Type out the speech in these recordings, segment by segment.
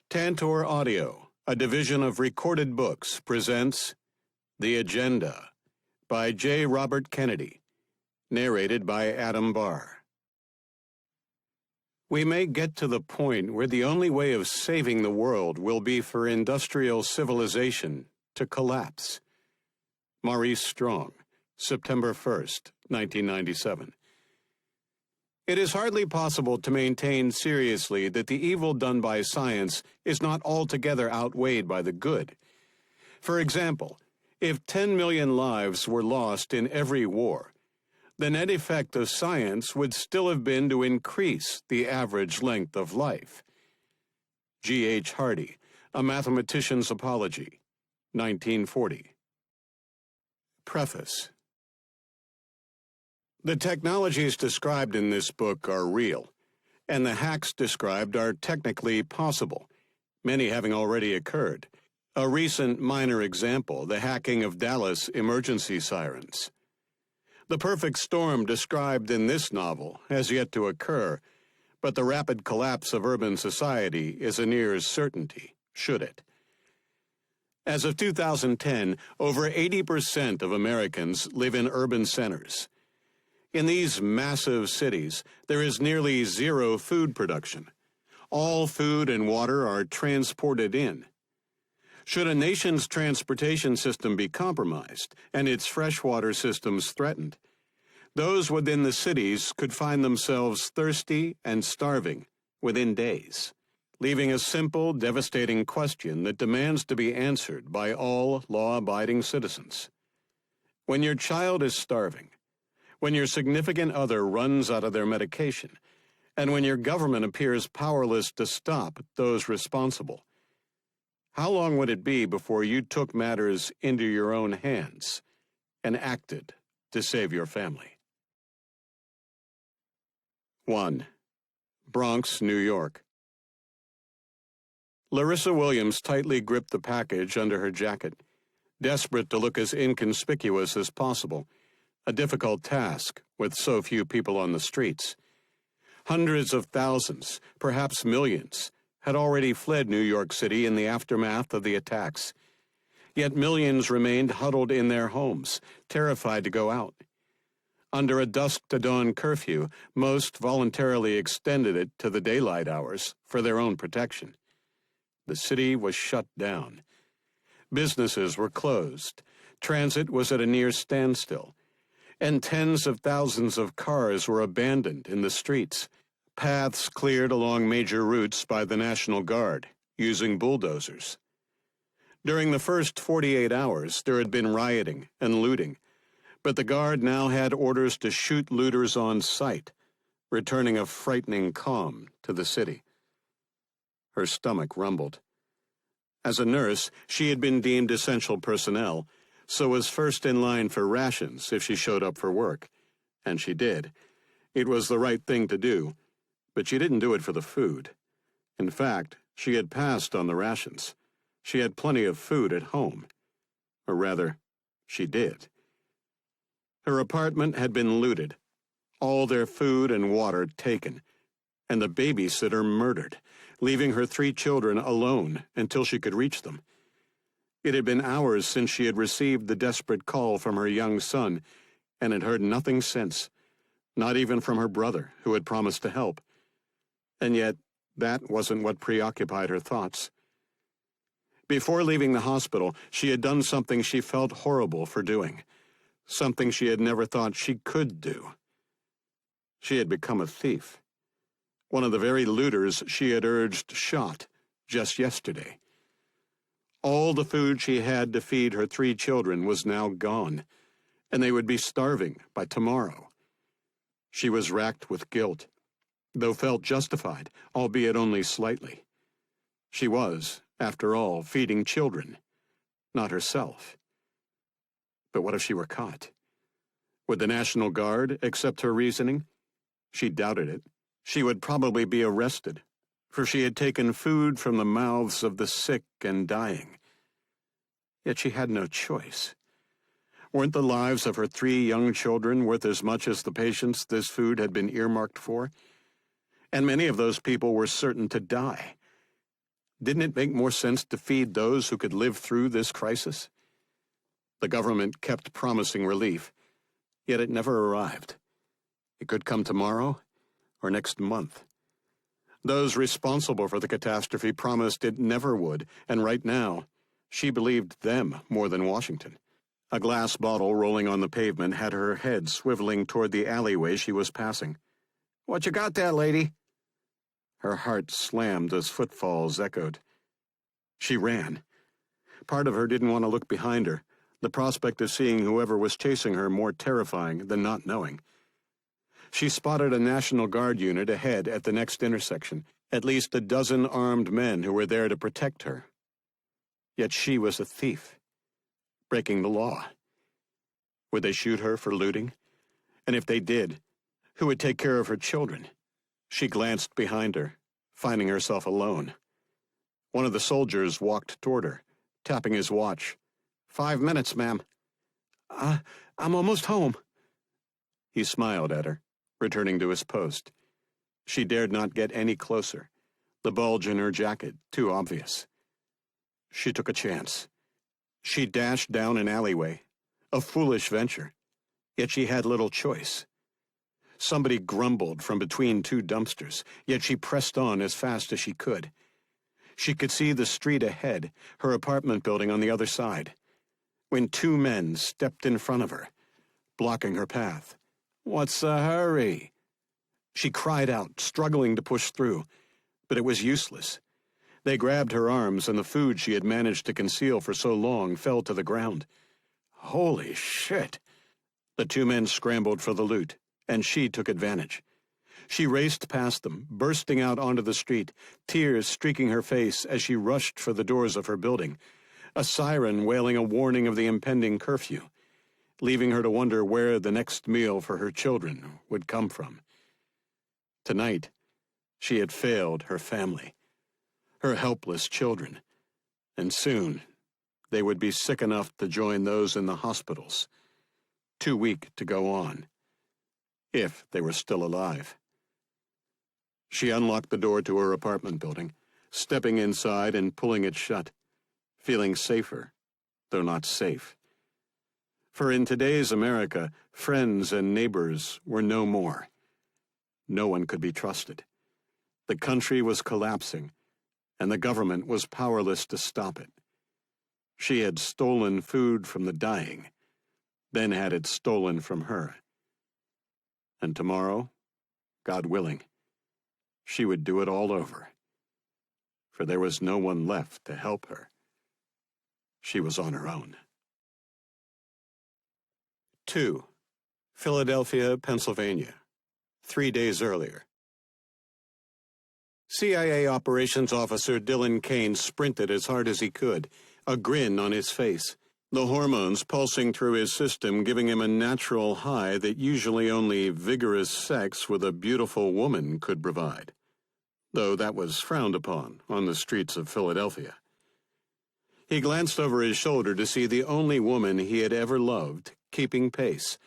Tantor Audio, a division of Recorded Books, presents The Agenda by J. Robert Kennedy, narrated by Adam Barr. We may get to the point where the only way of saving the world will be for industrial civilization to collapse. Maurice Strong, September 1st, 1997. It is hardly possible to maintain seriously that the evil done by science is not altogether outweighed by the good. For example, if 10 million lives were lost in every war, the net effect of science would still have been to increase the average length of life. G. H. Hardy, A Mathematician's Apology, 1940. Preface. The technologies described in this book are real, and the hacks described are technically possible, many having already occurred. A recent minor example, the hacking of Dallas emergency sirens. The perfect storm described in this novel has yet to occur, but the rapid collapse of urban society is a near certainty, should it. As of 2010, over 80% of Americans live in urban centers. In these massive cities, there is nearly zero food production. All food and water are transported in. Should a nation's transportation system be compromised and its freshwater systems threatened, those within the cities could find themselves thirsty and starving within days, leaving a simple, devastating question that demands to be answered by all law-abiding citizens. When your child is starving, when your significant other runs out of their medication, and when your government appears powerless to stop those responsible, how long would it be before you took matters into your own hands and acted to save your family? 1. Bronx, New York. Larissa Williams tightly gripped the package under her jacket, desperate to look as inconspicuous as possible, a difficult task with so few people on the streets. Hundreds of thousands, perhaps millions, had already fled New York City in the aftermath of the attacks. Yet millions remained huddled in their homes, terrified to go out. Under a dusk-to-dawn curfew, most voluntarily extended it to the daylight hours for their own protection. The city was shut down. Businesses were closed. Transit was at a near standstill. And tens of thousands of cars were abandoned in the streets, paths cleared along major routes by the National Guard, using bulldozers. During the first 48 hours, there had been rioting and looting, but the Guard now had orders to shoot looters on sight, returning a frightening calm to the city. Her stomach rumbled. As a nurse, she had been deemed essential personnel, so was first in line for rations if she showed up for work. And she did. It was the right thing to do, but she didn't do it for the food. In fact, she had passed on the rations. She had plenty of food at home. Or rather, she did. Her apartment had been looted, all their food and water taken, and the babysitter murdered, leaving her 3 children alone until she could reach them. It had been hours since she had received the desperate call from her young son, and had heard nothing since, not even from her brother, who had promised to help. And yet, that wasn't what preoccupied her thoughts. Before leaving the hospital, she had done something she felt horrible for doing, something she had never thought she could do. She had become a thief. One of the very looters she had urged shot just yesterday. All the food she had to feed her 3 children was now gone, and they would be starving by tomorrow. She was racked with guilt, though felt justified, albeit only slightly. She was, after all, feeding children, not herself. But what if she were caught? Would the National Guard accept her reasoning? She doubted it. She would probably be arrested, for she had taken food from the mouths of the sick and dying. Yet she had no choice. Weren't the lives of her 3 young children worth as much as the patients this food had been earmarked for? And many of those people were certain to die. Didn't it make more sense to feed those who could live through this crisis? The government kept promising relief, yet it never arrived. It could come tomorrow or next month. Those responsible for the catastrophe promised it never would, and right now, she believed them more than Washington. A glass bottle rolling on the pavement had her head swiveling toward the alleyway she was passing. "What you got there, lady?" Her heart slammed as footfalls echoed. She ran. Part of her didn't want to look behind her, the prospect of seeing whoever was chasing her more terrifying than not knowing. She spotted a National Guard unit ahead at the next intersection, at least a dozen armed men who were there to protect her. Yet she was a thief, breaking the law. Would they shoot her for looting? And if they did, who would take care of her children? She glanced behind her, finding herself alone. One of the soldiers walked toward her, tapping his watch. 5 minutes, ma'am." I'm almost home." He smiled at her, returning to his post. She dared not get any closer, the bulge in her jacket too obvious. She took a chance. She dashed down an alleyway, a foolish venture, yet she had little choice. Somebody grumbled from between two dumpsters, yet she pressed on as fast as she could. She could see the street ahead, her apartment building on the other side, when 2 men stepped in front of her, blocking her path. "What's the hurry?" She cried out, struggling to push through, but it was useless. They grabbed her arms, and the food she had managed to conceal for so long fell to the ground. Holy shit! The 2 men scrambled for the loot, and she took advantage. She raced past them, bursting out onto the street, tears streaking her face as she rushed for the doors of her building, a siren wailing a warning of the impending curfew, leaving her to wonder where the next meal for her children would come from. Tonight, she had failed her family, her helpless children, and soon they would be sick enough to join those in the hospitals, too weak to go on, if they were still alive. She unlocked the door to her apartment building, stepping inside and pulling it shut, feeling safer, though not safe. For in today's America, friends and neighbors were no more. No one could be trusted. The country was collapsing, and the government was powerless to stop it. She had stolen food from the dying, then had it stolen from her. And tomorrow, God willing, she would do it all over. For there was no one left to help her. She was on her own. 2. Philadelphia, Pennsylvania. 3 days earlier. CIA Operations Officer Dylan Kane sprinted as hard as he could, a grin on his face, the hormones pulsing through his system giving him a natural high that usually only vigorous sex with a beautiful woman could provide, though that was frowned upon on the streets of Philadelphia. He glanced over his shoulder to see the only woman he had ever loved keeping pace,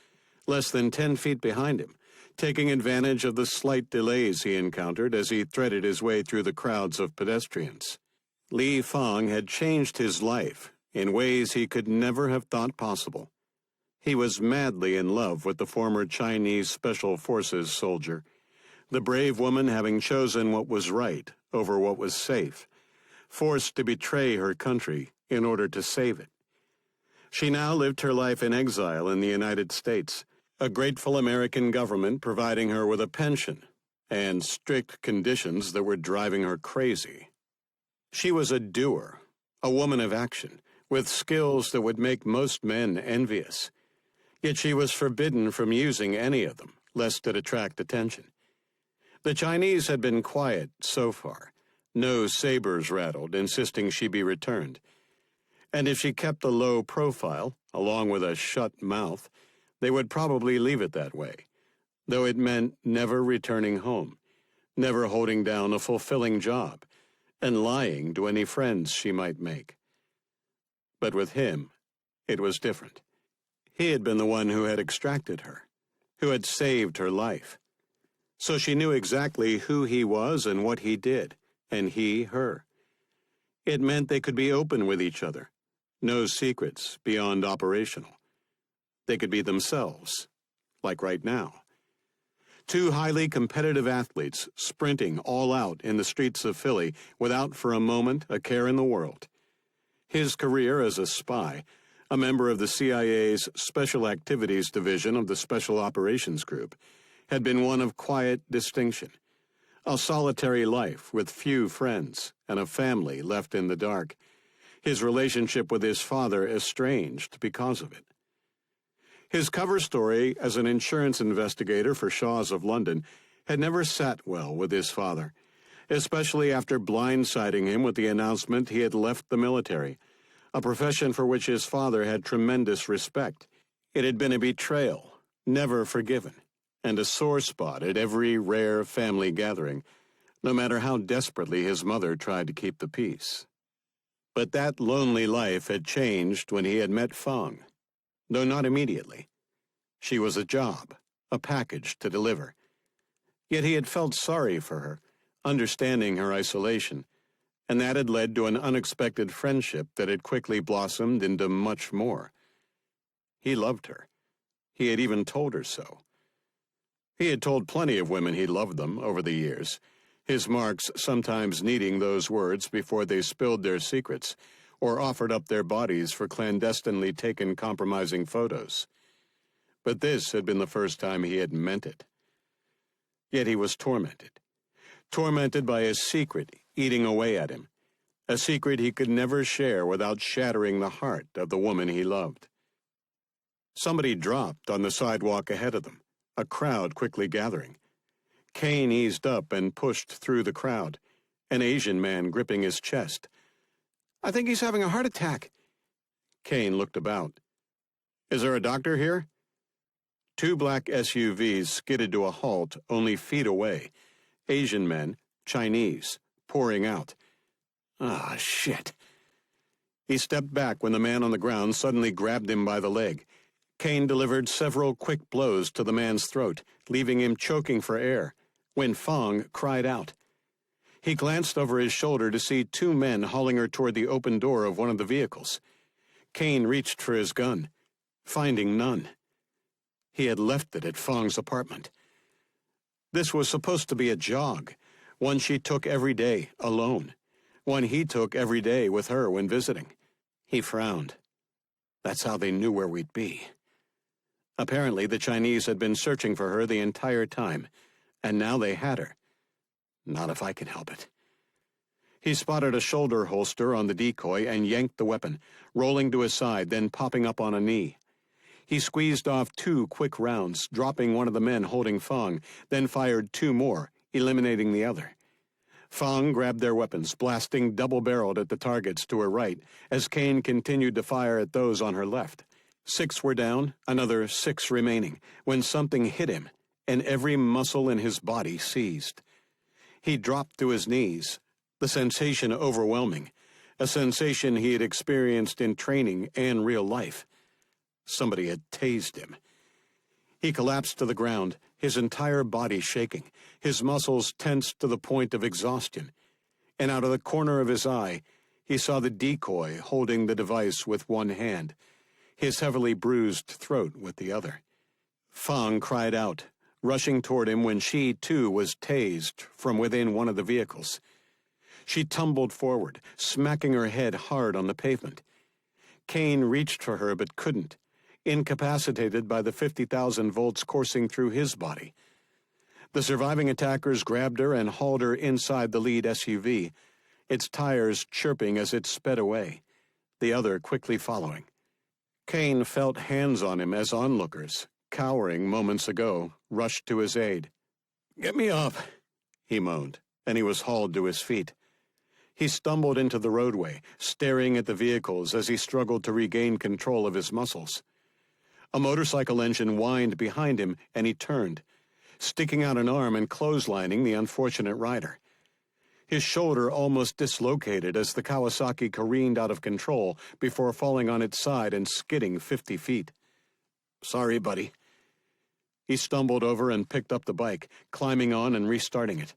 less than 10 feet behind him, taking advantage of the slight delays he encountered as he threaded his way through the crowds of pedestrians. Li Fang had changed his life in ways he could never have thought possible. He was madly in love with the former Chinese Special Forces soldier, the brave woman having chosen what was right over what was safe, forced to betray her country in order to save it. She now lived her life in exile in the United States, a grateful American government providing her with a pension and strict conditions that were driving her crazy. She was a doer, a woman of action, with skills that would make most men envious. Yet she was forbidden from using any of them, lest it attract attention. The Chinese had been quiet so far, no sabers rattled, insisting she be returned. And if she kept a low profile, along with a shut mouth, they would probably leave it that way, though it meant never returning home, never holding down a fulfilling job, and lying to any friends she might make. But with him, it was different. He had been the one who had extracted her, who had saved her life. So she knew exactly who he was and what he did, and he her. It meant they could be open with each other. No secrets beyond operational. They could be themselves, like right now. Two highly competitive athletes sprinting all out in the streets of Philly without for a moment a care in the world. His career as a spy, a member of the CIA's Special Activities Division of the Special Operations Group, had been one of quiet distinction. A solitary life with few friends and a family left in the dark. His relationship with his father estranged because of it. His cover story as an insurance investigator for Shaw's of London had never sat well with his father, especially after blindsiding him with the announcement he had left the military, a profession for which his father had tremendous respect. It had been a betrayal, never forgiven, and a sore spot at every rare family gathering, no matter how desperately his mother tried to keep the peace. But that lonely life had changed when he had met Fang, though not immediately. She was a job, a package to deliver. Yet he had felt sorry for her, understanding her isolation, and that had led to an unexpected friendship that had quickly blossomed into much more. He loved her. He had even told her so. He had told plenty of women he loved them over the years, his marks sometimes needing those words before they spilled their secrets or offered up their bodies for clandestinely taken compromising photos. But this had been the first time he had meant it. Yet he was tormented by a secret eating away at him, a secret he could never share without shattering the heart of the woman he loved. Somebody dropped on the sidewalk ahead of them, a crowd quickly gathering. Kane eased up and pushed through the crowd, an Asian man gripping his chest. "I think he's having a heart attack." Kane looked about. "Is there a doctor here?" Two black SUVs skidded to a halt only feet away. Asian men, Chinese, pouring out. "Ah, shit." He stepped back when the man on the ground suddenly grabbed him by the leg. Kane delivered several quick blows to the man's throat, leaving him choking for air, when Fang cried out. He glanced over his shoulder to see two men hauling her toward the open door of one of the vehicles. Kane reached for his gun, finding none. He had left it at Fang's apartment. This was supposed to be a jog, one she took every day, alone, one he took every day with her when visiting. He frowned. That's how they knew where we'd be. Apparently, the Chinese had been searching for her the entire time, and now they had her. Not if I can help it. He spotted a shoulder holster on the decoy and yanked the weapon, rolling to his side, then popping up on a knee. He squeezed off two quick rounds, dropping one of the men holding Fang, then fired two more, eliminating the other. Fang grabbed their weapons, blasting double-barreled at the targets to her right, as Kane continued to fire at those on her left. 6 were down, another 6 remaining, when something hit him, and every muscle in his body seized. He dropped to his knees, the sensation overwhelming, a sensation he had experienced in training and real life. Somebody had tased him. He collapsed to the ground, his entire body shaking, his muscles tensed to the point of exhaustion. And out of the corner of his eye, he saw the decoy holding the device with one hand, his heavily bruised throat with the other. Fang cried out, rushing toward him when she, too, was tased from within one of the vehicles. She tumbled forward, smacking her head hard on the pavement. Kane reached for her but couldn't, incapacitated by the 50,000 volts coursing through his body. The surviving attackers grabbed her and hauled her inside the lead SUV, its tires chirping as it sped away, the other quickly following. Kane felt hands on him as onlookers, cowering moments ago, rushed to his aid. "Get me off," he moaned, and he was hauled to his feet. He stumbled into the roadway, staring at the vehicles as he struggled to regain control of his muscles. A motorcycle engine whined behind him, and he turned, sticking out an arm and clotheslining the unfortunate rider. His shoulder almost dislocated as the Kawasaki careened out of control before falling on its side and skidding 50 feet. "Sorry, buddy." He stumbled over and picked up the bike, climbing on and restarting it.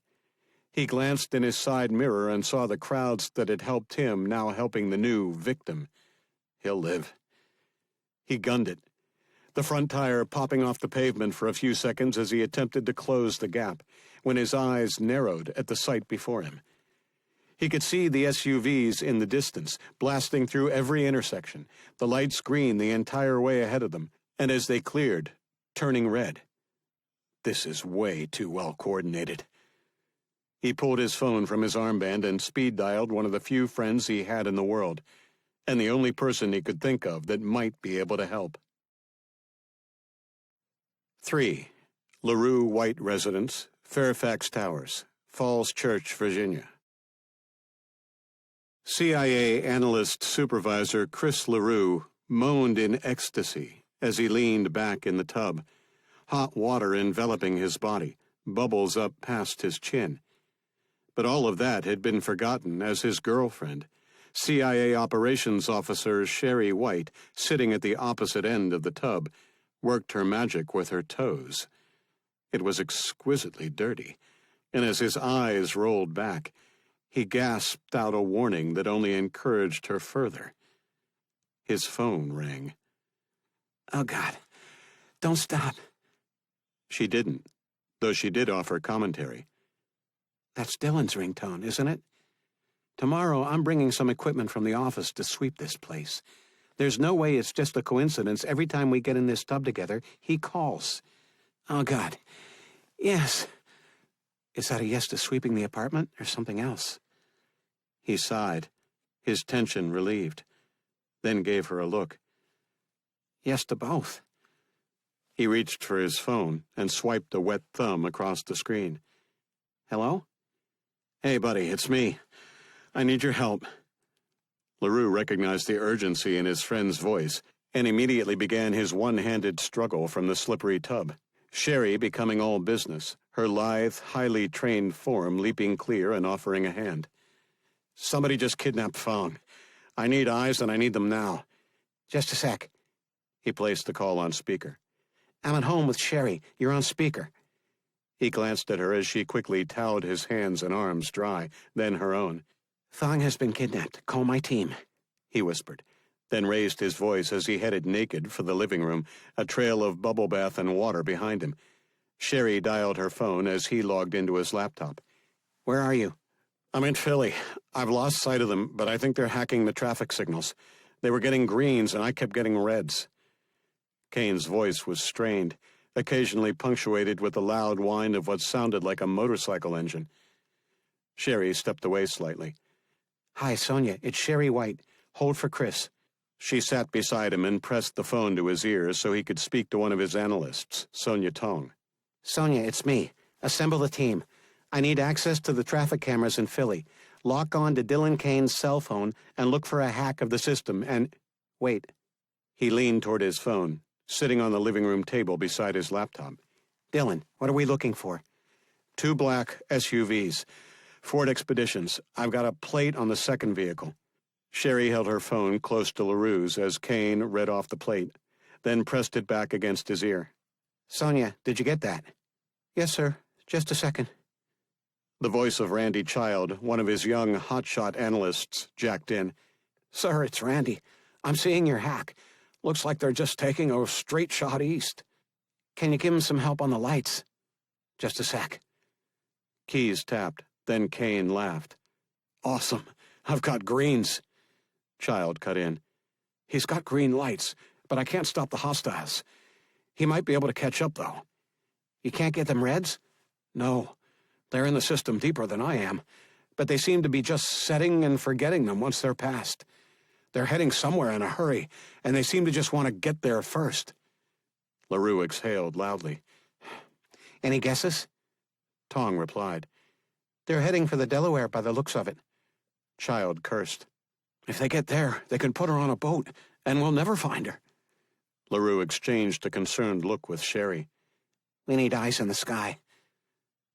He glanced in his side mirror and saw the crowds that had helped him now helping the new victim. He'll live. He gunned it, the front tire popping off the pavement for a few seconds as he attempted to close the gap, when his eyes narrowed at the sight before him. He could see the SUVs in the distance, blasting through every intersection, the lights green the entire way ahead of them, and as they cleared, turning red. This is way too well coordinated. He pulled his phone from his armband and speed-dialed one of the few friends he had in the world, and the only person he could think of that might be able to help. 3. LaRue White Residence, Fairfax Towers, Falls Church, Virginia. CIA analyst supervisor Chris LaRue moaned in ecstasy as he leaned back in the tub, hot water enveloping his body, bubbles up past his chin. But all of that had been forgotten as his girlfriend, CIA operations officer Sherry White, sitting at the opposite end of the tub, worked her magic with her toes. It was exquisitely dirty, and as his eyes rolled back, he gasped out a warning that only encouraged her further. His phone rang. "Oh, God, don't stop." She didn't, though she did offer commentary. "That's Dylan's ringtone, isn't it? Tomorrow I'm bringing some equipment from the office to sweep this place. There's no way it's just a coincidence. Every time we get in this tub together, he calls. Oh, God. Yes. Is that a yes to sweeping the apartment or something else?" He sighed, his tension relieved, then gave her a look. "Yes to both." He reached for his phone and swiped a wet thumb across the screen. "Hello?" "Hey, buddy, it's me. I need your help." LaRue recognized the urgency in his friend's voice and immediately began his one-handed struggle from the slippery tub, Sherry becoming all business, her lithe, highly trained form leaping clear and offering a hand. "Somebody just kidnapped Fong. I need eyes, and I need them now." "Just a sec." He placed the call on speaker. "I'm at home with Sherry. You're on speaker." He glanced at her as she quickly toweled his hands and arms dry, then her own. "Fong has been kidnapped. Call my team," he whispered, then raised his voice as he headed naked for the living room, a trail of bubble bath and water behind him. Sherry dialed her phone as he logged into his laptop. "Where are you?" "I'm in Philly. I've lost sight of them, but I think they're hacking the traffic signals. They were getting greens, and I kept getting reds." Kane's voice was strained, occasionally punctuated with the loud whine of what sounded like a motorcycle engine. Sherry stepped away slightly. "Hi, Sonia. It's Sherry White. Hold for Chris." She sat beside him and pressed the phone to his ear so he could speak to one of his analysts, Sonia Tong. "Sonia, it's me. Assemble the team. I need access to the traffic cameras in Philly. Lock on to Dylan Kane's cell phone and look for a hack of the system and... Wait." He leaned toward his phone, sitting on the living room table beside his laptop. "Dylan, what are we looking for?" "Two black SUVs. Ford Expeditions. I've got a plate on the second vehicle." Sherry held her phone close to LaRue's as Kane read off the plate, then pressed it back against his ear. "Sonia, did you get that?" "Yes, sir. Just a second." The voice of Randy Child, one of his young hotshot analysts, jacked in. "Sir, it's Randy. I'm seeing your hack. Looks like they're just taking a straight shot east. Can you give him some help on the lights?" "Just a sec." Keys tapped, then Kane laughed. "Awesome. I've got greens." Child cut in. "He's got green lights, but I can't stop the hostiles. He might be able to catch up, though." "You can't get them reds?" "No. They're in the system deeper than I am, but they seem to be just setting and forgetting them once they're past. They're heading somewhere in a hurry, and they seem to just want to get there first." LaRue exhaled loudly. "Any guesses?" Tong replied. "They're heading for the Delaware by the looks of it." Child cursed. "If they get there, they can put her on a boat, and we'll never find her." LaRue exchanged a concerned look with Sherry. "We need eyes in the sky."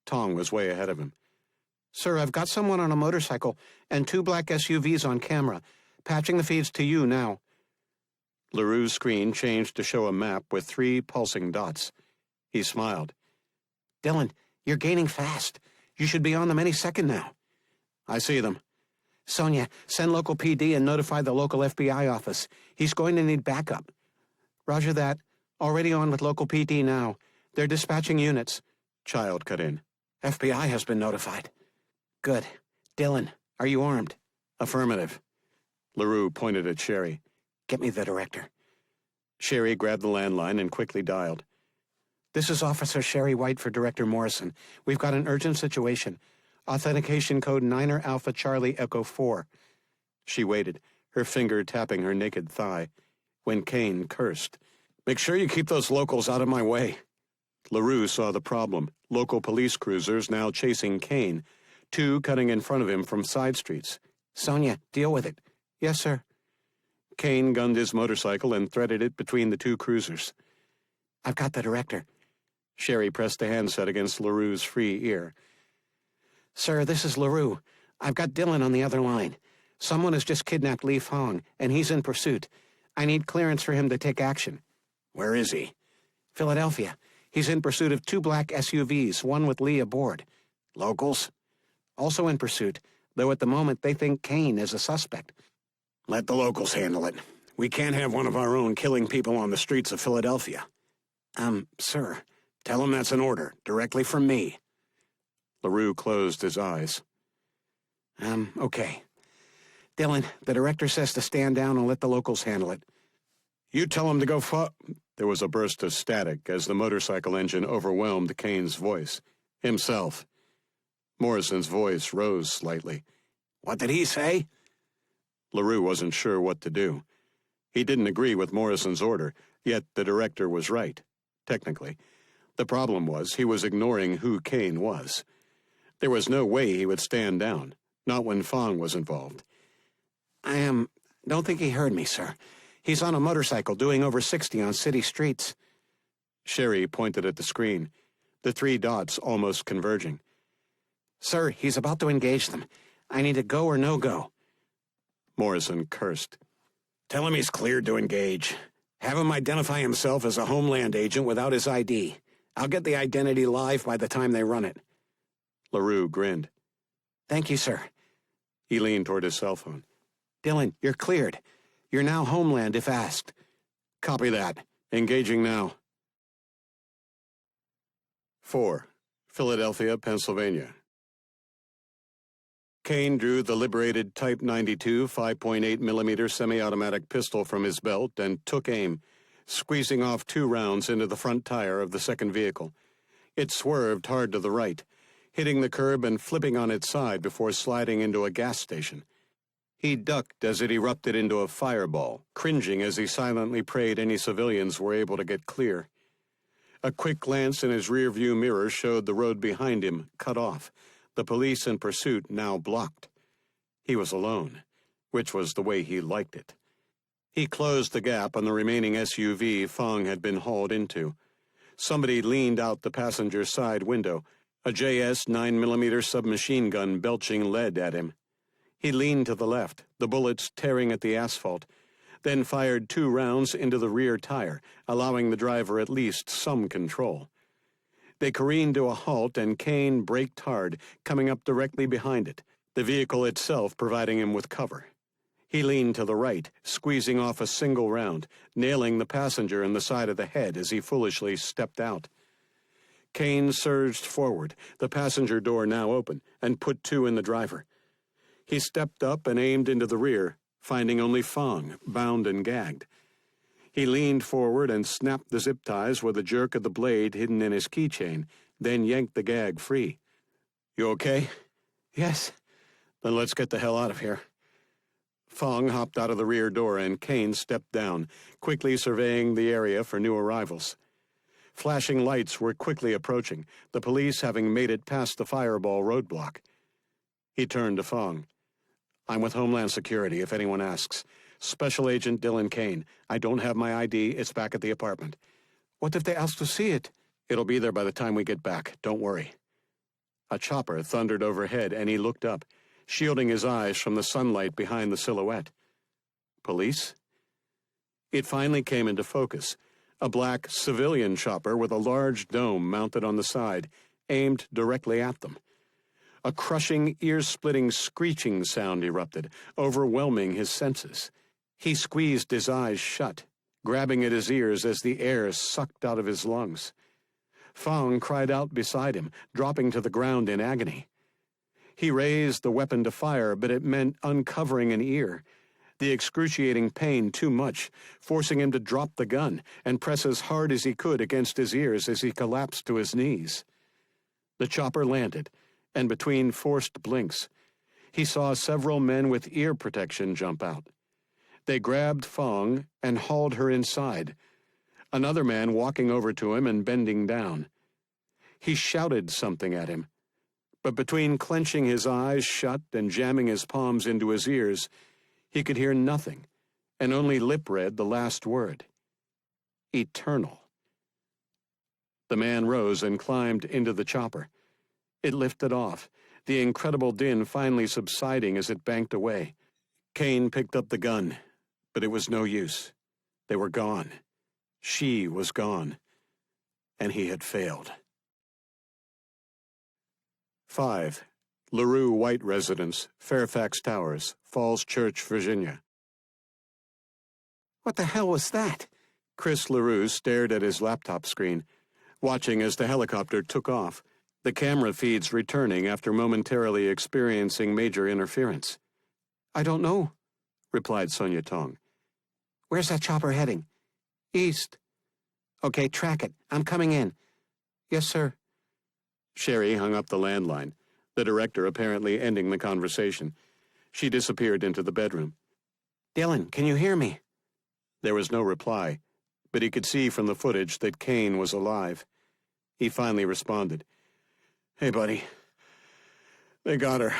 Tong was way ahead of him. "Sir, I've got someone on a motorcycle and two black SUVs on camera. Patching the feeds to you now." LaRue's screen changed to show a map with 3 pulsing dots. He smiled. "Dylan, you're gaining fast. You should be on them any second now. I see them. Sonia, send local PD and notify the local FBI office. He's going to need backup. Roger that. Already on with local PD now. They're dispatching units. Child cut in. FBI has been notified. Good. Dylan, are you armed? Affirmative. LaRue pointed at Sherry. Get me the director. Sherry grabbed the landline and quickly dialed. This is Officer Sherry White for Director Morrison. We've got an urgent situation. Authentication code 9er Alpha Charlie Echo 4. She waited, her finger tapping her naked thigh, when Kane cursed. Make sure you keep those locals out of my way. LaRue saw the problem. Local police cruisers now chasing Kane, 2 cutting in front of him from side streets. Sonia, deal with it. Yes, sir. Kane gunned his motorcycle and threaded it between the 2 cruisers. I've got the director. Sherry pressed the handset against LaRue's free ear. Sir, this is LaRue. I've got Dylan on the other line. Someone has just kidnapped Lee Fong, and he's in pursuit. I need clearance for him to take action. Where is he? Philadelphia. He's in pursuit of 2 black SUVs, one with Lee aboard. Locals? Also in pursuit, though at the moment they think Kane is a suspect. Let the locals handle it. We can't have one of our own killing people on the streets of Philadelphia. Sir. Tell him that's an order, directly from me. LaRue closed his eyes. Okay. Dylan, the director says to stand down and let the locals handle it. You tell him to go There was a burst of static as the motorcycle engine overwhelmed Kane's voice. Himself. Morrison's voice rose slightly. What did he say? LaRue wasn't sure what to do. He didn't agree with Morrison's order, yet the director was right, technically. The problem was he was ignoring who Kane was. There was no way he would stand down, not when Fong was involved. Don't think he heard me, sir. He's on a motorcycle doing over 60 on city streets. Sherry pointed at the screen, the 3 dots almost converging. Sir, he's about to engage them. I need a go or no go. Morrison cursed. Tell him he's cleared to engage. Have him identify himself as a Homeland agent without his ID. I'll get the identity live by the time they run it. LaRue grinned. Thank you, sir. He leaned toward his cell phone. Dylan, you're cleared. You're now Homeland if asked. Copy that. Engaging now. 4. Philadelphia, Pennsylvania. Kane drew the liberated Type 92 5.8mm semi-automatic pistol from his belt and took aim, squeezing off 2 rounds into the front tire of the second vehicle. It swerved hard to the right, hitting the curb and flipping on its side before sliding into a gas station. He ducked as it erupted into a fireball, cringing as he silently prayed any civilians were able to get clear. A quick glance in his rearview mirror showed the road behind him cut off, the police in pursuit now blocked. He was alone, which was the way he liked it. He closed the gap on the remaining SUV Fong had been hauled into. Somebody leaned out the passenger side window, a JS 9mm submachine gun belching lead at him. He leaned to the left, the bullets tearing at the asphalt, then fired 2 rounds into the rear tire, allowing the driver at least some control. They careened to a halt and Kane braked hard, coming up directly behind it, the vehicle itself providing him with cover. He leaned to the right, squeezing off a single round, nailing the passenger in the side of the head as he foolishly stepped out. Kane surged forward, the passenger door now open, and put 2 in the driver. He stepped up and aimed into the rear, finding only Fong, bound and gagged. He leaned forward and snapped the zip ties with a jerk of the blade hidden in his keychain, then yanked the gag free. You okay? Yes. Then let's get the hell out of here. Fong hopped out of the rear door and Kane stepped down, quickly surveying the area for new arrivals. Flashing lights were quickly approaching, the police having made it past the fireball roadblock. He turned to Fong. I'm with Homeland Security, if anyone asks. Special Agent Dylan Kane. I don't have my ID. It's back at the apartment. What if they ask to see it? It'll be there by the time we get back. Don't worry. A chopper thundered overhead, and he looked up, shielding his eyes from the sunlight behind the silhouette. Police? It finally came into focus. A black civilian chopper with a large dome mounted on the side, aimed directly at them. A crushing, ear-splitting screeching sound erupted, overwhelming his senses. He squeezed his eyes shut, grabbing at his ears as the air sucked out of his lungs. Fong cried out beside him, dropping to the ground in agony. He raised the weapon to fire, but it meant uncovering an ear. The excruciating pain too much, forcing him to drop the gun and press as hard as he could against his ears as he collapsed to his knees. The chopper landed, and between forced blinks, he saw several men with ear protection jump out. They grabbed Fong and hauled her inside, another man walking over to him and bending down. He shouted something at him, but between clenching his eyes shut and jamming his palms into his ears, he could hear nothing, and only lip-read the last word. Eternal. The man rose and climbed into the chopper. It lifted off, the incredible din finally subsiding as it banked away. Kane picked up the gun, but it was no use. They were gone. She was gone. And he had failed. 5. LaRue White Residence, Fairfax Towers, Falls Church, Virginia. What the hell was that? Chris LaRue stared at his laptop screen, watching as the helicopter took off, the camera feeds returning after momentarily experiencing major interference. I don't know, replied Sonia Tong. Where's that chopper heading? East. Okay, track it. I'm coming in. Yes, sir. Sherry hung up the landline, the director apparently ending the conversation. She disappeared into the bedroom. Dylan, can you hear me? There was no reply, but he could see from the footage that Kane was alive. He finally responded. Hey, buddy. They got her.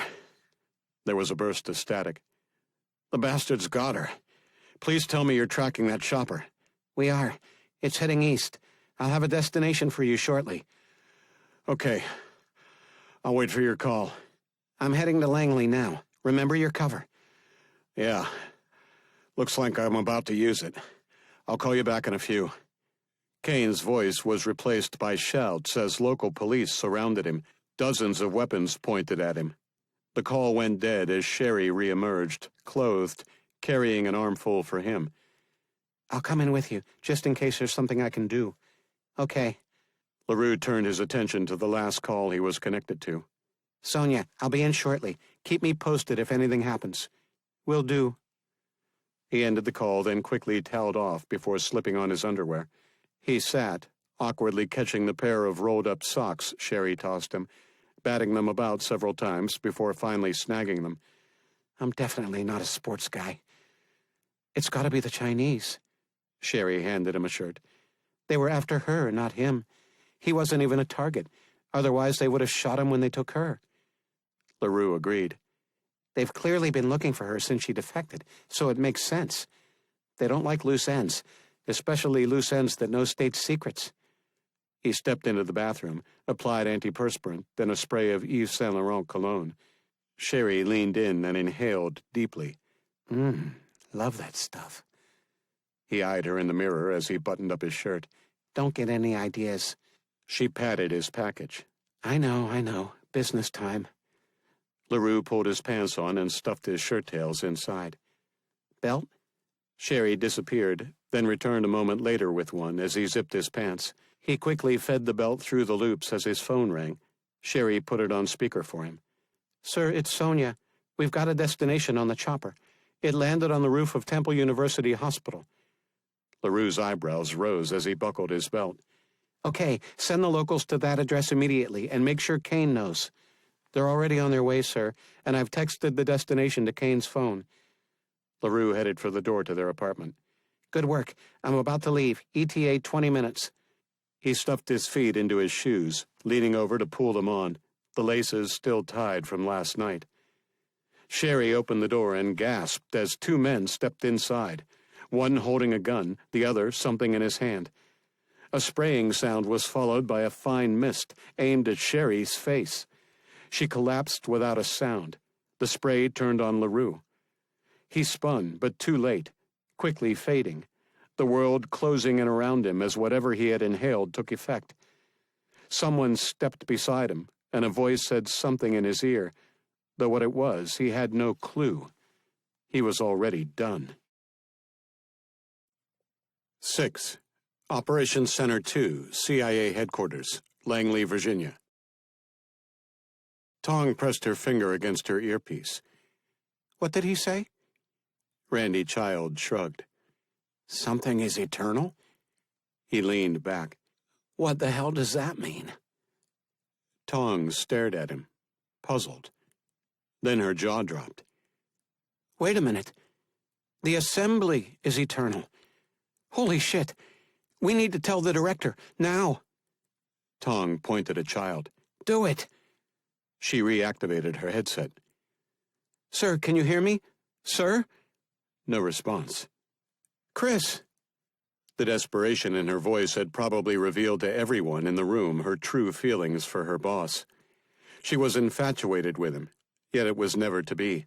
There was a burst of static. The bastards got her. Please tell me you're tracking that chopper. We are. It's heading east. I'll have a destination for you shortly. Okay. I'll wait for your call. I'm heading to Langley now. Remember your cover. Yeah. Looks like I'm about to use it. I'll call you back in a few. Kane's voice was replaced by shouts as local police surrounded him, dozens of weapons pointed at him. The call went dead as Sherry reemerged, clothed, carrying an armful for him. I'll come in with you, just in case there's something I can do. Okay. LaRue turned his attention to the last call he was connected to. Sonia, I'll be in shortly. Keep me posted if anything happens. Will do. He ended the call, then quickly toweled off before slipping on his underwear. He sat, awkwardly catching the pair of rolled-up socks Sherry tossed him, batting them about several times before finally snagging them. I'm definitely not a sports guy. It's got to be the Chinese. Sherry handed him a shirt. They were after her, not him. He wasn't even a target. Otherwise, they would have shot him when they took her. LaRue agreed. They've clearly been looking for her since she defected, so it makes sense. They don't like loose ends, especially loose ends that know state secrets. He stepped into the bathroom, applied antiperspirant, then a spray of Yves Saint Laurent cologne. Sherry leaned in and inhaled deeply. Love that stuff. He eyed her in the mirror as he buttoned up his shirt. Don't get any ideas. She patted his package. I know. Business time. LaRue pulled his pants on and stuffed his shirt tails inside. Belt? Sherry disappeared, then returned a moment later with one as he zipped his pants. He quickly fed the belt through the loops as his phone rang. Sherry put it on speaker for him. Sir, it's Sonia. We've got a destination on the chopper. It landed on the roof of Temple University Hospital. LaRue's eyebrows rose as he buckled his belt. Okay, send the locals to that address immediately and make sure Kane knows. They're already on their way, sir, and I've texted the destination to Kane's phone. LaRue headed for the door to their apartment. Good work. I'm about to leave. ETA 20 minutes. He stuffed his feet into his shoes, leaning over to pull them on, the laces still tied from last night. Sherry opened the door and gasped as two men stepped inside, one holding a gun, the other something in his hand. A spraying sound was followed by a fine mist aimed at Sherry's face. She collapsed without a sound. The spray turned on LaRue. He spun, but too late, quickly fading, the world closing in around him as whatever he had inhaled took effect. Someone stepped beside him, and a voice said something in his ear, though what it was, he had no clue. He was already done. 6. Operations Center 2, CIA Headquarters, Langley, Virginia. Tong pressed her finger against her earpiece. What did he say? Randy Child shrugged. Something is eternal? He leaned back. What the hell does that mean? Tong stared at him, puzzled. Then her jaw dropped. Wait a minute. The assembly is eternal. Holy shit. We need to tell the director, now. Tong pointed at Child. Do it. She reactivated her headset. Sir, can you hear me? Sir? No response. Chris. The desperation in her voice had probably revealed to everyone in the room her true feelings for her boss. She was infatuated with him, yet it was never to be.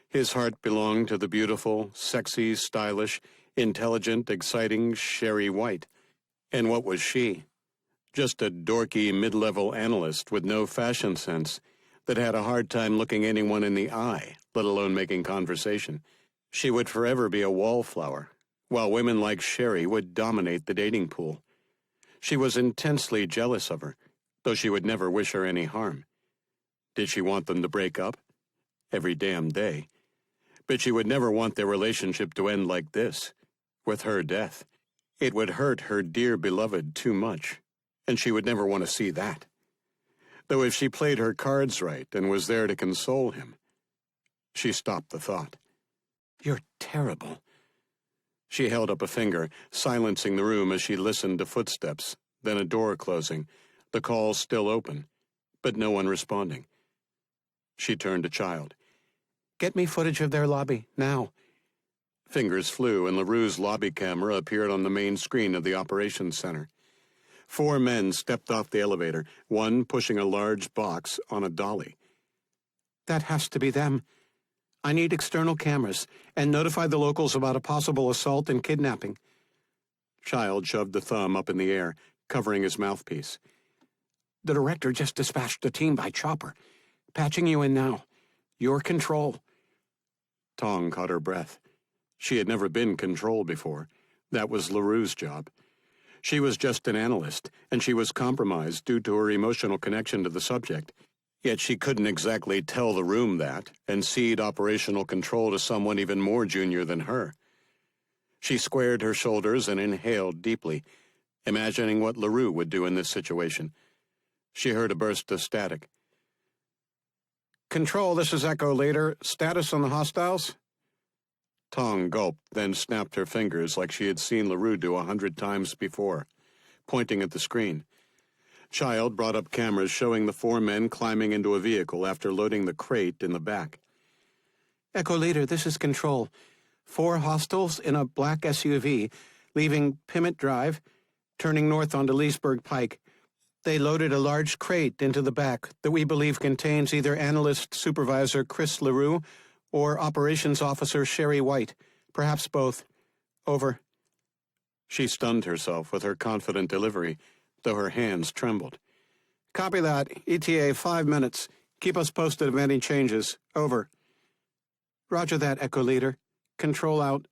His heart belonged to the beautiful, sexy, stylish, intelligent, exciting Sherry White. And what was she? Just a dorky mid-level analyst with no fashion sense that had a hard time looking anyone in the eye, let alone making conversation. She would forever be a wallflower, while women like Sherry would dominate the dating pool. She was intensely jealous of her, though she would never wish her any harm. Did she want them to break up? Every damn day. But she would never want their relationship to end like this, with her death. It would hurt her dear beloved too much, and she would never want to see that. Though if she played her cards right and was there to console him, she stopped the thought. You're terrible. She held up a finger, silencing the room as she listened to footsteps, then a door closing, the call still open, but no one responding. She turned to Child. Get me footage of their lobby, now. Fingers flew, and LaRue's lobby camera appeared on the main screen of the operations center. 4 men stepped off the elevator, one pushing a large box on a dolly. That has to be them. I need external cameras, and notify the locals about a possible assault and kidnapping. Child shoved the thumb up in the air, covering his mouthpiece. The director just dispatched a team by chopper. Patching you in now. Your control. Tong caught her breath. She had never been control before. That was LaRue's job. She was just an analyst, and she was compromised due to her emotional connection to the subject. Yet she couldn't exactly tell the room that and cede operational control to someone even more junior than her. She squared her shoulders and inhaled deeply, imagining what LaRue would do in this situation. She heard a burst of static. Control, this is Echo Leader. Status on the hostiles? Tong gulped, then snapped her fingers like she had seen LaRue do 100 times before, pointing at the screen. Child brought up cameras showing the 4 men climbing into a vehicle after loading the crate in the back. Echo Leader, this is Control. 4 hostiles in a black SUV, leaving Pimmett Drive, turning north onto Leesburg Pike. They loaded a large crate into the back that we believe contains either Analyst Supervisor Chris LaRue or Operations Officer Sherry White, perhaps both. Over. She stunned herself with her confident delivery, though her hands trembled. Copy that. ETA 5 minutes. Keep us posted of any changes. Over. Roger that, Echo Leader. Control out.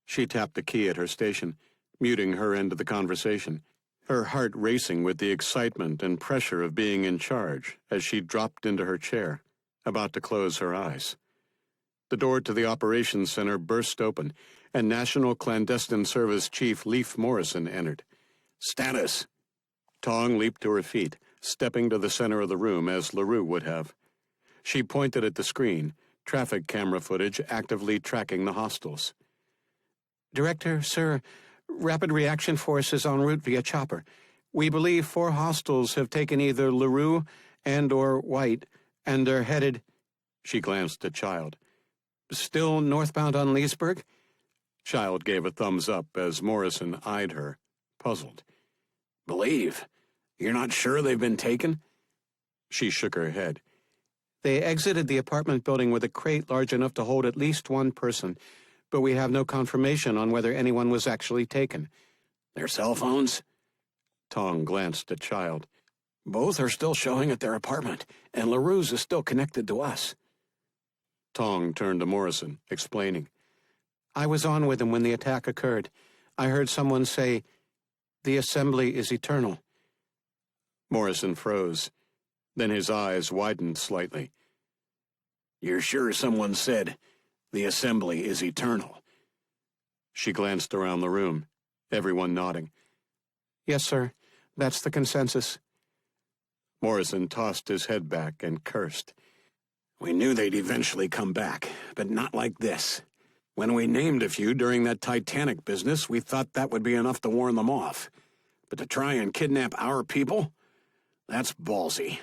She tapped the key at her station, muting her end of the conversation, her heart racing with the excitement and pressure of being in charge as she dropped into her chair, about to close her eyes. The door to the operations center burst open, and National Clandestine Service Chief Leif Morrison entered. Status! Tong leaped to her feet, stepping to the center of the room as LaRue would have. She pointed at the screen, traffic camera footage actively tracking the hostiles. Director, sir, Rapid Reaction Force is en route via chopper. We believe 4 hostiles have taken either LaRue and or White, and are headed... She glanced at Child. Still northbound on Leesburg? Child gave a thumbs up as Morrison eyed her, puzzled. Believe? You're not sure they've been taken? She shook her head. They exited the apartment building with a crate large enough to hold at least 1 person, but we have no confirmation on whether anyone was actually taken. Their cell phones? Tong glanced at Child. Both are still showing at their apartment, and LaRue's is still connected to us. Tong turned to Morrison, explaining. I was on with him when the attack occurred. I heard someone say, "The assembly is eternal." Morrison froze. Then his eyes widened slightly. You're sure someone said, "The assembly is eternal"? She glanced around the room, everyone nodding. Yes, sir. That's the consensus. Morrison tossed his head back and cursed. We knew they'd eventually come back, but not like this. When we named a few during that Titanic business, we thought that would be enough to warn them off. But to try and kidnap our people? That's ballsy.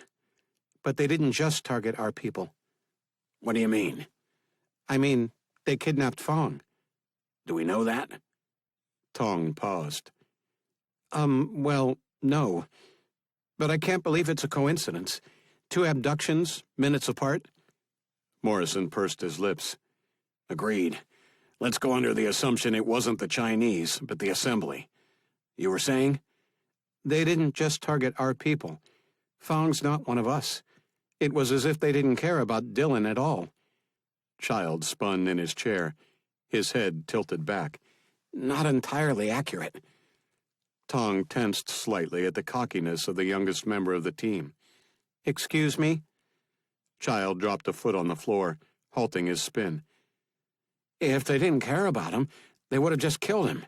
But they didn't just target our people. What do you mean? I mean, they kidnapped Fong. Do we know that? Tong paused. Well, no. But I can't believe it's a coincidence. 2 abductions, minutes apart. Morrison pursed his lips. Agreed. Let's go under the assumption it wasn't the Chinese, but the assembly. You were saying? They didn't just target our people. Fong's not one of us. It was as if they didn't care about Dylan at all. Child spun in his chair, his head tilted back. Not entirely accurate. Tong tensed slightly at the cockiness of the youngest member of the team. Excuse me? Child dropped a foot on the floor, halting his spin. If they didn't care about him, they would have just killed him.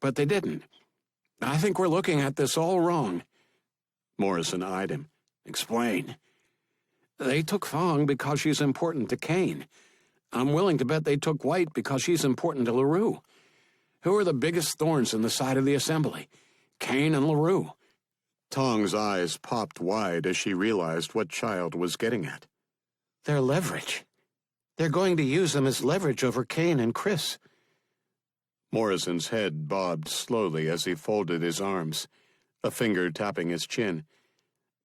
But they didn't. I think we're looking at this all wrong. Morrison eyed him. Explain. They took Fong because she's important to Kane. I'm willing to bet they took White because she's important to LaRue. Who are the biggest thorns in the side of the assembly? Kane and LaRue. Tong's eyes popped wide as she realized what Child was getting at. Their leverage. They're going to use them as leverage over Kane and Chris. Morrison's head bobbed slowly as he folded his arms, a finger tapping his chin.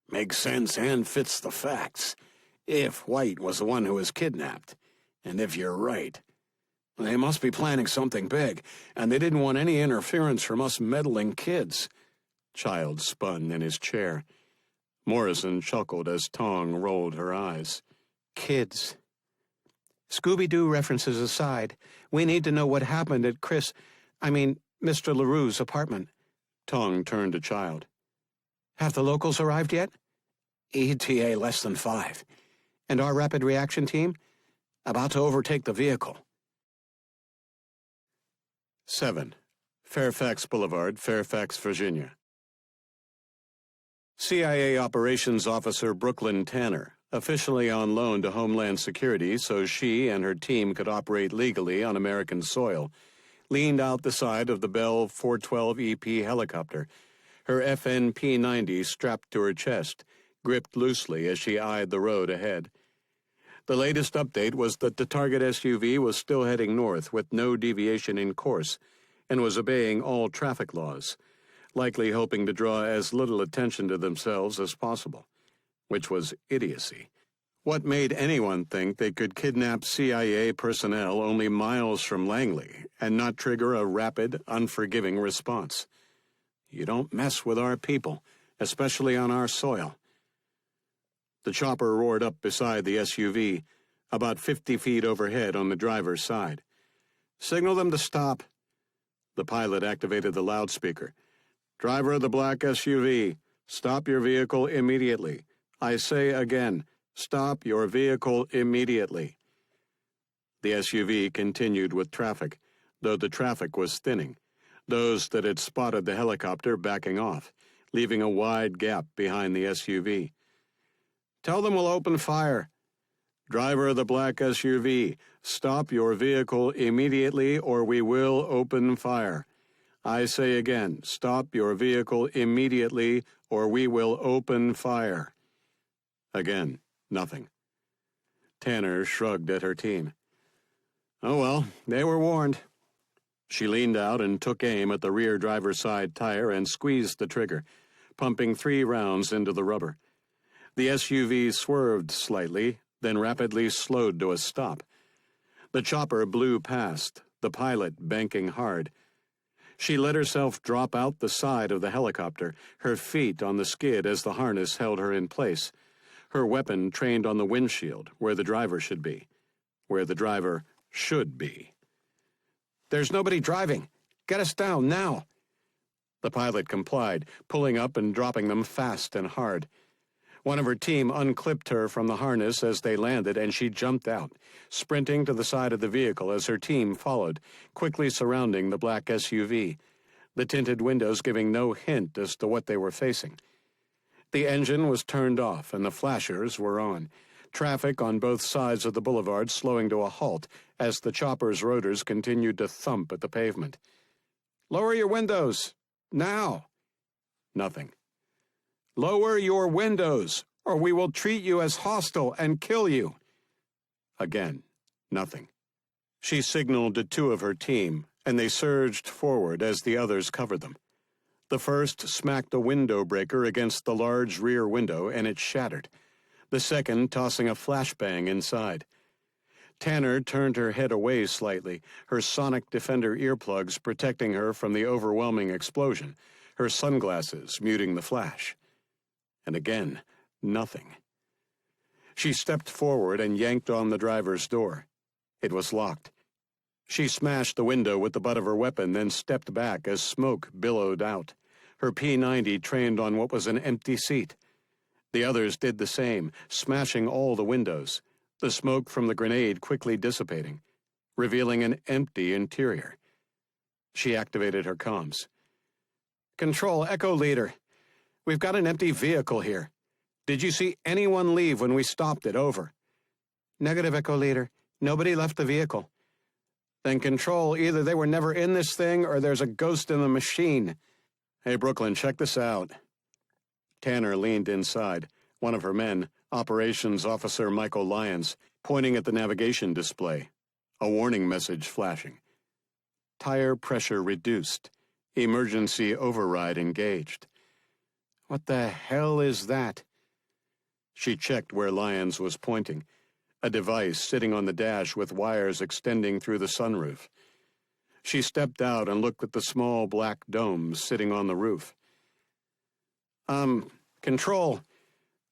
Makes sense and fits the facts. If White was the one who was kidnapped, and if you're right, they must be planning something big, and they didn't want any interference from us meddling kids. Child spun in his chair. Morrison chuckled as Tong rolled her eyes. Kids. Scooby-Doo references aside, we need to know what happened at Mr. LaRue's apartment. Tong turned to Child. Have the locals arrived yet? ETA less than 5. And our rapid reaction team? About to overtake the vehicle. 7. Fairfax Boulevard, Fairfax, Virginia. CIA Operations Officer Brooklyn Tanner, officially on loan to Homeland Security so she and her team could operate legally on American soil, leaned out the side of the Bell 412 EP helicopter, her FNP-90 strapped to her chest, gripped loosely as she eyed the road ahead. The latest update was that the target SUV was still heading north with no deviation in course and was obeying all traffic laws, likely hoping to draw as little attention to themselves as possible, which was idiocy. What made anyone think they could kidnap CIA personnel only miles from Langley and not trigger a rapid, unforgiving response? You don't mess with our people, especially on our soil. The chopper roared up beside the SUV, about 50 feet overhead on the driver's side. Signal them to stop. The pilot activated the loudspeaker. Driver of the black SUV, stop your vehicle immediately. I say again, stop your vehicle immediately. The SUV continued with traffic, though the traffic was thinning, those that had spotted the helicopter backing off, leaving a wide gap behind the SUV. Tell them we'll open fire. Driver of the black SUV, stop your vehicle immediately or we will open fire. I say again, stop your vehicle immediately or we will open fire. Again, nothing. Tanner shrugged at her team. Oh well, they were warned. She leaned out and took aim at the rear driver's side tire and squeezed the trigger, pumping 3 rounds into the rubber. The SUV swerved slightly, then rapidly slowed to a stop. The chopper blew past, the pilot banking hard. She let herself drop out the side of the helicopter, her feet on the skid as the harness held her in place, her weapon trained on the windshield, where the driver should be. Where the driver should be. There's nobody driving. Get us down, now. The pilot complied, pulling up and dropping them fast and hard. One of her team unclipped her from the harness as they landed, and she jumped out, sprinting to the side of the vehicle as her team followed, quickly surrounding the black SUV, the tinted windows giving no hint as to what they were facing. The engine was turned off, and the flashers were on, traffic on both sides of the boulevard slowing to a halt as the chopper's rotors continued to thump at the pavement. Lower your windows, now. Nothing. Lower your windows, or we will treat you as hostile and kill you. Again, nothing. She signaled to two of her team, and they surged forward as the others covered them. The first smacked a window breaker against the large rear window, and it shattered, the second tossing a flashbang inside. Tanner turned her head away slightly, her Sonic Defender earplugs protecting her from the overwhelming explosion, her sunglasses muting the flash. And again, nothing. She stepped forward and yanked on the driver's door. It was locked. She smashed the window with the butt of her weapon, then stepped back as smoke billowed out, her P-90 trained on what was an empty seat. The others did the same, smashing all the windows, the smoke from the grenade quickly dissipating, revealing an empty interior. She activated her comms. Control, Echo Leader. We've got an empty vehicle here. Did you see anyone leave when we stopped it? Over. Negative, Echo Leader. Nobody left the vehicle. Then Control, either they were never in this thing or there's a ghost in the machine. Hey, Brooklyn, check this out. Tanner leaned inside, one of her men, Operations Officer Michael Lyons, pointing at the navigation display, a warning message flashing. Tire pressure reduced. Emergency override engaged. What the hell is that? She checked where Lyons was pointing, a device sitting on the dash with wires extending through the sunroof. She stepped out and looked at the small black dome sitting on the roof. Control,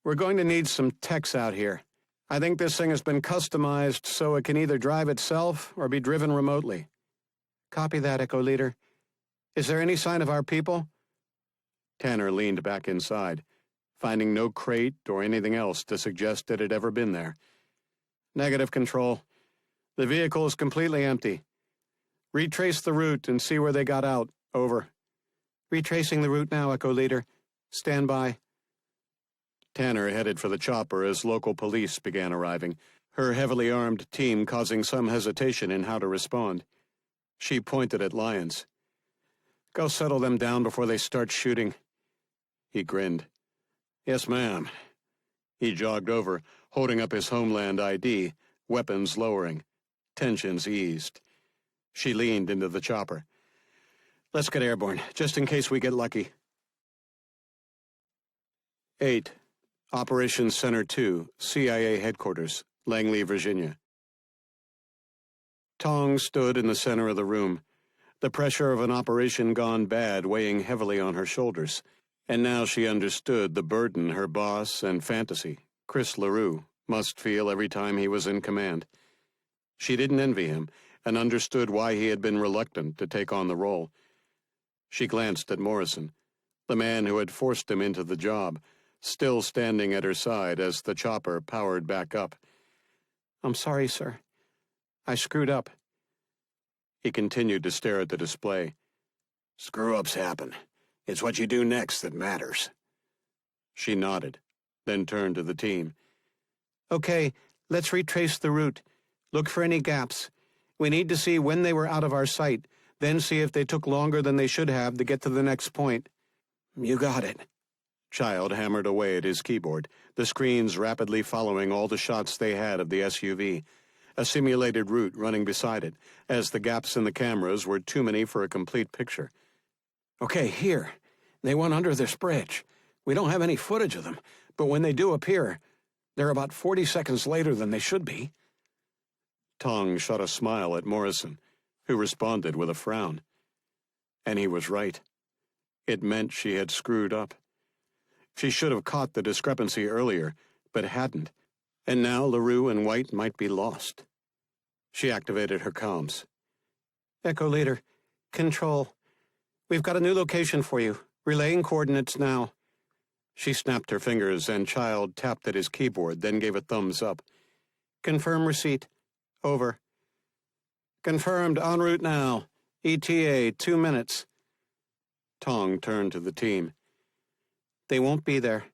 we're going to need some techs out here. I think this thing has been customized so it can either drive itself or be driven remotely. Copy that, Echo Leader. Is there any sign of our people? Tanner leaned back inside, finding no crate or anything else to suggest it had ever been there. Negative, Control. The vehicle is completely empty. Retrace the route and see where they got out. Over. Retracing the route now, Echo Leader. Stand by. Tanner headed for the chopper as local police began arriving, her heavily armed team causing some hesitation in how to respond. She pointed at Lyons. Go settle them down before they start shooting. He grinned. Yes, ma'am. He jogged over, holding up his Homeland ID, weapons lowering. Tensions eased. She leaned into the chopper. Let's get airborne, just in case we get lucky. 8. Operations Center 2, CIA Headquarters, Langley, Virginia. Tong stood in the center of the room, the pressure of an operation gone bad weighing heavily on her shoulders, and now she understood the burden her boss and fantasy, Chris LaRue, must feel every time he was in command. She didn't envy him, and understood why he had been reluctant to take on the role. She glanced at Morrison, the man who had forced him into the job, still standing at her side as the chopper powered back up. I'm sorry, sir. I screwed up. He continued to stare at the display. Screw-ups happen. It's what you do next that matters. She nodded, then turned to the team. Okay, let's retrace the route. Look for any gaps. We need to see when they were out of our sight, then see if they took longer than they should have to get to the next point. You got it. Child hammered away at his keyboard, the screens rapidly following all the shots they had of the SUV, a simulated route running beside it, as the gaps in the cameras were too many for a complete picture. Okay, here. They went under this bridge. We don't have any footage of them, but when they do appear, they're about 40 seconds later than they should be. Tong shot a smile at Morrison, who responded with a frown. And he was right. It meant she had screwed up. She should have caught the discrepancy earlier, but hadn't, and now LaRue and White might be lost. She activated her comms. Echo Leader, Control. We've got a new location for you. Relaying coordinates now. She snapped her fingers, and Child tapped at his keyboard, then gave a thumbs up. Confirm receipt. Over. Confirmed, en route now. ETA, 2 minutes. Tong turned to the team. They won't be there.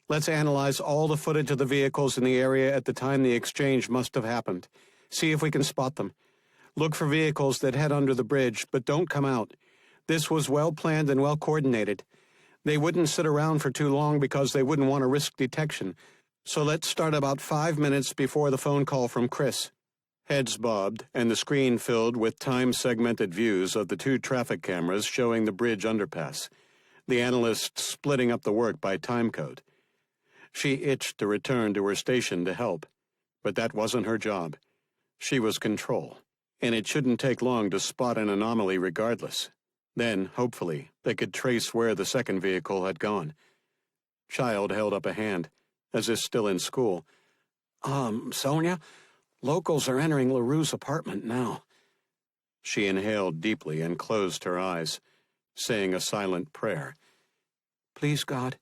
Let's analyze all the footage of the vehicles in the area at the time the exchange must have happened. See if we can spot them. Look for vehicles that head under the bridge, but don't come out. This was well planned and well coordinated. They wouldn't sit around for too long because they wouldn't want to risk detection. So let's start about 5 minutes before the phone call from Chris. Heads bobbed, and the screen filled with time-segmented views of the 2 traffic cameras showing the bridge underpass, the analyst splitting up the work by timecode. She itched to return to her station to help, but that wasn't her job. She was Control, and it shouldn't take long to spot an anomaly regardless. Then, hopefully, they could trace where the second vehicle had gone. Child held up a hand, as if still in school. Sonia, locals are entering LaRue's apartment now. She inhaled deeply and closed her eyes, saying a silent prayer. Please, God,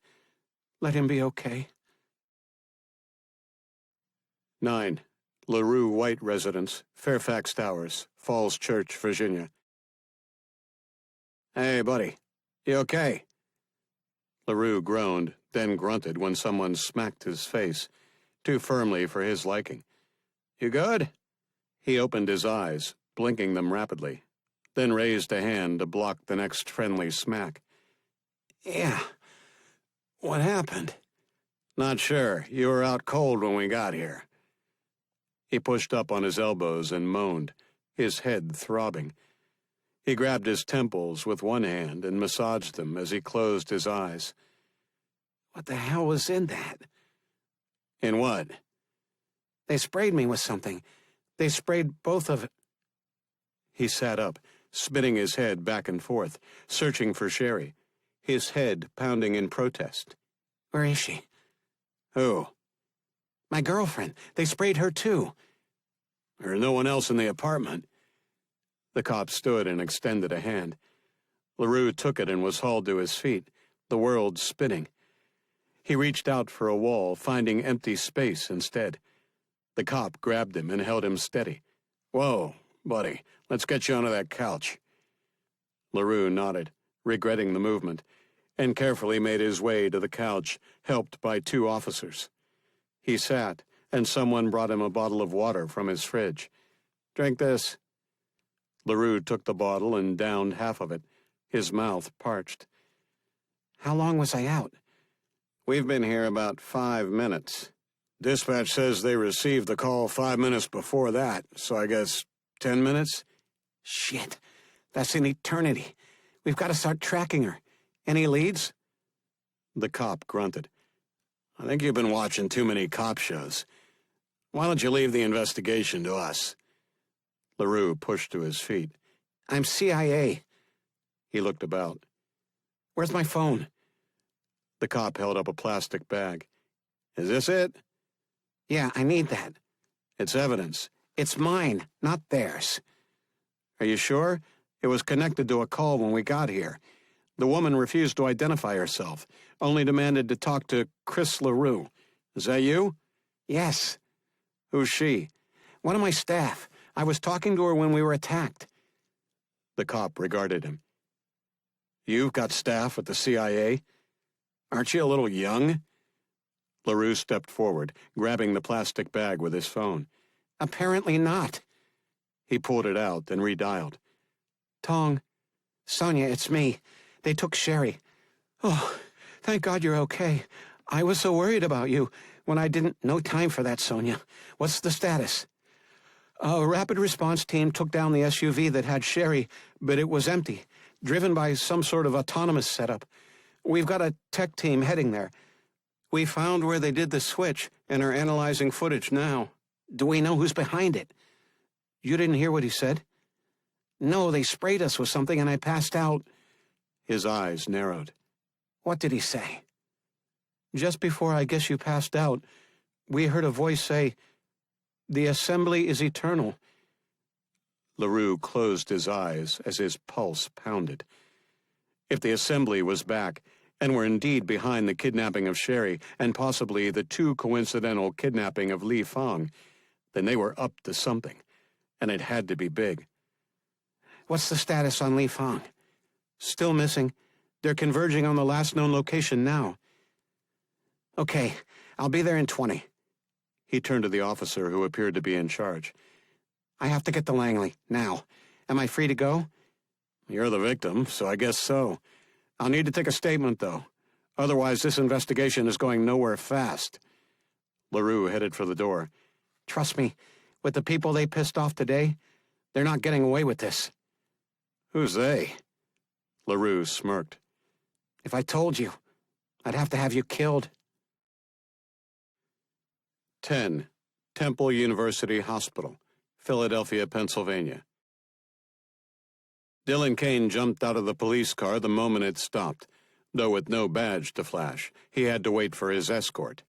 let him be okay. 9. LaRue White Residence, Fairfax Towers, Falls Church, Virginia. Hey, buddy. You okay? LaRue groaned, then grunted when someone smacked his face, too firmly for his liking. You good? He opened his eyes, blinking them rapidly, then raised a hand to block the next friendly smack. Yeah. What happened? Not sure. You were out cold when we got here. He pushed up on his elbows and moaned, his head throbbing. He grabbed his temples with one hand and massaged them as he closed his eyes. What the hell was in that? In what? They sprayed me with something. They sprayed both of it. He sat up, spinning his head back and forth, searching for Sherry, his head pounding in protest. Where is she? Who? My girlfriend. They sprayed her too. There's no one else in the apartment. The cop stood and extended a hand. LaRue took it and was hauled to his feet, the world spinning. He reached out for a wall, finding empty space instead. The cop grabbed him and held him steady. Whoa, buddy, let's get you onto that couch. LaRue nodded, regretting the movement, and carefully made his way to the couch, helped by 2 officers. He sat, and someone brought him a bottle of water from his fridge. Drink this. LaRue took the bottle and downed half of it, his mouth parched. How long was I out? We've been here about 5 minutes. Dispatch says they received the call 5 minutes before that, so I guess 10 minutes? Shit, that's an eternity. We've got to start tracking her. Any leads? The cop grunted. I think you've been watching too many cop shows. Why don't you leave the investigation to us? LaRue pushed to his feet. I'm CIA. He looked about. Where's my phone? The cop held up a plastic bag. Is this it? Yeah, I need that. It's evidence. It's mine, not theirs. Are you sure? It was connected to a call when we got here. The woman refused to identify herself, only demanded to talk to Chris LaRue. Is that you? Yes. Who's she? One of my staff. I was talking to her when we were attacked. The cop regarded him. You've got staff at the CIA? Aren't you a little young? LaRue stepped forward, grabbing the plastic bag with his phone. Apparently not. He pulled it out and redialed. Tong. Sonia, it's me. They took Sherry. Oh, thank God you're okay. I was so worried about you when I didn't. No time for that, Sonia. What's the status? A rapid response team took down the SUV that had Sherry, but it was empty, driven by some sort of autonomous setup. We've got a tech team heading there. We found where they did the switch and are analyzing footage now. Do we know who's behind it? You didn't hear what he said? No, they sprayed us with something and I passed out. His eyes narrowed. What did he say? Just before I guess you passed out, we heard a voice say, "The assembly is eternal." LaRue closed his eyes as his pulse pounded. If the assembly was back, and were indeed behind the kidnapping of Sherry, and possibly the too coincidental kidnapping of Li Fang, then they were up to something, and it had to be big. What's the status on Li Fang? Still missing. They're converging on the last known location now. Okay, I'll be there in 20. He turned to the officer who appeared to be in charge. I have to get to Langley, now. Am I free to go? You're the victim, so I guess so. I'll need to take a statement, though. Otherwise, this investigation is going nowhere fast. LaRue headed for the door. Trust me, with the people they pissed off today, they're not getting away with this. Who's they? LaRue smirked. If I told you, I'd have to have you killed. 10. Temple University Hospital, Philadelphia, Pennsylvania. Dylan Kane jumped out of the police car the moment it stopped. Though with no badge to flash, he had to wait for his escort,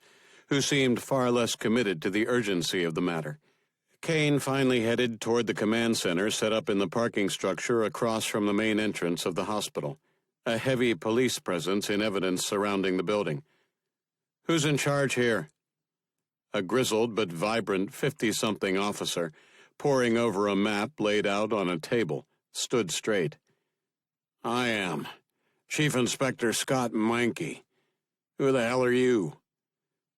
who seemed far less committed to the urgency of the matter. Kane finally headed toward the command center set up in the parking structure across from the main entrance of the hospital, a heavy police presence in evidence surrounding the building. Who's in charge here? A grizzled but vibrant 50-something officer, poring over a map laid out on a table, stood straight. I am. Chief Inspector Scott Meinke. Who the hell are you?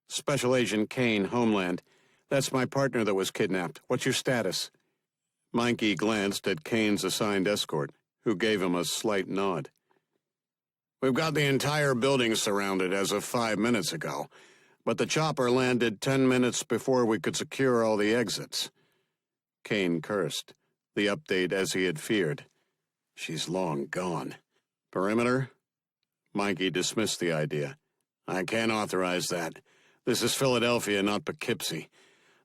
Special Agent Kane, Homeland. That's my partner that was kidnapped. What's your status? Meinke glanced at Kane's assigned escort, who gave him a slight nod. We've got the entire building surrounded as of 5 minutes ago, but the chopper landed 10 minutes before we could secure all the exits. Kane cursed, the update as he had feared. She's long gone. Perimeter? Meinke dismissed the idea. I can't authorize that. This is Philadelphia, not Poughkeepsie.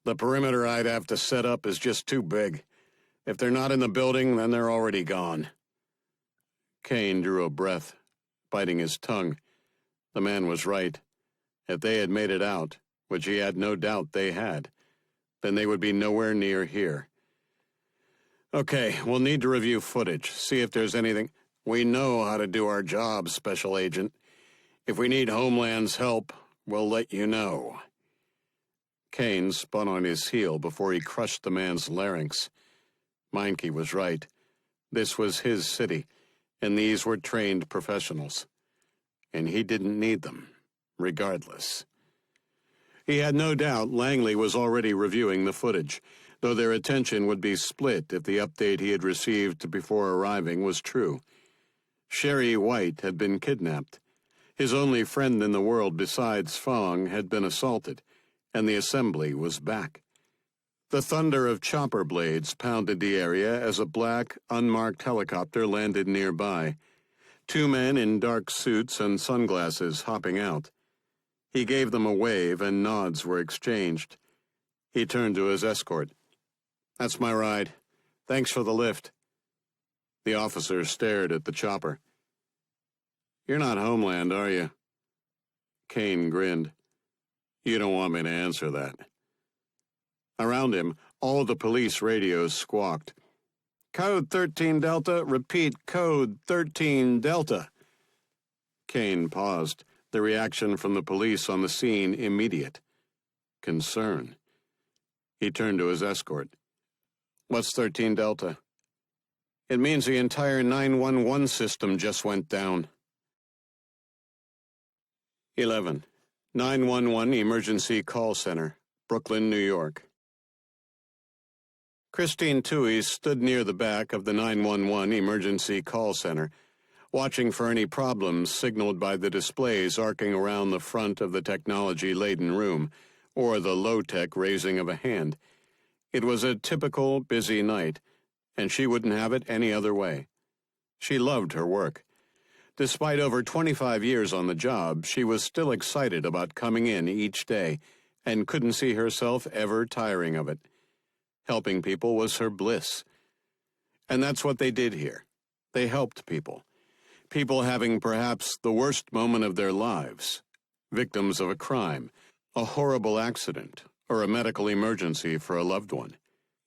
The perimeter I'd have to set up is just too big. If they're not in the building, then they're already gone. Kane drew a breath, biting his tongue. The man was right. If they had made it out, which he had no doubt they had, then they would be nowhere near here. Okay, we'll need to review footage, see if there's anything. We know how to do our job, Special Agent. If we need Homeland's help, we'll let you know. Kane spun on his heel before he crushed the man's larynx. Meinke was right. This was his city, and these were trained professionals. And he didn't need them, regardless. He had no doubt Langley was already reviewing the footage, though their attention would be split if the update he had received before arriving was true. Sherry White had been kidnapped. His only friend in the world besides Fong had been assaulted, and the assembly was back. The thunder of chopper blades pounded the area as a black, unmarked helicopter landed nearby. 2 men in dark suits and sunglasses hopping out. He gave them a wave and nods were exchanged. He turned to his escort. That's my ride. Thanks for the lift. The officer stared at the chopper. You're not Homeland, are you? Kane grinned. You don't want me to answer that. Around him, all the police radios squawked. Code 13 Delta, repeat, code 13 Delta. Kane paused, the reaction from the police on the scene immediate. Concern. He turned to his escort. What's 13 Delta? It means the entire 911 system just went down. 11. 911 Emergency Call Center, Brooklyn, New York. Christine Toohey stood near the back of the 911 Emergency Call Center, watching for any problems signaled by the displays arcing around the front of the technology-laden room, or the low-tech raising of a hand. It was a typical busy night, and she wouldn't have it any other way. She loved her work. Despite over 25 years on the job, she was still excited about coming in each day and couldn't see herself ever tiring of it. Helping people was her bliss. And that's what they did here. They helped people. People having perhaps the worst moment of their lives. Victims of a crime, a horrible accident, or a medical emergency for a loved one.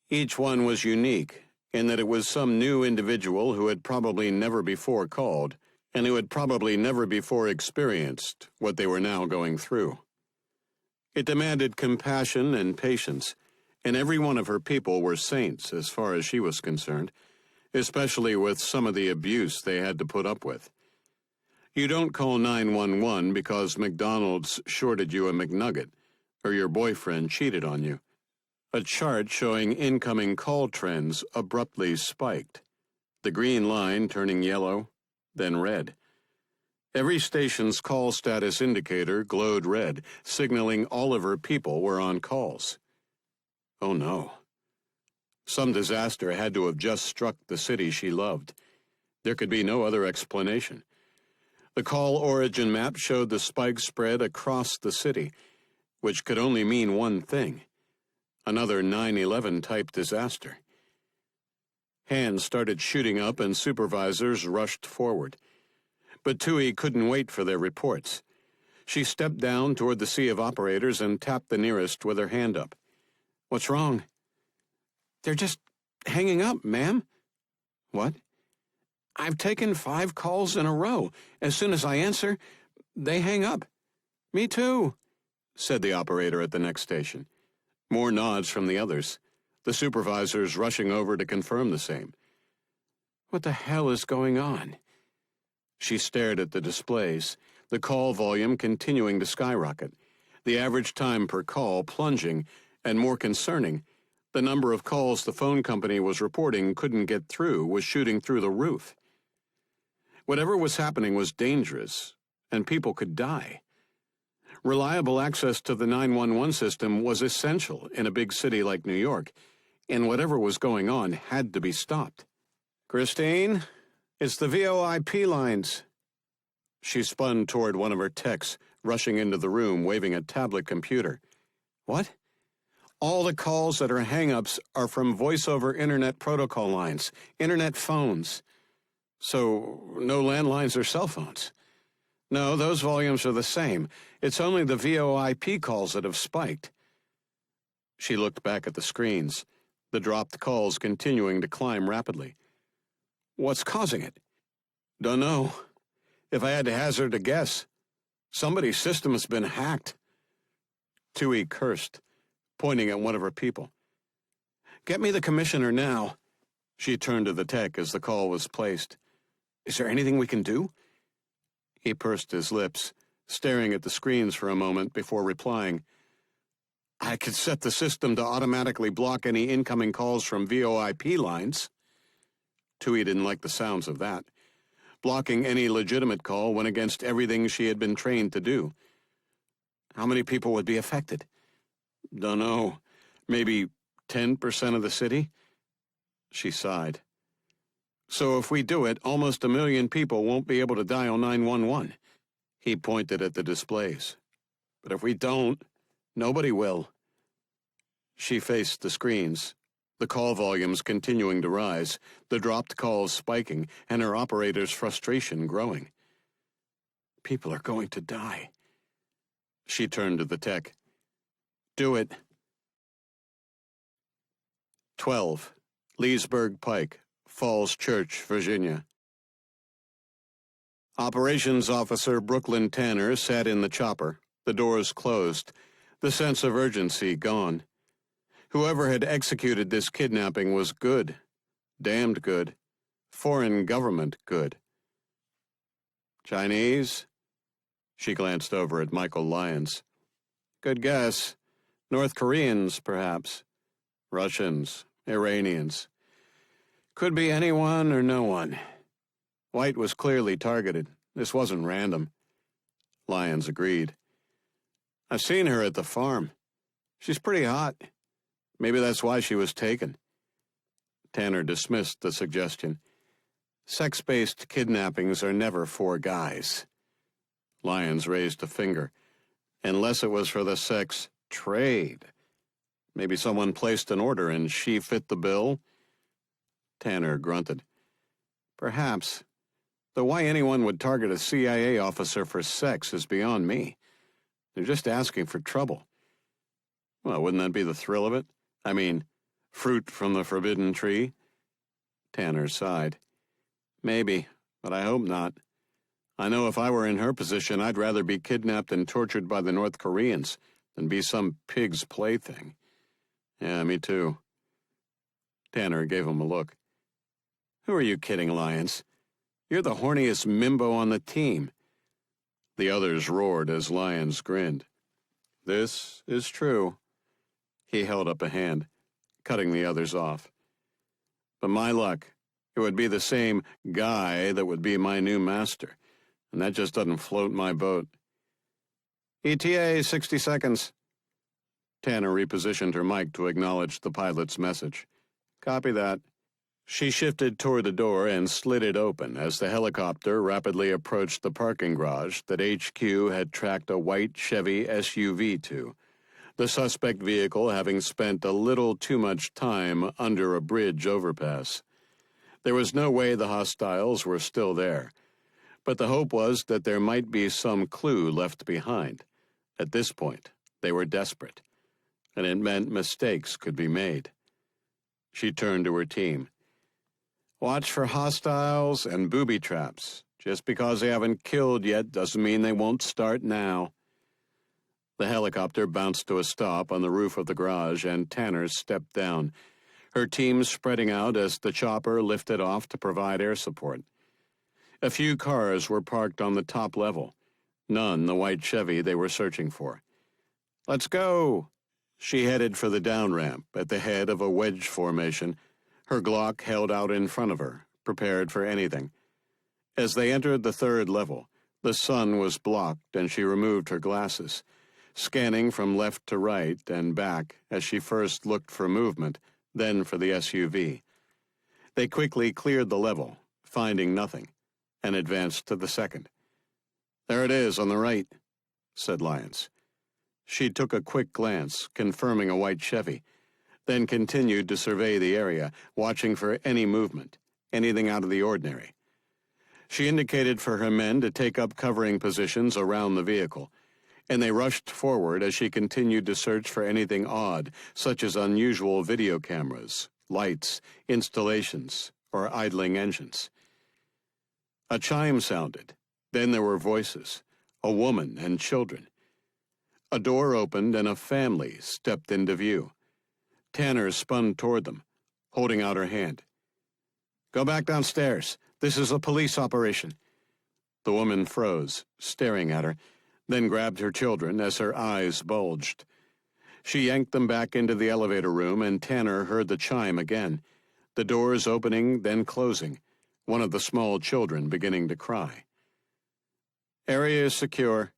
Each one was unique in that it was some new individual who had probably never before called, and who had probably never before experienced what they were now going through. It demanded compassion and patience, and every one of her people were saints as far as she was concerned, especially with some of the abuse they had to put up with. You don't call 911 because McDonald's shorted you a McNugget, or your boyfriend cheated on you. A chart showing incoming call trends abruptly spiked, the green line turning yellow, then red. Every station's call status indicator glowed red, signaling all of her people were on calls. Oh no. Some disaster had to have just struck the city she loved. There could be no other explanation. The call origin map showed the spike spread across the city, which could only mean one thing: another 9/11 type disaster. Hands started shooting up and supervisors rushed forward. But Tui couldn't wait for their reports. She stepped down toward the sea of operators and tapped the nearest with her hand up. "What's wrong?" "They're just hanging up, ma'am." "What?" "I've taken 5 calls in a row. As soon as I answer, they hang up." "Me too," said the operator at the next station. More nods from the others, the supervisors rushing over to confirm the same. What the hell is going on? She stared at the displays, the call volume continuing to skyrocket, the average time per call plunging, and more concerning, the number of calls the phone company was reporting couldn't get through was shooting through the roof. Whatever was happening was dangerous, and people could die. Reliable access to the 911 system was essential in a big city like New York, and whatever was going on had to be stopped. "Christine, it's the VoIP lines." She spun toward one of her techs, rushing into the room, waving a tablet computer. "What?" "All the calls that are hang-ups are from voice-over internet protocol lines, internet phones." "So, no landlines or cell phones?" "No, those volumes are the same. It's only the VoIP calls that have spiked." She looked back at the screens, the dropped calls continuing to climb rapidly. "What's causing it?" "Dunno. If I had to hazard a guess, somebody's system has been hacked." Tui cursed, pointing at one of her people. "Get me the commissioner now." She turned to the tech as the call was placed. "Is there anything we can do?" He pursed his lips, staring at the screens for a moment before replying. "I could set the system to automatically block any incoming calls from VoIP lines." Tui didn't like the sounds of that. Blocking any legitimate call went against everything she had been trained to do. "How many people would be affected?" "Dunno. Maybe 10% of the city?" She sighed. "So if we do it, almost 1 million people won't be able to dial 911. He pointed at the displays. "But if we don't, nobody will." She faced the screens, the call volumes continuing to rise, the dropped calls spiking, and her operator's frustration growing. "People are going to die." She turned to the tech. "Do it." 12. Leesburg Pike, Falls Church, Virginia. Operations Officer Brooklyn Tanner sat in the chopper, the doors closed, the sense of urgency gone. Whoever had executed this kidnapping was good, damned good, foreign government good. "Chinese?" She glanced over at Michael Lyons. "Good guess. North Koreans, perhaps. Russians, Iranians. Could be anyone or no one. White was clearly targeted. This wasn't random." Lyons agreed. "I've seen her at the farm. She's pretty hot. Maybe that's why she was taken." Tanner dismissed the suggestion. Sex-based kidnappings are never for guys. Lyons raised a finger. Unless it was for the sex trade. Maybe someone placed an order and she fit the bill? Tanner grunted. Perhaps. Though why anyone would target a CIA officer for sex is beyond me. They're just asking for trouble. Well, wouldn't that be the thrill of it? I mean, fruit from the forbidden tree? Tanner sighed. Maybe, but I hope not. I know if I were in her position, I'd rather be kidnapped and tortured by the North Koreans than be some pig's plaything. Yeah, me too. Tanner gave him a look. Who are you kidding, Lyons? You're the horniest mimbo on the team. The others roared as Lyons grinned. This is true. He held up a hand, cutting the others off. But my luck, it would be the same guy that would be my new master, and that just doesn't float my boat. ETA 60 seconds. Tanner repositioned her mic to acknowledge the pilot's message. Copy that. She shifted toward the door and slid it open as the helicopter rapidly approached the parking garage that HQ had tracked a white Chevy SUV to, the suspect vehicle having spent a little too much time under a bridge overpass. There was no way the hostiles were still there, but the hope was that there might be some clue left behind. At this point, they were desperate, and it meant mistakes could be made. She turned to her team. Watch for hostiles and booby traps. Just because they haven't killed yet doesn't mean they won't start now. The helicopter bounced to a stop on the roof of the garage, and Tanner stepped down, her team spreading out as the chopper lifted off to provide air support. A few cars were parked on the top level, none the white Chevy they were searching for. Let's go! She headed for the down ramp at the head of a wedge formation, her Glock held out in front of her, prepared for anything. As they entered the third level, the sun was blocked and she removed her glasses, scanning from left to right and back as she first looked for movement, then for the SUV. They quickly cleared the level, finding nothing, and advanced to the second. There it is on the right, said Lyons. She took a quick glance, confirming a white Chevy, then continued to survey the area, watching for any movement, anything out of the ordinary. She indicated for her men to take up covering positions around the vehicle, and they rushed forward as she continued to search for anything odd, such as unusual video cameras, lights, installations, or idling engines. A chime sounded. Then there were voices, a woman and children. A door opened and a family stepped into view. Tanner spun toward them, holding out her hand. Go back downstairs. This is a police operation. The woman froze, staring at her, then grabbed her children as her eyes bulged. She yanked them back into the elevator room, and Tanner heard the chime again, the doors opening, then closing, one of the small children beginning to cry. Area is secure.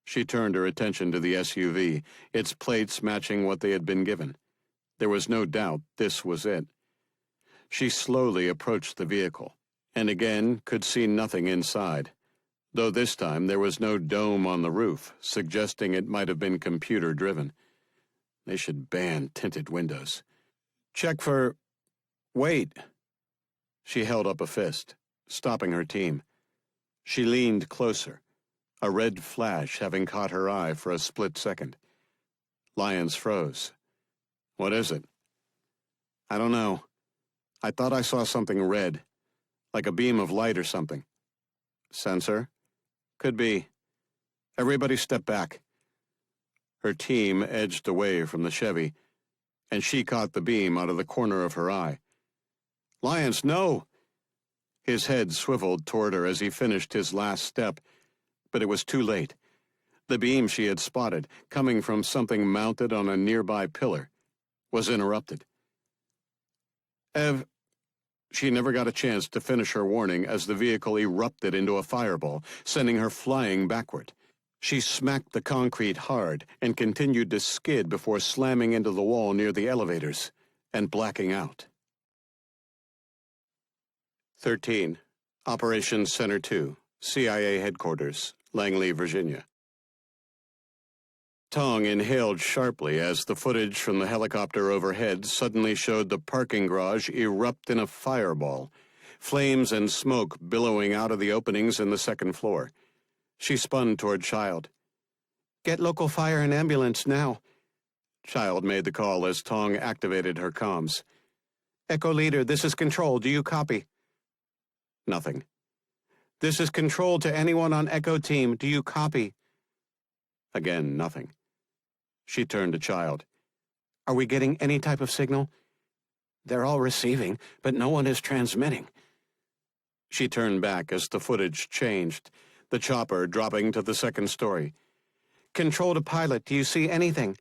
She turned her attention to the SUV, its plates matching what they had been given. There was no doubt this was it. She slowly approached the vehicle, and again could see nothing inside, though this time there was no dome on the roof, suggesting it might have been computer-driven. They should ban tinted windows. Check for... Wait! She held up a fist, stopping her team. She leaned closer, a red flash having caught her eye for a split second. Lyons froze. What is it? I don't know. I thought I saw something red, like a beam of light or something. Sensor? Could be. Everybody step back. Her team edged away from the Chevy, and she caught the beam out of the corner of her eye. Lyons, no! His head swiveled toward her as he finished his last step, but it was too late. The beam she had spotted, coming from something mounted on a nearby pillar, was interrupted. She never got a chance to finish her warning as the vehicle erupted into a fireball, sending her flying backward. She smacked the concrete hard and continued to skid before slamming into the wall near the elevators and blacking out. 13. Operations Center 2, CIA Headquarters, Langley, Virginia. Tong inhaled sharply as the footage from the helicopter overhead suddenly showed the parking garage erupt in a fireball, flames and smoke billowing out of the openings in the second floor. She spun toward Child. Get local fire and ambulance now. Child made the call as Tong activated her comms. Echo Leader, this is Control. Do you copy? Nothing. This is Control to anyone on Echo Team. Do you copy? Again, nothing. She turned to Child. Are we getting any type of signal? They're all receiving, but no one is transmitting. She turned back as the footage changed, the chopper dropping to the second story. Control to Pilot, do you see anything?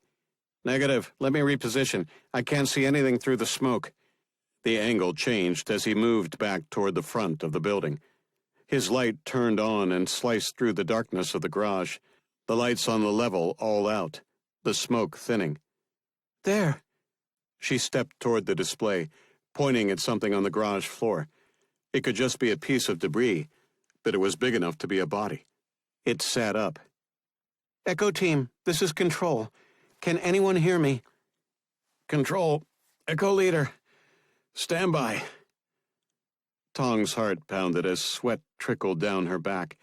Negative. Let me reposition. I can't see anything through the smoke. The angle changed as he moved back toward the front of the building. His light turned on and sliced through the darkness of the garage, the lights on the level all out, the smoke thinning. There. She stepped toward the display, pointing at something on the garage floor. It could just be a piece of debris, but it was big enough to be a body. It sat up. Echo Team, this is Control. Can anyone hear me? Control. Echo Leader. Stand by. Tong's heart pounded as sweat trickled down her back,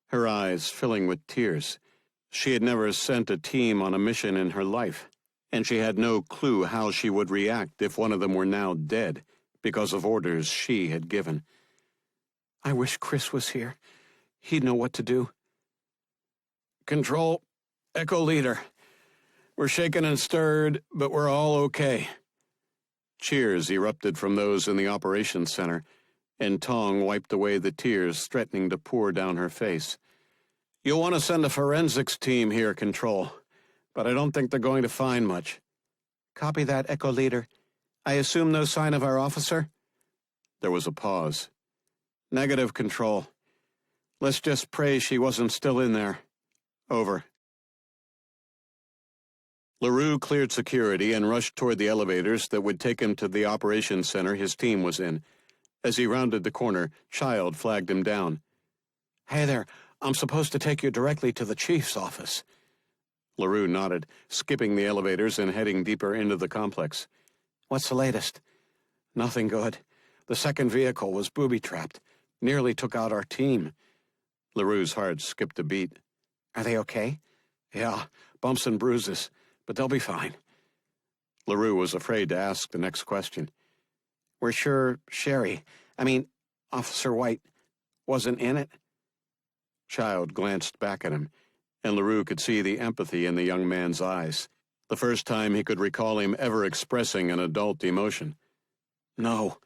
her eyes filling with tears. She had never sent a team on a mission in her life, and she had no clue how she would react if one of them were now dead because of orders she had given. I wish Chris was here. He'd know what to do. Control. Echo Leader. We're shaken and stirred, but we're all okay. Cheers erupted from those in the operations center, and Tong wiped away the tears threatening to pour down her face. You'll want to send a forensics team here, Control, but I don't think they're going to find much. Copy that, Echo Leader. I assume no sign of our officer? There was a pause. Negative, Control. Let's just pray she wasn't still in there. Over. LaRue cleared security and rushed toward the elevators that would take him to the operations center his team was in. As he rounded the corner, Child flagged him down. Hey there, I'm supposed to take you directly to the chief's office. LaRue nodded, skipping the elevators and heading deeper into the complex. What's the latest? Nothing good. The second vehicle was booby-trapped. Nearly took out our team. LaRue's heart skipped a beat. Are they okay? Yeah, bumps and bruises, but they'll be fine. LaRue was afraid to ask the next question. We're sure Officer White wasn't in it? Child glanced back at him, and LaRue could see the empathy in the young man's eyes, the first time he could recall him ever expressing an adult emotion. No.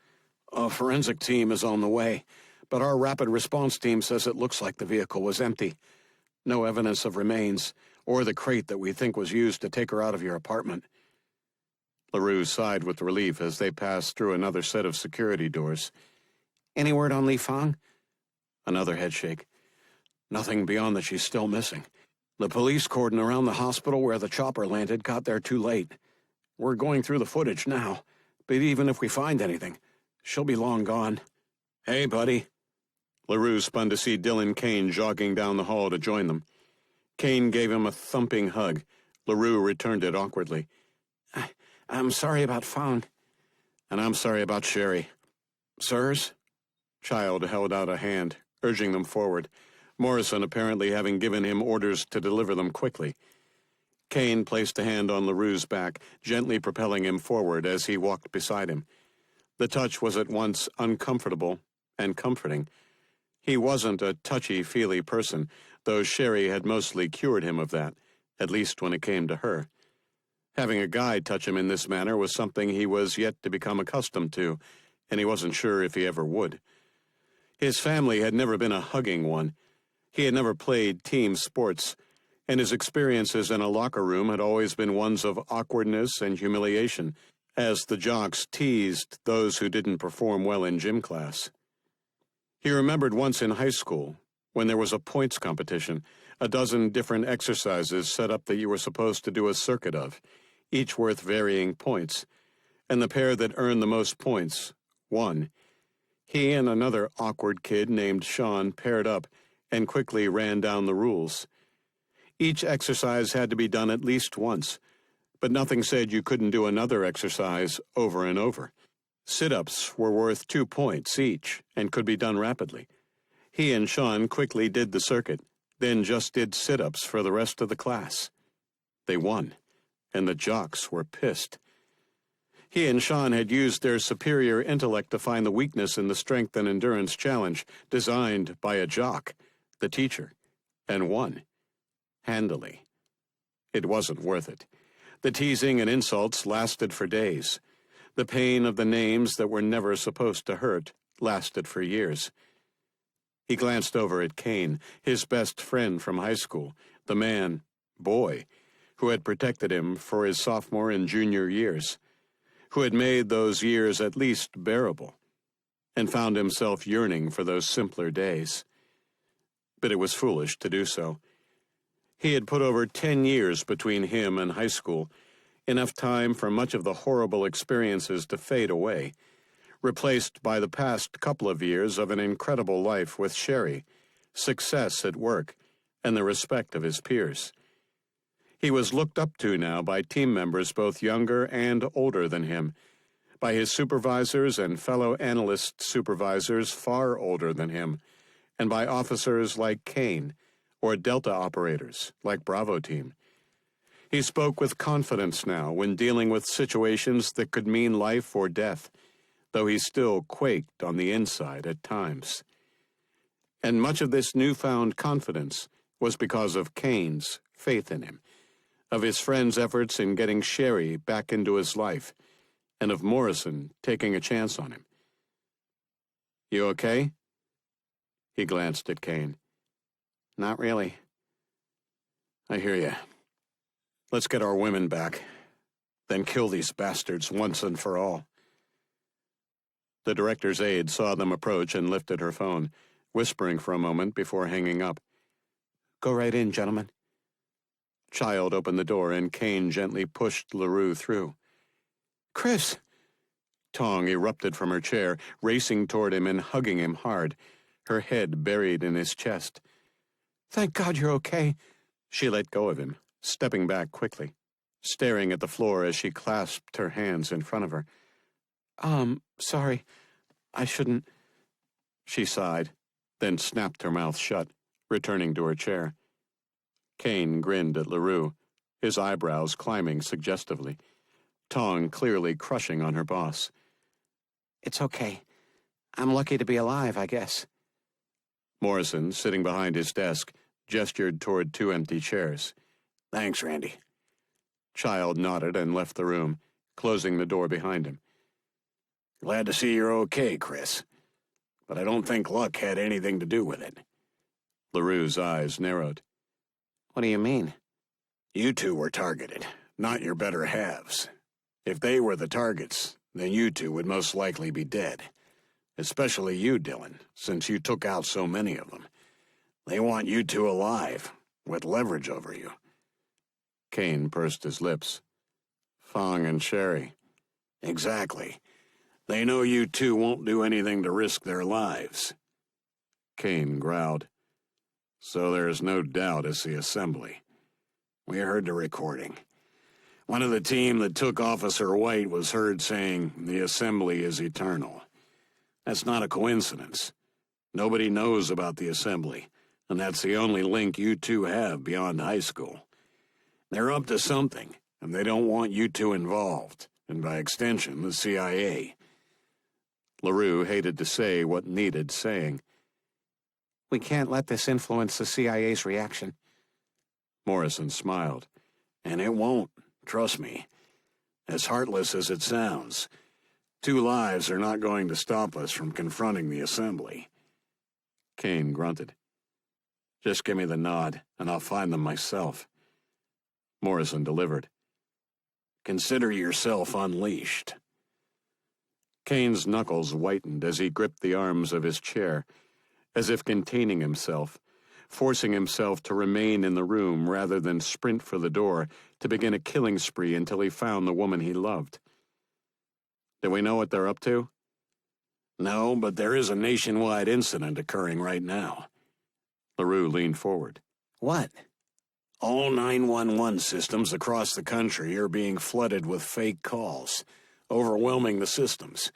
A forensic team is on the way, but our rapid response team says it looks like the vehicle was empty. No evidence of remains, or the crate that we think was used to take her out of your apartment. LaRue sighed with relief as they passed through another set of security doors. Any word on Li Fang? Another headshake. Nothing beyond that she's still missing. The police cordon around the hospital where the chopper landed got there too late. We're going through the footage now, but even if we find anything, she'll be long gone. Hey, buddy. LaRue spun to see Dylan Kane jogging down the hall to join them. Kane gave him a thumping hug. LaRue returned it awkwardly. I'm sorry about Fang. And I'm sorry about Sherry. Sirs? Child held out a hand, urging them forward, Morrison apparently having given him orders to deliver them quickly. Kane placed a hand on LaRue's back, gently propelling him forward as he walked beside him. The touch was at once uncomfortable and comforting. He wasn't a touchy-feely person, though Sherry had mostly cured him of that, at least when it came to her. Having a guy touch him in this manner was something he was yet to become accustomed to, and he wasn't sure if he ever would. His family had never been a hugging one. He had never played team sports, and his experiences in a locker room had always been ones of awkwardness and humiliation, as the jocks teased those who didn't perform well in gym class. He remembered once in high school, when there was a points competition, a dozen different exercises set up that you were supposed to do a circuit of, each worth varying points, and the pair that earned the most points won. He and another awkward kid named Sean paired up and quickly ran down the rules. Each exercise had to be done at least once, but nothing said you couldn't do another exercise over and over. Sit-ups were worth 2 points each and could be done rapidly. He and Sean quickly did the circuit, then just did sit-ups for the rest of the class. They won, and the jocks were pissed. He and Sean had used their superior intellect to find the weakness in the strength and endurance challenge designed by a jock, the teacher, and won. Handily. It wasn't worth it. The teasing and insults lasted for days. The pain of the names that were never supposed to hurt lasted for years. He glanced over at Kane, his best friend from high school, the man, boy, who had protected him for his sophomore and junior years, who had made those years at least bearable, and found himself yearning for those simpler days. But it was foolish to do so. He had put over 10 years between him and high school, enough time for much of the horrible experiences to fade away, replaced by the past couple of years of an incredible life with Sherry, success at work, and the respect of his peers. He was looked up to now by team members both younger and older than him, by his supervisors and fellow analyst supervisors far older than him, and by officers like Kane, or Delta operators like Bravo Team. He spoke with confidence now when dealing with situations that could mean life or death, though he still quaked on the inside at times. And much of this newfound confidence was because of Kane's faith in him, of his friend's efforts in getting Sherry back into his life, and of Morrison taking a chance on him. "You okay?" He glanced at Kane. "Not really." "I hear you. Let's get our women back, then kill these bastards once and for all." The director's aide saw them approach and lifted her phone, whispering for a moment before hanging up. "Go right in, gentlemen." Child opened the door and Kane gently pushed LaRue through. "Chris!" Tong erupted from her chair, racing toward him and hugging him hard, her head buried in his chest. "Thank God you're okay." She let go of him, stepping back quickly, staring at the floor as she clasped her hands in front of her. Sorry. I shouldn't." She sighed, then snapped her mouth shut, returning to her chair. Kane grinned at LaRue, his eyebrows climbing suggestively, Tong clearly crushing on her boss. "It's okay. I'm lucky to be alive, I guess." Morrison, sitting behind his desk, gestured toward 2 empty chairs. "Thanks, Randy." Child nodded and left the room, closing the door behind him. "Glad to see you're okay, Chris. But I don't think luck had anything to do with it." LaRue's eyes narrowed. "What do you mean?" "You two were targeted, not your better halves. If they were the targets, then you two would most likely be dead. Especially you, Dylan, since you took out so many of them. They want you two alive, with leverage over you." Kane pursed his lips. "Fong and Sherry." "Exactly. They know you two won't do anything to risk their lives." Kane growled. "So there is no doubt it's the assembly. We heard the recording. One of the team that took Officer White was heard saying the assembly is eternal. That's not a coincidence. Nobody knows about the assembly, and that's the only link you two have beyond high school. They're up to something, and they don't want you two involved, and by extension, the CIA." LaRue hated to say what needed saying. "We can't let this influence the CIA's reaction." Morrison smiled. "And it won't, trust me. As heartless as it sounds, 2 lives are not going to stop us from confronting the assembly." Kane grunted. "Just give me the nod, and I'll find them myself." Morrison delivered. "Consider yourself unleashed." Kane's knuckles whitened as he gripped the arms of his chair, as if containing himself, forcing himself to remain in the room rather than sprint for the door to begin a killing spree until he found the woman he loved. "Do we know what they're up to?" "No, but there is a nationwide incident occurring right now." LaRue leaned forward. "What?" All 911 systems across the country are being flooded with fake calls, overwhelming the systems.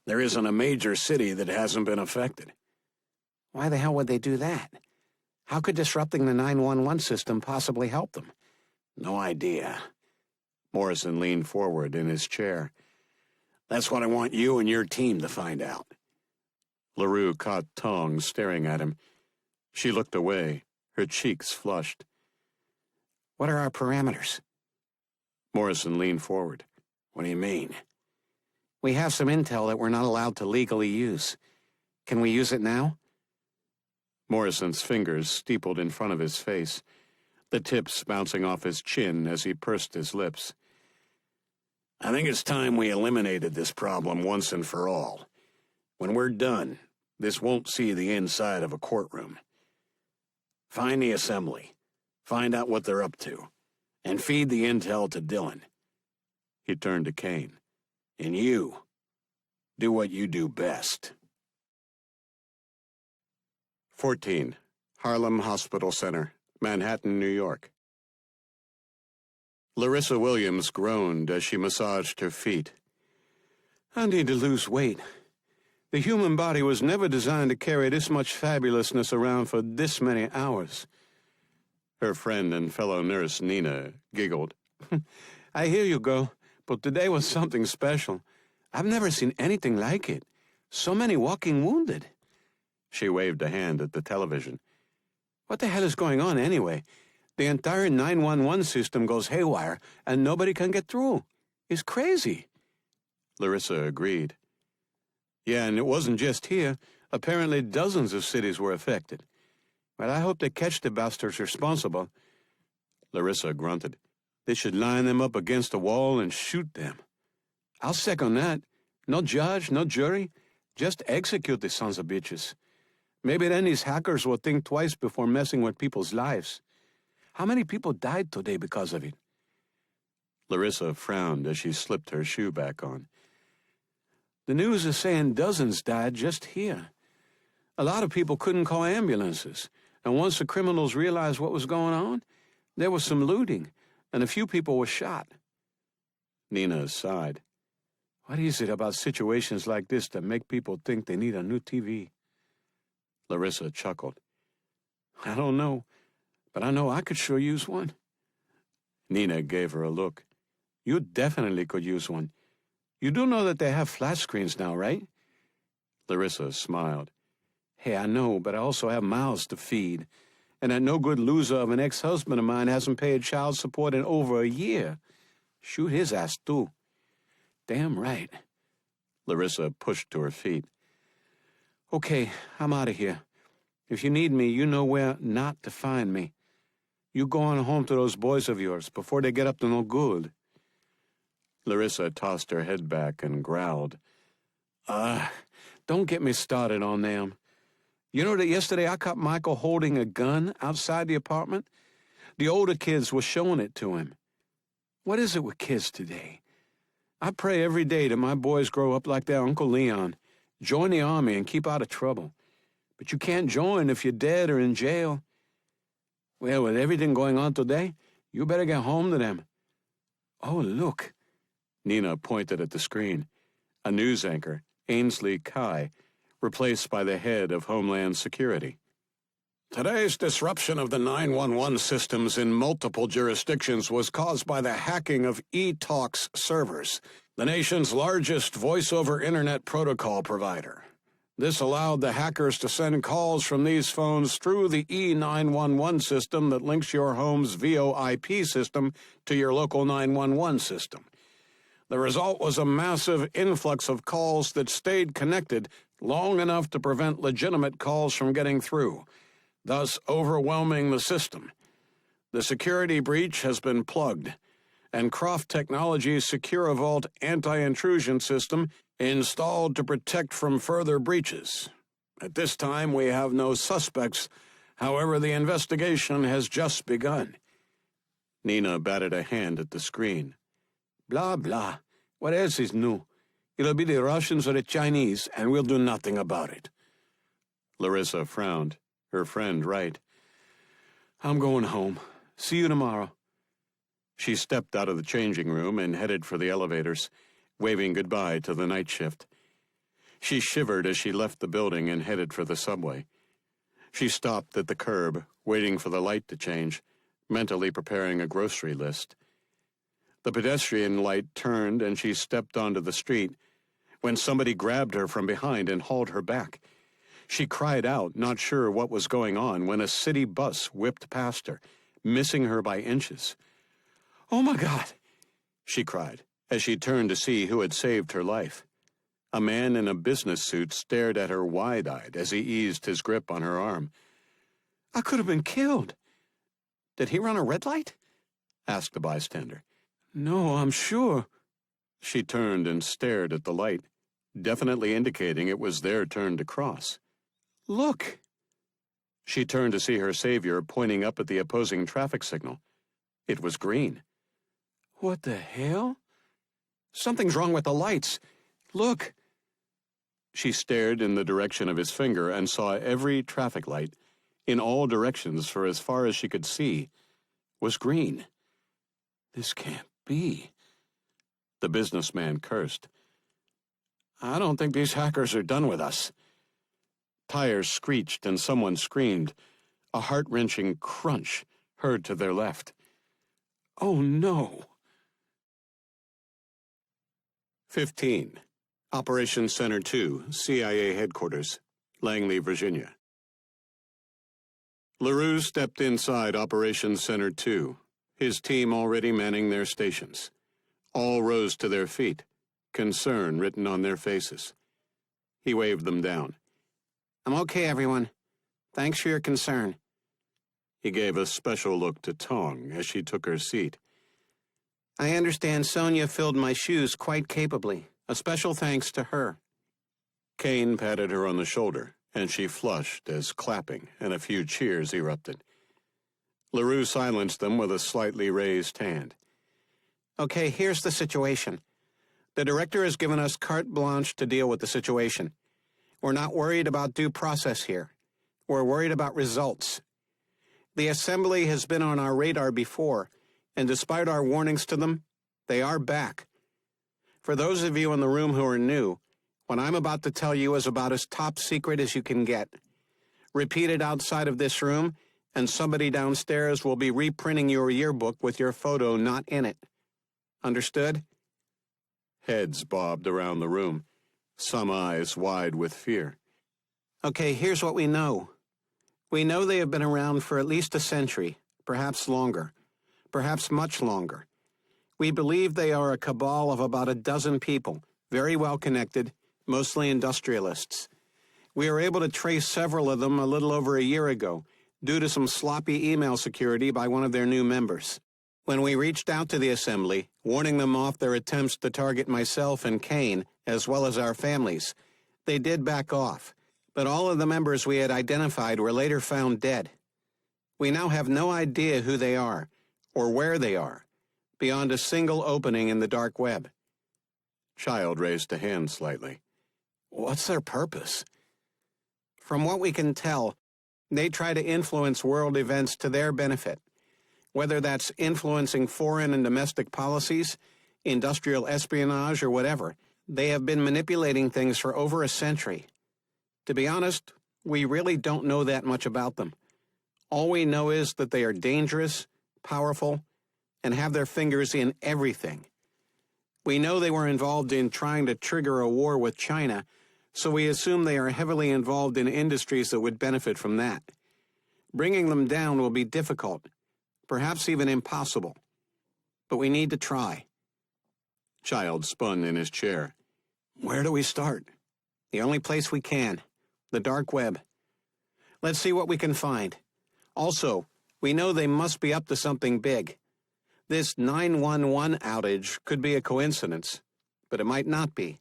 There isn't a major city that hasn't been affected. Why the hell would they do that? How could disrupting the 911 system possibly help them? No idea. Morrison leaned forward in his chair. That's what I want you and your team to find out. LaRue caught tongue staring at him. She looked away, her cheeks flushed. What are our parameters? Morrison leaned forward. What do you mean? We have some intel that we're not allowed to legally use. Can we use it now? Morrison's fingers steepled in front of his face, the tips bouncing off his chin as he pursed his lips. I think it's time we eliminated this problem once and for all. When we're done, this won't see the inside of a courtroom. Find the assembly, find out what they're up to, and feed the intel to Dillon. He turned to Kane. And you, do what you do best. 14. Harlem Hospital Center, Manhattan, New York. Larissa Williams groaned as she massaged her feet. I need to lose weight. The human body was never designed to carry this much fabulousness around for this many hours. Her friend and fellow nurse, Nina, giggled. I hear you, girl, but today was something special. I've never seen anything like it. So many walking wounded. She waved a hand at the television. What the hell is going on anyway? The entire 911 system goes haywire, and nobody can get through. It's crazy. Larissa agreed. Yeah, and it wasn't just here. Apparently dozens of cities were affected. Well, I hope they catch the bastards responsible. Larissa grunted. They should line them up against a wall and shoot them. I'll second that. No judge, no jury. Just execute the sons of bitches. Maybe then these hackers will think twice before messing with people's lives. How many people died today because of it? Larissa frowned as she slipped her shoe back on. The news is saying dozens died just here. A lot of people couldn't call ambulances, and once the criminals realized what was going on, there was some looting, and a few people were shot. Nina sighed. What is it about situations like this that make people think they need a new TV? Larissa chuckled. I don't know, but I know I could sure use one. Nina gave her a look. You definitely could use one. You do know that they have flat screens now, right? Larissa smiled. Hey, I know, but I also have mouths to feed. And that no-good loser of an ex-husband of mine hasn't paid child support in over a year. Shoot his ass, too. Damn right. Larissa pushed to her feet. Okay, I'm out of here. If you need me, you know where not to find me. You go on home to those boys of yours before they get up to no good. Larissa tossed her head back and growled. Don't get me started on them. You know that yesterday I caught Michael holding a gun outside the apartment? The older kids were showing it to him. What is it with kids today? I pray every day that my boys grow up like their Uncle Leon, join the army and keep out of trouble. But you can't join if you're dead or in jail. Well, with everything going on today, you better get home to them. Oh, look. Nina pointed at the screen. A news anchor, Ainsley Kai, replaced by the head of Homeland Security. Today's disruption of the 911 systems in multiple jurisdictions was caused by the hacking of eTalk's servers, the nation's largest voice-over internet protocol provider. This allowed the hackers to send calls from these phones through the E911 system that links your home's VoIP system to your local 911 system. The result was a massive influx of calls that stayed connected long enough to prevent legitimate calls from getting through, thus overwhelming the system. The security breach has been plugged, and Croft Technologies' Secure Vault anti-intrusion system installed to protect from further breaches. At this time, we have no suspects. However, the investigation has just begun. Nina batted a hand at the screen. Blah, blah. What else is new? It'll be the Russians or the Chinese, and we'll do nothing about it. Larissa frowned, her friend right. I'm going home. See you tomorrow. She stepped out of the changing room and headed for the elevators, waving goodbye to the night shift. She shivered as she left the building and headed for the subway. She stopped at the curb, waiting for the light to change, mentally preparing a grocery list. The pedestrian light turned and she stepped onto the street when somebody grabbed her from behind and hauled her back. She cried out, not sure what was going on, when a city bus whipped past her, missing her by inches. Oh, my God, she cried as she turned to see who had saved her life. A man in a business suit stared at her wide-eyed as he eased his grip on her arm. I could have been killed. Did he run a red light? Asked the bystander. No, I'm sure. She turned and stared at the light, definitely indicating it was their turn to cross. Look. She turned to see her savior pointing up at the opposing traffic signal. It was green. What the hell? Something's wrong with the lights. Look. She stared in the direction of his finger and saw every traffic light, in all directions for as far as she could see, was green. This can't be. The businessman cursed. I don't think these hackers are done with us. Tires screeched and someone screamed. A heart-wrenching crunch heard to their left. Oh, no. 15. Operations Center 2, CIA Headquarters, Langley, Virginia. LaRue stepped inside Operations Center 2, his team already manning their stations. All rose to their feet, concern written on their faces. He waved them down. I'm okay, everyone. Thanks for your concern. He gave a special look to Tong as she took her seat. I understand Sonia filled my shoes quite capably. A special thanks to her. Kane patted her on the shoulder, and she flushed as clapping and a few cheers erupted. LaRue silenced them with a slightly raised hand. Okay, here's the situation. The director has given us carte blanche to deal with the situation. We're not worried about due process here. We're worried about results. The assembly has been on our radar before, and despite our warnings to them, they are back. For those of you in the room who are new, what I'm about to tell you is about as top secret as you can get. Repeat it outside of this room, and somebody downstairs will be reprinting your yearbook with your photo not in it. Understood? Heads bobbed around the room, some eyes wide with fear. Okay, here's what we know. We know they have been around for at least a century, perhaps longer, perhaps much longer. We believe they are a cabal of about a dozen people, very well connected, mostly industrialists. We were able to trace several of them a little over a year ago, due to some sloppy email security by one of their new members. When we reached out to the assembly, warning them off their attempts to target myself and Kane, as well as our families, they did back off, but all of the members we had identified were later found dead. We now have no idea who they are, or where they are, beyond a single opening in the dark web. Child raised a hand slightly. What's their purpose? From what we can tell, they try to influence world events to their benefit, whether that's influencing foreign and domestic policies, industrial espionage, or whatever. They have been manipulating things for over a century. To be honest, we really don't know that much about them. All we know is that they are dangerous, powerful, and have their fingers in everything. We know they were involved in trying to trigger a war with China, so we assume they are heavily involved in industries that would benefit from that. Bringing them down will be difficult, perhaps even impossible. But we need to try. Child spun in his chair. Where do we start? The only place we can. The dark web. Let's see what we can find. Also, we know they must be up to something big. This 911 outage could be a coincidence, but it might not be.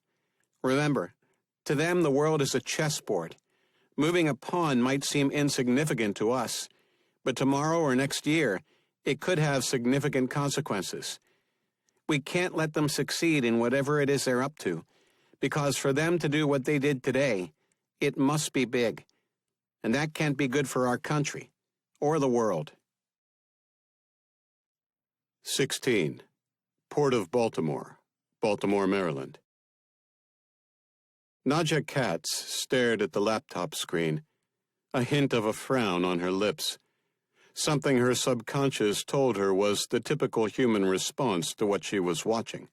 Remember, to them the world is a chessboard. Moving a pawn might seem insignificant to us, but tomorrow or next year, it could have significant consequences. We can't let them succeed in whatever it is they're up to, because for them to do what they did today, it must be big. And that can't be good for our country, or the world. 16. Port of Baltimore, Baltimore, Maryland. Nadja Katz stared at the laptop screen, a hint of a frown on her lips. Something her subconscious told her was the typical human response to what she was watching.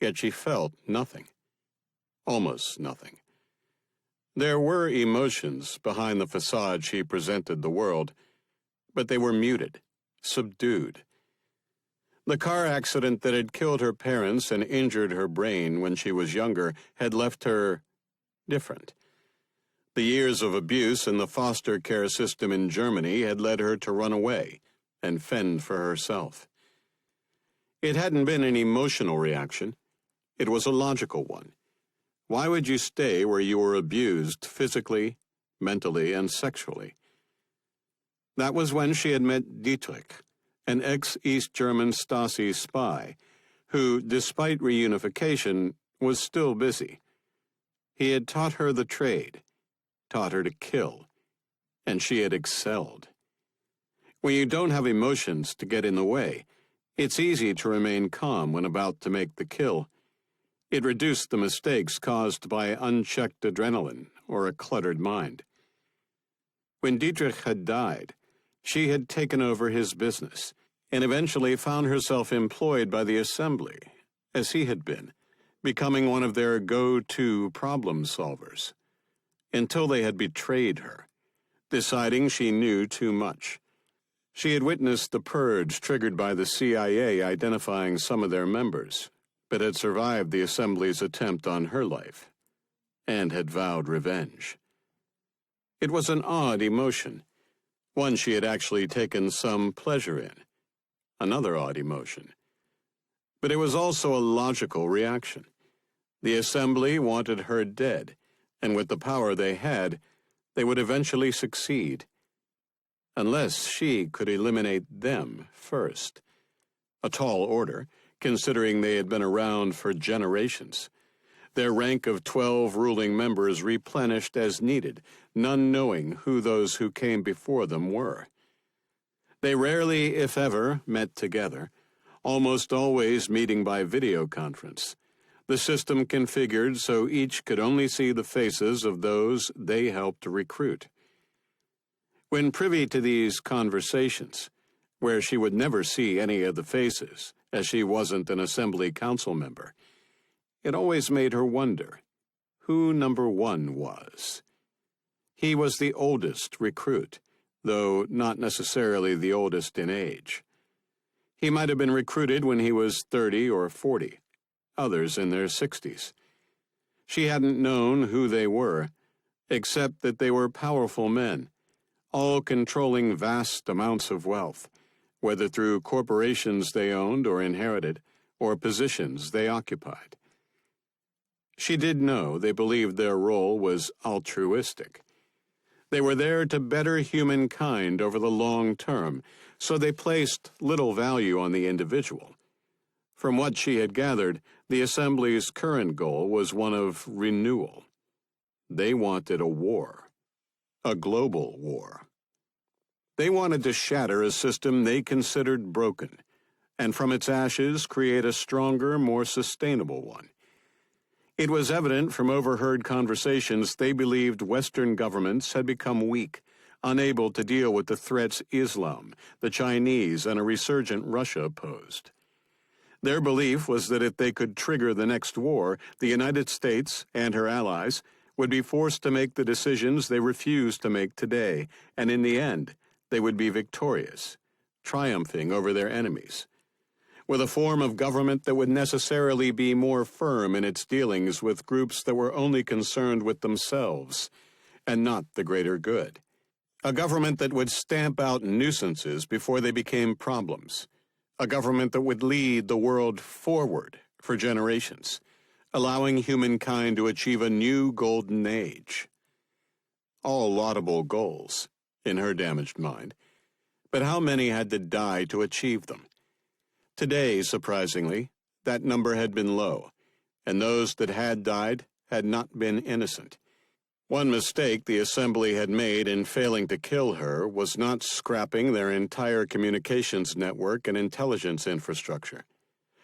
Yet she felt nothing. Almost nothing. There were emotions behind the facade she presented the world, but they were muted, subdued. The car accident that had killed her parents and injured her brain when she was younger had left her different. The years of abuse in the foster care system in Germany had led her to run away and fend for herself. It hadn't been an emotional reaction. It was a logical one. Why would you stay where you were abused physically, mentally, and sexually? That was when she had met Dietrich, an ex-East German Stasi spy, who, despite reunification, was still busy. He had taught her the trade, taught her to kill, and she had excelled. When you don't have emotions to get in the way, it's easy to remain calm when about to make the kill. It reduced the mistakes caused by unchecked adrenaline or a cluttered mind. When Dietrich had died, she had taken over his business and eventually found herself employed by the assembly, as he had been, becoming one of their go-to problem solvers, until they had betrayed her, deciding she knew too much. She had witnessed the purge triggered by the CIA identifying some of their members, but had survived the assembly's attempt on her life, and had vowed revenge. It was an odd emotion, one she had actually taken some pleasure in, another odd emotion. But it was also a logical reaction. The assembly wanted her dead, and with the power they had, they would eventually succeed, unless she could eliminate them first. A tall order, considering they had been around for generations. Their rank of 12 ruling members replenished as needed, none knowing who those who came before them were. They rarely, if ever, met together, almost always meeting by video conference. The system configured so each could only see the faces of those they helped to recruit. When privy to these conversations, where she would never see any of the faces, as she wasn't an assembly council member, it always made her wonder who number one was. He was the oldest recruit, though not necessarily the oldest in age. He might have been recruited when he was 30 or 40, others in their 60s. She hadn't known who they were, except that they were powerful men, all controlling vast amounts of wealth, whether through corporations they owned or inherited, or positions they occupied. She did know they believed their role was altruistic. They were there to better humankind over the long term, so they placed little value on the individual. From what she had gathered, the Assembly's current goal was one of renewal. They wanted a war, a global war. They wanted to shatter a system they considered broken, and from its ashes create a stronger, more sustainable one. It was evident from overheard conversations they believed Western governments had become weak, unable to deal with the threats Islam, the Chinese, and a resurgent Russia posed. Their belief was that if they could trigger the next war, the United States and her allies would be forced to make the decisions they refuse to make today, and in the end, they would be victorious, triumphing over their enemies, with a form of government that would necessarily be more firm in its dealings with groups that were only concerned with themselves and not the greater good. A government that would stamp out nuisances before they became problems. A government that would lead the world forward for generations, allowing humankind to achieve a new golden age. All laudable goals, in her damaged mind, but how many had to die to achieve them? Today, surprisingly, that number had been low, and those that had died had not been innocent. One mistake the assembly had made in failing to kill her was not scrapping their entire communications network and intelligence infrastructure.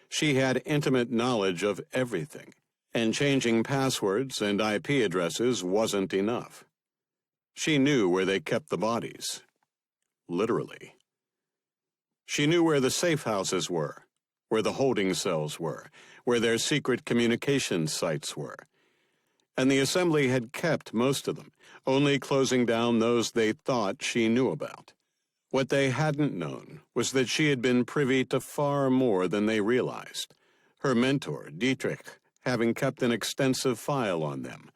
She had intimate knowledge of everything, and changing passwords and IP addresses wasn't enough. She knew where they kept the bodies. Literally. She knew where the safe houses were, where the holding cells were, where their secret communications sites were. And the assembly had kept most of them, only closing down those they thought she knew about. What they hadn't known was that she had been privy to far more than they realized, her mentor, Dietrich, having kept an extensive file on them,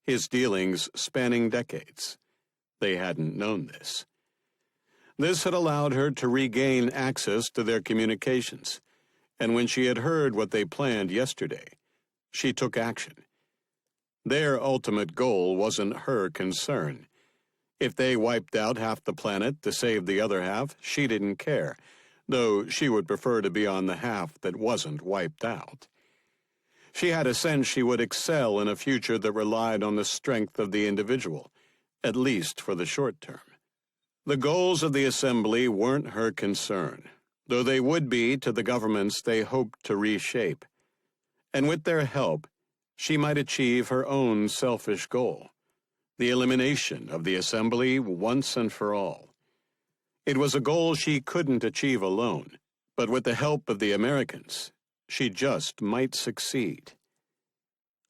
his dealings spanning decades. They hadn't known this. This had allowed her to regain access to their communications, and when she had heard what they planned yesterday, she took action. Their ultimate goal wasn't her concern. If they wiped out half the planet to save the other half, she didn't care, though she would prefer to be on the half that wasn't wiped out. She had a sense she would excel in a future that relied on the strength of the individual, at least for the short term. The goals of the assembly weren't her concern, though they would be to the governments they hoped to reshape. And with their help, she might achieve her own selfish goal, the elimination of the assembly once and for all. It was a goal she couldn't achieve alone, but with the help of the Americans, she just might succeed.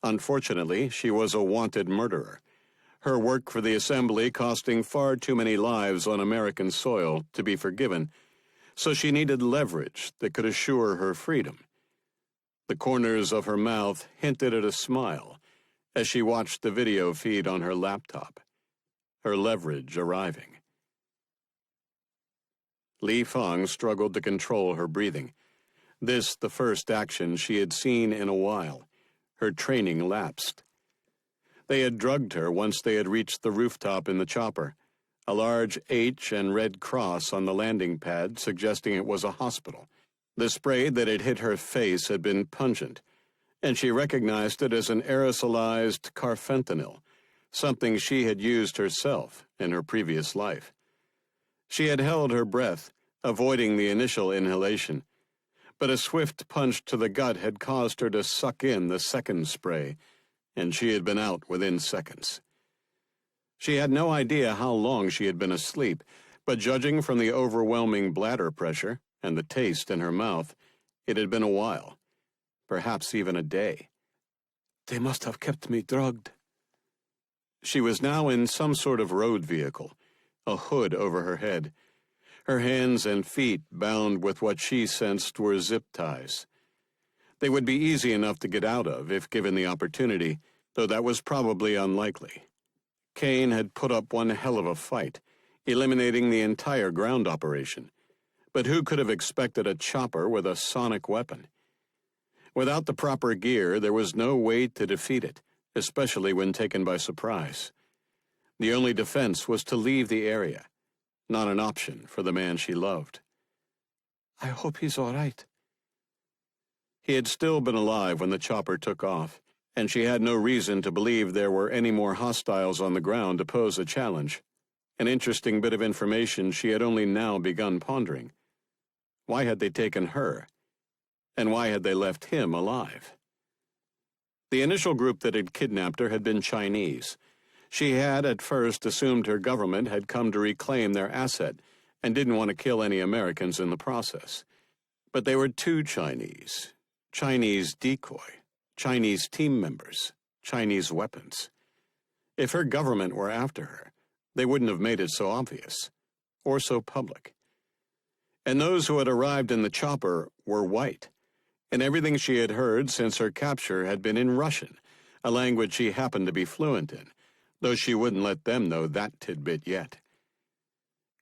Unfortunately, she was a wanted murderer, her work for the assembly costing far too many lives on American soil to be forgiven, so she needed leverage that could assure her freedom. The corners of her mouth hinted at a smile as she watched the video feed on her laptop, her leverage arriving. Li Feng struggled to control her breathing. This the first action she had seen in a while. Her training lapsed. They had drugged her once they had reached the rooftop in the chopper, a large H and red cross on the landing pad suggesting it was a hospital. The spray that had hit her face had been pungent, and she recognized it as an aerosolized carfentanil, something she had used herself in her previous life. She had held her breath, avoiding the initial inhalation, but a swift punch to the gut had caused her to suck in the second spray, and she had been out within seconds. She had no idea how long she had been asleep, but judging from the overwhelming bladder pressure and the taste in her mouth, it had been a while, perhaps even a day. They must have kept me drugged. She was now in some sort of road vehicle, a hood over her head, her hands and feet bound with what she sensed were zip ties. They would be easy enough to get out of if given the opportunity, though that was probably unlikely. Kane had put up one hell of a fight, eliminating the entire ground operation. But who could have expected a chopper with a sonic weapon? Without the proper gear, there was no way to defeat it, especially when taken by surprise. The only defense was to leave the area, not an option for the man she loved. I hope he's all right. He had still been alive when the chopper took off, and she had no reason to believe there were any more hostiles on the ground to pose a challenge, an interesting bit of information she had only now begun pondering. Why had they taken her? And why had they left him alive? The initial group that had kidnapped her had been Chinese. She had at first assumed her government had come to reclaim their asset and didn't want to kill any Americans in the process. But they were two Chinese decoy, Chinese team members, Chinese weapons. If her government were after her, they wouldn't have made it so obvious, or so public. And those who had arrived in the chopper were white, and everything she had heard since her capture had been in Russian, a language she happened to be fluent in, though she wouldn't let them know that tidbit yet.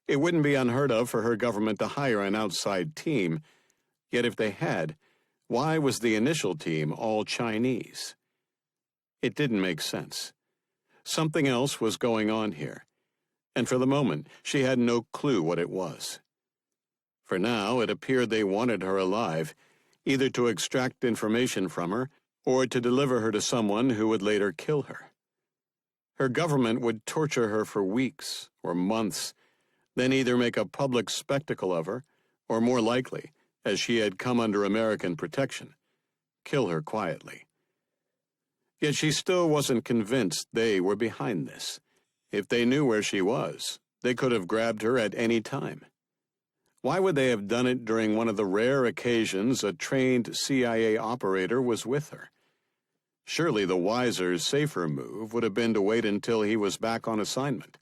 It wouldn't be unheard of for her government to hire an outside team, yet if they had, why was the initial team all Chinese? It didn't make sense. Something else was going on here, and for the moment she had no clue what it was. For now, it appeared they wanted her alive, either to extract information from her or to deliver her to someone who would later kill her. Her government would torture her for weeks or months, then either make a public spectacle of her, or more likely, as she had come under American protection, kill her quietly. Yet she still wasn't convinced they were behind this. If they knew where she was, they could have grabbed her at any time. Why would they have done it during one of the rare occasions a trained CIA operator was with her? Surely the wiser, safer move would have been to wait until he was back on assignment.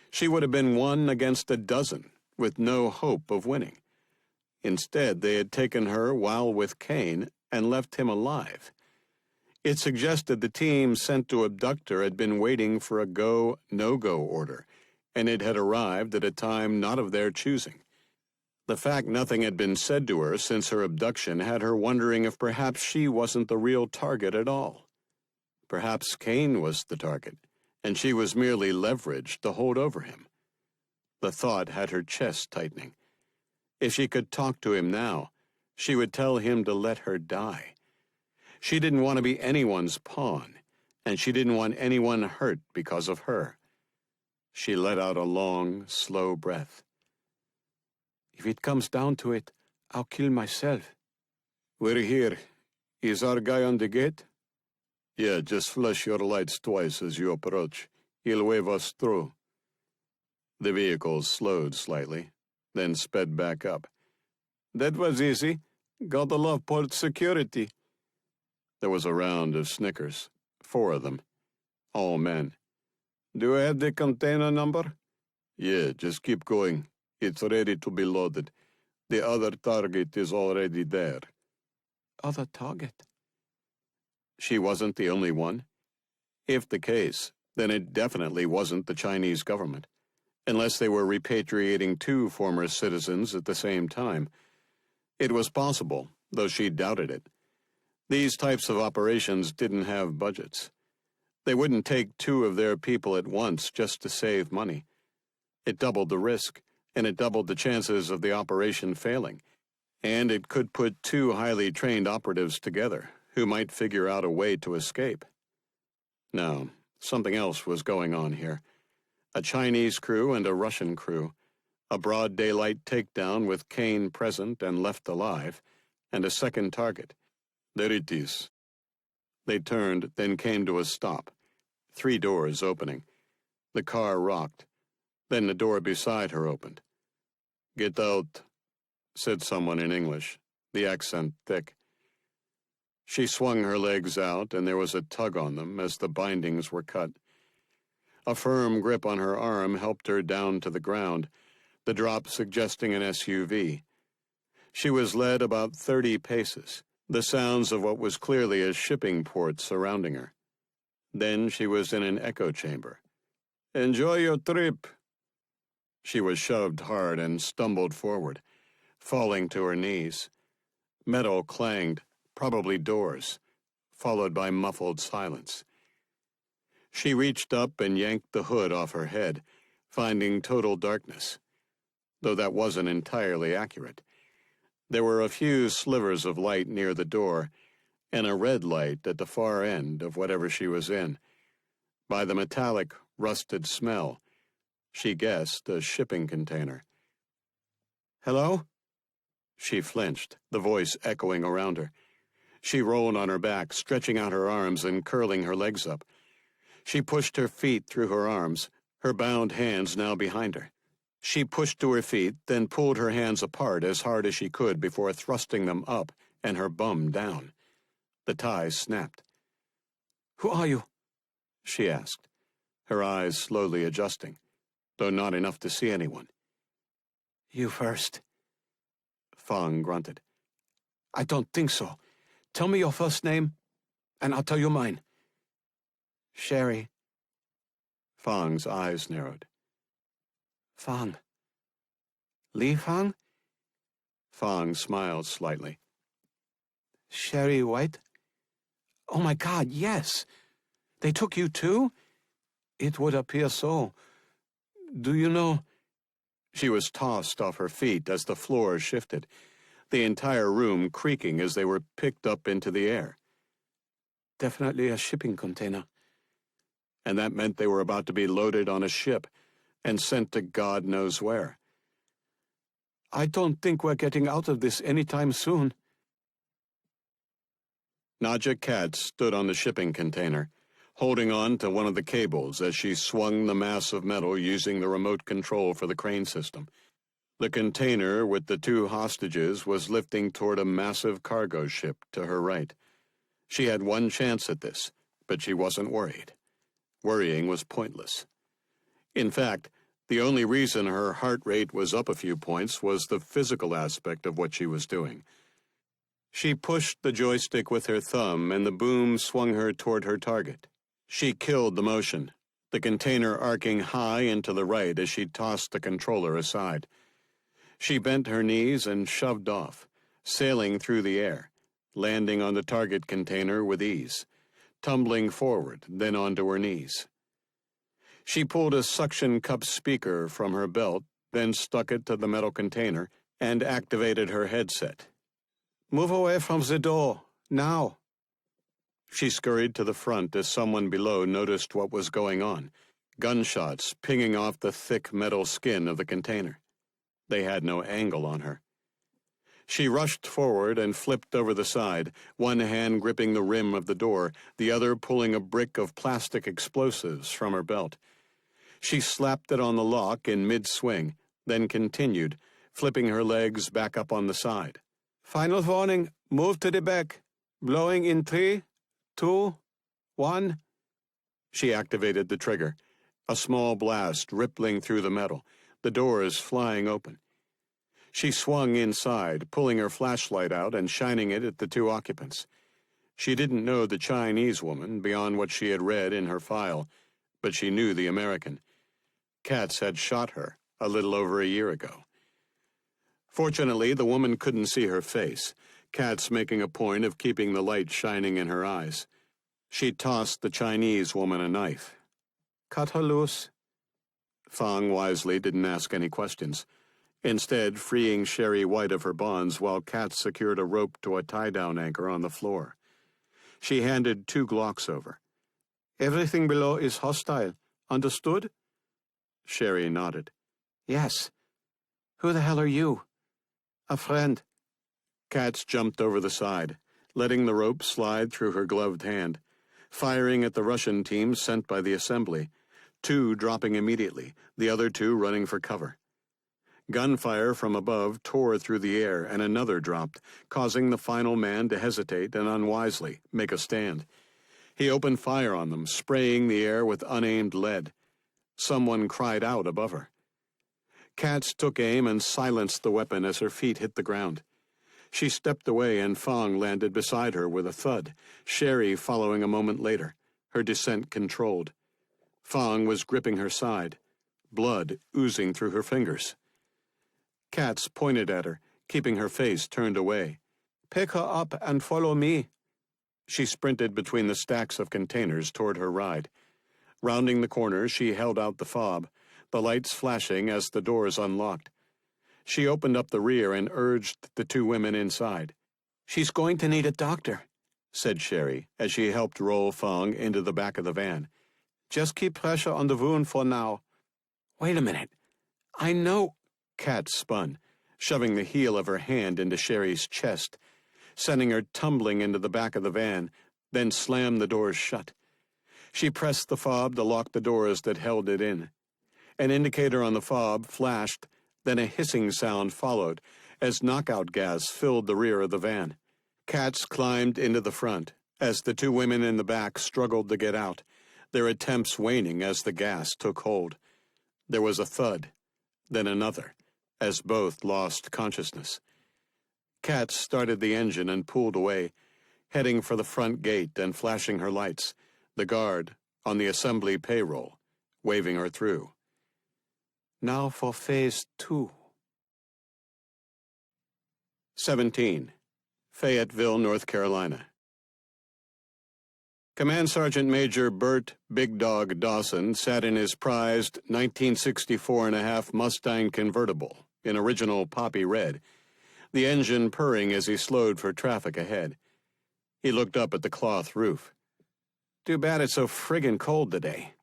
She would have been 1 against a dozen, with no hope of winning. Instead, they had taken her while with Kane and left him alive. It suggested the team sent to abduct her had been waiting for a go, no-go order, and it had arrived at a time not of their choosing. The fact nothing had been said to her since her abduction had her wondering if perhaps she wasn't the real target at all. Perhaps Kane was the target, and she was merely leverage to hold over him. The thought had her chest tightening. If she could talk to him now, she would tell him to let her die. She didn't want to be anyone's pawn, and she didn't want anyone hurt because of her. She let out a long, slow breath. If it comes down to it, I'll kill myself. We're here. Is our guy on the gate? Yeah, just flash your lights twice as you approach. He'll wave us through. The vehicle slowed slightly, then sped back up. That was easy. Gotta love port security. There was a round of snickers, 4 of them, all men. Do I have the container number? Yeah, just keep going. It's ready to be loaded. The other target is already there. Other target? She wasn't the only one. If the case, then it definitely wasn't the Chinese government, unless they were repatriating 2 former citizens at the same time. It was possible, though she doubted it. These types of operations didn't have budgets. They wouldn't take 2 of their people at once just to save money. It doubled the risk, and it doubled the chances of the operation failing. And it could put 2 highly trained operatives together, who might figure out a way to escape. No, something else was going on here. A Chinese crew and a Russian crew, a broad daylight takedown with Kane present and left alive, and a second target. There it is. They turned, then came to a stop. 3 doors opening. The car rocked. Then the door beside her opened. Get out, said someone in English, the accent thick. She swung her legs out, and there was a tug on them as the bindings were cut. A firm grip on her arm helped her down to the ground, the drop suggesting an SUV. She was led about 30 paces, the sounds of what was clearly a shipping port surrounding her. Then she was in an echo chamber. Enjoy your trip. She was shoved hard and stumbled forward, falling to her knees. Metal clanged, probably doors, followed by muffled silence. She reached up and yanked the hood off her head, finding total darkness, though that wasn't entirely accurate. There were a few slivers of light near the door, and a red light at the far end of whatever she was in. By the metallic, rusted smell, she guessed a shipping container. Hello? She flinched, the voice echoing around her. She rolled on her back, stretching out her arms and curling her legs up. She pushed her feet through her arms, her bound hands now behind her. She pushed to her feet, then pulled her hands apart as hard as she could before thrusting them up and her bum down. The ties snapped. Who are you? She asked, her eyes slowly adjusting, though not enough to see anyone. You first, Fang grunted. I don't think so. Tell me your first name, and I'll tell you mine. Sherry. Fang's eyes narrowed. Fang. Li Fang? Fang smiled slightly. Sherry White? Oh my God, yes. They took you too? It would appear so. Do you know? She was tossed off her feet as the floor shifted, the entire room creaking as they were picked up into the air. Definitely a shipping container. and that meant they were about to be loaded on a ship and sent to God knows where. I don't think we're getting out of this anytime soon. Nadja Katz stood on the shipping container, holding on to one of the cables as she swung the mass of metal using the remote control for the crane system. The container with the 2 hostages was lifting toward a massive cargo ship to her right. She had one chance at this, but she wasn't worried. Worrying was pointless. In fact, the only reason her heart rate was up a few points was the physical aspect of what she was doing. She pushed the joystick with her thumb, and the boom swung her toward her target. She killed the motion, the container arcing high and to the right as she tossed the controller aside. She bent her knees and shoved off, sailing through the air, landing on the target container with ease, tumbling forward, then onto her knees. She pulled a suction cup speaker from her belt, then stuck it to the metal container and activated her headset. Move away from the door, now. She scurried to the front as someone below noticed what was going on, gunshots pinging off the thick metal skin of the container. They had no angle on her. She rushed forward and flipped over the side, one hand gripping the rim of the door, the other pulling a brick of plastic explosives from her belt. She slapped it on the lock in mid-swing, then continued, flipping her legs back up on the side. Final warning, move to the back. Blowing in 3, 2, 1. She activated the trigger, a small blast rippling through the metal, the doors flying open. She swung inside, pulling her flashlight out and shining it at the 2 occupants. She didn't know the Chinese woman beyond what she had read in her file, but she knew the American. Katz had shot her a little over a year ago. Fortunately, the woman couldn't see her face, Katz making a point of keeping the light shining in her eyes. She tossed the Chinese woman a knife. Cut her loose. Fang wisely didn't ask any questions, instead freeing Sherry White of her bonds while Katz secured a rope to a tie-down anchor on the floor. She handed 2 Glocks over. Everything below is hostile. Understood? Sherry nodded. Yes. Who the hell are you? A friend. Katz jumped over the side, letting the rope slide through her gloved hand, firing at the Russian team sent by the assembly, 2 dropping immediately, the other 2 running for cover. Gunfire from above tore through the air, and another dropped, causing the final man to hesitate and unwisely make a stand. He opened fire on them, spraying the air with unaimed lead. Someone cried out above her. Katz took aim and silenced the weapon as her feet hit the ground. She stepped away and Fang landed beside her with a thud, Sherry following a moment later, her descent controlled. Fang was gripping her side, blood oozing through her fingers. Katz pointed at her, keeping her face turned away. Pick her up and follow me. She sprinted between the stacks of containers toward her ride. Rounding the corner, she held out the fob, the lights flashing as the doors unlocked. She opened up the rear and urged the 2 women inside. She's going to need a doctor, said Sherry as she helped roll Fang into the back of the van. Just keep pressure on the wound for now. Wait a minute. I know. Katz spun, shoving the heel of her hand into Sherry's chest, sending her tumbling into the back of the van, then slammed the doors shut. She pressed the fob to lock the doors that held it in. An indicator on the fob flashed, then a hissing sound followed as knockout gas filled the rear of the van. Katz climbed into the front as the 2 women in the back struggled to get out, their attempts waning as the gas took hold. There was a thud, then another, as both lost consciousness. Katz started the engine and pulled away, heading for the front gate and flashing her lights, the guard, on the assembly payroll, waving her through. Now for phase 2. 17. Fayetteville, North Carolina. Command Sergeant Major Bert Big Dog Dawson sat in his prized 1964.5 Mustang convertible in original poppy red, the engine purring as he slowed for traffic ahead. He looked up at the cloth roof. Too bad it's so friggin' cold today.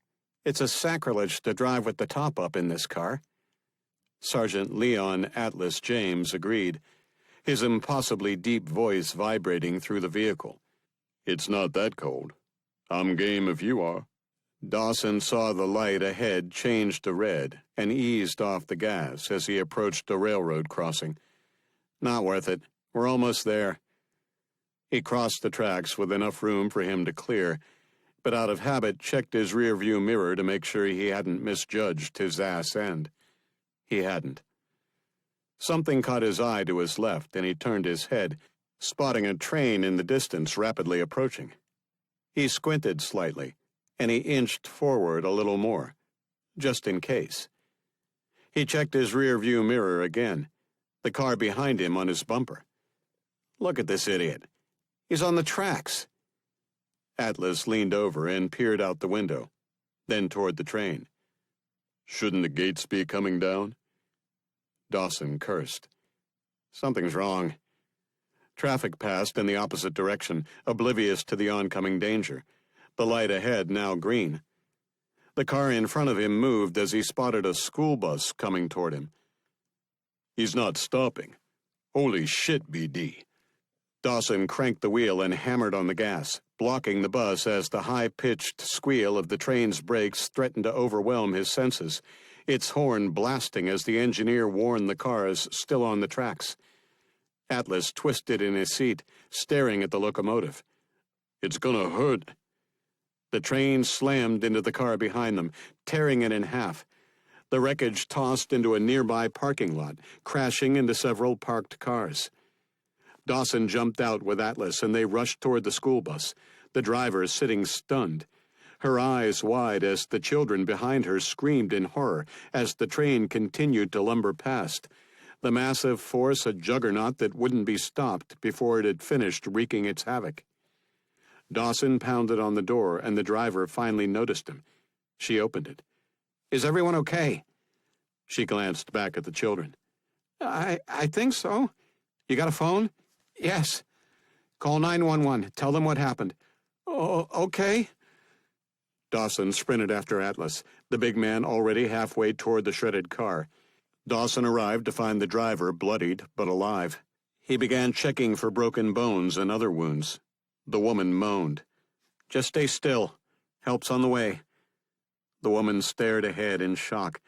It's a sacrilege to drive with the top up in this car. Sergeant Leon Atlas James agreed, his impossibly deep voice vibrating through the vehicle. It's not that cold. I'm game if you are. Dawson saw the light ahead change to red and eased off the gas as he approached the railroad crossing. Not worth it. We're almost there. He crossed the tracks with enough room for him to clear, but out of habit checked his rearview mirror to make sure he hadn't misjudged his ass end. He hadn't. Something caught his eye to his left, and he turned his head, spotting a train in the distance rapidly approaching. He squinted slightly, and he inched forward a little more, just in case. He checked his rearview mirror again, the car behind him on his bumper. Look at this idiot. He's on the tracks. Atlas leaned over and peered out the window, then toward the train. Shouldn't the gates be coming down? Dawson cursed. Something's wrong. Traffic passed in the opposite direction, oblivious to the oncoming danger, the light ahead now green. The car in front of him moved as he spotted a school bus coming toward him. He's not stopping. Holy shit, BD. Dawson cranked the wheel and hammered on the gas, blocking the bus as the high-pitched squeal of the train's brakes threatened to overwhelm his senses, its horn blasting as the engineer warned the cars still on the tracks. Atlas twisted in his seat, staring at the locomotive. It's gonna hurt. The train slammed into the car behind them, tearing it in half. The wreckage tossed into a nearby parking lot, crashing into several parked cars. Dawson jumped out with Atlas, and they rushed toward the school bus, the driver sitting stunned, her eyes wide as the children behind her screamed in horror as the train continued to lumber past, the massive force a juggernaut that wouldn't be stopped before it had finished wreaking its havoc. Dawson pounded on the door, and the driver finally noticed him. She opened it. Is everyone okay? She glanced back at the children. I think so. You got a phone? Yes. Call 911. Tell them what happened. Oh, okay. Dawson sprinted after Atlas, the big man already halfway toward the shredded car. Dawson arrived to find the driver bloodied but alive. He began checking for broken bones and other wounds. The woman moaned. Just stay still. Help's on the way. The woman stared ahead in shock,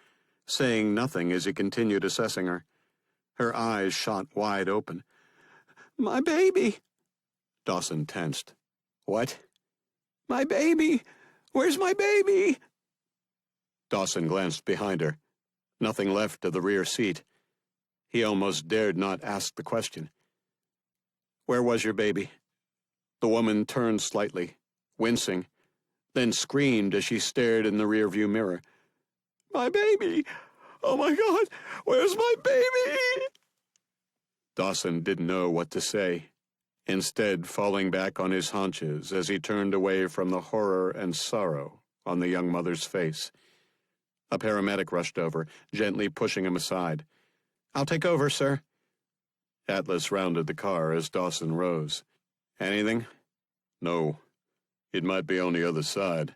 saying nothing as he continued assessing her. Her eyes shot wide open. My baby! Dawson tensed. What? My baby! Where's my baby? Dawson glanced behind her. Nothing left of the rear seat. He almost dared not ask the question. Where was your baby? The woman turned slightly, wincing, then screamed as she stared in the rearview mirror. My baby! Oh my God! Where's my baby? Dawson didn't know what to say, instead falling back on his haunches as he turned away from the horror and sorrow on the young mother's face. A paramedic rushed over, gently pushing him aside. I'll take over, sir. Atlas rounded the car as Dawson rose. Anything? No. It might be on the other side,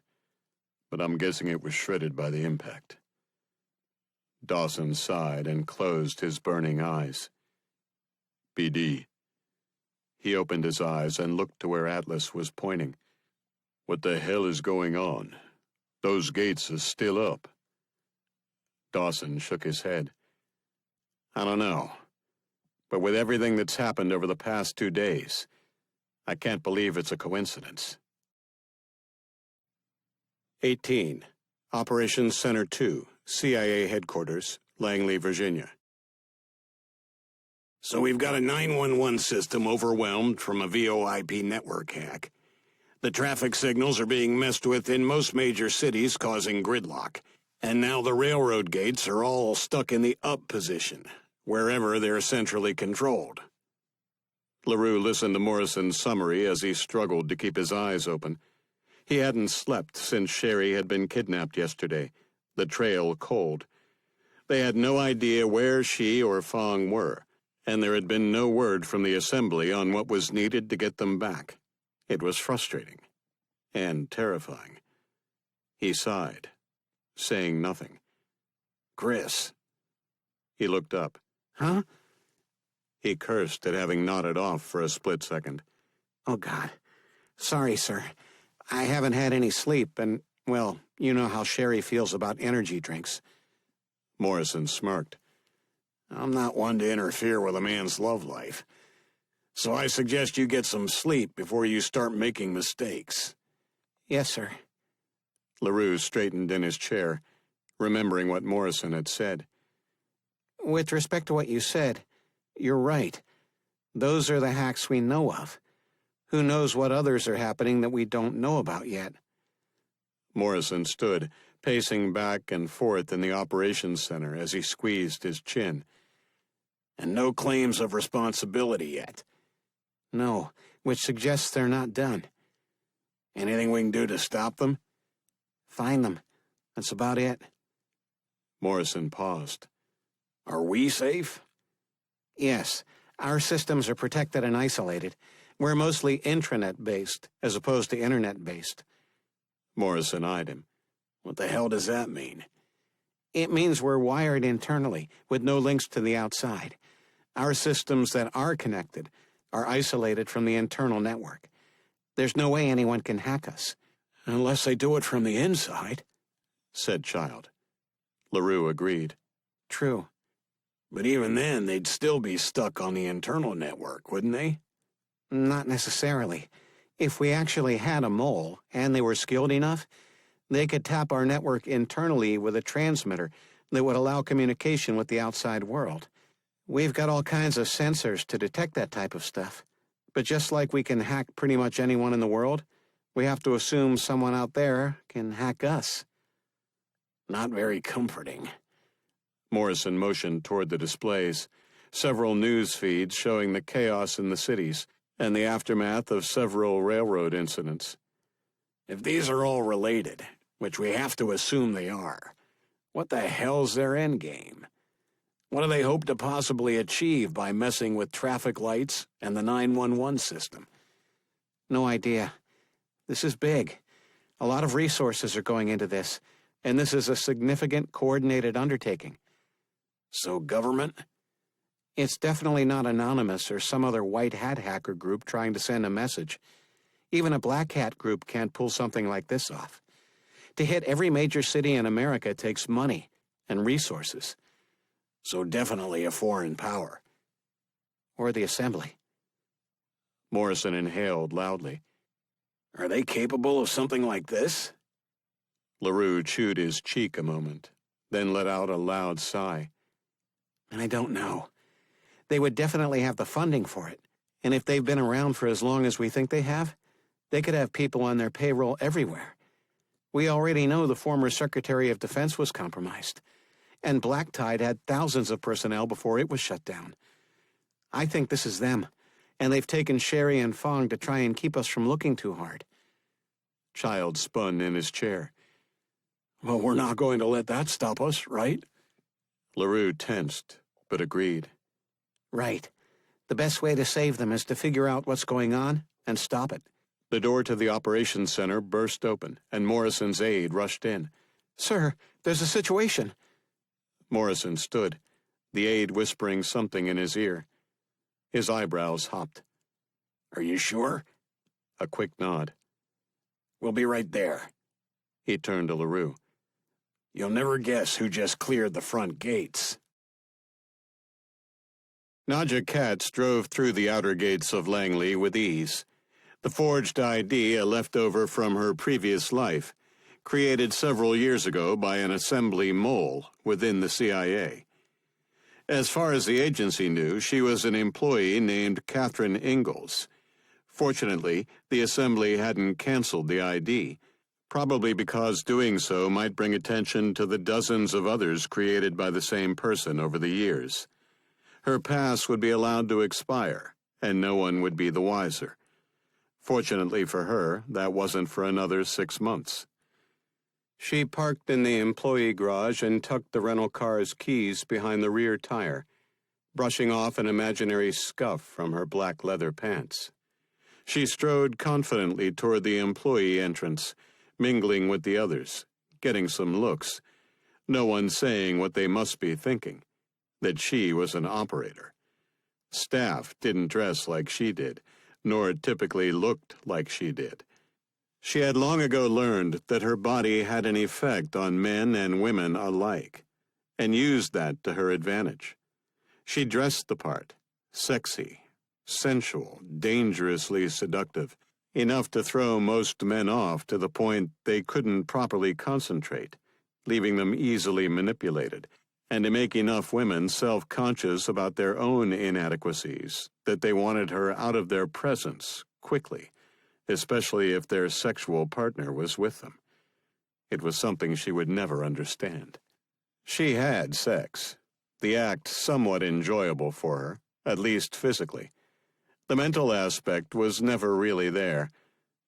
but I'm guessing it was shredded by the impact. Dawson sighed and closed his burning eyes. BD. He opened his eyes and looked to where Atlas was pointing. What the hell is going on? Those gates are still up. Dawson shook his head. I don't know. But with everything that's happened over the past 2 days, I can't believe it's a coincidence. 18. Operations Center 2, CIA Headquarters, Langley, Virginia. So we've got a 911 system overwhelmed from a VoIP network hack. The traffic signals are being messed with in most major cities, causing gridlock. And now the railroad gates are all stuck in the up position, wherever they're centrally controlled. LaRue listened to Morrison's summary as he struggled to keep his eyes open. He hadn't slept since Sherry had been kidnapped yesterday, the trail cold. They had no idea where she or Fong were, and there had been no word from the assembly on what was needed to get them back. It was frustrating. and terrifying. He sighed, saying nothing. Chris. He looked up. Huh? He cursed at having nodded off for a split second. Oh, God. Sorry, sir. I haven't had any sleep, and, well, you know how Sherry feels about energy drinks. Morrison smirked. I'm not one to interfere with a man's love life, so I suggest you get some sleep before you start making mistakes. Yes, sir. LaRue straightened in his chair, remembering what Morrison had said. With respect to what you said, you're right. Those are the hacks we know of. Who knows what others are happening that we don't know about yet? Morrison stood, pacing back and forth in the operations center as he squeezed his chin. And no claims of responsibility yet. No, which suggests they're not done. Anything we can do to stop them? Find them. That's about it. Morrison paused. Are we safe? Yes, our systems are protected and isolated. We're mostly intranet-based, as opposed to internet-based. Morrison eyed him. What the hell does that mean? It means we're wired internally, with no links to the outside. Our systems that are connected are isolated from the internal network. There's no way anyone can hack us. Unless they do it from the inside, said Child. LaRue agreed. True. But even then, they'd still be stuck on the internal network, wouldn't they? Not necessarily. If we actually had a mole, and they were skilled enough, they could tap our network internally with a transmitter that would allow communication with the outside world. We've got all kinds of sensors to detect that type of stuff. But just like we can hack pretty much anyone in the world, we have to assume someone out there can hack us. Not very comforting. Morrison motioned toward the displays, several news feeds showing the chaos in the cities and the aftermath of several railroad incidents. If these are all related, which we have to assume they are, what the hell's their endgame? What do they hope to possibly achieve by messing with traffic lights and the 911 system? No idea. This is big. A lot of resources are going into this, and this is a significant coordinated undertaking. So government? It's definitely not anonymous or some other white hat hacker group trying to send a message. Even a black hat group can't pull something like this off. To hit every major city in America takes money and resources. So definitely a foreign power. Or the Assembly. Morrison inhaled loudly. Are they capable of something like this? LaRue chewed his cheek a moment, then let out a loud sigh. I don't know. They would definitely have the funding for it. And if they've been around for as long as we think they have, they could have people on their payroll everywhere. We already know the former Secretary of Defense was compromised. And Black Tide had thousands of personnel before it was shut down. I think this is them, and they've taken Sherry and Fong to try and keep us from looking too hard. Child spun in his chair. Well, we're not going to let that stop us, right? LaRue tensed, but agreed. Right. The best way to save them is to figure out what's going on and stop it. The door to the operations center burst open, and Morrison's aide rushed in. Sir, there's a situation. Morrison stood, the aide whispering something in his ear. His eyebrows hopped. Are you sure? A quick nod. We'll be right there. He turned to LaRue. You'll never guess who just cleared the front gates. Nadja Katz drove through the outer gates of Langley with ease. The forged ID, a leftover from her previous life, created several years ago by an assembly mole within the CIA. As far as the agency knew, she was an employee named Catherine Ingalls. Fortunately, the assembly hadn't canceled the ID, probably because doing so might bring attention to the dozens of others created by the same person over the years. Her pass would be allowed to expire, and no one would be the wiser. Fortunately for her, that wasn't for another 6 months. She parked in the employee garage and tucked the rental car's keys behind the rear tire, brushing off an imaginary scuff from her black leather pants. She strode confidently toward the employee entrance, mingling with the others, getting some looks, no one saying what they must be thinking, that she was an operator. Staff didn't dress like she did, nor typically looked like she did. She had long ago learned that her body had an effect on men and women alike, and used that to her advantage. She dressed the part, sexy, sensual, dangerously seductive, enough to throw most men off to the point they couldn't properly concentrate, leaving them easily manipulated, and to make enough women self-conscious about their own inadequacies that they wanted her out of their presence quickly, especially if their sexual partner was with them. It was something she would never understand. She had sex, the act somewhat enjoyable for her, at least physically. The mental aspect was never really there,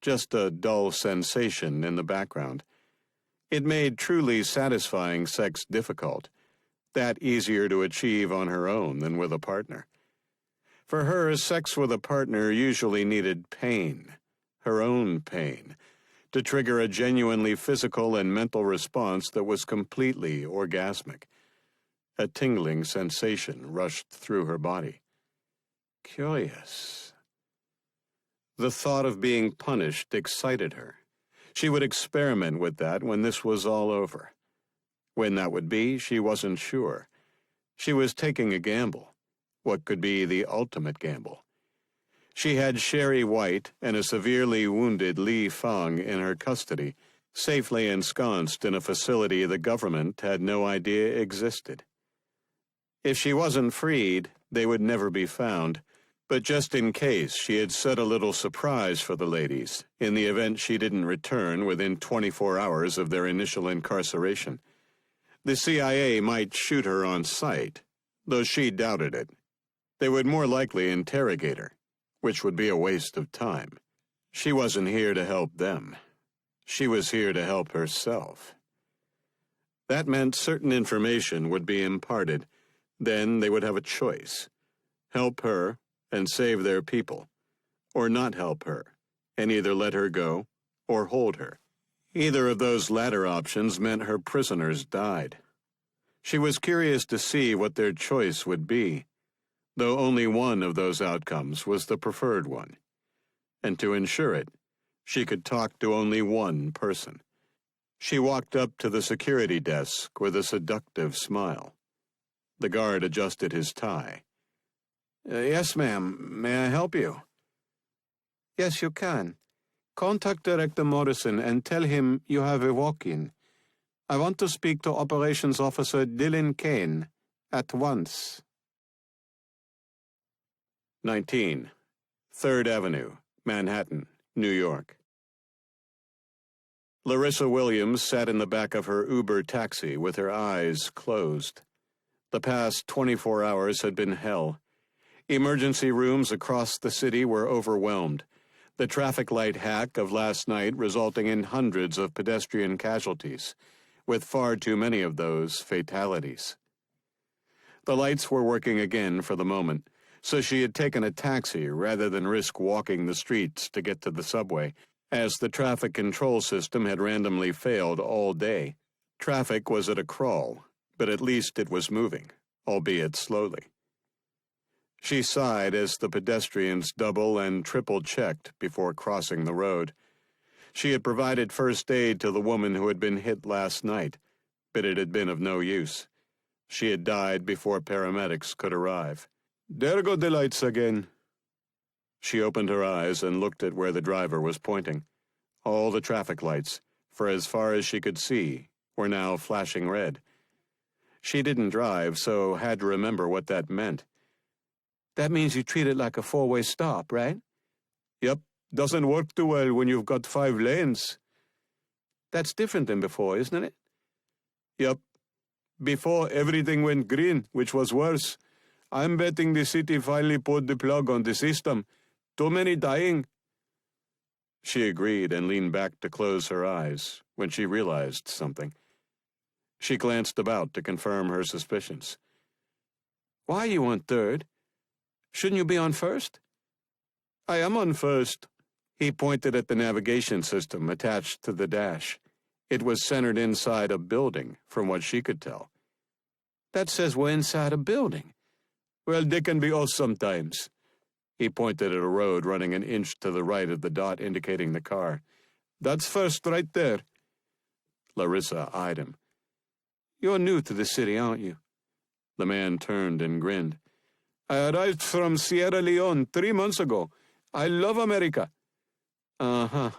just a dull sensation in the background. It made truly satisfying sex difficult, that easier to achieve on her own than with a partner. For her, sex with a partner usually needed pain, her own pain, to trigger a genuinely physical and mental response that was completely orgasmic. A tingling sensation rushed through her body. Curious. The thought of being punished excited her. She would experiment with that when this was all over. When that would be, she wasn't sure. She was taking a gamble. What could be the ultimate gamble? She had Sherry White and a severely wounded Li Fang in her custody, safely ensconced in a facility the government had no idea existed. If she wasn't freed, they would never be found. But just in case, she had set a little surprise for the ladies, in the event she didn't return within 24 hours of their initial incarceration. The CIA might shoot her on sight, though she doubted it. They would more likely interrogate her, which would be a waste of time. She wasn't here to help them. She was here to help herself. That meant certain information would be imparted. Then they would have a choice: help her and save their people, or not help her and either let her go or hold her. Either of those latter options meant her prisoners died. She was curious to see what their choice would be, though only one of those outcomes was the preferred one. And to ensure it, she could talk to only one person. She walked up to the security desk with a seductive smile. The guard adjusted his tie. Yes, ma'am. May I help you? Yes, you can. Contact Director Morrison and tell him you have a walk-in. I want to speak to Operations Officer Dylan Kane at once. 19. 3rd Avenue, Manhattan, New York. Larissa Williams sat in the back of her Uber taxi with her eyes closed. The past 24 hours had been hell. Emergency rooms across the city were overwhelmed, the traffic light hack of last night resulting in hundreds of pedestrian casualties, with far too many of those fatalities. The lights were working again for the moment, so she had taken a taxi rather than risk walking the streets to get to the subway, as the traffic control system had randomly failed all day. Traffic was at a crawl, but at least it was moving, albeit slowly. She sighed as the pedestrians double and triple checked before crossing the road. She had provided first aid to the woman who had been hit last night, but it had been of no use. She had died before paramedics could arrive. There go the lights again. She opened her eyes and looked at where the driver was pointing. All the traffic lights, for as far as she could see, were now flashing red. She didn't drive, so had to remember what that meant. That means you treat it like a four-way stop, right? Yep, doesn't work too well when you've got 5 lanes. That's different than before, isn't it? Yep. Before, everything went green, which was worse. I'm betting the city finally pulled the plug on the system. Too many dying. She agreed and leaned back to close her eyes when she realized something. She glanced about to confirm her suspicions. Why are you on third? Shouldn't you be on first? I am on first. He pointed at the navigation system attached to the dash. It was centered inside a building, from what she could tell. That says we're inside a building. Well, they can be off sometimes. He pointed at a road running an inch to the right of the dot indicating the car. That's first right there. Larissa eyed him. You're new to the city, aren't you? The man turned and grinned. I arrived from Sierra Leone 3 months ago. I love America. Uh-huh.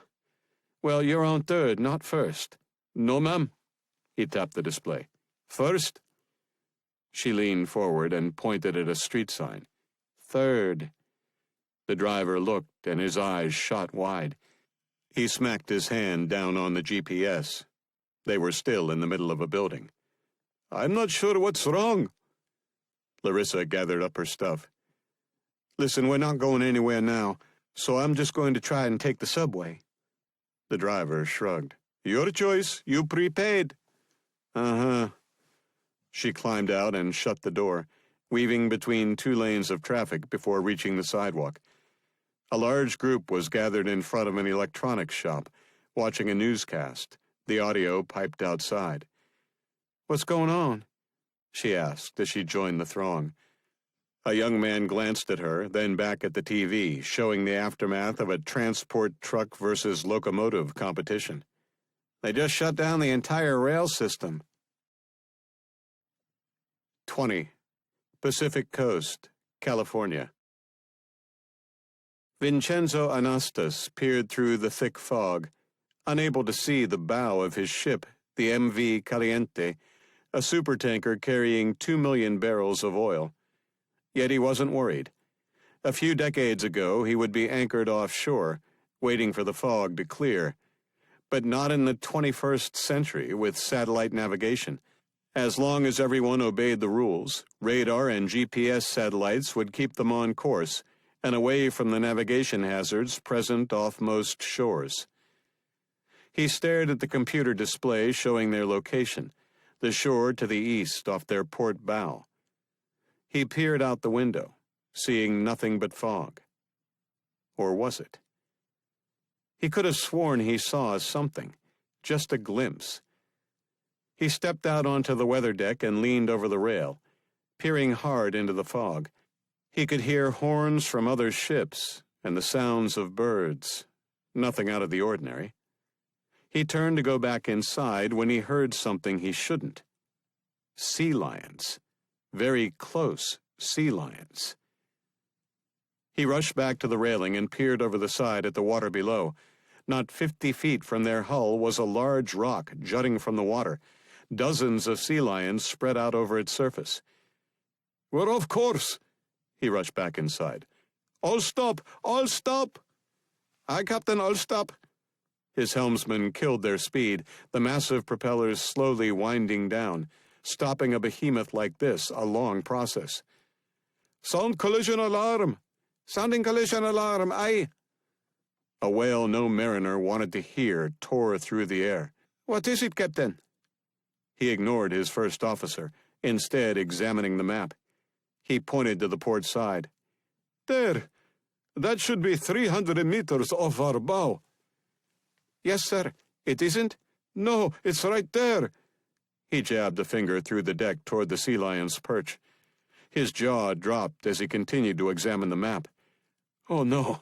Well, you're on third, not first. No, ma'am. He tapped the display. First. She leaned forward and pointed at a street sign. Third. The driver looked, and his eyes shot wide. He smacked his hand down on the GPS. They were still in the middle of a building. I'm not sure what's wrong. Larissa gathered up her stuff. Listen, we're not going anywhere now, so I'm just going to try and take the subway. The driver shrugged. Your choice. You prepaid. Uh-huh. She climbed out and shut the door, weaving between 2 lanes of traffic before reaching the sidewalk. A large group was gathered in front of an electronics shop, watching a newscast, the audio piped outside. What's going on? She asked as she joined the throng. A young man glanced at her, then back at the TV, showing the aftermath of a transport truck versus locomotive competition. They just shut down the entire rail system. 20. Pacific Coast, California. Vincenzo Anastas peered through the thick fog, unable to see the bow of his ship, the MV Caliente, a supertanker carrying 2 million barrels of oil. Yet he wasn't worried. A few decades ago, he would be anchored offshore, waiting for the fog to clear. But not in the 21st century with satellite navigation. As long as everyone obeyed the rules, radar and GPS satellites would keep them on course and away from the navigation hazards present off most shores. He stared at the computer display showing their location, the shore to the east off their port bow. He peered out the window, seeing nothing but fog. Or was it? He could have sworn he saw something, just a glimpse. He stepped out onto the weather deck and leaned over the rail, peering hard into the fog. He could hear horns from other ships and the sounds of birds. Nothing out of the ordinary. He turned to go back inside when he heard something he shouldn't. Sea lions. Very close sea lions. He rushed back to the railing and peered over the side at the water below. Not 50 feet from their hull was a large rock jutting from the water. Dozens of sea lions spread out over its surface. We're off course. He rushed back inside. I'll stop! I'll stop! Aye, Captain, I'll stop. His helmsmen killed their speed, the massive propellers slowly winding down. Stopping a behemoth like this, a long process. Sound collision alarm! Sounding collision alarm, aye! A wail no mariner wanted to hear tore through the air. What is it, Captain? He ignored his first officer, instead examining the map. He pointed to the port side. There! That should be 300 meters off our bow. Yes, sir. It isn't? No, it's right there. He jabbed a finger through the deck toward the sea lion's perch. His jaw dropped as he continued to examine the map. Oh, no.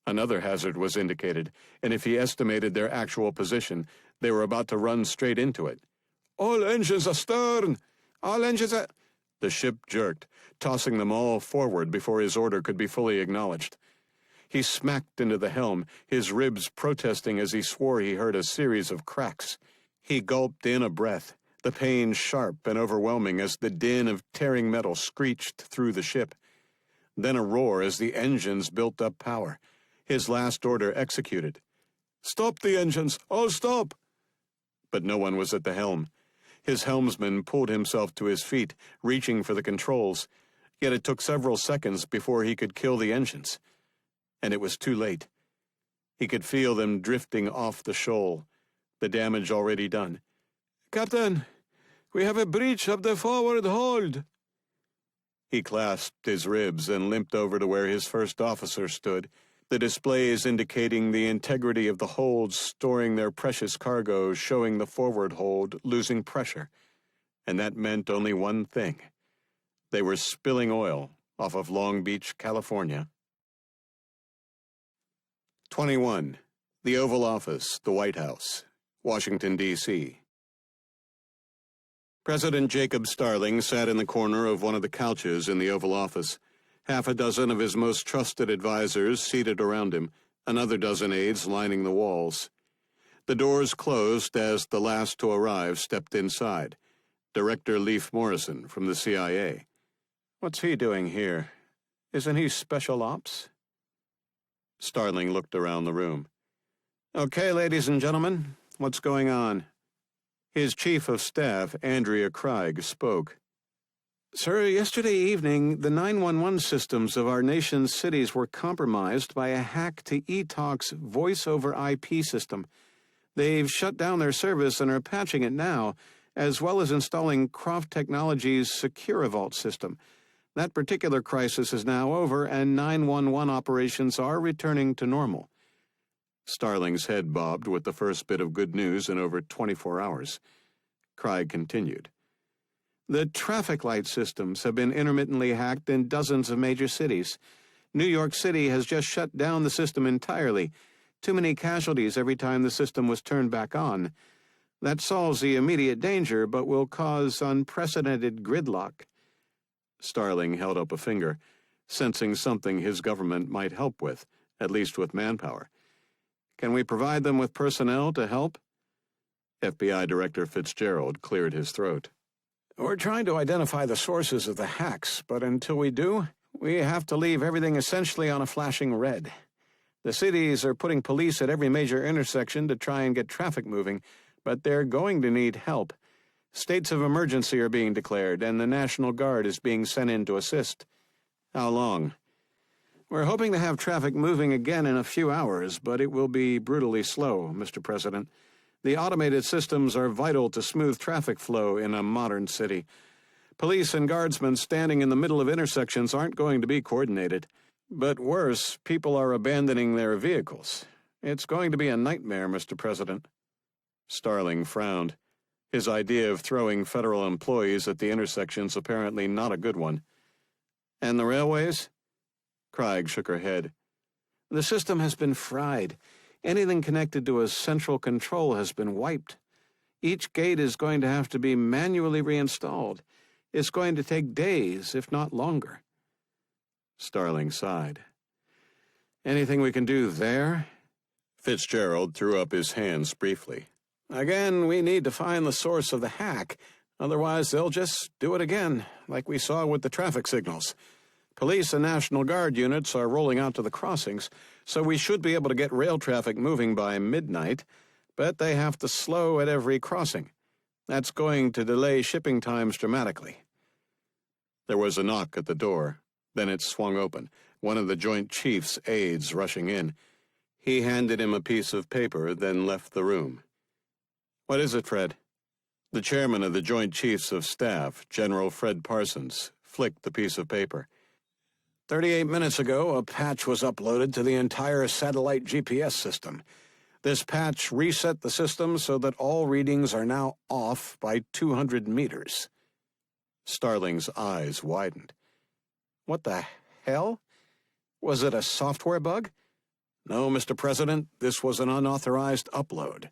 Another hazard was indicated, and if he estimated their actual position, they were about to run straight into it. All engines astern! All engines a... The ship jerked, tossing them all forward before his order could be fully acknowledged. He smacked into the helm, his ribs protesting as he swore he heard a series of cracks. He gulped in a breath, the pain sharp and overwhelming as the din of tearing metal screeched through the ship. Then a roar as the engines built up power. His last order executed. Stop the engines! All stop! But no one was at the helm. His helmsman pulled himself to his feet, reaching for the controls. Yet it took several seconds before he could kill the engines. And it was too late. He could feel them drifting off the shoal, the damage already done. Captain, we have a breach of the forward hold. He clasped his ribs and limped over to where his first officer stood, the displays indicating the integrity of the holds storing their precious cargo showing the forward hold losing pressure. And that meant only one thing. They were spilling oil off of Long Beach, California. 21. The Oval Office, the White House, Washington, D.C. President Jacob Starling sat in the corner of one of the couches in the Oval Office, half a dozen of his most trusted advisers seated around him, another dozen aides lining the walls. The doors closed as the last to arrive stepped inside, Director Leif Morrison from the CIA. "What's he doing here? Isn't he special ops?" Starling looked around the room. "Okay, ladies and gentlemen, what's going on?" His chief of staff, Andrea Craig, spoke. "Sir, yesterday evening, the 911 systems of our nation's cities were compromised by a hack to eTalk's voice-over IP system. They've shut down their service and are patching it now, as well as installing Croft Technologies' SecureVault system. That particular crisis is now over, and 911 operations are returning to normal." Starling's head bobbed with the first bit of good news in over 24 hours. Craig continued. "The traffic light systems have been intermittently hacked in dozens of major cities. New York City has just shut down the system entirely. Too many casualties every time the system was turned back on. That solves the immediate danger, but will cause unprecedented gridlock." Starling held up a finger, sensing something his government might help with, at least with manpower. "Can we provide them with personnel to help?" FBI Director Fitzgerald cleared his throat. "We're trying to identify the sources of the hacks, but until we do, we have to leave everything essentially on a flashing red. The cities are putting police at every major intersection to try and get traffic moving, but they're going to need help. States of emergency are being declared, and the National Guard is being sent in to assist." "How long?" "We're hoping to have traffic moving again in a few hours, but it will be brutally slow, Mr. President. The automated systems are vital to smooth traffic flow in a modern city. Police and guardsmen standing in the middle of intersections aren't going to be coordinated. But worse, people are abandoning their vehicles. It's going to be a nightmare, Mr. President." Starling frowned. His idea of throwing federal employees at the intersections apparently not a good one. "And the railways?" Craig shook her head. "The system has been fried. Anything connected to a central control has been wiped. Each gate is going to have to be manually reinstalled. It's going to take days, if not longer." Starling sighed. "Anything we can do there?" Fitzgerald threw up his hands briefly. "Again, we need to find the source of the hack. Otherwise, they'll just do it again, like we saw with the traffic signals. Police and National Guard units are rolling out to the crossings, so we should be able to get rail traffic moving by midnight, but they have to slow at every crossing. That's going to delay shipping times dramatically." There was a knock at the door. Then it swung open, one of the Joint Chiefs' aides rushing in. He handed him a piece of paper, then left the room. "What is it, Fred?" The chairman of the Joint Chiefs of Staff, General Fred Parsons, flicked the piece of paper. 38 minutes ago, a patch was uploaded to the entire satellite GPS system. This patch reset the system so that all readings are now off by 200 meters. Starling's eyes widened. "What the hell? Was it a software bug?" "No, Mr. President, this was an unauthorized upload."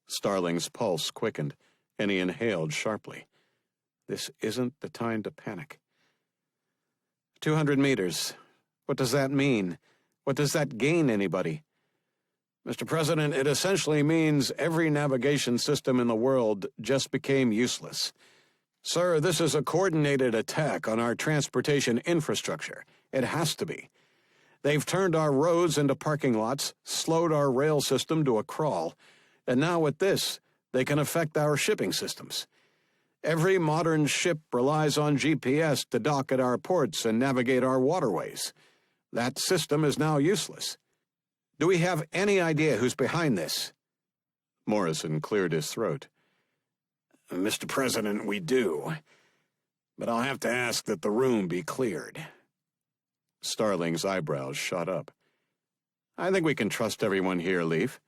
Starling's pulse quickened, and he inhaled sharply. This isn't the time to panic. 200 meters. What does that mean? What does that gain anybody? "Mr. President, it essentially means every navigation system in the world just became useless. Sir, this is a coordinated attack on our transportation infrastructure. It has to be. They've turned our roads into parking lots, slowed our rail system to a crawl, and now with this, they can affect our shipping systems. Every modern ship relies on GPS to dock at our ports and navigate our waterways. That system is now useless. Do we have any idea who's behind this?" Morrison cleared his throat. "Mr. President, we do. but I'll have to ask that the room be cleared. Starling's eyebrows shot up. I think we can trust everyone here, Leaf.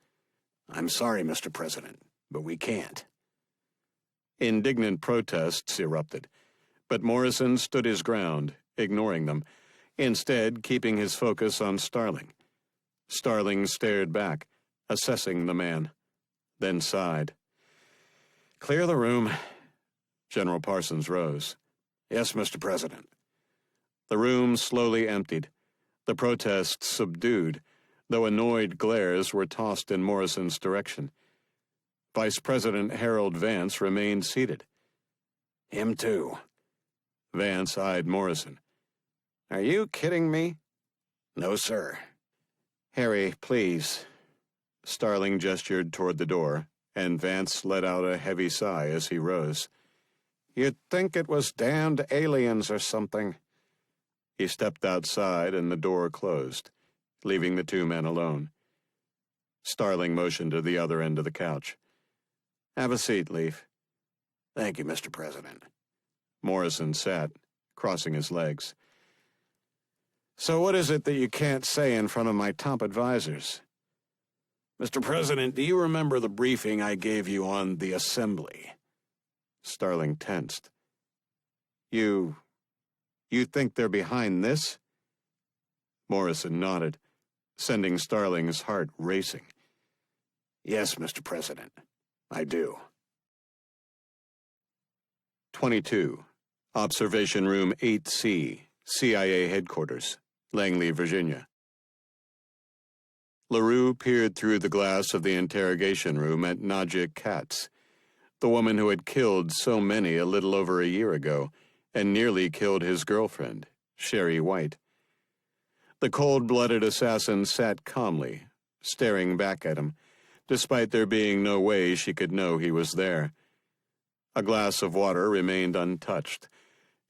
I'm sorry, Mr. President, but we can't. Indignant protests erupted, but Morrison stood his ground, ignoring them, instead keeping his focus on Starling. Starling stared back, assessing the man, then sighed. Clear the room. General Parsons rose. Yes, Mr. President. The room slowly emptied, the protests subdued, though annoyed glares were tossed in Morrison's direction. Vice President Harold Vance remained seated. Him too. Vance eyed Morrison. Are you kidding me? No, sir. Harry, please. Starling gestured toward the door, and Vance let out a heavy sigh as he rose. You'd think it was damned aliens or something. He stepped outside and the door closed, leaving the two men alone. Starling motioned to the other end of the couch. Have a seat, Leaf. Thank you, Mr. President. Morrison sat, crossing his legs. So what is it that you can't say in front of my top advisors? Mr. President, do you remember the briefing I gave you on the assembly? Starling tensed. You think they're behind this? Morrison nodded, sending Starling's heart racing. Yes, Mr. President, I do. 22. Observation Room 8C, CIA Headquarters, Langley, Virginia. LaRue peered through the glass of the interrogation room at Nadja Katz, the woman who had killed so many a little over a year ago and nearly killed his girlfriend, Sherry White. The cold-blooded assassin sat calmly, staring back at him, despite there being no way she could know he was there. A glass of water remained untouched,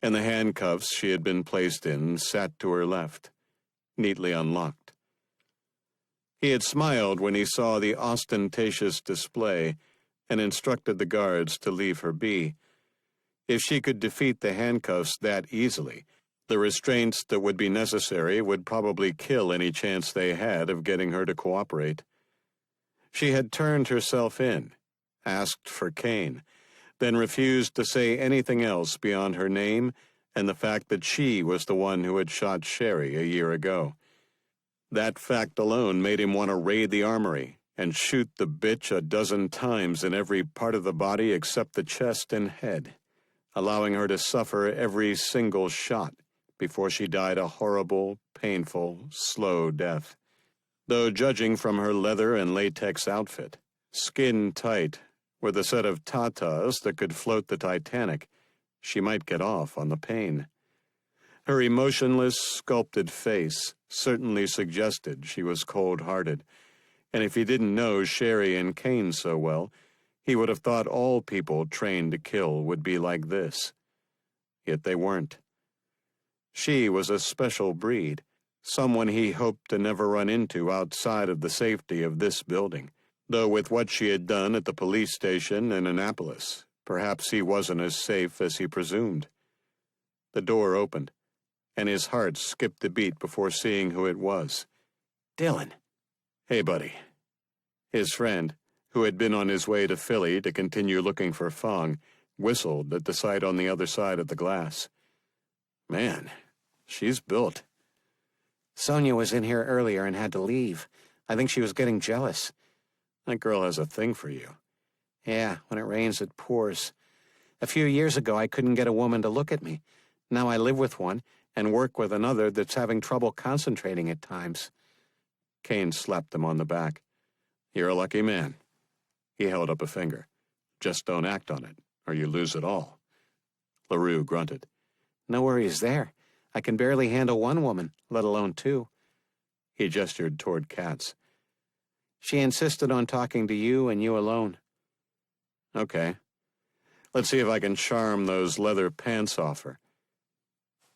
and the handcuffs she had been placed in sat to her left, neatly unlocked. He had smiled when he saw the ostentatious display and instructed the guards to leave her be. If she could defeat the handcuffs that easily, the restraints that would be necessary would probably kill any chance they had of getting her to cooperate. She had turned herself in, asked for Kane, then refused to say anything else beyond her name and the fact that she was the one who had shot Sherry a year ago. That fact alone made him want to raid the armory and shoot the bitch a dozen times in every part of the body except the chest and head, allowing her to suffer every single shot before she died a horrible, painful, slow death. Though judging from her leather and latex outfit, skin tight, with a set of tatas that could float the Titanic, she might get off on the pain. Her emotionless, sculpted face certainly suggested she was cold-hearted, and if he didn't know Sherry and Kane so well, he would have thought all people trained to kill would be like this. Yet they weren't. She was a special breed, someone he hoped to never run into outside of the safety of this building, though with what she had done at the police station in Annapolis, perhaps he wasn't as safe as he presumed. The door opened, and his heart skipped a beat before seeing who it was. Dylan. Hey, buddy. His friend, who had been on his way to Philly to continue looking for Fong, whistled at the sight on the other side of the glass. Man, she's built. Sonia was in here earlier and had to leave. I think she was getting jealous. That girl has a thing for you. Yeah, when it rains, it pours. A few years ago, I couldn't get a woman to look at me. Now I live with one and work with another that's having trouble concentrating at times. Kane slapped him on the back. You're a lucky man. He held up a finger. Just don't act on it, or you lose it all. LaRue grunted. No worries there. I can barely handle one woman, let alone two. He gestured toward Katz. She insisted on talking to you and you alone. Okay. Let's see if I can charm those leather pants off her.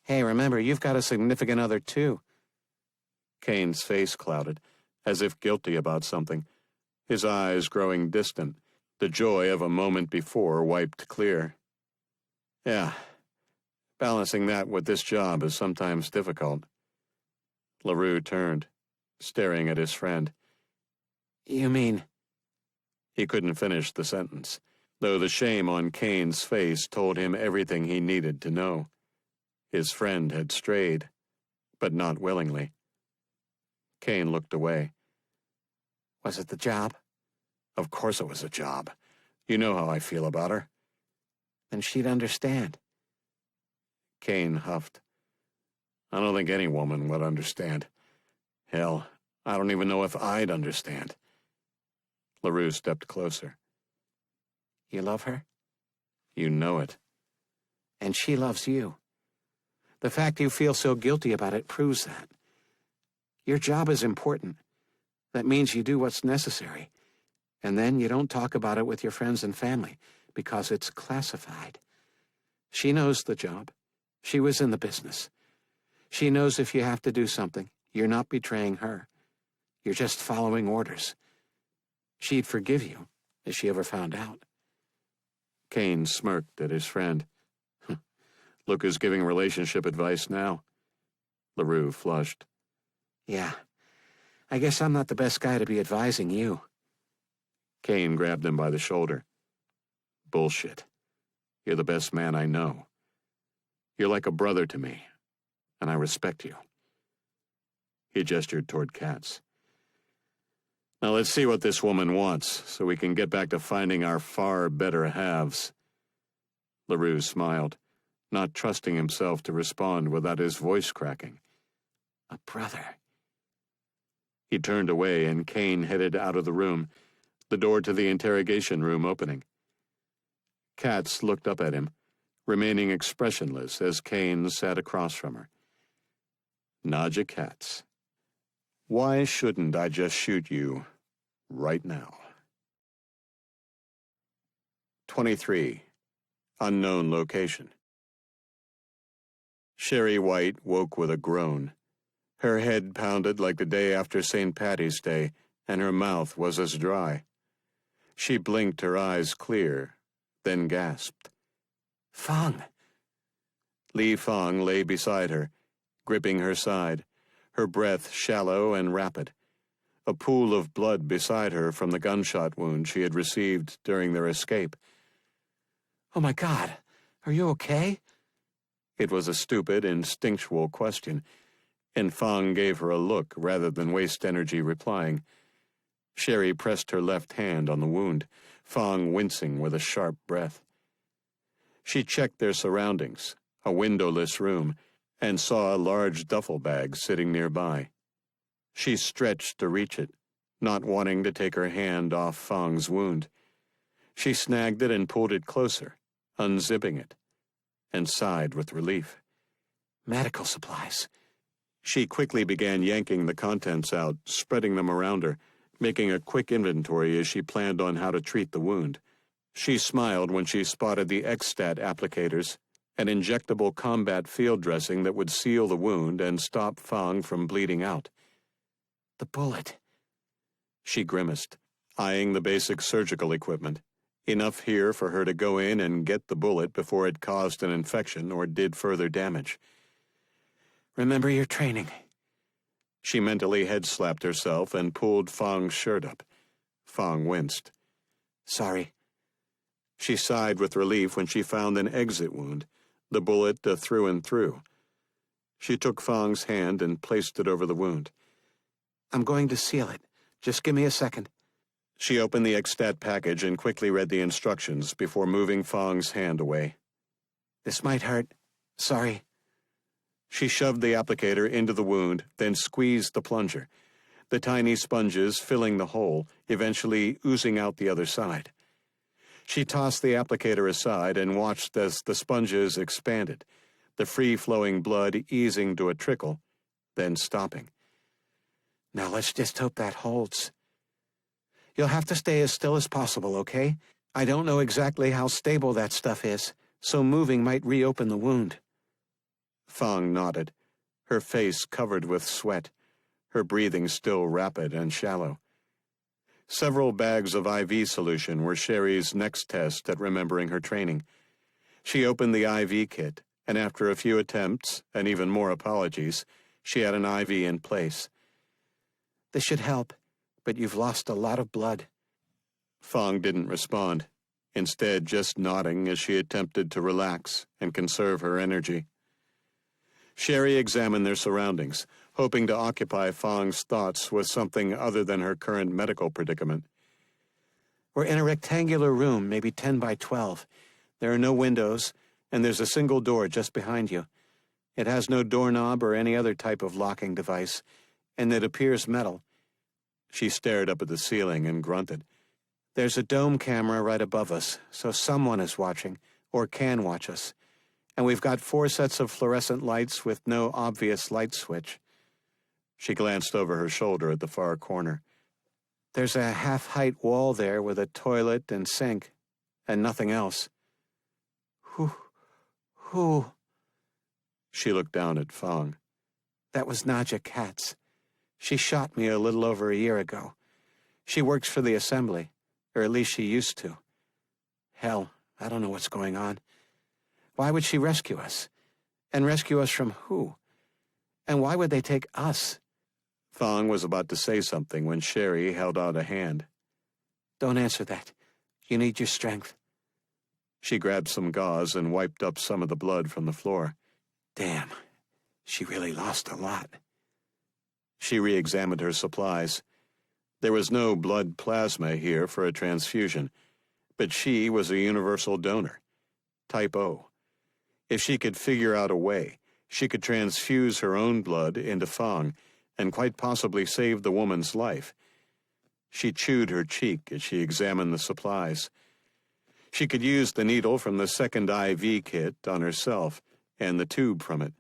Hey, remember, you've got a significant other, too. Kane's face clouded, as if guilty about something, his eyes growing distant, the joy of a moment before wiped clear. Yeah, Balancing that with this job is sometimes difficult. LaRue turned, staring at his friend. You mean? He couldn't finish the sentence, though the shame on Kane's face told him everything he needed to know. His friend had strayed, but not willingly. Kane looked away. Was it the job? Of course it was a job. You know how I feel about her. Then she'd understand. Kane huffed. I don't think any woman would understand. Hell, I don't even know if I'd understand. LaRue stepped closer. You love her? You know it. And she loves you. The fact you feel so guilty about it proves that. Your job is important. That means you do what's necessary. And then you don't talk about it with your friends and family, because it's classified. She knows the job. She was in the business. She knows if you have to do something, you're not betraying her. You're just following orders. She'd forgive you, if she ever found out. Kane smirked at his friend. Look who's giving relationship advice now. LaRue flushed. Yeah, I guess I'm not the best guy to be advising you. Kane grabbed him by the shoulder. Bullshit. You're the best man I know. You're like a brother to me, and I respect you. He gestured toward Katz. Now let's see what this woman wants, so we can get back to finding our far better halves. LaRue smiled, not trusting himself to respond without his voice cracking. A brother. He turned away, and Kane headed out of the room, the door to the interrogation room opening. Katz looked up at him, remaining expressionless as Kane sat across from her. Nadja Katz. Why shouldn't I just shoot you right now? 23. Unknown location. Sherry White woke with a groan. Her head pounded like the day after St. Patty's Day, and her mouth was as dry. She blinked her eyes clear, then gasped. Fang! Li Fang lay beside her, gripping her side, her breath shallow and rapid. A pool of blood beside her from the gunshot wound she had received during their escape. Oh my God, are you okay? It was a stupid, instinctual question, and Fang gave her a look rather than waste energy replying. Sherry pressed her left hand on the wound, Fang wincing with a sharp breath. She checked their surroundings, a windowless room, and saw a large duffel bag sitting nearby. She stretched to reach it, not wanting to take her hand off Fang's wound. She snagged it and pulled it closer, unzipping it, and sighed with relief. Medical supplies. She quickly began yanking the contents out, spreading them around her, making a quick inventory as she planned on how to treat the wound. She smiled when she spotted the X-Stat applicators, an injectable combat field dressing that would seal the wound and stop Fang from bleeding out. The bullet. She grimaced, eyeing the basic surgical equipment. Enough here for her to go in and get the bullet before it caused an infection or did further damage. Remember your training. She mentally head-slapped herself and pulled Fang's shirt up. Fang winced. Sorry. She sighed with relief when she found an exit wound, the bullet a through and through. She took Fang's hand and placed it over the wound. I'm going to seal it. Just give me a second. She opened the X-Stat package and quickly read the instructions before moving Fang's hand away. This might hurt. Sorry. She shoved the applicator into the wound, then squeezed the plunger, the tiny sponges filling the hole, eventually oozing out the other side. She tossed the applicator aside and watched as the sponges expanded, the free-flowing blood easing to a trickle, then stopping. Now let's just hope that holds. You'll have to stay as still as possible, okay? I don't know exactly how stable that stuff is, so moving might reopen the wound. Fang nodded, her face covered with sweat, her breathing still rapid and shallow. Several bags of IV solution were Sherry's next test at remembering her training. She opened the IV kit, and after a few attempts and even more apologies, she had an IV in place. This should help, but you've lost a lot of blood. Fong didn't respond, instead just nodding as she attempted to relax and conserve her energy. Sherry examined their surroundings, hoping to occupy Fong's thoughts with something other than her current medical predicament. We're in a rectangular room, maybe 10 by 12. There are no windows, and there's a single door just behind you. It has no doorknob or any other type of locking device, and it appears metal. She stared up at the ceiling and grunted. There's a dome camera right above us, so someone is watching, or can watch us. And we've got 4 sets of fluorescent lights with no obvious light switch. She glanced over her shoulder at the far corner. There's a half-height wall there with a toilet and sink, and nothing else. Who? She looked down at Fong. That was Nadja Katz. She shot me a little over a year ago. She works for the assembly, or at least she used to. Hell, I don't know what's going on. Why would she rescue us? And rescue us from who? And why would they take us? Fong was about to say something when Sherry held out a hand. Don't answer that. You need your strength. She grabbed some gauze and wiped up some of the blood from the floor. Damn, she really lost a lot. She re-examined her supplies. There was no blood plasma here for a transfusion, but she was a universal donor, type O. If she could figure out a way, she could transfuse her own blood into Fong and quite possibly save the woman's life. She chewed her cheek as she examined the supplies. She could use the needle from the second IV kit on herself and the tube from it.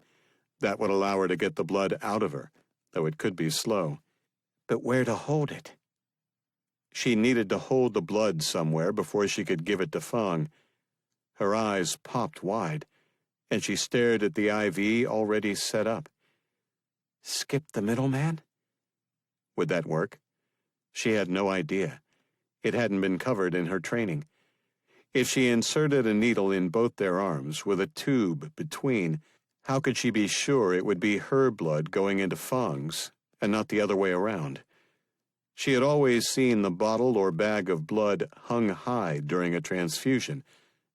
That would allow her to get the blood out of her, though it could be slow. But where to hold it? She needed to hold the blood somewhere before she could give it to Fong. Her eyes popped wide, and she stared at the IV already set up. Skip the middleman? Would that work? She had no idea. It hadn't been covered in her training. If she inserted a needle in both their arms with a tube between, how could she be sure it would be her blood going into Fong's and not the other way around? She had always seen the bottle or bag of blood hung high during a transfusion,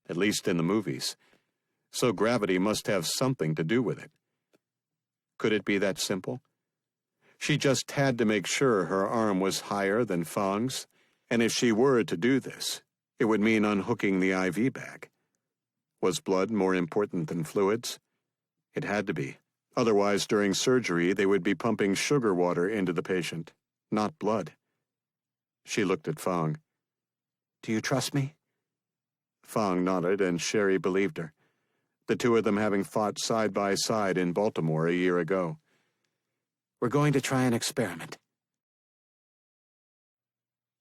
at least in the movies. So gravity must have something to do with it. Could it be that simple? She just had to make sure her arm was higher than Fong's, and if she were to do this, it would mean unhooking the IV bag. Was blood more important than fluids? It had to be. Otherwise, during surgery, they would be pumping sugar water into the patient, not blood. She looked at Fong. Do you trust me? Fong nodded, and Sherry believed her. The two of them having fought side by side in Baltimore a year ago. We're going to try an experiment.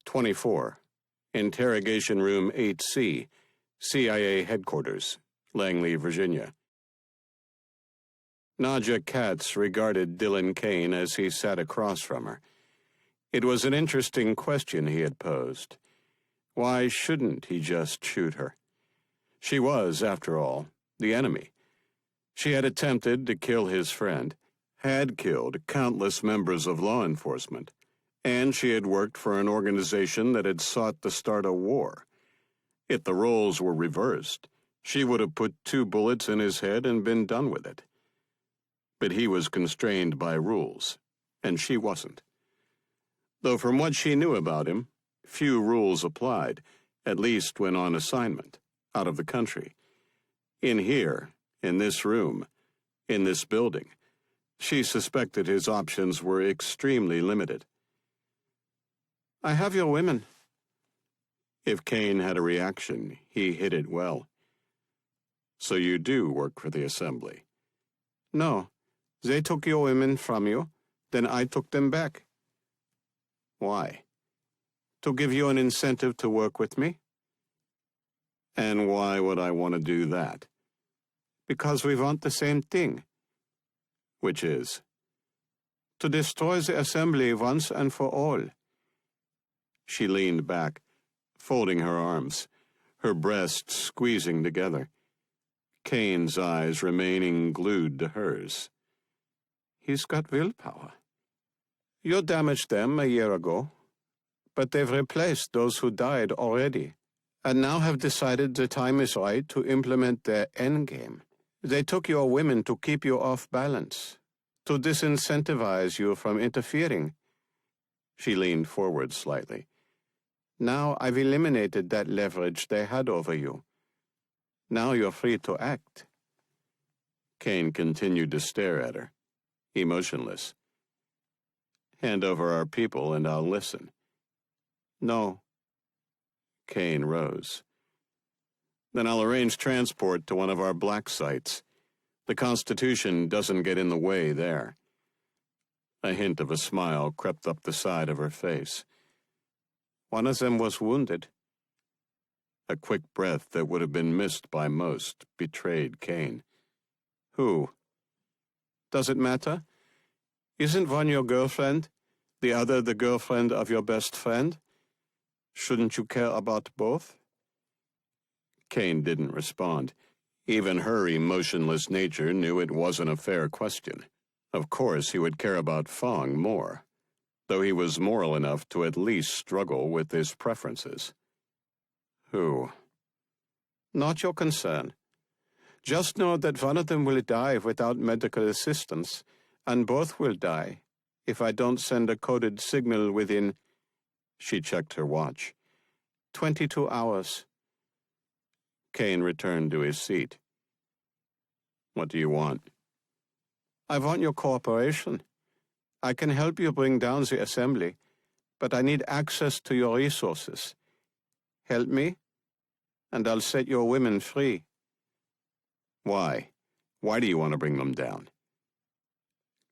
24. Interrogation Room 8C, CIA Headquarters, Langley, Virginia. Nadja Katz regarded Dylan Kane as he sat across from her. It was an interesting question he had posed. Why shouldn't he just shoot her? She was, after all, the enemy. She had attempted to kill his friend, had killed countless members of law enforcement, and she had worked for an organization that had sought to start a war. If the roles were reversed, she would have put 2 bullets in his head and been done with it. But he was constrained by rules, and she wasn't. Though from what she knew about him, few rules applied, at least when on assignment, out of the country. In here, in this room, in this building, she suspected his options were extremely limited. I have your women. If Kane had a reaction, he hid it well. So you do work for the assembly? No. They took your women from you, then I took them back. Why? To give you an incentive to work with me. And why would I want to do that? Because we want the same thing. Which is? To destroy the assembly once and for all. She leaned back, folding her arms, her breasts squeezing together. Kane's eyes remaining glued to hers. He's got willpower. You damaged them a year ago, but they've replaced those who died already, and now have decided the time is right to implement their endgame. They took your women to keep you off balance, to disincentivize you from interfering. She leaned forward slightly. Now I've eliminated that leverage they had over you. Now you're free to act. Kane continued to stare at her, emotionless. Hand over our people and I'll listen. No. Kane rose. Then I'll arrange transport to one of our black sites. The Constitution doesn't get in the way there. A hint of a smile crept up the side of her face. One of them was wounded. A quick breath that would have been missed by most betrayed Kane. Who? Does it matter? Isn't one your girlfriend? The other the girlfriend of your best friend? Shouldn't you care about both? Kane didn't respond. Even her emotionless nature knew it wasn't a fair question. Of course he would care about Fong more, though he was moral enough to at least struggle with his preferences. Who? Not your concern. Just know that one of them will die without medical assistance, and both will die if I don't send a coded signal within... She checked her watch. 22 hours. Kane returned to his seat. What do you want? I want your cooperation. I can help you bring down the assembly, but I need access to your resources. Help me, and I'll set your women free. Why? Why do you want to bring them down?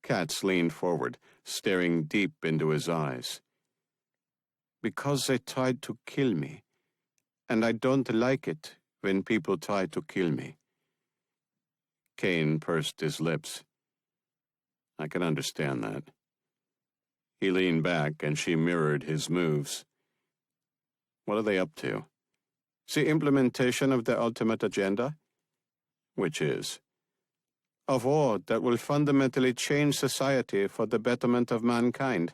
Katz leaned forward, staring deep into his eyes. Because they tried to kill me, and I don't like it when people try to kill me. Kane pursed his lips. I can understand that. He leaned back and she mirrored his moves. What are they up to? The implementation of the ultimate agenda. Which is? A war that will fundamentally change society for the betterment of mankind.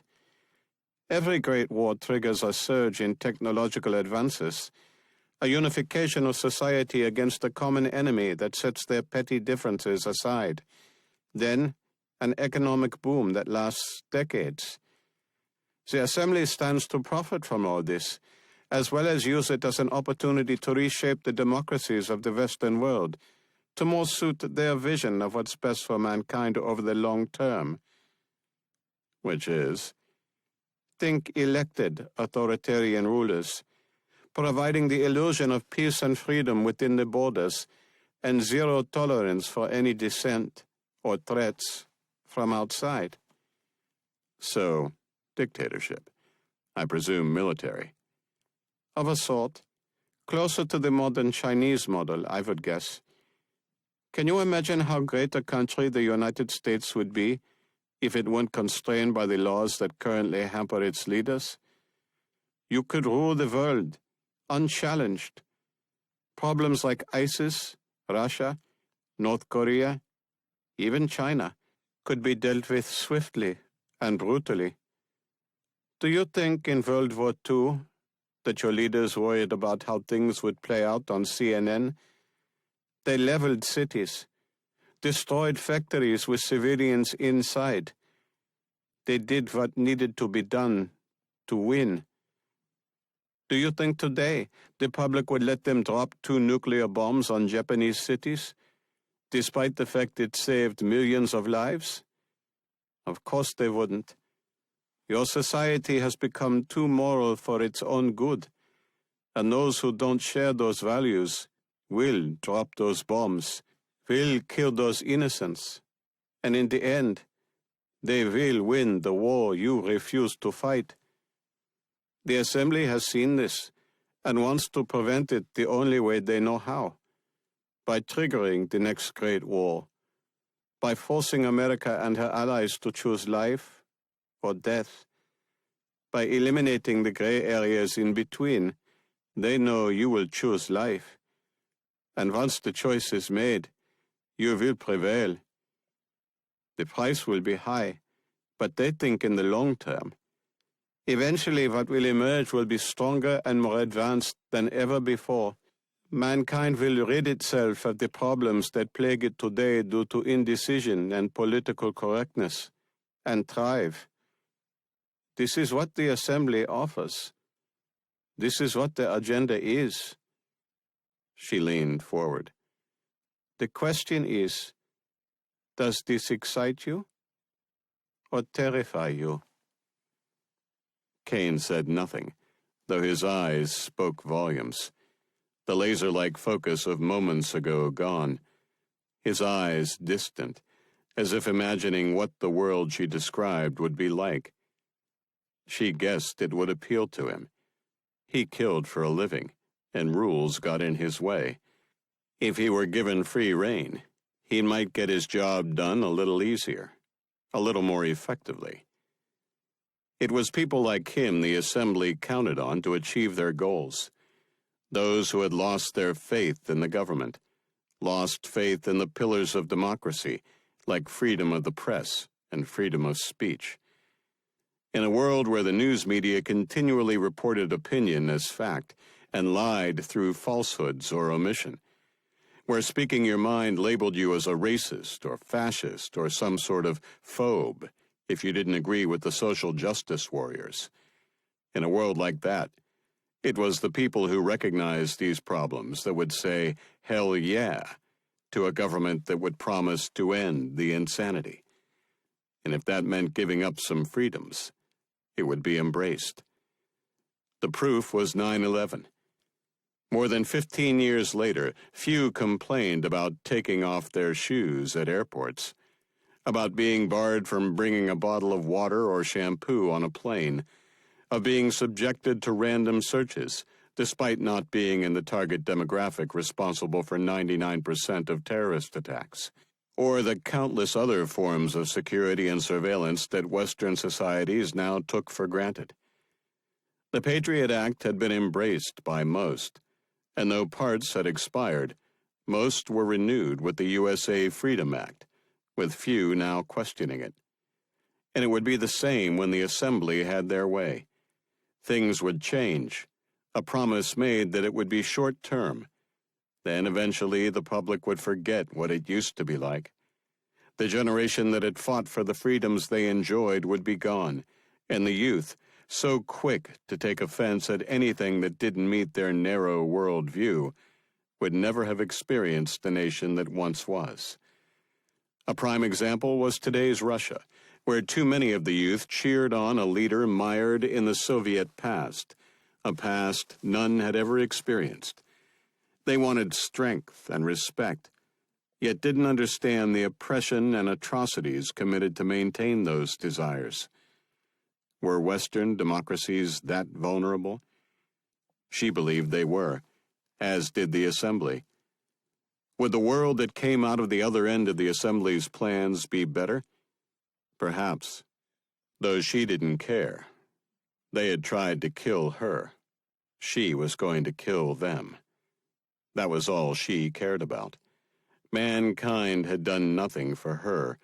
Every great war triggers a surge in technological advances, a unification of society against a common enemy that sets their petty differences aside. Then, an economic boom that lasts decades. The Assembly stands to profit from all this, as well as use it as an opportunity to reshape the democracies of the Western world, to more suit their vision of what's best for mankind over the long term. Which is? Think elected authoritarian rulers, providing the illusion of peace and freedom within the borders, and zero tolerance for any dissent or threats from outside. So, dictatorship. I presume military. Of a sort. Closer to the modern Chinese model, I would guess. Can you imagine how great a country the United States would be if it weren't constrained by the laws that currently hamper its leaders? You could rule the world, unchallenged. Problems like ISIS, Russia, North Korea, even China, could be dealt with swiftly and brutally. Do you think in World War II that your leaders worried about how things would play out on CNN? They leveled cities, destroyed factories with civilians inside. They did what needed to be done to win. Do you think today the public would let them drop 2 nuclear bombs on Japanese cities, despite the fact it saved millions of lives? Of course they wouldn't. Your society has become too moral for its own good, and those who don't share those values will drop those bombs, will kill those innocents, and in the end, they will win the war you refuse to fight. The Assembly has seen this and wants to prevent it the only way they know how, by triggering the next great war, by forcing America and her allies to choose life or death, by eliminating the gray areas in between. They know you will choose life, And once the choice is made, you will prevail. The price will be high, but they think in the long term. Eventually, what will emerge will be stronger and more advanced than ever before. Mankind will rid itself of the problems that plague it today due to indecision and political correctness, and thrive. This is what the Assembly offers. This is what the agenda is. She leaned forward. The question is, does this excite you or terrify you? Kane said nothing, though his eyes spoke volumes. The laser-like focus of moments ago gone. His eyes distant, as if imagining what the world she described would be like. She guessed it would appeal to him. He killed for a living, and rules got in his way. If he were given free rein, he might get his job done a little easier, a little more effectively. It was people like him the Assembly counted on to achieve their goals. Those who had lost their faith in the government, lost faith in the pillars of democracy, like freedom of the press and freedom of speech. In a world where the news media continually reported opinion as fact and lied through falsehoods or omission, where speaking your mind labeled you as a racist or fascist or some sort of phobe if you didn't agree with the social justice warriors. In a world like that, it was the people who recognized these problems that would say, "Hell yeah," to a government that would promise to end the insanity. And if that meant giving up some freedoms, it would be embraced. The proof was 9/11. More than 15 years later, few complained about taking off their shoes at airports, about being barred from bringing a bottle of water or shampoo on a plane, of being subjected to random searches, despite not being in the target demographic responsible for 99% of terrorist attacks, or the countless other forms of security and surveillance that Western societies now took for granted. The Patriot Act had been embraced by most, and though parts had expired, most were renewed with the USA Freedom Act, with few now questioning it. And it would be the same when the Assembly had their way. Things would change, a promise made that it would be short-term. Then eventually the public would forget what it used to be like. The generation that had fought for the freedoms they enjoyed would be gone, and the youth, so quick to take offense at anything that didn't meet their narrow world view, would never have experienced the nation that once was. A prime example was today's Russia, where too many of the youth cheered on a leader mired in the Soviet past, a past none had ever experienced. They wanted strength and respect, yet didn't understand the oppression and atrocities committed to maintain those desires. Were Western democracies that vulnerable? She believed they were, as did the Assembly. Would the world that came out of the other end of the Assembly's plans be better? Perhaps, though she didn't care. They had tried to kill her. She was going to kill them. That was all she cared about. Mankind had done nothing for her,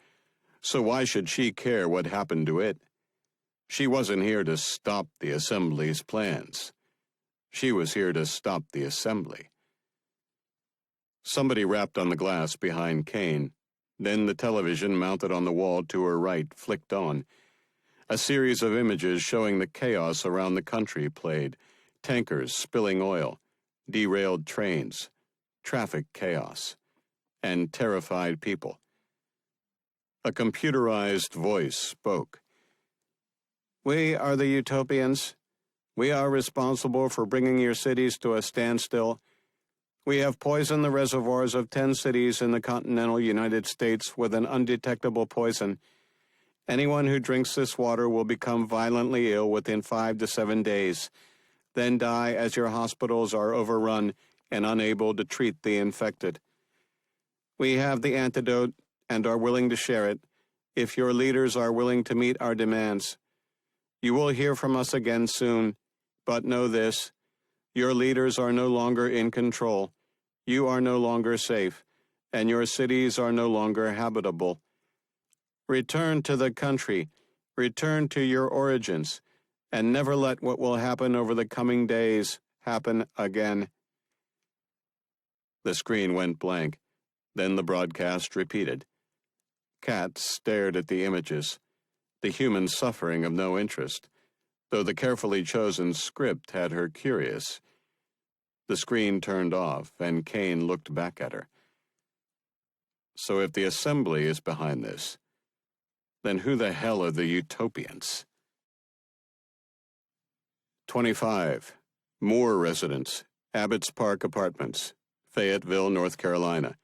so why should she care what happened to it? She wasn't here to stop the Assembly's plans. She was here to stop the Assembly. Somebody rapped on the glass behind Kane. Then the television mounted on the wall to her right flicked on. A series of images showing the chaos around the country played. Tankers spilling oil, derailed trains, traffic chaos, and terrified people. A computerized voice spoke. "We are the utopians. We are responsible for bringing your cities to a standstill. We have poisoned the reservoirs of 10 cities in the continental United States with an undetectable poison. Anyone who drinks this water will become violently ill within 5 to 7 days, then die as your hospitals are overrun and unable to treat the infected. We have the antidote and are willing to share it if your leaders are willing to meet our demands. You will hear from us again soon, but know this, your leaders are no longer in control. You are no longer safe, and your cities are no longer habitable. Return to the country, return to your origins, and never let what will happen over the coming days happen again." The screen went blank. Then the broadcast repeated. Kat stared at the images, the human suffering of no interest, though the carefully chosen script had her curious. The screen turned off, and Kane looked back at her. So if the Assembly is behind this, then who the hell are the Utopians? 25. Moore Residence, Abbott's Park Apartments, Fayetteville, North Carolina.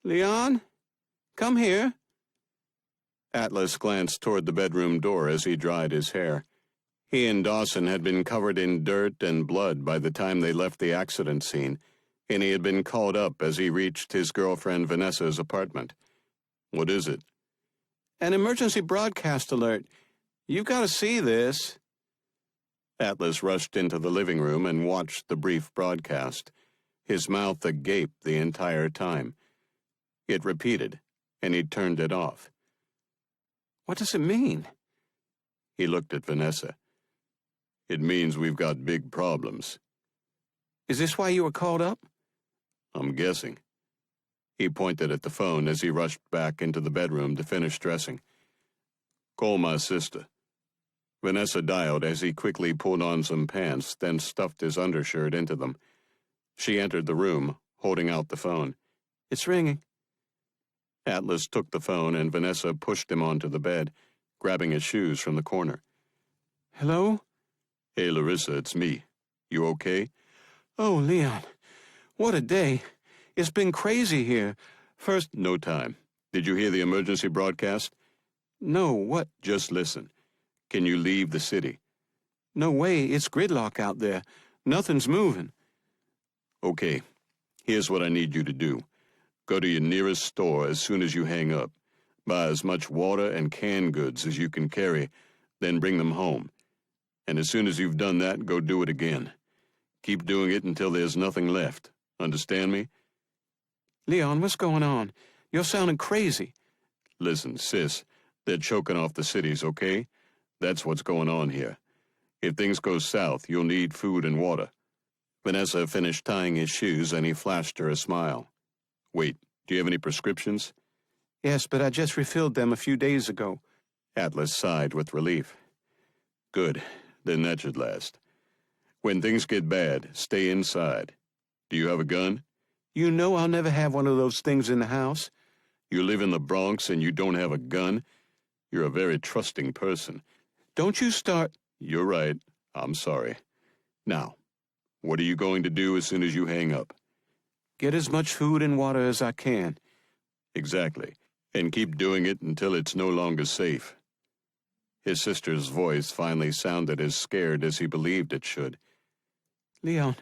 "Leon? Come here." Atlas glanced toward the bedroom door as he dried his hair. He and Dawson had been covered in dirt and blood by the time they left the accident scene, and he had been called up as he reached his girlfriend Vanessa's apartment. "What is it?" "An emergency broadcast alert. You've got to see this." Atlas rushed into the living room and watched the brief broadcast, his mouth agape the entire time. It repeated, and he turned it off. "What does it mean?" He looked at Vanessa. "It means we've got big problems." "Is this why you were called up?" "I'm guessing." He pointed at the phone as he rushed back into the bedroom to finish dressing. "Call my sister." Vanessa dialed as he quickly pulled on some pants, then stuffed his undershirt into them. She entered the room, holding out the phone. "It's ringing." Atlas took the phone and Vanessa pushed him onto the bed, grabbing his shoes from the corner. "Hello?" "Hey, Larissa, it's me. You okay?" "Oh, Leon, what a day. It's been crazy here. First—" "No time. Did you hear the emergency broadcast?" "No, what?" "Just listen. Can you leave the city?" "No way, it's gridlock out there. Nothing's moving." "Okay. Here's what I need you to do. Go to your nearest store as soon as you hang up. Buy as much water and canned goods as you can carry, then bring them home. And as soon as you've done that, go do it again. Keep doing it until there's nothing left. Understand me?" "Leon, what's going on? You're sounding crazy." "Listen, sis, they're choking off the cities, okay? That's what's going on here. If things go south, you'll need food and water." Vanessa finished tying his shoes and he flashed her a smile. "Wait, do you have any prescriptions?" "Yes, but I just refilled them a few days ago." Atlas sighed with relief. "Good, then that should last. When things get bad, stay inside. Do you have a gun?" "You know I'll never have one of those things in the house." "You live in the Bronx and you don't have a gun? You're a very trusting person." "Don't you start—" "You're right. I'm sorry. Now, what are you going to do as soon as you hang up?" "Get as much food and water as I can." "Exactly. And keep doing it until it's no longer safe." His sister's voice finally sounded as scared as he believed it should. "Leon,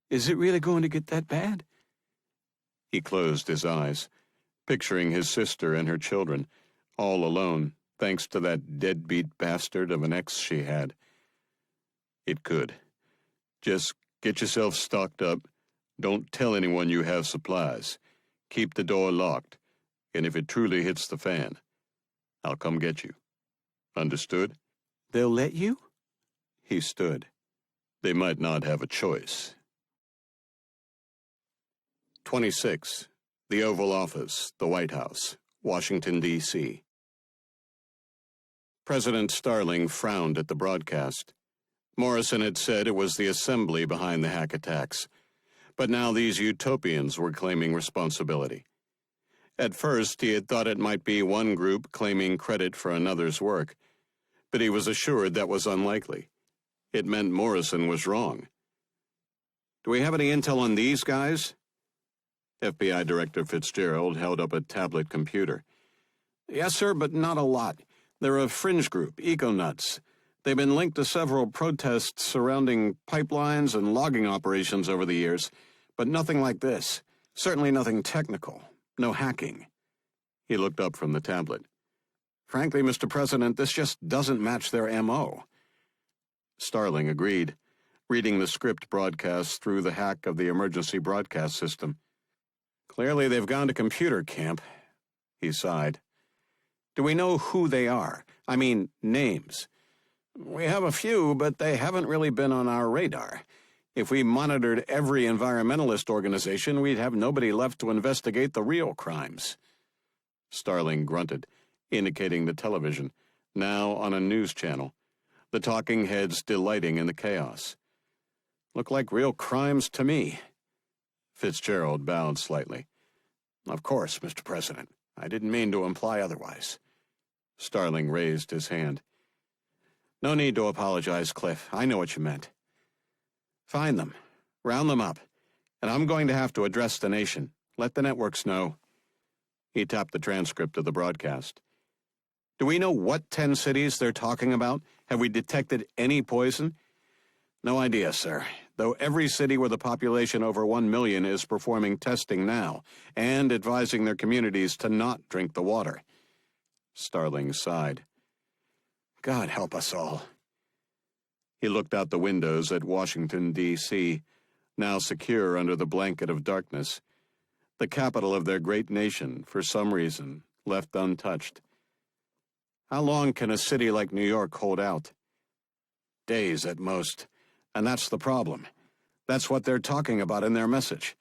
is it really going to get that bad?" He closed his eyes, picturing his sister and her children, all alone, thanks to that deadbeat bastard of an ex she had. It could. Just get yourself stocked up. Don't tell anyone you have supplies. Keep the door locked. And if it truly hits the fan, I'll come get you. Understood?" "They'll let you?" He stood. They might not have a choice. 26. The Oval Office, the White House, Washington, D.C. President Starling frowned at the broadcast. Morrison had said it was the Assembly behind the hack attacks, but now these utopians were claiming responsibility. At first, he had thought it might be one group claiming credit for another's work, but he was assured that was unlikely. It meant Morrison was wrong. "Do we have any intel on these guys?" FBI Director Fitzgerald held up a tablet computer. "Yes, sir, but not a lot. They're a fringe group, Econuts. They've been linked to several protests surrounding pipelines and logging operations over the years, but nothing like this. Certainly nothing technical. No hacking." He looked up from the tablet. "Frankly, Mr. President, this just doesn't match their M.O. Starling agreed. reading the script broadcast through the hack of the emergency broadcast system. "Clearly they've gone to computer camp," he sighed. "Do we know who they are? I mean, names." "We have a few, but they haven't really been on our radar. If we monitored every environmentalist organization, we'd have nobody left to investigate the real crimes." Starling grunted, indicating the television, now on a news channel, the talking heads delighting in the chaos. "Look like real crimes to me." Fitzgerald bowed slightly. "Of course, Mr. President. I didn't mean to imply otherwise." Starling raised his hand. "No need to apologize, Cliff. I know what you meant. Find them. Round them up. And I'm going to have to address the nation. Let the networks know." He tapped the transcript of the broadcast. "Do we know what 10 cities they're talking about? Have we detected any poison?" "No idea, sir, though every city with a population over 1 million is performing testing now and advising their communities to not drink the water." Starling sighed. "God help us all." He looked out the windows at Washington, D.C., now secure under the blanket of darkness, the capital of their great nation, for some reason, left untouched. How long can a city like New York hold out? Days at most. And that's the problem. That's what they're talking about in their message.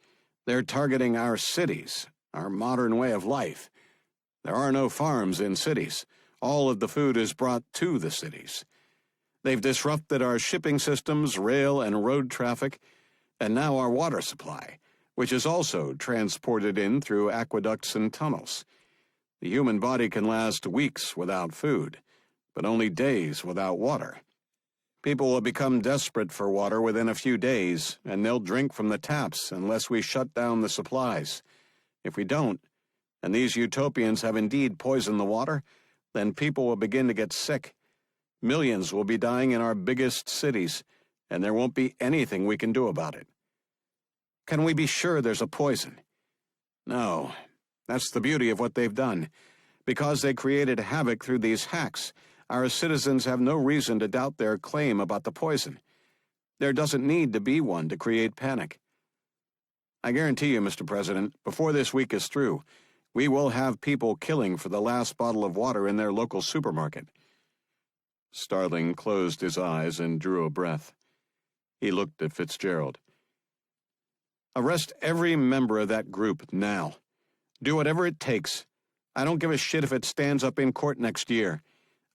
They're targeting our cities, our modern way of life. There are no farms in cities. All of the food is brought to the cities. They've disrupted our shipping systems, rail and road traffic, and now our water supply, which is also transported in through aqueducts and tunnels. The human body can last weeks without food, but only days without water. People will become desperate for water within a few days, and they'll drink from the taps unless we shut down the supplies. If we don't, and these utopians have indeed poisoned the water, then people will begin to get sick. Millions will be dying in our biggest cities, and there won't be anything we can do about it. Can we be sure there's a poison? No. That's the beauty of what they've done. Because they created havoc through these hacks, our citizens have no reason to doubt their claim about the poison. There doesn't need to be one to create panic. I guarantee you, Mr. President, before this week is through, we will have people killing for the last bottle of water in their local supermarket." Starling closed his eyes and drew a breath. He looked at Fitzgerald. "Arrest every member of that group now. Do whatever it takes. I don't give a shit if it stands up in court next year.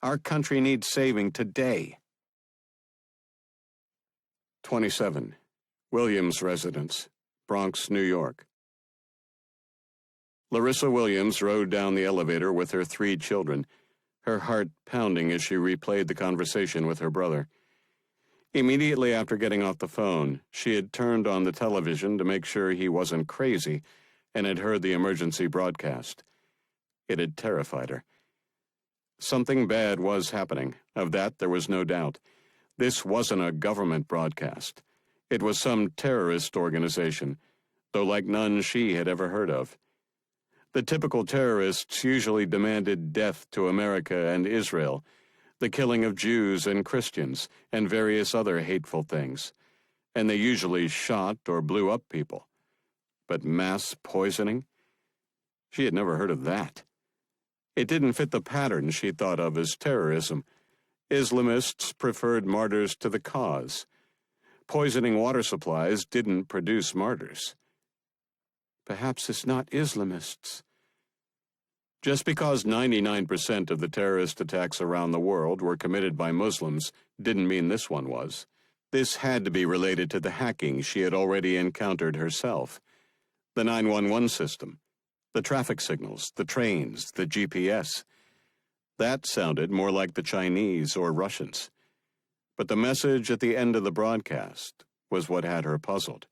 Our country needs saving today." 27. Williams Residence, Bronx, New York. Larissa Williams rode down the elevator with her 3 children, her heart pounding as she replayed the conversation with her brother. Immediately after getting off the phone, she had turned on the television to make sure he wasn't crazy and had heard the emergency broadcast. It had terrified her. Something bad was happening, of that there was no doubt. This wasn't a government broadcast. It was some terrorist organization, though like none she had ever heard of. The typical terrorists usually demanded death to America and Israel, the killing of Jews and Christians, and various other hateful things, and they usually shot or blew up people. But mass poisoning? She had never heard of that. It didn't fit the pattern she thought of as terrorism. Islamists preferred martyrs to the cause. Poisoning water supplies didn't produce martyrs. Perhaps it's not Islamists. Just because 99% of the terrorist attacks around the world were committed by Muslims didn't mean this one was. This had to be related to the hacking she had already encountered herself. The 911 system, the traffic signals, the trains, the GPS. That sounded more like the Chinese or Russians. But the message at the end of the broadcast was what had her puzzled.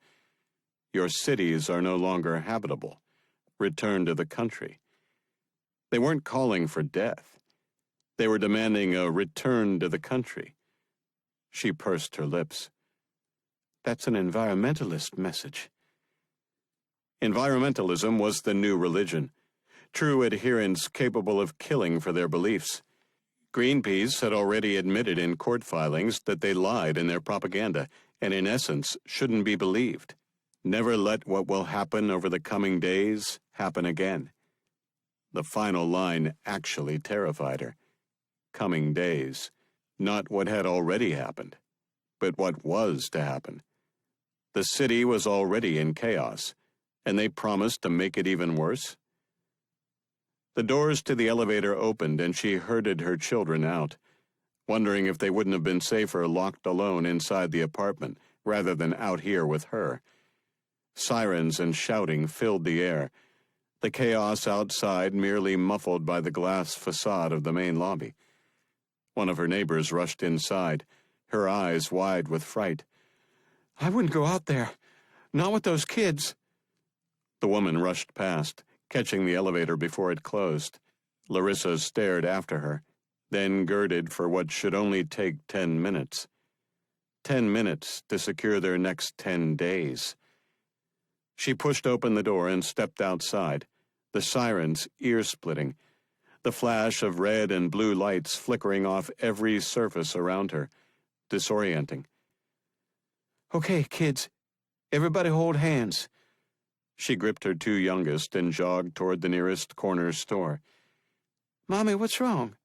Your cities are no longer habitable. Return to the country. They weren't calling for death. They were demanding a return to the country. She pursed her lips. That's an environmentalist message. Environmentalism was the new religion. True adherents capable of killing for their beliefs. Greenpeace had already admitted in court filings that they lied in their propaganda, and in essence shouldn't be believed. Never let what will happen over the coming days happen again. The final line actually terrified her. Coming days. Not what had already happened, but what was to happen. The city was already in chaos, and they promised to make it even worse. The doors to the elevator opened, and she herded her children out, wondering if they wouldn't have been safer locked alone inside the apartment rather than out here with her. Sirens and shouting filled the air, the chaos outside merely muffled by the glass facade of the main lobby. One of her neighbors rushed inside, her eyes wide with fright. I wouldn't go out there. Not with those kids. The woman rushed past, catching the elevator before it closed. Larissa stared after her, then girded for what should only take 10 minutes. 10 minutes to secure their next 10 days. She pushed open the door and stepped outside, the sirens ear-splitting, the flash of red and blue lights flickering off every surface around her, disorienting. Okay, kids, everybody hold hands. She gripped her 2 youngest and jogged toward the nearest corner store. Mommy, what's wrong?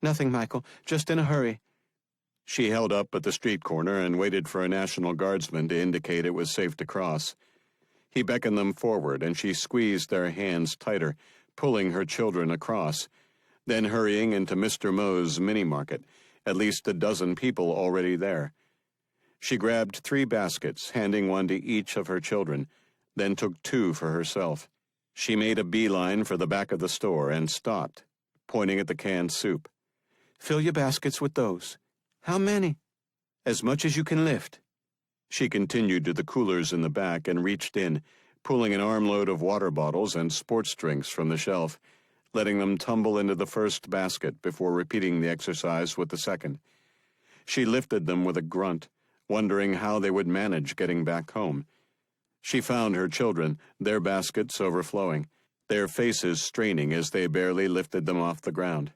Nothing, Michael, just in a hurry. She held up at the street corner and waited for a National Guardsman to indicate it was safe to cross. He beckoned them forward, and she squeezed their hands tighter, pulling her children across, then hurrying into Mr. Moe's mini-market, at least a dozen people already there. She grabbed 3 baskets, handing one to each of her children, then took 2 for herself. She made a beeline for the back of the store and stopped, pointing at the canned soup. Fill your baskets with those. How many? As much as you can lift. She continued to the coolers in the back and reached in, pulling an armload of water bottles and sports drinks from the shelf, letting them tumble into the first basket before repeating the exercise with the second. She lifted them with a grunt, wondering how they would manage getting back home. She found her children, their baskets overflowing, their faces straining as they barely lifted them off the ground.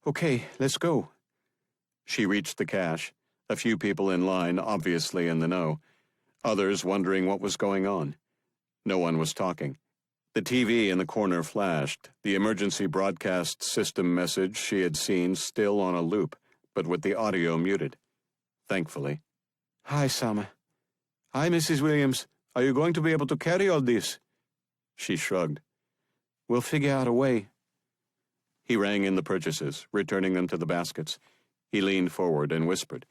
Okay, let's go. She reached the cash, a few people in line obviously in the know, others wondering what was going on. No one was talking. The TV in the corner flashed, the emergency broadcast system message she had seen still on a loop, but with the audio muted. Thankfully. Hi, Sama. Hi, Mrs. Williams. Are you going to be able to carry all this? She shrugged. We'll figure out a way. He rang in the purchases, returning them to the baskets. He leaned forward and whispered,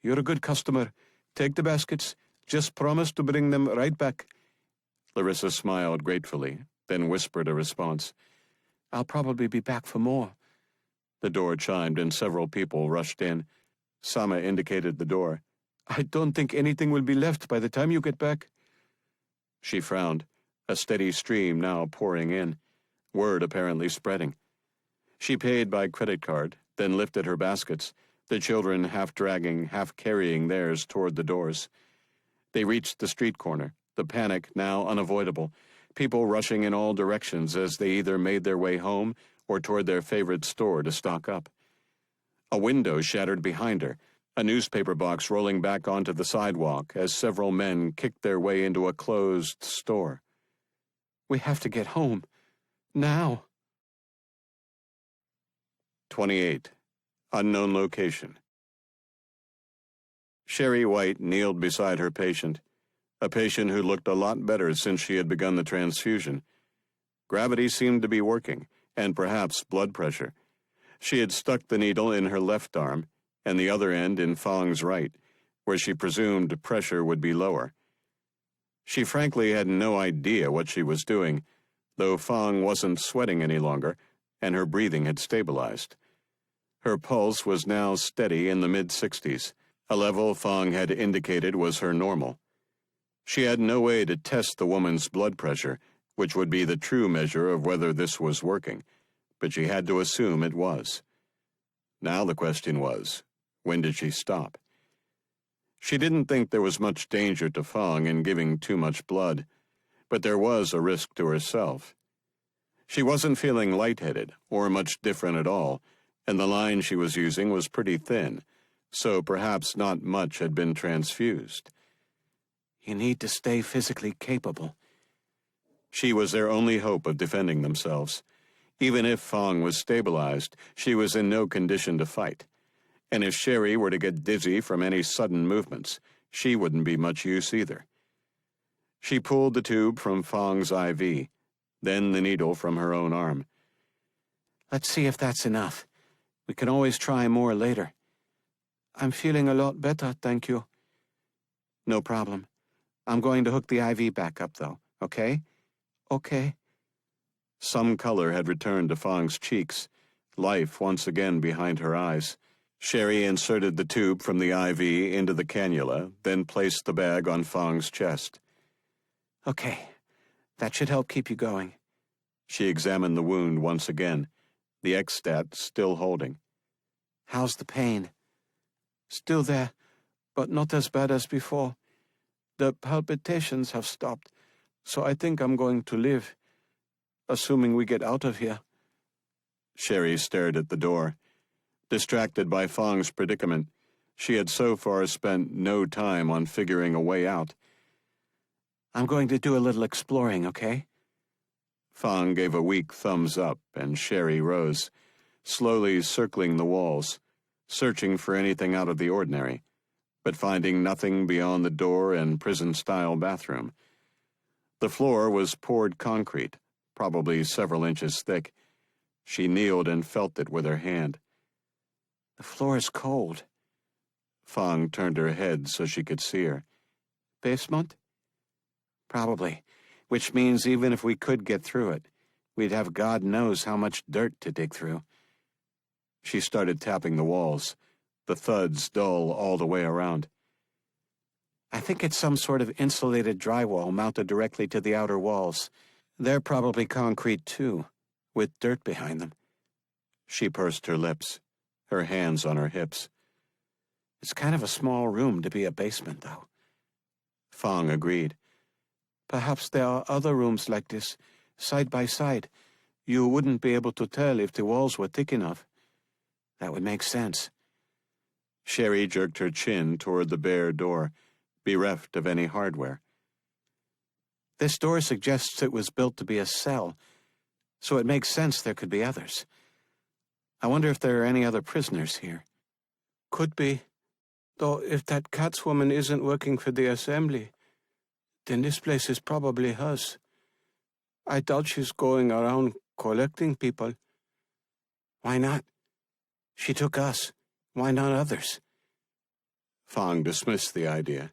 You're a good customer. Take the baskets. Just promise to bring them right back. Larissa smiled gratefully, then whispered a response. I'll probably be back for more. The door chimed and several people rushed in. Sama indicated the door. I don't think anything will be left by the time you get back. She frowned, a steady stream now pouring in, word apparently spreading. She paid by credit card, then lifted her baskets, the children half dragging, half carrying theirs toward the doors. They reached the street corner, the panic now unavoidable, people rushing in all directions as they either made their way home or toward their favorite store to stock up. A window shattered behind her, a newspaper box rolling back onto the sidewalk as several men kicked their way into a closed store. We have to get home. Now. 28. Unknown location. Sherry White kneeled beside her patient, a patient who looked a lot better since she had begun the transfusion. Gravity seemed to be working, and perhaps blood pressure. She had stuck the needle in her left arm, and the other end in Fong's right, where she presumed pressure would be lower. She frankly had no idea what she was doing, though Fong wasn't sweating any longer, and her breathing had stabilized. Her pulse was now steady in the mid-60s, a level Fong had indicated was her normal. She had no way to test the woman's blood pressure, which would be the true measure of whether this was working, but she had to assume it was. Now the question was, when did she stop? She didn't think there was much danger to Fong in giving too much blood, but there was a risk to herself. She wasn't feeling lightheaded or much different at all, and the line she was using was pretty thin, so perhaps not much had been transfused. You need to stay physically capable. She was their only hope of defending themselves. Even if Fong was stabilized, she was in no condition to fight. And if Sherry were to get dizzy from any sudden movements, she wouldn't be much use either. She pulled the tube from Fong's IV, then the needle from her own arm. Let's see if that's enough. We can always try more later. I'm feeling a lot better, thank you. No problem. I'm going to hook the IV back up, though, okay? Okay. Some color had returned to Fong's cheeks, life once again behind her eyes. Sherry inserted the tube from the IV into the cannula, then placed the bag on Fong's chest. Okay, that should help keep you going. She examined the wound once again, the X-stat still holding. How's the pain? Still there, but not as bad as before. The palpitations have stopped, so I think I'm going to live, assuming we get out of here. Sherry stared at the door. Distracted by Fong's predicament, she had so far spent no time on figuring a way out. I'm going to do a little exploring, okay? Fong gave a weak thumbs up, and Sherry rose, slowly circling the walls, searching for anything out of the ordinary, but finding nothing beyond the door and prison-style bathroom. The floor was poured concrete, probably several inches thick. She kneeled and felt it with her hand. The floor is cold. Fong turned her head so she could see her. Basement? Probably, which means even if we could get through it, we'd have God knows how much dirt to dig through. She started tapping the walls, the thuds dull all the way around. I think it's some sort of insulated drywall mounted directly to the outer walls. They're probably concrete too, with dirt behind them. She pursed her lips, her hands on her hips. It's kind of a small room to be a basement, though. Fong agreed. Perhaps there are other rooms like this, side by side. You wouldn't be able to tell if the walls were thick enough. That would make sense. Sherry jerked her chin toward the bare door, bereft of any hardware. This door suggests it was built to be a cell, so it makes sense there could be others. I wonder if there are any other prisoners here. Could be. Though if that Katz woman isn't working for the assembly, then this place is probably hers. I doubt she's going around collecting people. Why not? She took us. Why not others? Fong dismissed the idea.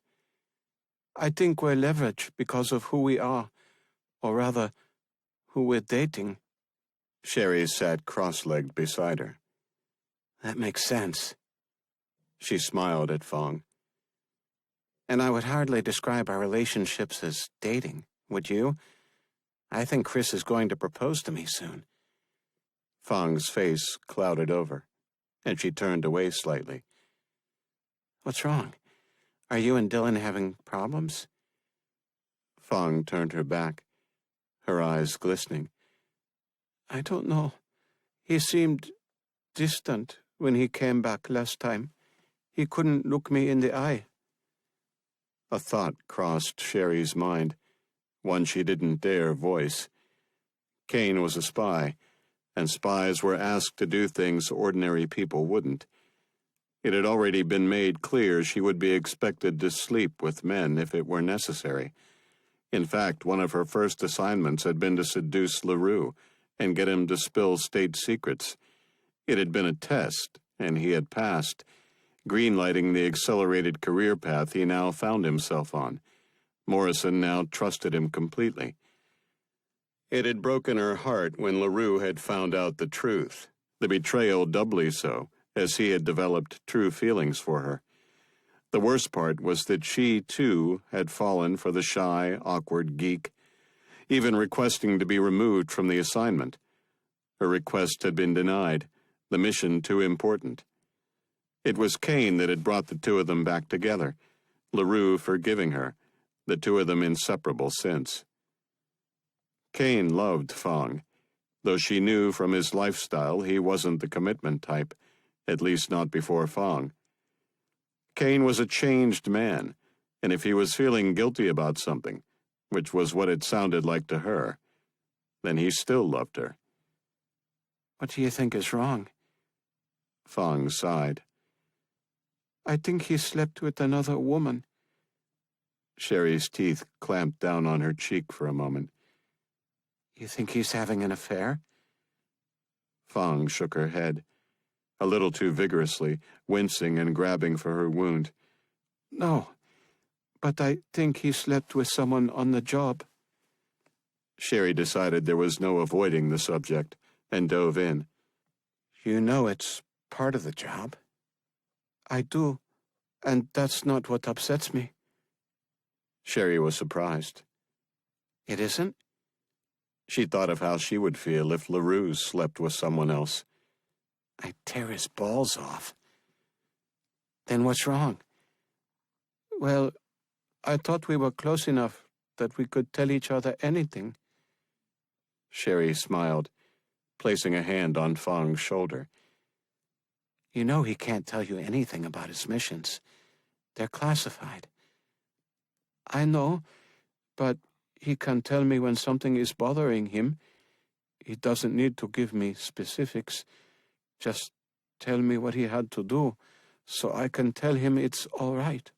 I think we're leveraged because of who we are, or rather, who we're dating. Sherry sat cross-legged beside her. That makes sense. She smiled at Fong. And I would hardly describe our relationships as dating, would you? I think Chris is going to propose to me soon. Fong's face clouded over, and she turned away slightly. What's wrong? Are you and Dylan having problems? Fong turned her back, her eyes glistening. I don't know. He seemed distant when he came back last time. He couldn't look me in the eye. A thought crossed Sherry's mind, one she didn't dare voice. Kane was a spy, and spies were asked to do things ordinary people wouldn't. It had already been made clear she would be expected to sleep with men if it were necessary. In fact, one of her first assignments had been to seduce LaRue and get him to spill state secrets. It had been a test, and he had passed, greenlighting the accelerated career path he now found himself on. Morrison now trusted him completely. It had broken her heart when LaRue had found out the truth, the betrayal doubly so, as he had developed true feelings for her. The worst part was that she, too, had fallen for the shy, awkward geek, even requesting to be removed from the assignment. Her request had been denied, the mission too important. It was Kane that had brought the two of them back together, LaRue forgiving her, the two of them inseparable since. Kane loved Fong, though she knew from his lifestyle he wasn't the commitment type, at least not before Fong. Kane was a changed man, and if he was feeling guilty about something, which was what it sounded like to her, then he still loved her. What do you think is wrong? Fong sighed. I think he slept with another woman. Sherry's teeth clamped down on her cheek for a moment. You think he's having an affair? Fong shook her head, a little too vigorously, wincing and grabbing for her wound. No, but I think he slept with someone on the job. Sherry decided there was no avoiding the subject, and dove in. You know it's part of the job. I do, and that's not what upsets me. Sherry was surprised. It isn't? She thought of how she would feel if LaRue slept with someone else. I'd tear his balls off. Then what's wrong? Well, I thought we were close enough that we could tell each other anything. Sherry smiled, placing a hand on Fong's shoulder. You know he can't tell you anything about his missions. They're classified. I know, but he can tell me when something is bothering him. He doesn't need to give me specifics. Just tell me what he had to do, so I can tell him it's all right.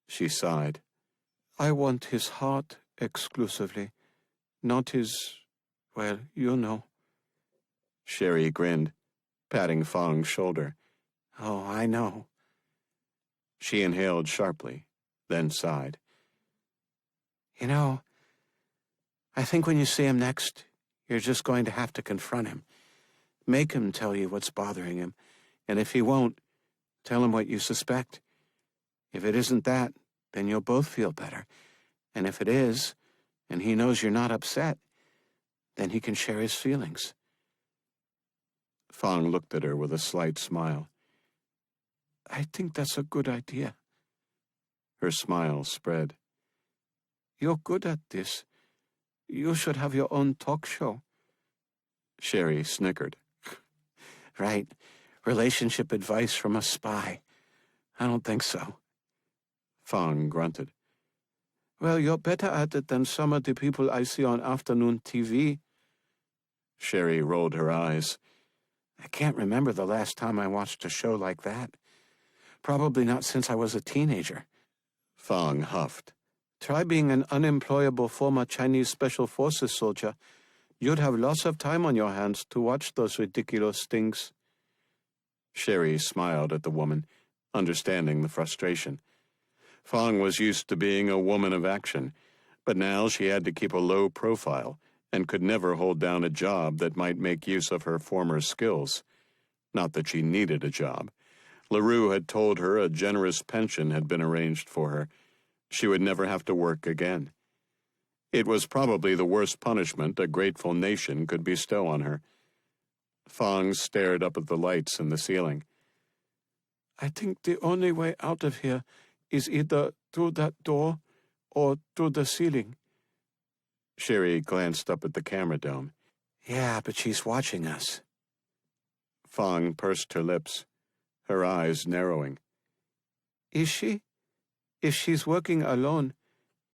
She sighed. I want his heart exclusively, not his, well, you know. Sherry grinned, patting Fong's shoulder. Oh, I know. She inhaled sharply, then sighed. You know, I think when you see him next, you're just going to have to confront him. Make him tell you what's bothering him, and if he won't, tell him what you suspect. If it isn't that, then you'll both feel better. And if it is, and he knows you're not upset, then he can share his feelings. Fong looked at her with a slight smile. I think that's a good idea. Her smile spread. You're good at this. You should have your own talk show. Sherry snickered. Right. Relationship advice from a spy. I don't think so. Fong grunted. Well, you're better at it than some of the people I see on afternoon TV. Sherry rolled her eyes. I can't remember the last time I watched a show like that. Probably not since I was a teenager. Fong huffed. Try being an unemployable former Chinese Special Forces soldier. You'd have lots of time on your hands to watch those ridiculous things. Sherry smiled at the woman, understanding the frustration. Fong was used to being a woman of action, but now she had to keep a low profile and could never hold down a job that might make use of her former skills. Not that she needed a job. LaRue had told her a generous pension had been arranged for her. She would never have to work again. It was probably the worst punishment a grateful nation could bestow on her. Fong stared up at the lights in the ceiling. I think the only way out of here is either through that door or through the ceiling. Sherry glanced up at the camera dome. Yeah, but she's watching us. Fong pursed her lips, her eyes narrowing. Is she? If she's working alone,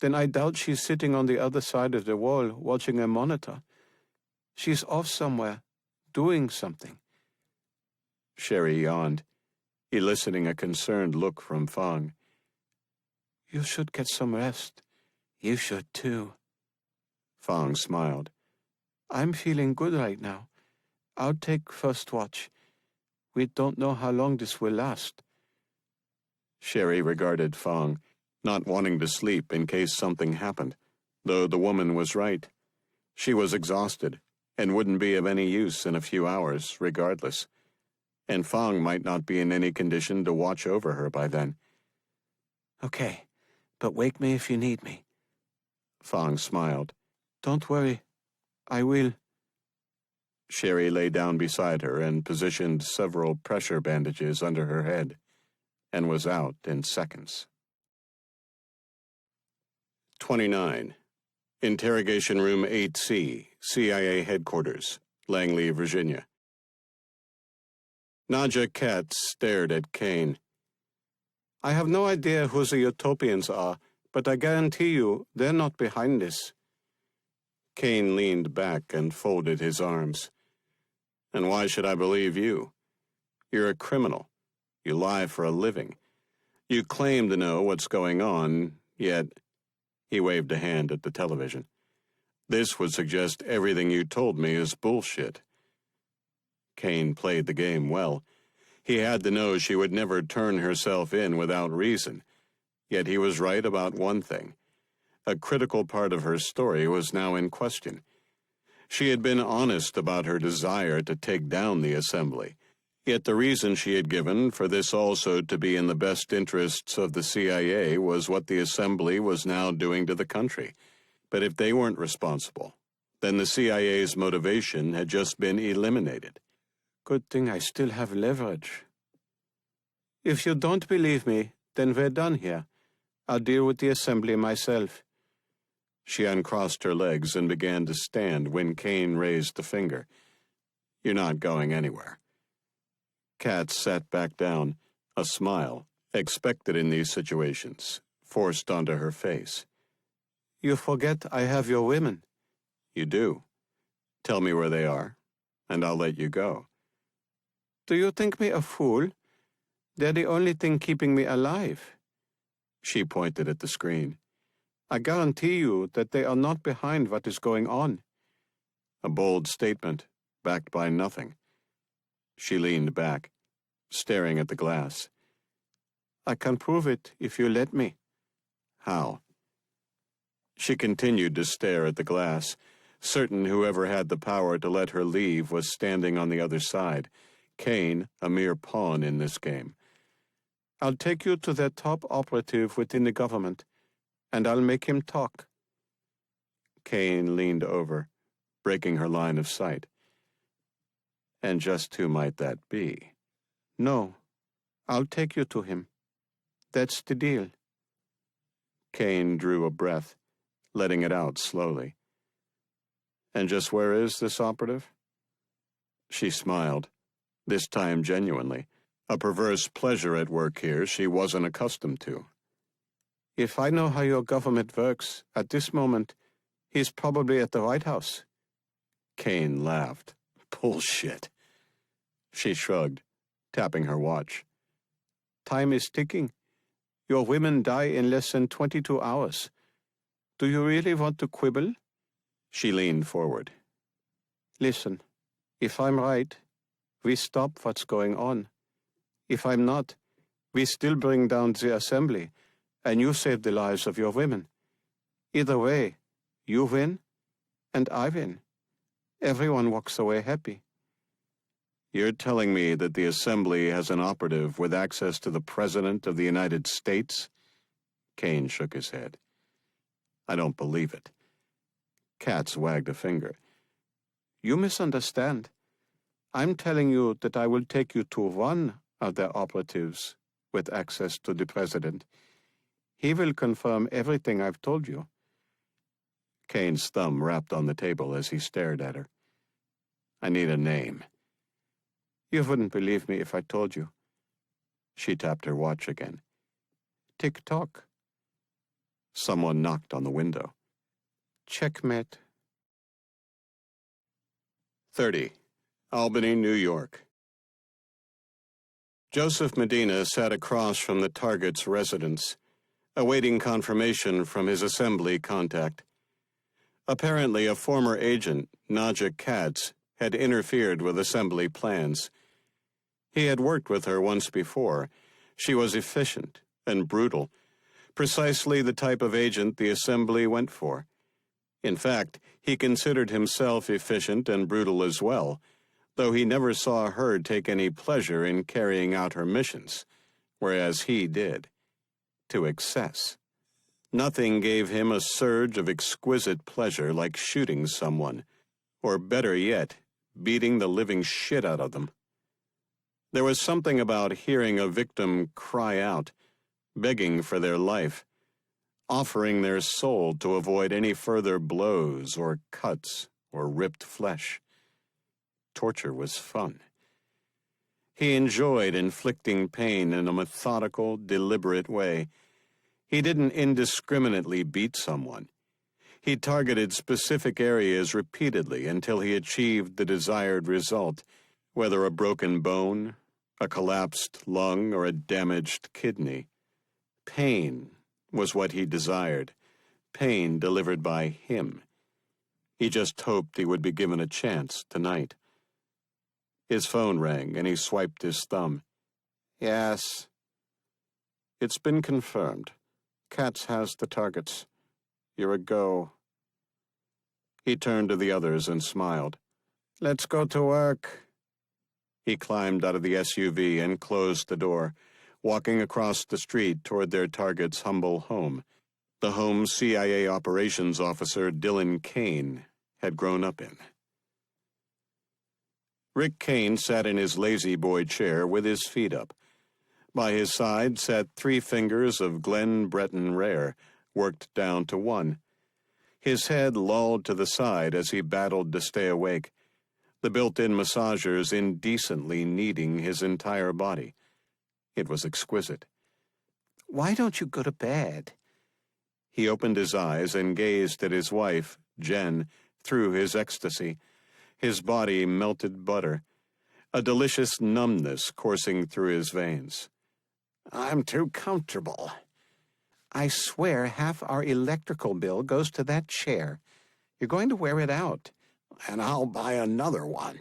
then I doubt she's sitting on the other side of the wall watching a monitor. She's off somewhere, doing something. Sherry yawned, eliciting a concerned look from Fong. You should get some rest. You should too. Fong smiled. I'm feeling good right now. I'll take first watch. We don't know how long this will last. Sherry regarded Fong, not wanting to sleep in case something happened, though the woman was right. She was exhausted and wouldn't be of any use in a few hours, regardless. And Fong might not be in any condition to watch over her by then. Okay, but wake me if you need me. Fong smiled. Don't worry. I will. Sherry lay down beside her and positioned several pressure bandages under her head, and was out in seconds. 29. Interrogation Room 8C, CIA Headquarters, Langley, Virginia. Nadja Katz stared at Kane. I have no idea who the utopians are, but I guarantee you they're not behind this. Kane leaned back and folded his arms. And why should I believe you? You're a criminal. You lie for a living. You claim to know what's going on, yet... He waved a hand at the television. This would suggest everything you told me is bullshit. Kane played the game well. He had to know she would never turn herself in without reason. Yet he was right about one thing. A critical part of her story was now in question. She had been honest about her desire to take down the assembly. Yet the reason she had given for this also to be in the best interests of the CIA was what the assembly was now doing to the country. But if they weren't responsible, then the CIA's motivation had just been eliminated. Good thing I still have leverage. If you don't believe me, then we're done here. I'll deal with the assembly myself. She uncrossed her legs and began to stand when Kane raised the finger. You're not going anywhere. Katz sat back down, a smile, expected in these situations, forced onto her face. You forget I have your women. You do. Tell me where they are, and I'll let you go. Do you think me a fool? They're the only thing keeping me alive. She pointed at the screen. I guarantee you that they are not behind what is going on. A bold statement, backed by nothing. She leaned back, staring at the glass. I can prove it if you let me. How? She continued to stare at the glass, certain whoever had the power to let her leave was standing on the other side, Kane a mere pawn in this game. I'll take you to their top operative within the government, and I'll make him talk. Kane leaned over, breaking her line of sight. And just who might that be? No, I'll take you to him. That's the deal. Kane drew a breath, letting it out slowly. And just where is this operative? She smiled, this time genuinely, a perverse pleasure at work here she wasn't accustomed to. If I know how your government works, at this moment, he's probably at the White House. Kane laughed. Bullshit. She shrugged, tapping her watch. Time is ticking. Your women die in less than 22 hours. Do you really want to quibble? She leaned forward. Listen, if I'm right, we stop what's going on. If I'm not, we still bring down the assembly, and you save the lives of your women. Either way, you win, and I win. Everyone walks away happy. You're telling me that the assembly has an operative with access to the President of the United States? Kane shook his head. I don't believe it. Katz wagged a finger. You misunderstand. I'm telling you that I will take you to one of their operatives with access to the President. He will confirm everything I've told you. Kane's thumb rapped on the table as he stared at her. I need a name. You wouldn't believe me if I told you. She tapped her watch again. Tick-tock. Someone knocked on the window. Checkmate. 30. Albany, New York. Joseph Medina sat across from the target's residence, awaiting confirmation from his assembly contact. Apparently, a former agent, Nadja Katz, had interfered with assembly plans. He had worked with her once before. She was efficient and brutal, precisely the type of agent the assembly went for. In fact, he considered himself efficient and brutal as well, though he never saw her take any pleasure in carrying out her missions, whereas he did, to excess. Nothing gave him a surge of exquisite pleasure like shooting someone, or better yet, beating the living shit out of them. There was something about hearing a victim cry out, begging for their life, offering their soul to avoid any further blows or cuts or ripped flesh. Torture was fun. He enjoyed inflicting pain in a methodical, deliberate way. He didn't indiscriminately beat someone. He targeted specific areas repeatedly until he achieved the desired result, whether a broken bone, a collapsed lung, or a damaged kidney. Pain was what he desired, pain delivered by him. He just hoped he would be given a chance tonight. His phone rang, and he swiped his thumb. Yes. It's been confirmed. Katz has the targets. You're a go. He turned to the others and smiled. Let's go to work. He climbed out of the SUV and closed the door, walking across the street toward their target's humble home, the home CIA operations officer Dylan Kane had grown up in. Rick Kane sat in his lazy boy chair with his feet up. By his side sat 3 fingers of Glen Breton Rare, worked down to 1. His head lolled to the side as he battled to stay awake, the built-in massagers indecently kneading his entire body. It was exquisite. Why don't you go to bed? He opened his eyes and gazed at his wife, Jen, through his ecstasy. His body melted butter, a delicious numbness coursing through his veins. I'm too comfortable. I swear half our electrical bill goes to that chair. You're going to wear it out. And I'll buy another one.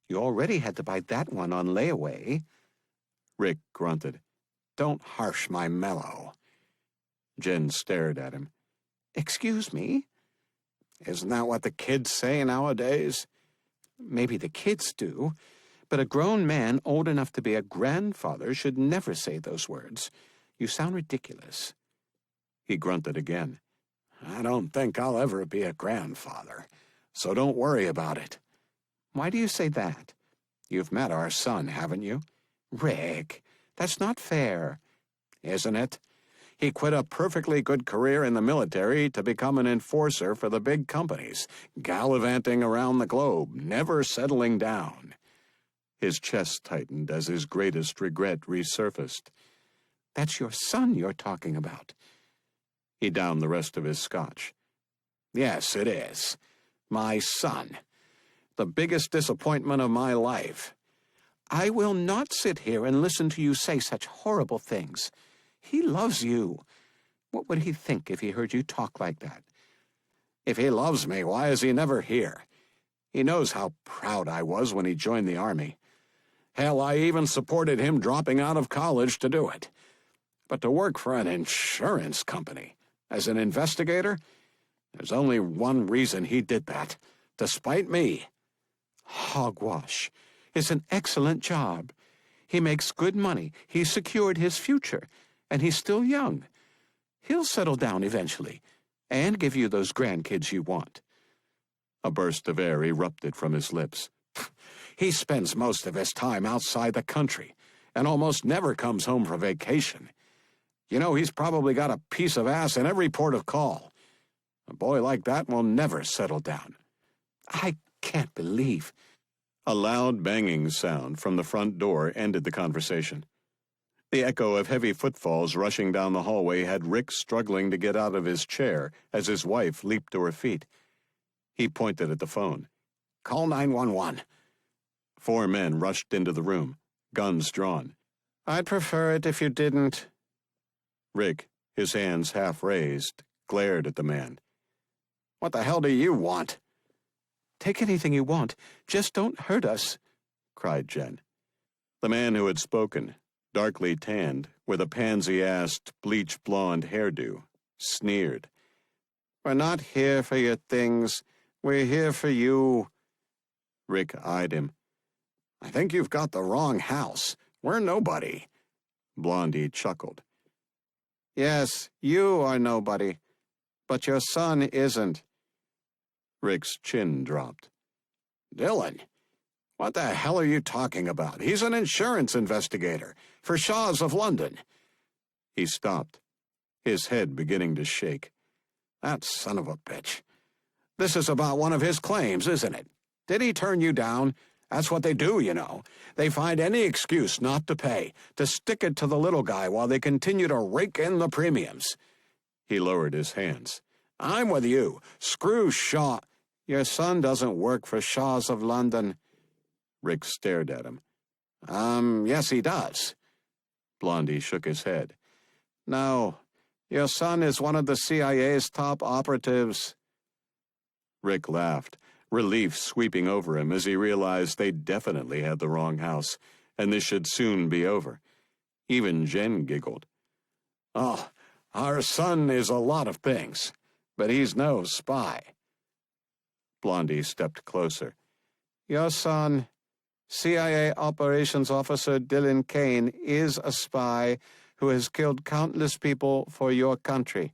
You already had to buy that one on layaway. Rick grunted. Don't harsh my mellow. Jen stared at him. Excuse me? Isn't that what the kids say nowadays? Maybe the kids do, but a grown man old enough to be a grandfather should never say those words. You sound ridiculous. He grunted again. I don't think I'll ever be a grandfather, so don't worry about it. Why do you say that? You've met our son, haven't you? Rick, that's not fair. Isn't it? He quit a perfectly good career in the military to become an enforcer for the big companies, gallivanting around the globe, never settling down. His chest tightened as his greatest regret resurfaced. That's your son you're talking about. He downed the rest of his scotch. Yes, it is. My son. The biggest disappointment of my life. I will not sit here and listen to you say such horrible things. He loves you. What would he think if he heard you talk like that? If he loves me, why is he never here? He knows how proud I was when he joined the Army. Hell, I even supported him dropping out of college to do it. But to work for an insurance company, as an investigator, there's only one reason he did that, to spite me. Hogwash. It's an excellent job. He makes good money. He's secured his future. And he's still young. He'll settle down eventually, and give you those grandkids you want. A burst of air erupted from his lips. He spends most of his time outside the country, and almost never comes home for vacation. You know, he's probably got a piece of ass in every port of call. A boy like that will never settle down. I can't believe... A loud banging sound from the front door ended the conversation. The echo of heavy footfalls rushing down the hallway had Rick struggling to get out of his chair as his wife leaped to her feet. He pointed at the phone. Call 911. 4 men rushed into the room, guns drawn. I'd prefer it if you didn't. Rick, his hands half raised, glared at the man. What the hell do you want? Take anything you want. Just don't hurt us, cried Jen. The man who had spoken, darkly tanned, with a pansy-assed, bleach-blonde hairdo, sneered. We're not here for your things. We're here for you. Rick eyed him. I think you've got the wrong house. We're nobody. Blondie chuckled. Yes, you are nobody, but your son isn't. Rick's chin dropped. Dylan, what the hell are you talking about? He's an insurance investigator for Shaw's of London. He stopped, his head beginning to shake. That son of a bitch. This is about one of his claims, isn't it? Did he turn you down? That's what they do, you know. They find any excuse not to pay, to stick it to the little guy while they continue to rake in the premiums. He lowered his hands. I'm with you. Screw Shaw. Your son doesn't work for Shaw's of London. Rick stared at him. Yes, he does. Blondie shook his head. No, your son is one of the CIA's top operatives. Rick laughed, relief sweeping over him as he realized they definitely had the wrong house, and this should soon be over. Even Jen giggled. Oh, our son is a lot of things, but he's no spy. Blondie stepped closer. Your son, CIA Operations Officer Dylan Kane, is a spy who has killed countless people for your country.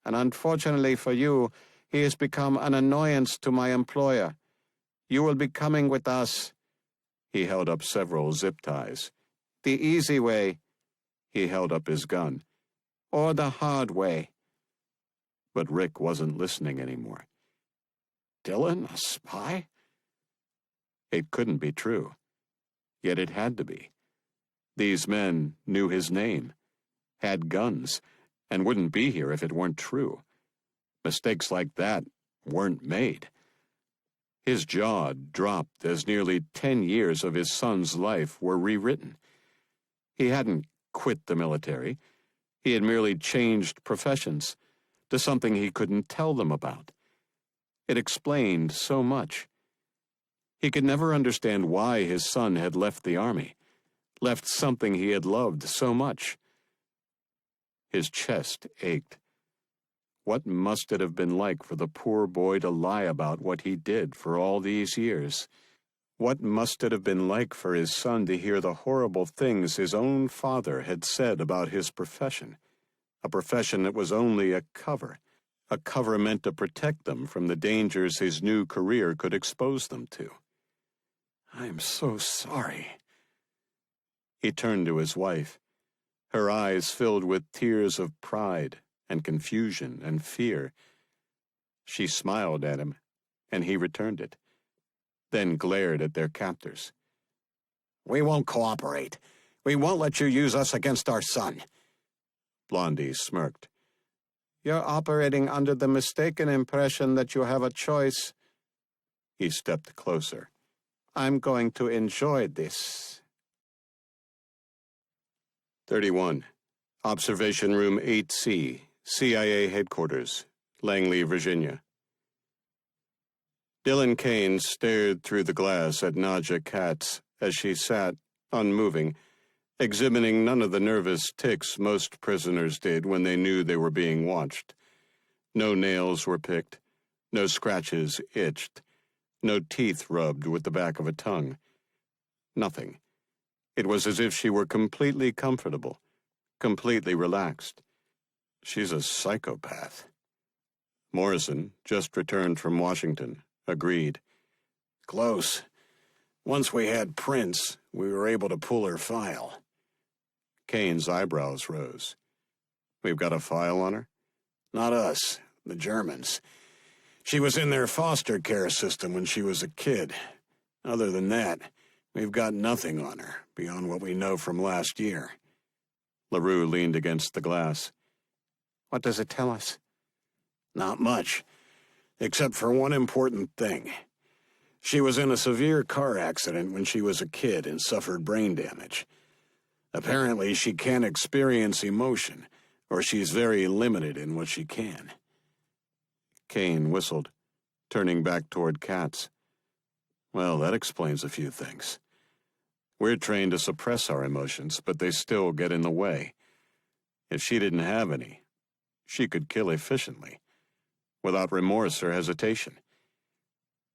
And unfortunately for you, he has become an annoyance to my employer. You will be coming with us. He held up several zip ties. The easy way, He held up his gun. or the hard way. But Rick wasn't listening anymore. Dylan, a spy? It couldn't be true. Yet it had to be. These men knew his name, had guns, and wouldn't be here if it weren't true. Mistakes like that weren't made. His jaw dropped as nearly 10 years of his son's life were rewritten. He hadn't quit the military. He had merely changed professions to something he couldn't tell them about. It explained so much. He could never understand why his son had left the army, left something he had loved so much. His chest ached. What must it have been like for the poor boy to lie about what he did for all these years? What must it have been like for his son to hear the horrible things his own father had said about his profession? A profession that was only a cover meant to protect them from the dangers his new career could expose them to. I'm so sorry. He turned to his wife, her eyes filled with tears of pride and confusion and fear. She smiled at him, and he returned it, then glared at their captors. We won't cooperate. We won't let you use us against our son. Blondie smirked. You're operating under the mistaken impression that you have a choice. He stepped closer. I'm going to enjoy this. 31. Observation Room 8C, CIA Headquarters, Langley, Virginia. Dylan Kane stared through the glass at Nadja Katz as she sat, unmoving, exhibiting none of the nervous tics most prisoners did when they knew they were being watched. No nails were picked, no scratches itched, no teeth rubbed with the back of a tongue. Nothing. It was as if she were completely comfortable, completely relaxed. She's a psychopath. Morrison, just returned from Washington, agreed. Close. Once we had prints, we were able to pull her file. Kane's eyebrows rose. We've got a file on her? Not us, the Germans. She was in their foster care system when she was a kid. Other than that, we've got nothing on her, beyond what we know from last year. LaRue leaned against the glass. What does it tell us? Not much, except for one important thing. She was in a severe car accident when she was a kid and suffered brain damage. Apparently, she can't experience emotion, or she's very limited in what she can. Kane whistled, turning back toward Katz. Well, that explains a few things. We're trained to suppress our emotions, but they still get in the way. If she didn't have any, she could kill efficiently, without remorse or hesitation.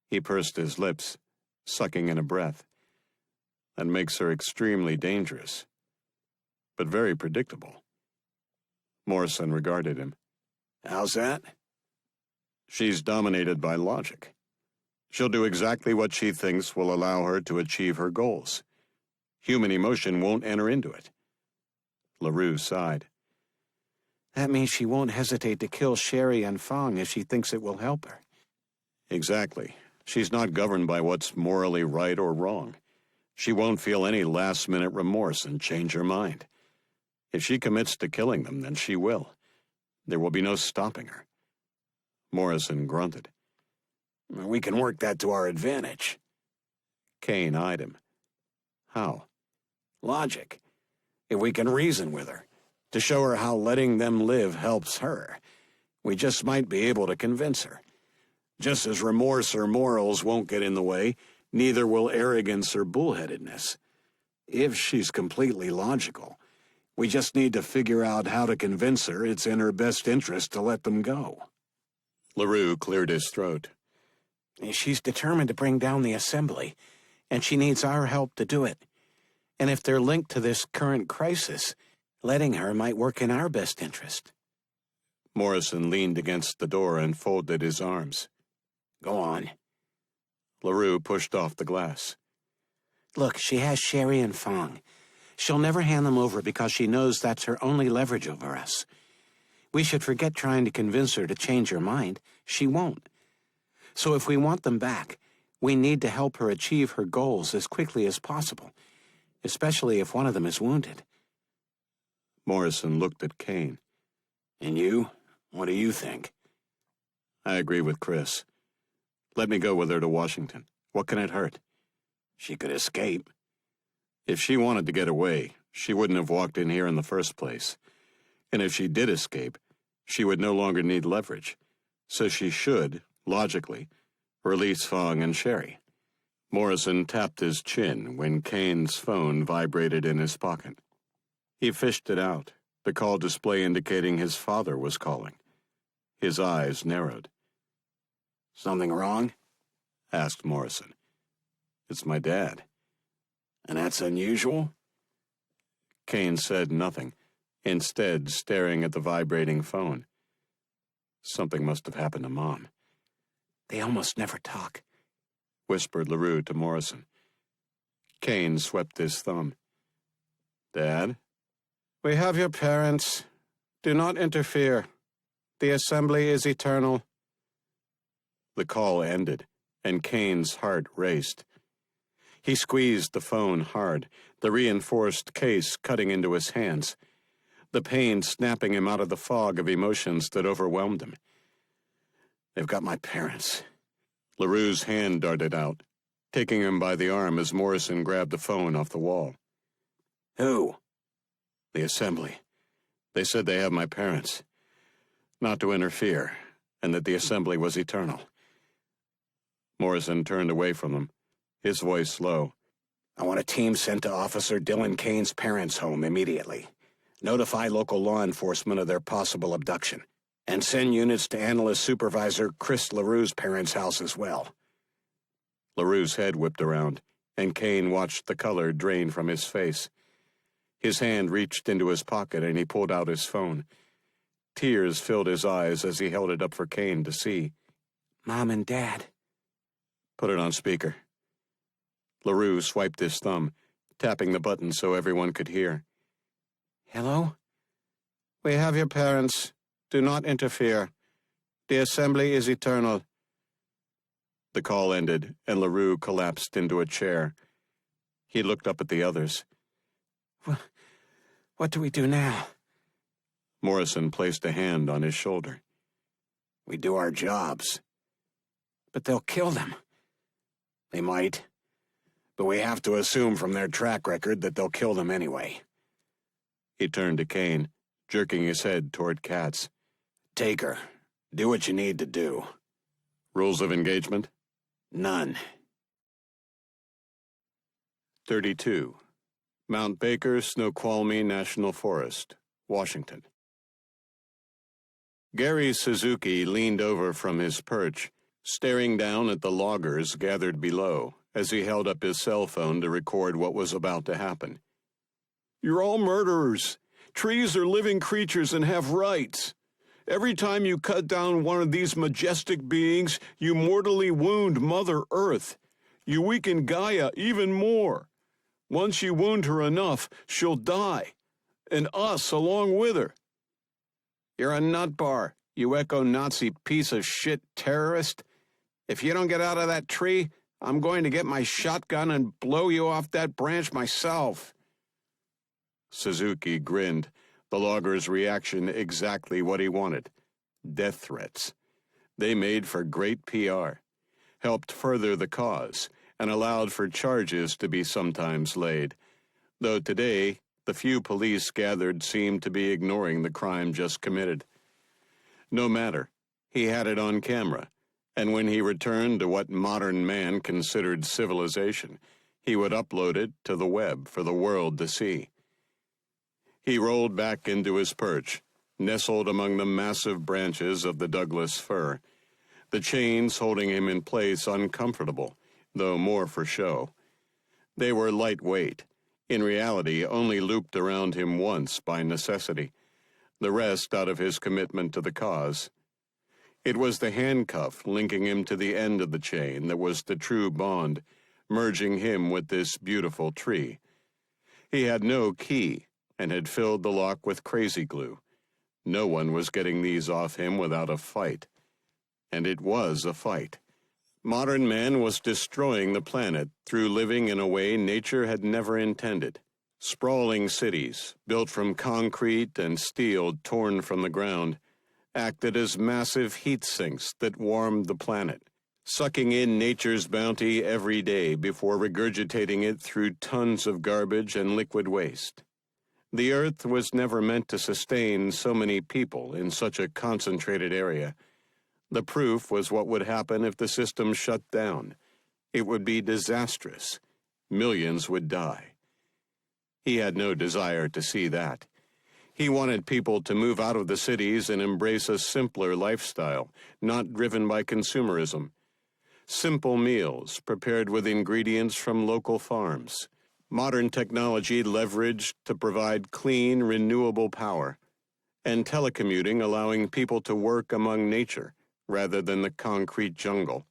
He pursed his lips, sucking in a breath. That makes her extremely dangerous, but very predictable. Morrison regarded him. How's that? She's dominated by logic. She'll do exactly what she thinks will allow her to achieve her goals. Human emotion won't enter into it. LaRue sighed. That means she won't hesitate to kill Sherry and Fong if she thinks it will help her. Exactly. She's not governed by what's morally right or wrong. She won't feel any last-minute remorse and change her mind. If she commits to killing them, then she will. There will be no stopping her. Morrison grunted. We can work that to our advantage. Kane eyed him. How? Logic. If we can reason with her, to show her how letting them live helps her, we just might be able to convince her. Just as remorse or morals won't get in the way, neither will arrogance or bullheadedness. If she's completely logical, we just need to figure out how to convince her it's in her best interest to let them go. LaRue cleared his throat. She's determined to bring down the assembly, and she needs our help to do it. And if they're linked to this current crisis, letting her might work in our best interest. Morrison leaned against the door and folded his arms. Go on. LaRue pushed off the glass. Look, she has Sherry and Fong. She'll never hand them over because she knows that's her only leverage over us. We should forget trying to convince her to change her mind. She won't. So if we want them back, we need to help her achieve her goals as quickly as possible, especially if one of them is wounded. Morrison looked at Kane. And you? What do you think? I agree with Chris. Let me go with her to Washington. What can it hurt? She could escape. If she wanted to get away, she wouldn't have walked in here in the first place. And if she did escape, she would no longer need leverage. So she should, logically, release Fong and Sherry. Morrison tapped his chin when Kane's phone vibrated in his pocket. He fished it out, the call display indicating his father was calling. His eyes narrowed. Something wrong? Asked Morrison. It's my dad. And that's unusual? Kane said nothing, instead staring at the vibrating phone. Something must have happened to Mom. They almost never talk, whispered LaRue to Morrison. Kane swept his thumb. Dad? We have your parents. Do not interfere. The assembly is eternal. The call ended, and Kane's heart raced. He squeezed the phone hard, the reinforced case cutting into his hands, the pain snapping him out of the fog of emotions that overwhelmed him. They've got my parents. LaRue's hand darted out, taking him by the arm as Morrison grabbed the phone off the wall. Who? The assembly. They said they have my parents. Not to interfere, and that the assembly was eternal. Morrison turned away from them, his voice low. I want a team sent to Officer Dylan Kane's parents' home immediately. Notify local law enforcement of their possible abduction. And send units to Analyst Supervisor Chris LaRue's parents' house as well. LaRue's head whipped around, and Kane watched the color drain from his face. His hand reached into his pocket and he pulled out his phone. Tears filled his eyes as he held it up for Kane to see. Mom and Dad. Put it on speaker. LaRue swiped his thumb, tapping the button so everyone could hear. Hello? We have your parents. Do not interfere. The assembly is eternal. The call ended, and LaRue collapsed into a chair. He looked up at the others. What do we do now? Morrison placed a hand on his shoulder. We do our jobs. But they'll kill them. They might. But we have to assume from their track record that they'll kill them anyway. He turned to Kane, jerking his head toward Katz. Take her. Do what you need to do. Rules of engagement? None. 32. Mount Baker, Snoqualmie National Forest, Washington. Gary Suzuki leaned over from his perch, staring down at the loggers gathered below as he held up his cell phone to record what was about to happen. You're all murderers. Trees are living creatures and have rights. Every time you cut down one of these majestic beings, you mortally wound Mother Earth. You weaken Gaia even more. Once you wound her enough, she'll die. And us along with her. You're a nutbar, you eco-Nazi piece of shit terrorist. If you don't get out of that tree, I'm going to get my shotgun and blow you off that branch myself." Suzuki grinned, the logger's reaction exactly what he wanted. Death threats. They made for great PR, helped further the cause, and allowed for charges to be sometimes laid, though today the few police gathered seemed to be ignoring the crime just committed. No matter, he had it on camera, and when he returned to what modern man considered civilization, he would upload it to the web for the world to see. He rolled back into his perch, nestled among the massive branches of the Douglas fir, the chains holding him in place uncomfortable, though more for show. They were lightweight, in reality only looped around him once by necessity, the rest out of his commitment to the cause. It was the handcuff linking him to the end of the chain that was the true bond, merging him with this beautiful tree. He had no key and had filled the lock with crazy glue. No one was getting these off him without a fight. And it was a fight. Modern man was destroying the planet through living in a way nature had never intended. Sprawling cities, built from concrete and steel torn from the ground, acted as massive heat sinks that warmed the planet, sucking in nature's bounty every day before regurgitating it through tons of garbage and liquid waste. The Earth was never meant to sustain so many people in such a concentrated area. The proof was what would happen if the system shut down. It would be disastrous. Millions would die. He had no desire to see that. He wanted people to move out of the cities and embrace a simpler lifestyle, not driven by consumerism. Simple meals prepared with ingredients from local farms. Modern technology leveraged to provide clean, renewable power. And telecommuting allowing people to work among nature rather than the concrete jungle.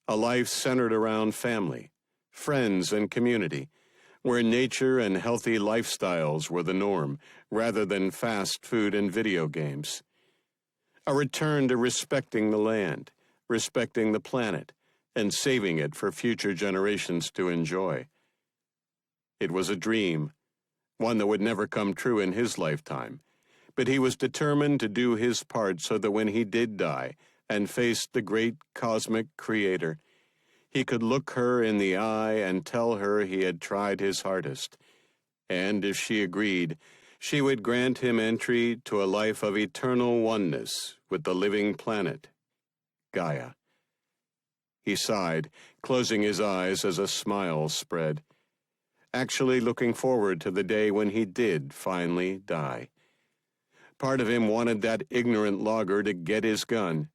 A life centered around family, friends, and community, where nature and healthy lifestyles were the norm, rather than fast food and video games. A return to respecting the land, respecting the planet, and saving it for future generations to enjoy. It was a dream, one that would never come true in his lifetime, but he was determined to do his part so that when he did die and faced the great cosmic creator, he could look her in the eye and tell her he had tried his hardest, and if she agreed, she would grant him entry to a life of eternal oneness with the living planet, Gaia. He sighed, closing his eyes as a smile spread, actually looking forward to the day when he did finally die. Part of him wanted that ignorant logger to get his gun,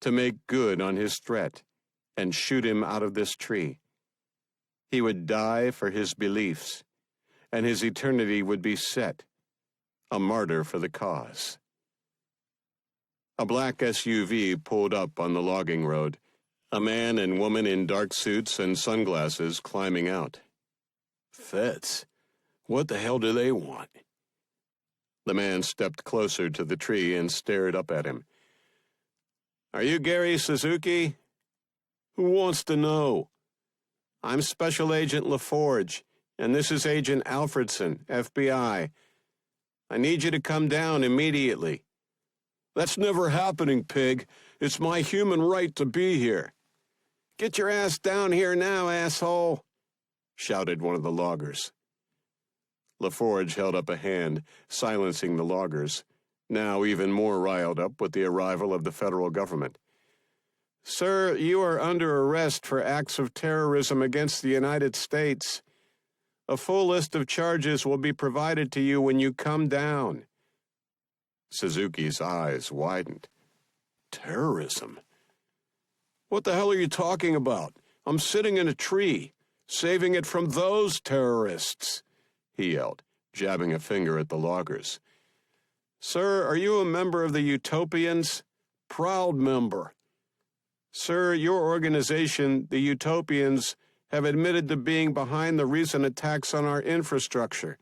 to make good on his threat, and shoot him out of this tree. He would die for his beliefs, and his eternity would be set, a martyr for the cause. A black SUV pulled up on the logging road, a man and woman in dark suits and sunglasses climbing out. Feds? What the hell do they want? The man stepped closer to the tree and stared up at him. Are you Gary Suzuki? Who wants to know? I'm Special Agent LaForge, and this is Agent Alfredson, FBI. I need you to come down immediately. That's never happening, pig. It's my human right to be here. Get your ass down here now, asshole, shouted one of the loggers. LaForge held up a hand, silencing the loggers, now even more riled up with the arrival of the federal government. Sir, you are under arrest for acts of terrorism against the United States. A full list of charges will be provided to you when you come down. Suzuki's eyes widened. Terrorism? What the hell are you talking about? I'm sitting in a tree, saving it from those terrorists, he yelled, jabbing a finger at the loggers. Sir, are you a member of the Utopians? Proud member. Sir, your organization, the Utopians, have admitted to being behind the recent attacks on our infrastructure.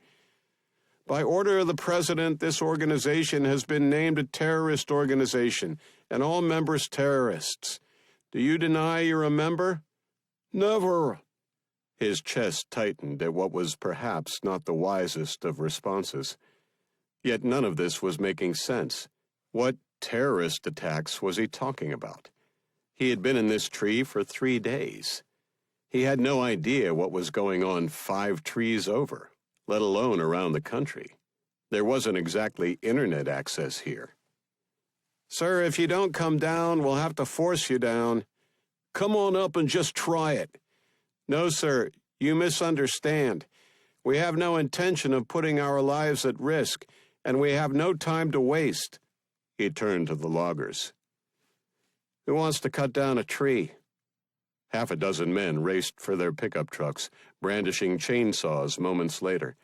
By order of the President, this organization has been named a terrorist organization, and all members terrorists. Do you deny you're a member?" Never. His chest tightened at what was perhaps not the wisest of responses. Yet none of this was making sense. What terrorist attacks was he talking about? He had been in this tree for 3 days. He had no idea what was going on 5 trees over, let alone around the country. There wasn't exactly internet access here. "Sir, if you don't come down, we'll have to force you down." Come on up and just try it. "No, sir, you misunderstand. We have no intention of putting our lives at risk, and we have no time to waste." He turned to the loggers. "Who wants to cut down a tree?" Half a dozen men raced for their pickup trucks, brandishing chainsaws moments later.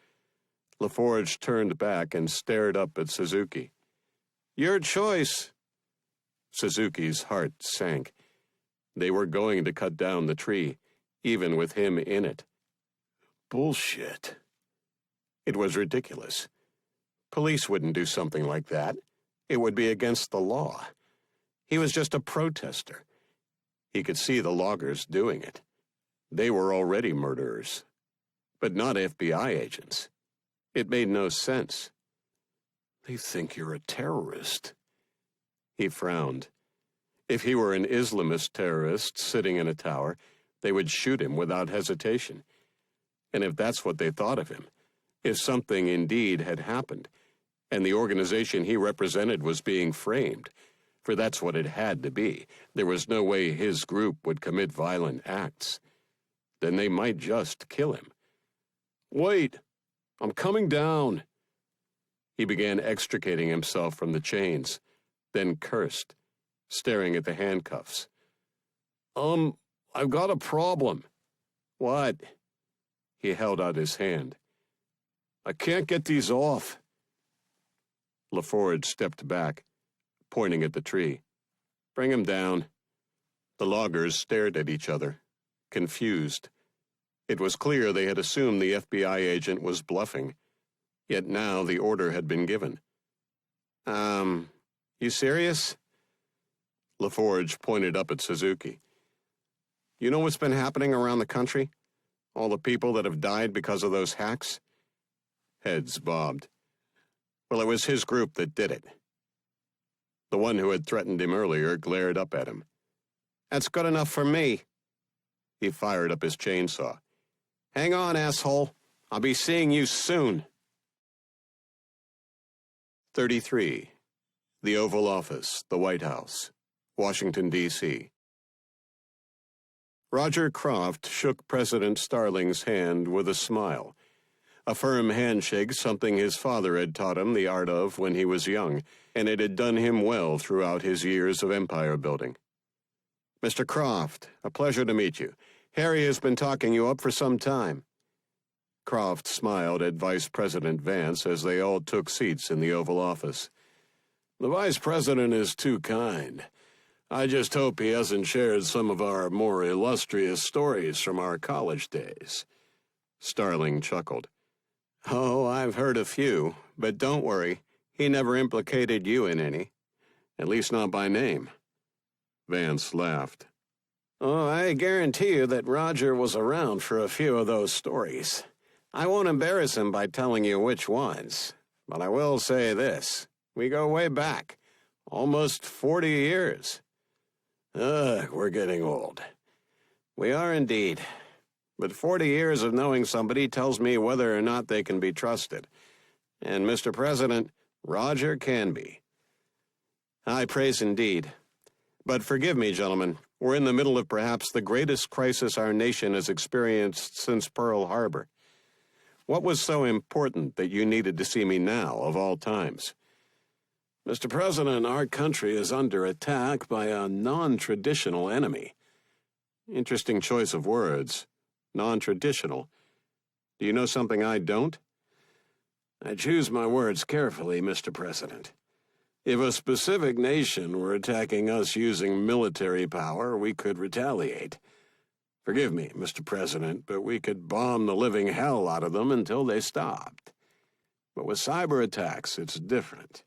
LaForge turned back and stared up at Suzuki. "Your choice." Suzuki's heart sank. They were going to cut down the tree, even with him in it. Bullshit. It was ridiculous. Police wouldn't do something like that. It would be against the law. He was just a protester. He could see the loggers doing it. They were already murderers, but not FBI agents. It made no sense. They think you're a terrorist. He frowned. If he were an Islamist terrorist sitting in a tower, they would shoot him without hesitation. And if that's what they thought of him, if something indeed had happened, and the organization he represented was being framed, for that's what it had to be, there was no way his group would commit violent acts, then they might just kill him. "Wait, I'm coming down." He began extricating himself from the chains, then cursed, staring at the handcuffs. I've got a problem." "What?" He held out his hand. "I can't get these off." LaForge stepped back, pointing at the tree. "Bring him down." The loggers stared at each other, confused. It was clear they had assumed the FBI agent was bluffing, yet now the order had been given. You serious?" LaForge pointed up at Suzuki. "You know what's been happening around the country? All the people that have died because of those hacks?" Heads bobbed. Well, it was his group that did it. The one who had threatened him earlier glared up at him. "That's good enough for me." He fired up his chainsaw. "Hang on, asshole. I'll be seeing you soon." 33. The Oval Office, the White House, Washington, D.C. Roger Croft shook President Starling's hand with a smile. A firm handshake, something his father had taught him the art of when he was young, and it had done him well throughout his years of empire building. "Mr. Croft, a pleasure to meet you. Harry has been talking you up for some time." Croft smiled at Vice President Vance as they all took seats in the Oval Office. "The Vice President is too kind. I just hope he hasn't shared some of our more illustrious stories from our college days." Starling chuckled. "Oh, I've heard a few, but don't worry, he never implicated you in any. At least not by name." Vance laughed. "Oh, I guarantee you that Roger was around for a few of those stories. I won't embarrass him by telling you which ones, but I will say this. We go way back, almost 40 years. We're getting old." We are indeed. But 40 years of knowing somebody tells me whether or not they can be trusted. And, Mr. President, Roger can be. High praise indeed. But forgive me, gentlemen, we're in the middle of perhaps the greatest crisis our nation has experienced since Pearl Harbor. What was so important that you needed to see me now, of all times? "Mr. President, our country is under attack by a non-traditional enemy." Interesting choice of words. Non-traditional. Do you know something I don't? "I choose my words carefully, Mr. President. If a specific nation were attacking us using military power, we could retaliate. Forgive me, Mr. President, but we could bomb the living hell out of them until they stopped. But with cyber attacks, it's different.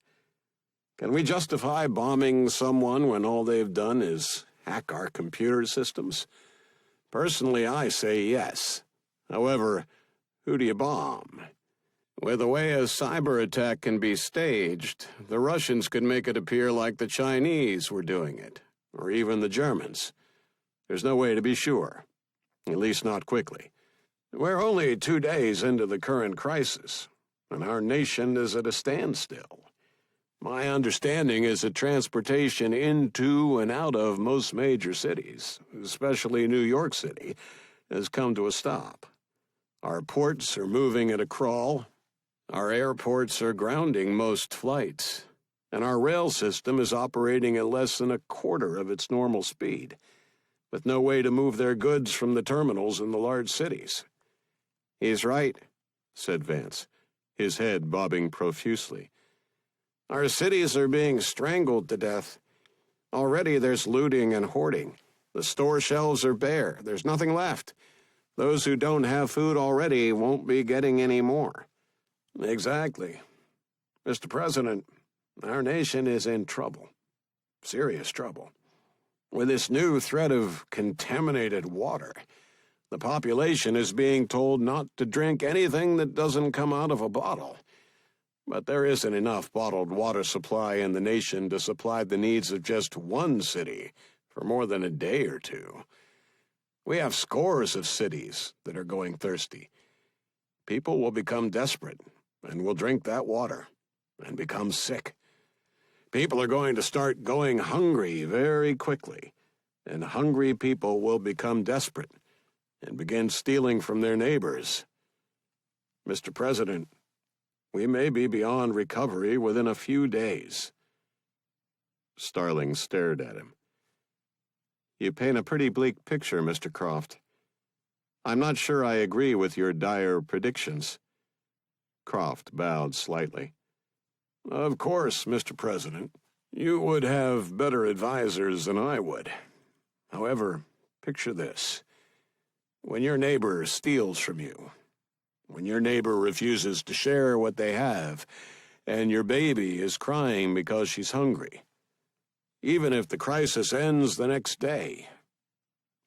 Can we justify bombing someone when all they've done is hack our computer systems? Personally, I say yes. However, who do you bomb? With the way a cyber attack can be staged, the Russians could make it appear like the Chinese were doing it, or even the Germans. There's no way to be sure, at least not quickly. We're only 2 days into the current crisis, and our nation is at a standstill. My understanding is that transportation into and out of most major cities, especially New York City, has come to a stop. Our ports are moving at a crawl, our airports are grounding most flights, and our rail system is operating at less than a quarter of its normal speed, with no way to move their goods from the terminals in the large cities. He's right, said Vance, his head bobbing profusely. Our cities are being strangled to death. Already there's looting and hoarding. The store shelves are bare. There's nothing left. Those who don't have food already won't be getting any more. Exactly. Mr. President, our nation is in trouble. Serious trouble. With this new threat of contaminated water, the population is being told not to drink anything that doesn't come out of a bottle. But there isn't enough bottled water supply in the nation to supply the needs of just one city for more than a day or two. We have scores of cities that are going thirsty. People will become desperate and will drink that water and become sick. People are going to start going hungry very quickly, and hungry people will become desperate and begin stealing from their neighbors. Mr. President, we may be beyond recovery within a few days. Starling stared at him. You paint a pretty bleak picture, Mr. Croft. I'm not sure I agree with your dire predictions. Croft bowed slightly. Of course, Mr. President. You would have better advisors than I would. However, picture this. When your neighbor steals from you, when your neighbor refuses to share what they have, and your baby is crying because she's hungry, even if the crisis ends the next day,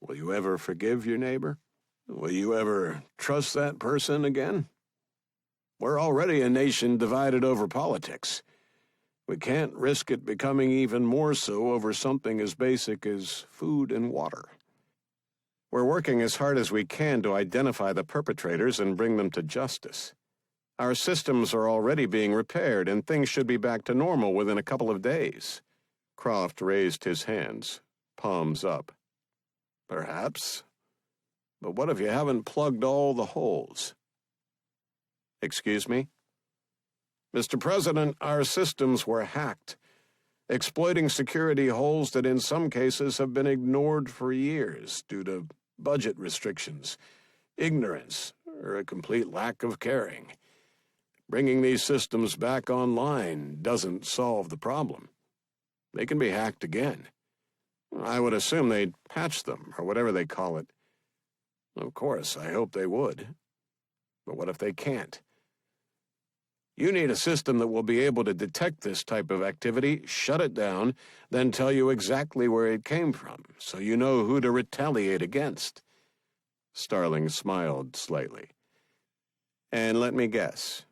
will you ever forgive your neighbor? Will you ever trust that person again? We're already a nation divided over politics. We can't risk it becoming even more so over something as basic as food and water. We're working as hard as we can to identify the perpetrators and bring them to justice. Our systems are already being repaired, and things should be back to normal within a couple of days. Croft raised his hands, palms up. Perhaps. But what if you haven't plugged all the holes? Excuse me? Mr. President, our systems were hacked, exploiting security holes that in some cases have been ignored for years due to budget restrictions, ignorance, or a complete lack of caring. Bringing these systems back online doesn't solve the problem. They can be hacked again. I would assume they'd patch them, or whatever they call it. Of course, I hope they would. But what if they can't? You need a system that will be able to detect this type of activity, shut it down, then tell you exactly where it came from, so you know who to retaliate against. Starling smiled slightly. And let me guess.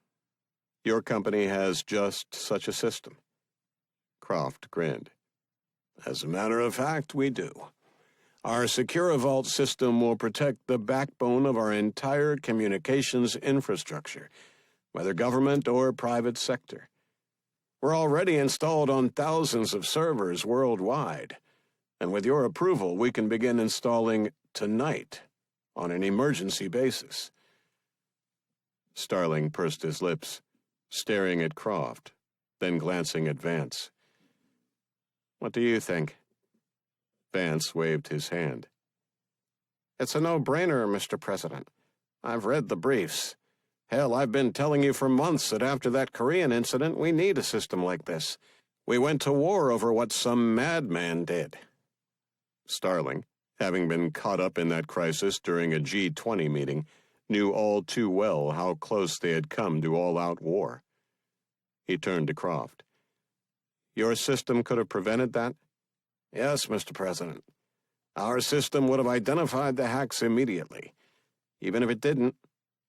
Your company has just such a system. Croft grinned. As a matter of fact, we do. Our SecureVault system will protect the backbone of our entire communications infrastructure, whether government or private sector. We're already installed on thousands of servers worldwide, and with your approval, we can begin installing tonight on an emergency basis. Starling pursed his lips, staring at Croft, then glancing at Vance. What do you think? Vance waved his hand. It's a no-brainer, Mr. President. I've read the briefs. Hell, I've been telling you for months that after that Korean incident, we need a system like this. We went to war over what some madman did. Starling, having been caught up in that crisis during a G20 meeting, knew all too well how close they had come to all-out war. He turned to Croft. Your system could have prevented that? Yes, Mr. President. Our system would have identified the hacks immediately. Even if it didn't,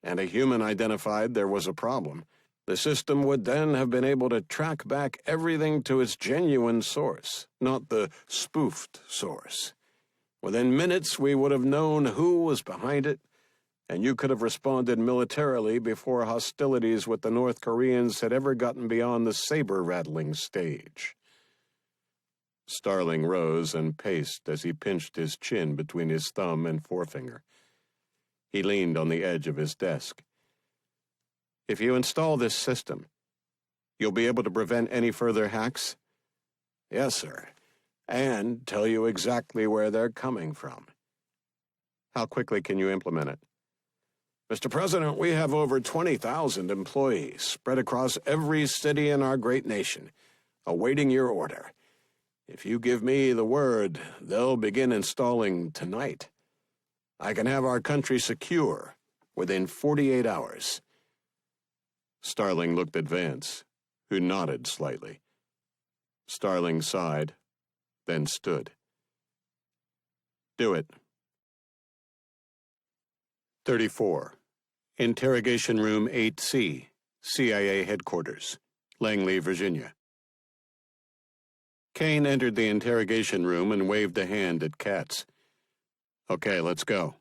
and a human identified there was a problem, the system would then have been able to track back everything to its genuine source, not the spoofed source. Within minutes, we would have known who was behind it, and you could have responded militarily before hostilities with the North Koreans had ever gotten beyond the saber-rattling stage. Starling rose and paced as he pinched his chin between his thumb and forefinger. He leaned on the edge of his desk. If you install this system, you'll be able to prevent any further hacks? Yes, sir. And tell you exactly where they're coming from. How quickly can you implement it? Mr. President, we have over 20,000 employees spread across every city in our great nation, awaiting your order. If you give me the word, they'll begin installing tonight. I can have our country secure within 48 hours. Starling looked at Vance, who nodded slightly. Starling sighed, then stood. Do it. 34. Interrogation Room 8C, CIA Headquarters, Langley, Virginia. Kane entered the interrogation room and waved a hand at Katz. Okay, let's go.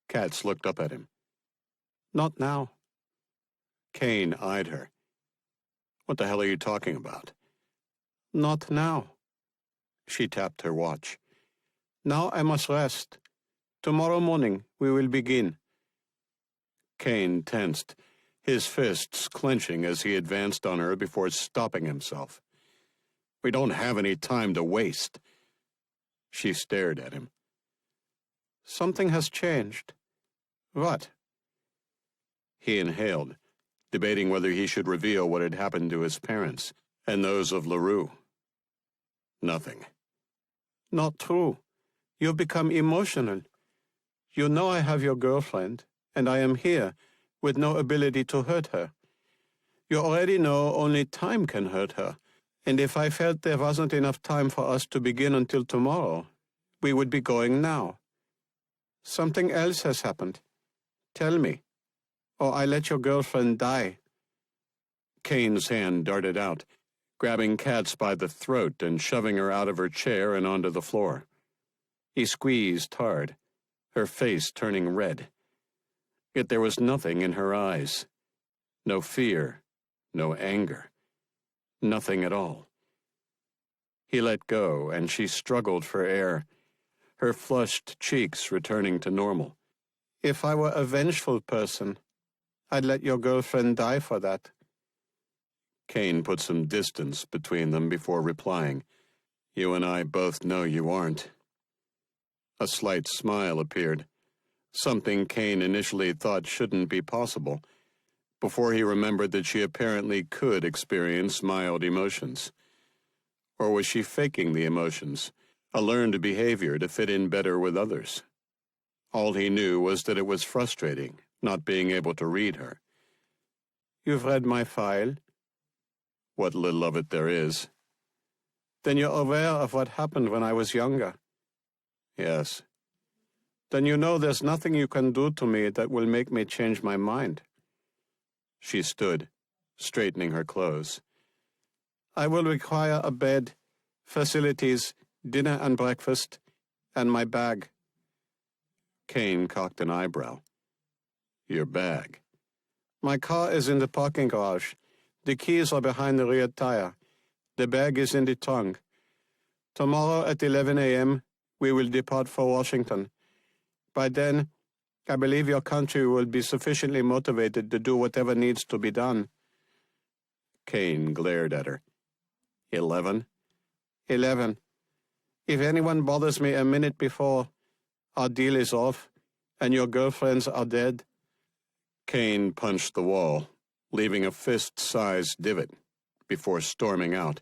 Katz looked up at him. Not now. Kane eyed her. What the hell are you talking about? Not now. She tapped her watch. Now I must rest. Tomorrow morning we will begin. Kane tensed, his fists clenching as he advanced on her before stopping himself. We don't have any time to waste. She stared at him. Something has changed. What? He inhaled, debating whether he should reveal what had happened to his parents and those of LaRue. Nothing. Not true. You've become emotional. You know I have your girlfriend, and I am here, with no ability to hurt her. You already know only time can hurt her, and if I felt there wasn't enough time for us to begin until tomorrow, we would be going now. Something else has happened. Tell me, or I let your girlfriend die. Kane's hand darted out, grabbing Katz by the throat and shoving her out of her chair and onto the floor. He squeezed hard, her face turning red. Yet there was nothing in her eyes. No fear, no anger. Nothing at all. He let go, and she struggled for air, her flushed cheeks returning to normal. If I were a vengeful person, I'd let your girlfriend die for that. Kane put some distance between them before replying. You and I both know you aren't. A slight smile appeared, something Kane initially thought shouldn't be possible, before he remembered that she apparently could experience mild emotions. Or was she faking the emotions, a learned behavior to fit in better with others? All he knew was that it was frustrating, not being able to read her. You've read my file? What little of it there is. Then you're aware of what happened when I was younger? Yes. Then you know there's nothing you can do to me that will make me change my mind. She stood, straightening her clothes. I will require a bed, facilities, dinner and breakfast, and my bag. Kane cocked an eyebrow. Your bag? My car is in the parking garage. The keys are behind the rear tire. The bag is in the trunk. Tomorrow at 11 a.m., we will depart for Washington. By then, I believe your country will be sufficiently motivated to do whatever needs to be done. Kane glared at her. 11? 11. If anyone bothers me a minute before, our deal is off, and your girlfriends are dead. Kane punched the wall, leaving a fist-sized divot, before storming out.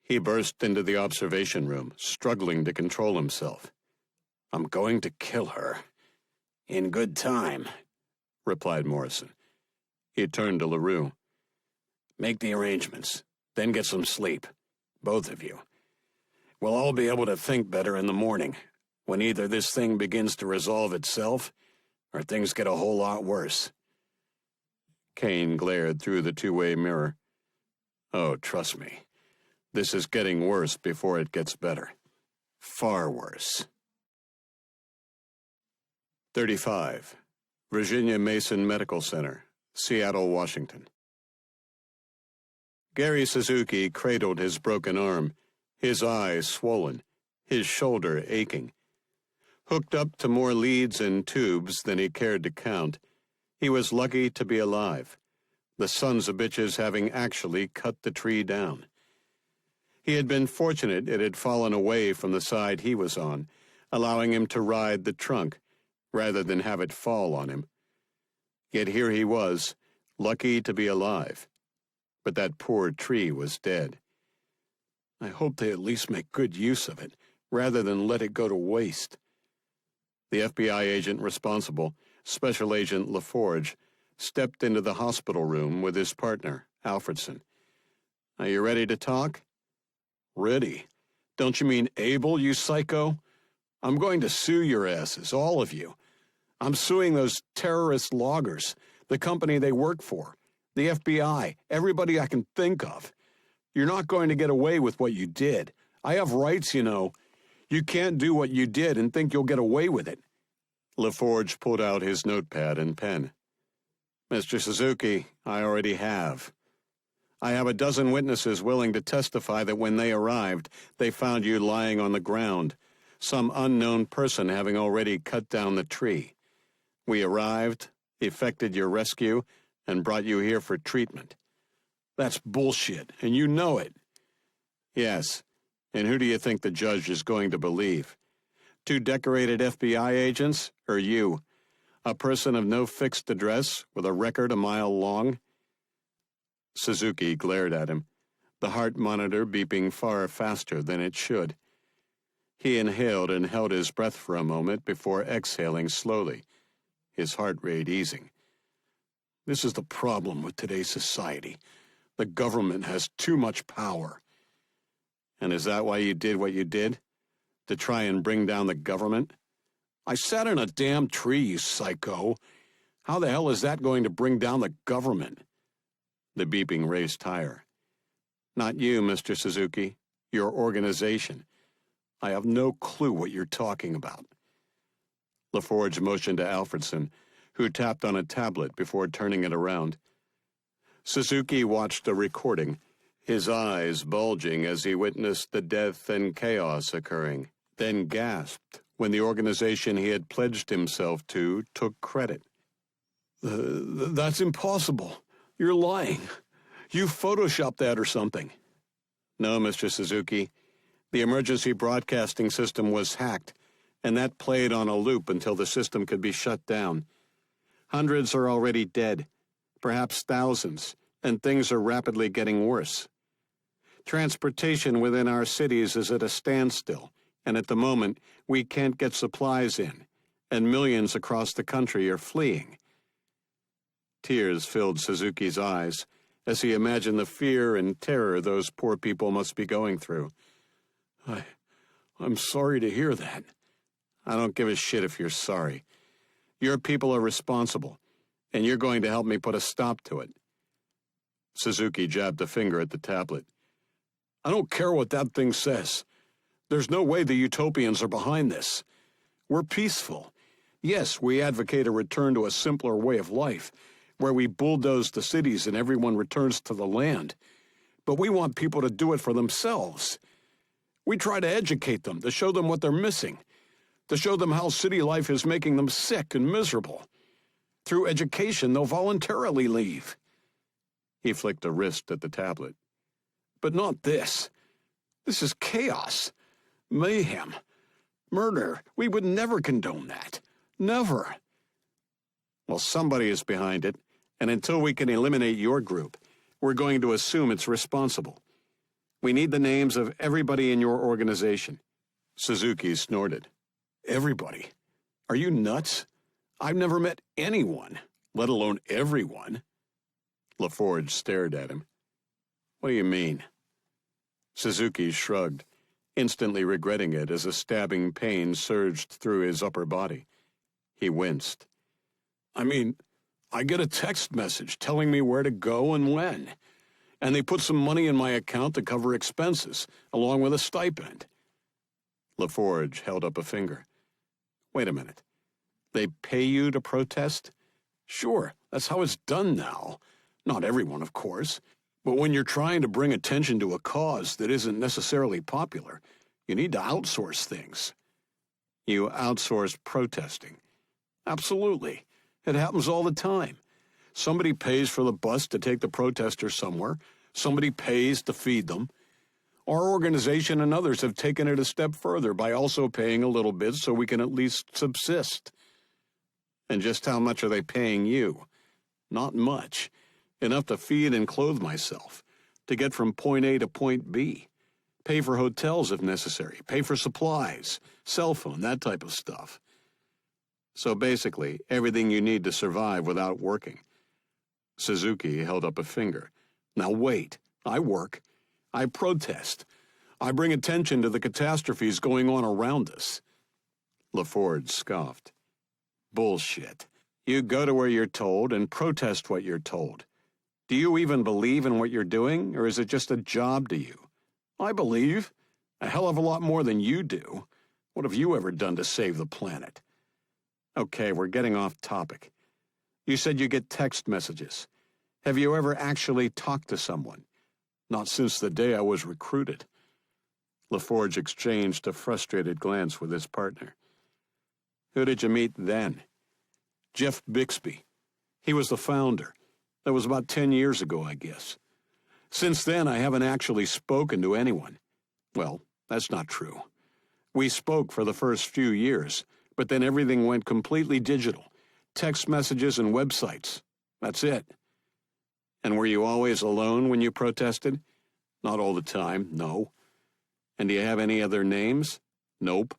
He burst into the observation room, struggling to control himself. I'm going to kill her. In good time, replied Morrison. He turned to LaRue. Make the arrangements, then get some sleep, both of you. We'll all be able to think better in the morning, when either this thing begins to resolve itself, or things get a whole lot worse." Kane glared through the two-way mirror. "Oh, trust me. This is getting worse before it gets better. Far worse." 35. Virginia Mason Medical Center, Seattle, Washington. Gary Suzuki cradled his broken arm, his eyes swollen, his shoulder aching. Hooked up to more leads and tubes than he cared to count, he was lucky to be alive, the sons of bitches having actually cut the tree down. He had been fortunate it had fallen away from the side he was on, allowing him to ride the trunk, rather than have it fall on him. Yet here he was, lucky to be alive. But that poor tree was dead. "I hope they at least make good use of it, rather than let it go to waste." The FBI agent responsible, Special Agent LaForge, stepped into the hospital room with his partner, Alfredson. "Are you ready to talk?" "Ready? Don't you mean able, you psycho? I'm going to sue your asses, all of you. I'm suing those terrorist loggers, the company they work for, the FBI, everybody I can think of. You're not going to get away with what you did. I have rights, you know. You can't do what you did and think you'll get away with it." LaForge pulled out his notepad and pen. "Mr. Suzuki, I already have. I have a dozen witnesses willing to testify that when they arrived, they found you lying on the ground, some unknown person having already cut down the tree. We arrived, effected your rescue, and brought you here for treatment." "That's bullshit, and you know it." "Yes, and who do you think the judge is going to believe? Two decorated FBI agents, or you, a person of no fixed address with a record a mile long?" Suzuki glared at him, the heart monitor beeping far faster than it should. He inhaled and held his breath for a moment before exhaling slowly, his heart rate easing. "This is the problem with today's society. The government has too much power." "And is that why you did what you did? To try and bring down the government?" "I sat in a damn tree, you psycho. How the hell is that going to bring down the government?" The beeping raced higher. "Not you, Mr. Suzuki. Your organization." "I have no clue what you're talking about." LaForge motioned to Alfredson, who tapped on a tablet before turning it around. Suzuki watched the recording, his eyes bulging as he witnessed the death and chaos occurring, then gasped when the organization he had pledged himself to took credit. That's impossible. You're lying. You photoshopped that or something." "No, Mr. Suzuki. The emergency broadcasting system was hacked, and that played on a loop until the system could be shut down. Hundreds are already dead, perhaps thousands, and things are rapidly getting worse. Transportation within our cities is at a standstill, and at the moment we can't get supplies in, and millions across the country are fleeing." Tears filled Suzuki's eyes as he imagined the fear and terror those poor people must be going through. I'm sorry to hear that." "I don't give a shit if you're sorry. Your people are responsible, and you're going to help me put a stop to it." Suzuki jabbed a finger at the tablet. "I don't care what that thing says. There's no way the utopians are behind this. We're peaceful. Yes, we advocate a return to a simpler way of life, where we bulldoze the cities and everyone returns to the land. But we want people to do it for themselves. We try to educate them, to show them what they're missing, to show them how city life is making them sick and miserable. Through education, they'll voluntarily leave." He flicked a wrist at the tablet. "But not this. This is chaos. Mayhem. Murder. We would never condone that. Never." "Well, somebody is behind it, and until we can eliminate your group, we're going to assume it's responsible. We need the names of everybody in your organization." Suzuki snorted. "Everybody? Are you nuts? I've never met anyone, let alone everyone." LaForge stared at him. "What do you mean?" Suzuki shrugged, instantly regretting it as a stabbing pain surged through his upper body. He winced. I mean, I get a text message telling me where to go and when, and they put some money in my account to cover expenses, along with a stipend. LaForge held up a finger. Wait a minute. They pay you to protest? Sure, that's how it's done now. Not everyone, of course. But when you're trying to bring attention to a cause that isn't necessarily popular, you need to outsource things. You outsource protesting? Absolutely. It happens all the time. Somebody pays for the bus to take the protesters somewhere. Somebody pays to feed them. Our organization and others have taken it a step further by also paying a little bit so we can at least subsist. And just how much are they paying you? Not much. Enough to feed and clothe myself, to get from point A to point B. Pay for hotels if necessary, pay for supplies, cell phone, that type of stuff. So basically, everything you need to survive without working. Suzuki held up a finger. Now wait, I work. I protest. I bring attention to the catastrophes going on around us. LaForge scoffed. Bullshit. You go to where you're told and protest what you're told. Do you even believe in what you're doing, or is it just a job to you? I believe. A hell of a lot more than you do. What have you ever done to save the planet? Okay, we're getting off topic. You said you get text messages. Have you ever actually talked to someone? Not since the day I was recruited. LaForge exchanged a frustrated glance with his partner. Who did you meet then? Jeff Bixby. He was the founder. That was about 10 years ago, I guess. Since then, I haven't actually spoken to anyone. Well, that's not true. We spoke for the first few years, but then everything went completely digital. Text messages and websites. That's it. And were you always alone when you protested? Not all the time, no. And do you have any other names? Nope.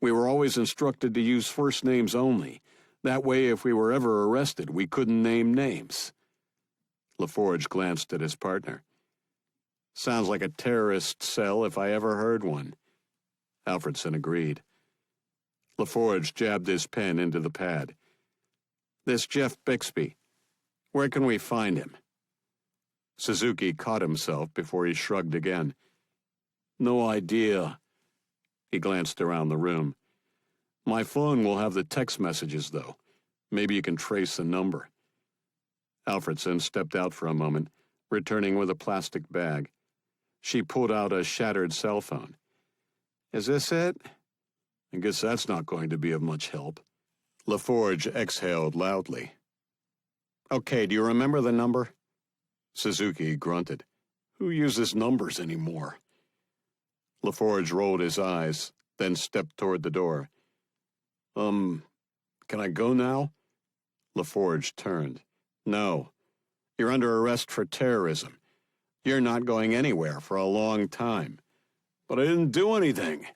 We were always instructed to use first names only. That way, if we were ever arrested, we couldn't name names. LaForge glanced at his partner. Sounds like a terrorist cell if I ever heard one. Alfredson agreed. LaForge jabbed his pen into the pad. This Jeff Bixby, where can we find him? Suzuki caught himself before he shrugged again. No idea. He glanced around the room. My phone will have the text messages, though. Maybe you can trace the number. Alfredson stepped out for a moment, returning with a plastic bag. She pulled out a shattered cell phone. Is this it? I guess that's not going to be of much help. LaForge exhaled loudly. Okay, do you remember the number? Suzuki grunted. Who uses numbers anymore? LaForge rolled his eyes, then stepped toward the door. Can I go now? LaForge turned. No. You're under arrest for terrorism. You're not going anywhere for a long time. But I didn't do anything.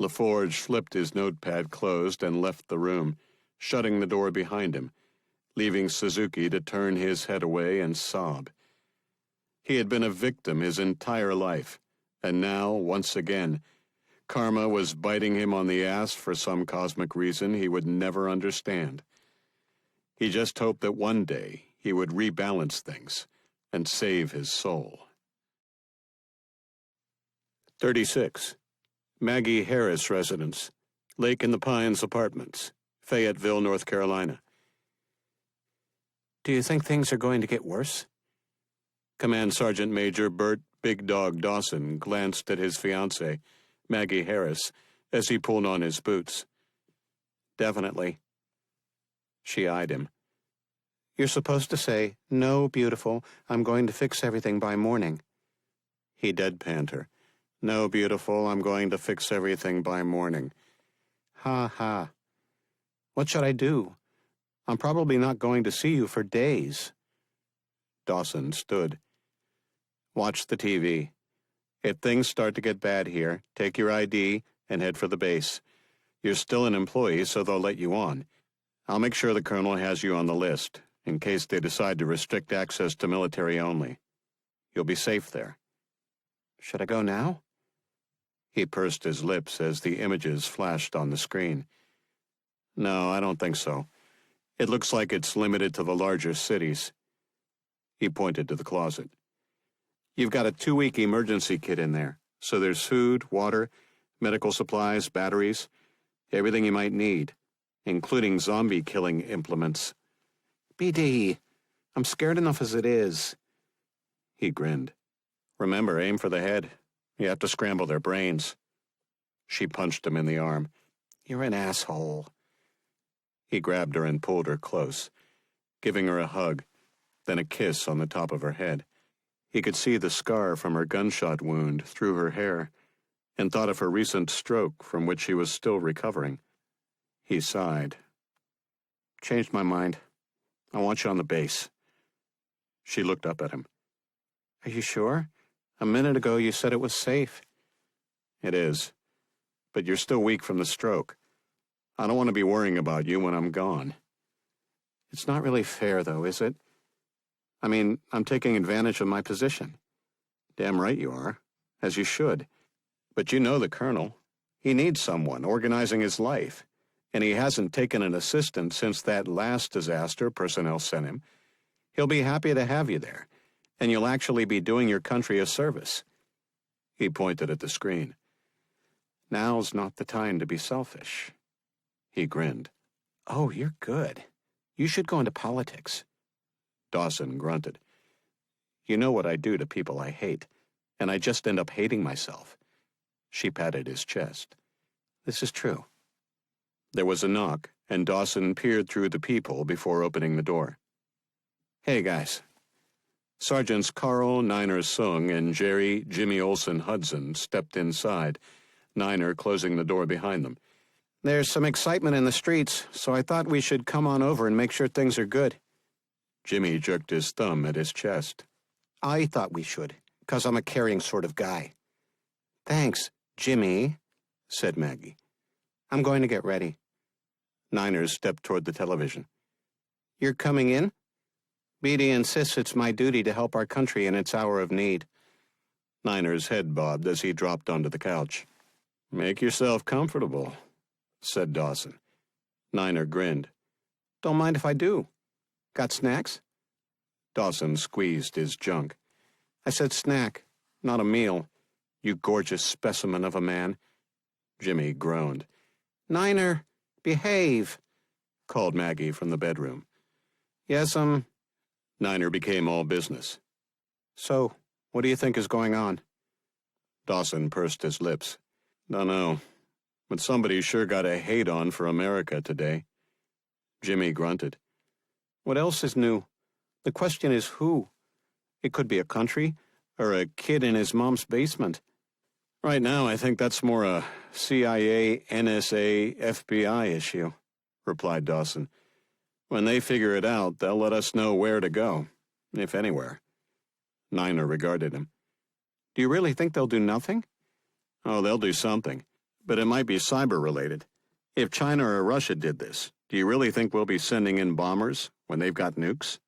LaForge flipped his notepad closed and left the room, shutting the door behind him, leaving Suzuki to turn his head away and sob. He had been a victim his entire life, and now, once again, karma was biting him on the ass for some cosmic reason he would never understand. He just hoped that one day he would rebalance things and save his soul. 36. Maggie Harris residence, Lake in the Pines Apartments, Fayetteville, North Carolina. Do you think things are going to get worse? Command Sergeant Major Bert Big Dog Dawson glanced at his fiancée, Maggie Harris, as he pulled on his boots. Definitely. She eyed him. You're supposed to say, "No, beautiful, I'm going to fix everything by morning." He deadpanned her. No, beautiful, I'm going to fix everything by morning. Ha ha. What should I do? I'm probably not going to see you for days. Dawson stood. Watch the TV. If things start to get bad here, take your ID and head for the base. You're still an employee, so they'll let you on. I'll make sure the colonel has you on the list, in case they decide to restrict access to military only. You'll be safe there. Should I go now? He pursed his lips as the images flashed on the screen. No, I don't think so. It looks like it's limited to the larger cities. He pointed to the closet. You've got a 2-week emergency kit in there, so there's food, water, medical supplies, batteries, everything you might need, including zombie-killing implements. BD, I'm scared enough as it is. He grinned. Remember, aim for the head. You have to scramble their brains. She punched him in the arm. You're an asshole. He grabbed her and pulled her close, giving her a hug, then a kiss on the top of her head. He could see the scar from her gunshot wound through her hair, and thought of her recent stroke from which she was still recovering. He sighed. Changed my mind. I want you on the base. She looked up at him. Are you sure? A minute ago you said it was safe. It is. But you're still weak from the stroke. I don't want to be worrying about you when I'm gone. It's not really fair, though, is it? I mean, I'm taking advantage of my position. Damn right you are, as you should. But you know the Colonel. He needs someone organizing his life, and he hasn't taken an assistant since that last disaster personnel sent him. He'll be happy to have you there, and you'll actually be doing your country a service. He pointed at the screen. Now's not the time to be selfish. He grinned. Oh, you're good. You should go into politics. Dawson grunted. You know what I do to people I hate, and I just end up hating myself. She patted his chest. This is true. There was a knock, and Dawson peered through the peephole before opening the door. Hey, guys. Sergeants Carl Niner Sung and Jerry Jimmy Olsen Hudson stepped inside, Niner closing the door behind them. There's some excitement in the streets, so I thought we should come on over and make sure things are good. Jimmy jerked his thumb at his chest. I thought we should, 'cause I'm a caring sort of guy. Thanks, Jimmy, said Maggie. I'm going to get ready. Niner stepped toward the television. You're coming in? BD insists it's my duty to help our country in its hour of need. Niner's head bobbed as he dropped onto the couch. Make yourself comfortable, said Dawson. Niner grinned. Don't mind if I do. Got snacks? Dawson squeezed his junk. I said snack, not a meal. You gorgeous specimen of a man. Jimmy groaned. Niner, behave, called Maggie from the bedroom. Yes, Niner became all business. So, what do you think is going on? Dawson pursed his lips. Dunno, but somebody sure got a hate on for America today. Jimmy grunted. What else is new? The question is who? It could be a country, or a kid in his mom's basement. Right now, I think that's more a CIA, NSA, FBI issue, replied Dawson. When they figure it out, they'll let us know where to go, if anywhere. Niner regarded him. Do you really think they'll do nothing? Oh, they'll do something, but it might be cyber-related. If China or Russia did this, do you really think we'll be sending in bombers when they've got nukes?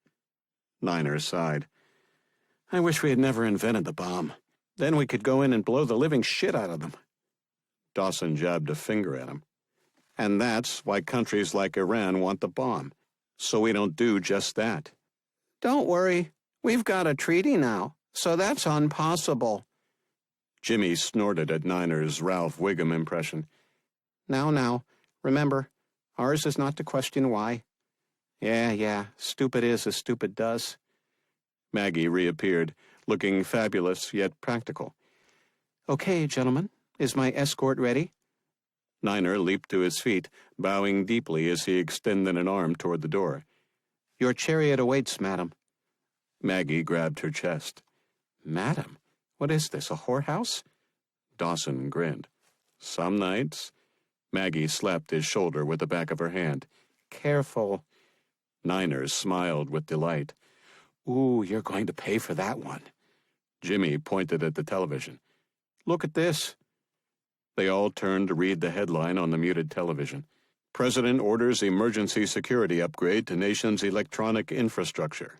Niner sighed. I wish we had never invented the bomb. Then we could go in and blow the living shit out of them. Dawson jabbed a finger at him. And that's why countries like Iran want the bomb, so we don't do just that. Don't worry. We've got a treaty now, so that's impossible. Jimmy snorted at Niner's Ralph Wiggum impression. Now, remember, ours is not to question why. Yeah, stupid is as stupid does. Maggie reappeared, looking fabulous yet practical. Okay, gentlemen, is my escort ready? Niner leaped to his feet, bowing deeply as he extended an arm toward the door. Your chariot awaits, madam. Maggie grabbed her chest. Madam? What is this, a whorehouse? Dawson grinned. Some nights. Maggie slapped his shoulder with the back of her hand. Careful. Niner smiled with delight. Ooh, you're going to pay for that one. Jimmy pointed at the television. Look at this. They all turned to read the headline on the muted television. President orders emergency security upgrade to nation's electronic infrastructure.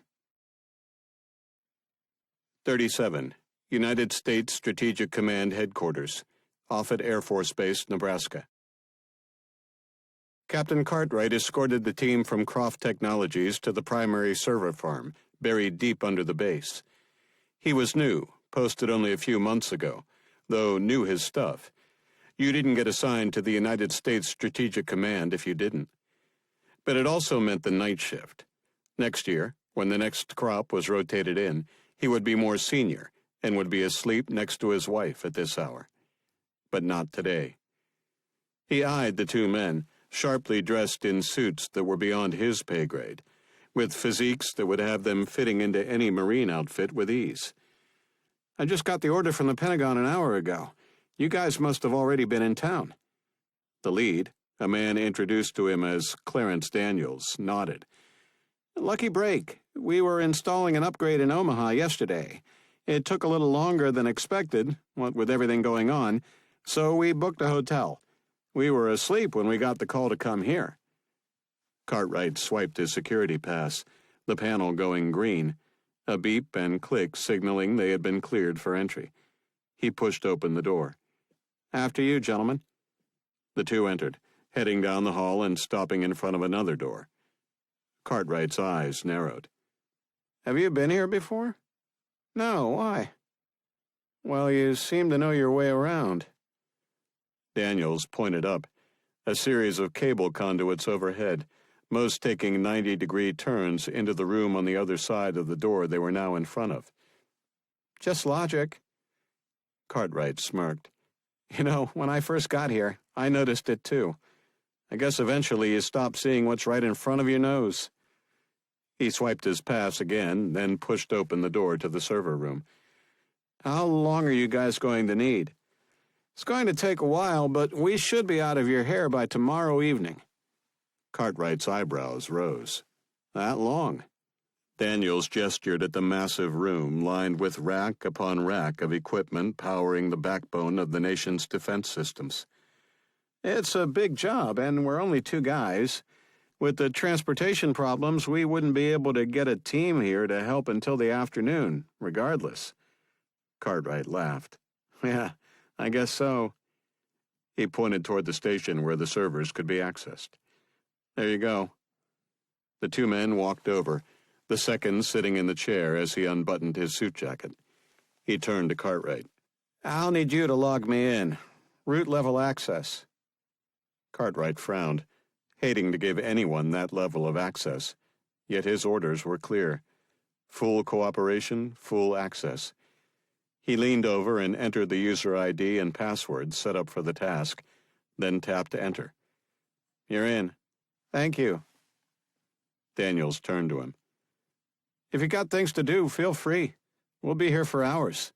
37. United States Strategic Command Headquarters. Offutt Air Force Base, Nebraska. Captain Cartwright escorted the team from Croft Technologies to the primary server farm, buried deep under the base. He was new, posted only a few months ago, though knew his stuff. You didn't get assigned to the United States Strategic Command if you didn't. But it also meant the night shift. Next year, when the next crop was rotated in, he would be more senior and would be asleep next to his wife at this hour. But not today. He eyed the two men, sharply dressed in suits that were beyond his pay grade, with physiques that would have them fitting into any Marine outfit with ease. I just got the order from the Pentagon an hour ago. You guys must have already been in town. The lead, a man introduced to him as Clarence Daniels, nodded. Lucky break. We were installing an upgrade in Omaha yesterday. It took a little longer than expected, what with everything going on, so we booked a hotel. We were asleep when we got the call to come here. Cartwright swiped his security pass, the panel going green, a beep and click signaling they had been cleared for entry. He pushed open the door. After you, gentlemen. The two entered, heading down the hall and stopping in front of another door. Cartwright's eyes narrowed. Have you been here before? No, why? Well, you seem to know your way around. Daniels pointed up, a series of cable conduits overhead, most taking 90-degree turns into the room on the other side of the door they were now in front of. Just logic. Cartwright smirked. You know, when I first got here, I noticed it too. I guess eventually you stop seeing what's right in front of your nose. He swiped his pass again, then pushed open the door to the server room. How long are you guys going to need? It's going to take a while, but we should be out of your hair by tomorrow evening. Cartwright's eyebrows rose. That long? Daniels gestured at the massive room lined with rack upon rack of equipment powering the backbone of the nation's defense systems. It's a big job, and we're only two guys. With the transportation problems, we wouldn't be able to get a team here to help until the afternoon, regardless. Cartwright laughed. Yeah, I guess so. He pointed toward the station where the servers could be accessed. There you go. The two men walked over, the second sitting in the chair as he unbuttoned his suit jacket. He turned to Cartwright. I'll need you to log me in. Root level access. Cartwright frowned, hating to give anyone that level of access, yet his orders were clear. Full cooperation, full access. He leaned over and entered the user ID and password set up for the task, then tapped Enter. You're in. Thank you. Daniels turned to him. If you got things to do, feel free. We'll be here for hours.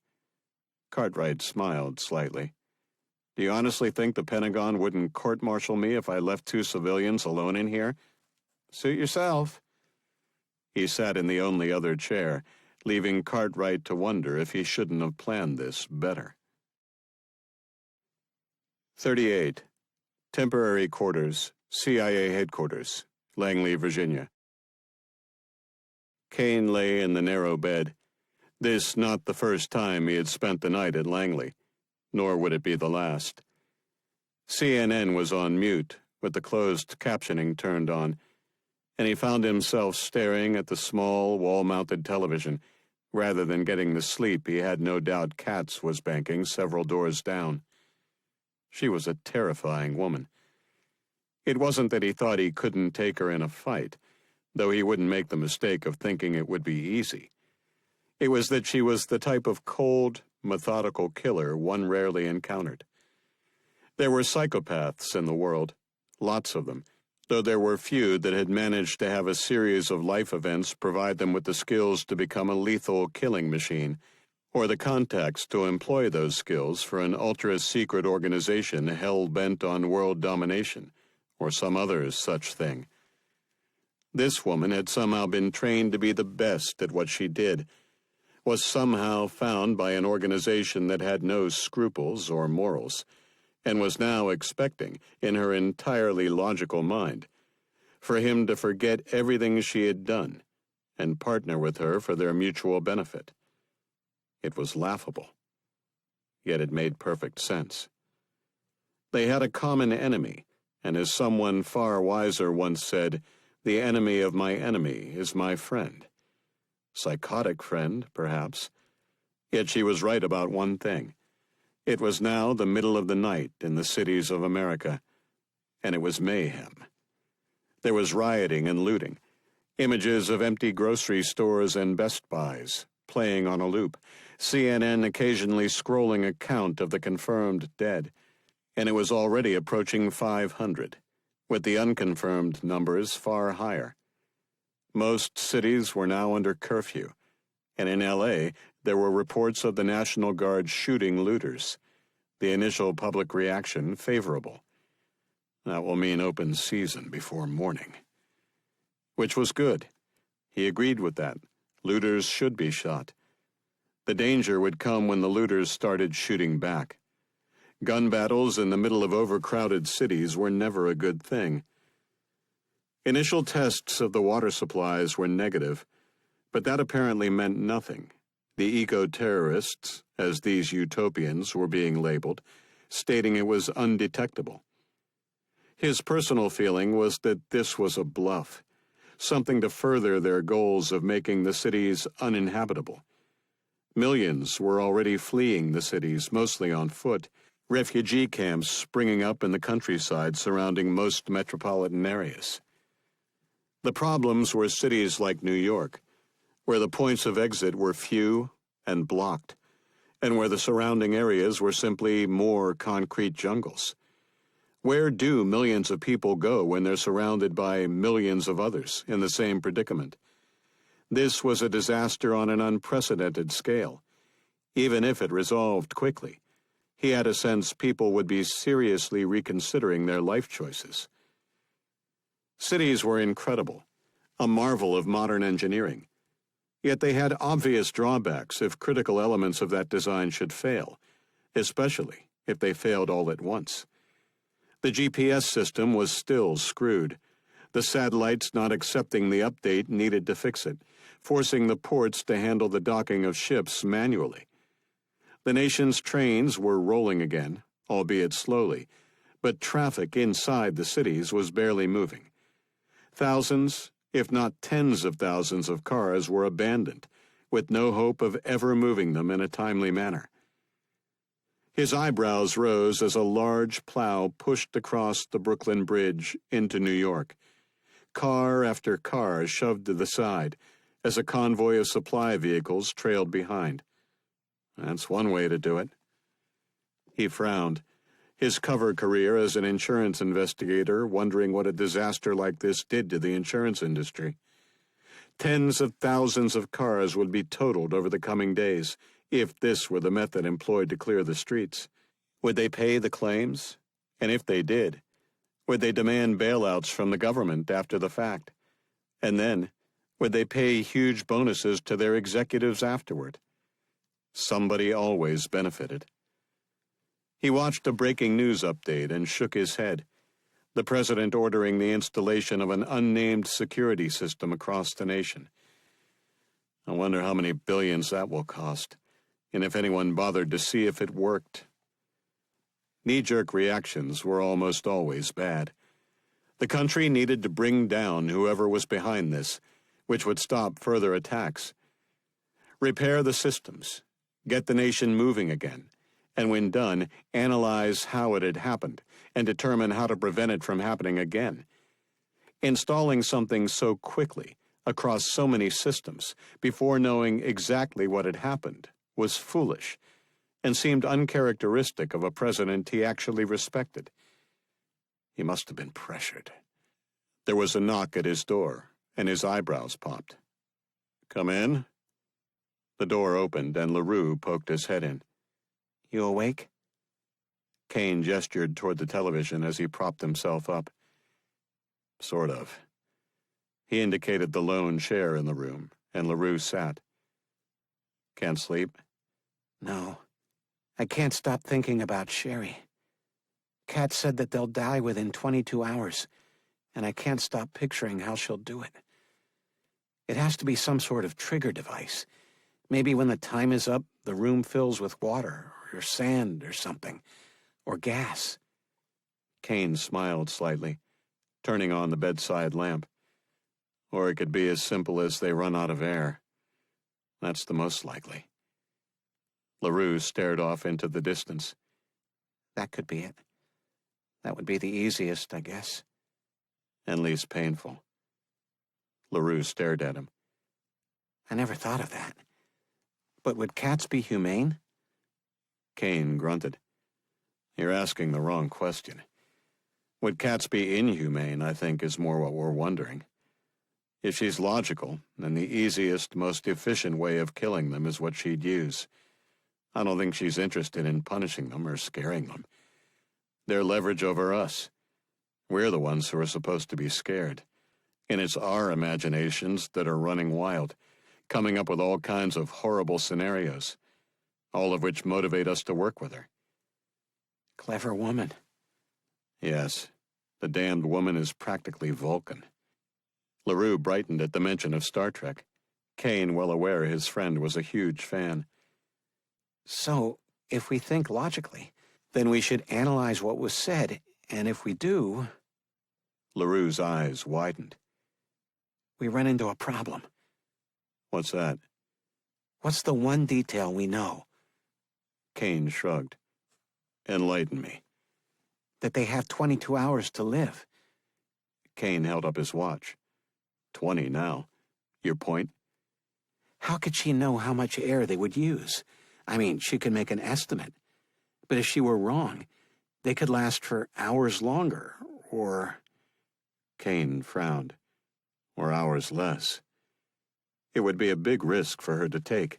Cartwright smiled slightly. Do you honestly think the Pentagon wouldn't court-martial me if I left two civilians alone in here? Suit yourself. He sat in the only other chair, leaving Cartwright to wonder if he shouldn't have planned this better. 38. Temporary Quarters, CIA Headquarters, Langley, Virginia. Kane lay in the narrow bed. This not the first time he had spent the night at Langley, nor would it be the last. CNN was on mute, with the closed captioning turned on, and he found himself staring at the small, wall-mounted television, rather than getting the sleep he had no doubt Katz was banking several doors down. She was a terrifying woman. It wasn't that he thought he couldn't take her in a fight, though he wouldn't make the mistake of thinking it would be easy. It was that she was the type of cold, methodical killer one rarely encountered. There were psychopaths in the world, lots of them, though there were few that had managed to have a series of life events provide them with the skills to become a lethal killing machine, or the contacts to employ those skills for an ultra-secret organization hell-bent on world domination, or some other such thing. This woman had somehow been trained to be the best at what she did, was somehow found by an organization that had no scruples or morals, and was now expecting, in her entirely logical mind, for him to forget everything she had done and partner with her for their mutual benefit. It was laughable, yet it made perfect sense. They had a common enemy, and as someone far wiser once said, the enemy of my enemy is my friend. Psychotic friend, perhaps. Yet she was right about one thing. It was now the middle of the night in the cities of America, and it was mayhem. There was rioting and looting, images of empty grocery stores and Best Buys playing on a loop, CNN occasionally scrolling a count of the confirmed dead, and it was already approaching 500, with the unconfirmed numbers far higher. Most cities were now under curfew, and in L.A., there were reports of the National Guard shooting looters. The initial public reaction favorable. That will mean open season before morning. Which was good. He agreed with that. Looters should be shot. The danger would come when the looters started shooting back. Gun battles in the middle of overcrowded cities were never a good thing. Initial tests of the water supplies were negative, but that apparently meant nothing. The eco-terrorists, as these utopians were being labeled, stating it was undetectable. His personal feeling was that this was a bluff, something to further their goals of making the cities uninhabitable. Millions were already fleeing the cities, mostly on foot, refugee camps springing up in the countryside surrounding most metropolitan areas. The problems were cities like New York, where the points of exit were few and blocked, and where the surrounding areas were simply more concrete jungles. Where do millions of people go when they're surrounded by millions of others in the same predicament? This was a disaster on an unprecedented scale. Even if it resolved quickly, he had a sense people would be seriously reconsidering their life choices. Cities were incredible, a marvel of modern engineering. Yet they had obvious drawbacks if critical elements of that design should fail, especially if they failed all at once. The GPS system was still screwed, the satellites not accepting the update needed to fix it, forcing the ports to handle the docking of ships manually. The nation's trains were rolling again, albeit slowly, but traffic inside the cities was barely moving. Thousands, if not tens of thousands of cars were abandoned, with no hope of ever moving them in a timely manner. His eyebrows rose as a large plow pushed across the Brooklyn Bridge into New York. Car after car shoved to the side as a convoy of supply vehicles trailed behind. That's one way to do it. He frowned, his cover career as an insurance investigator wondering what a disaster like this did to the insurance industry. Tens of thousands of cars would be totaled over the coming days, if this were the method employed to clear the streets. Would they pay the claims? And if they did, would they demand bailouts from the government after the fact? And then, would they pay huge bonuses to their executives afterward? Somebody always benefited. He watched a breaking news update and shook his head, the president ordering the installation of an unnamed security system across the nation. I wonder how many billions that will cost, and if anyone bothered to see if it worked. Knee-jerk reactions were almost always bad. The country needed to bring down whoever was behind this, which would stop further attacks. Repair the systems, get the nation moving again, and when done, analyze how it had happened and determine how to prevent it from happening again. Installing something so quickly across so many systems before knowing exactly what had happened was foolish and seemed uncharacteristic of a president he actually respected. He must have been pressured. There was a knock at his door, and his eyebrows popped. "Come in?" The door opened, and LaRue poked his head in. "You awake?" Kane gestured toward the television as he propped himself up. "Sort of." He indicated the lone chair in the room, and LaRue sat. "Can't sleep?" No. I can't stop thinking about Sherry. Kat said that they'll die within 22 hours, and I can't stop picturing how she'll do it. It has to be some sort of trigger device. Maybe when the time is up, the room fills with water, or sand, or something, or gas. Kane smiled slightly, turning on the bedside lamp. Or it could be as simple as they run out of air. That's the most likely. LaRue stared off into the distance. That could be it. That would be the easiest, I guess. And least painful. LaRue stared at him. I never thought of that. But would cats be humane? Kane grunted. You're asking the wrong question. Would cats be inhumane, I think, is more what we're wondering. If she's logical, then the easiest, most efficient way of killing them is what she'd use. I don't think she's interested in punishing them or scaring them. They're leverage over us. We're the ones who are supposed to be scared. And it's our imaginations that are running wild, coming up with all kinds of horrible scenarios, all of which motivate us to work with her. Clever woman. Yes, the damned woman is practically Vulcan. LaRue brightened at the mention of Star Trek. Kane, well aware his friend was a huge fan. So, if we think logically, then we should analyze what was said, and if we do... LaRue's eyes widened. We run into a problem. What's that? What's the one detail we know? Kane shrugged. Enlighten me. That they have 22 hours to live. Kane held up his watch. 20 now. Your point? How could she know how much air they would use? I mean, she could make an estimate. But if she were wrong, they could last for hours longer, or... Kane frowned. Or hours less. It would be a big risk for her to take.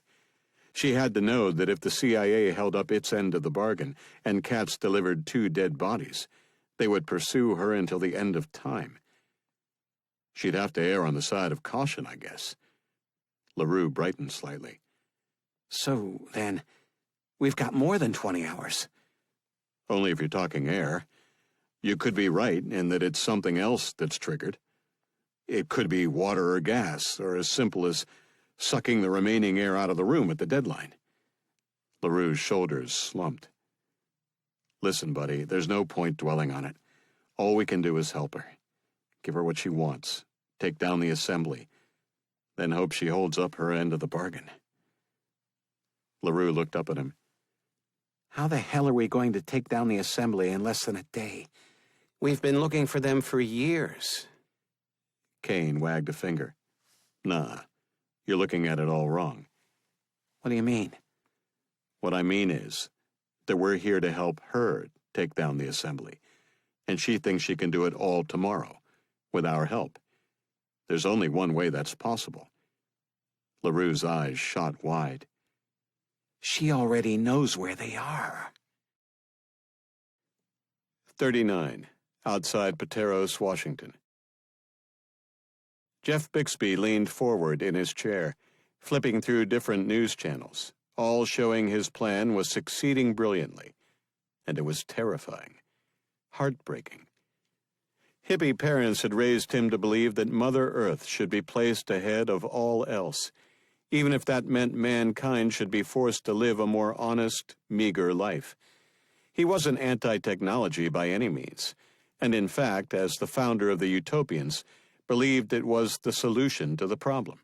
She had to know that if the CIA held up its end of the bargain and Katz delivered 2 dead bodies, they would pursue her until the end of time. She'd have to err on the side of caution, I guess. LaRue brightened slightly. So, then, we've got more than 20 hours. Only if you're talking air. You could be right in that it's something else that's triggered. It could be water or gas, or as simple as sucking the remaining air out of the room at the deadline. LaRue's shoulders slumped. Listen, buddy, there's no point dwelling on it. All we can do is help her. Give her what she wants. Take down the assembly. Then hope she holds up her end of the bargain. LaRue looked up at him. How the hell are we going to take down the assembly in less than a day? We've been looking for them for years. Kane wagged a finger. Nah, you're looking at it all wrong. What do you mean? What I mean is that we're here to help her take down the assembly, and she thinks she can do it all tomorrow, with our help. There's only one way that's possible. LaRue's eyes shot wide. She already knows where they are. 39, outside Pateros, Washington. Jeff Bixby leaned forward in his chair, flipping through different news channels, all showing his plan was succeeding brilliantly. And it was terrifying, heartbreaking. Hippie parents had raised him to believe that Mother Earth should be placed ahead of all else, even if that meant mankind should be forced to live a more honest, meager life. He wasn't anti-technology by any means, and in fact, as the founder of the Utopians, believed it was the solution to the problem.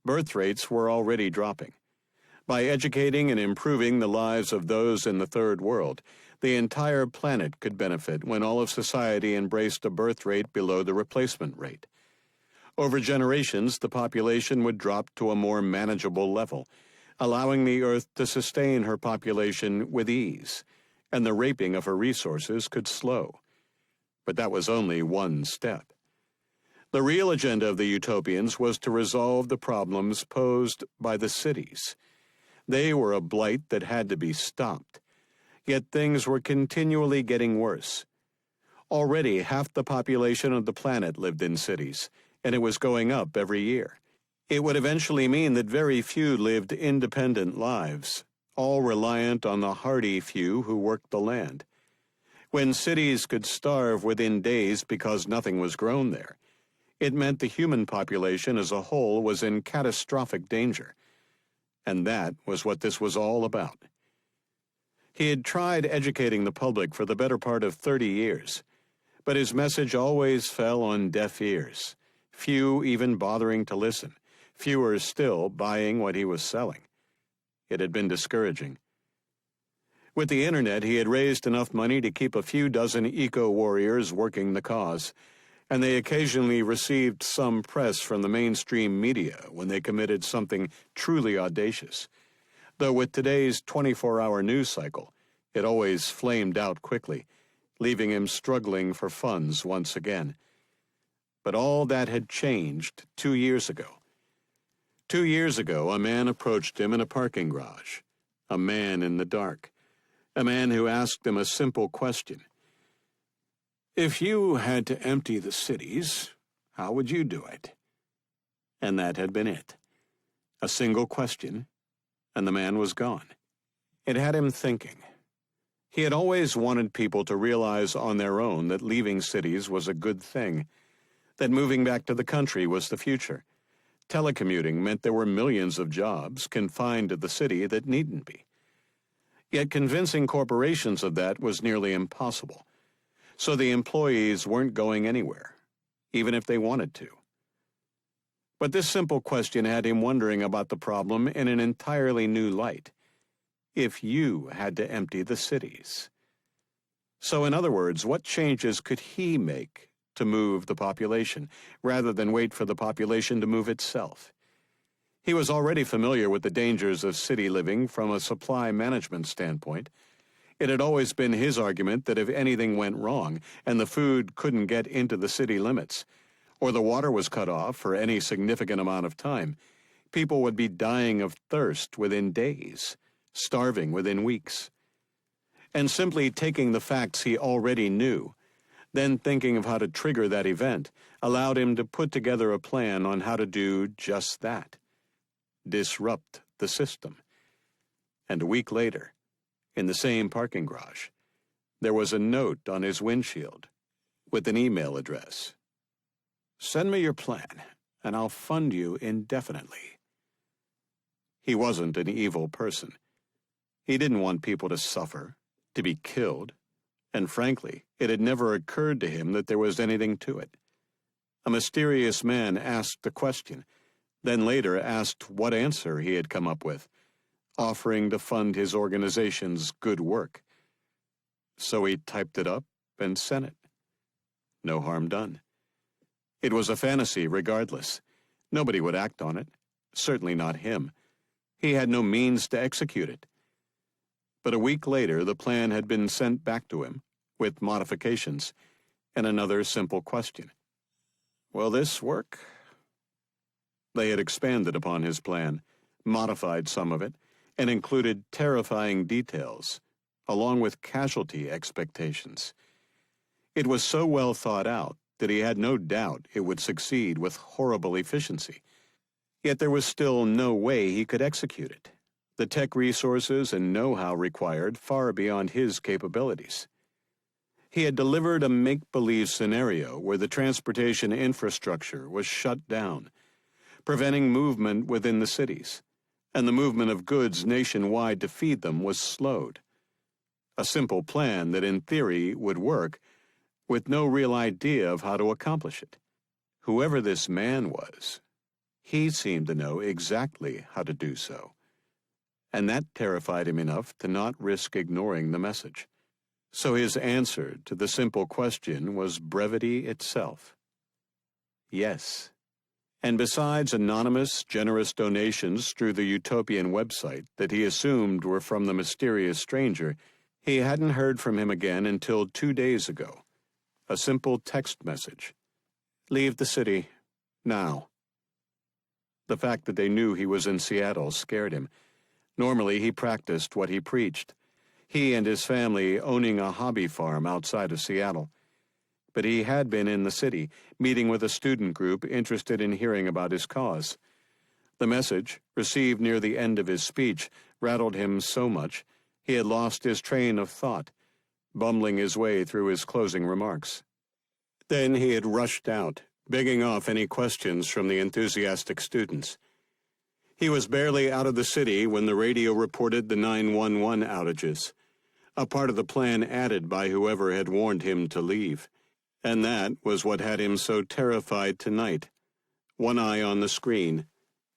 Birth rates were already dropping. By educating and improving the lives of those in the Third World, the entire planet could benefit when all of society embraced a birth rate below the replacement rate. Over generations, the population would drop to a more manageable level, allowing the Earth to sustain her population with ease, and the raping of her resources could slow. But that was only one step. The real agenda of the Utopians was to resolve the problems posed by the cities. They were a blight that had to be stopped. Yet things were continually getting worse. Already half the population of the planet lived in cities, and it was going up every year. It would eventually mean that very few lived independent lives, all reliant on the hardy few who worked the land. When cities could starve within days because nothing was grown there, it meant the human population as a whole was in catastrophic danger. And that was what this was all about. He had tried educating the public for the better part of 30 years, but his message always fell on deaf ears, few even bothering to listen, fewer still buying what he was selling. It had been discouraging. With the internet, he had raised enough money to keep a few dozen eco-warriors working the cause, and they occasionally received some press from the mainstream media when they committed something truly audacious. Though with today's 24-hour news cycle, it always flamed out quickly, leaving him struggling for funds once again. But all that had changed 2 years ago. 2 years ago, a man approached him in a parking garage, a man in the dark, a man who asked him a simple question. If you had to empty the cities, how would you do it? And that had been it. A single question, and the man was gone. It had him thinking. He had always wanted people to realize on their own that leaving cities was a good thing, that moving back to the country was the future. Telecommuting meant there were millions of jobs confined to the city that needn't be. Yet convincing corporations of that was nearly impossible, so the employees weren't going anywhere, even if they wanted to. But this simple question had him wondering about the problem in an entirely new light. If you had to empty the cities. So in other words, what changes could he make to move the population, rather than wait for the population to move itself? He was already familiar with the dangers of city living from a supply management standpoint. It had always been his argument that if anything went wrong and the food couldn't get into the city limits, or the water was cut off for any significant amount of time, people would be dying of thirst within days, starving within weeks. And simply taking the facts he already knew, then thinking of how to trigger that event, allowed him to put together a plan on how to do just that. Disrupt the system. And a week later, in the same parking garage, there was a note on his windshield with an email address. Send me your plan, and I'll fund you indefinitely. He wasn't an evil person. He didn't want people to suffer, to be killed, and frankly, it had never occurred to him that there was anything to it. A mysterious man asked the question, then later asked what answer he had come up with, offering to fund his organization's good work. So he typed it up and sent it. No harm done. It was a fantasy regardless. Nobody would act on it, certainly not him. He had no means to execute it. But a week later, the plan had been sent back to him, with modifications, and another simple question. Will this work? They had expanded upon his plan, modified some of it, and included terrifying details, along with casualty expectations. It was so well thought out that he had no doubt it would succeed with horrible efficiency. Yet there was still no way he could execute it. The tech resources and know-how required far beyond his capabilities. He had delivered a make-believe scenario where the transportation infrastructure was shut down, preventing movement within the cities, and the movement of goods nationwide to feed them was slowed. A simple plan that in theory would work, with no real idea of how to accomplish it. Whoever this man was, he seemed to know exactly how to do so. And that terrified him enough to not risk ignoring the message. So his answer to the simple question was brevity itself. Yes. And besides anonymous, generous donations through the utopian website that he assumed were from the mysterious stranger, he hadn't heard from him again until 2 days ago. A simple text message. Leave the city, now. The fact that they knew he was in Seattle scared him. Normally, he practiced what he preached, he and his family owning a hobby farm outside of Seattle. But he had been in the city, meeting with a student group interested in hearing about his cause. The message, received near the end of his speech, rattled him so much he had lost his train of thought, bumbling his way through his closing remarks. Then he had rushed out, begging off any questions from the enthusiastic students. He was barely out of the city when the radio reported the 911 outages. a part of the plan added by whoever had warned him to leave. And that was what had him so terrified tonight. One eye on the screen,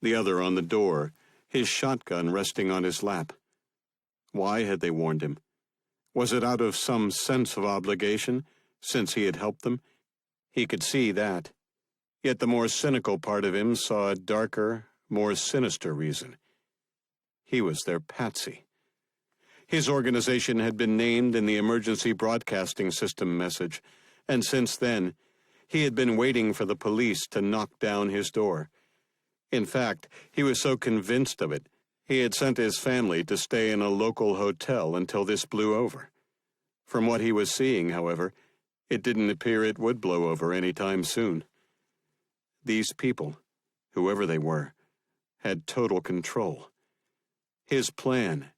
the other on the door, his shotgun resting on his lap. Why had they warned him? Was it out of some sense of obligation, since he had helped them? He could see that. Yet the more cynical part of him saw a darker, more sinister reason. He was their patsy. His organization had been named in the emergency broadcasting system message, and since then, he had been waiting for the police to knock down his door. In fact, he was so convinced of it, he had sent his family to stay in a local hotel until this blew over. From what he was seeing, however, it didn't appear it would blow over any time soon. These people, whoever they were, had total control. His plan,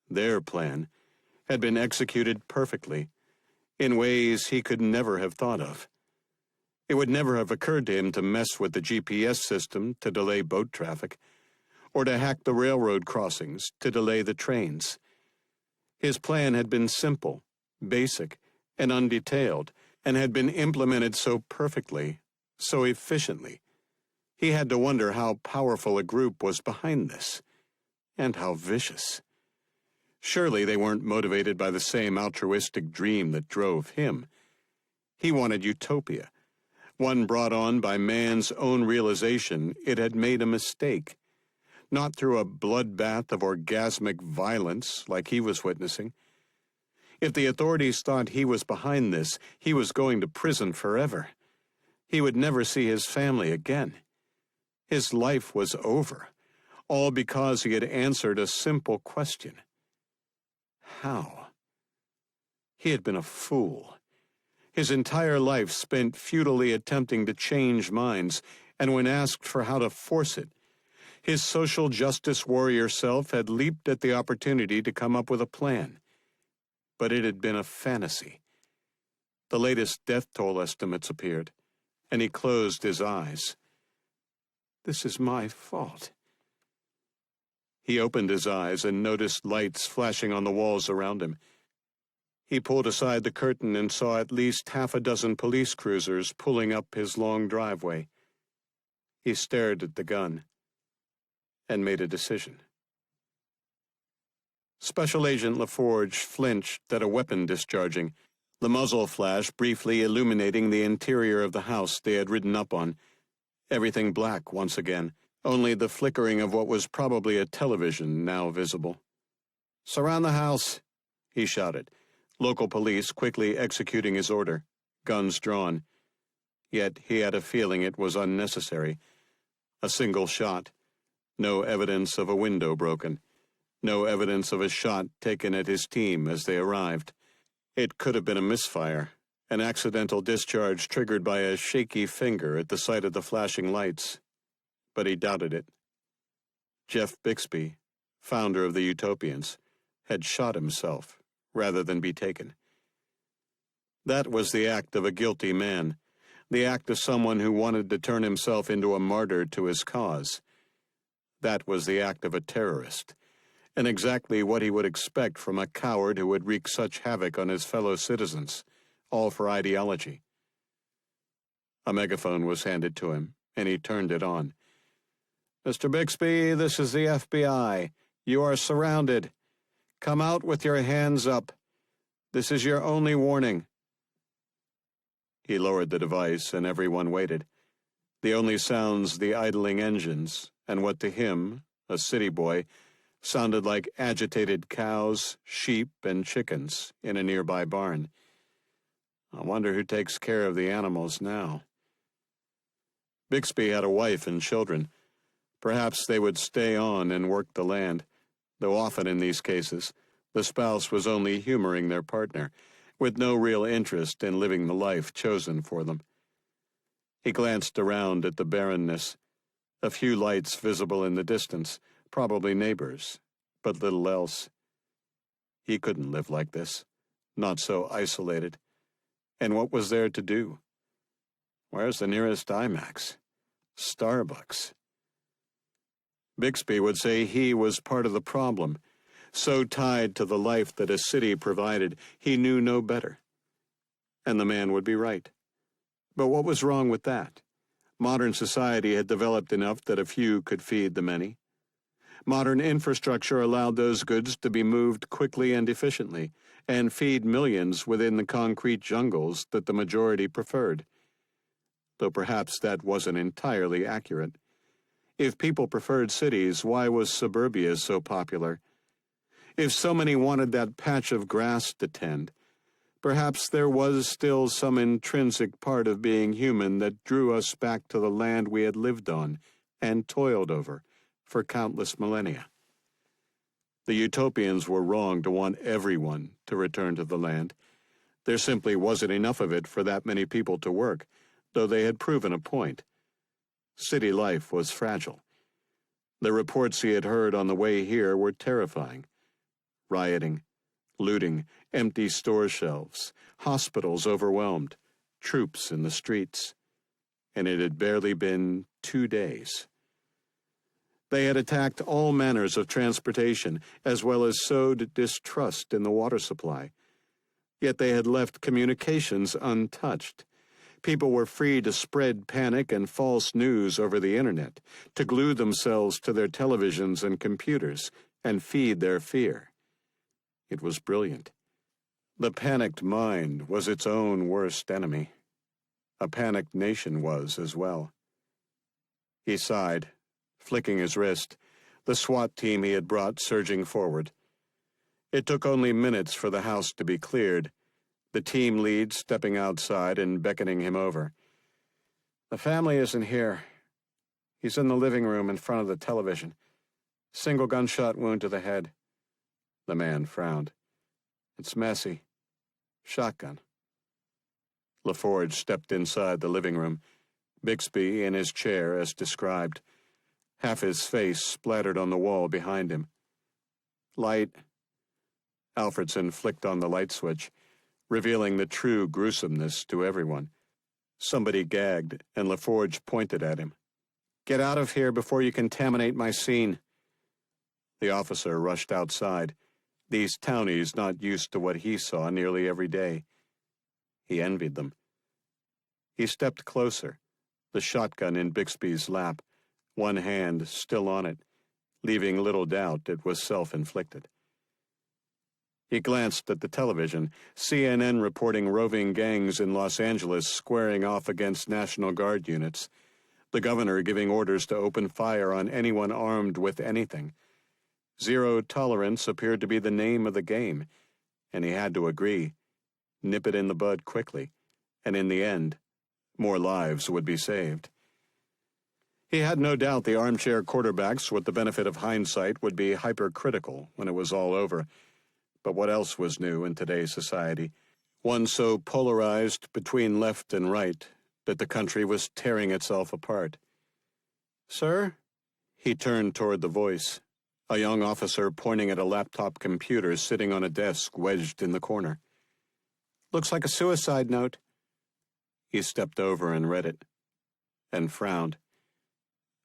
their plan, had been executed perfectly, in ways he could never have thought of. It would never have occurred to him to mess with the GPS system to delay boat traffic, or to hack the railroad crossings to delay the trains. His plan had been simple, basic, and undetailed, and had been implemented so perfectly, so efficiently. He had to wonder how powerful a group was behind this, and how vicious. Surely they weren't motivated by the same altruistic dream that drove him. He wanted utopia, one brought on by man's own realization it had made a mistake, not through a bloodbath of orgasmic violence like he was witnessing. If the authorities thought he was behind this, he was going to prison forever. He would never see his family again. His life was over, all because he had answered a simple question. How? He had been a fool. His entire life spent futilely attempting to change minds, and when asked for how to force it, his social justice warrior self had leaped at the opportunity to come up with a plan. But it had been a fantasy. The latest death toll estimates appeared, and he closed his eyes. This is my fault. He opened his eyes and noticed lights flashing on the walls around him. He pulled aside the curtain and saw at least half a dozen police cruisers pulling up his long driveway. He stared at the gun and made a decision. Special Agent LaForge flinched at a weapon discharging, the muzzle flash briefly illuminating the interior of the house they had ridden up on. Everything black once again, only the flickering of what was probably a television now visible. "Surround the house," he shouted, local police quickly executing his order, guns drawn. Yet he had a feeling it was unnecessary. A single shot. No evidence of a window broken. No evidence of a shot taken at his team as they arrived. It could have been a misfire, an accidental discharge triggered by a shaky finger at the sight of the flashing lights. But he doubted it. Jeff Bixby, founder of the Utopians, had shot himself rather than be taken. That was the act of a guilty man, the act of someone who wanted to turn himself into a martyr to his cause. That was the act of a terrorist, and exactly what he would expect from a coward who would wreak such havoc on his fellow citizens, all for ideology. A megaphone was handed to him, and he turned it on. "Mr. Bixby, this is the FBI. You are surrounded. Come out with your hands up. This is your only warning." He lowered the device, and everyone waited. The only sounds the idling engines, and what to him, a city boy, sounded like agitated cows, sheep, and chickens in a nearby barn. I wonder who takes care of the animals now. Bixby had a wife and children. Perhaps they would stay on and work the land, though often in these cases, the spouse was only humoring their partner, with no real interest in living the life chosen for them. He glanced around at the barrenness. A few lights visible in the distance, probably neighbors, but little else. He couldn't live like this, not so isolated. And what was there to do? Where's the nearest IMAX? Starbucks. Bixby would say he was part of the problem. So tied to the life that a city provided, he knew no better. And the man would be right. But what was wrong with that? Modern society had developed enough that a few could feed the many. Modern infrastructure allowed those goods to be moved quickly and efficiently, and feed millions within the concrete jungles that the majority preferred. Though perhaps that wasn't entirely accurate. If people preferred cities, why was suburbia so popular? If so many wanted that patch of grass to tend, perhaps there was still some intrinsic part of being human that drew us back to the land we had lived on and toiled over for countless millennia. The utopians were wrong to want everyone to return to the land. There simply wasn't enough of it for that many people to work, though they had proven a point. City life was fragile. The reports he had heard on the way here were terrifying. Rioting, looting, empty store shelves, hospitals overwhelmed, troops in the streets. And it had barely been 2 days. They had attacked all manners of transportation, as well as sowed distrust in the water supply. Yet they had left communications untouched. People were free to spread panic and false news over the internet, to glue themselves to their televisions and computers, and feed their fear. It was brilliant. The panicked mind was its own worst enemy. A panicked nation was as well. He sighed, flicking his wrist, the SWAT team he had brought surging forward. It took only minutes for the house to be cleared, the team lead stepping outside and beckoning him over. "The family isn't here. He's in the living room in front of the television. Single gunshot wound to the head." The man frowned. "It's messy. Shotgun." LaForge stepped inside the living room, Bixby in his chair as described. Half his face splattered on the wall behind him. "Light." Alfredson flicked on the light switch, revealing the true gruesomeness to everyone. Somebody gagged, and LaForge pointed at him. "Get out of here before you contaminate my scene." The officer rushed outside, these townies not used to what he saw nearly every day. He envied them. He stepped closer, the shotgun in Bixby's lap, one hand still on it, leaving little doubt it was self-inflicted. He glanced at the television, CNN reporting roving gangs in Los Angeles squaring off against National Guard units, the governor giving orders to open fire on anyone armed with anything. Zero tolerance appeared to be the name of the game, and he had to agree. Nip it in the bud quickly, and in the end, more lives would be saved. He had no doubt the armchair quarterbacks, with the benefit of hindsight, would be hypercritical when it was all over. But what else was new in today's society? One so polarized between left and right that the country was tearing itself apart. "Sir?" He turned toward the voice, a young officer pointing at a laptop computer sitting on a desk wedged in the corner. "Looks like a suicide note." He stepped over and read it, and frowned.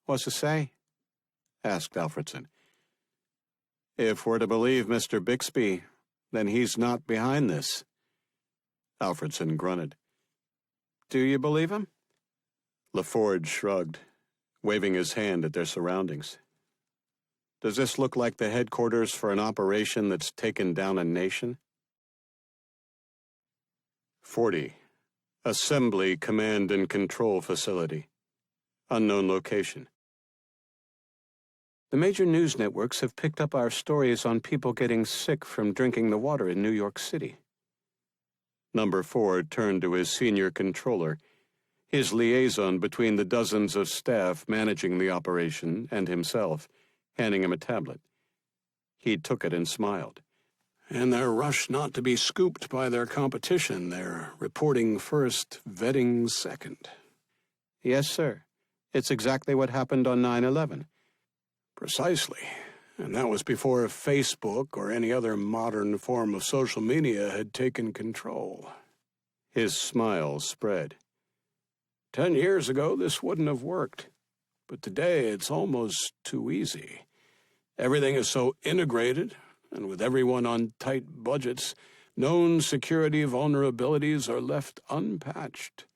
"What's it say?" asked Alfredson. "If we're to believe Mr. Bixby, then he's not behind this." Alfredson grunted. "Do you believe him?" LaForge shrugged, waving his hand at their surroundings. "Does this look like the headquarters for an operation that's taken down a nation?" 40. Assembly Command and Control Facility. Unknown location. The major news networks have picked up our stories on people getting sick from drinking the water in New York City. Number 4 turned to his senior controller, his liaison between the dozens of staff managing the operation and himself, handing him a tablet. He took it and smiled. In their rush not to be scooped by their competition, they're reporting first, vetting second. "Yes, sir. It's exactly what happened on 9/11. Precisely. And that was before Facebook or any other modern form of social media had taken control." His smile spread. 10 years ago, this wouldn't have worked. But today, it's almost too easy. Everything is so integrated, And with everyone on tight budgets, known security vulnerabilities are left unpatched.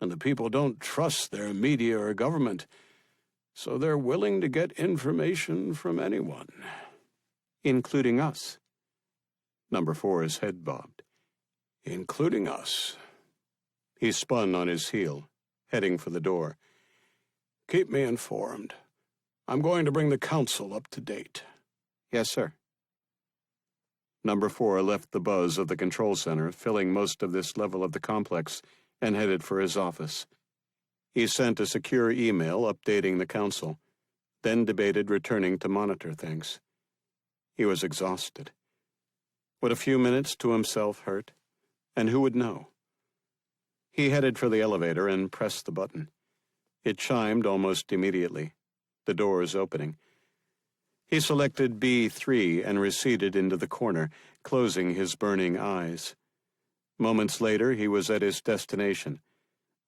And the people don't trust their media or government, so they're willing to get information from anyone. Including us. Number 4's head bobbed. Including us. He spun on his heel, heading for the door. Keep me informed. I'm going to bring the council up to date. Yes, sir. Number 4 left the buzz of the control center, filling most of this level of the complex, and headed for his office. He sent a secure email updating the council, then debated returning to monitor things. He was exhausted. Would a few minutes to himself hurt? And who would know? He headed for the elevator and pressed the button. It chimed almost immediately, the doors opening. He selected B3 and receded into the corner, closing his burning eyes. Moments later, he was at his destination,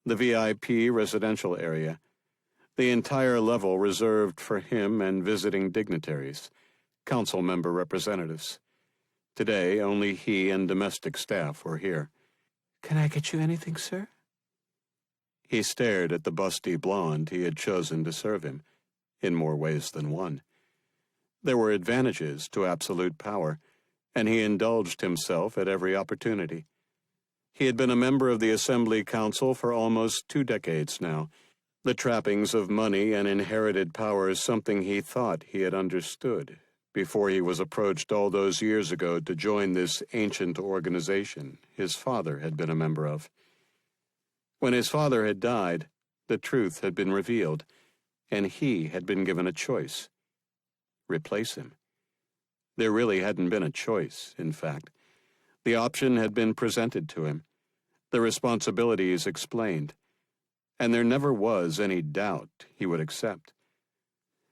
the VIP residential area, the entire level reserved for him and visiting dignitaries, council member representatives. Today, only he and domestic staff were here. Can I get you anything, sir? He stared at the busty blonde he had chosen to serve him, in more ways than one. There were advantages to absolute power, and he indulged himself at every opportunity. He had been a member of the Assembly Council for almost 2 decades now, the trappings of money and inherited power something he thought he had understood before he was approached all those years ago to join this ancient organization his father had been a member of. When his father had died, the truth had been revealed, and he had been given a choice. Replace him. There really hadn't been a choice, in fact. The option had been presented to him, the responsibilities explained, and there never was any doubt he would accept.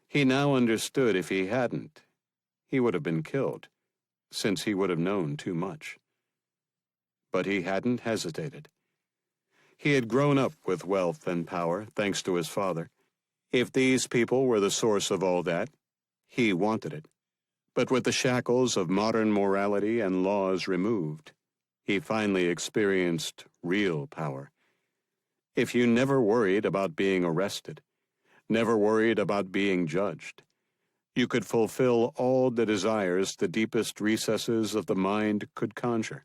He now understood if he hadn't, he would have been killed, since he would have known too much. But he hadn't hesitated. He had grown up with wealth and power, thanks to his father. If these people were the source of all that, he wanted it. But with the shackles of modern morality and laws removed, he finally experienced real power. If you never worried about being arrested, never worried about being judged, you could fulfill all the desires the deepest recesses of the mind could conjure.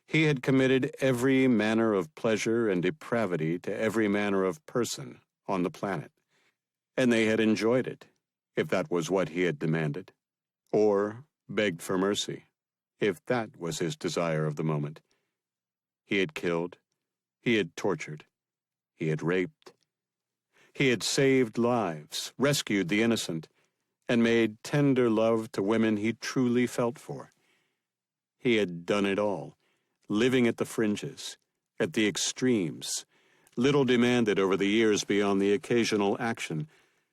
He had committed every manner of pleasure and depravity to every manner of person on the planet, and they had enjoyed it, if that was what he had demanded, or begged for mercy, if that was his desire of the moment. He had killed, he had tortured, he had raped. He had saved lives, rescued the innocent, and made tender love to women he truly felt for. He had done it all, living at the fringes, at the extremes, little demanded over the years beyond the occasional action,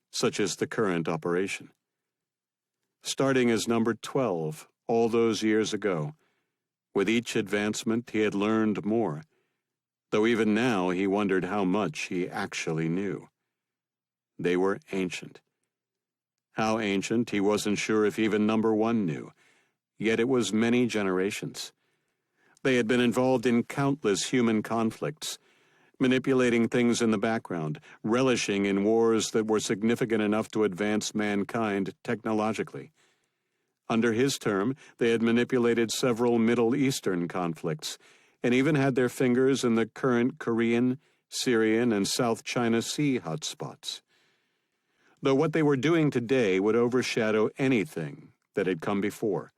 such as the current operation. Starting as number 12 all those years ago, with each advancement he had learned more, though even now he wondered how much he actually knew. They were ancient. How ancient he wasn't sure if even number 1 knew, yet it was many generations. They had been involved in countless human conflicts, manipulating things in the background, relishing in wars that were significant enough to advance mankind technologically. Under his term, they had manipulated several Middle Eastern conflicts, and even had their fingers in the current Korean, Syrian, and South China Sea hotspots. Though what they were doing today would overshadow anything that had come before.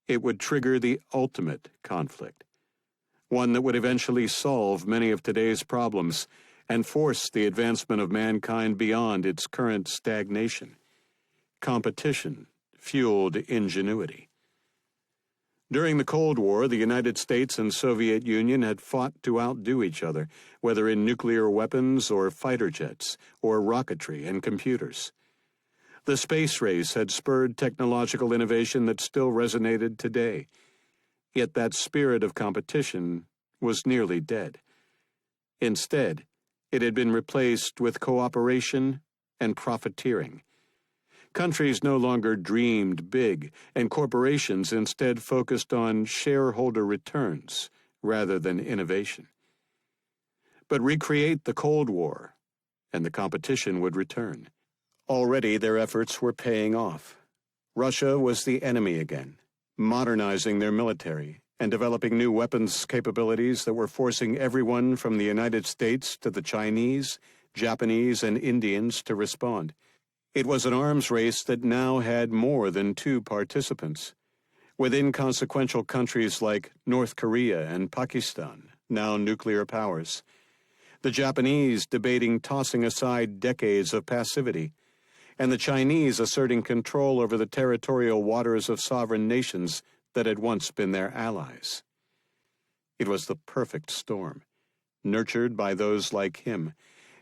It would trigger the ultimate conflict, one that would eventually solve many of today's problems and force the advancement of mankind beyond its current stagnation. Competition fueled ingenuity. During the Cold War, the United States and Soviet Union had fought to outdo each other, whether in nuclear weapons or fighter jets, or rocketry and computers. The space race had spurred technological innovation that still resonated today. Yet that spirit of competition was nearly dead. Instead, it had been replaced with cooperation and profiteering. Countries no longer dreamed big, and corporations instead focused on shareholder returns rather than innovation. But recreate the Cold War, and the competition would return. Already their efforts were paying off. Russia was the enemy again, modernizing their military and developing new weapons capabilities that were forcing everyone from the United States to the Chinese, Japanese, and Indians to respond. It was an arms race that now had more than two participants. With inconsequential countries like North Korea and Pakistan, now nuclear powers. The Japanese debating tossing aside decades of passivity, and the Chinese asserting control over the territorial waters of sovereign nations that had once been their allies. It was the perfect storm, nurtured by those like him,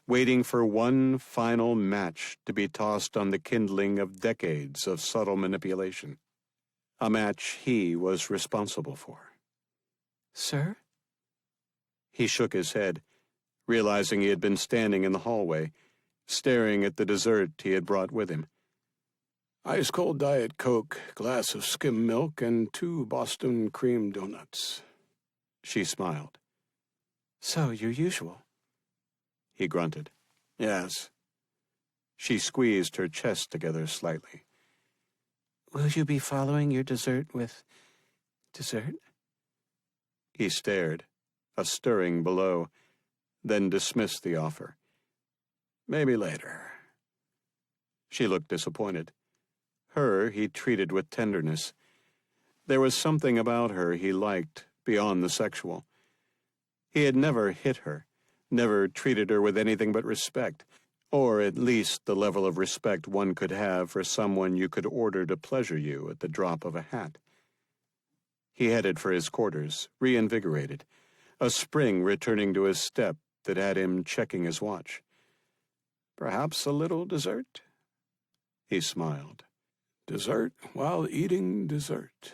waiting for one final match to be tossed on the kindling of decades of subtle manipulation. A match he was responsible for. Sir? He shook his head, realizing he had been standing in the hallway, staring at the dessert he had brought with him. Ice-cold Diet Coke, glass of skim milk, and 2 Boston cream donuts. She smiled. So, your usual. He grunted. Yes. She squeezed her chest together slightly. Will you be following your dessert with dessert? He stared, a stirring below, then dismissed the offer. Maybe later. She looked disappointed. Her he treated with tenderness. There was something about her he liked beyond the sexual. He had never hit her, never treated her with anything but respect, or at least the level of respect one could have for someone you could order to pleasure you at the drop of a hat. He headed for his quarters, reinvigorated, a spring returning to his step that had him checking his watch. Perhaps a little dessert? He smiled. Dessert while eating dessert.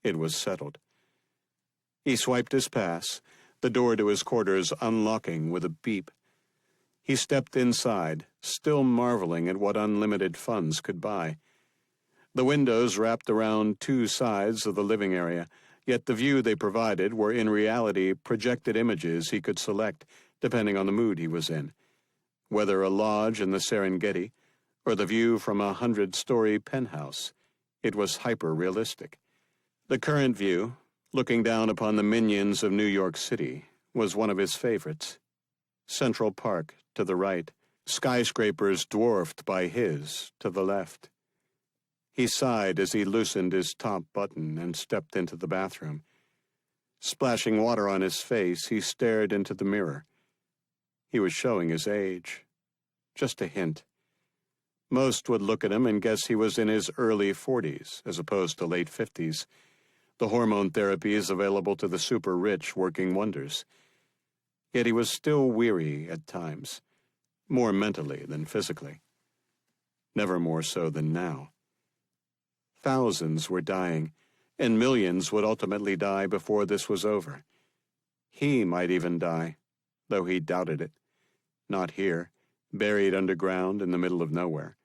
It was settled. He swiped his pass, the door to his quarters unlocking with a beep. He stepped inside, still marveling at what unlimited funds could buy. The windows wrapped around 2 sides of the living area, yet the view they provided were in reality projected images he could select, depending on the mood he was in. Whether a lodge in the Serengeti, or the view from a 100-story penthouse, it was hyper-realistic. The current view, looking down upon the minions of New York City, was one of his favorites. Central Park to the right, skyscrapers dwarfed by his to the left. He sighed as he loosened his top button and stepped into the bathroom. Splashing water on his face, he stared into the mirror. He was showing his age. Just a hint. Most would look at him and guess he was in his early 40s, as opposed to late 50s. The hormone therapies available to the super-rich working wonders. Yet he was still weary at times, more mentally than physically. Never more so than now. Thousands were dying, and millions would ultimately die before this was over. He might even die, though he doubted it. Not here, buried underground in the middle of nowhere.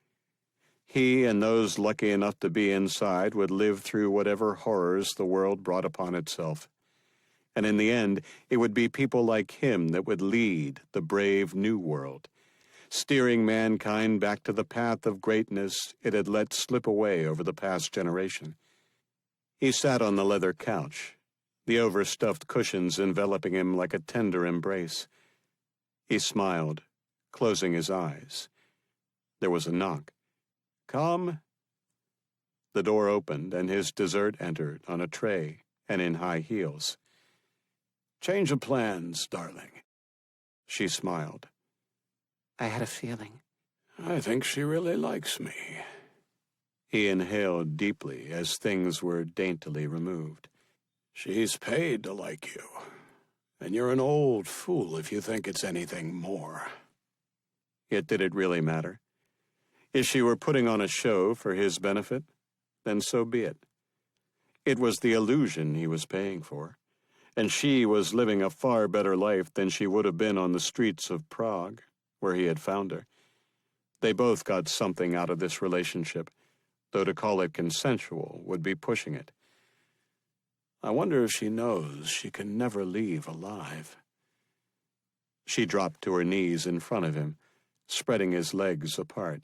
He and those lucky enough to be inside would live through whatever horrors the world brought upon itself. And in the end, it would be people like him that would lead the brave new world, steering mankind back to the path of greatness it had let slip away over the past generation. He sat on the leather couch, the overstuffed cushions enveloping him like a tender embrace. He smiled, closing his eyes. There was a knock. Come. The door opened, and his dessert entered on a tray and in high heels. Change of plans, darling. She smiled. I had a feeling. I think she really likes me. He inhaled deeply as things were daintily removed. She's paid to like you, and you're an old fool if you think it's anything more. Yet did it really matter? If she were putting on a show for his benefit, then so be it. It was the illusion he was paying for, and she was living a far better life than she would have been on the streets of Prague, where he had found her. They both got something out of this relationship, though to call it consensual would be pushing it. I wonder if she knows she can never leave alive. She dropped to her knees in front of him, spreading his legs apart.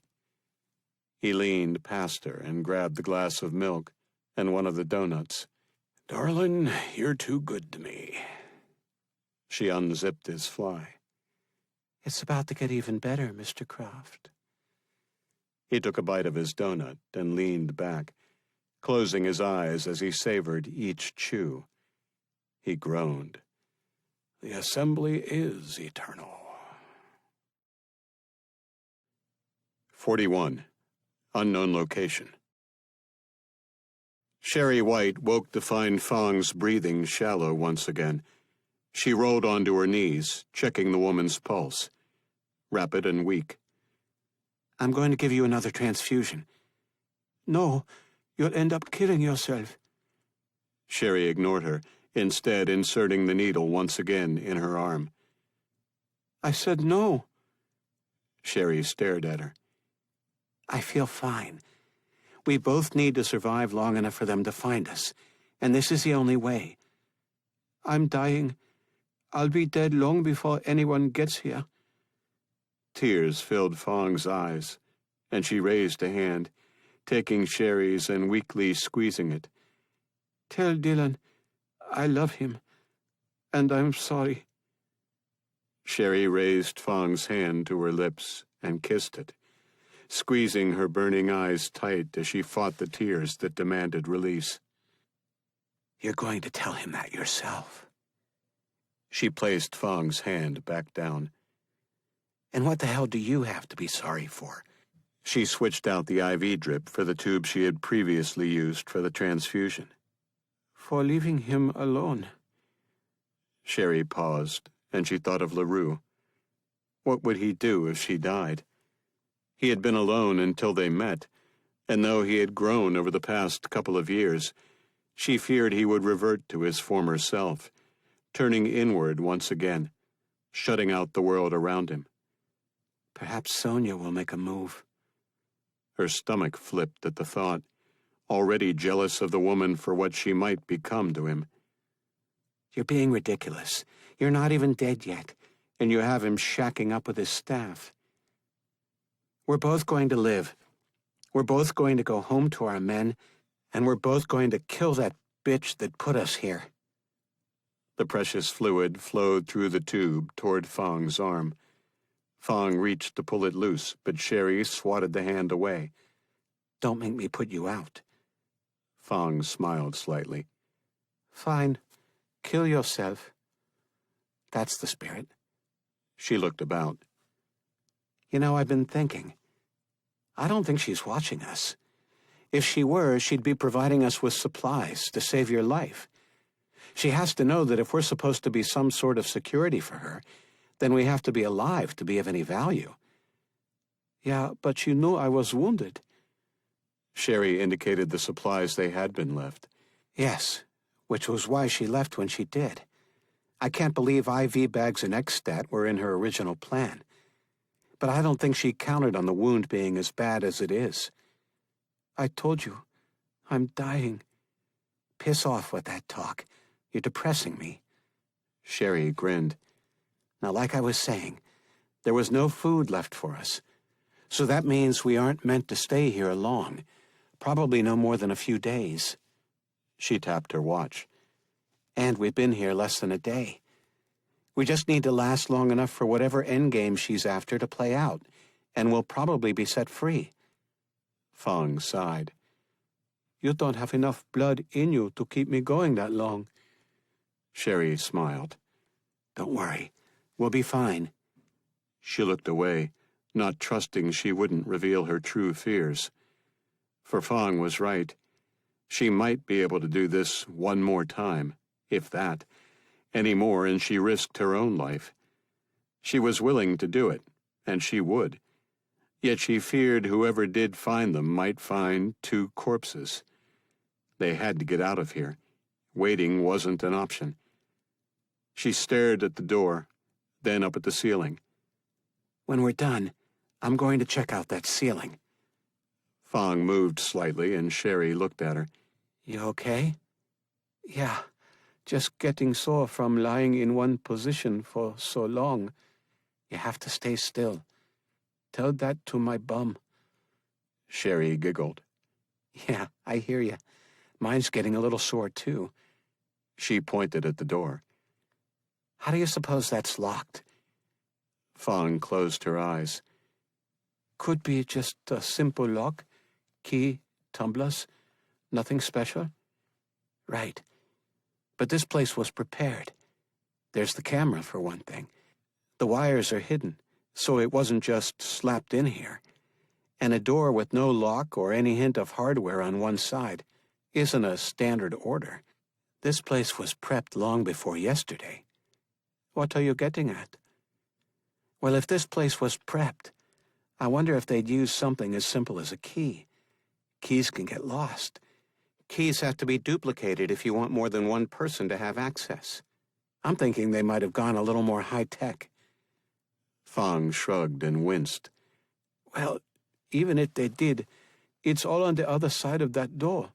He leaned past her and grabbed the glass of milk and one of the donuts. Darling, you're too good to me. She unzipped his fly. It's about to get even better, Mr. Croft. He took a bite of his donut and leaned back, closing his eyes as he savored each chew. He groaned. The assembly is eternal. 41. Unknown location. Sherry White woke to find Fong's breathing shallow once again. She rolled onto her knees, checking the woman's pulse. Rapid and weak. I'm going to give you another transfusion. No, you'll end up killing yourself. Sherry ignored her, instead inserting the needle once again in her arm. I said no. Sherry stared at her. I feel fine. We both need to survive long enough for them to find us, and this is the only way. I'm dying. I'll be dead long before anyone gets here. Tears filled Fong's eyes, and she raised a hand, taking Sherry's and weakly squeezing it. Tell Dylan I love him, and I'm sorry. Sherry raised Fong's hand to her lips and kissed it, squeezing her burning eyes tight as she fought the tears that demanded release. You're going to tell him that yourself. She placed Fong's hand back down. And what the hell do you have to be sorry for? She switched out the IV drip for the tube she had previously used for the transfusion. For leaving him alone. Sherry paused, and she thought of LaRue. What would he do if she died? He had been alone until they met, and though he had grown over the past couple of years, she feared he would revert to his former self, turning inward once again, shutting out the world around him. Perhaps Sonia will make a move. Her stomach flipped at the thought, already jealous of the woman for what she might become to him. You're being ridiculous. You're not even dead yet, and you have him shacking up with his staff. We're both going to live. We're both going to go home to our men, and we're both going to kill that bitch that put us here. The precious fluid flowed through the tube toward Fong's arm. Fong reached to pull it loose, but Sherry swatted the hand away. Don't make me put you out. Fong smiled slightly. Fine. Kill yourself. That's the spirit. She looked about. You know, I've been thinking. I don't think she's watching us. If she were, she'd be providing us with supplies to save your life. She has to know that if we're supposed to be some sort of security for her, then we have to be alive to be of any value. Yeah, but you knew I was wounded. Sherry indicated the supplies they had been left. Yes, which was why she left when she did. I can't believe IV bags and X-Stat were in her original plan. But I don't think she counted on the wound being as bad as it is. I told you, I'm dying. Piss off with that talk. You're depressing me. Sherry grinned. Now, like I was saying, there was no food left for us. So that means we aren't meant to stay here long. Probably no more than a few days. She tapped her watch. And we've been here less than a day. We just need to last long enough for whatever endgame she's after to play out, and we'll probably be set free. Fong sighed. You don't have enough blood in you to keep me going that long. Sherry smiled. Don't worry. We'll be fine. She looked away, not trusting she wouldn't reveal her true fears. For Fong was right. She might be able to do this one more time, if that. Any more, and she risked her own life. She was willing to do it, and she would. Yet she feared whoever did find them might find 2 corpses. They had to get out of here. Waiting wasn't an option. She stared at the door, then up at the ceiling. When we're done, I'm going to check out that ceiling. Fong moved slightly, and Sherry looked at her. You okay? Yeah, just getting sore from lying in one position for so long. You have to stay still. Tell that to my bum. Sherry giggled. Yeah, I hear you. Mine's getting a little sore, too. She pointed at the door. How do you suppose that's locked? Fong closed her eyes. Could be just a simple lock. Key, tumblers, nothing special. Right. But this place was prepared. There's the camera, for one thing. The wires are hidden, so it wasn't just slapped in here. And a door with no lock or any hint of hardware on one side isn't a standard order. This place was prepped long before yesterday. What are you getting at? Well, if this place was prepped, I wonder if they'd use something as simple as a key. Keys can get lost. Keys have to be duplicated if you want more than one person to have access. I'm thinking they might have gone a little more high-tech. Fong shrugged and winced. Well, even if they did, it's all on the other side of that door,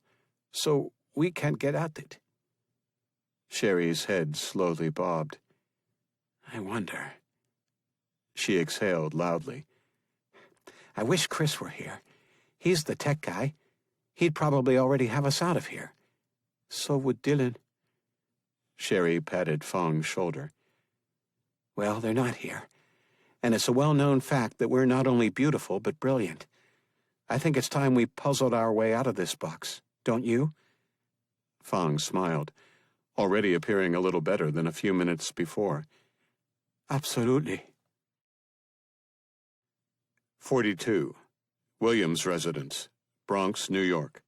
so we can't get at it. Sherry's head slowly bobbed. I wonder. She exhaled loudly. I wish Chris were here. He's the tech guy. He'd probably already have us out of here. So would Dylan. Sherry patted Fong's shoulder. Well, they're not here. And it's a well-known fact that we're not only beautiful, but brilliant. I think it's time we puzzled our way out of this box, don't you? Fong smiled, already appearing a little better than a few minutes before. Absolutely. 42. Williams Residence, Bronx, New York.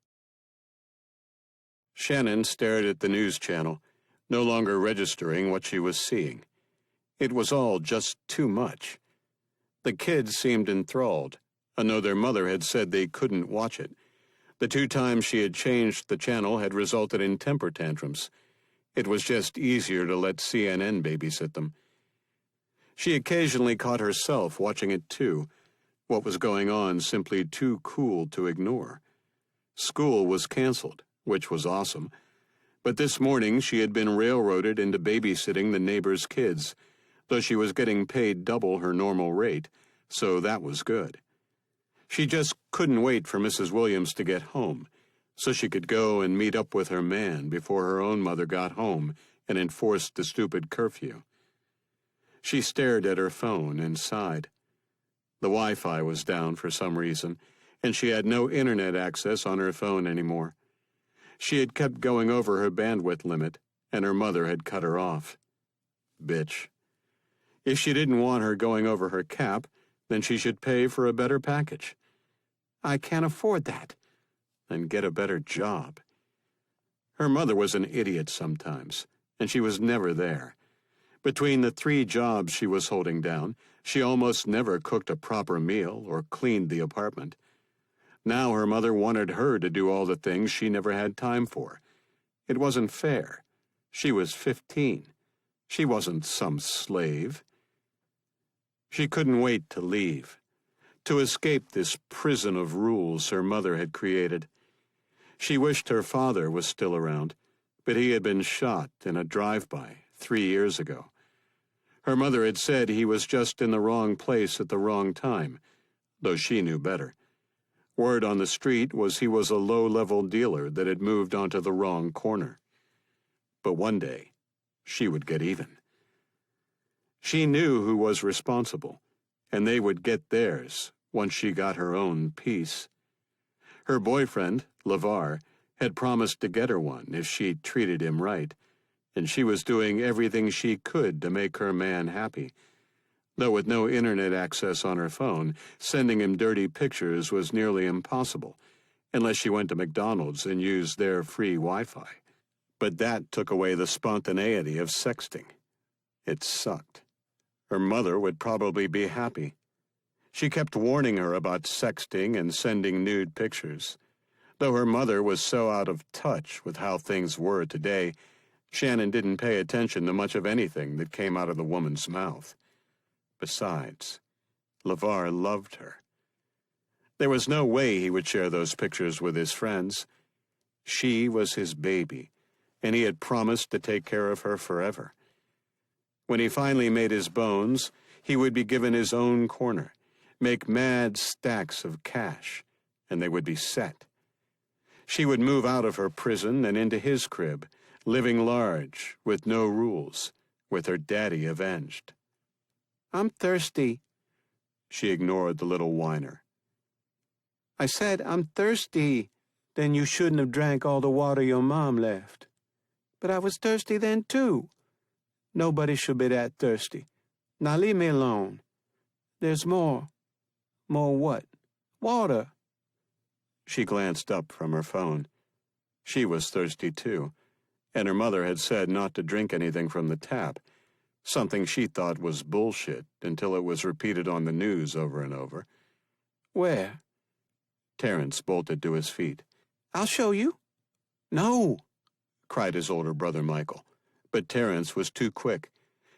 Shannon stared at the news channel, no longer registering what she was seeing. It was all just too much. The kids seemed enthralled, and though their mother had said they couldn't watch it, the 2 times she had changed the channel had resulted in temper tantrums. It was just easier to let CNN babysit them. She occasionally caught herself watching it too. What was going on simply too cool to ignore. School was canceled, which was awesome. But this morning she had been railroaded into babysitting the neighbor's kids, though she was getting paid double her normal rate, so that was good. She just couldn't wait for Mrs. Williams to get home, so she could go and meet up with her man before her own mother got home and enforced the stupid curfew. She stared at her phone and sighed. The Wi-Fi was down for some reason, and she had no internet access on her phone anymore. She had kept going over her bandwidth limit, and her mother had cut her off. Bitch. If she didn't want her going over her cap, then she should pay for a better package. I can't afford that. Then get a better job. Her mother was an idiot sometimes, and she was never there. Between the 3 jobs she was holding down, she almost never cooked a proper meal or cleaned the apartment. Now her mother wanted her to do all the things she never had time for. It wasn't fair. She was 15. She wasn't some slave. She couldn't wait to leave, to escape this prison of rules her mother had created. She wished her father was still around, but he had been shot in a drive-by 3 years ago. Her mother had said he was just in the wrong place at the wrong time, though she knew better. Word on the street was he was a low-level dealer that had moved onto the wrong corner. But one day, she would get even. She knew who was responsible, and they would get theirs once she got her own peace. Her boyfriend, LeVar, had promised to get her one if she treated him right, and she was doing everything she could to make her man happy. Though with no internet access on her phone, sending him dirty pictures was nearly impossible, unless she went to McDonald's and used their free Wi-Fi. But that took away the spontaneity of sexting. It sucked. Her mother would probably be happy. She kept warning her about sexting and sending nude pictures. Though her mother was so out of touch with how things were today, Shannon didn't pay attention to much of anything that came out of the woman's mouth. Besides, LeVar loved her. There was no way he would share those pictures with his friends. She was his baby, and he had promised to take care of her forever. When he finally made his bones, he would be given his own corner, make mad stacks of cash, and they would be set. She would move out of her prison and into his crib, living large, with no rules, with her daddy avenged. I'm thirsty. She ignored the little whiner. I said, I'm thirsty. Then you shouldn't have drank all the water your mom left. But I was thirsty then, too. Nobody should be that thirsty. Now leave me alone. There's more. More what? Water. She glanced up from her phone. She was thirsty, too, and her mother had said not to drink anything from the tap, something she thought was bullshit until it was repeated on the news over and over. Where? Terence bolted to his feet. I'll show you. No, cried his older brother Michael, but Terence was too quick,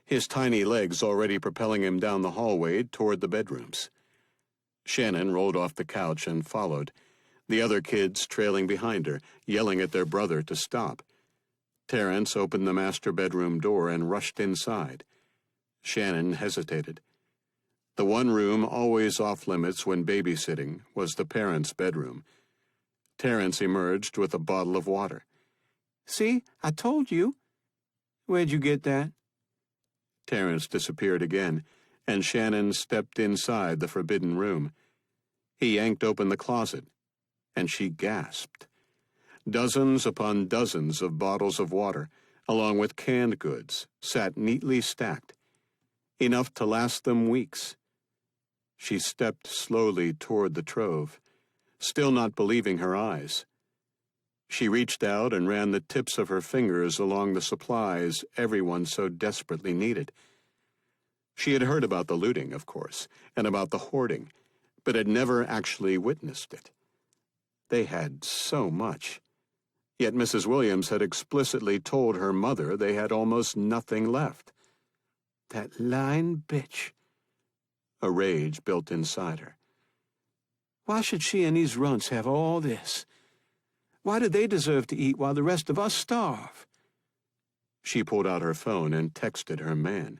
his tiny legs already propelling him down the hallway toward the bedrooms. Shannon rolled off the couch and followed, the other kids trailing behind her, yelling at their brother to stop. Terence opened the master bedroom door and rushed inside. Shannon hesitated. The one room always off-limits when babysitting was the parents' bedroom. Terence emerged with a bottle of water. See, I told you. Where'd you get that? Terence disappeared again, and Shannon stepped inside the forbidden room. He yanked open the closet, and she gasped. Dozens upon dozens of bottles of water, along with canned goods, sat neatly stacked, enough to last them weeks. She stepped slowly toward the trove, still not believing her eyes. She reached out and ran the tips of her fingers along the supplies everyone so desperately needed. She had heard about the looting, of course, and about the hoarding, but had never actually witnessed it. They had so much. Yet Mrs. Williams had explicitly told her mother they had almost nothing left. That lying bitch. A rage built inside her. Why should she and these runts have all this? Why do they deserve to eat while the rest of us starve? She pulled out her phone and texted her man.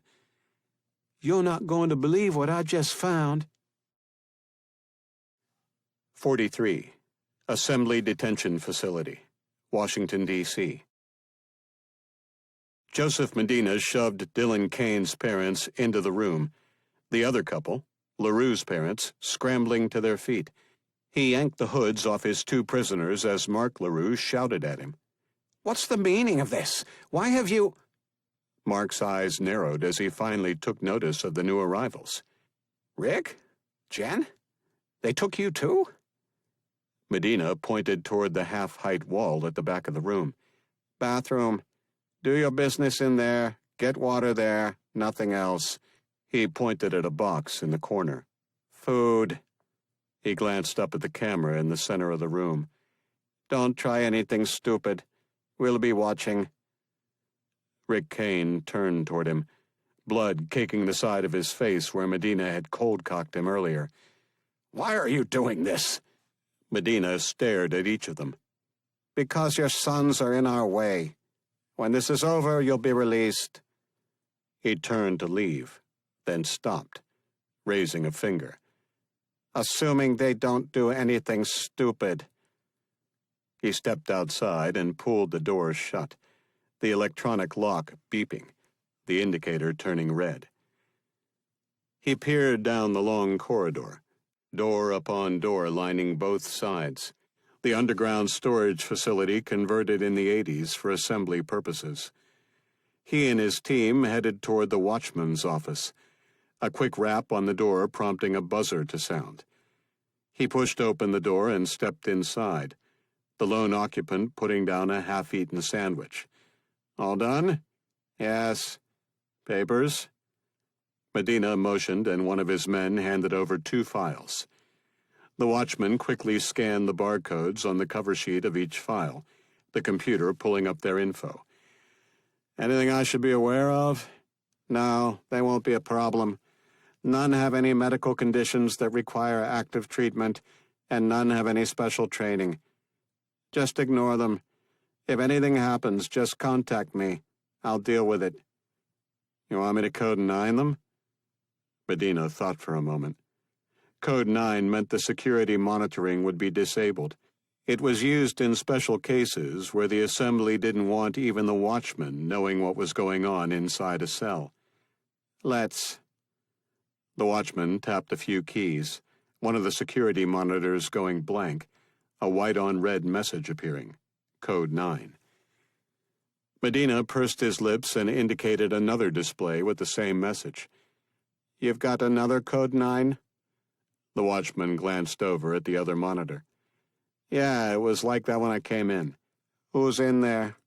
You're not going to believe what I just found. 43. Assembly Detention Facility, Washington, D.C. Joseph Medina shoved Dylan Kane's parents into the room, the other couple, LaRue's parents, scrambling to their feet. He yanked the hoods off his two prisoners as Mark LaRue shouted at him. What's the meaning of this? Why have you... Mark's eyes narrowed as he finally took notice of the new arrivals. Rick? Jen? They took you too? Medina pointed toward the half-height wall at the back of the room. Bathroom. Do your business in there. Get water there. Nothing else. He pointed at a box in the corner. Food. He glanced up at the camera in the center of the room. Don't try anything stupid. We'll be watching. Rick Kane turned toward him, blood caking the side of his face where Medina had cold-cocked him earlier. Why are you doing this? Medina stared at each of them. Because your sons are in our way. When this is over, you'll be released. He turned to leave, then stopped, raising a finger. Assuming they don't do anything stupid. He stepped outside and pulled the door shut, the electronic lock beeping, the indicator turning red. He peered down the long corridor, door upon door lining both sides, the underground storage facility converted in the 80s for assembly purposes. He and his team headed toward the watchman's office, a quick rap on the door prompting a buzzer to sound. He pushed open the door and stepped inside, the lone occupant putting down a half-eaten sandwich. All done? Yes. Papers? Medina motioned, and one of his men handed over 2 files. The watchman quickly scanned the barcodes on the cover sheet of each file, the computer pulling up their info. Anything I should be aware of? No, they won't be a problem. None have any medical conditions that require active treatment, and none have any special training. Just ignore them. If anything happens, just contact me. I'll deal with it. You want me to code 9 them? Medina thought for a moment. Code 9 meant the security monitoring would be disabled. It was used in special cases where the assembly didn't want even the watchman knowing what was going on inside a cell. Let's. The watchman tapped a few keys, one of the security monitors going blank, a white-on-red message appearing. Code 9. Medina pursed his lips and indicated another display with the same message. You've got another Code 9? The watchman glanced over at the other monitor. Yeah, it was like that when I came in. Who's in there?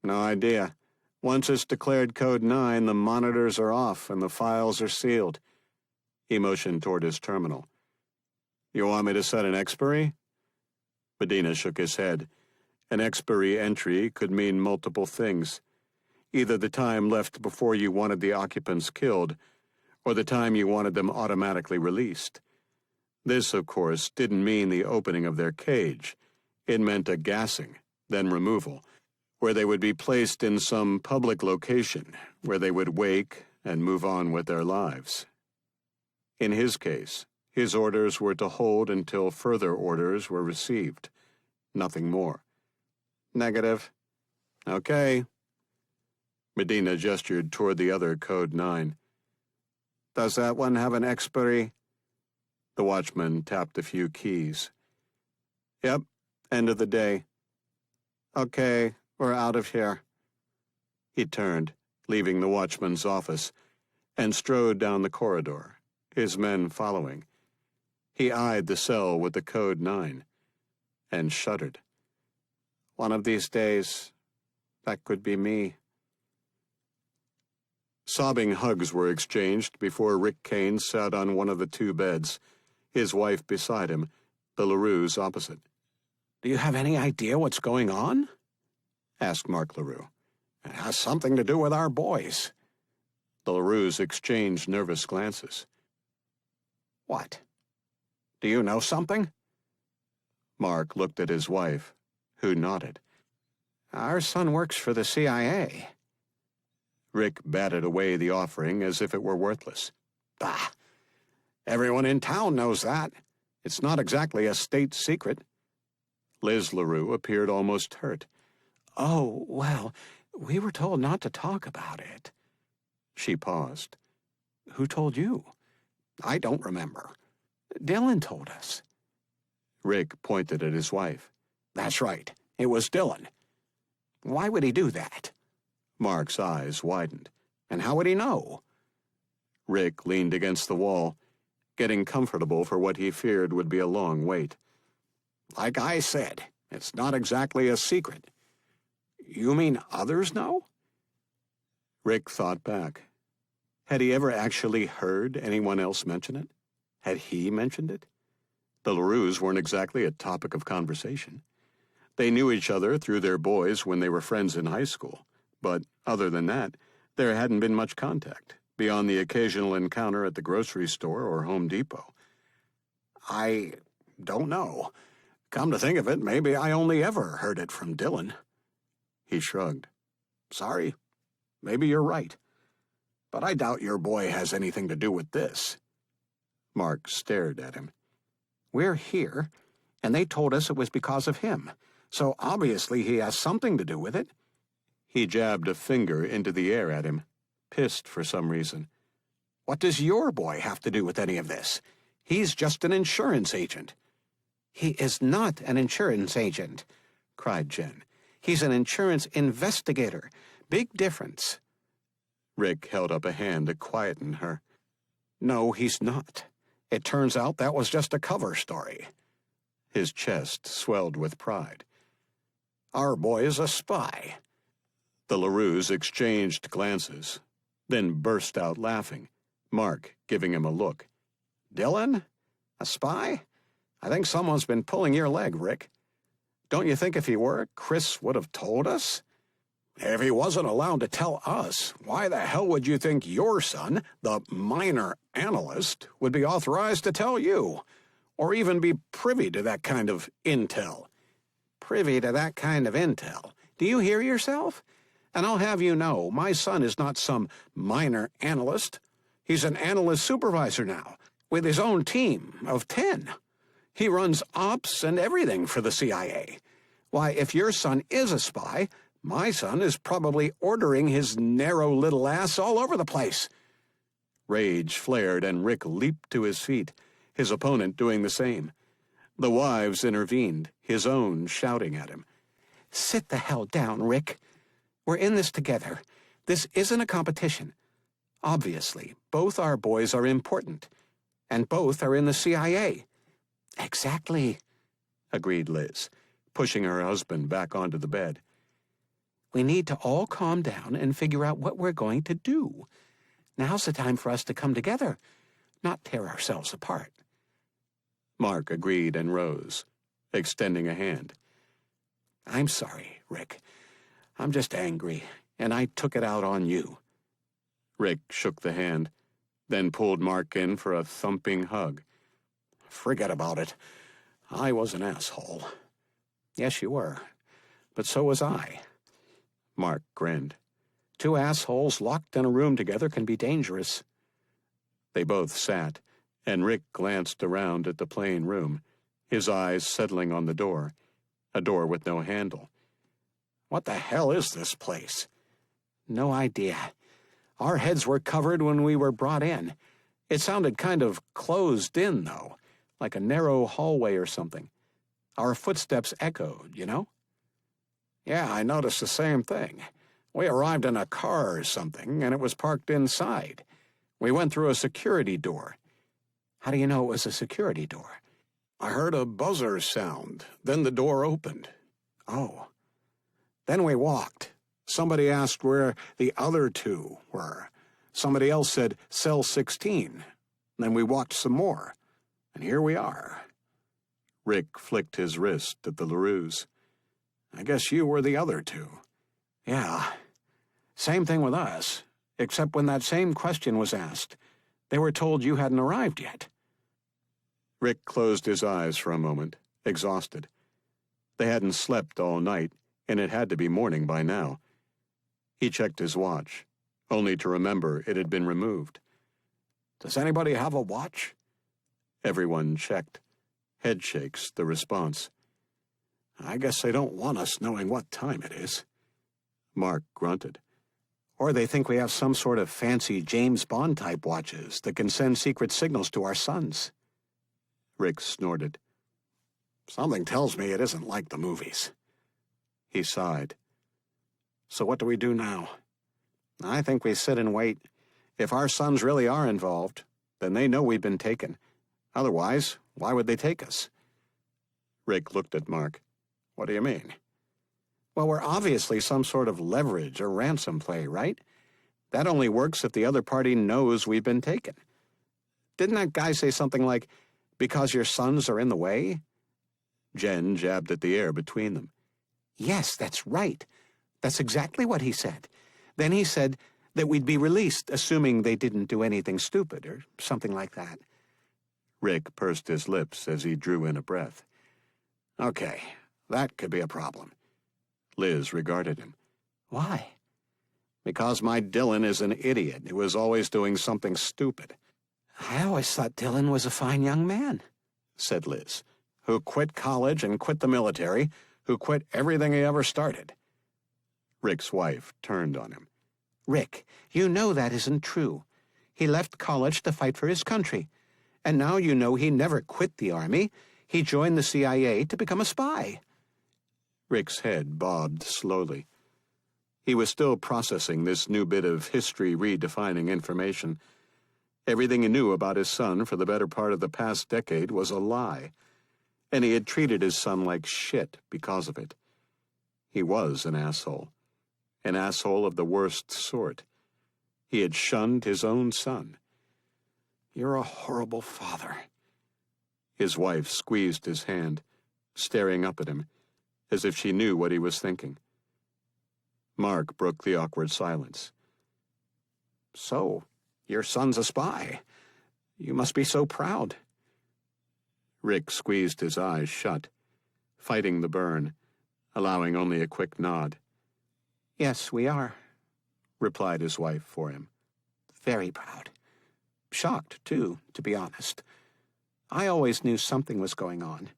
No idea. Once it's declared Code 9, the monitors are off and the files are sealed. He motioned toward his terminal. You want me to set an expiry? Medina shook his head. An expiry entry could mean multiple things. Either the time left before you wanted the occupants killed, or the time you wanted them automatically released. This, of course, didn't mean the opening of their cage. It meant a gassing, then removal, where they would be placed in some public location, where they would wake and move on with their lives. In his case, his orders were to hold until further orders were received. Nothing more. Negative. Okay. Medina gestured toward the other Code 9. Does that one have an expiry? The watchman tapped a few keys. Yep, end of the day. Okay, we're out of here. He turned, leaving the watchman's office, and strode down the corridor, his men following. He eyed the cell with the Code 9, and shuddered. One of these days, that could be me. Sobbing hugs were exchanged before Rick Kane sat on one of the two beds, his wife beside him, the LaRues opposite. Do you have any idea what's going on? Asked Mark LaRue. It has something to do with our boys. The LaRues exchanged nervous glances. What? Do you know something? Mark looked at his wife, who nodded. Our son works for the CIA. Rick batted away the offering as if it were worthless. Bah! Everyone in town knows that. It's not exactly a state secret. Liz LaRue appeared almost hurt. Oh, well, we were told not to talk about it. She paused. Who told you? I don't remember. Dylan told us. Rick pointed at his wife. That's right. It was Dylan. Why would he do that? Mark's eyes widened. And how would he know? Rick leaned against the wall, getting comfortable for what he feared would be a long wait. Like I said, it's not exactly a secret. You mean others know? Rick thought back. Had he ever actually heard anyone else mention it? Had he mentioned it? The LaRues weren't exactly a topic of conversation. They knew each other through their boys when they were friends in high school, but other than that, there hadn't been much contact, beyond the occasional encounter at the grocery store or Home Depot. I don't know. Come to think of it, maybe I only ever heard it from Dylan. He shrugged. Sorry. Maybe you're right. But I doubt your boy has anything to do with this. Mark stared at him. We're here, and they told us it was because of him. So obviously he has something to do with it. He jabbed a finger into the air at him, pissed for some reason. What does your boy have to do with any of this? He's just an insurance agent. He is not an insurance agent, cried Jen. He's an insurance investigator. Big difference. Rick held up a hand to quieten her. No, he's not. It turns out that was just a cover story. His chest swelled with pride. Our boy is a spy. The LaRues exchanged glances, then burst out laughing, Mark giving him a look. Dylan? A spy? I think someone's been pulling your leg, Rick. Don't you think if he were, Chris would have told us? If he wasn't allowed to tell us, why the hell would you think your son, the minor analyst, would be authorized to tell you? Or even be privy to that kind of intel? Privy to that kind of intel? Do you hear yourself? And I'll have you know, my son is not some minor analyst. He's an analyst supervisor now, with his own team of 10. He runs ops and everything for the CIA. Why, if your son is a spy, my son is probably ordering his narrow little ass all over the place. Rage flared and Rick leaped to his feet, his opponent doing the same. The wives intervened, his own shouting at him. Sit the hell down, Rick. We're in this together. This isn't a competition. Obviously, both our boys are important, and both are in the CIA. Exactly, agreed Liz, pushing her husband back onto the bed. We need to all calm down and figure out what we're going to do. Now's the time for us to come together, not tear ourselves apart. Mark agreed and rose, extending a hand. I'm sorry, Rick. I'm just angry, and I took it out on you. Rick shook the hand, then pulled Mark in for a thumping hug. Forget about it. I was an asshole. Yes, you were. But so was I. Mark grinned. 2 assholes locked in a room together can be dangerous. They both sat, and Rick glanced around at the plain room, his eyes settling on the door, a door with no handle. What the hell is this place? No idea. Our heads were covered when we were brought in. It sounded kind of closed in, though, like a narrow hallway or something. Our footsteps echoed, you know? Yeah, I noticed the same thing. We arrived in a car or something, and it was parked inside. We went through a security door. How do you know it was a security door? I heard a buzzer sound, then the door opened. Oh. Then we walked. Somebody asked where the other 2 were. Somebody else said, cell 16. Then we walked some more. And here we are. Rick flicked his wrist at the LaRues. I guess you were the other 2. Yeah. Same thing with us, except when that same question was asked, they were told you hadn't arrived yet. Rick closed his eyes for a moment, exhausted. They hadn't slept all night, and it had to be morning by now. He checked his watch, only to remember it had been removed. Does anybody have a watch? Everyone checked. Headshakes the response. I guess they don't want us knowing what time it is. Mark grunted. Or they think we have some sort of fancy James Bond-type watches that can send secret signals to our sons. Rick snorted. Something tells me it isn't like the movies. He sighed. So what do we do now? I think we sit and wait. If our sons really are involved, then they know we've been taken. Otherwise, why would they take us? Rick looked at Mark. What do you mean? Well, we're obviously some sort of leverage or ransom play, right? That only works if the other party knows we've been taken. Didn't that guy say something like, because your sons are in the way? Jen jabbed at the air between them. Yes, that's right. That's exactly what he said. Then he said that we'd be released, assuming they didn't do anything stupid or something like that. Rick pursed his lips as he drew in a breath. Okay, that could be a problem. Liz regarded him. Why? Because my Dylan is an idiot who is always doing something stupid. I always thought Dylan was a fine young man, said Liz, who quit college and quit the military, who quit everything he ever started. Rick's wife turned on him. Rick, you know that isn't true. He left college to fight for his country. And now you know he never quit the Army. He joined the CIA to become a spy. Rick's head bobbed slowly. He was still processing this new bit of history redefining information. Everything he knew about his son for the better part of the past decade was a lie, and he had treated his son like shit because of it. He was an asshole of the worst sort. He had shunned his own son. You're a horrible father. His wife squeezed his hand, staring up at him, as if she knew what he was thinking. Mark broke the awkward silence. So, your son's a spy. You must be so proud. Rick squeezed his eyes shut, fighting the burn, allowing only a quick nod. Yes, we are. Replied his wife for him. Very proud. Shocked, too, to be honest. I always knew something was going on.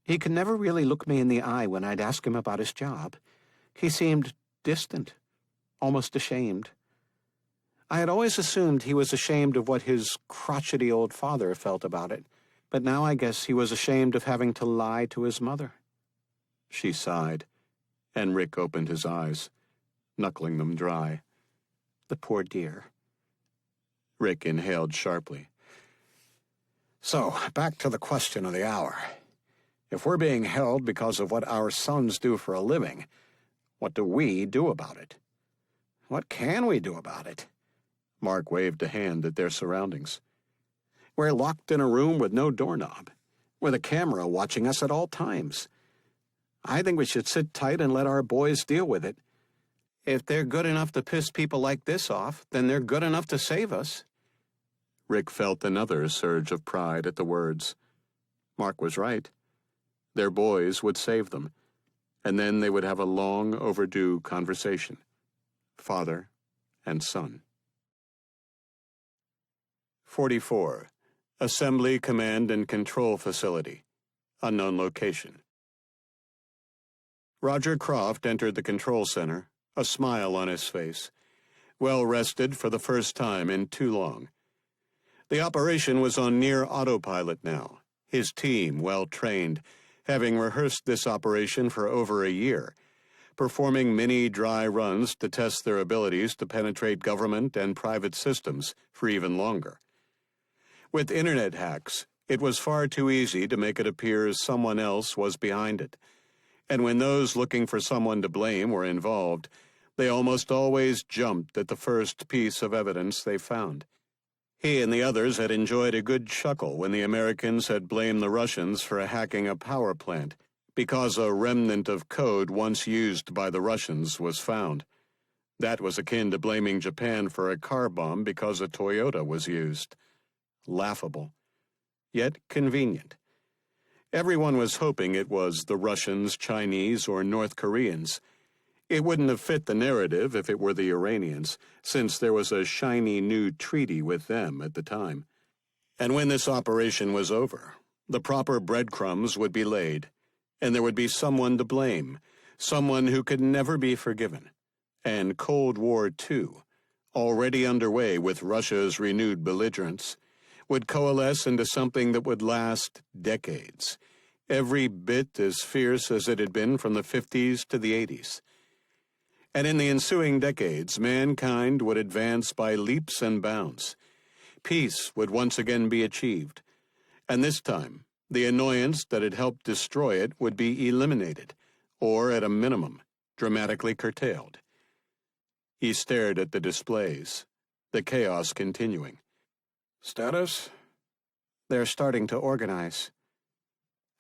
He could never really look me in the eye when I'd ask him about his job. He seemed distant, almost ashamed. I had always assumed he was ashamed of what his crotchety old father felt about it, but now I guess he was ashamed of having to lie to his mother. She sighed, and Rick opened his eyes, knuckling them dry. The poor dear. Rick inhaled sharply. So, back to the question of the hour. If we're being held because of what our sons do for a living, what do we do about it? What can we do about it? Mark waved a hand at their surroundings. We're locked in a room with no doorknob, with a camera watching us at all times. I think we should sit tight and let our boys deal with it. If they're good enough to piss people like this off, then they're good enough to save us. Rick felt another surge of pride at the words. Mark was right. Their boys would save them, and then they would have a long overdue conversation. Father and son. 44. Assembly, Command, and Control Facility. Unknown location. Roger Croft entered the control center, a smile on his face, well rested for the first time in too long. The operation was on near autopilot now, his team well trained, having rehearsed this operation for over a year, performing many dry runs to test their abilities to penetrate government and private systems for even longer. With internet hacks, it was far too easy to make it appear someone else was behind it, and when those looking for someone to blame were involved, they almost always jumped at the first piece of evidence they found. He and the others had enjoyed a good chuckle when the Americans had blamed the Russians for hacking a power plant, because a remnant of code once used by the Russians was found. That was akin to blaming Japan for a car bomb because a Toyota was used. Laughable, yet convenient. Everyone was hoping it was the Russians, Chinese, or North Koreans. It wouldn't have fit the narrative if it were the Iranians, since there was a shiny new treaty with them at the time. And when this operation was over, the proper breadcrumbs would be laid, and there would be someone to blame, someone who could never be forgiven. And Cold War II, already underway with Russia's renewed belligerence, would coalesce into something that would last decades, every bit as fierce as it had been from the 50s to the 80s. And in the ensuing decades, mankind would advance by leaps and bounds. Peace would once again be achieved, and this time, the annoyance that had helped destroy it would be eliminated, or at a minimum, dramatically curtailed. He stared at the displays, the chaos continuing. Status? They're starting to organize.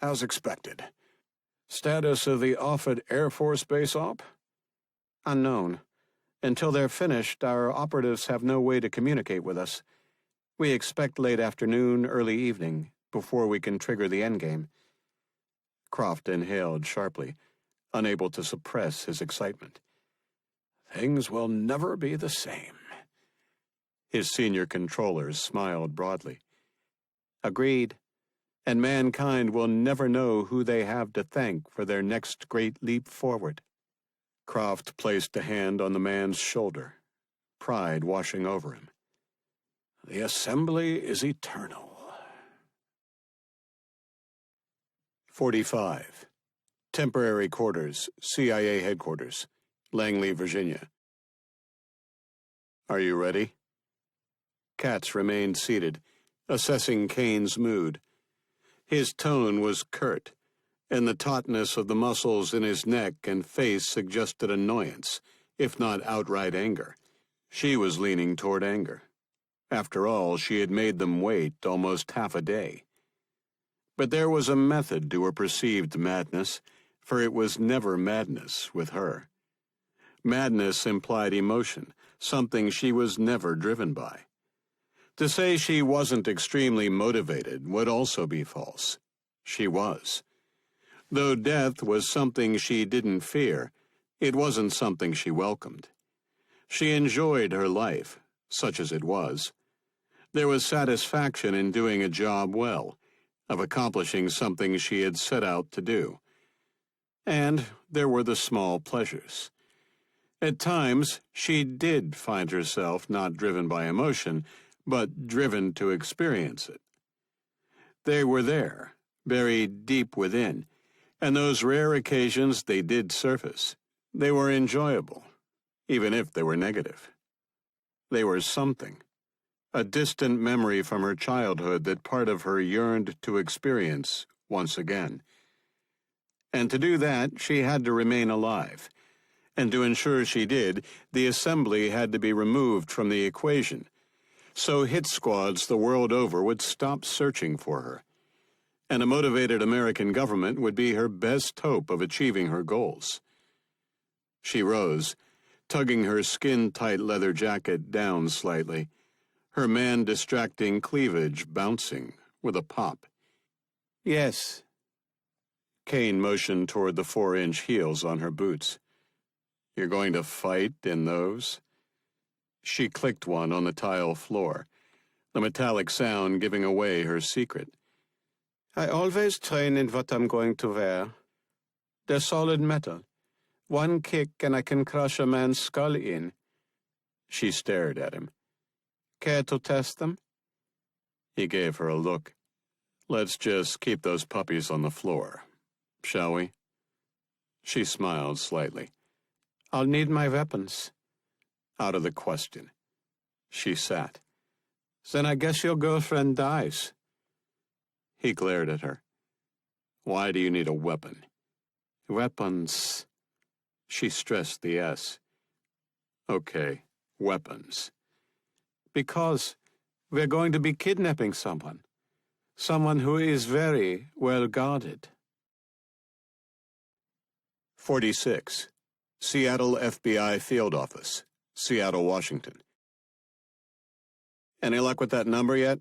As expected. Status of the Offutt Air Force Base op? Unknown. Until they're finished, our operatives have no way to communicate with us. We expect late afternoon, early evening, before we can trigger the endgame. Croft inhaled sharply, unable to suppress his excitement. Things will never be the same. His senior controllers smiled broadly. Agreed. And mankind will never know who they have to thank for their next great leap forward. Croft placed a hand on the man's shoulder, pride washing over him. The assembly is eternal. 45. Temporary quarters, CIA headquarters, Langley, Virginia. Are you ready? Katz remained seated, assessing Kane's mood. His tone was curt, and the tautness of the muscles in his neck and face suggested annoyance, if not outright anger. She was leaning toward anger. After all, she had made them wait almost half a day. But there was a method to her perceived madness, for it was never madness with her. Madness implied emotion, something she was never driven by. To say she wasn't extremely motivated would also be false. She was. Though death was something she didn't fear, it wasn't something she welcomed. She enjoyed her life, such as it was. There was satisfaction in doing a job well, of accomplishing something she had set out to do. And there were the small pleasures. At times, she did find herself not driven by emotion, but driven to experience it. They were there, buried deep within, and those rare occasions they did surface. They were enjoyable, even if they were negative. They were something, a distant memory from her childhood that part of her yearned to experience once again. And to do that, she had to remain alive. And to ensure she did, the assembly had to be removed from the equation, so hit squads the world over would stop searching for her. And a motivated American government would be her best hope of achieving her goals. She rose, tugging her skin-tight leather jacket down slightly, her man-distracting cleavage bouncing with a pop. Yes. Kane motioned toward the 4-inch heels on her boots. You're going to fight in those? She clicked one on the tile floor, the metallic sound giving away her secret. I always train in what I'm going to wear. They're solid metal. One kick and I can crush a man's skull in. She stared at him. Care to test them? He gave her a look. Let's just keep those puppies on the floor, shall we? She smiled slightly. I'll need my weapons. Out of the question. She sat. Then I guess your girlfriend dies. He glared at her. Why do you need a weapon? Weapons. She stressed the S. Okay, weapons. Because we're going to be kidnapping someone. Someone who is very well guarded. 46. Seattle FBI Field Office, Seattle, Washington. Any luck with that number yet?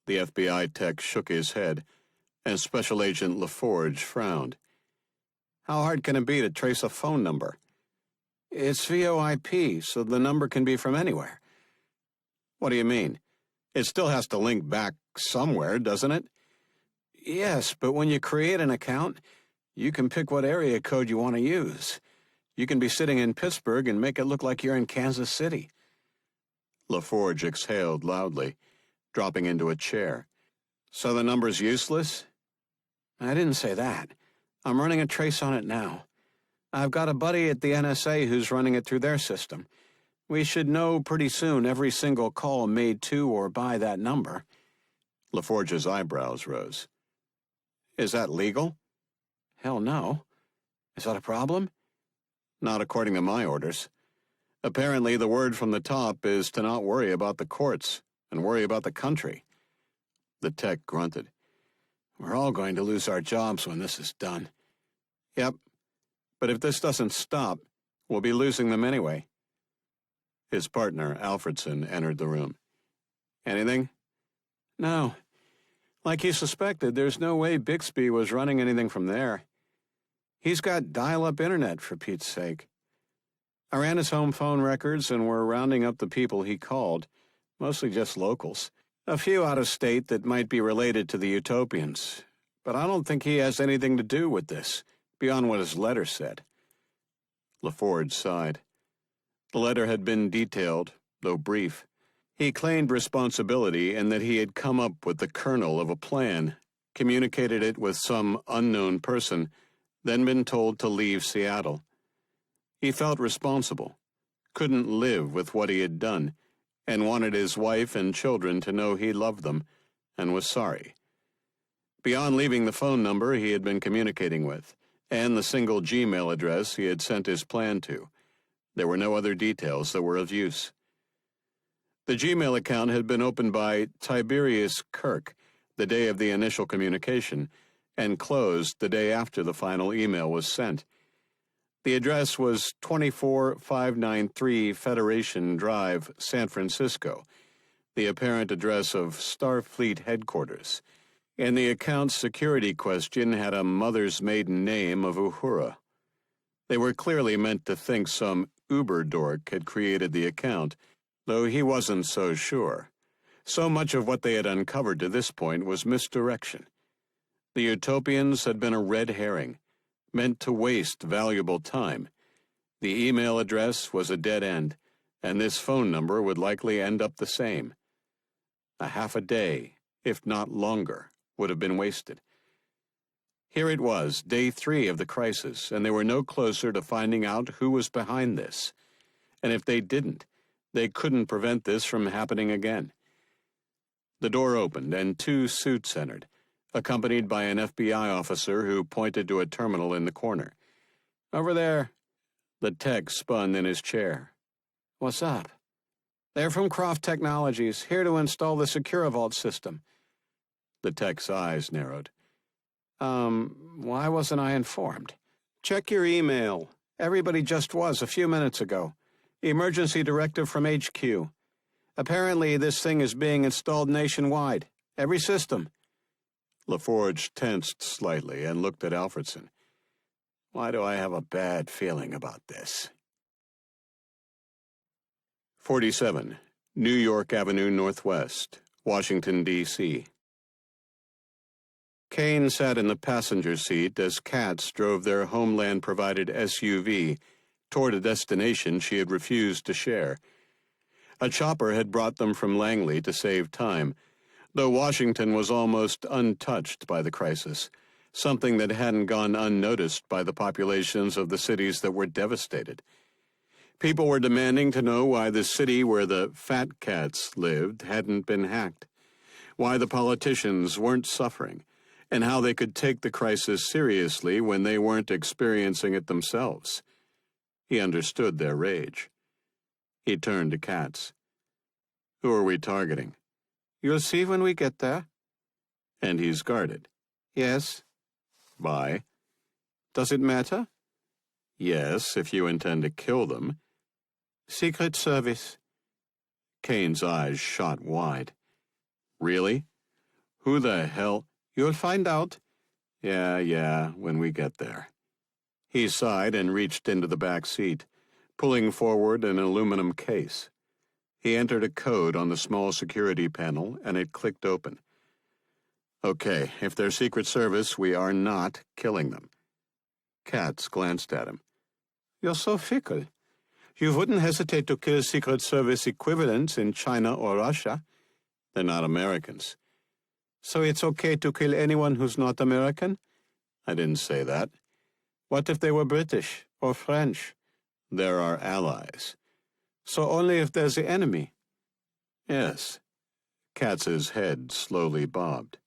The FBI tech shook his head, and Special Agent LaForge frowned. How hard can it be to trace a phone number? It's VoIP, so the number can be from anywhere. What do you mean? It still has to link back somewhere, doesn't it? Yes, but when you create an account, you can pick what area code you want to use. You can be sitting in Pittsburgh and make it look like you're in Kansas City. LaForge exhaled loudly, dropping into a chair. So the number's useless? I didn't say that. I'm running a trace on it now. I've got a buddy at the NSA who's running it through their system. We should know pretty soon every single call made to or by that number. LaForge's eyebrows rose. Is that legal? Hell no. Is that a problem? Not according to my orders. Apparently, the word from the top is to not worry about the courts and worry about the country. The tech grunted. We're all going to lose our jobs when this is done. Yep. But if this doesn't stop, we'll be losing them anyway. His partner, Alfredson, entered the room. Anything? No. Like he suspected, there's no way Bixby was running anything from there. He's got dial-up internet, for Pete's sake. I ran his home phone records and we're rounding up the people he called, mostly just locals. A few out of state that might be related to the Utopians. But I don't think he has anything to do with this, beyond what his letter said. LaForge sighed. The letter had been detailed, though brief. He claimed responsibility in that he had come up with the kernel of a plan, communicated it with some unknown person, then been told to leave Seattle. He felt responsible, couldn't live with what he had done, and wanted his wife and children to know he loved them and was sorry. Beyond leaving the phone number he had been communicating with, and the single Gmail address he had sent his plan to, there were no other details that were of use. The Gmail account had been opened by Tiberius Kirk the day of the initial communication, and closed the day after the final email was sent. The address was 24593 Federation Drive, San Francisco, the apparent address of Starfleet headquarters, and the account's security question had a mother's maiden name of Uhura. They were clearly meant to think some Uber dork had created the account, though he wasn't so sure. So much of what they had uncovered to this point was misdirection. The Utopians had been a red herring, meant to waste valuable time. The email address was a dead end, and this phone number would likely end up the same. A half a day, if not longer, would have been wasted. Here it was, day 3 of the crisis, and they were no closer to finding out who was behind this. And if they didn't, they couldn't prevent this from happening again. The door opened, and 2 suits entered, accompanied by an FBI officer who pointed to a terminal in the corner. "Over there." The tech spun in his chair. "What's up?" "They're from Croft Technologies, here to install the SecureVault system." The tech's eyes narrowed. Why wasn't I informed?" "Check your email. Everybody just was a few minutes ago. Emergency directive from HQ. Apparently this thing is being installed nationwide. Every system." LaForge tensed slightly and looked at Alfredson. "Why do I have a bad feeling about this?" 47, New York Avenue Northwest, Washington, D.C. Kane sat in the passenger seat as Katz drove their Homeland-provided SUV toward a destination she had refused to share. A chopper had brought them from Langley to save time, though Washington was almost untouched by the crisis, something that hadn't gone unnoticed by the populations of the cities that were devastated. People were demanding to know why the city where the fat cats lived hadn't been hacked, why the politicians weren't suffering, and how they could take the crisis seriously when they weren't experiencing it themselves. He understood their rage. He turned to Katz. "Who are we targeting?" "You'll see when we get there." "And he's guarded?" "Yes." "By?" "Does it matter?" "Yes, if you intend to kill them." "Secret Service." Kane's eyes shot wide. "Really? Who the hell—" "You'll find out." Yeah, when we get there." He sighed and reached into the back seat, pulling forward an aluminum case. He entered a code on the small security panel, and it clicked open. "Okay, if they're Secret Service, we are not killing them." Katz glanced at him. "You're so fickle. You wouldn't hesitate to kill Secret Service equivalents in China or Russia." "They're not Americans." "So it's okay to kill anyone who's not American?" "I didn't say that." "What if they were British or French?" "They're our allies." "So only if there's the enemy?" "Yes." Katz's head slowly bobbed.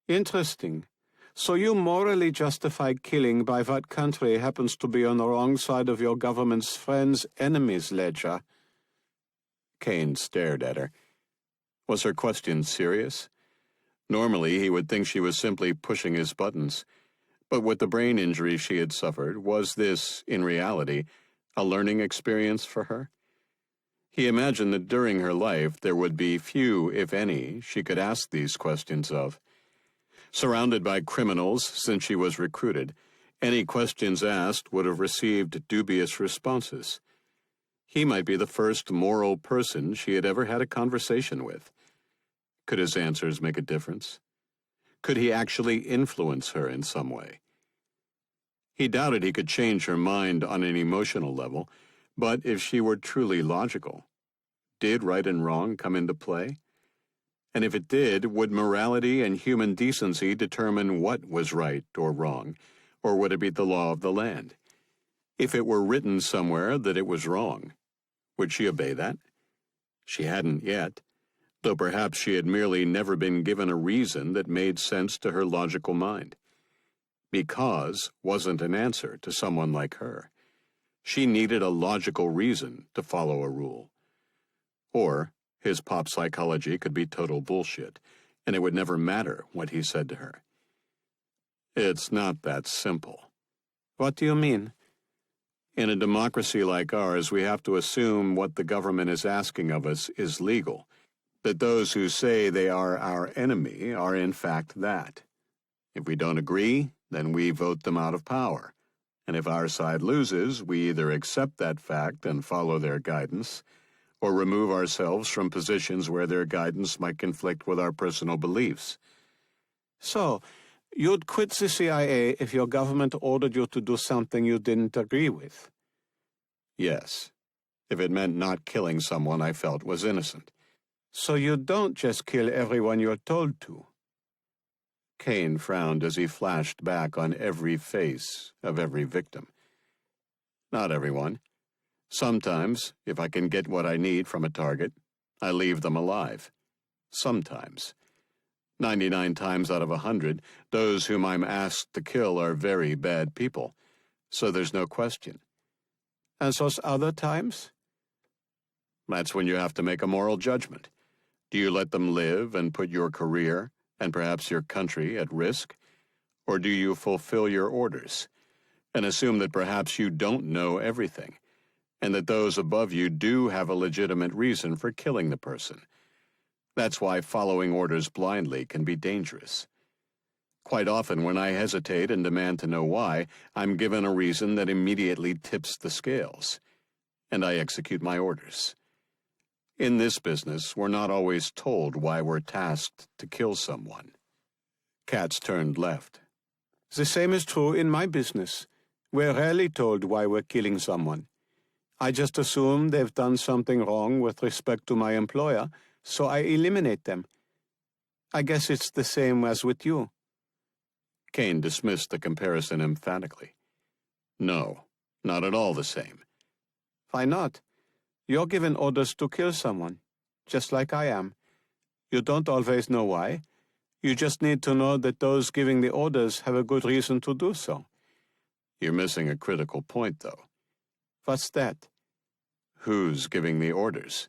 "Interesting. So you morally justify killing by what country happens to be on the wrong side of your government's friends' enemies' ledger?" Kane stared at her. Was her question serious? Normally, he would think she was simply pushing his buttons. But with the brain injury she had suffered, was this, in reality, a learning experience for her? He imagined that during her life there would be few, if any, she could ask these questions of. Surrounded by criminals since she was recruited, any questions asked would have received dubious responses. He might be the first moral person she had ever had a conversation with. Could his answers make a difference? Could he actually influence her in some way? He doubted he could change her mind on an emotional level, but if she were truly logical, did right and wrong come into play? And if it did, would morality and human decency determine what was right or wrong, or would it be the law of the land? If it were written somewhere that it was wrong, would she obey that? She hadn't yet, though perhaps she had merely never been given a reason that made sense to her logical mind. Because wasn't an answer to someone like her. She needed a logical reason to follow a rule. Or his pop psychology could be total bullshit, and it would never matter what he said to her. It's not that simple. What do you mean? In a democracy like ours, we have to assume what the government is asking of us is legal, that those who say they are our enemy are in fact that. If we don't agree, then we vote them out of power. And if our side loses, we either accept that fact and follow their guidance, or remove ourselves from positions where their guidance might conflict with our personal beliefs. So, you'd quit the CIA if your government ordered you to do something you didn't agree with? Yes, if it meant not killing someone I felt was innocent. So you don't just kill everyone you're told to? Kane frowned as he flashed back on every face of every victim. Not everyone. Sometimes, if I can get what I need from a target, I leave them alive. Sometimes. 99 times out of 100, those whom I'm asked to kill are very bad people, so there's no question. And those other times? That's when you have to make a moral judgment. Do you let them live and put your career, and perhaps your country, at risk? Or do you fulfill your orders, and assume that perhaps you don't know everything, and that those above you do have a legitimate reason for killing the person? That's why following orders blindly can be dangerous. Quite often, when I hesitate and demand to know why, I'm given a reason that immediately tips the scales, and I execute my orders. In this business, we're not always told why we're tasked to kill someone. Katz turned left. The same is true in my business. We're rarely told why we're killing someone. I just assume they've done something wrong with respect to my employer, so I eliminate them. I guess it's the same as with you. Kane dismissed the comparison emphatically. No, not at all the same. Why not? You're given orders to kill someone, just like I am. You don't always know why. You just need to know that those giving the orders have a good reason to do so. You're missing a critical point, though. What's that? Who's giving the orders?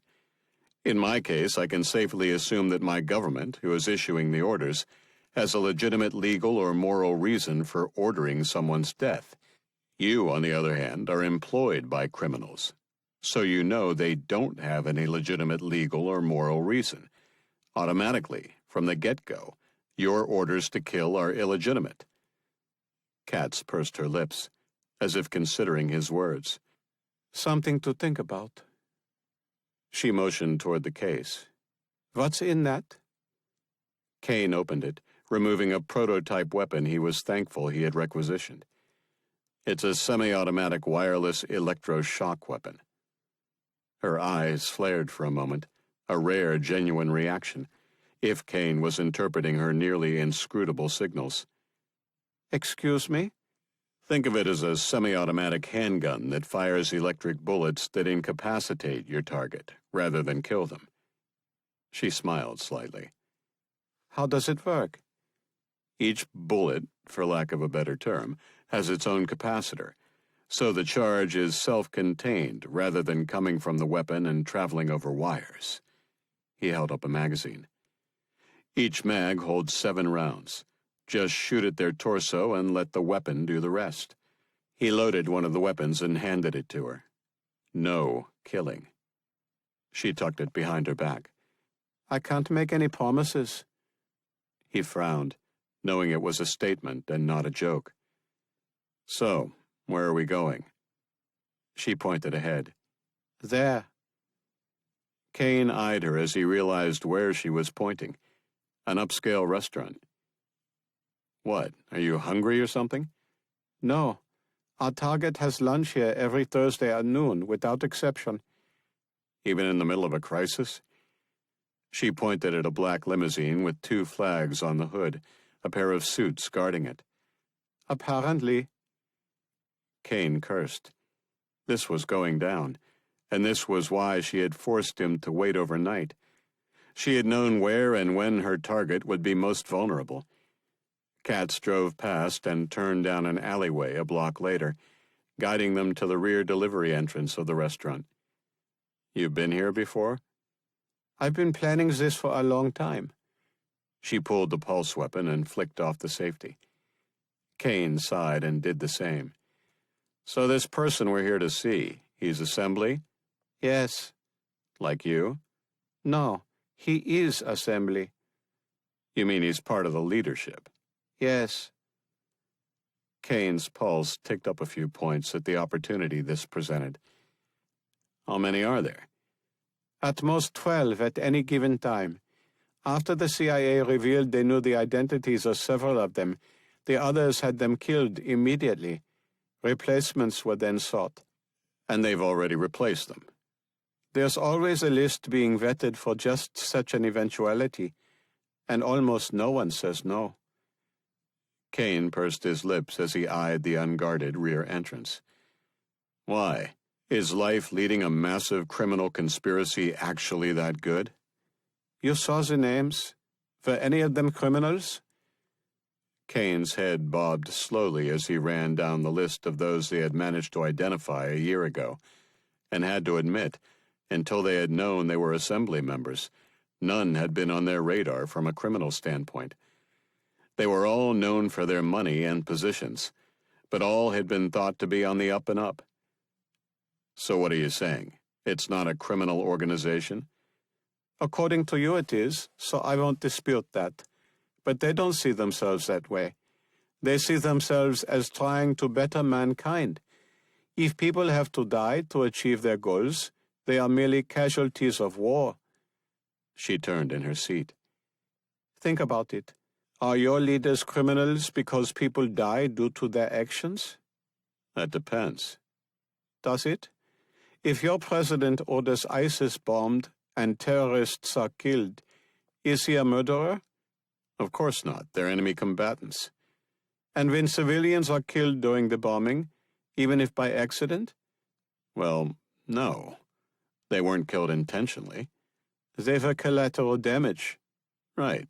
In my case, I can safely assume that my government, who is issuing the orders, has a legitimate legal or moral reason for ordering someone's death. You, on the other hand, are employed by criminals, so you know they don't have any legitimate legal or moral reason. Automatically, from the get-go, your orders to kill are illegitimate. Katz pursed her lips, as if considering his words. Something to think about. She motioned toward the case. What's in that? Kane opened it, removing a prototype weapon he was thankful he had requisitioned. It's a semi-automatic wireless electroshock weapon. Her eyes flared for a moment, a rare, genuine reaction, if Kane was interpreting her nearly inscrutable signals. Excuse me? Think of it as a semi-automatic handgun that fires electric bullets that incapacitate your target, rather than kill them. She smiled slightly. How does it work? Each bullet, for lack of a better term, has its own capacitor, so the charge is self-contained rather than coming from the weapon and traveling over wires. He held up a magazine. Each mag holds 7 rounds. Just shoot at their torso and let the weapon do the rest. He loaded one of the weapons and handed it to her. No killing. She tucked it behind her back. I can't make any promises. He frowned, knowing it was a statement and not a joke. So, where are we going? She pointed ahead. There. Kane eyed her as he realized where she was pointing. An upscale restaurant. What, are you hungry or something? No. Our target has lunch here every Thursday at noon, without exception. Even in the middle of a crisis? She pointed at a black limousine with 2 flags on the hood, a pair of suits guarding it. Apparently. Kane cursed. This was going down, and this was why she had forced him to wait overnight. She had known where and when her target would be most vulnerable. Katz drove past and turned down an alleyway a block later, guiding them to the rear delivery entrance of the restaurant. You've been here before? I've been planning this for a long time. She pulled the pulse weapon and flicked off the safety. Kane sighed and did the same. So this person we're here to see, he's assembly? Yes. Like you? No, he is assembly. You mean he's part of the leadership? Yes. Kane's pulse ticked up a few points at the opportunity this presented. How many are there? At most 12 at any given time. After the CIA revealed they knew the identities of several of them, the others had them killed immediately. Replacements were then sought. And they've already replaced them. There's always a list being vetted for just such an eventuality, and almost no one says no. Kane pursed his lips as he eyed the unguarded rear entrance. Why? Is life leading a massive criminal conspiracy actually that good? You saw the names? Were any of them criminals? Kane's head bobbed slowly as he ran down the list of those they had managed to identify a year ago, and had to admit, until they had known they were assembly members, none had been on their radar from a criminal standpoint. They were all known for their money and positions, but all had been thought to be on the up and up. So what are you saying? It's not a criminal organization? According to you it is, so I won't dispute that. But they don't see themselves that way. They see themselves as trying to better mankind. If people have to die to achieve their goals, they are merely casualties of war. She turned in her seat. Think about it. Are your leaders criminals because people die due to their actions? That depends. Does it? If your president orders ISIS bombed and terrorists are killed, is he a murderer? Of course not. They're enemy combatants. And when civilians are killed during the bombing, even if by accident? Well, no. They weren't killed intentionally. They were collateral damage. Right.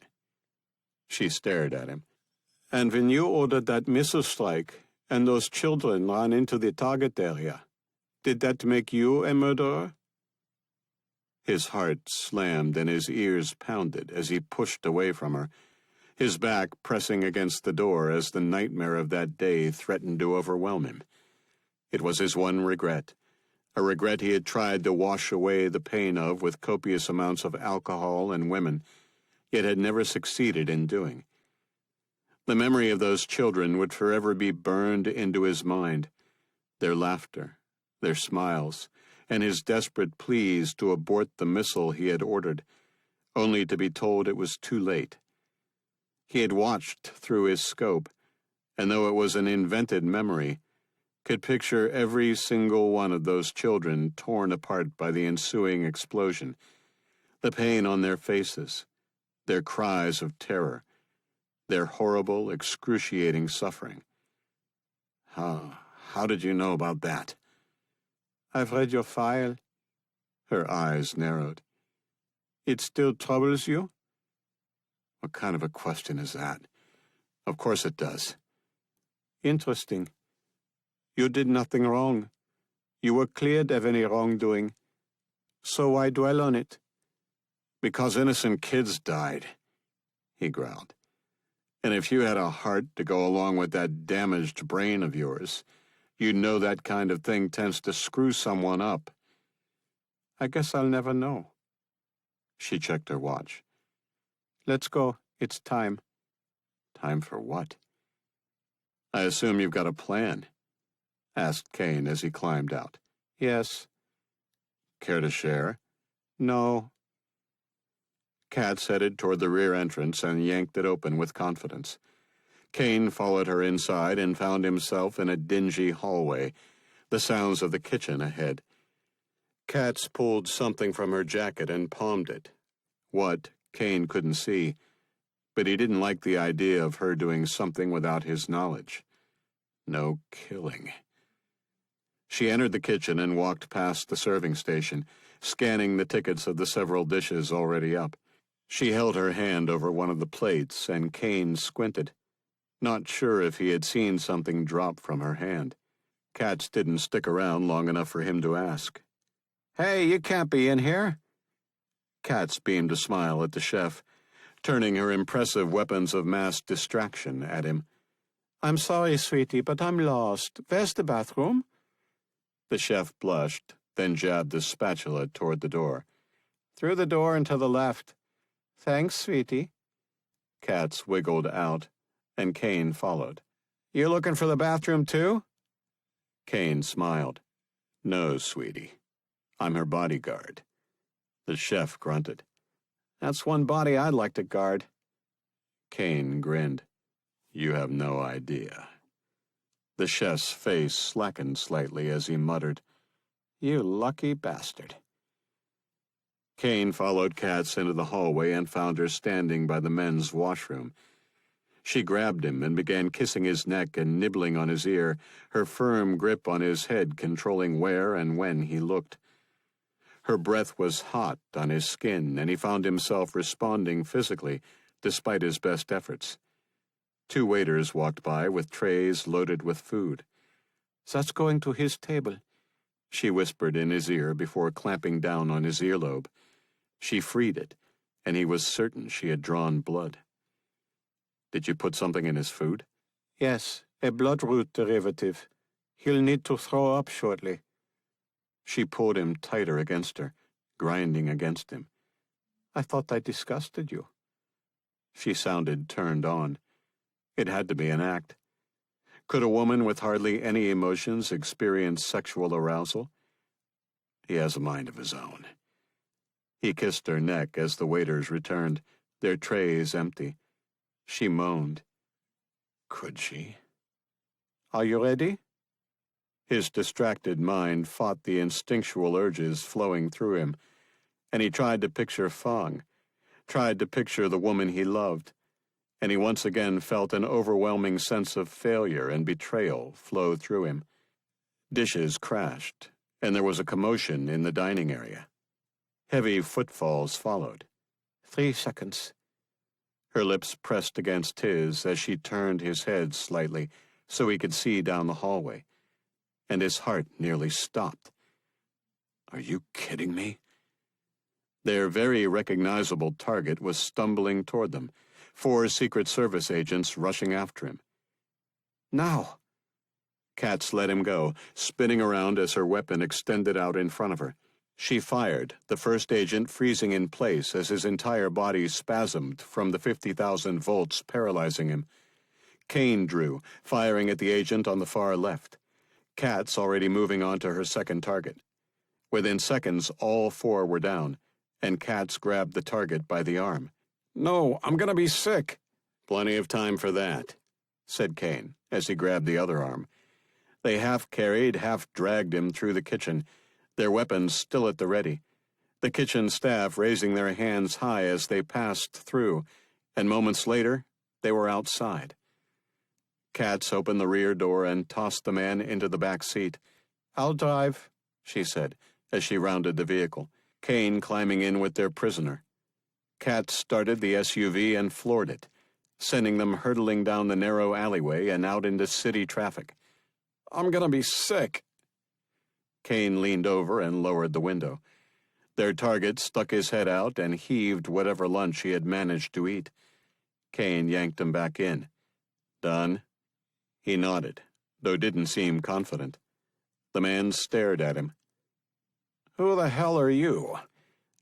She stared at him. And when you ordered that missile strike, and those children ran into the target area, did that make you a murderer? His heart slammed and his ears pounded as he pushed away from her, his back pressing against the door as the nightmare of that day threatened to overwhelm him. It was his one regret, a regret he had tried to wash away the pain of with copious amounts of alcohol and women, yet had never succeeded in doing. The memory of those children would forever be burned into his mind, their laughter, their smiles, and his desperate pleas to abort the missile he had ordered, only to be told it was too late. He had watched through his scope, and though it was an invented memory, could picture every single one of those children torn apart by the ensuing explosion, the pain on their faces, their cries of terror, their horrible, excruciating suffering. How did you know about that? I've read your file. Her eyes narrowed. It still troubles you? What kind of a question is that? Of course it does. Interesting. You did nothing wrong. You were cleared of any wrongdoing. So why dwell on it? Because innocent kids died, he growled. And if you had a heart to go along with that damaged brain of yours, you'd know that kind of thing tends to screw someone up. I guess I'll never know. She checked her watch. Let's go. It's time. Time for what? I assume you've got a plan, asked Kane as he climbed out. Yes. Care to share? No. Katz headed toward the rear entrance and yanked it open with confidence. Kane followed her inside and found himself in a dingy hallway, the sounds of the kitchen ahead. Katz pulled something from her jacket and palmed it. What, Kane couldn't see, but he didn't like the idea of her doing something without his knowledge. No killing. She entered the kitchen and walked past the serving station, scanning the tickets of the several dishes already up. She held her hand over one of the plates, and Kane squinted, not sure if he had seen something drop from her hand. Katz didn't stick around long enough for him to ask. Hey, you can't be in here. Katz beamed a smile at the chef, turning her impressive weapons of mass distraction at him. I'm sorry, sweetie, but I'm lost. Where's the bathroom? The chef blushed, then jabbed the spatula toward the door. Through the door and to the left. Thanks, sweetie. Katz wiggled out, and Kane followed. You looking for the bathroom, too? Kane smiled. No, sweetie. I'm her bodyguard. The chef grunted. That's one body I'd like to guard. Kane grinned. You have no idea. The chef's face slackened slightly as he muttered, You lucky bastard. Kane followed Katz into the hallway and found her standing by the men's washroom. She grabbed him and began kissing his neck and nibbling on his ear, her firm grip on his head controlling where and when he looked. Her breath was hot on his skin, and he found himself responding physically, despite his best efforts. 2 waiters walked by with trays loaded with food. That's going to his table, she whispered in his ear before clamping down on his earlobe. She freed it, and he was certain she had drawn blood. Did you put something in his food? Yes, a bloodroot derivative. He'll need to throw up shortly. She pulled him tighter against her, grinding against him. I thought I disgusted you. She sounded turned on. It had to be an act. Could a woman with hardly any emotions experience sexual arousal? He has a mind of his own. He kissed her neck as the waiters returned, their trays empty. She moaned. Could she? Are you ready? His distracted mind fought the instinctual urges flowing through him, and he tried to picture Fang, tried to picture the woman he loved, and he once again felt an overwhelming sense of failure and betrayal flow through him. Dishes crashed, and there was a commotion in the dining area. Heavy footfalls followed. 3 seconds. Her lips pressed against his as she turned his head slightly so he could see down the hallway, and his heart nearly stopped. Are you kidding me? Their very recognizable target was stumbling toward them, 4 Secret Service agents rushing after him. Now! Katz let him go, spinning around as her weapon extended out in front of her. She fired, the first agent freezing in place as his entire body spasmed from the 50,000 volts paralyzing him. Kane drew, firing at the agent on the far left. Katz already moving on to her second target. Within seconds, all 4 were down, and Katz grabbed the target by the arm. No, I'm gonna be sick. Plenty of time for that, said Kane, as he grabbed the other arm. They half-carried, half-dragged him through the kitchen, their weapons still at the ready, the kitchen staff raising their hands high as they passed through, and moments later, they were outside. Katz opened the rear door and tossed the man into the back seat. I'll drive, she said, as she rounded the vehicle, Kane climbing in with their prisoner. Katz started the SUV and floored it, sending them hurtling down the narrow alleyway and out into city traffic. I'm gonna be sick. Kane leaned over and lowered the window. Their target stuck his head out and heaved whatever lunch he had managed to eat. Kane yanked him back in. Done? He nodded, though didn't seem confident. The man stared at him. Who the hell are you?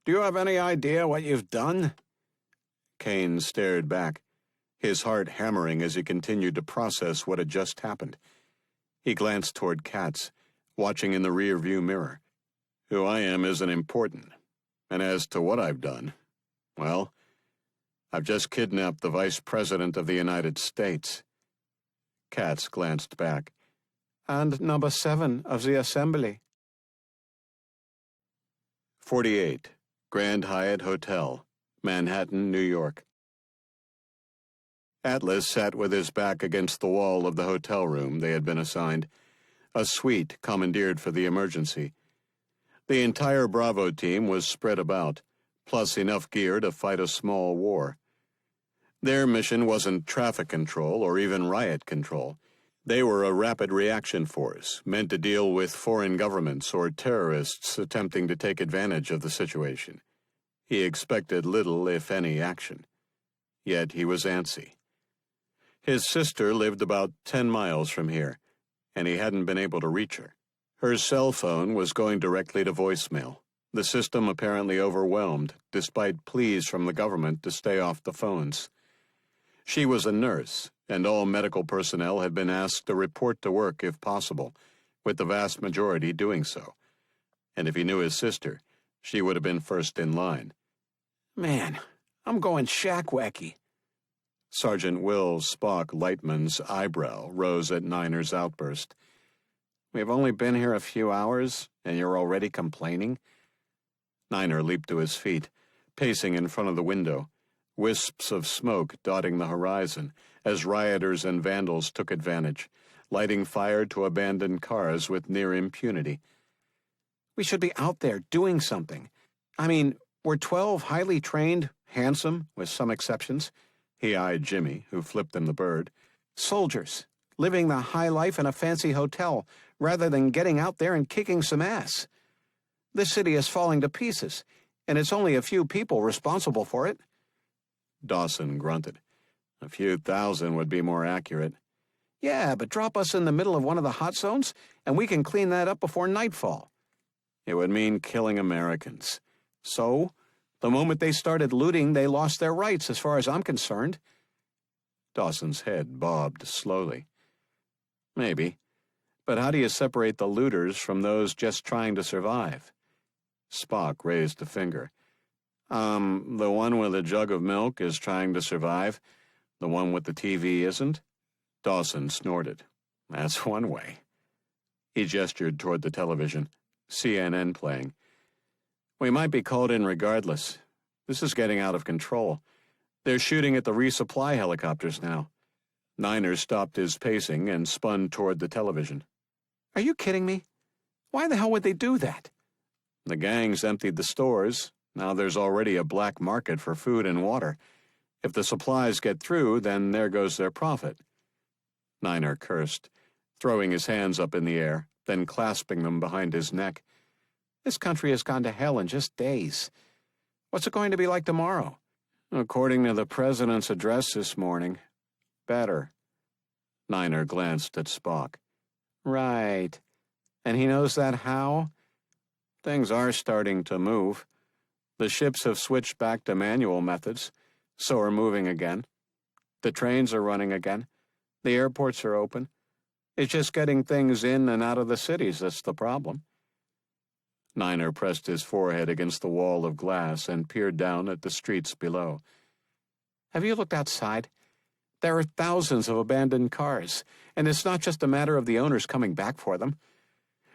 Do you have any idea what you've done? Kane stared back, his heart hammering as he continued to process what had just happened. He glanced toward Katz, watching in the rear-view mirror. Who I am isn't important. And as to what I've done, well, I've just kidnapped the Vice President of the United States. Katz glanced back. And number 7 of the Assembly. 48, Grand Hyatt Hotel, Manhattan, New York. Atlas sat with his back against the wall of the hotel room they had been assigned, a suite commandeered for the emergency. The entire Bravo team was spread about, plus enough gear to fight a small war. Their mission wasn't traffic control or even riot control. They were a rapid reaction force, meant to deal with foreign governments or terrorists attempting to take advantage of the situation. He expected little, if any, action. Yet he was antsy. His sister lived about 10 miles from here, and he hadn't been able to reach her. Her cell phone was going directly to voicemail, the system apparently overwhelmed, despite pleas from the government to stay off the phones. She was a nurse, and all medical personnel had been asked to report to work if possible, with the vast majority doing so. And if he knew his sister, she would have been first in line. Man, I'm going shack-wacky. Sergeant Will Spock Lightman's eyebrow rose at Niner's outburst. We've only been here a few hours, and you're already complaining? Niner leaped to his feet, pacing in front of the window, wisps of smoke dotting the horizon as rioters and vandals took advantage, lighting fire to abandoned cars with near impunity. We should be out there doing something. I mean, we're 12 highly trained, handsome, with some exceptions. He eyed Jimmy, who flipped him the bird. Soldiers, living the high life in a fancy hotel, rather than getting out there and kicking some ass. This city is falling to pieces, and it's only a few people responsible for it. Dawson grunted. A few thousand would be more accurate. Yeah, but drop us in the middle of one of the hot zones, and we can clean that up before nightfall. It would mean killing Americans. So, the moment they started looting, they lost their rights, as far as I'm concerned. Dawson's head bobbed slowly. Maybe. But how do you separate the looters from those just trying to survive? Spock raised a finger. The one with a jug of milk is trying to survive. The one with the TV isn't? Dawson snorted. That's one way. He gestured toward the television, CNN playing. We might be called in regardless. This is getting out of control. They're shooting at the resupply helicopters now. Niner stopped his pacing and spun toward the television. Are you kidding me? Why the hell would they do that? The gangs emptied the stores. Now there's already a black market for food and water. If the supplies get through, then there goes their profit. Niner cursed, throwing his hands up in the air, then clasping them behind his neck. This country has gone to hell in just days. What's it going to be like tomorrow? According to the president's address this morning, better. Niner glanced at Spock. Right. And he knows that how? Things are starting to move. The ships have switched back to manual methods, so are moving again. The trains are running again. The airports are open. It's just getting things in and out of the cities that's the problem. Niner pressed his forehead against the wall of glass and peered down at the streets below. Have you looked outside? There are thousands of abandoned cars, and it's not just a matter of the owners coming back for them.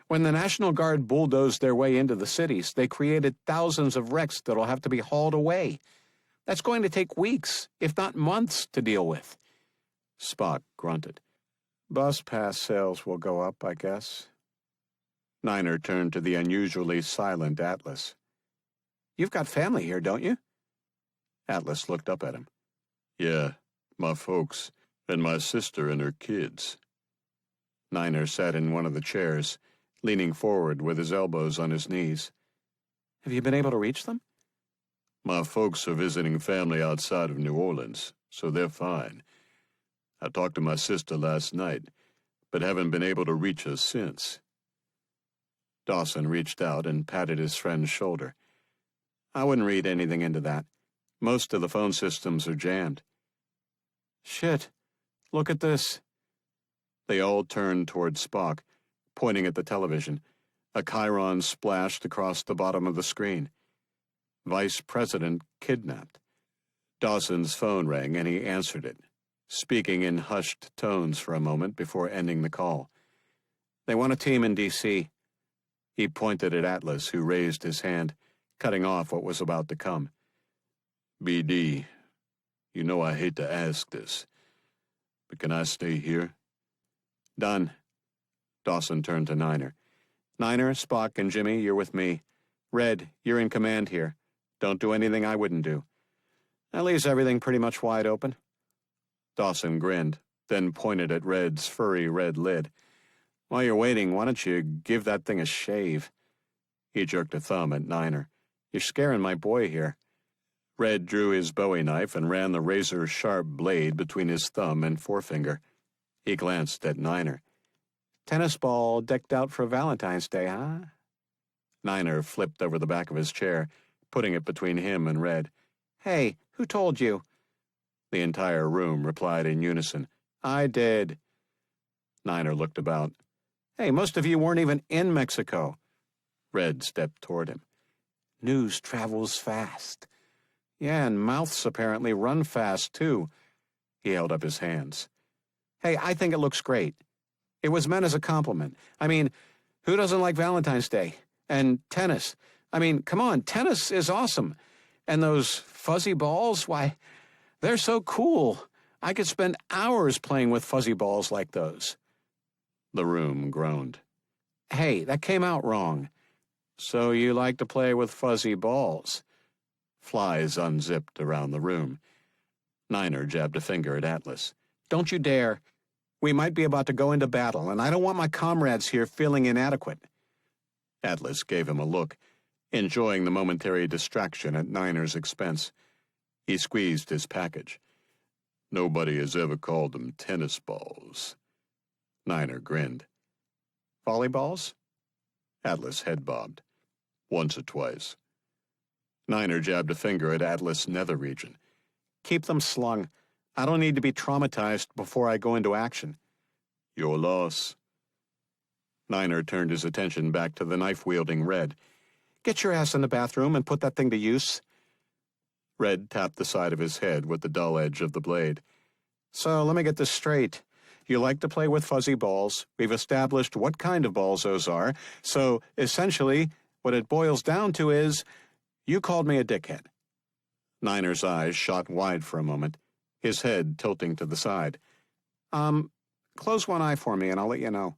When the National Guard bulldozed their way into the cities, they created thousands of wrecks that'll have to be hauled away. That's going to take weeks, if not months, to deal with. Spock grunted. Bus pass sales will go up, I guess. Niner turned to the unusually silent Atlas. You've got family here, don't you? Atlas looked up at him. Yeah, my folks, and my sister and her kids. Niner sat in one of the chairs, leaning forward with his elbows on his knees. Have you been able to reach them? My folks are visiting family outside of New Orleans, so they're fine. I talked to my sister last night, but haven't been able to reach her since. Dawson reached out and patted his friend's shoulder. I wouldn't read anything into that. Most of the phone systems are jammed. Shit. Look at this. They all turned toward Spock, pointing at the television. A chyron splashed across the bottom of the screen. Vice President kidnapped. Dawson's phone rang and he answered it, speaking in hushed tones for a moment before ending the call. They want a team in D.C. He pointed at Atlas, who raised his hand, cutting off what was about to come. BD, you know I hate to ask this, but can I stay here? Done. Dawson turned to Niner. Niner, Spock, and Jimmy, you're with me. Red, you're in command here. Don't do anything I wouldn't do. That leaves everything pretty much wide open. Dawson grinned, then pointed at Red's furry red lid. While you're waiting, why don't you give that thing a shave? He jerked a thumb at Niner. You're scaring my boy here. Red drew his Bowie knife and ran the razor-sharp blade between his thumb and forefinger. He glanced at Niner. Tennis ball decked out for Valentine's Day, huh? Niner flipped over the back of his chair, putting it between him and Red. Hey, who told you? The entire room replied in unison. I did. Niner looked about. Hey, most of you weren't even in Mexico. Red stepped toward him. News travels fast. Yeah, and mouths apparently run fast, too. He held up his hands. Hey, I think it looks great. It was meant as a compliment. I mean, who doesn't like Valentine's Day? And tennis. I mean, come on, tennis is awesome. And those fuzzy balls, why, they're so cool. I could spend hours playing with fuzzy balls like those. The room groaned. Hey, that came out wrong. So you like to play with fuzzy balls? Flies unzipped around the room. Niner jabbed a finger at Atlas. Don't you dare. We might be about to go into battle, and I don't want my comrades here feeling inadequate. Atlas gave him a look, enjoying the momentary distraction at Niner's expense. He squeezed his package. Nobody has ever called them tennis balls. Niner grinned. Volleyballs? Atlas head bobbed. Once or twice. Niner jabbed a finger at Atlas' nether region. Keep them slung. I don't need to be traumatized before I go into action. Your loss. Niner turned his attention back to the knife-wielding Red. Get your ass in the bathroom and put that thing to use. Red tapped the side of his head with the dull edge of the blade. So let me get this straight. You like to play with fuzzy balls. We've established what kind of balls those are. So essentially, what it boils down to is, you called me a dickhead. Niner's eyes shot wide for a moment, his head tilting to the side. Close one eye for me and I'll let you know.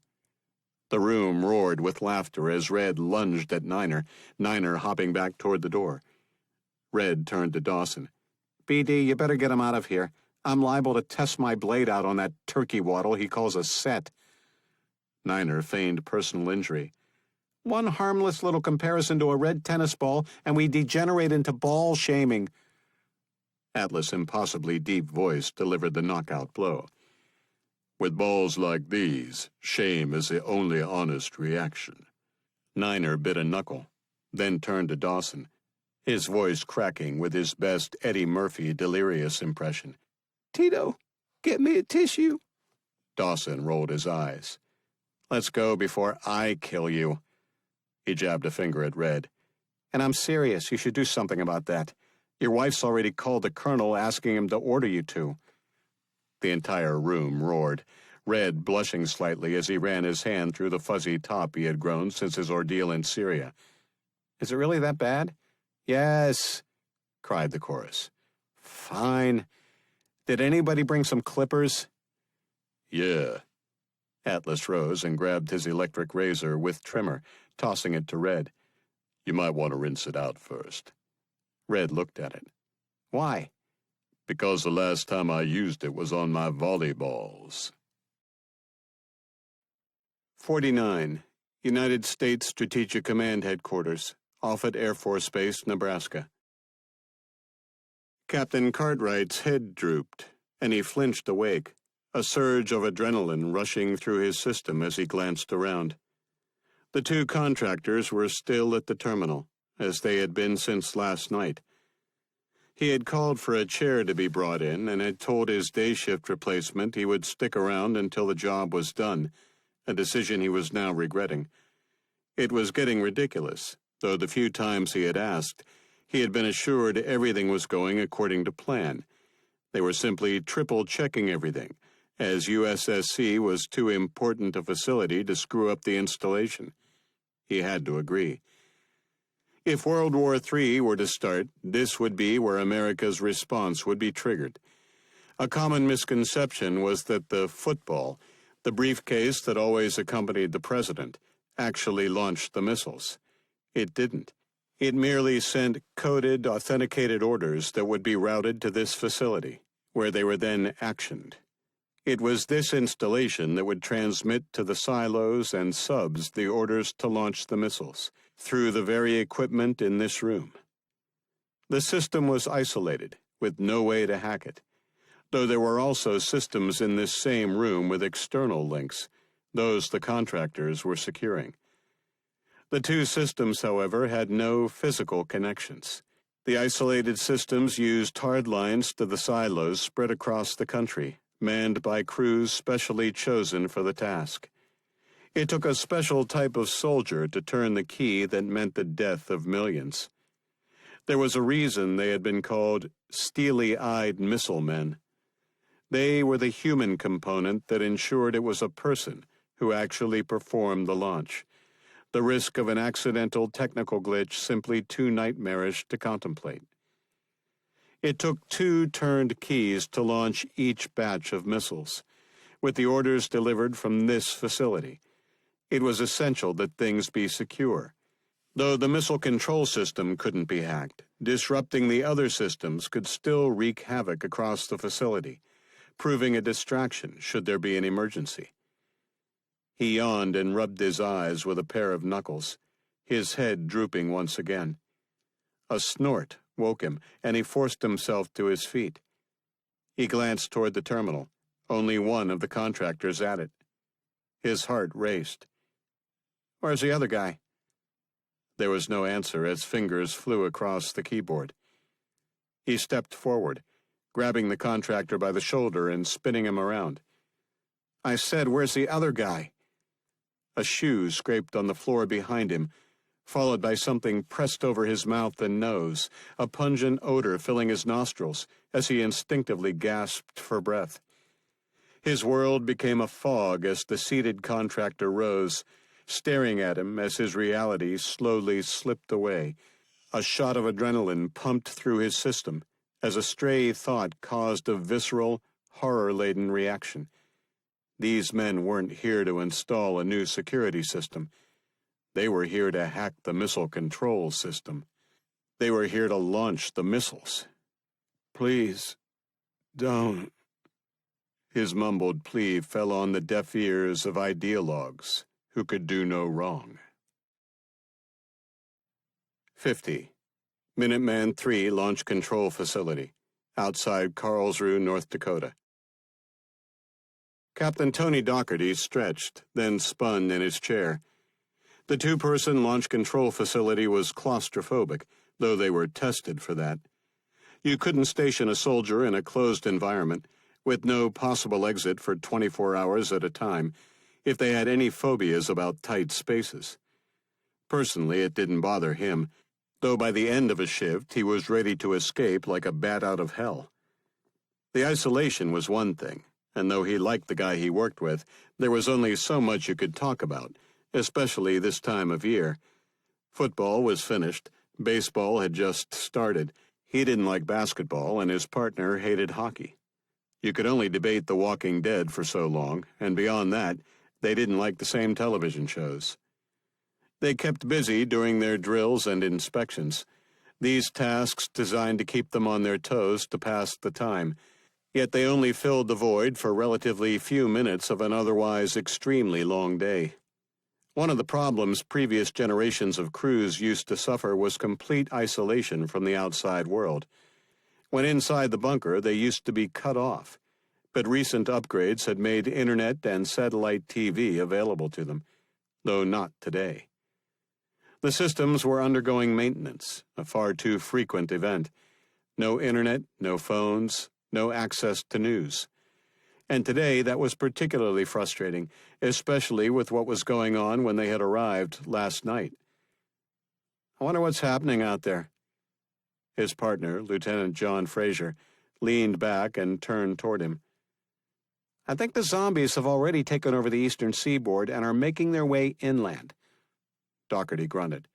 The room roared with laughter as Red lunged at Niner hopping back toward the door. Red turned to Dawson. BD, you better get him out of here. I'm liable to test my blade out on that turkey waddle he calls a set. Niner feigned personal injury. One harmless little comparison to a red tennis ball, and we degenerate into ball shaming. Atlas' impossibly deep voice delivered the knockout blow. With balls like these, shame is the only honest reaction. Niner bit a knuckle, then turned to Dawson, his voice cracking with his best Eddie Murphy delirious impression. Tito, get me a tissue. Dawson rolled his eyes. Let's go before I kill you. He jabbed a finger at Red. And I'm serious. You should do something about that. Your wife's already called the colonel asking him to order you to. The entire room roared, Red blushing slightly as he ran his hand through the fuzzy top he had grown since his ordeal in Syria. Is it really that bad? Yes, cried the chorus. Fine. Did anybody bring some clippers? Yeah. Atlas rose and grabbed his electric razor with trimmer, tossing it to Red. You might want to rinse it out first. Red looked at it. Why? Because the last time I used it was on my volleyballs. 49. United States Strategic Command Headquarters, Offutt Air Force Base, Nebraska. Captain Cartwright's head drooped, and he flinched awake, a surge of adrenaline rushing through his system as he glanced around. The two contractors were still at the terminal, as they had been since last night. He had called for a chair to be brought in and had told his day shift replacement he would stick around until the job was done, a decision he was now regretting. It was getting ridiculous, though the few times he had asked, he had been assured everything was going according to plan. They were simply triple-checking everything, as USSC was too important a facility to screw up the installation. He had to agree. If World War III were to start, this would be where America's response would be triggered. A common misconception was that the football, the briefcase that always accompanied the president, actually launched the missiles. It didn't. It merely sent coded, authenticated orders that would be routed to this facility, where they were then actioned. It was this installation that would transmit to the silos and subs the orders to launch the missiles, through the very equipment in this room. The system was isolated, with no way to hack it, though there were also systems in this same room with external links, those the contractors were securing. The two systems, however, had no physical connections. The isolated systems used hard lines to the silos spread across the country, manned by crews specially chosen for the task. It took a special type of soldier to turn the key that meant the death of millions. There was a reason they had been called steely-eyed missile men. They were the human component that ensured it was a person who actually performed the launch. The risk of an accidental technical glitch simply too nightmarish to contemplate. It took 2 turned keys to launch each batch of missiles, with the orders delivered from this facility. It was essential that things be secure. Though the missile control system couldn't be hacked, disrupting the other systems could still wreak havoc across the facility, proving a distraction should there be an emergency. He yawned and rubbed his eyes with a pair of knuckles, his head drooping once again. A snort woke him, and he forced himself to his feet. He glanced toward the terminal, only one of the contractors at it. His heart raced. "Where's the other guy?" There was no answer as fingers flew across the keyboard. He stepped forward, grabbing the contractor by the shoulder and spinning him around. "I said, where's the other guy?" A shoe scraped on the floor behind him, followed by something pressed over his mouth and nose, a pungent odor filling his nostrils as he instinctively gasped for breath. His world became a fog as the seated contractor rose, staring at him as his reality slowly slipped away. A shot of adrenaline pumped through his system as a stray thought caused a visceral, horror-laden reaction. These men weren't here to install a new security system. They were here to hack the missile control system. They were here to launch the missiles. "Please, don't." His mumbled plea fell on the deaf ears of ideologues who could do no wrong. 50. Minuteman III Launch Control Facility, outside Carlsruhe, North Dakota. Captain Tony Doherty stretched, then spun in his chair. The 2-person launch control facility was claustrophobic, though they were tested for that. You couldn't station a soldier in a closed environment, with no possible exit for 24 hours at a time, if they had any phobias about tight spaces. Personally, it didn't bother him, though by the end of a shift he was ready to escape like a bat out of hell. The isolation was one thing, and though he liked the guy he worked with, there was only so much you could talk about, especially this time of year. Football was finished, baseball had just started, he didn't like basketball, and his partner hated hockey. You could only debate The Walking Dead for so long, and beyond that, they didn't like the same television shows. They kept busy during their drills and inspections, these tasks designed to keep them on their toes to pass the time, yet they only filled the void for relatively few minutes of an otherwise extremely long day. One of the problems previous generations of crews used to suffer was complete isolation from the outside world. When inside the bunker, they used to be cut off, but recent upgrades had made internet and satellite TV available to them, though not today. The systems were undergoing maintenance, a far too frequent event. No internet, no phones, no access to news. And today that was particularly frustrating, especially with what was going on when they had arrived last night. "I wonder what's happening out there." His partner, Lieutenant John Fraser, leaned back and turned toward him. "I think the zombies have already taken over the eastern seaboard and are making their way inland." Doherty grunted.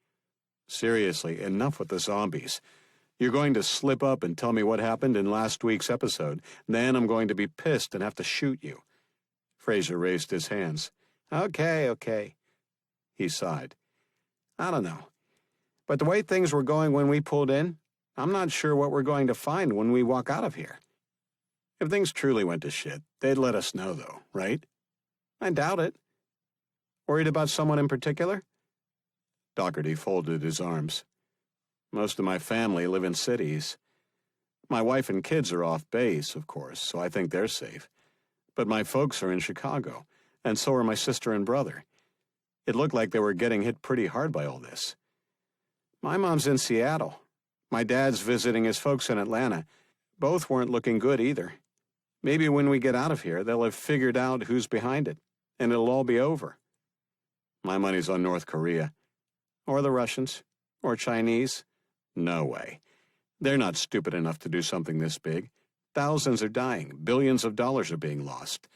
"Seriously, enough with the zombies. You're going to slip up and tell me what happened in last week's episode. Then I'm going to be pissed and have to shoot you." Fraser raised his hands. Okay. He sighed. "I don't know. But the way things were going when we pulled in, I'm not sure what we're going to find when we walk out of here." "If things truly went to shit, they'd let us know, though, right?" "I doubt it." "Worried about someone in particular?" Doherty folded his arms. Most of my family live in cities. My wife and kids are off base, of course, so I think they're safe. But my folks are in Chicago, and so are my sister and brother. It looked like they were getting hit pretty hard by all this. My mom's in Seattle. My dad's visiting his folks in Atlanta. Both weren't looking good either. Maybe when we get out of here, they'll have figured out who's behind it, and it'll all be over. My money's on North Korea. Or the Russians. Or Chinese. No way. They're not stupid enough to do something this big. Thousands are dying. Billions of dollars are being lost.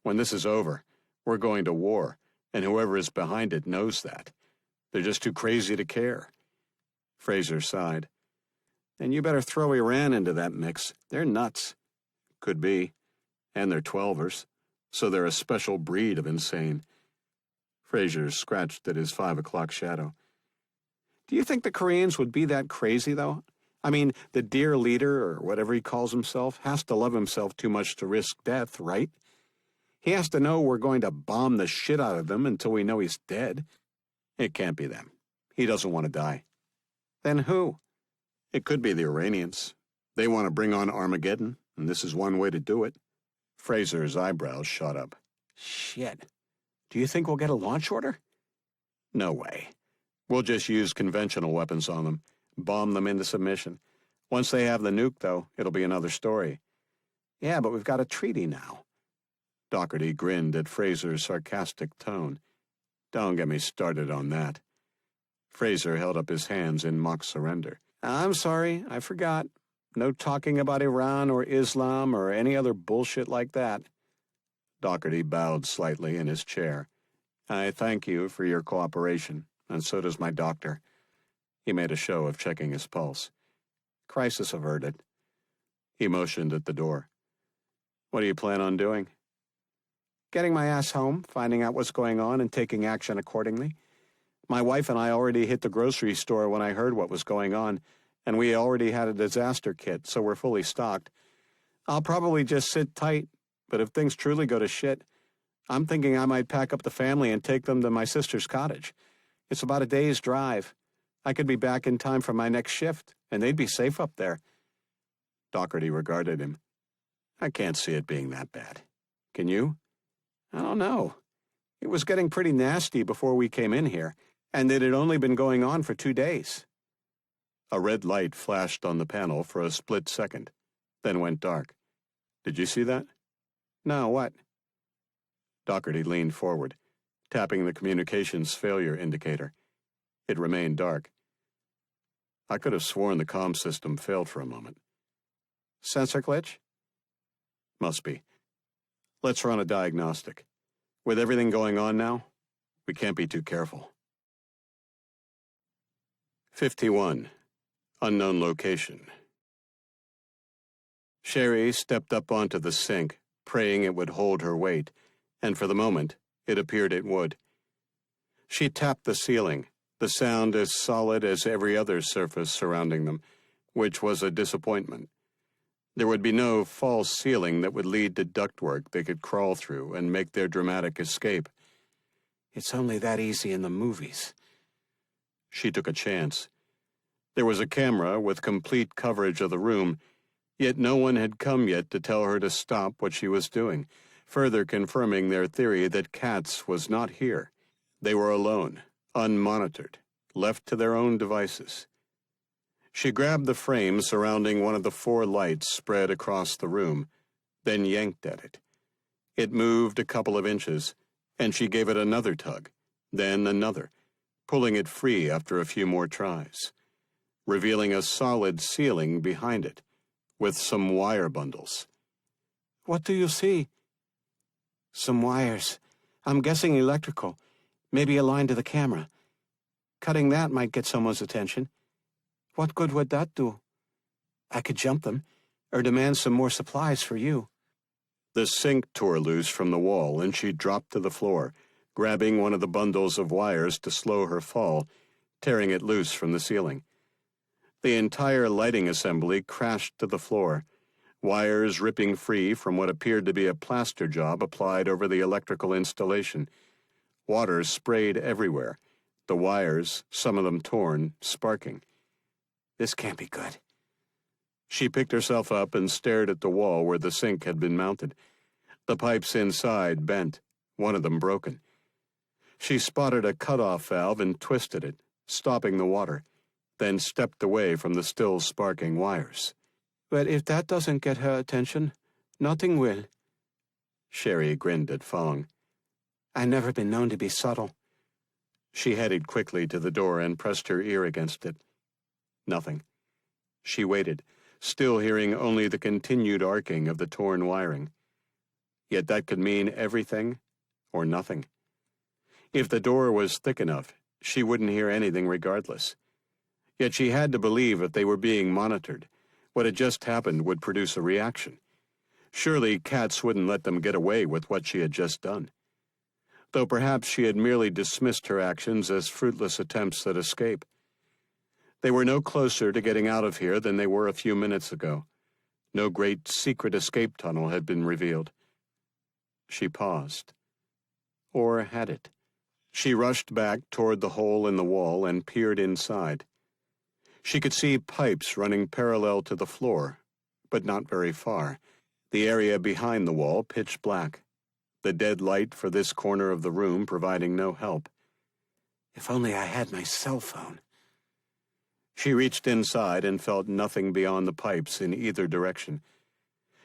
When this is over, we're going to war, and whoever is behind it knows that. They're just too crazy to care. Fraser sighed. And you better throw Iran into that mix. They're nuts. Could be. And they're 12ers. So they're a special breed of insane. Fraser scratched at his 5 o'clock shadow. Do you think the Koreans would be that crazy, though? I mean, the dear leader, or whatever he calls himself, has to love himself too much to risk death, right? He has to know we're going to bomb the shit out of them until we know he's dead. It can't be them. He doesn't want to die. Then who? It could be the Iranians. They want to bring on Armageddon, and this is one way to do it. Fraser's eyebrows shot up. Shit. Do you think we'll get a launch order? No way. We'll just use conventional weapons on them, bomb them into submission. Once they have the nuke, though, it'll be another story. Yeah, but we've got a treaty now. Doherty grinned at Fraser's sarcastic tone. Don't get me started on that. Fraser held up his hands in mock surrender. I'm sorry, I forgot. No talking about Iran or Islam or any other bullshit like that. Doherty bowed slightly in his chair. I thank you for your cooperation, and so does my doctor. He made a show of checking his pulse. Crisis averted. He motioned at the door. What do you plan on doing? Getting my ass home, finding out what's going on, and taking action accordingly. My wife and I already hit the grocery store when I heard what was going on, and we already had a disaster kit, so we're fully stocked. I'll probably just sit tight, but if things truly go to shit, I'm thinking I might pack up the family and take them to my sister's cottage. It's about a day's drive. I could be back in time for my next shift, and they'd be safe up there. Doherty regarded him. I can't see it being that bad. Can you? I don't know. It was getting pretty nasty before we came in here, and it had only been going on for 2 days. A red light flashed on the panel for a split second, then went dark. Did you see that? No, what? Doherty leaned forward, tapping the communications failure indicator. It remained dark. I could have sworn the comm system failed for a moment. Sensor glitch? Must be. Let's run a diagnostic. With everything going on now, we can't be too careful. 51. Unknown location. Sherry stepped up onto the sink, praying it would hold her weight, and for the moment, it appeared it would. She tapped the ceiling, the sound as solid as every other surface surrounding them, which was a disappointment. There would be no false ceiling that would lead to ductwork they could crawl through and make their dramatic escape. It's only that easy in the movies. She took a chance. There was a camera with complete coverage of the room, yet no one had come yet to tell her to stop what she was doing, further confirming their theory that Katz was not here. They were alone, unmonitored, left to their own devices. She grabbed the frame surrounding one of the 4 lights spread across the room, then yanked at it. It moved a couple of inches, and she gave it another tug, then another, pulling it free after a few more tries, revealing a solid ceiling behind it, with some wire bundles. What do you see? Some wires. I'm guessing electrical, maybe aligned to the camera. Cutting that might get someone's attention. What good would that do? I could jump them, or demand some more supplies for you. The sink tore loose from the wall, and she dropped to the floor, grabbing one of the bundles of wires to slow her fall, tearing it loose from the ceiling. The entire lighting assembly crashed to the floor, wires ripping free from what appeared to be a plaster job applied over the electrical installation. Water sprayed everywhere, the wires, some of them torn, sparking. This can't be good. She picked herself up and stared at the wall where the sink had been mounted. The pipes inside bent, one of them broken. She spotted a cut-off valve and twisted it, stopping the water, then stepped away from the still sparking wires. But if that doesn't get her attention, nothing will. Sherry grinned at Fong. I've never been known to be subtle. She headed quickly to the door and pressed her ear against it. Nothing. She waited, still hearing only the continued arcing of the torn wiring. Yet that could mean everything or nothing. If the door was thick enough, she wouldn't hear anything regardless. Yet she had to believe if they were being monitored, what had just happened would produce a reaction. Surely Katz wouldn't let them get away with what she had just done. Though perhaps she had merely dismissed her actions as fruitless attempts at escape. They were no closer to getting out of here than they were a few minutes ago. No great secret escape tunnel had been revealed. She paused. Or had it? She rushed back toward the hole in the wall and peered inside. She could see pipes running parallel to the floor, but not very far. The area behind the wall pitch black. The dead light for this corner of the room providing no help. If only I had my cell phone. She reached inside and felt nothing beyond the pipes in either direction.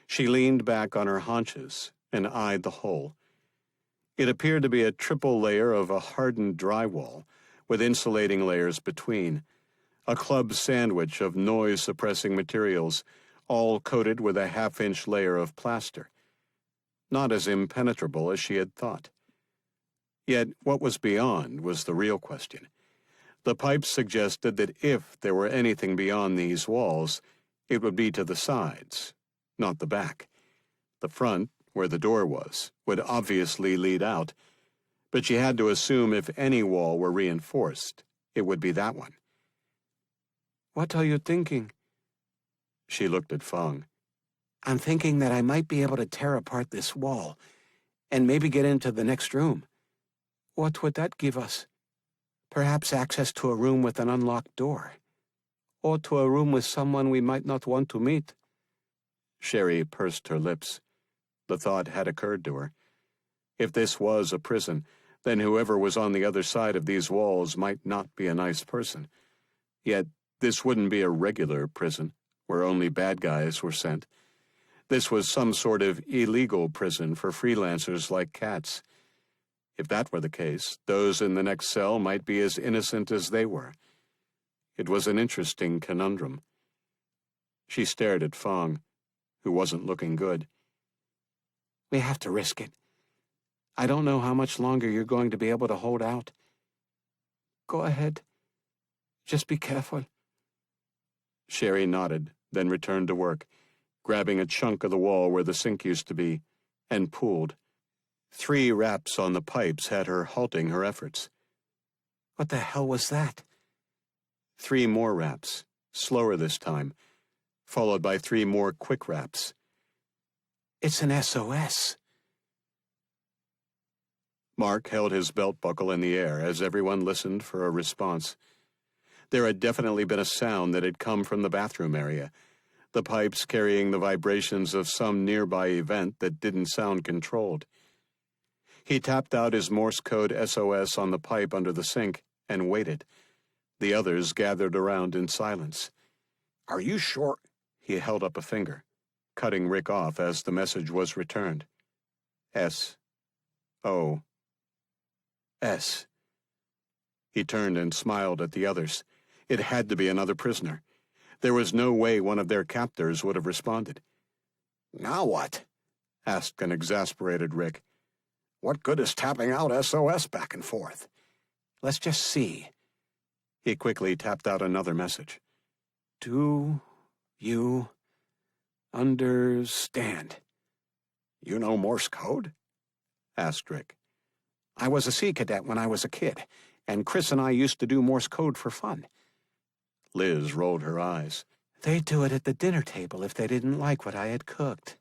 She leaned back on her haunches and eyed the hole. It appeared to be a triple layer of a hardened drywall, with insulating layers between, a club sandwich of noise-suppressing materials, all coated with a half-inch layer of plaster. Not as impenetrable as she had thought. Yet what was beyond was the real question. The pipes suggested that if there were anything beyond these walls, it would be to the sides, not the back. The front, where the door was, would obviously lead out, but she had to assume if any wall were reinforced, it would be that one. What are you thinking? She looked at Fong. I'm thinking that I might be able to tear apart this wall, and maybe get into the next room. What would that give us? Perhaps access to a room with an unlocked door, or to a room with someone we might not want to meet. Sherry pursed her lips. The thought had occurred to her. If this was a prison, then whoever was on the other side of these walls might not be a nice person. Yet this wouldn't be a regular prison, where only bad guys were sent. This was some sort of illegal prison for freelancers like Katz. If that were the case, those in the next cell might be as innocent as they were. It was an interesting conundrum. She stared at Fong, who wasn't looking good. We have to risk it. I don't know how much longer you're going to be able to hold out. Go ahead. Just be careful. Sherry nodded, then returned to work, grabbing a chunk of the wall where the sink used to be, and pulled. 3 raps on the pipes had her halting her efforts. What the hell was that? 3 more raps, slower this time, followed by 3 more quick raps. It's an SOS. Mark held his belt buckle in the air as everyone listened for a response. There had definitely been a sound that had come from the bathroom area, the pipes carrying the vibrations of some nearby event that didn't sound controlled. He tapped out his Morse code SOS on the pipe under the sink and waited. The others gathered around in silence. Are you sure? He held up a finger, cutting Rick off as the message was returned. S-O-S. He turned and smiled at the others. It had to be another prisoner. There was no way one of their captors would have responded. Now what? Asked an exasperated Rick. What good is tapping out SOS back and forth? Let's just see. He quickly tapped out another message. Do you understand? You know Morse code? Asked Rick. I was a sea cadet when I was a kid, and Chris and I used to do Morse code for fun. Liz rolled her eyes. They'd do it at the dinner table if they didn't like what I had cooked.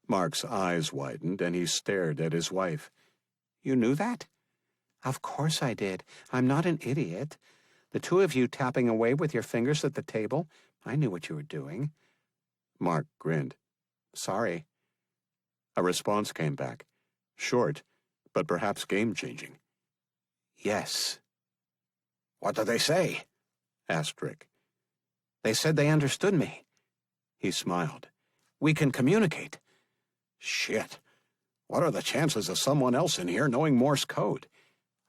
Mark's eyes widened, and he stared at his wife. You knew that? Of course I did. I'm not an idiot. The two of you tapping away with your fingers at the table? I knew what you were doing. Mark grinned. Sorry. A response came back. Short, but perhaps game-changing. Yes. What did they say? Asked Rick. They said they understood me. He smiled. We can communicate. Shit. What are the chances of someone else in here knowing Morse code?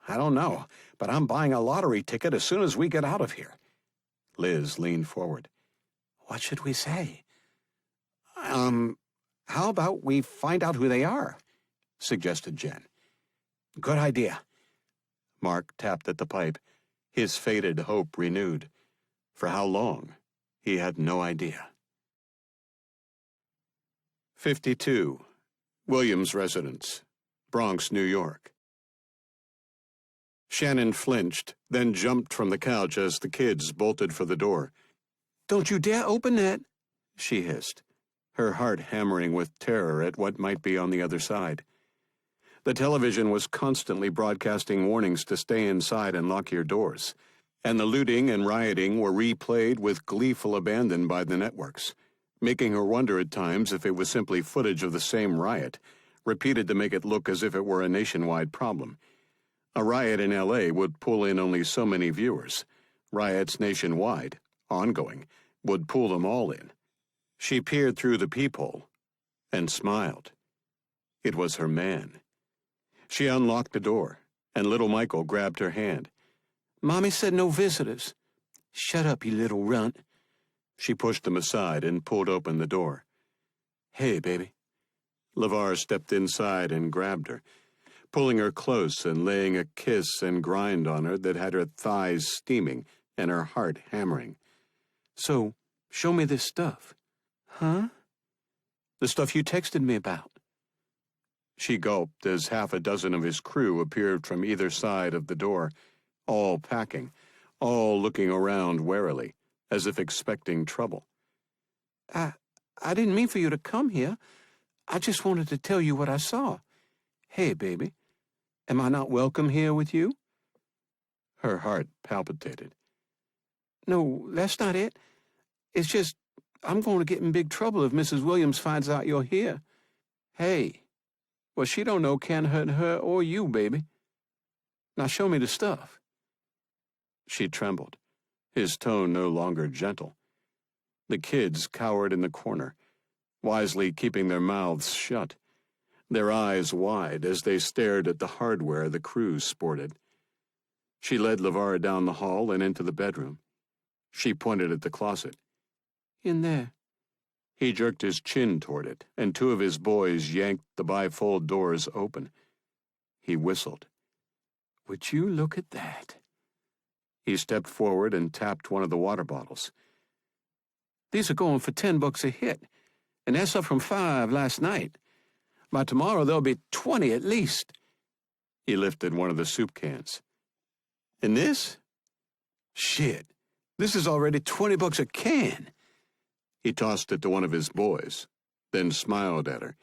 I don't know, but I'm buying a lottery ticket as soon as we get out of here. Liz leaned forward. What should we say? How about we find out who they are? Suggested Jen. Good idea. Mark tapped at the pipe, his faded hope renewed. For how long? He had no idea. 52. Williams Residence, Bronx, New York. Shannon flinched, then jumped from the couch as the kids bolted for the door. Don't you dare open that, She hissed, her heart hammering with terror at what might be on the other side. The television was constantly broadcasting warnings to stay inside and lock your doors, and the looting and rioting were replayed with gleeful abandon by the networks, making her wonder at times if it was simply footage of the same riot, repeated to make it look as if it were a nationwide problem. A riot in L.A. would pull in only so many viewers. Riots nationwide, ongoing, would pull them all in. She peered through the peephole and smiled. It was her man. She unlocked the door, and little Michael grabbed her hand. Mommy said no visitors. Shut up, you little runt. She pushed him aside and pulled open the door. Hey, baby. LeVar stepped inside and grabbed her, pulling her close and laying a kiss and grind on her that had her thighs steaming and her heart hammering. So, show me this stuff. Huh? The stuff you texted me about. She gulped as half a dozen of his crew appeared from either side of the door, all packing, all looking around warily, as if expecting trouble. I didn't mean for you to come here. I just wanted to tell you what I saw. Hey, baby, am I not welcome here with you? Her heart palpitated. No, that's not it. It's just, I'm going to get in big trouble if Mrs. Williams finds out you're here. Hey, what she don't know can't hurt her or you, baby. Now show me the stuff. She trembled, his tone no longer gentle. The kids cowered in the corner, wisely keeping their mouths shut, their eyes wide as they stared at the hardware the crew sported. She led LeVar down the hall and into the bedroom. She pointed at the closet. In there. He jerked his chin toward it, and two of his boys yanked the bifold doors open. He whistled. Would you look at that? He stepped forward and tapped one of the water bottles. These are going for $10 a hit, and that's up from $5 last night. By tomorrow, there'll be 20 at least. He lifted one of the soup cans. And this? Shit, this is already $20 a can. He tossed it to one of his boys, then smiled at her.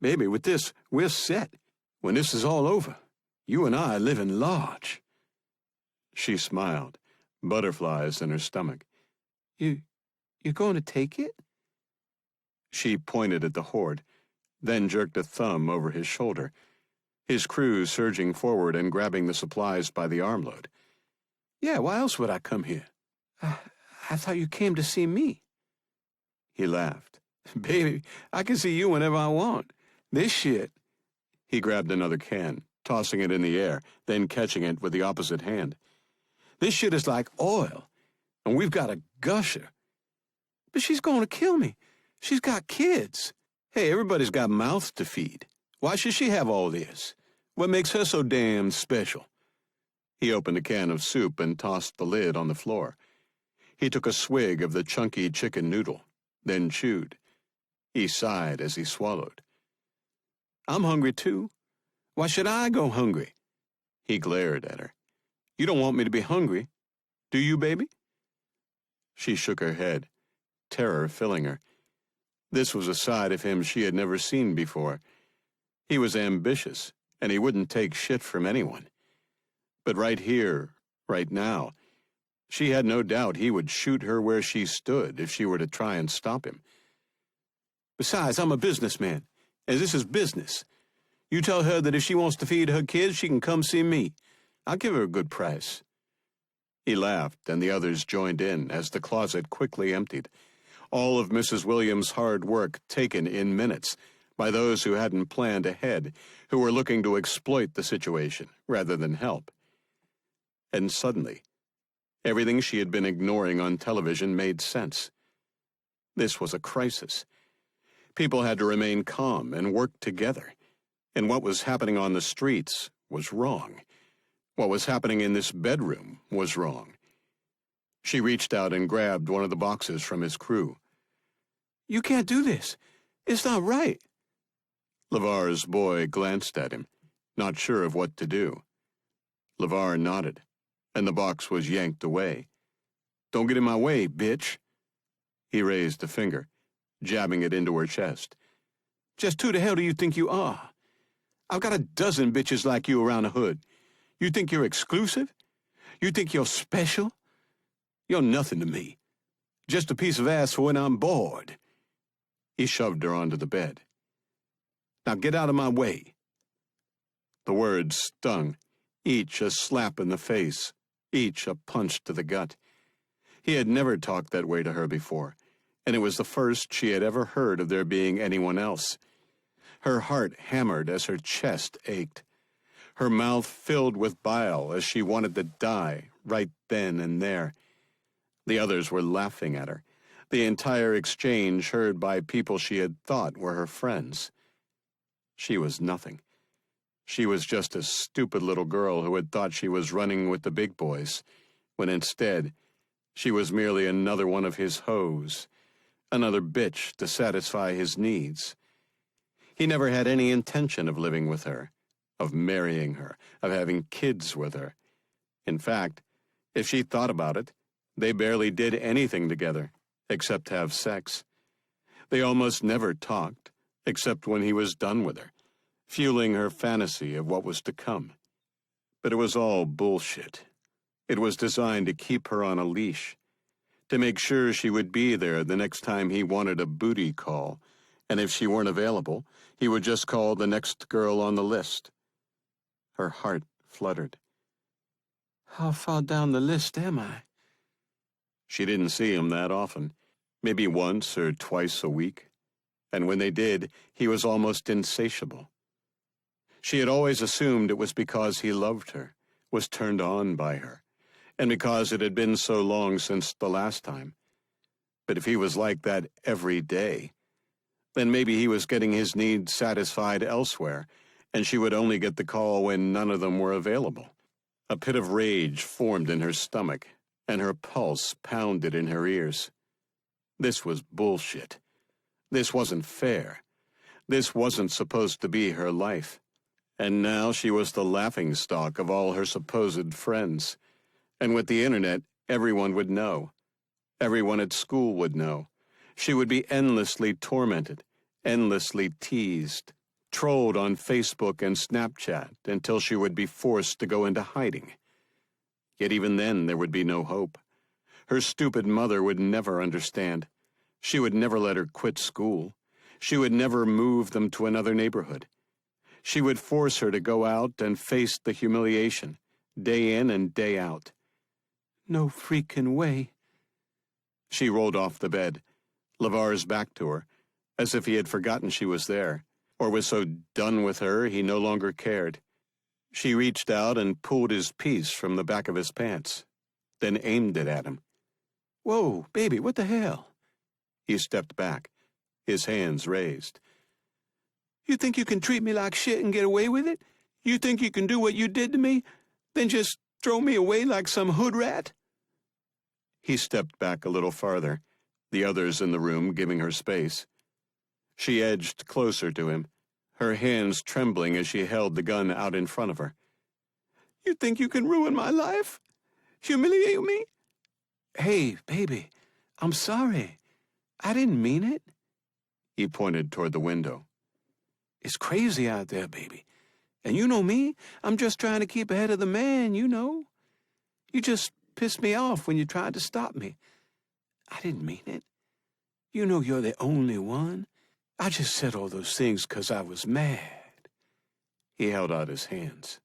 Baby, with this, we're set. When this is all over, you and I live in large. She smiled, butterflies in her stomach. You're going to take it? She pointed at the hoard, then jerked a thumb over his shoulder, his crew surging forward and grabbing the supplies by the armload. Yeah, why else would I come here? I thought you came to see me. He laughed. Baby, I can see you whenever I want. This shit. He grabbed another can, tossing it in the air, then catching it with the opposite hand. This shit is like oil, and we've got a gusher. But she's going to kill me. She's got kids. Hey, everybody's got mouths to feed. Why should she have all this? What makes her so damn special? He opened a can of soup and tossed the lid on the floor. He took a swig of the chunky chicken noodle, then chewed. He sighed as he swallowed. I'm hungry, too. Why should I go hungry? He glared at her. You don't want me to be hungry, do you, baby? She shook her head, terror filling her. This was a side of him she had never seen before. He was ambitious, and he wouldn't take shit from anyone. But right here, right now, She had no doubt he would shoot her where she stood if she were to try and stop him. Besides, I'm a businessman, and this is business. You tell her that if she wants to feed her kids, she can come see me. I'll give her a good price. He laughed, and the others joined in as the closet quickly emptied. All of Mrs. Williams' hard work taken in minutes by those who hadn't planned ahead, who were looking to exploit the situation rather than help. And suddenly, everything she had been ignoring on television made sense. This was a crisis. People had to remain calm and work together. And what was happening on the streets was wrong. What was happening in this bedroom was wrong. She reached out and grabbed one of the boxes from his crew. You can't do this. It's not right. LeVar's boy glanced at him, not sure of what to do. LeVar nodded, and the box was yanked away. Don't get in my way, bitch. He raised a finger, jabbing it into her chest. Just who the hell do you think you are? I've got a dozen bitches like you around the hood. You think you're exclusive? You think you're special? You're nothing to me. Just a piece of ass for when I'm bored. He shoved her onto the bed. Now get out of my way. The words stung, each a slap in the face, each a punch to the gut. He had never talked that way to her before, and it was the first she had ever heard of there being anyone else. Her heart hammered as her chest ached. Her mouth filled with bile as she wanted to die right then and there. The others were laughing at her, the entire exchange heard by people she had thought were her friends. She was nothing. She was just a stupid little girl who had thought she was running with the big boys, when instead she was merely another one of his hoes, another bitch to satisfy his needs. He never had any intention of living with her, of marrying her, of having kids with her. In fact, if she thought about it, they barely did anything together, except have sex. They almost never talked, except when he was done with her, fueling her fantasy of what was to come. But it was all bullshit. It was designed to keep her on a leash, to make sure she would be there the next time he wanted a booty call, and if she weren't available, he would just call the next girl on the list. Her heart fluttered. How far down the list am I? She didn't see him that often, maybe once or twice a week, and when they did, he was almost insatiable. She had always assumed it was because he loved her, was turned on by her, and because it had been so long since the last time. But if he was like that every day, then maybe he was getting his needs satisfied elsewhere, and she would only get the call when none of them were available. A pit of rage formed in her stomach, and her pulse pounded in her ears. This was bullshit. This wasn't fair. This wasn't supposed to be her life. And now she was the laughingstock of all her supposed friends. And with the internet, everyone would know. Everyone at school would know. She would be endlessly tormented, endlessly teased, trolled on Facebook and Snapchat until she would be forced to go into hiding. Yet even then there would be no hope. Her stupid mother would never understand. She would never let her quit school. She would never move them to another neighborhood. She would force her to go out and face the humiliation, day in and day out. No freaking way. She rolled off the bed, LeVar's back to her, as if he had forgotten she was there, or was so done with her he no longer cared. She reached out and pulled his piece from the back of his pants, then aimed it at him. Whoa, baby, what the hell? He stepped back, his hands raised. You think you can treat me like shit and get away with it? You think you can do what you did to me, then just throw me away like some hood rat? He stepped back a little farther, the others in the room giving her space. She edged closer to him, her hands trembling as she held the gun out in front of her. You think you can ruin my life? Humiliate me? Hey, baby, I'm sorry. I didn't mean it. He pointed toward the window. It's crazy out there, baby. And you know me, I'm just trying to keep ahead of the man, you know. You just pissed me off when you tried to stop me. I didn't mean it. You know you're the only one. I just said all those things 'cause I was mad." He held out his hands.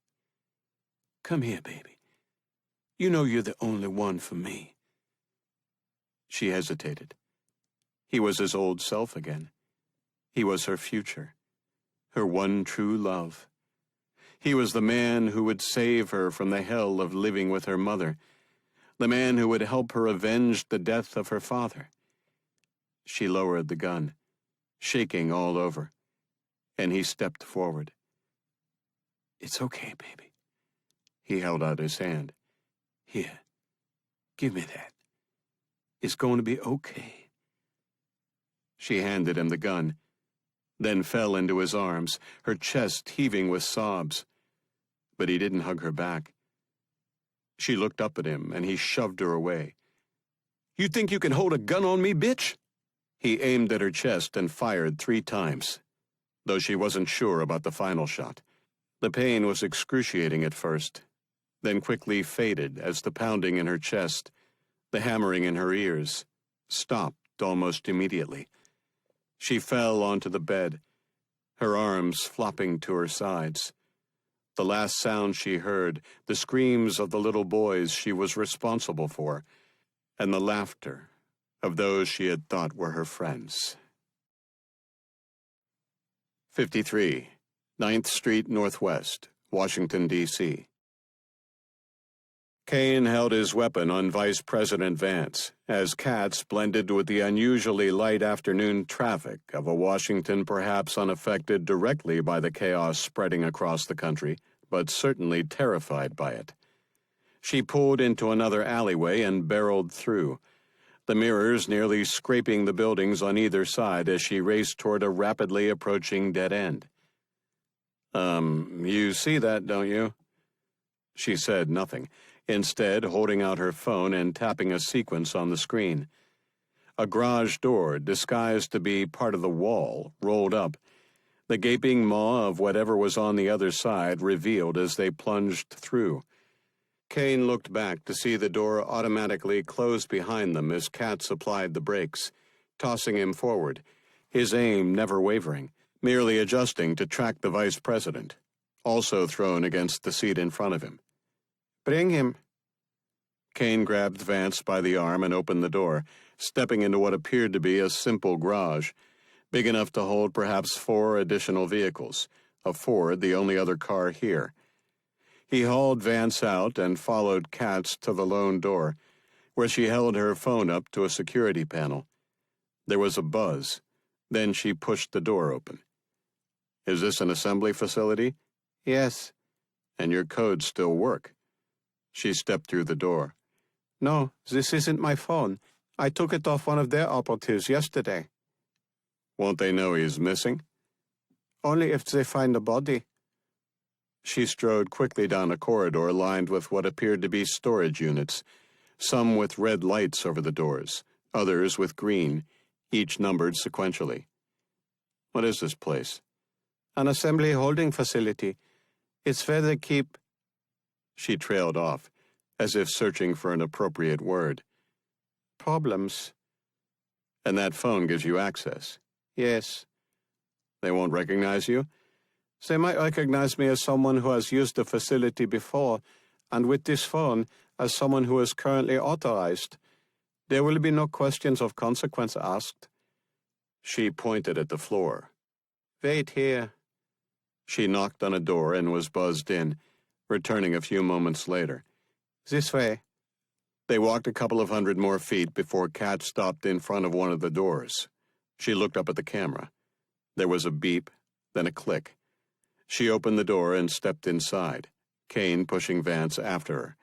"Come here, baby. You know you're the only one for me." She hesitated. He was his old self again. He was her future, her one true love. He was the man who would save her from the hell of living with her mother, the man who would help her avenge the death of her father. She lowered the gun, shaking all over, and he stepped forward. "It's okay, baby." He held out his hand. "Here, give me that. It's going to be okay." She handed him the gun, then fell into his arms, her chest heaving with sobs. But he didn't hug her back. She looked up at him, and he shoved her away. "You think you can hold a gun on me, bitch?" He aimed at her chest and fired 3 times, though she wasn't sure about the final shot. The pain was excruciating at first, then quickly faded as the pounding in her chest, the hammering in her ears, stopped almost immediately. She fell onto the bed, her arms flopping to her sides. The last sound she heard, the screams of the little boys she was responsible for, and the laughter of those she had thought were her friends. 53, 9th Street Northwest, Washington, D.C. Kane held his weapon on Vice President Vance as Katz blended with the unusually light afternoon traffic of a Washington perhaps unaffected directly by the chaos spreading across the country, but certainly terrified by it. She pulled into another alleyway and barreled through, the mirrors nearly scraping the buildings on either side as she raced toward a rapidly approaching dead end. You see that, don't you?" She said nothing, instead holding out her phone and tapping a sequence on the screen. A garage door, disguised to be part of the wall, rolled up, the gaping maw of whatever was on the other side revealed as they plunged through. Kane looked back to see the door automatically close behind them as Katz applied the brakes, tossing him forward, his aim never wavering, merely adjusting to track the vice president, also thrown against the seat in front of him. "Bring him." Kane grabbed Vance by the arm and opened the door, stepping into what appeared to be a simple garage, big enough to hold perhaps 4 additional vehicles, a Ford the only other car here. He hauled Vance out and followed Katz to the lone door, where she held her phone up to a security panel. There was a buzz. Then she pushed the door open. "Is this an assembly facility?" "Yes." "And your codes still work?" She stepped through the door. "No, this isn't my phone. I took it off one of their operatives yesterday." "Won't they know he's missing?" "Only if they find the body." She strode quickly down a corridor lined with what appeared to be storage units, some with red lights over the doors, others with green, each numbered sequentially. "What is this place?" "An assembly holding facility. It's where they keep—" She trailed off, as if searching for an appropriate word. "Problems." "And that phone gives you access?" "Yes." "They won't recognize you?" "They might recognize me as someone who has used the facility before, and with this phone, as someone who is currently authorized. There will be no questions of consequence asked." She pointed at the floor. "Wait here." She knocked on a door and was buzzed in, returning a few moments later. "This way." They walked a couple of hundred more feet before Kat stopped in front of one of the doors. She looked up at the camera. There was a beep, then a click. She opened the door and stepped inside, Kane pushing Vance after her.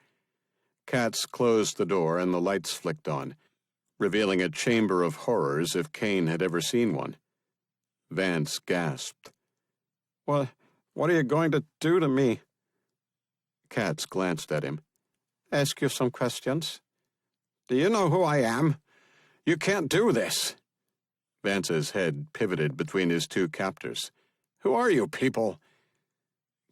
Katz closed the door and the lights flicked on, revealing a chamber of horrors if Kane had ever seen one. Vance gasped. What are you going to do to me?" Katz glanced at him. "Ask you some questions." "Do you know who I am? You can't do this." Vance's head pivoted between his 2 captors. "Who are you people?"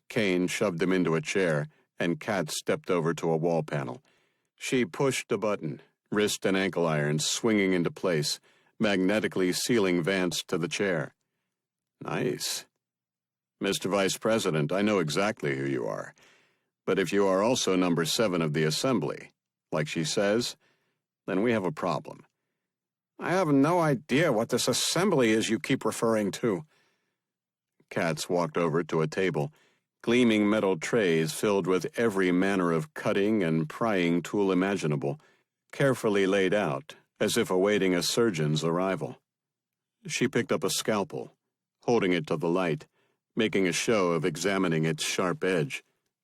Kane shoved him into a chair, and Katz stepped over to a wall panel. She pushed a button, wrist and ankle irons swinging into place, magnetically sealing Vance to the chair. Nice. Mr. Vice President, I know exactly who you are. But if you are also number 7 of the Assembly, like she says, then we have a problem. I have no idea what this assembly is you keep referring to. Katz walked over to a table, gleaming metal trays filled with every manner of cutting and prying tool imaginable, carefully laid out, as if awaiting a surgeon's arrival. She picked up a scalpel, holding it to the light, making a show of examining its sharp edge,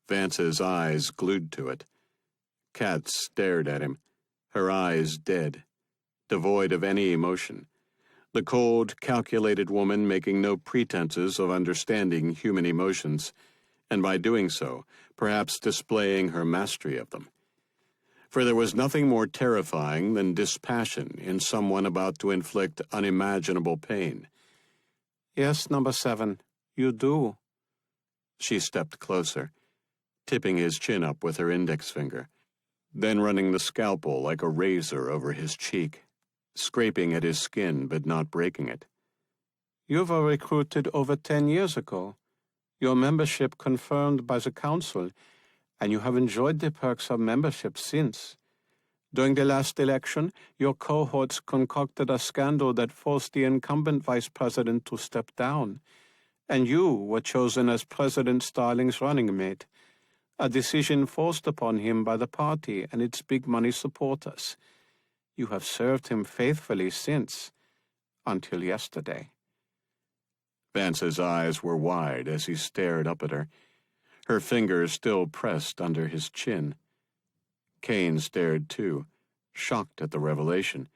Vance's eyes glued to it. Katz stared at him, her eyes dead, devoid of any emotion, the cold, calculated woman making no pretenses of understanding human emotions, and by doing so, perhaps displaying her mastery of them. For there was nothing more terrifying than dispassion in someone about to inflict unimaginable pain. Yes, number 7, you do. She stepped closer, tipping his chin up with her index finger, then running the scalpel like a razor over his cheek, scraping at his skin but not breaking it. You were recruited over 10 years ago. Your membership confirmed by the council, and you have enjoyed the perks of membership since. During the last election, your cohorts concocted a scandal that forced the incumbent vice president to step down, and you were chosen as President Starling's running mate, a decision forced upon him by the party and its big-money supporters. You have served him faithfully since, until yesterday. Vance's eyes were wide as he stared up at her, her fingers still pressed under his chin. Kane stared too, shocked at the revelation.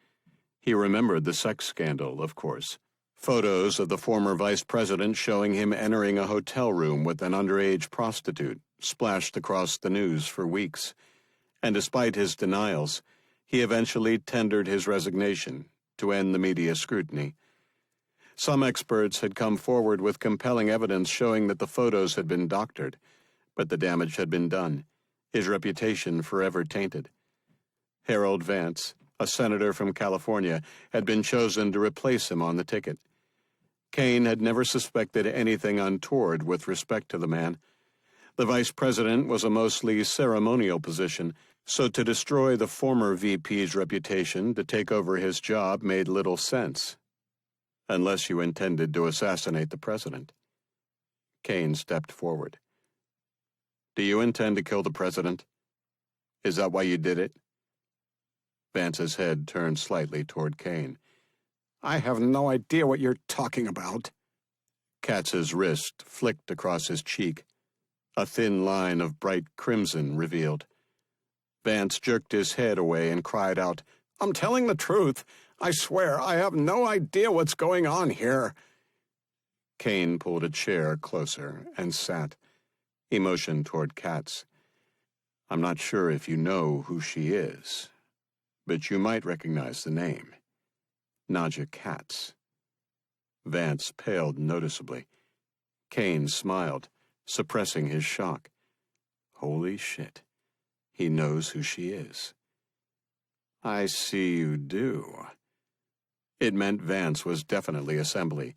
He remembered the sex scandal, of course. Photos of the former vice president showing him entering a hotel room with an underage prostitute splashed across the news for weeks. And despite his denials, he eventually tendered his resignation to end the media scrutiny. Some experts had come forward with compelling evidence showing that the photos had been doctored, but the damage had been done, his reputation forever tainted. Harold Vance, a senator from California, had been chosen to replace him on the ticket. Kane had never suspected anything untoward with respect to the man. The vice president was a mostly ceremonial position, so to destroy the former VP's reputation to take over his job made little sense. Unless you intended to assassinate the president. Kane stepped forward. Do you intend to kill the president? Is that why you did it? Vance's head turned slightly toward Kane. I have no idea what you're talking about. Katz's wrist flicked across his cheek. A thin line of bright crimson revealed. Vance jerked his head away and cried out, I'm telling the truth. I swear I have no idea what's going on here. Kane pulled a chair closer and sat. He motioned toward Katz. I'm not sure if you know who she is, but you might recognize the name. Nadja Katz. Vance paled noticeably. Kane smiled, suppressing his shock. Holy shit. He knows who she is. I see you do. It meant Vance was definitely Assembly.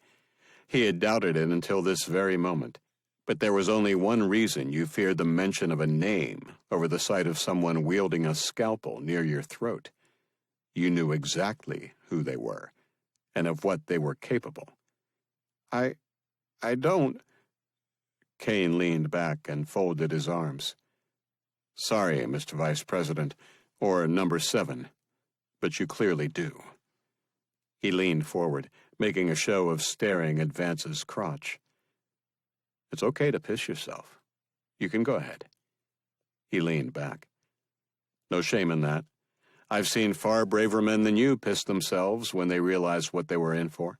He had doubted it until this very moment. But there was only one reason you feared the mention of a name over the sight of someone wielding a scalpel near your throat. You knew exactly who they were, and of what they were capable. I don't... Kane leaned back and folded his arms. Sorry, Mr. Vice President, or number 7, but you clearly do. He leaned forward, making a show of staring at Vance's crotch. It's okay to piss yourself. You can go ahead. He leaned back. No shame in that. I've seen far braver men than you piss themselves when they realized what they were in for.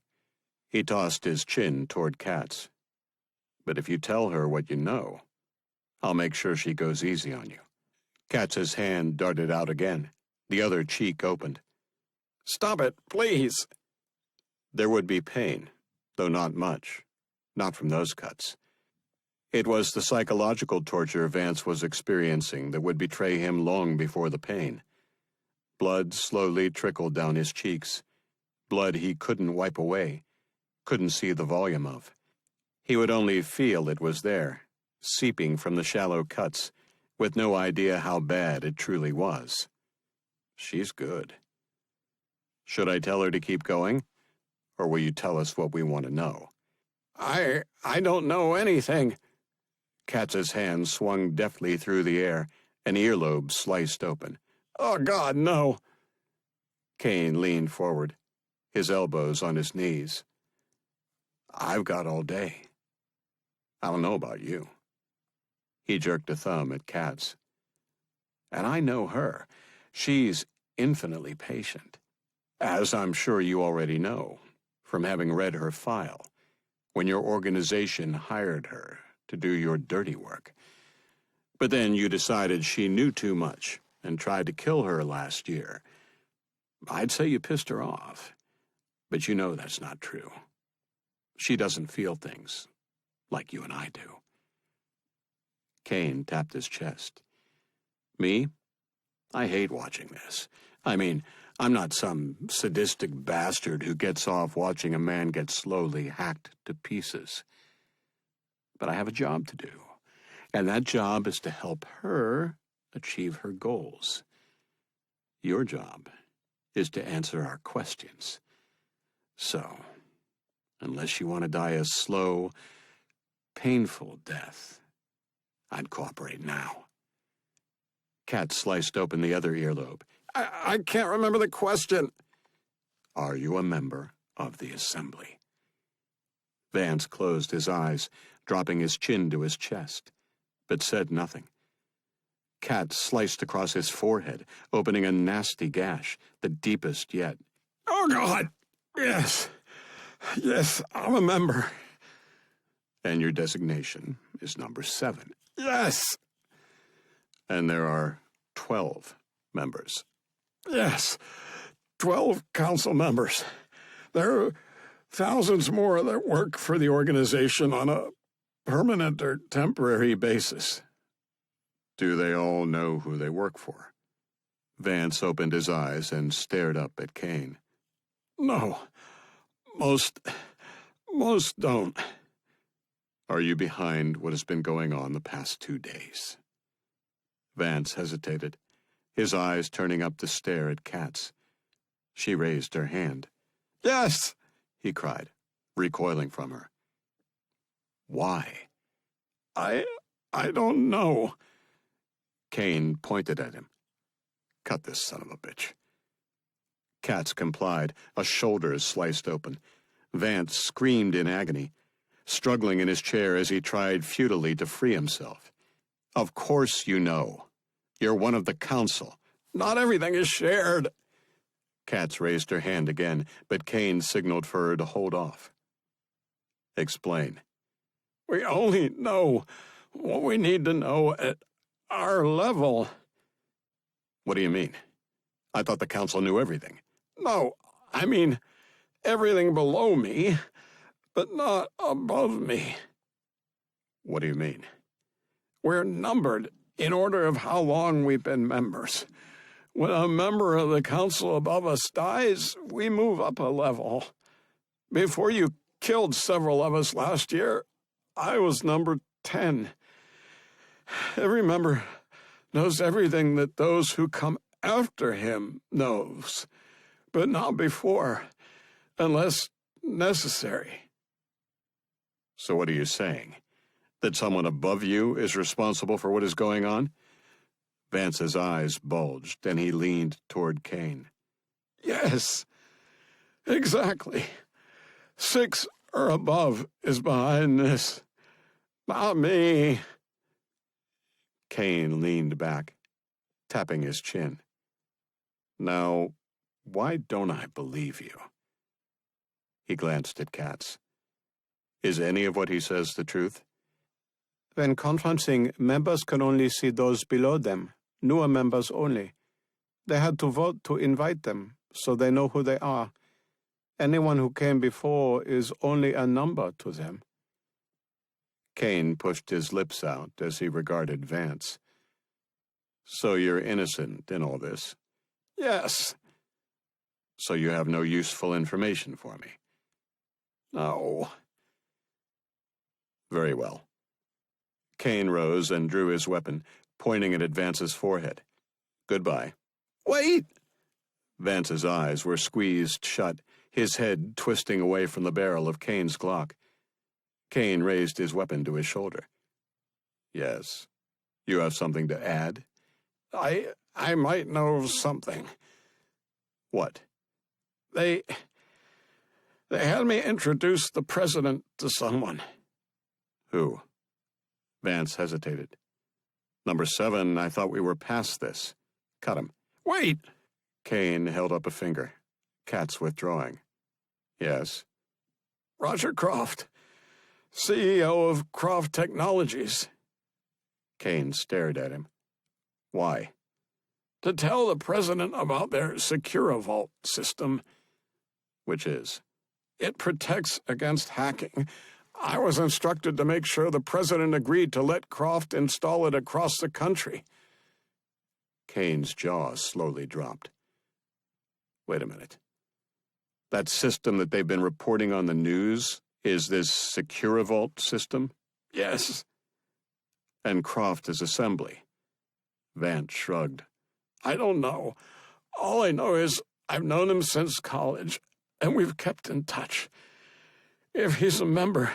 He tossed his chin toward Katz. But if you tell her what you know, I'll make sure she goes easy on you. Katz's hand darted out again. The other cheek opened. Stop it, please. There would be pain, though not much. Not from those cuts. It was the psychological torture Vance was experiencing that would betray him long before the pain. Blood slowly trickled down his cheeks. Blood he couldn't wipe away, couldn't see the volume of. He would only feel it was there, seeping from the shallow cuts, with no idea how bad it truly was. She's good. Should I tell her to keep going? Or will you tell us what we want to know? I don't know anything. Katz's hand swung deftly through the air, an earlobe sliced open. Oh, God, no. Kane leaned forward, his elbows on his knees. I've got all day. I don't know about you. He jerked a thumb at Katz. And I know her. She's infinitely patient, as I'm sure you already know, from having read her file, when your organization hired her to do your dirty work. But then you decided she knew too much and tried to kill her last year. I'd say you pissed her off, but you know that's not true. She doesn't feel things like you and I do. Kane tapped his chest. Me? I hate watching this. I mean, I'm not some sadistic bastard who gets off watching a man get slowly hacked to pieces. But I have a job to do, and that job is to help her achieve her goals. Your job is to answer our questions. So, unless you want to die a slow, painful death, I'd cooperate now. Katz sliced open the other earlobe. I can't remember the question. Are you a member of the Assembly? Vance closed his eyes, dropping his chin to his chest, but said nothing. Katz sliced across his forehead, opening a nasty gash, the deepest yet. Oh, God! Yes. Yes, I'm a member. And your designation is number 7. Yes. And there are 12 members. Yes. 12 council members. There are thousands more that work for the organization on a permanent or temporary basis. Do they all know who they work for? Vance opened his eyes and stared up at Kane. No. Most don't. Are you behind what has been going on the past 2 days? Vance hesitated, his eyes turning up to stare at Katz. She raised her hand. Yes, he cried, recoiling from her. Why? I don't know. Kane pointed at him. Cut this son of a bitch. Katz complied, a shoulder sliced open. Vance screamed in agony, struggling in his chair as he tried futilely to free himself. Of course you know. You're one of the council. Not everything is shared. Katz raised her hand again, but Kane signaled for her to hold off. Explain. We only know what we need to know at our level. What do you mean? I thought the council knew everything. No, I mean everything below me, but not above me. What do you mean? We're numbered in order of how long we've been members. When a member of the council above us dies, we move up a level. Before you killed several of us last year, I was number 10. Every member knows everything that those who come after him knows, but not before, unless necessary. So what are you saying? That someone above you is responsible for what is going on? Vance's eyes bulged, and he leaned toward Kane. Yes, exactly. 6 or above is behind this. Not me. Kane leaned back, tapping his chin. Now, why don't I believe you? He glanced at Katz. Is any of what he says the truth? When conferencing, members can only see those below them, newer members only. They had to vote to invite them, so they know who they are. Anyone who came before is only a number to them. Kane pushed his lips out as he regarded Vance. So you're innocent in all this? Yes. So you have no useful information for me? No. Very well. Kane rose and drew his weapon, pointing it at Vance's forehead. Goodbye. Wait! Vance's eyes were squeezed shut, his head twisting away from the barrel of Kane's Glock. Kane raised his weapon to his shoulder. Yes. You have something to add? I might know something. What? They had me introduce the president to someone. Who? Vance hesitated. Number 7, I thought we were past this. Cut him. Wait! Kane held up a finger. Katz withdrawing. Yes? Roger Croft, CEO of Croft Technologies. Kane stared at him. Why? To tell the president about their SecureVault system. Which is? It protects against hacking. I was instructed to make sure the president agreed to let Croft install it across the country. Kane's jaw slowly dropped. Wait a minute. That system that they've been reporting on the news is this SecureVault system? Yes. And Croft is assembly. Vance shrugged. I don't know. All I know is I've known him since college, and we've kept in touch. If he's a member,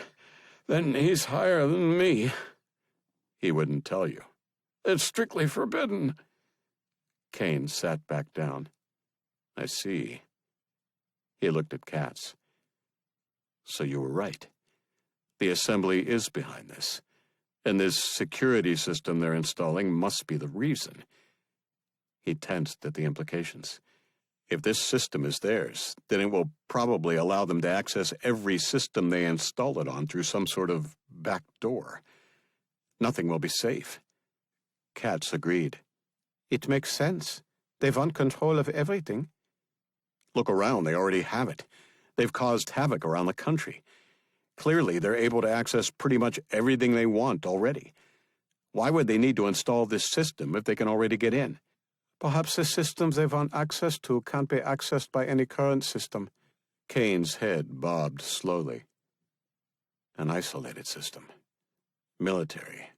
then he's higher than me. He wouldn't tell you. It's strictly forbidden. Kane sat back down. I see. He looked at Katz. So you were right. The assembly is behind this, and this security system they're installing must be the reason. He tensed at the implications. If this system is theirs, then it will probably allow them to access every system they install it on through some sort of back door. Nothing will be safe. Katz agreed. It makes sense. They want control of everything. Look around, they already have it. They've caused havoc around the country. Clearly, they're able to access pretty much everything they want already. Why would they need to install this system if they can already get in? Perhaps the systems they want access to can't be accessed by any current system. Kane's head bobbed slowly. An isolated system. Military.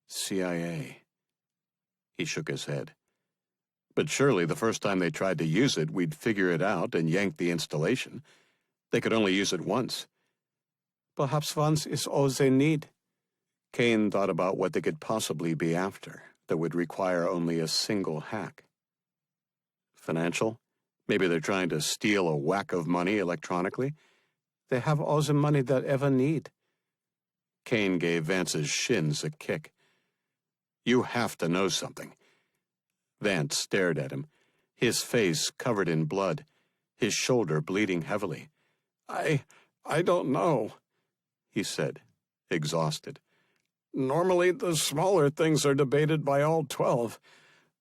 CIA. He shook his head. But surely the first time they tried to use it, we'd figure it out and yank the installation. They could only use it once. Perhaps once is all they need. Kane thought about what they could possibly be after that would require only a single hack. Financial? Maybe they're trying to steal a whack of money electronically? They have all the money they'll ever need. Kane gave Vance's shins a kick. You have to know something. Vance stared at him, his face covered in blood, his shoulder bleeding heavily. I don't know, he said, exhausted. Normally, the smaller things are debated by all 12,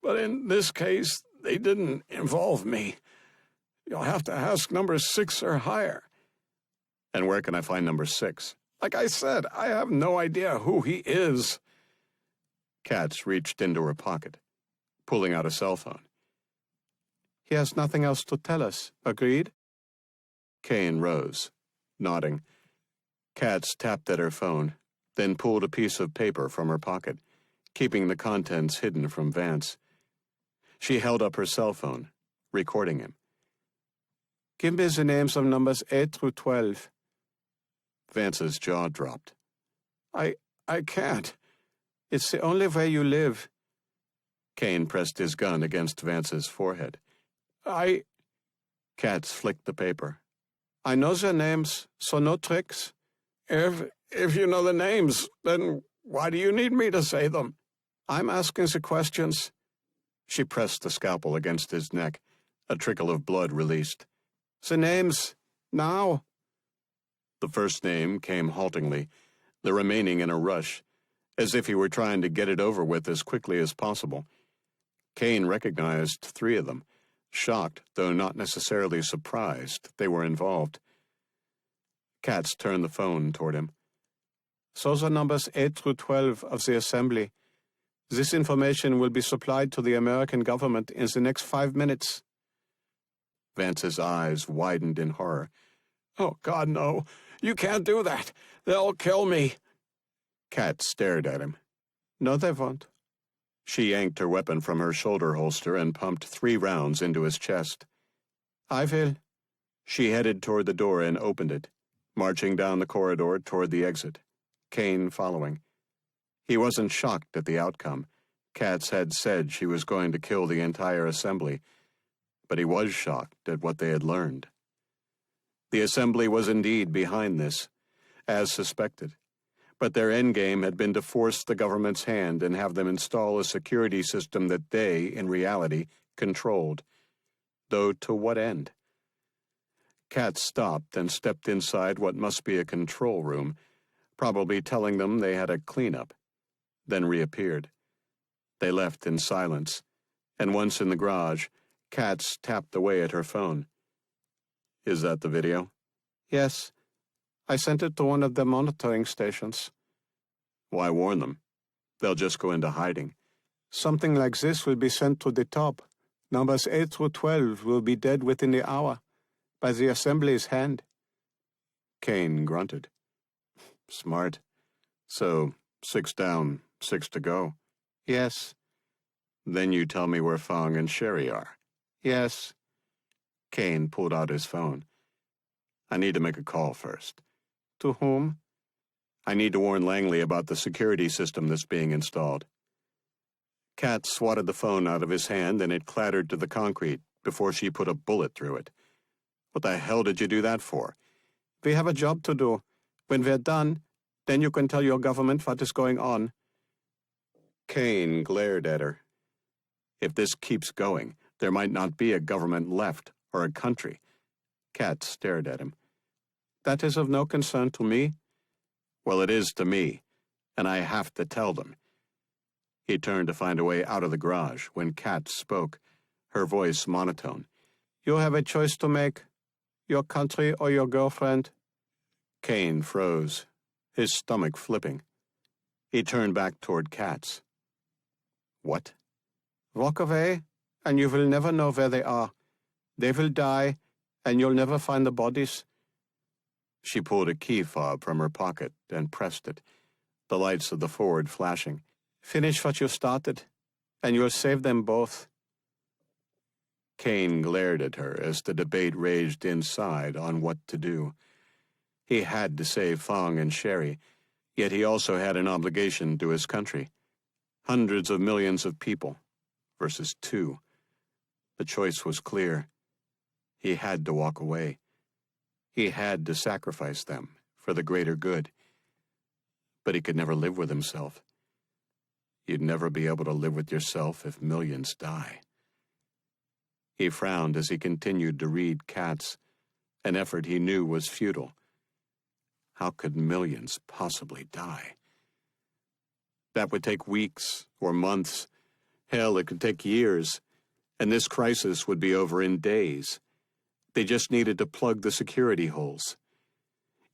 but in this case, they didn't involve me. You'll have to ask number 6 or higher. And where can I find number 6? Like I said, I have no idea who he is. Katz reached into her pocket, pulling out a cell phone. He has nothing else to tell us. Agreed? Kane rose, nodding. Katz tapped at her phone, then pulled a piece of paper from her pocket, keeping the contents hidden from Vance. She held up her cell phone, recording him. Give me the names of numbers 8 through 12. Vance's jaw dropped. I can't. It's the only way you live. Kane pressed his gun against Vance's forehead. Katz flicked the paper. I know their names, so no tricks. If you know the names, then why do you need me to say them? I'm asking the questions. She pressed the scalpel against his neck. A trickle of blood released. The names, now. The first name came haltingly, the remaining in a rush, as if he were trying to get it over with as quickly as possible. Kane recognized 3 of them, shocked, though not necessarily surprised, they were involved. Katz turned the phone toward him. Those are numbers 8 through 12 of the assembly. This information will be supplied to the American government in the next 5 minutes. Vance's eyes widened in horror. Oh, God, no. You can't do that. They'll kill me. Kat stared at him. No, they won't. She yanked her weapon from her shoulder holster and pumped 3 rounds into his chest. I will. She headed toward the door and opened it, marching down the corridor toward the exit, Kane following. He wasn't shocked at the outcome. Katz had said she was going to kill the entire assembly, but he was shocked at what they had learned. The assembly was indeed behind this, as suspected, but their endgame had been to force the government's hand and have them install a security system that they, in reality, controlled. Though to what end? Katz stopped and stepped inside what must be a control room, probably telling them they had a cleanup, then reappeared. They left in silence, and once in the garage, Katz tapped away at her phone. Is that the video? Yes. I sent it to one of the monitoring stations. Why warn them? They'll just go into hiding. Something like this will be sent to the top. Numbers 8 through 12 will be dead within the hour, by the assembly's hand. Kane grunted. Smart. So, 6 down, 6 to go. Yes. Then you tell me where Fong and Sherry are. Yes. Kane pulled out his phone. I need to make a call first. To whom? I need to warn Langley about the security system that's being installed. Kat swatted the phone out of his hand and it clattered to the concrete before she put a bullet through it. What the hell did you do that for? We have a job to do. When we're done, then you can tell your government what is going on. Kane glared at her. If this keeps going, there might not be a government left or a country. Kat stared at him. That is of no concern to me. Well, it is to me, and I have to tell them. He turned to find a way out of the garage when Kat spoke, her voice monotone. You have a choice to make. Your country or your girlfriend. Kane froze, his stomach flipping. He turned back toward Katz. What? Walk away, and you will never know where they are. They will die, and you'll never find the bodies. She pulled a key fob from her pocket and pressed it, the lights of the Ford flashing. Finish what you started, and you'll save them both. Kane glared at her as the debate raged inside on what to do. He had to save Fong and Sherry, yet he also had an obligation to his country. Hundreds of millions of people versus 2. The choice was clear. He had to walk away. He had to sacrifice them for the greater good. But he could never live with himself. You'd never be able to live with yourself if millions die. He frowned as he continued to read Katz, an effort he knew was futile. How could millions possibly die? That would take weeks or months. Hell, it could take years, and this crisis would be over in days. They just needed to plug the security holes.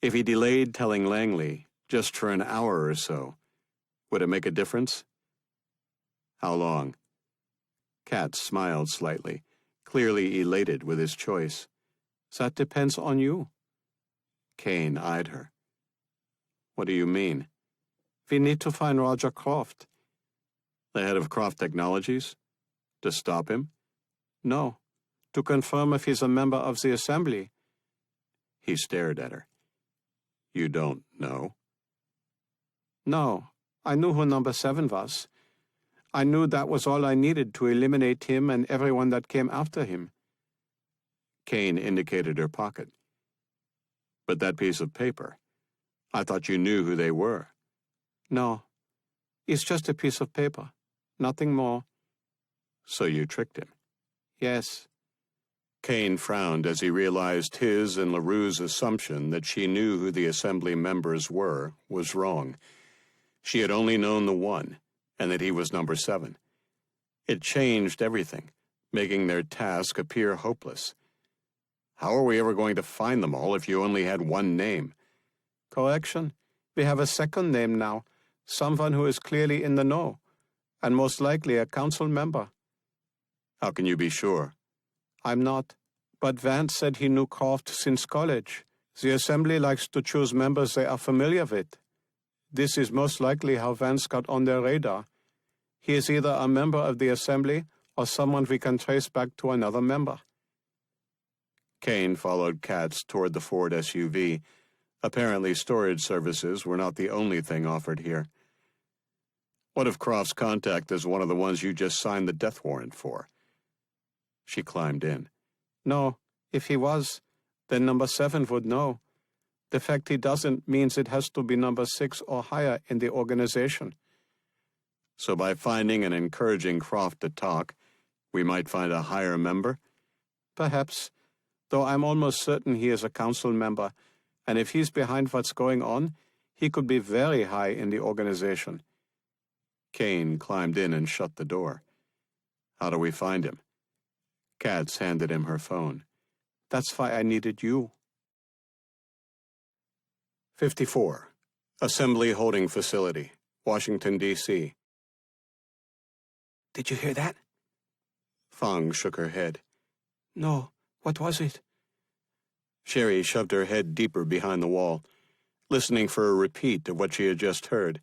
If he delayed telling Langley just for an hour or so, would it make a difference? How long? Katz smiled slightly, clearly elated with his choice. That depends on you. Kane eyed her. What do you mean? We need to find Roger Croft. The head of Croft Technologies? To stop him? No, to confirm if he's a member of the assembly. He stared at her. You don't know? No, I knew who number 7 was. I knew that was all I needed to eliminate him and everyone that came after him. Kane indicated her pocket. But that piece of paper, I thought you knew who they were. No, it's just a piece of paper, nothing more. So you tricked him? Yes. Kane frowned as he realized his and LaRue's assumption that she knew who the assembly members were was wrong. She had only known the one, and that he was number 7. It changed everything, making their task appear hopeless. How are we ever going to find them all if you only had one name? Correction, We have a second name now, someone who is clearly in the know, and most likely a council member. How can you be sure? I'm not, but Vance said he knew Croft since college. The Assembly likes to choose members they are familiar with. This is most likely how Vance got on their radar. He is either a member of the Assembly or someone we can trace back to another member. Kane followed Katz toward the Ford SUV. Apparently, storage services were not the only thing offered here. What if Croft's contact is one of the ones you just signed the death warrant for? She climbed in. No, if he was, then number 7 would know. The fact he doesn't means it has to be number 6 or higher in the organization. So by finding and encouraging Croft to talk, we might find a higher member? Perhaps, though I'm almost certain he is a council member, and if he's behind what's going on, he could be very high in the organization. Kane climbed in and shut the door. How do we find him? Katz handed him her phone. That's why I needed you. 54. Assembly Holding Facility, Washington, D.C. Did you hear that? Fong shook her head. No. What was it? Sherry shoved her head deeper behind the wall, listening for a repeat of what she had just heard.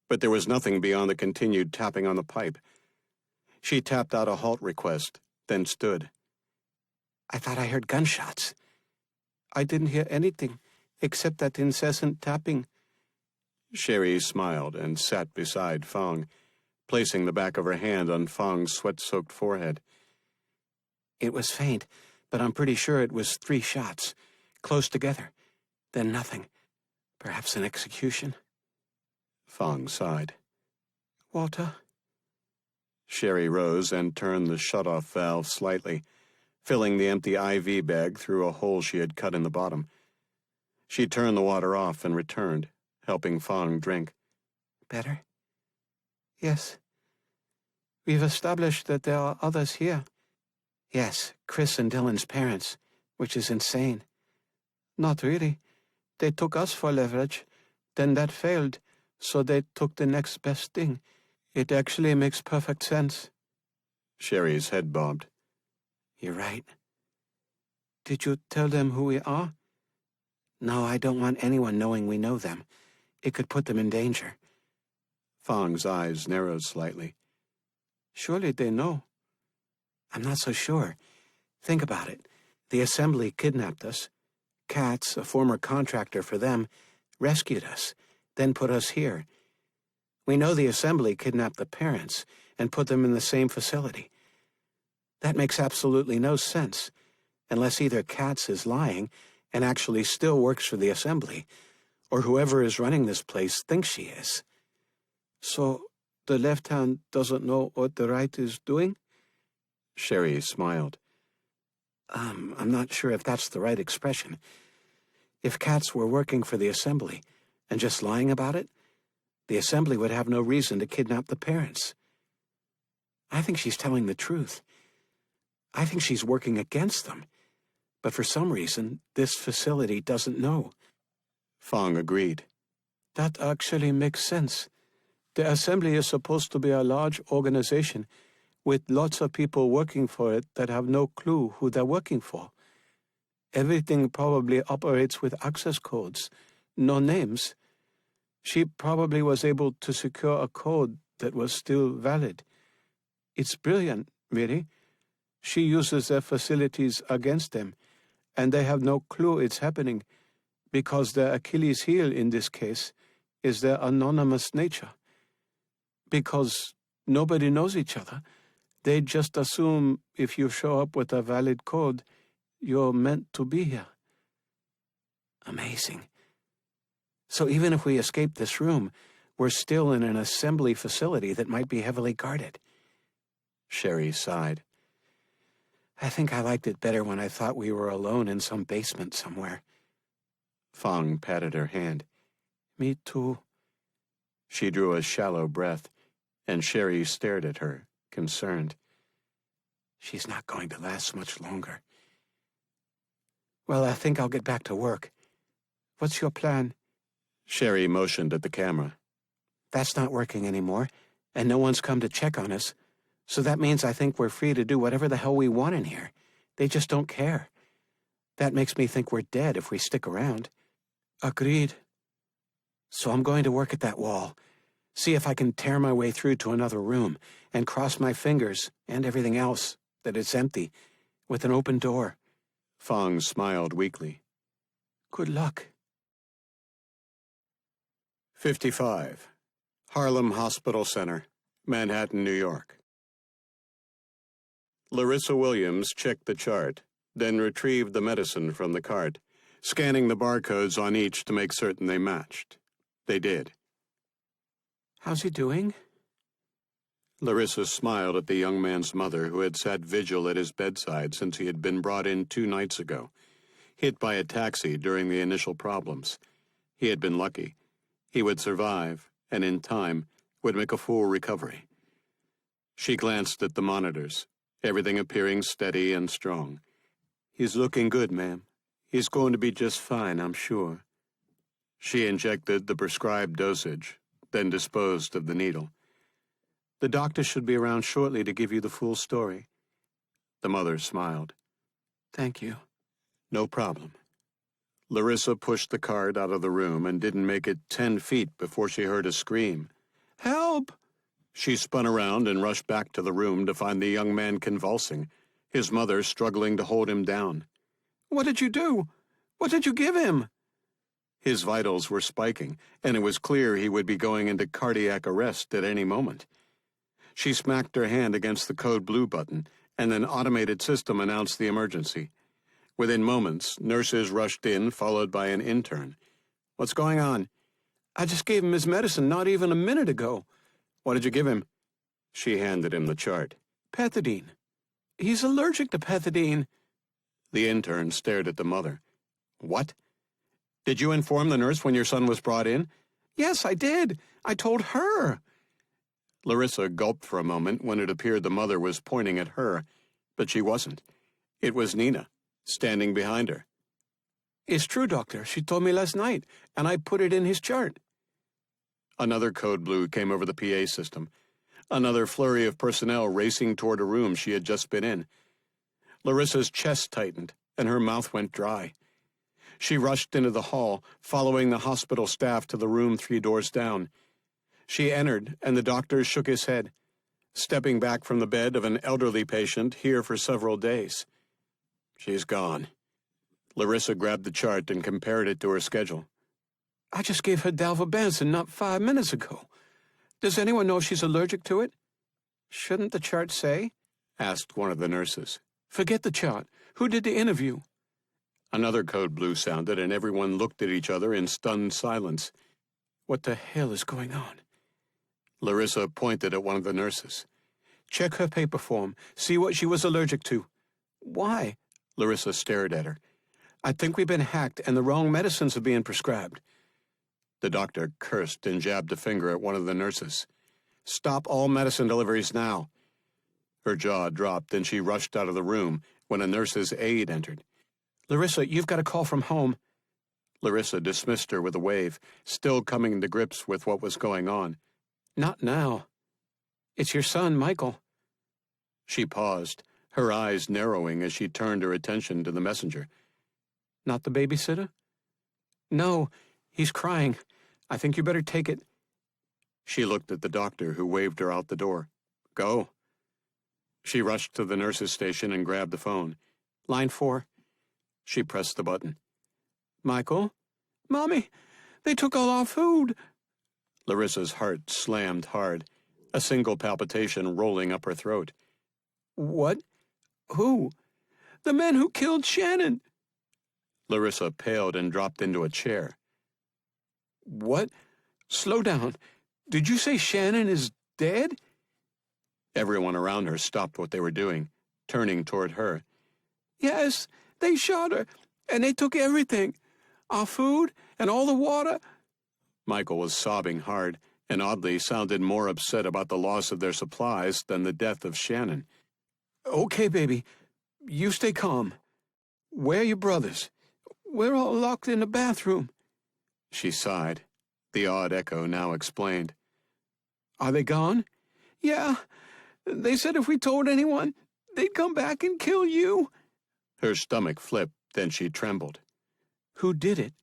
But there was nothing beyond the continued tapping on the pipe. She tapped out a halt request, then stood. I thought I heard gunshots. I didn't hear anything except that incessant tapping. Sherry smiled and sat beside Fong, placing the back of her hand on Fong's sweat-soaked forehead. It was faint, but I'm pretty sure it was 3 shots, close together. Then nothing. Perhaps an execution. Fong sighed. Walter? Sherry rose and turned the shut-off valve slightly, filling the empty IV bag through a hole she had cut in the bottom. She turned the water off and returned, helping Fong drink. Better? Yes. We've established that there are others here. Yes, Chris and Dylan's parents, which is insane. Not really. They took us for leverage. Then that failed, so they took the next best thing. It actually makes perfect sense. Sherry's head bobbed. You're right. Did you tell them who we are? No, I don't want anyone knowing we know them. It could put them in danger. Fong's eyes narrowed slightly. Surely they know. I'm not so sure. Think about it. The Assembly kidnapped us. Katz, a former contractor for them, rescued us, then put us here. We know the Assembly kidnapped the parents and put them in the same facility. That makes absolutely no sense, unless either Katz is lying and actually still works for the Assembly, or whoever is running this place thinks she is. So, the left hand doesn't know what the right is doing? Sherry smiled. I'm not sure if that's the right expression. If Katz were working for the Assembly and just lying about it, the Assembly would have no reason to kidnap the parents. I think she's telling the truth. I think she's working against them. But for some reason, this facility doesn't know. Fong agreed. That actually makes sense. The Assembly is supposed to be a large organization with lots of people working for it that have no clue who they're working for. Everything probably operates with access codes, no names. She probably was able to secure a code that was still valid. It's brilliant, really. She uses their facilities against them, and they have no clue it's happening, because their Achilles heel in this case is their anonymous nature. Because nobody knows each other, they just assume if you show up with a valid code, you're meant to be here. Amazing. So even if we escape this room, we're still in an Assembly facility that might be heavily guarded. Sherry sighed. I think I liked it better when I thought we were alone in some basement somewhere. Fong patted her hand. Me too. She drew a shallow breath, and Sherry stared at her, concerned. She's not going to last much longer. Well, I think I'll get back to work. What's your plan? Sherry motioned at the camera. That's not working anymore, and no one's come to check on us. So that means I think we're free to do whatever the hell we want in here. They just don't care. That makes me think we're dead if we stick around. Agreed. So I'm going to work at that wall, see if I can tear my way through to another room, and cross my fingers, and everything else, that it's empty, with an open door. Fong smiled weakly. Good luck. 55. Harlem Hospital Center, Manhattan, New York. Larissa Williams checked the chart, then retrieved the medicine from the cart, scanning the barcodes on each to make certain they matched. They did. How's he doing? Larissa smiled at the young man's mother, who had sat vigil at his bedside since he had been brought in 2 nights ago, hit by a taxi during the initial problems. He had been lucky. He would survive, and in time, would make a full recovery. She glanced at the monitors, everything appearing steady and strong. He's looking good, ma'am. He's going to be just fine, I'm sure. She injected the prescribed dosage, then disposed of the needle. The doctor should be around shortly to give you the full story. The mother smiled. Thank you. No problem. Larissa pushed the cart out of the room and didn't make it 10 feet before she heard a scream. Help! She spun around and rushed back to the room to find the young man convulsing, his mother struggling to hold him down. What did you do? What did you give him? His vitals were spiking, and it was clear he would be going into cardiac arrest at any moment. She smacked her hand against the code blue button, and an automated system announced the emergency. Within moments, nurses rushed in, followed by an intern. What's going on? I just gave him his medicine not even a minute ago. What did you give him? She handed him the chart. Pethidine. He's allergic to pethidine. The intern stared at the mother. What? Did you inform the nurse when your son was brought in? Yes, I did. I told her. Larissa gulped for a moment when it appeared the mother was pointing at her, but she wasn't. It was Nina, standing behind her. It's true, Doctor. She told me last night, and I put it in his chart. Another code blue came over the PA system. Another flurry of personnel racing toward a room she had just been in. Larissa's chest tightened, and her mouth went dry. She rushed into the hall, following the hospital staff to the room 3 doors down. She entered, and the doctor shook his head, stepping back from the bed of an elderly patient here for several days. She's gone. Larissa grabbed the chart and compared it to her schedule. I just gave her dalvabensin not 5 minutes ago. Does anyone know if she's allergic to it? Shouldn't the chart say? Asked one of the nurses. Forget the chart. Who did the interview? Another code blue sounded, and everyone looked at each other in stunned silence. What the hell is going on? Larissa pointed at one of the nurses. Check her paper form. See what she was allergic to. Why? Larissa stared at her. I think we've been hacked and the wrong medicines are being prescribed. The doctor cursed and jabbed a finger at one of the nurses. Stop all medicine deliveries now. Her jaw dropped and she rushed out of the room when a nurse's aide entered. Larissa, you've got a call from home. Larissa dismissed her with a wave, still coming to grips with what was going on. Not now. It's your son, Michael. She paused, her eyes narrowing as she turned her attention to the messenger. Not the babysitter? No, he's crying. I think you better take it. She looked at the doctor, who waved her out the door. Go. She rushed to the nurse's station and grabbed the phone. Line 4. She pressed the button. Michael? Mommy, they took all our food. Larissa's heart slammed hard, a single palpitation rolling up her throat. What? Who? The men who killed Shannon. Larissa paled and dropped into a chair. What? Slow down. Did you say Shannon is dead? Everyone around her stopped what they were doing, turning toward her. Yes, they shot her, and they took everything. Our food and all the water. Michael was sobbing hard, and oddly sounded more upset about the loss of their supplies than the death of Shannon. Okay, baby. You stay calm. Where are your brothers? We're all locked in the bathroom. She sighed. The odd echo now explained. Are they gone? Yeah. They said if we told anyone, they'd come back and kill you. Her stomach flipped, then she trembled. Who did it?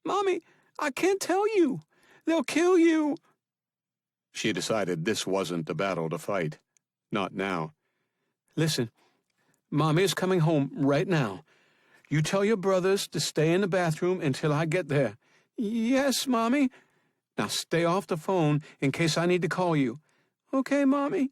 Mommy, I can't tell you. They'll kill you. She decided this wasn't the battle to fight. Not now. Listen, Mommy is coming home right now. You tell your brothers to stay in the bathroom until I get there. Yes, Mommy. Now stay off the phone in case I need to call you. Okay, Mommy?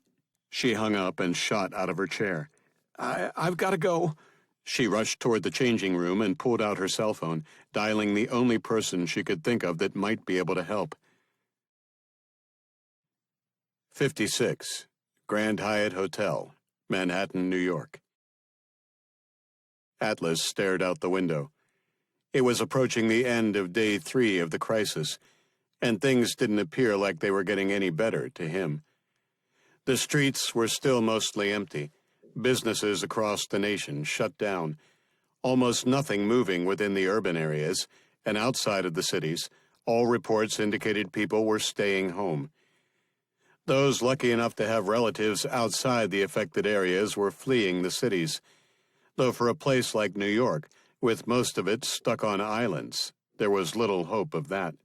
She hung up and shot out of her chair. I've got to go. She rushed toward the changing room and pulled out her cell phone, dialing the only person she could think of that might be able to help. 56, Grand Hyatt Hotel, Manhattan, New York. Atlas stared out the window. It was approaching the end of day 3 of the crisis, and things didn't appear like they were getting any better to him. The streets were still mostly empty. Businesses across the nation shut down. Almost nothing moving within the urban areas, and outside of the cities, all reports indicated people were staying home. Those lucky enough to have relatives outside the affected areas were fleeing the cities, though for a place like New York, with most of it stuck on islands, there was little hope of that.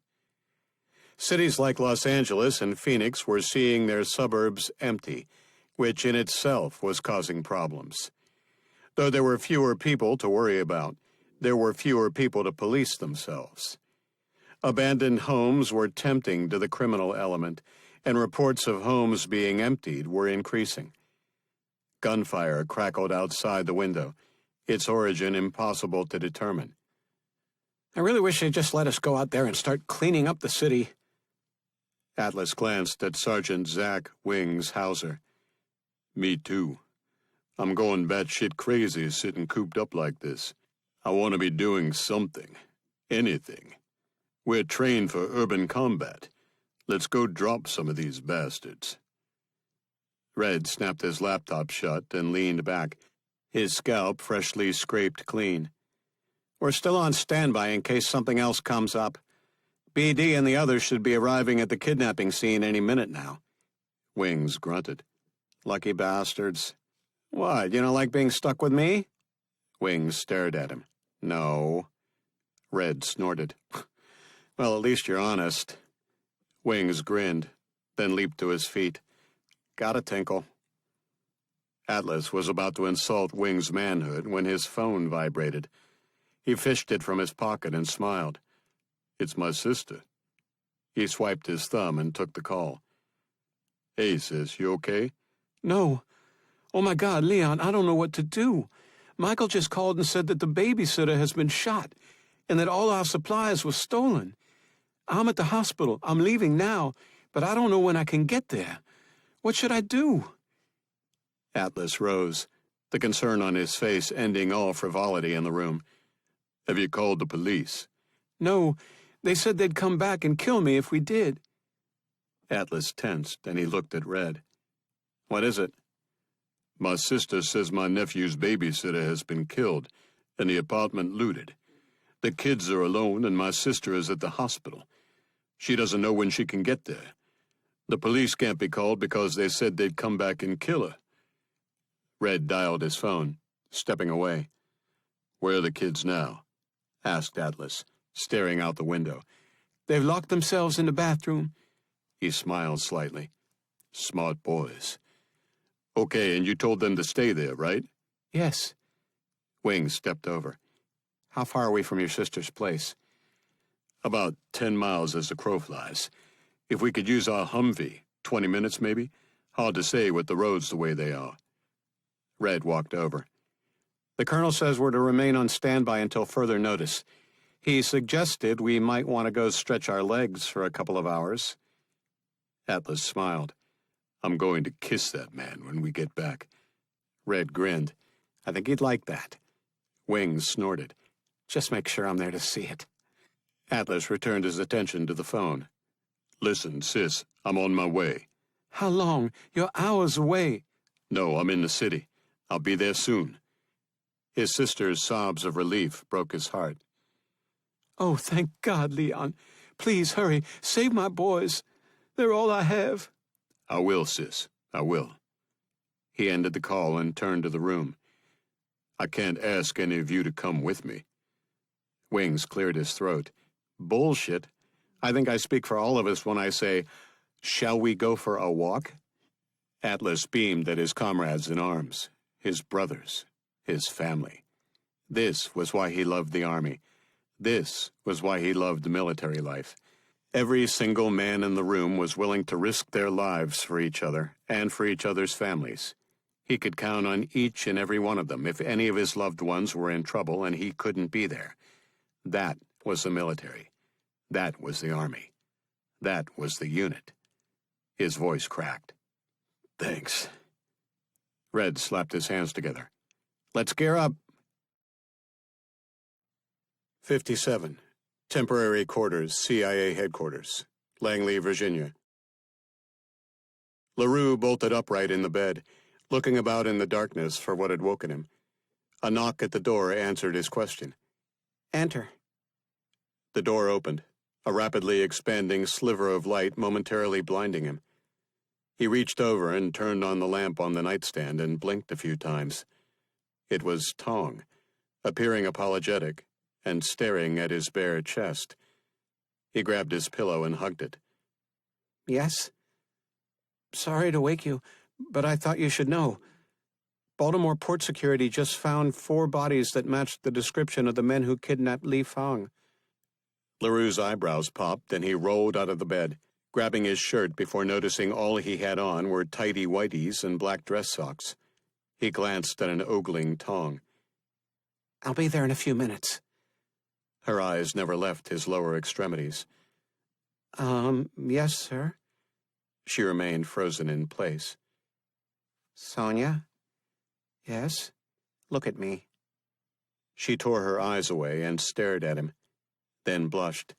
Cities like Los Angeles and Phoenix were seeing their suburbs empty, which in itself was causing problems. Though there were fewer people to worry about, there were fewer people to police themselves. Abandoned homes were tempting to the criminal element, and reports of homes being emptied were increasing. Gunfire crackled outside the window, its origin impossible to determine. I really wish they'd just let us go out there and start cleaning up the city. Atlas glanced at Sergeant Zach Wings Hauser. Me too. I'm going batshit crazy sitting cooped up like this. I want to be doing something. Anything. We're trained for urban combat. Let's go drop some of these bastards. Red snapped his laptop shut and leaned back, his scalp freshly scraped clean. We're still on standby in case something else comes up. BD and the others should be arriving at the kidnapping scene any minute now. Wings grunted. Lucky bastards. What, you don't like being stuck with me? Wings stared at him. No. Red snorted. Well, at least you're honest. Wings grinned, then leaped to his feet. Got a tinkle. Atlas was about to insult Wings' manhood when his phone vibrated. He fished it from his pocket and smiled. It's my sister. He swiped his thumb and took the call. Hey, sis, you okay? No. Oh my God, Leon, I don't know what to do. Michael just called and said that the babysitter has been shot and that all our supplies were stolen. I'm at the hospital. I'm leaving now, but I don't know when I can get there. What should I do? Atlas rose, the concern on his face ending all frivolity in the room. Have you called the police? No, they said they'd come back and kill me if we did. Atlas tensed, and he looked at Red. What is it? My sister says my nephew's babysitter has been killed, and the apartment looted. The kids are alone, and my sister is at the hospital. She doesn't know when she can get there. The police can't be called because they said they'd come back and kill her. Red dialed his phone, stepping away. Where are the kids now? Asked Atlas, staring out the window. They've locked themselves in the bathroom. He smiled slightly. Smart boys. Okay, and you told them to stay there, right? Yes. Wings stepped over. How far are we from your sister's place? About 10 miles as the crow flies. If we could use our Humvee, 20 minutes maybe? Hard to say with the roads the way they are. Red walked over. The colonel says we're to remain on standby until further notice. He suggested we might want to go stretch our legs for a couple of hours. Atlas smiled. I'm going to kiss that man when we get back. Red grinned. I think he'd like that. Wings snorted. Just make sure I'm there to see it. Atlas returned his attention to the phone. Listen, sis, I'm on my way. How long? You're hours away. No, I'm in the city. I'll be there soon. His sister's sobs of relief broke his heart. Oh, thank God, Leon. Please, hurry. Save my boys. They're all I have. I will, sis. I will. He ended the call and turned to the room. I can't ask any of you to come with me. Wings cleared his throat. Bullshit. I think I speak for all of us when I say, shall we go for a walk? Atlas beamed at his comrades in arms, his brothers, his family. This was why he loved the army. This was why he loved military life. Every single man in the room was willing to risk their lives for each other and for each other's families. He could count on each and every one of them if any of his loved ones were in trouble and he couldn't be there. That was the military. That was the army. That was the unit. His voice cracked. Thanks. Red slapped his hands together. Let's gear up. 57. Temporary Quarters, CIA Headquarters, Langley, Virginia. LaRue bolted upright in the bed, looking about in the darkness for what had woken him. A knock at the door answered his question. Enter. The door opened, a rapidly expanding sliver of light momentarily blinding him. He reached over and turned on the lamp on the nightstand and blinked a few times. It was Tong, appearing apologetic and staring at his bare chest. He grabbed his pillow and hugged it. Yes? Sorry to wake you, but I thought you should know. Baltimore Port Security just found 4 bodies that matched the description of the men who kidnapped Li Fang. LaRue's eyebrows popped and he rolled out of the bed, grabbing his shirt before noticing all he had on were tidy whities and black dress socks. He glanced at an ogling Tong. I'll be there in a few minutes. Her eyes never left his lower extremities. Yes, sir. She remained frozen in place. Sonia? Yes? Look at me. She tore her eyes away and stared at him, then blushed.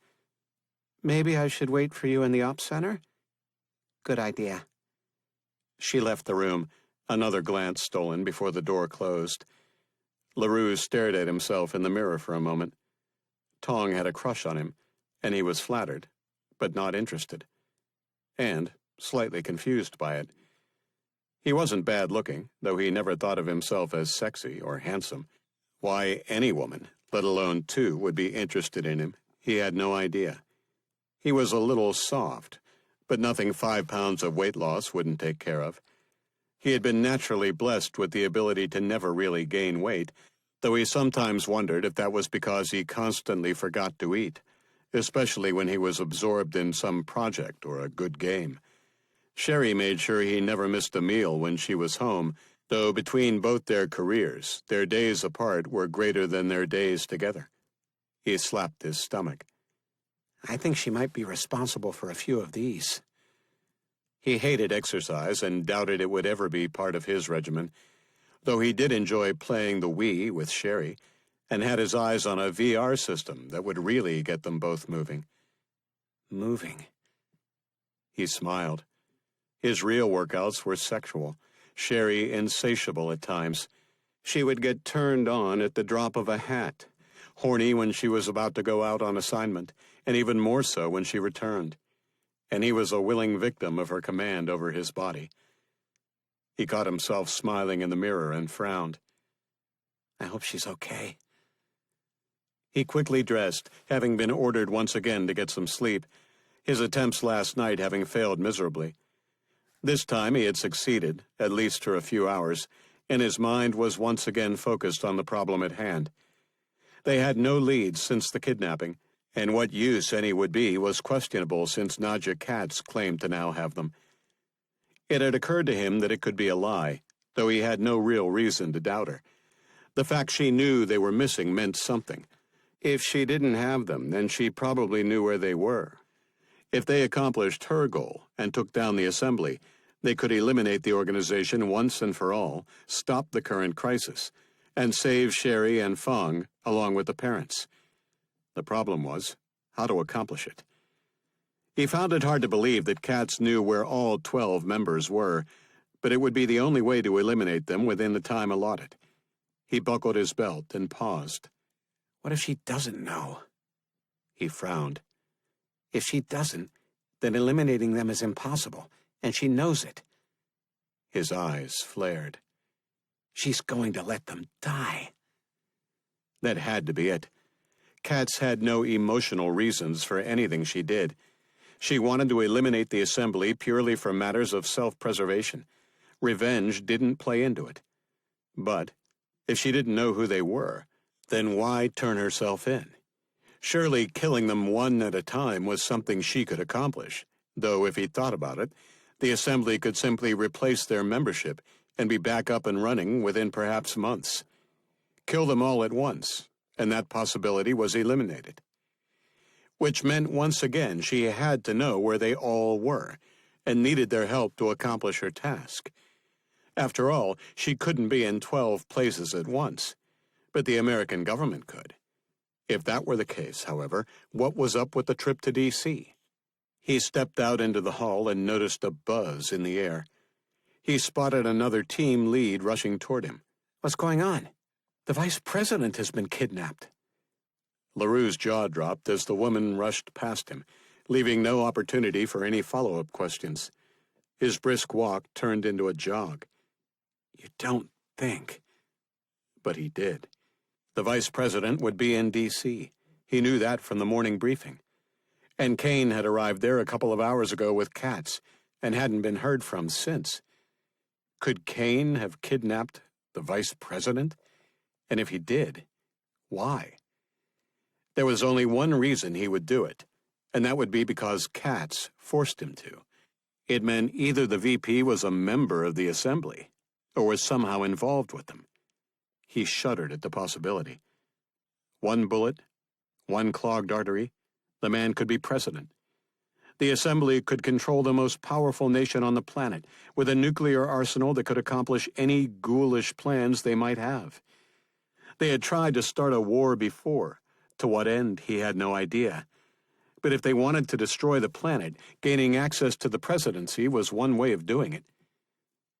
Maybe I should wait for you in the ops center? Good idea. She left the room, another glance stolen before the door closed. LaRue stared at himself in the mirror for a moment. Tong had a crush on him, and he was flattered, but not interested, and slightly confused by it. He wasn't bad-looking, though he never thought of himself as sexy or handsome. Why any woman, let alone 2, would be interested in him, he had no idea. He was a little soft, but nothing 5 pounds of weight loss wouldn't take care of. He had been naturally blessed with the ability to never really gain weight, though he sometimes wondered if that was because he constantly forgot to eat, especially when he was absorbed in some project or a good game. Sherry made sure he never missed a meal when she was home, though between both their careers, their days apart were greater than their days together. He slapped his stomach. I think she might be responsible for a few of these. He hated exercise and doubted it would ever be part of his regimen, though he did enjoy playing the Wii with Sherry and had his eyes on a VR system that would really get them both moving. Moving. He smiled. His real workouts were sexual, Sherry insatiable at times. She would get turned on at the drop of a hat, horny when she was about to go out on assignment, and even more so when she returned. And he was a willing victim of her command over his body. He caught himself smiling in the mirror and frowned. I hope she's okay. He quickly dressed, having been ordered once again to get some sleep, his attempts last night having failed miserably. This time he had succeeded, at least for a few hours, and his mind was once again focused on the problem at hand. They had no leads since the kidnapping, and what use any would be was questionable since Nadja Katz claimed to now have them. It had occurred to him that it could be a lie, though he had no real reason to doubt her. The fact she knew they were missing meant something. If she didn't have them, then she probably knew where they were. If they accomplished her goal and took down the assembly, they could eliminate the organization once and for all, stop the current crisis, and save Sherry and Fang along with the parents. The problem was how to accomplish it. He found it hard to believe that Katz knew where all 12 members were, but it would be the only way to eliminate them within the time allotted. He buckled his belt and paused. What if she doesn't know? He frowned. If she doesn't, then eliminating them is impossible, and she knows it. His eyes flared. She's going to let them die. That had to be it. Katz had no emotional reasons for anything she did. She wanted to eliminate the assembly purely for matters of self-preservation. Revenge didn't play into it. But if she didn't know who they were, then why turn herself in? Surely killing them one at a time was something she could accomplish, though if he thought about it, the assembly could simply replace their membership and be back up and running within perhaps months. Kill them all at once, and that possibility was eliminated. Which meant once again she had to know where they all were, and needed their help to accomplish her task. After all, she couldn't be in 12 places at once, but the American government could. If that were the case, however, what was up with the trip to D.C.? He stepped out into the hall and noticed a buzz in the air. He spotted another team lead rushing toward him. What's going on? The vice president has been kidnapped. LaRue's jaw dropped as the woman rushed past him, leaving no opportunity for any follow-up questions. His brisk walk turned into a jog. You don't think? But he did. The vice president would be in D.C. He knew that from the morning briefing. And Kane had arrived there a couple of hours ago with Katz and hadn't been heard from since. Could Kane have kidnapped the vice president? And if he did, why? There was only one reason he would do it, and that would be because Katz forced him to. It meant either the VP was a member of the assembly or was somehow involved with them. He shuddered at the possibility. One bullet, one clogged artery, the man could be president. The assembly could control the most powerful nation on the planet with a nuclear arsenal that could accomplish any ghoulish plans they might have. They had tried to start a war before. To what end, he had no idea. But if they wanted to destroy the planet, gaining access to the presidency was one way of doing it.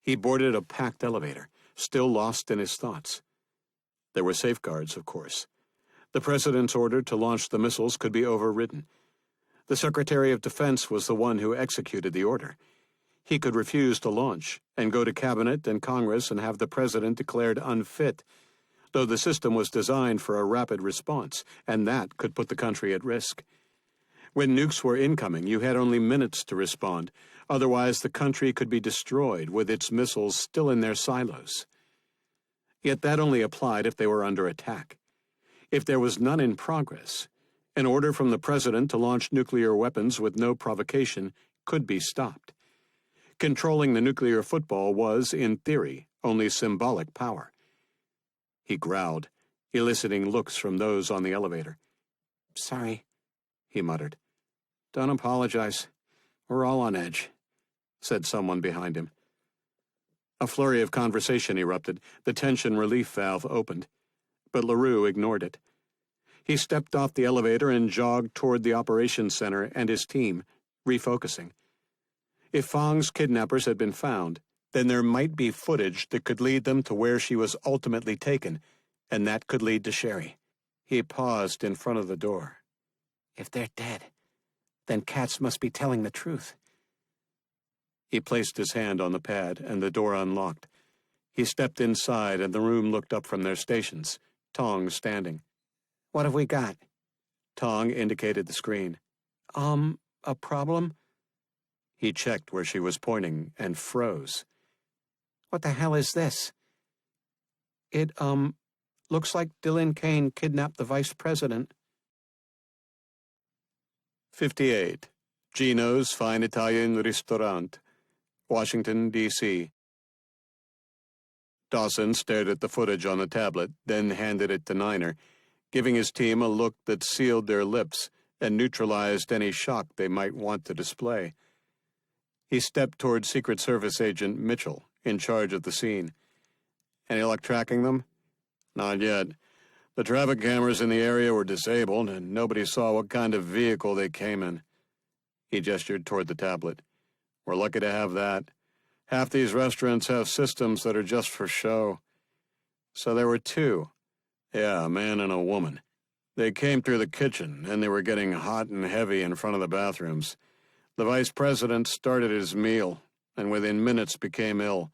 He boarded a packed elevator, still lost in his thoughts. There were safeguards, of course. The president's order to launch the missiles could be overridden. The Secretary of Defense was the one who executed the order. He could refuse to launch and go to Cabinet and Congress and have the president declared unfit, though the system was designed for a rapid response, and that could put the country at risk. When nukes were incoming, you had only minutes to respond. Otherwise, the country could be destroyed with its missiles still in their silos. Yet that only applied if they were under attack. If there was none in progress, an order from the president to launch nuclear weapons with no provocation could be stopped. Controlling the nuclear football was, in theory, only symbolic power. He growled, eliciting looks from those on the elevator. Sorry, he muttered. Don't apologize. We're all on edge, said someone behind him. A flurry of conversation erupted. The tension relief valve opened, but LaRue ignored it. He stepped off the elevator and jogged toward the operations center and his team, refocusing. If Fong's kidnappers had been found, then there might be footage that could lead them to where she was ultimately taken, and that could lead to Sherry. He paused in front of the door. If they're dead, then Katz must be telling the truth. He placed his hand on the pad, and the door unlocked. He stepped inside, and the room looked up from their stations, Tong standing. What have we got? Tong indicated the screen. A problem? He checked where she was pointing and froze. What the hell is this? It, looks like Dylan Kane kidnapped the vice president. 58. Gino's Fine Italian Restaurant, Washington, D.C. Dawson stared at the footage on the tablet, then handed it to Niner, giving his team a look that sealed their lips and neutralized any shock they might want to display. He stepped toward Secret Service Agent Mitchell, in charge of the scene. Any luck tracking them? Not yet. The traffic cameras in the area were disabled, and nobody saw what kind of vehicle they came in. He gestured toward the tablet. We're lucky to have that. Half these restaurants have systems that are just for show. So there were two. Yeah, a man and a woman. They came through the kitchen, and they were getting hot and heavy in front of the bathrooms. The vice president started his meal, and within minutes became ill.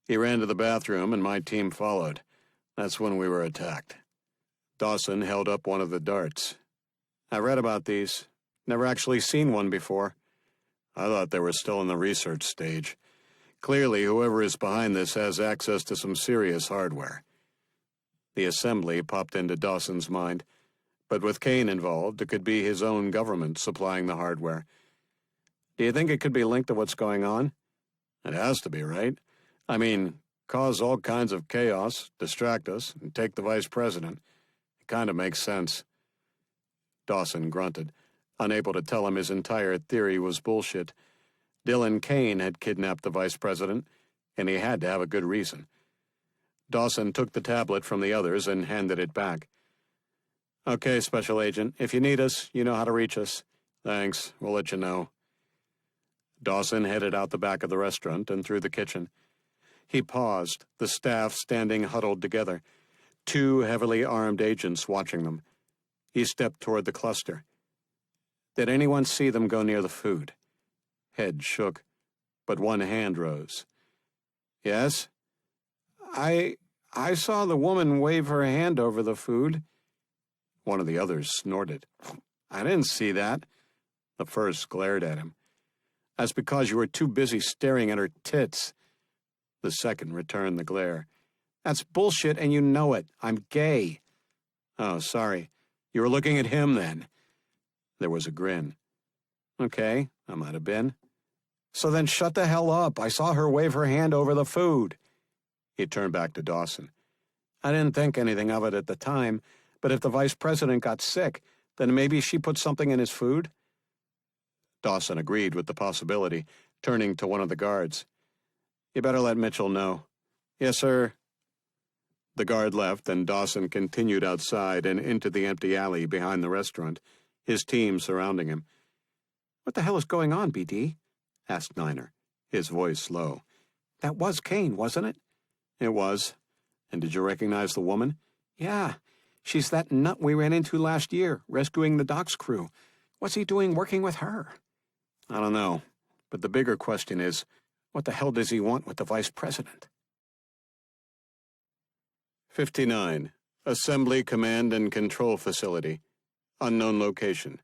He ran to the bathroom, and my team followed. That's when we were attacked. Dawson held up one of the darts. I read about these. Never actually seen one before. I thought they were still in the research stage. Clearly, whoever is behind this has access to some serious hardware. The assembly popped into Dawson's mind, but with Kane involved, it could be his own government supplying the hardware. Do you think it could be linked to what's going on? It has to be, right? I mean, cause all kinds of chaos, distract us, and take the vice president. It kind of makes sense. Dawson grunted, unable to tell him his entire theory was bullshit. Dylan Kane had kidnapped the vice president, and he had to have a good reason. Dawson took the tablet from the others and handed it back. Okay, Special Agent, if you need us, you know how to reach us. Thanks, we'll let you know. Dawson headed out the back of the restaurant and through the kitchen. He paused, the staff standing huddled together, 2 heavily armed agents watching them. He stepped toward the cluster. Did anyone see them go near the food? Head shook, but one hand rose. Yes? I saw the woman wave her hand over the food. One of the others snorted. I didn't see that. The first glared at him. That's because you were too busy staring at her tits. The second returned the glare. That's bullshit and you know it. I'm gay. Oh, sorry. You were looking at him then. There was a grin. Okay, I might have been. So then shut the hell up. I saw her wave her hand over the food. He turned back to Dawson. I didn't think anything of it at the time, but if the vice president got sick, then maybe she put something in his food? Dawson agreed with the possibility, turning to one of the guards. You better let Mitchell know. Yes, sir. The guard left, and Dawson continued outside and into the empty alley behind the restaurant, his team surrounding him. What the hell is going on, BD? Asked Niner, his voice low. That was Kane, wasn't it? It was. And did you recognize the woman? Yeah. She's that nut we ran into last year, rescuing the docks crew. What's he doing working with her? I don't know. But the bigger question is, what the hell does he want with the vice president? 59. Assembly Command and Control Facility. Unknown location.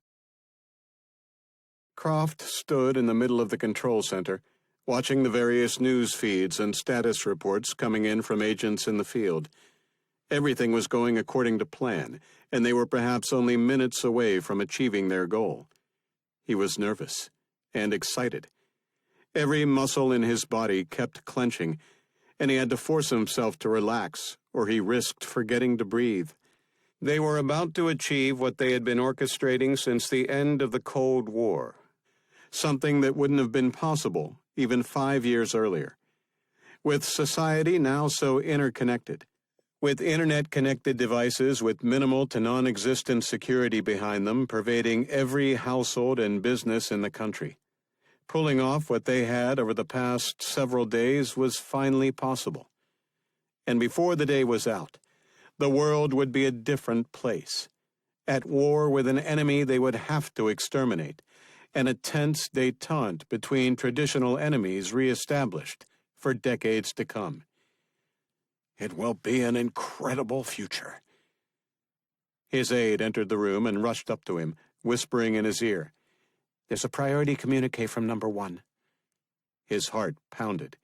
Croft stood in the middle of the control center, watching the various news feeds and status reports coming in from agents in the field. Everything was going according to plan, and they were perhaps only minutes away from achieving their goal. He was nervous and excited. Every muscle in his body kept clenching, and he had to force himself to relax, or he risked forgetting to breathe. They were about to achieve what they had been orchestrating since the end of the Cold War, something that wouldn't have been possible even 5 years earlier. With society now so interconnected, with internet-connected devices with minimal to non-existent security behind them pervading every household and business in the country, pulling off what they had over the past several days was finally possible. And before the day was out, the world would be a different place, at war with an enemy they would have to exterminate, and a tense détente between traditional enemies reestablished for decades to come. It will be an incredible future. His aide entered the room and rushed up to him, whispering in his ear, There's a priority communique from number 1. His heart pounded.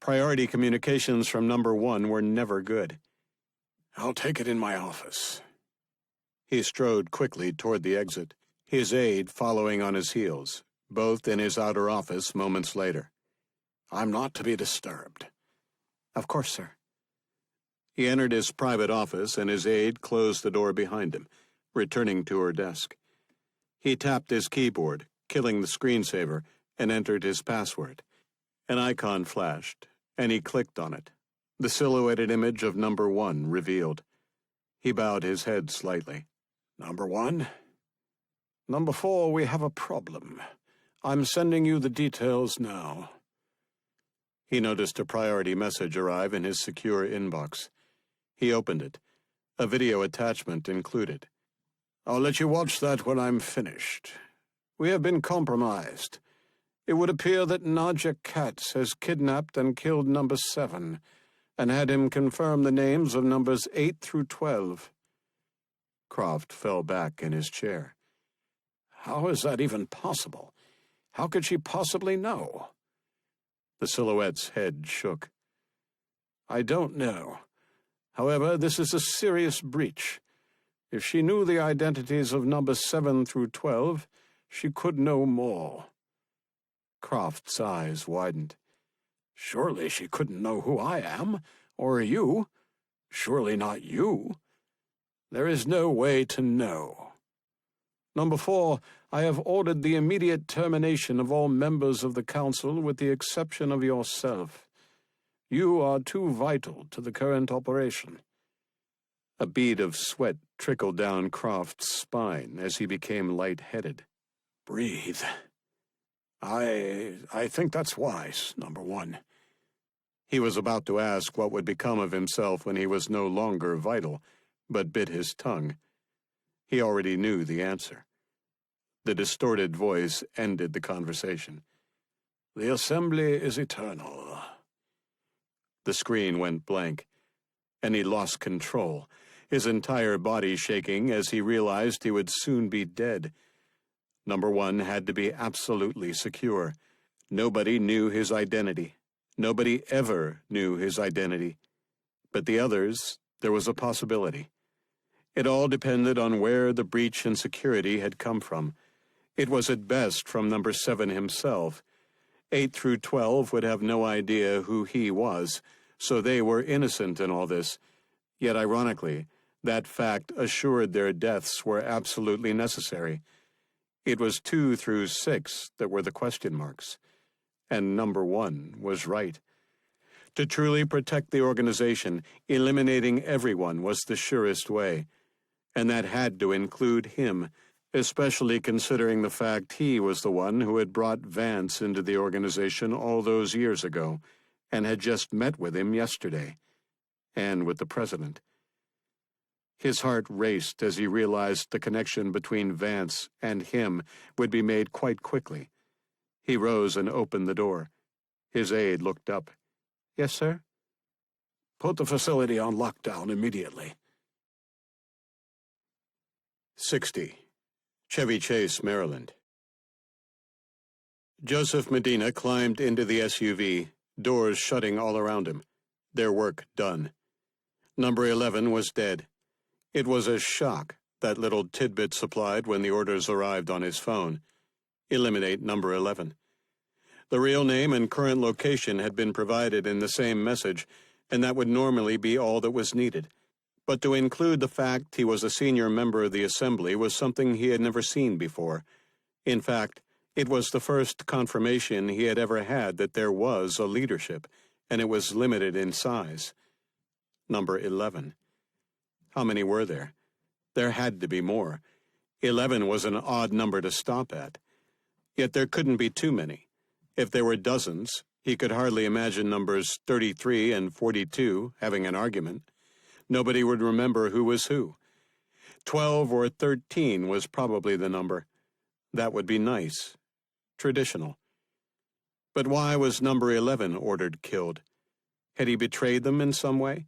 Priority communications from number 1 were never good. I'll take it in my office. He strode quickly toward the exit, his aide following on his heels, both in his outer office moments later. I'm not to be disturbed. Of course, sir. He entered his private office, and his aide closed the door behind him, returning to her desk. He tapped his keyboard, killing the screensaver, and entered his password. An icon flashed, and he clicked on it. The silhouetted image of number 1 revealed. He bowed his head slightly. Number 1? Number 4, we have a problem. I'm sending you the details now. He noticed a priority message arrive in his secure inbox. He opened it. A video attachment included. I'll let you watch that when I'm finished. We have been compromised. It would appear that Nadja Katz has kidnapped and killed number 7, and had him confirm the names of numbers 8 through 12. Croft fell back in his chair. How is that even possible? How could she possibly know? The silhouette's head shook. I don't know. However, this is a serious breach. If she knew the identities of numbers 7 through 12, she could know more. Croft's eyes widened. Surely she couldn't know who I am, or you. Surely not you. There is no way to know. Number 4, I have ordered the immediate termination of all members of the Council with the exception of yourself. You are too vital to the current operation. A bead of sweat trickled down Croft's spine as he became light-headed. Breathe. I think that's wise, number 1. He was about to ask what would become of himself when he was no longer vital, but bit his tongue. He already knew the answer. The distorted voice ended the conversation. The assembly is eternal. The screen went blank, and he lost control, his entire body shaking as he realized he would soon be dead. Number 1 had to be absolutely secure. Nobody knew his identity. Nobody ever knew his identity. But the others, there was a possibility. It all depended on where the breach in security had come from. It was at best from number 7 himself. 8 through 12 would have no idea who he was, so they were innocent in all this. Yet ironically, that fact assured their deaths were absolutely necessary. It was 2 through 6 that were the question marks, and number 1 was right. To truly protect the organization, eliminating everyone was the surest way, and that had to include him, especially considering the fact he was the one who had brought Vance into the organization all those years ago, and had just met with him yesterday, and with the president. His heart raced as he realized the connection between Vance and him would be made quite quickly. He rose and opened the door. His aide looked up. Yes, sir? Put the facility on lockdown immediately. 60. Chevy Chase, Maryland. Joseph Medina climbed into the SUV, doors shutting all around him. Their work done. Number 11 was dead. It was a shock, that little tidbit supplied when the orders arrived on his phone. Eliminate number 11. The real name and current location had been provided in the same message, and that would normally be all that was needed. But to include the fact he was a senior member of the Assembly was something he had never seen before. In fact, it was the first confirmation he had ever had that there was a leadership, and it was limited in size. Number 11. How many were there? There had to be more. 11 was an odd number to stop at. Yet there couldn't be too many. If there were dozens, he could hardly imagine numbers 33 and 42 having an argument. Nobody would remember who was who. 12 or 13 was probably the number. That would be nice. Traditional. But why was number 11 ordered killed? Had he betrayed them in some way?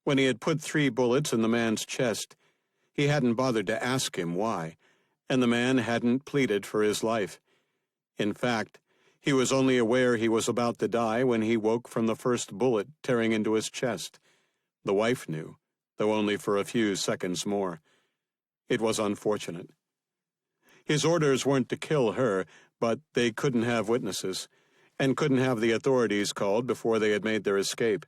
When he had put 3 bullets in the man's chest, he hadn't bothered to ask him why, and the man hadn't pleaded for his life. In fact, he was only aware he was about to die when he woke from the first bullet tearing into his chest. The wife knew, though only for a few seconds more. It was unfortunate. His orders weren't to kill her, but they couldn't have witnesses, and couldn't have the authorities called before they had made their escape.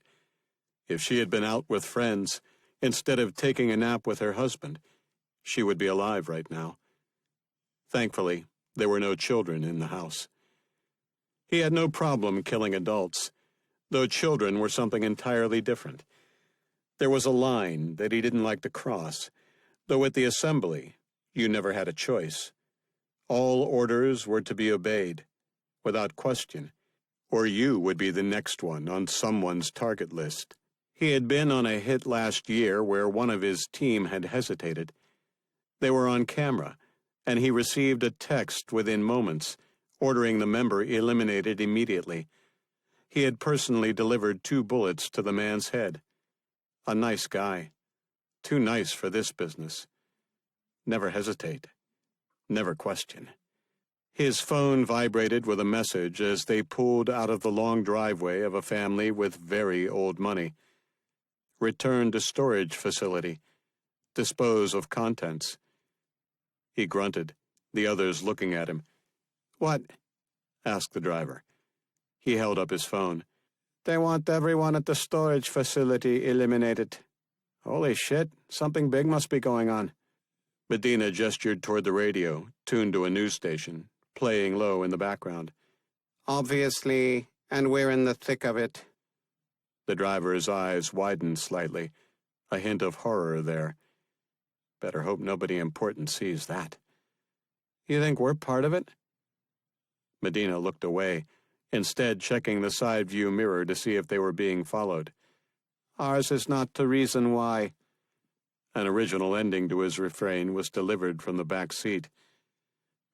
If she had been out with friends, instead of taking a nap with her husband, she would be alive right now. Thankfully, there were no children in the house. He had no problem killing adults, though children were something entirely different. There was a line that he didn't like to cross, though at the Assembly, you never had a choice. All orders were to be obeyed, without question, or you would be the next one on someone's target list. He had been on a hit last year where one of his team had hesitated. They were on camera, and he received a text within moments, ordering the member eliminated immediately. He had personally delivered 2 bullets to the man's head. A nice guy. Too nice for this business. Never hesitate. Never question. His phone vibrated with a message as they pulled out of the long driveway of a family with very old money. Return to storage facility. Dispose of contents. He grunted, the others looking at him. "What?" asked the driver. He held up his phone. "They want everyone at the storage facility eliminated." "Holy shit, something big must be going on." Medina gestured toward the radio, tuned to a news station, playing low in the background. "Obviously, and we're in the thick of it." The driver's eyes widened slightly, a hint of horror there. Better hope nobody important sees that. "You think we're part of it?" Medina looked away, instead checking the side view mirror to see if they were being followed. "Ours is not the reason why." An original ending to his refrain was delivered from the back seat.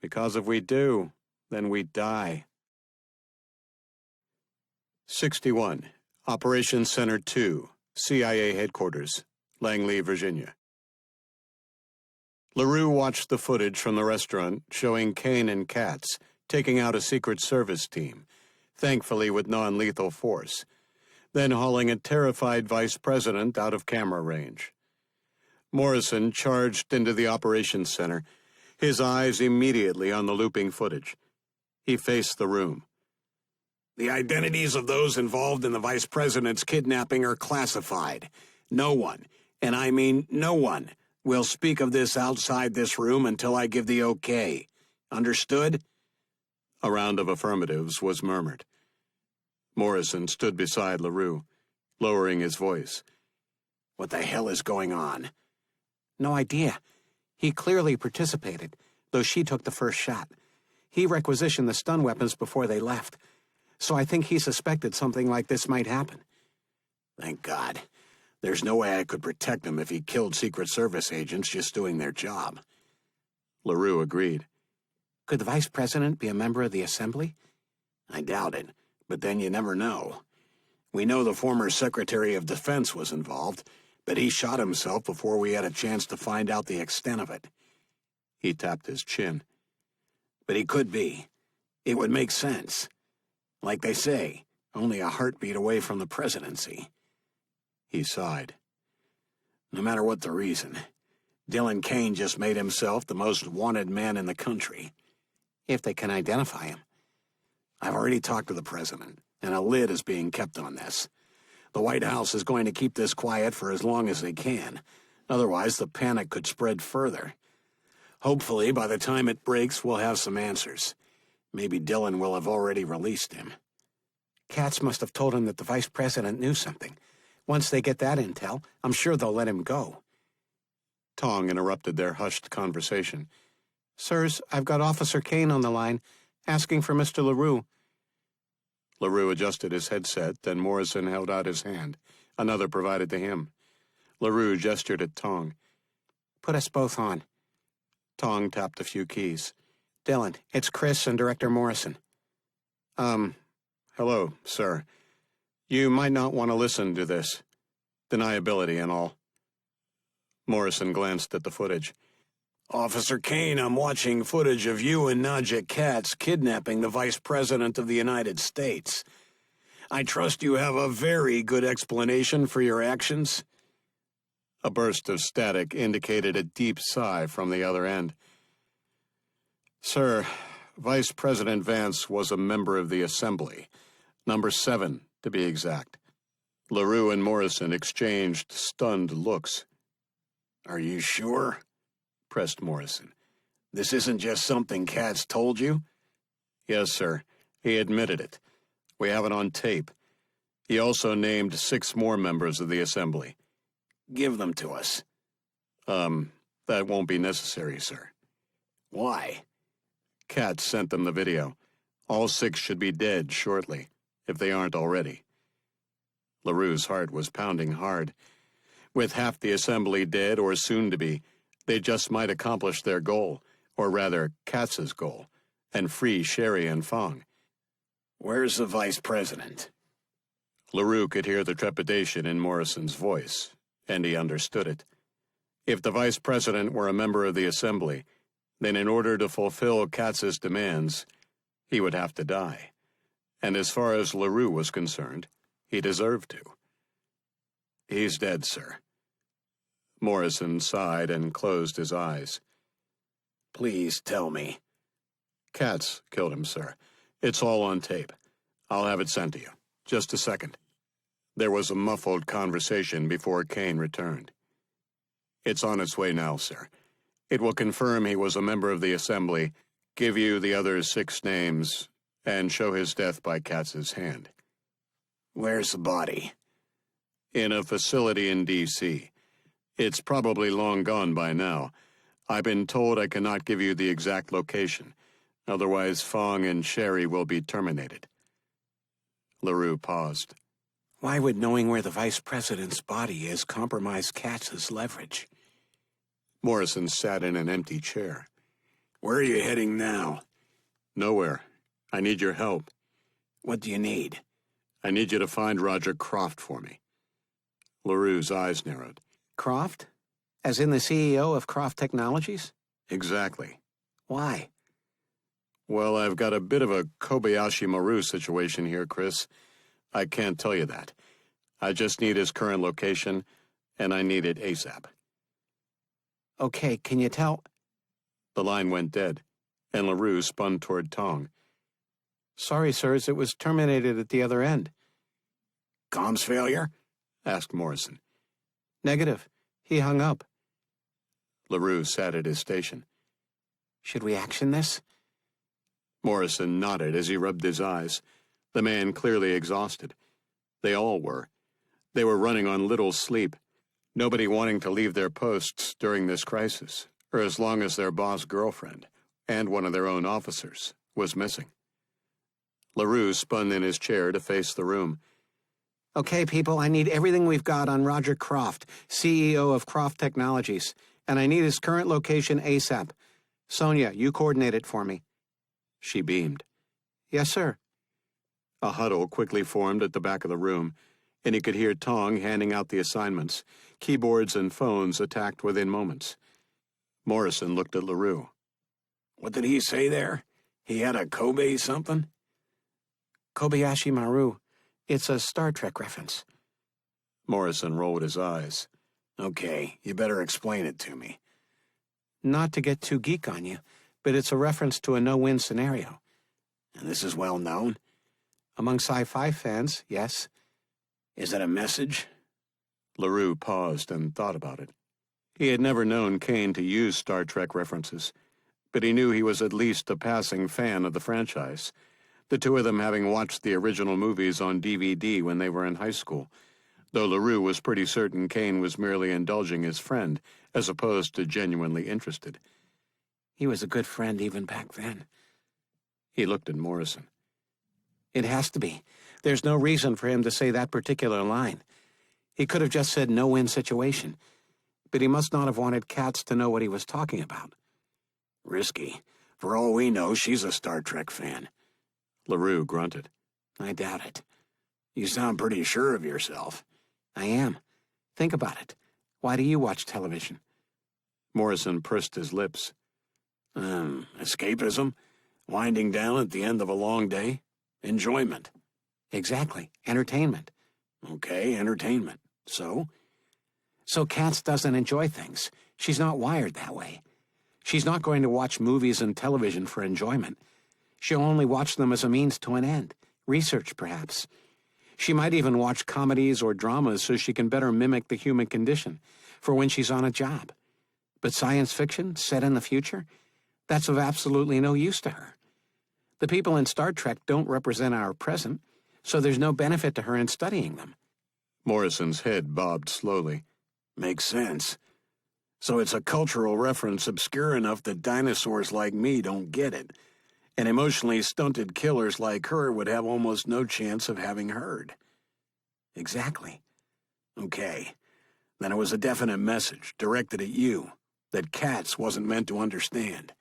"Because if we do, then we die." 61. Operations Center 2, CIA Headquarters, Langley, Virginia. LaRue watched the footage from the restaurant showing Kane and Katz taking out a Secret Service team, thankfully with non-lethal force, then hauling a terrified vice president out of camera range. Morrison charged into the operations center, his eyes immediately on the looping footage. He faced the room. "The identities of those involved in the vice president's kidnapping are classified. No one, and I mean no one, will speak of this outside this room until I give the okay. Understood?" A round of affirmatives was murmured. Morrison stood beside LaRue, lowering his voice. "What the hell is going on?" "No idea. He clearly participated, though she took the first shot. He requisitioned the stun weapons before they left, so I think he suspected something like this might happen." "Thank God. There's no way I could protect him if he killed Secret Service agents just doing their job." LaRue agreed. "Could the vice president be a member of the assembly?" "I doubt it, but then you never know. We know the former Secretary of Defense was involved, but he shot himself before we had a chance to find out the extent of it." He tapped his chin. "But he could be. It would make sense. Like they say, only a heartbeat away from the presidency." He sighed. "No matter what the reason, Dylan Kane just made himself the most wanted man in the country." If they can identify him. "I've already talked to the president, and a lid is being kept on this. The White House is going to keep this quiet for as long as they can. Otherwise, the panic could spread further. Hopefully, by the time it breaks, we'll have some answers. Maybe Dylan will have already released him." Katz must have told him that the vice president knew something. Once they get that intel, I'm sure they'll let him go. Tong interrupted their hushed conversation. "Sirs, I've got Officer Kane on the line, asking for Mr. LaRue." LaRue adjusted his headset, then Morrison held out his hand. Another provided to him. LaRue gestured at Tong. "Put us both on." Tong tapped a few keys. "Dylan, it's Chris and Director Morrison." Hello, sir. You might not want to listen to this. Deniability and all." Morrison glanced at the footage. "Officer Kane, I'm watching footage of you and Nadja Katz kidnapping the Vice President of the United States. I trust you have a very good explanation for your actions." A burst of static indicated a deep sigh from the other end. "Sir, Vice President Vance was a member of the Assembly. Number 7, to be exact." LaRue and Morrison exchanged stunned looks. "Are you sure?" pressed Morrison. "This isn't just something Katz told you?" "Yes, sir. He admitted it. We have it on tape. He also named 6 more members of the Assembly." "Give them to us." That won't be necessary, sir." "Why?" Katz sent them the video. All 6 should be dead shortly, if they aren't already. LaRue's heart was pounding hard. With half the Assembly dead or soon to be, They just might accomplish their goal, or rather, Katz's goal, and free Sherry and Fong. Where's the vice president? LaRue could hear the trepidation in Morrison's voice, and he understood it. If the vice president were a member of the assembly, then in order to fulfill Katz's demands, he would have to die. And as far as LaRue was concerned, he deserved to. He's dead, sir. Morrison sighed and closed his eyes. Please tell me. Katz killed him, sir. It's all on tape. I'll have it sent to you. Just a second. There was a muffled conversation before Kane returned. It's on its way now, sir. It will confirm he was a member of the assembly, give you the other 6 names, and show his death by Katz's hand. Where's the body? In a facility in D.C. It's probably long gone by now. I've been told I cannot give you the exact location. Otherwise, Fong and Sherry will be terminated. LaRue paused. Why would knowing where the vice president's body is compromise Katz's leverage? Morrison sat in an empty chair. Where are you heading now? Nowhere. I need your help. What do you need? I need you to find Roger Croft for me. LaRue's eyes narrowed. Croft? As in the CEO of Croft Technologies? Exactly. Why? Well, I've got a bit of a Kobayashi Maru situation here, Chris. I can't tell you that. I just need his current location, and I need it ASAP. Okay, can you tell? The line went dead, and LaRue spun toward Tong. Sorry, sirs, it was terminated at the other end. Comms failure? Asked Morrison. Negative. He hung up. LaRue sat at his station. Should we action this? Morrison nodded as he rubbed his eyes. The man clearly exhausted. They all were. They were running on little sleep, nobody wanting to leave their posts during this crisis, or as long as their boss girlfriend, and one of their own officers, was missing. LaRue spun in his chair to face the room. Okay, people, I need everything we've got on Roger Croft, CEO of Croft Technologies, and I need his current location ASAP. Sonia, you coordinate it for me. She beamed. Yes, sir. A huddle quickly formed at the back of the room, and he could hear Tong handing out the assignments, keyboards and phones attacked within moments. Morrison looked at LaRue. What did he say there? He had a Kobe something? Kobayashi Maru. It's a Star Trek reference. Morrison rolled his eyes. Okay, you better explain it to me. Not to get too geek on you, but it's a reference to a no-win scenario. And this is well known? Among sci-fi fans, yes. Is it a message? LaRue paused and thought about it. He had never known Kane to use Star Trek references, but he knew he was at least a passing fan of the franchise, the two of them having watched the original movies on DVD when they were in high school, though LaRue was pretty certain Kane was merely indulging his friend, as opposed to genuinely interested. He was a good friend even back then. He looked at Morrison. It has to be. There's no reason for him to say that particular line. He could have just said no-win situation, but he must not have wanted Katz to know what he was talking about. Risky. For all we know, she's a Star Trek fan. LaRue grunted. I doubt it. You sound pretty sure of yourself. I am. Think about it. Why do you watch television? Morrison pursed his lips. Escapism? Winding down at the end of a long day? Enjoyment. Exactly. Entertainment. Okay, entertainment. So? So Katz doesn't enjoy things. She's not wired that way. She's not going to watch movies and television for enjoyment. She'll only watch them as a means to an end. Research, perhaps. She might even watch comedies or dramas so she can better mimic the human condition for when she's on a job. But science fiction, set in the future, that's of absolutely no use to her. The people in Star Trek don't represent our present, so there's no benefit to her in studying them. Morrison's head bobbed slowly. Makes sense. So it's a cultural reference obscure enough that dinosaurs like me don't get it, and emotionally stunted killers like her would have almost no chance of having heard. Exactly. Okay. Then it was a definite message directed at you. that Katz wasn't meant to understand.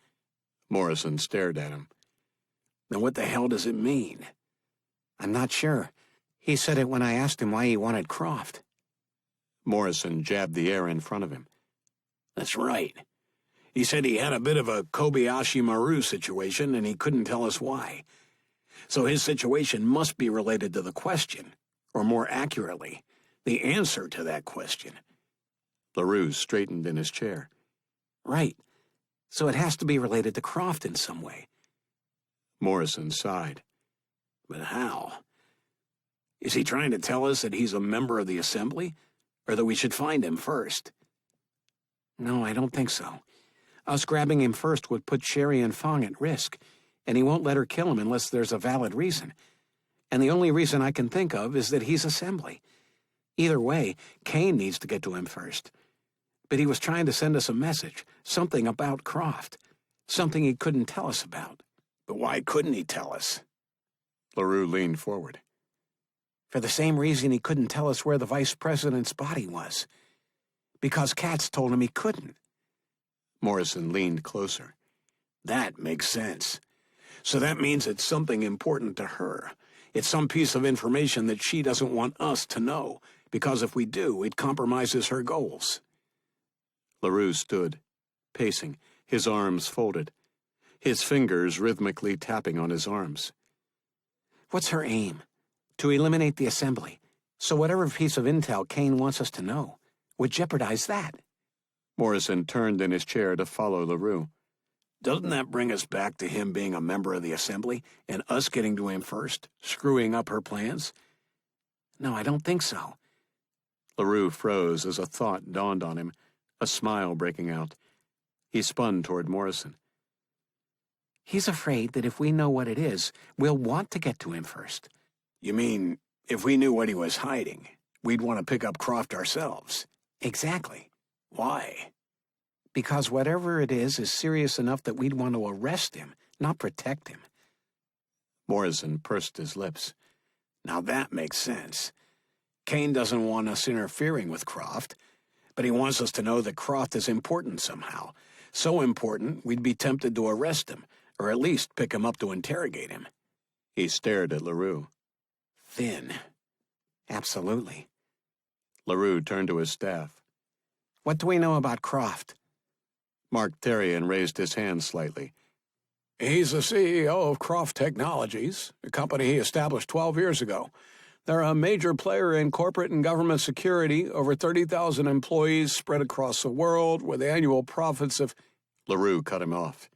Morrison stared at him. Then what the hell does it mean? I'm not sure. He said it when I asked him why he wanted Croft. Morrison jabbed the air in front of him. That's right. He said he had a bit of a Kobayashi Maru situation and he couldn't tell us why. So his situation must be related to the question, or more accurately, the answer to that question. LaRue straightened in his chair. Right. So it has to be related to Croft in some way. Morrison sighed. But how? Is he trying to tell us that he's a member of the Assembly, or that we should find him first? No, I don't think so. Us grabbing him first would put Sherry and Fong at risk, and he won't let her kill him unless there's a valid reason. And the only reason I can think of is that he's Assembly. Either way, Kane needs to get to him first. But he was trying to send us a message, something about Croft, something he couldn't tell us about. But why couldn't he tell us? LaRue leaned forward. For the same reason he couldn't tell us where the vice president's body was. Because Katz told him he couldn't. Morrison leaned closer. That makes sense. So that means it's something important to her. It's some piece of information that she doesn't want us to know, because if we do, it compromises her goals. LaRue stood, pacing, his arms folded, his fingers rhythmically tapping on his arms. What's her aim? To eliminate the Assembly. So whatever piece of intel Kane wants us to know would jeopardize that. Morrison turned in his chair to follow LaRue. Doesn't that bring us back to him being a member of the Assembly and us getting to him first, screwing up her plans? No, I don't think so. LaRue froze as a thought dawned on him, a smile breaking out. He spun toward Morrison. He's afraid that if we know what it is, we'll want to get to him first. You mean, if we knew what he was hiding, we'd want to pick up Croft ourselves? Exactly. Why? Because whatever it is serious enough that we'd want to arrest him, not protect him. Morrison pursed his lips. Now that makes sense. Kane doesn't want us interfering with Croft, but he wants us to know that Croft is important somehow. So important, we'd be tempted to arrest him, or at least pick him up to interrogate him. He stared at LaRue. Thin. Absolutely. LaRue turned to his staff. What do we know about Croft? Mark Therian raised his hand slightly. He's the CEO of Croft Technologies, a company he established 12 years ago. They're a major player in corporate and government security, over 30,000 employees spread across the world, with annual profits of... LaRue cut him off.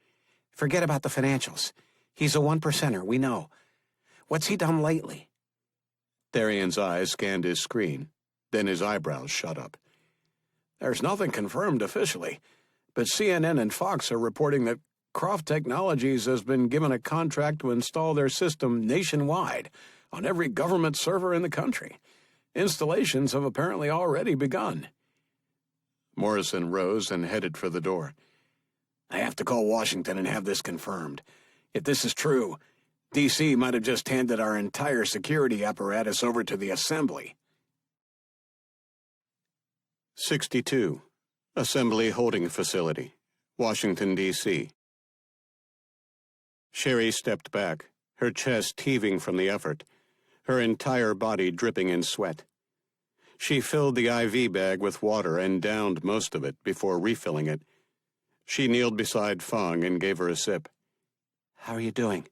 Forget about the financials. He's a one-percenter, we know. What's he done lately? Therian's eyes scanned his screen. Then his eyebrows shot up. There's nothing confirmed officially, but CNN and Fox are reporting that Croft Technologies has been given a contract to install their system nationwide on every government server in the country. Installations have apparently already begun. Morrison rose and headed for the door. I have to call Washington and have this confirmed. If this is true, D.C. might have just handed our entire security apparatus over to the Assembly. 62. Assembly Holding Facility, Washington, D.C. Sherry stepped back, her chest heaving from the effort, her entire body dripping in sweat. She filled the IV bag with water and downed most of it before refilling it. She kneeled beside Fong and gave her a sip. How are you doing?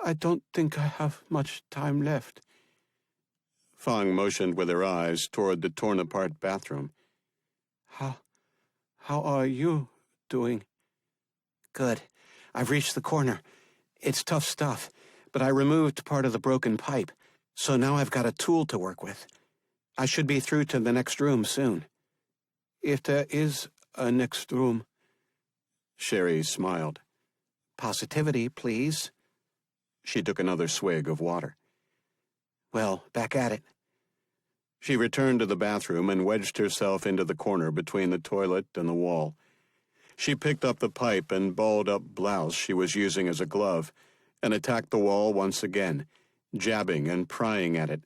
I don't think I have much time left. Fong motioned with her eyes toward the torn-apart bathroom. How are you doing? Good. I've reached the corner. It's tough stuff, but I removed part of the broken pipe, so now I've got a tool to work with. I should be through to the next room soon. If there is a next room. Sherry smiled. Positivity, please. She took another swig of water. Well, back at it. She returned to the bathroom and wedged herself into the corner between the toilet and the wall. She picked up the pipe and balled-up blouse she was using as a glove and attacked the wall once again, jabbing and prying at it,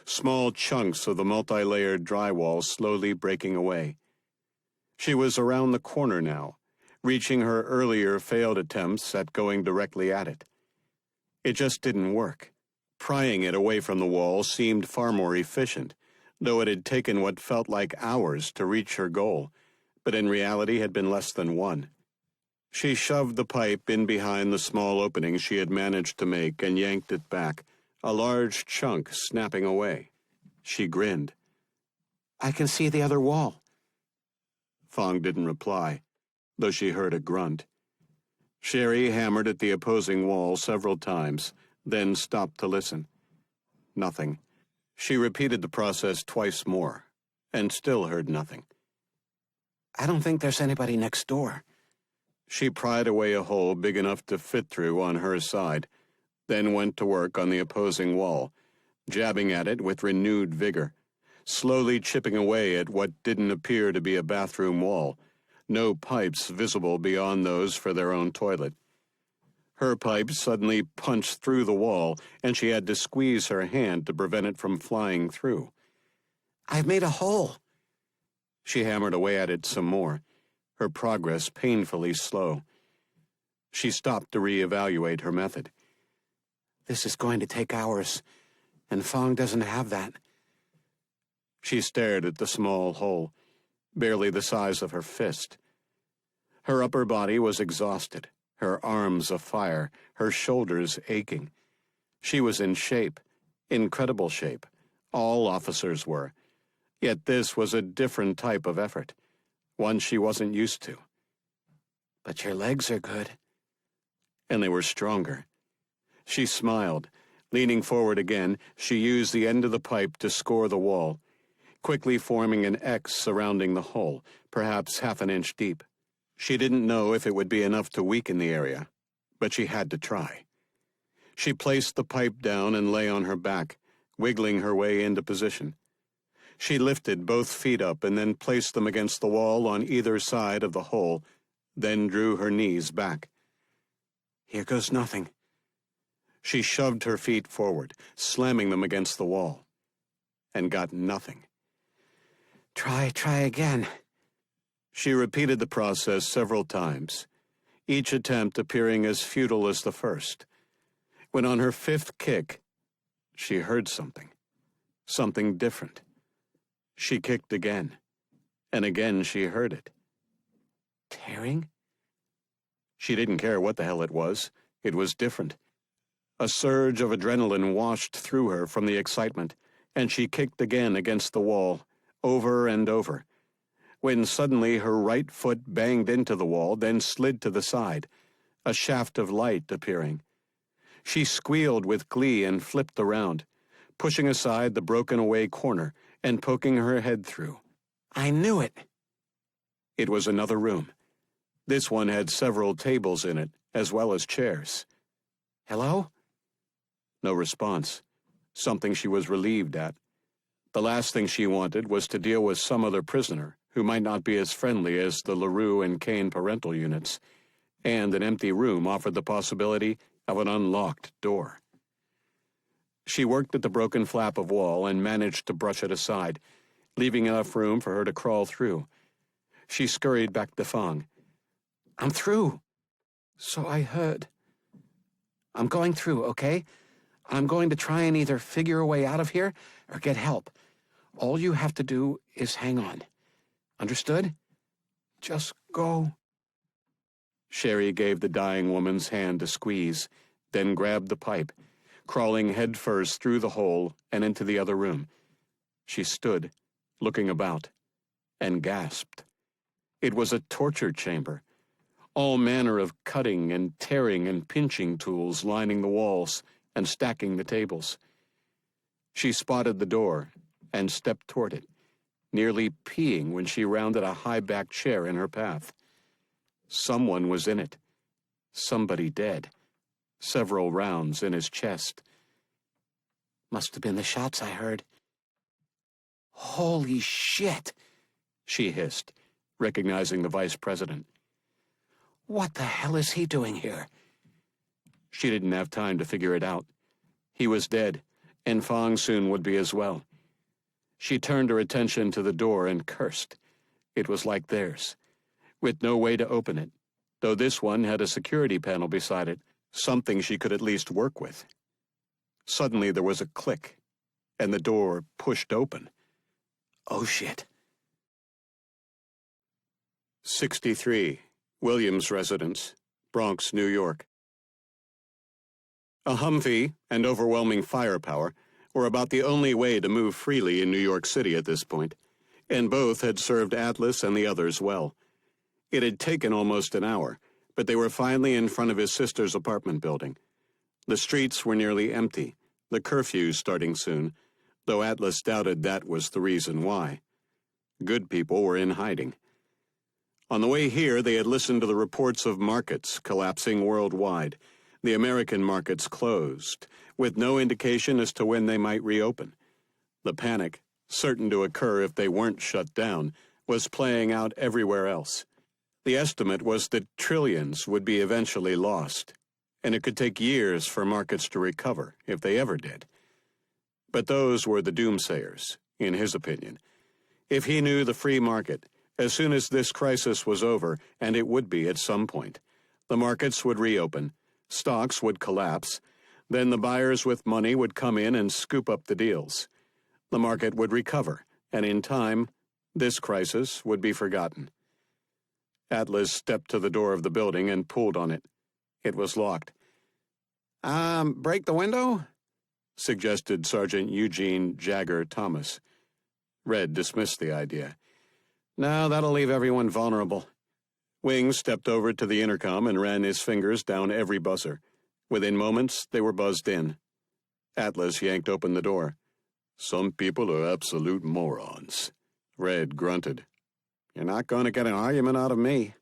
small chunks of the multi-layered drywall slowly breaking away. She was around the corner now, reaching her earlier failed attempts at going directly at it. It just didn't work. Prying it away from the wall seemed far more efficient, though it had taken what felt like hours to reach her goal, but in reality had been less than one. She shoved the pipe in behind the small opening she had managed to make and yanked it back, a large chunk snapping away. She grinned. I can see the other wall. Fong didn't reply, though she heard a grunt. Sherry hammered at the opposing wall several times, then stopped to listen. Nothing. She repeated the process twice more, and still heard nothing. I don't think there's anybody next door. She pried away a hole big enough to fit through on her side, then went to work on the opposing wall, jabbing at it with renewed vigor, slowly chipping away at what didn't appear to be a bathroom wall, no pipes visible beyond those for their own toilet. Her pipe suddenly punched through the wall, and she had to squeeze her hand to prevent it from flying through. I've made a hole. She hammered away at it some more, her progress painfully slow. She stopped to reevaluate her method. This is going to take hours, and Fong doesn't have that. She stared at the small hole, barely the size of her fist. Her upper body was exhausted, her arms afire, her shoulders aching. She was in shape, incredible shape. All officers were. Yet this was a different type of effort, one she wasn't used to. But your legs are good. And they were stronger. She smiled. Leaning forward again, she used the end of the pipe to score the wall, quickly forming an X surrounding the hole, perhaps half an inch deep. She didn't know if it would be enough to weaken the area, but she had to try. She placed the pipe down and lay on her back, wiggling her way into position. She lifted both feet up and then placed them against the wall on either side of the hole, then drew her knees back. Here goes nothing. She shoved her feet forward, slamming them against the wall, and got nothing. Try again. She repeated the process several times, each attempt appearing as futile as the first. When on her fifth kick, she heard something different. She kicked again, and again she heard it. Tearing? She didn't care what the hell it was different. A surge of adrenaline washed through her from the excitement, and she kicked again against the wall, over and over, when suddenly her right foot banged into the wall, then slid to the side, a shaft of light appearing. She squealed with glee and flipped around, pushing aside the broken-away corner and poking her head through. I knew it. It was another room. This one had several tables in it, as well as chairs. Hello? No response, something she was relieved at. The last thing she wanted was to deal with some other prisoner who might not be as friendly as the LaRue and Kane parental units, and an empty room offered the possibility of an unlocked door. She worked at the broken flap of wall and managed to brush it aside, leaving enough room for her to crawl through. She scurried back to Fong. I'm through. So I heard. I'm going through, okay? I'm going to try and either figure a way out of here or get help. All you have to do is hang on. Understood? Just go. Sherry gave the dying woman's hand a squeeze, then grabbed the pipe, crawling headfirst through the hole and into the other room. She stood, looking about, and gasped. It was a torture chamber. All manner of cutting and tearing and pinching tools lining the walls and stacking the tables. She spotted the door and stepped toward it, nearly peeing when she rounded a high-backed chair in her path. Someone was in it. Somebody dead. Several rounds in his chest. Must have been the shots I heard. Holy shit, she hissed, recognizing the vice president. What the hell is he doing here? She didn't have time to figure it out. He was dead, and Fong soon would be as well. She turned her attention to the door and cursed. It was like theirs, with no way to open it, though this one had a security panel beside it, something she could at least work with. Suddenly there was a click, and the door pushed open. Oh, shit. 63, Williams Residence, Bronx, New York. A Humvee and overwhelming firepower were about the only way to move freely in New York City at this point, and both had served Atlas and the others well. It had taken almost an hour, but they were finally in front of his sister's apartment building. The streets were nearly empty, the curfew starting soon, though Atlas doubted that was the reason why. Good people were in hiding. On the way here, they had listened to the reports of markets collapsing worldwide, the American markets closed, with no indication as to when they might reopen. The panic, certain to occur if they weren't shut down, was playing out everywhere else. The estimate was that trillions would be eventually lost, and it could take years for markets to recover, if they ever did. But those were the doomsayers, in his opinion. If he knew the free market, as soon as this crisis was over, and it would be at some point, the markets would reopen, stocks would collapse, then the buyers with money would come in and scoop up the deals. The market would recover, and in time, this crisis would be forgotten. Atlas stepped to the door of the building and pulled on it. It was locked. Break the window? Suggested Sergeant Eugene Jagger Thomas. Red dismissed the idea. No, that'll leave everyone vulnerable. Wings stepped over to the intercom and ran his fingers down every buzzer. Within moments, they were buzzed in. Atlas yanked open the door. Some people are absolute morons. Red grunted. You're not going to get an argument out of me.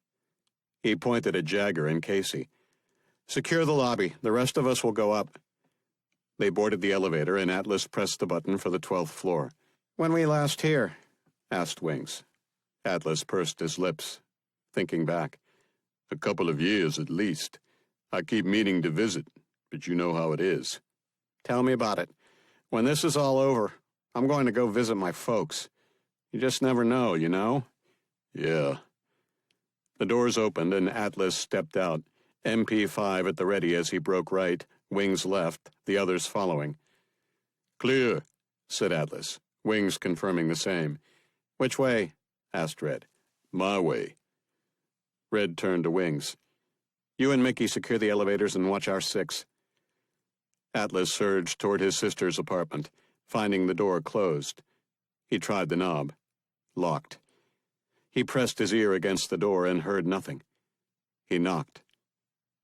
He pointed at Jagger and Casey. Secure the lobby. The rest of us will go up. They boarded the elevator, and Atlas pressed the button for the 12th floor. When we last here? Asked Wings. Atlas pursed his lips, thinking back. A couple of years at least. I keep meaning to visit, but you know how it is. Tell me about it. When this is all over, I'm going to go visit my folks. You just never know, you know? Yeah. The doors opened and Atlas stepped out, MP5 at the ready as he broke right, Wings left, the others following. Clear, said Atlas, Wings confirming the same. Which way? Asked Red. My way. Red turned to Wings. You and Mickey secure the elevators and watch our 6. Atlas surged toward his sister's apartment, finding the door closed. He tried the knob. Locked. He pressed his ear against the door and heard nothing. He knocked.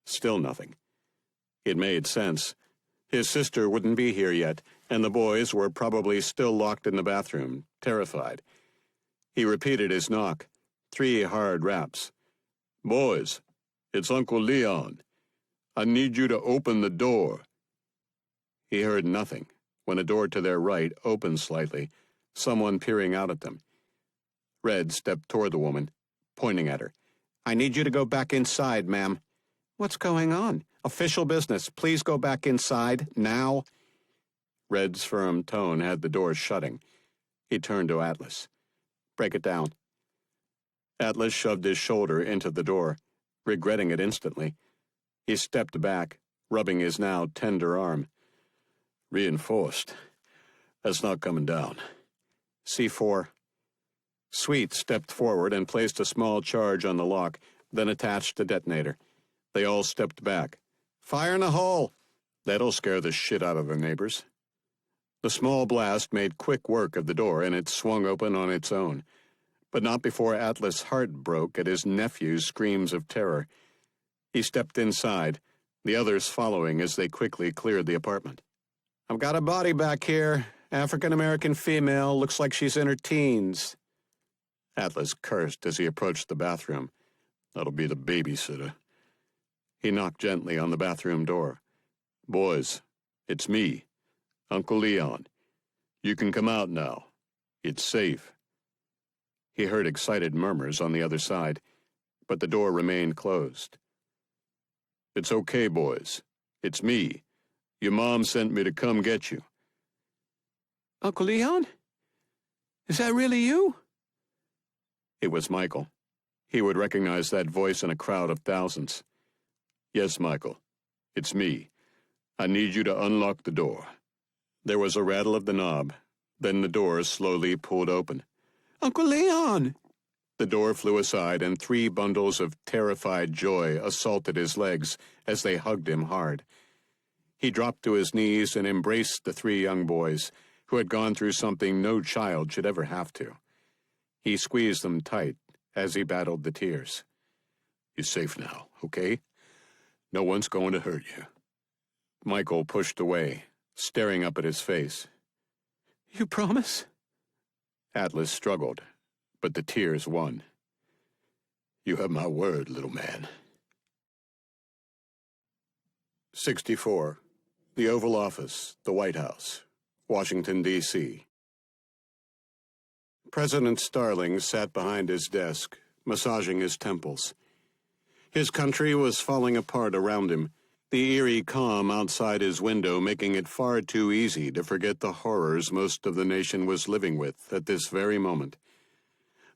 Still nothing. It made sense. His sister wouldn't be here yet, and the boys were probably still locked in the bathroom, terrified. He repeated his knock. 3 hard raps. Boys, it's Uncle Leon. I need you to open the door. He heard nothing when a door to their right opened slightly, someone peering out at them. Red stepped toward the woman, pointing at her. I need you to go back inside, ma'am. What's going on? Official business. Please go back inside, now. Red's firm tone had the door shutting. He turned to Atlas. Break it down. Atlas shoved his shoulder into the door, regretting it instantly. He stepped back, rubbing his now tender arm. Reinforced. That's not coming down. C4. Sweet stepped forward and placed a small charge on the lock, then attached a detonator. They all stepped back. Fire in the hole! That'll scare the shit out of the neighbors. The small blast made quick work of the door, and it swung open on its own. But not before Atlas' heart broke at his nephew's screams of terror. He stepped inside, the others following as they quickly cleared the apartment. I've got a body back here. African-American female, looks like she's in her teens. Atlas cursed as he approached the bathroom. That'll be the babysitter. He knocked gently on the bathroom door. Boys, it's me, Uncle Leon. You can come out now. It's safe. He heard excited murmurs on the other side, but the door remained closed. It's okay, boys. It's me. Your mom sent me to come get you. Uncle Leon? Is that really you? It was Michael. He would recognize that voice in a crowd of thousands. "Yes, Michael. It's me. I need you to unlock the door." There was a rattle of the knob. Then the door slowly pulled open. Uncle Leon! The door flew aside, and 3 bundles of terrified joy assaulted his legs as they hugged him hard. He dropped to his knees and embraced the 3 young boys, who had gone through something no child should ever have to. He squeezed them tight as he battled the tears. "You're safe now, okay? No one's going to hurt you." Michael pushed away, staring up at his face. You promise? Atlas struggled, but the tears won. "You have my word, little man." 64. The Oval Office, the White House, Washington, D.C. President Starling sat behind his desk, massaging his temples. His country was falling apart around him, the eerie calm outside his window making it far too easy to forget the horrors most of the nation was living with at this very moment.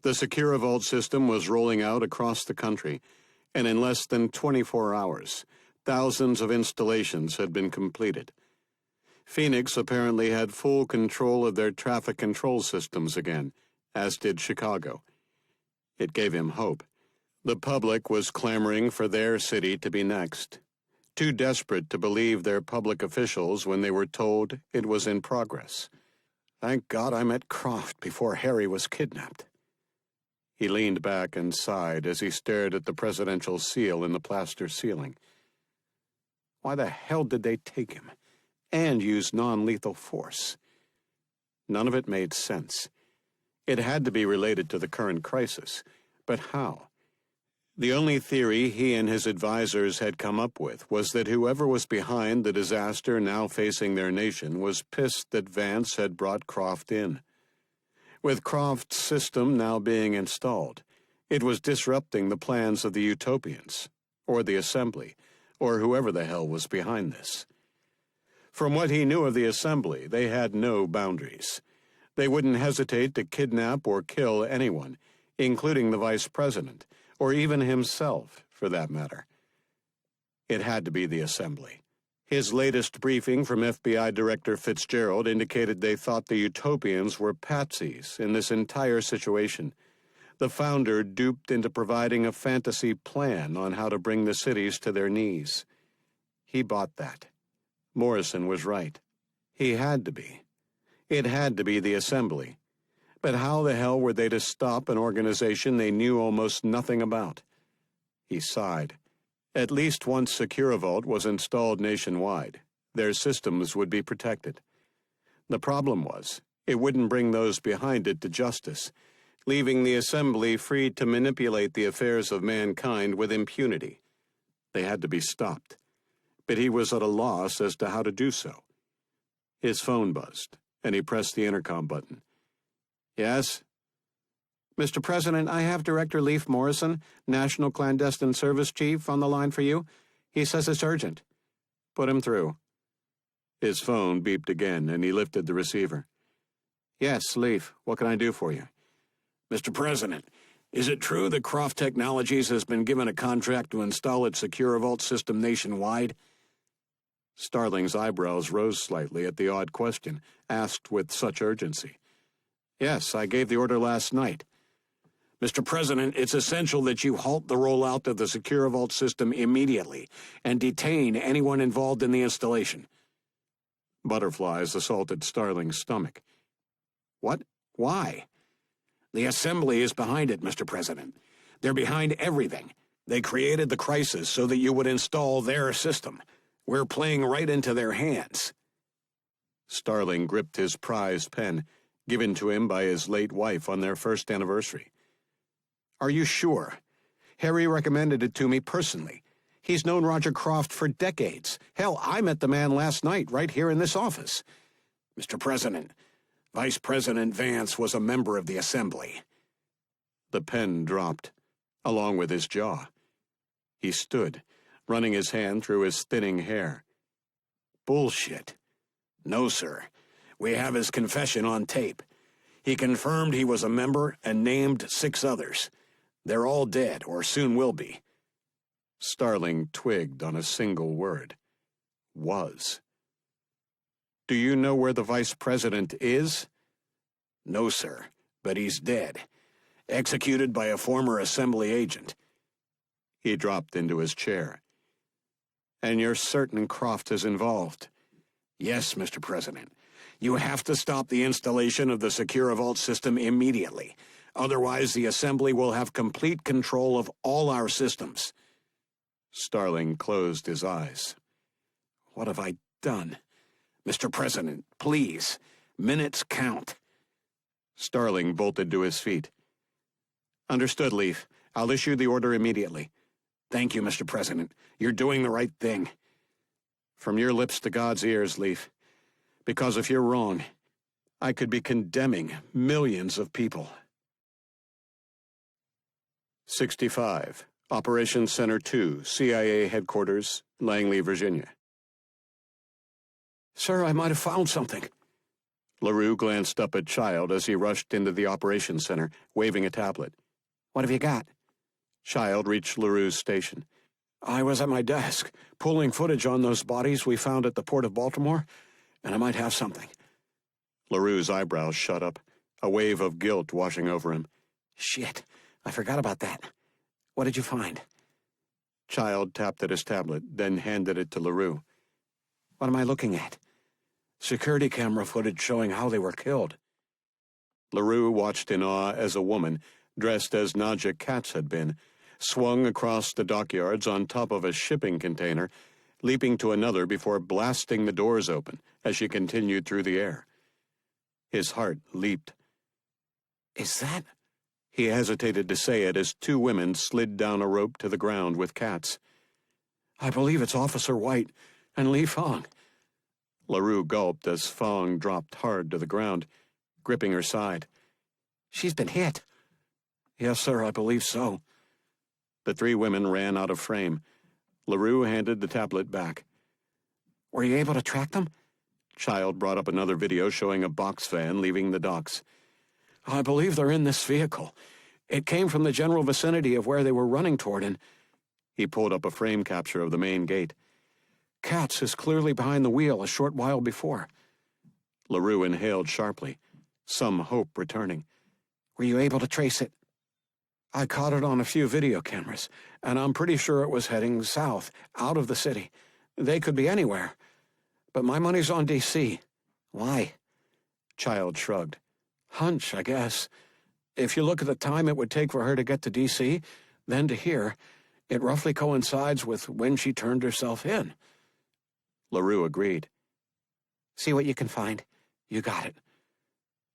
The Secure Vault system was rolling out across the country, and in less than 24 hours, thousands of installations had been completed. Phoenix apparently had full control of their traffic control systems again, as did Chicago. It gave him hope. The public was clamoring for their city to be next, too desperate to believe their public officials when they were told it was in progress. "Thank God I met Croft before Harry was kidnapped." He leaned back and sighed as he stared at the presidential seal in the plaster ceiling. Why the hell did they take him and use non-lethal force? None of it made sense. It had to be related to the current crisis, but how? The only theory he and his advisors had come up with was that whoever was behind the disaster now facing their nation was pissed that Vance had brought Croft in. With Croft's system now being installed, it was disrupting the plans of the Utopians, or the Assembly, or whoever the hell was behind this. From what he knew of the Assembly, they had no boundaries. They wouldn't hesitate to kidnap or kill anyone, including the Vice President, or even himself, for that matter. It had to be the Assembly. His latest briefing from FBI Director Fitzgerald indicated they thought the Utopians were patsies in this entire situation, the founder duped into providing a fantasy plan on how to bring the cities to their knees. He bought that. Morrison was right. He had to be. It had to be the Assembly. But how the hell were they to stop an organization they knew almost nothing about? He sighed. At least once Secure Vault was installed nationwide, their systems would be protected. The problem was, it wouldn't bring those behind it to justice, leaving the Assembly free to manipulate the affairs of mankind with impunity. They had to be stopped. But he was at a loss as to how to do so. His phone buzzed, and he pressed the intercom button. "Yes?" Mr. President, I have Director Leif Morrison, National Clandestine Service Chief, on the line for you. He says it's urgent. Put him through. His phone beeped again, and he lifted the receiver. "Yes, Leif. What can I do for you?" "Mr. President, is it true that Croft Technologies has been given a contract to install its Secure Vault system nationwide?" Starling's eyebrows rose slightly at the odd question, asked with such urgency. "Yes, I gave the order last night." "Mr. President, it's essential that you halt the rollout of the Secure Vault system immediately and detain anyone involved in the installation." Butterflies assaulted Starling's stomach. "What? Why?" "The Assembly is behind it, Mr. President. They're behind everything. They created the crisis so that you would install their system. We're playing right into their hands." Starling gripped his prized pen, given to him by his late wife on their first anniversary. "Are you sure? Harry recommended it to me personally. He's known Roger Croft for decades. Hell, I met the man last night right here in this office." "Mr. President, Vice President Vance was a member of the Assembly." The pen dropped, along with his jaw. He stood, running his hand through his thinning hair. "Bullshit. No, sir. We have his confession on tape. He confirmed he was a member and named 6 others. They're all dead, or soon will be. Starling twigged on a single word. Was. Do you know where the vice president is? No, sir, but he's dead. Executed by a former assembly agent. He dropped into his chair. And you're certain Croft is involved? Yes, Mr. President. You have to stop the installation of the Secure Vault system immediately. Otherwise, the Assembly will have complete control of all our systems. Starling closed his eyes. What have I done? Mr. President, please. Minutes count. Starling bolted to his feet. Understood, Leaf. I'll issue the order immediately. Thank you, Mr. President. You're doing the right thing. From your lips to God's ears, Leaf. Because if you're wrong, I could be condemning millions of people. 65. Operations Center 2, CIA Headquarters, Langley, Virginia. Sir, I might have found something. LaRue glanced up at Child as he rushed into the operations center, waving a tablet. What have you got? Child reached LaRue's station. I was at my desk, pulling footage on those bodies we found at the Port of Baltimore, and I might have something. LaRue's eyebrows shut up, a wave of guilt washing over him. Shit, I forgot about that. What did you find? Child tapped at his tablet, then handed it to LaRue. What am I looking at? Security camera footage showing how they were killed. LaRue watched in awe as a woman, dressed as Nadja Katz had been, swung across the dockyards on top of a shipping container, leaping to another before blasting the doors open as she continued through the air. His heart leaped. Is that? He hesitated to say it as 2 women slid down a rope to the ground with Katz. I believe it's Officer White and Li Fong. LaRue gulped as Fong dropped hard to the ground, gripping her side. She's been hit. Yes, sir, I believe so. The 3 women ran out of frame. LaRue handed the tablet back. Were you able to track them? Child brought up another video showing a box van leaving the docks. I believe they're in this vehicle. It came from the general vicinity of where they were running toward, and he pulled up a frame capture of the main gate. Katz is clearly behind the wheel a short while before. LaRue inhaled sharply, some hope returning. Were you able to trace it? I caught it on a few video cameras, and I'm pretty sure it was heading south, out of the city. They could be anywhere. But my money's on D.C. Why? Child shrugged. Hunch, I guess. If you look at the time it would take for her to get to D.C., then to here, it roughly coincides with when she turned herself in. LaRue agreed. See what you can find. You got it.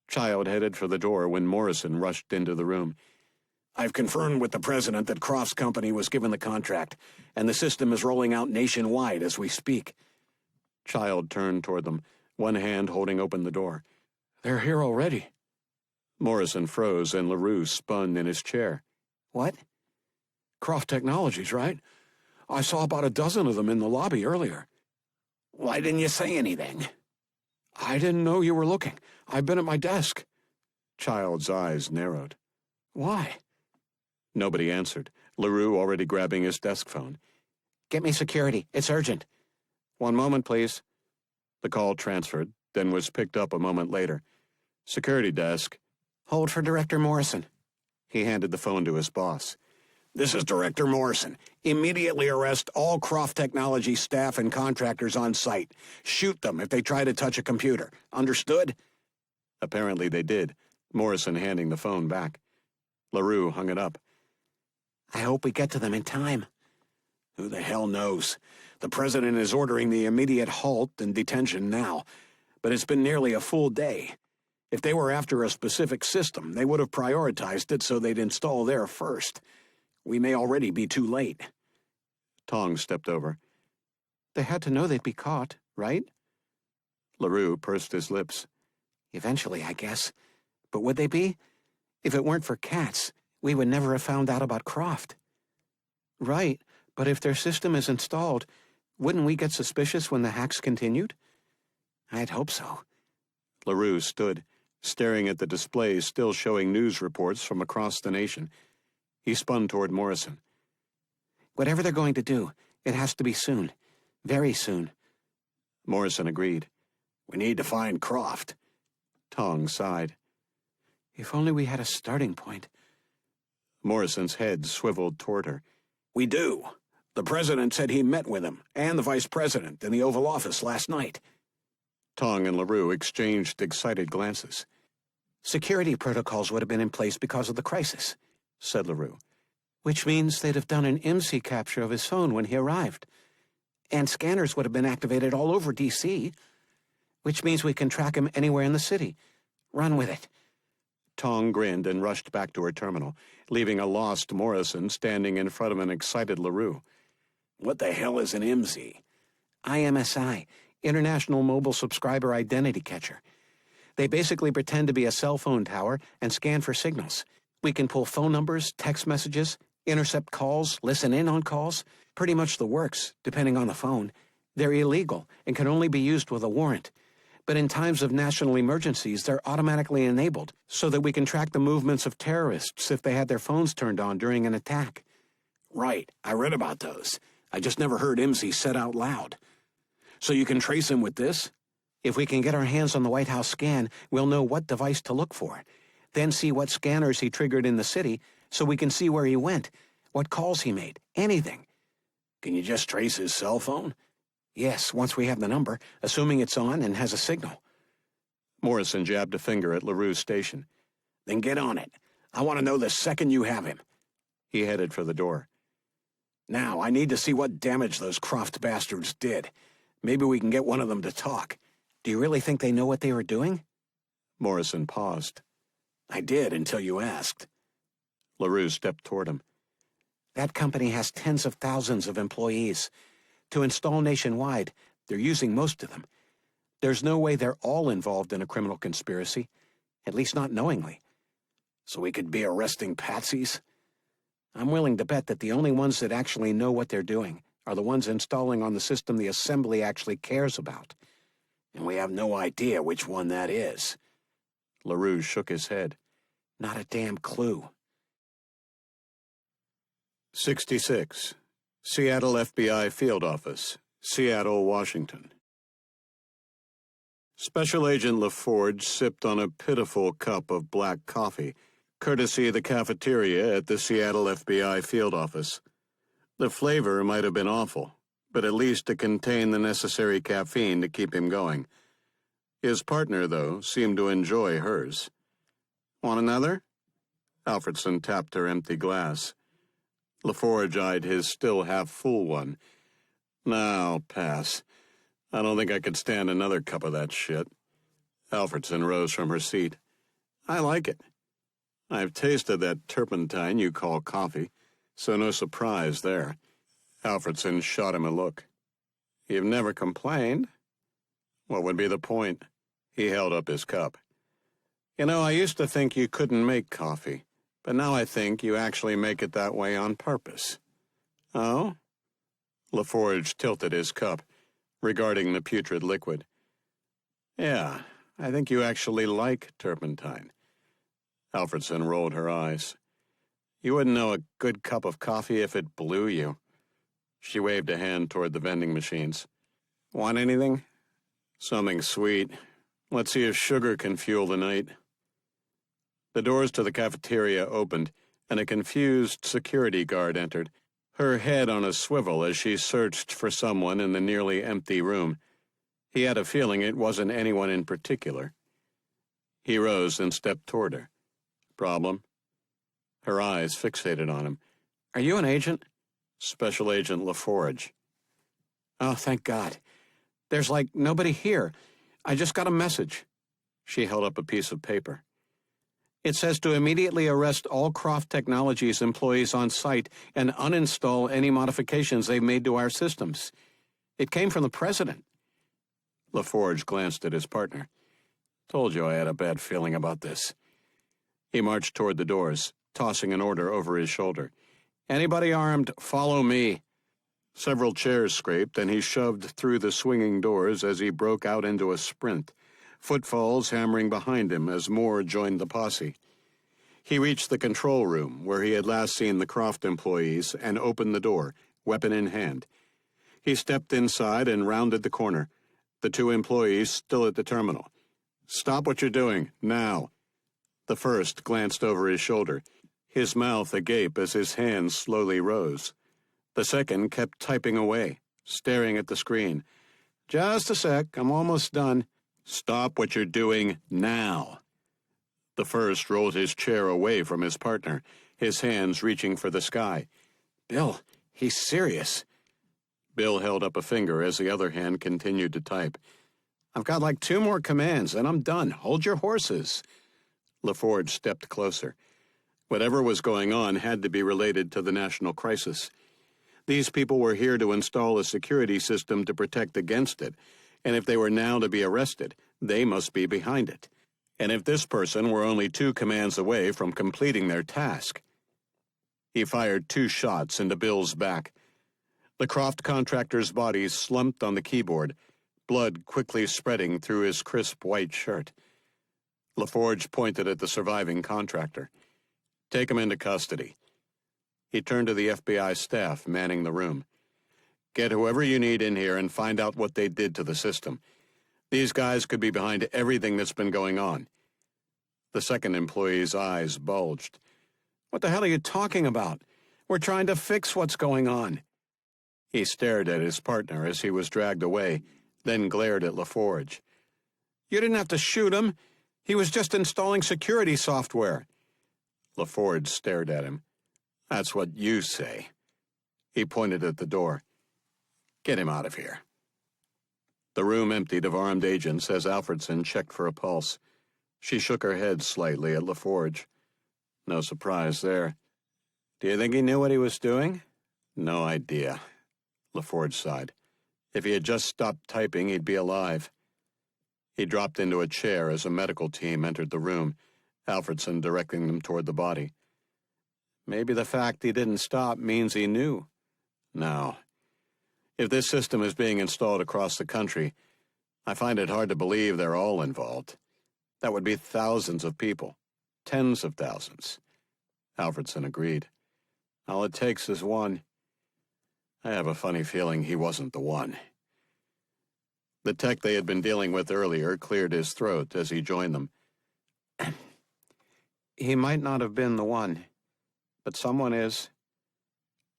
Child headed for the door when Morrison rushed into the room. I've confirmed with the president that Croft's company was given the contract, and the system is rolling out nationwide as we speak. Child turned toward them, one hand holding open the door. They're here already. Morrison froze and LaRue spun in his chair. What? Croft Technologies, right? I saw about a dozen of them in the lobby earlier. Why didn't you say anything? I didn't know you were looking. I've been at my desk. Child's eyes narrowed. Why? Nobody answered, LaRue already grabbing his desk phone. Get me security. It's urgent. 1 moment, please. The call transferred, then was picked up a moment later. Security desk. Hold for Director Morrison. He handed the phone to his boss. This is Director Morrison. Immediately arrest all Croft Technology staff and contractors on site. Shoot them if they try to touch a computer. Understood? Apparently they did, Morrison handing the phone back. LaRue hung it up. I hope we get to them in time. Who the hell knows? The president is ordering the immediate halt and detention now, but it's been nearly a full day. If they were after a specific system, they would have prioritized it so they'd install there first. We may already be too late. Tong stepped over. They had to know they'd be caught, right? LaRue pursed his lips. Eventually, I guess. But would they be? If it weren't for Katz, we would never have found out about Croft. Right, but if their system is installed, wouldn't we get suspicious when the hacks continued? I'd hope so. LaRue stood, staring at the display still showing news reports from across the nation. He spun toward Morrison. Whatever they're going to do, it has to be soon. Very soon. Morrison agreed. We need to find Croft. Tong sighed. If only we had a starting point. Morrison's head swiveled toward her. We do. The president said he met with him, and the vice president, in the Oval Office last night. Tong and LaRue exchanged excited glances. Security protocols would have been in place because of the crisis, said LaRue. Which means they'd have done an IMSI capture of his phone when he arrived. And scanners would have been activated all over D.C., which means we can track him anywhere in the city. Run with it. Tong grinned and rushed back to her terminal, leaving a lost Morrison standing in front of an excited LaRue. What the hell is an IMSI? IMSI, International Mobile Subscriber Identity Catcher. They basically pretend to be a cell phone tower and scan for signals. We can pull phone numbers, text messages, intercept calls, listen in on calls. Pretty much the works, depending on the phone. They're illegal and can only be used with a warrant. But in times of national emergencies, they're automatically enabled so that we can track the movements of terrorists if they had their phones turned on during an attack. Right, I read about those. I just never heard IMSI said out loud. So you can trace him with this? If we can get our hands on the White House scan, we'll know what device to look for. Then see what scanners he triggered in the city so we can see where he went, what calls he made, anything. Can you just trace his cell phone? Yes, once we have the number, assuming it's on and has a signal. Morrison jabbed a finger at LaRue's station. Then get on it. I want to know the second you have him. He headed for the door. Now, I need to see what damage those Croft bastards did. Maybe we can get one of them to talk. Do you really think they know what they were doing? Morrison paused. I did until you asked. LaRue stepped toward him. That company has tens of thousands of employees. To install nationwide, they're using most of them. There's no way they're all involved in a criminal conspiracy, at least not knowingly. So we could be arresting patsies? I'm willing to bet that the only ones that actually know what they're doing are the ones installing on the system the Assembly actually cares about. And we have no idea which one that is. LaRue shook his head. Not a damn clue. 66. Seattle FBI Field Office, Seattle, Washington. Special Agent LaForge sipped on a pitiful cup of black coffee, courtesy of the cafeteria at the Seattle FBI Field Office. The flavor might have been awful, but at least it contained the necessary caffeine to keep him going. His partner, though, seemed to enjoy hers. Want another? Alfredson tapped her empty glass. LaForge eyed his still half-full one. "No, I'll pass. I don't think I could stand another cup of that shit." Alfredson rose from her seat. "I like it. I've tasted that turpentine you call coffee, so no surprise there." Alfredson shot him a look. "You've never complained? What would be the point?" He held up his cup. "You know, I used to think you couldn't make coffee, but now I think you actually make it that way on purpose." "Oh?" LaForge tilted his cup, regarding the putrid liquid. "Yeah, I think you actually like turpentine." Alfredson rolled her eyes. "You wouldn't know a good cup of coffee if it blew you." She waved a hand toward the vending machines. "Want anything?" "Something sweet. Let's see if sugar can fuel the night." The doors to the cafeteria opened, and a confused security guard entered, her head on a swivel as she searched for someone in the nearly empty room. He had a feeling it wasn't anyone in particular. He rose and stepped toward her. "Problem?" Her eyes fixated on him. "Are you an agent?" "Special Agent LaForge." "Oh, thank God. There's nobody here. I just got a message." She held up a piece of paper. "It says to immediately arrest all Croft Technologies employees on site and uninstall any modifications they've made to our systems. It came from the president." LaForge glanced at his partner. "Told you I had a bad feeling about this." He marched toward the doors, tossing an order over his shoulder. "Anybody armed, follow me." Several chairs scraped, and he shoved through the swinging doors as he broke out into a sprint, Footfalls hammering behind him as more joined the posse. He reached the control room, where he had last seen the Croft employees, and opened the door, weapon in hand. He stepped inside and rounded the corner, the two employees still at the terminal. "Stop what you're doing, now." The first glanced over his shoulder, his mouth agape as his hands slowly rose. The second kept typing away, staring at the screen. "Just a sec, I'm almost done." "Stop what you're doing, now." The first rolled his chair away from his partner, his hands reaching for the sky. Bill, he's serious. Bill held up a finger as the other hand continued to type. "I've got like 2 more commands, and I'm done. Hold your horses." LaForge stepped closer. Whatever was going on had to be related to the national crisis. These people were here to install a security system to protect against it, and if they were now to be arrested, they must be behind it. And if this person were only 2 commands away from completing their task. He fired 2 shots into Bill's back. The Croft contractor's body slumped on the keyboard, blood quickly spreading through his crisp white shirt. LaForge pointed at the surviving contractor. "Take him into custody." He turned to the FBI staff manning the room. "Get whoever you need in here and find out what they did to the system. These guys could be behind everything that's been going on." The second employee's eyes bulged. "What the hell are you talking about? We're trying to fix what's going on." He stared at his partner as he was dragged away, then glared at LaForge. "You didn't have to shoot him. He was just installing security software." LaForge stared at him. "That's what you say." He pointed at the door. "Get him out of here." The room emptied of armed agents as Alfredson checked for a pulse. She shook her head slightly at LaForge. "No surprise there." "Do you think he knew what he was doing?" "No idea." LaForge sighed. "If he had just stopped typing, he'd be alive." He dropped into a chair as a medical team entered the room, Alfredson directing them toward the body. "Maybe the fact he didn't stop means he knew." "No. If this system is being installed across the country, I find it hard to believe they're all involved. That would be thousands of people. Tens of thousands." Alfredson agreed. "All it takes is one." "I have a funny feeling he wasn't the one." The tech they had been dealing with earlier cleared his throat as he joined them. He might not have been the one, but someone is.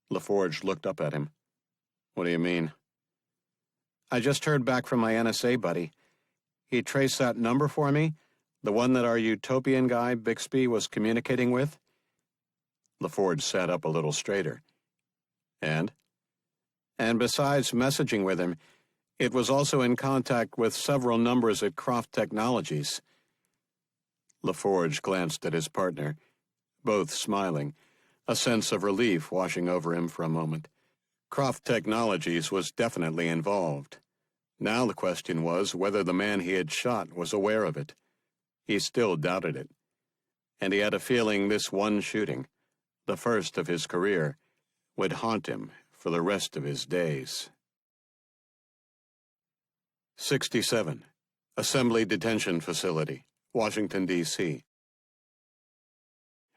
LaForge looked up at him. "What do you mean?" "I just heard back from my NSA buddy. He traced that number for me, the one that our utopian guy, Bixby, was communicating with." LaForge sat up a little straighter. "And?" "And besides messaging with him, it was also in contact with several numbers at Croft Technologies." LaForge glanced at his partner, both smiling, a sense of relief washing over him for a moment. Croft Technologies was definitely involved. Now the question was whether the man he had shot was aware of it. He still doubted it. And he had a feeling this one shooting, the first of his career, would haunt him for the rest of his days. 67. Assembly Detention Facility, Washington, D.C.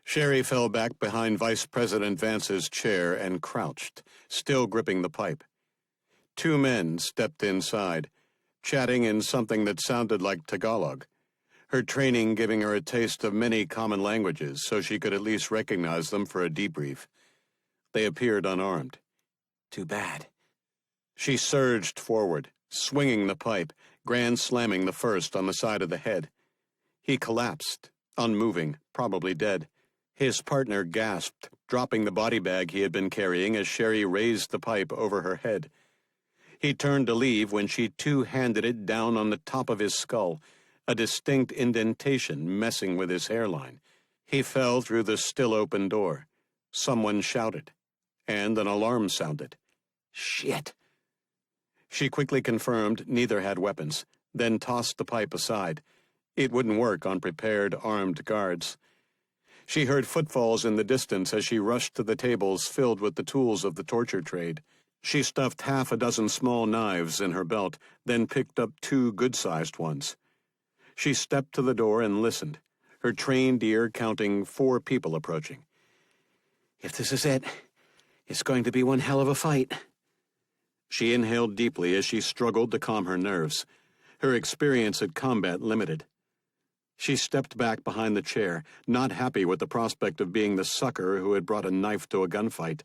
Sherry fell back behind Vice President Vance's chair and crouched, still gripping the pipe. 2 men stepped inside, chatting in something that sounded like Tagalog, her training giving her a taste of many common languages so she could at least recognize them for a debrief. They appeared unarmed. "Too bad." She surged forward, swinging the pipe, grand slamming the first on the side of the head. He collapsed, unmoving, probably dead. His partner gasped, dropping the body bag he had been carrying as Sherry raised the pipe over her head. He turned to leave when she two-handed it down on the top of his skull, a distinct indentation messing with his hairline. He fell through the still-open door. Someone shouted, and an alarm sounded. "Shit." She quickly confirmed neither had weapons, then tossed the pipe aside. It wouldn't work on prepared, armed guards. She heard footfalls in the distance as she rushed to the tables filled with the tools of the torture trade. She stuffed half a dozen small knives in her belt, then picked up 2 good-sized ones. She stepped to the door and listened, her trained ear counting 4 people approaching. If this is it, it's going to be one hell of a fight. She inhaled deeply as she struggled to calm her nerves, her experience at combat limited. She stepped back behind the chair, not happy with the prospect of being the sucker who had brought a knife to a gunfight.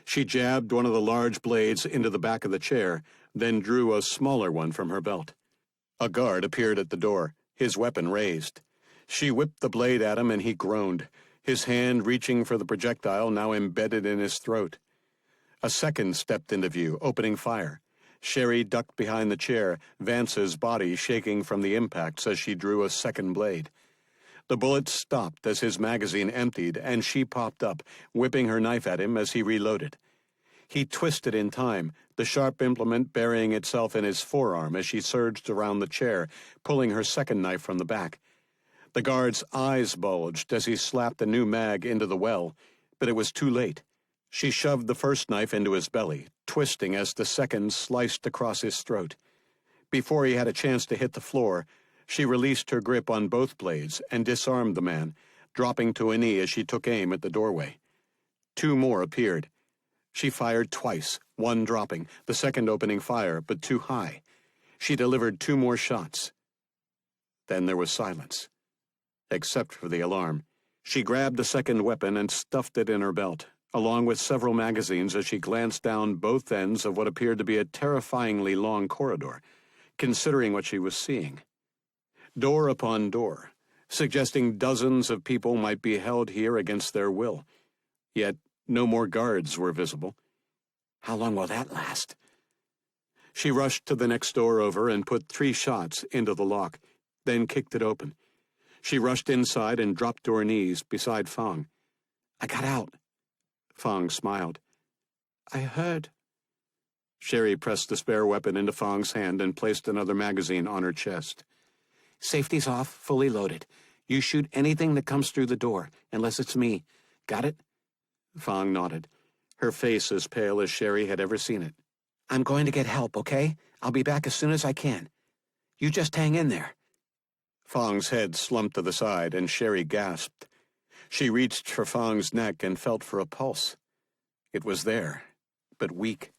She jabbed one of the large blades into the back of the chair, then drew a smaller one from her belt. A guard appeared at the door, his weapon raised. She whipped the blade at him and he groaned, his hand reaching for the projectile now embedded in his throat. A second stepped into view, opening fire. Sherry ducked behind the chair, Vance's body shaking from the impacts as she drew a second blade. The bullet stopped as his magazine emptied, and she popped up, whipping her knife at him as he reloaded. He twisted in time, the sharp implement burying itself in his forearm as she surged around the chair, pulling her second knife from the back. The guard's eyes bulged as he slapped a new mag into the well, but it was too late. She shoved the first knife into his belly, twisting as the second sliced across his throat. Before he had a chance to hit the floor, she released her grip on both blades and disarmed the man, dropping to a knee as she took aim at the doorway. 2 more appeared. She fired twice, one dropping, the second opening fire, but too high. She delivered 2 more shots. Then there was silence, except for the alarm. She grabbed the second weapon and stuffed it in her belt, along with several magazines as she glanced down both ends of what appeared to be a terrifyingly long corridor, considering what she was seeing. Door upon door, suggesting dozens of people might be held here against their will. Yet no more guards were visible. How long will that last? She rushed to the next door over and put 3 shots into the lock, then kicked it open. She rushed inside and dropped to her knees beside Fang. I got out. Fang smiled. I heard. Sherry pressed the spare weapon into Fang's hand and placed another magazine on her chest. Safety's off, fully loaded. You shoot anything that comes through the door, unless it's me. Got it? Fang nodded, her face as pale as Sherry had ever seen it. I'm going to get help, okay? I'll be back as soon as I can. You just hang in there. Fang's head slumped to the side, and Sherry gasped. She reached for Fang's neck and felt for a pulse. It was there, but weak.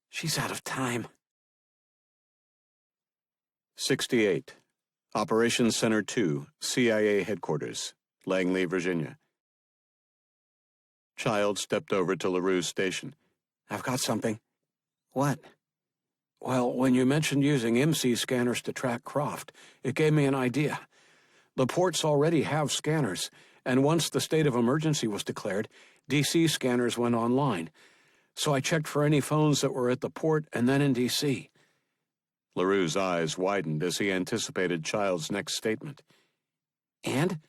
She's out of time. 68. Operations Center 2, CIA Headquarters, Langley, Virginia. Child stepped over to LaRue's station. I've got something. What? Well, when you mentioned using MC scanners to track Croft, it gave me an idea. The ports already have scanners, and once the state of emergency was declared, DC scanners went online. So I checked for any phones that were at the port and then in DC. LaRue's eyes widened as he anticipated Child's next statement. And?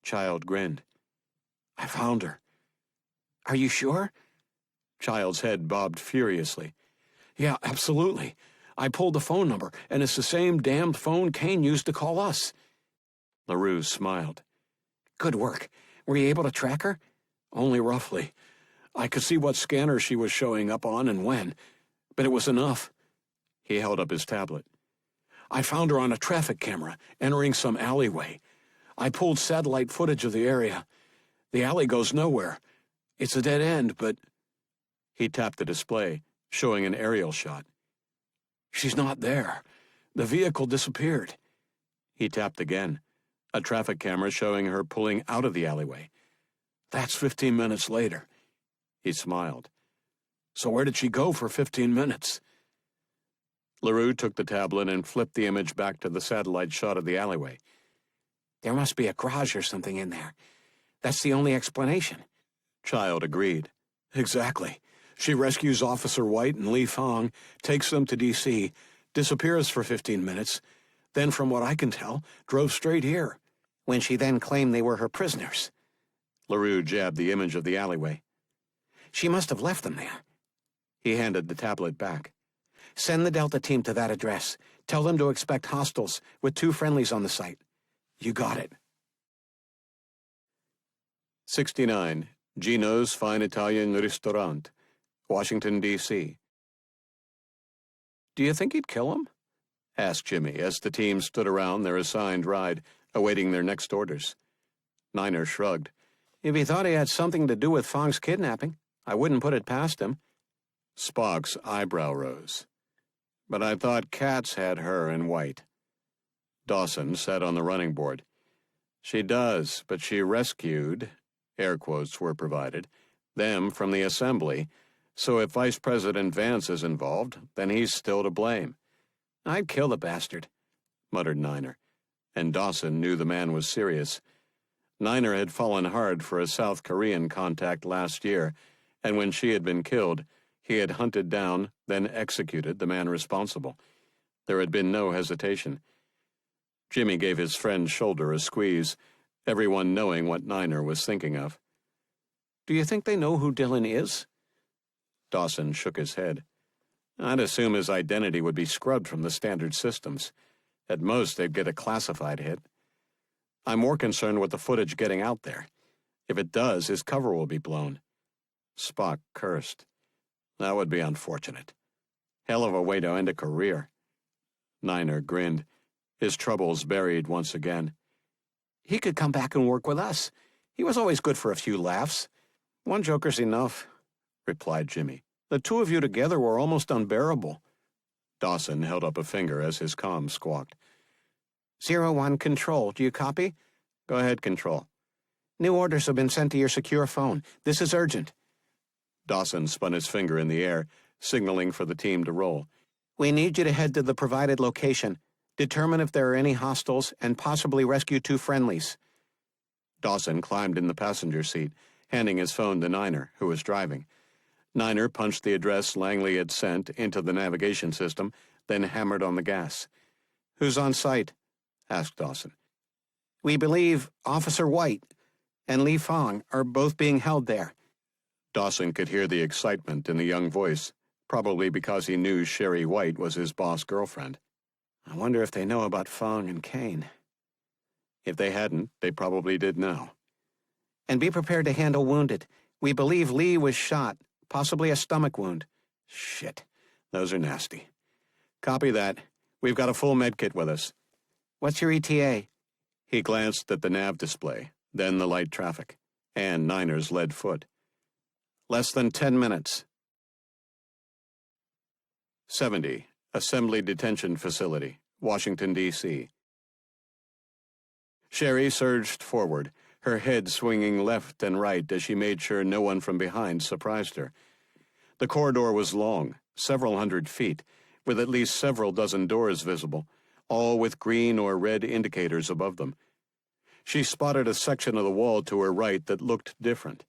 Child grinned. I found her. Are you sure? Child's head bobbed furiously. Yeah, absolutely. I pulled the phone number, and it's the same damned phone Kane used to call us. LaRue smiled. Good work. Were you able to track her? Only roughly. I could see what scanner she was showing up on and when, but it was enough. He held up his tablet. I found her on a traffic camera, entering some alleyway. I pulled satellite footage of the area. The alley goes nowhere. It's a dead end, but... He tapped the display, showing an aerial shot. She's not there. The vehicle disappeared. He tapped again, a traffic camera showing her pulling out of the alleyway. That's 15 minutes later. He smiled. So where did she go for 15 minutes? LaRue took the tablet and flipped the image back to the satellite shot of the alleyway. There must be a garage or something in there. That's the only explanation. Child agreed. Exactly. She rescues Officer White and Lee Fong, takes them to D.C., disappears for 15 minutes, then, from what I can tell, drove straight here. When she then claimed they were her prisoners. LaRue jabbed the image of the alleyway. She must have left them there. He handed the tablet back. Send the Delta team to that address. Tell them to expect hostiles, with 2 friendlies on the site. You got it. 69. Gino's Fine Italian Restaurant, Washington, D.C. Do you think he'd kill him? asked Jimmy as the team stood around their assigned ride, awaiting their next orders. Niner shrugged. If he thought he had something to do with Fong's kidnapping, I wouldn't put it past him. Spock's eyebrow rose. But I thought Katz had her in white. Dawson sat on the running board. She does, but she rescued, air quotes were provided, them from the assembly, so if Vice President Vance is involved, then he's still to blame. I'd kill the bastard, muttered Niner, and Dawson knew the man was serious. Niner had fallen hard for a South Korean contact last year, and when she had been killed, he had hunted down, then executed the man responsible. There had been no hesitation. Jimmy gave his friend's shoulder a squeeze, everyone knowing what Niner was thinking of. Do you think they know who Dylan is? Dawson shook his head. I'd assume his identity would be scrubbed from the standard systems. At most, they'd get a classified hit. I'm more concerned with the footage getting out there. If it does, his cover will be blown. Spock cursed. That would be unfortunate. Hell of a way to end a career. Niner grinned, his troubles buried once again. He could come back and work with us. He was always good for a few laughs. One joker's enough, replied Jimmy. The two of you together were almost unbearable. Dawson held up a finger as his comm squawked. 01 Control, do you copy? Go ahead, Control. New orders have been sent to your secure phone. This is urgent. Dawson spun his finger in the air, signaling for the team to roll. We need you to head to the provided location, determine if there are any hostiles, and possibly rescue 2 friendlies. Dawson climbed in the passenger seat, handing his phone to Niner, who was driving. Niner punched the address Langley had sent into the navigation system, then hammered on the gas. Who's on site? asked Dawson. We believe Officer White and Li Fong are both being held there. Dawson could hear the excitement in the young voice, probably because he knew Sherry White was his boss girlfriend. I wonder if they know about Fong and Kane. If they hadn't, they probably did now. And be prepared to handle wounded. We believe Lee was shot, possibly a stomach wound. Shit, those are nasty. Copy that. We've got a full med kit with us. What's your ETA? He glanced at the nav display, then the light traffic, and Niner's lead foot. Less than 10 minutes. 70, Assembly Detention Facility, Washington, D.C. Sherry surged forward, her head swinging left and right as she made sure no one from behind surprised her. The corridor was long, several hundred feet, with at least several dozen doors visible, all with green or red indicators above them. She spotted a section of the wall to her right that looked different,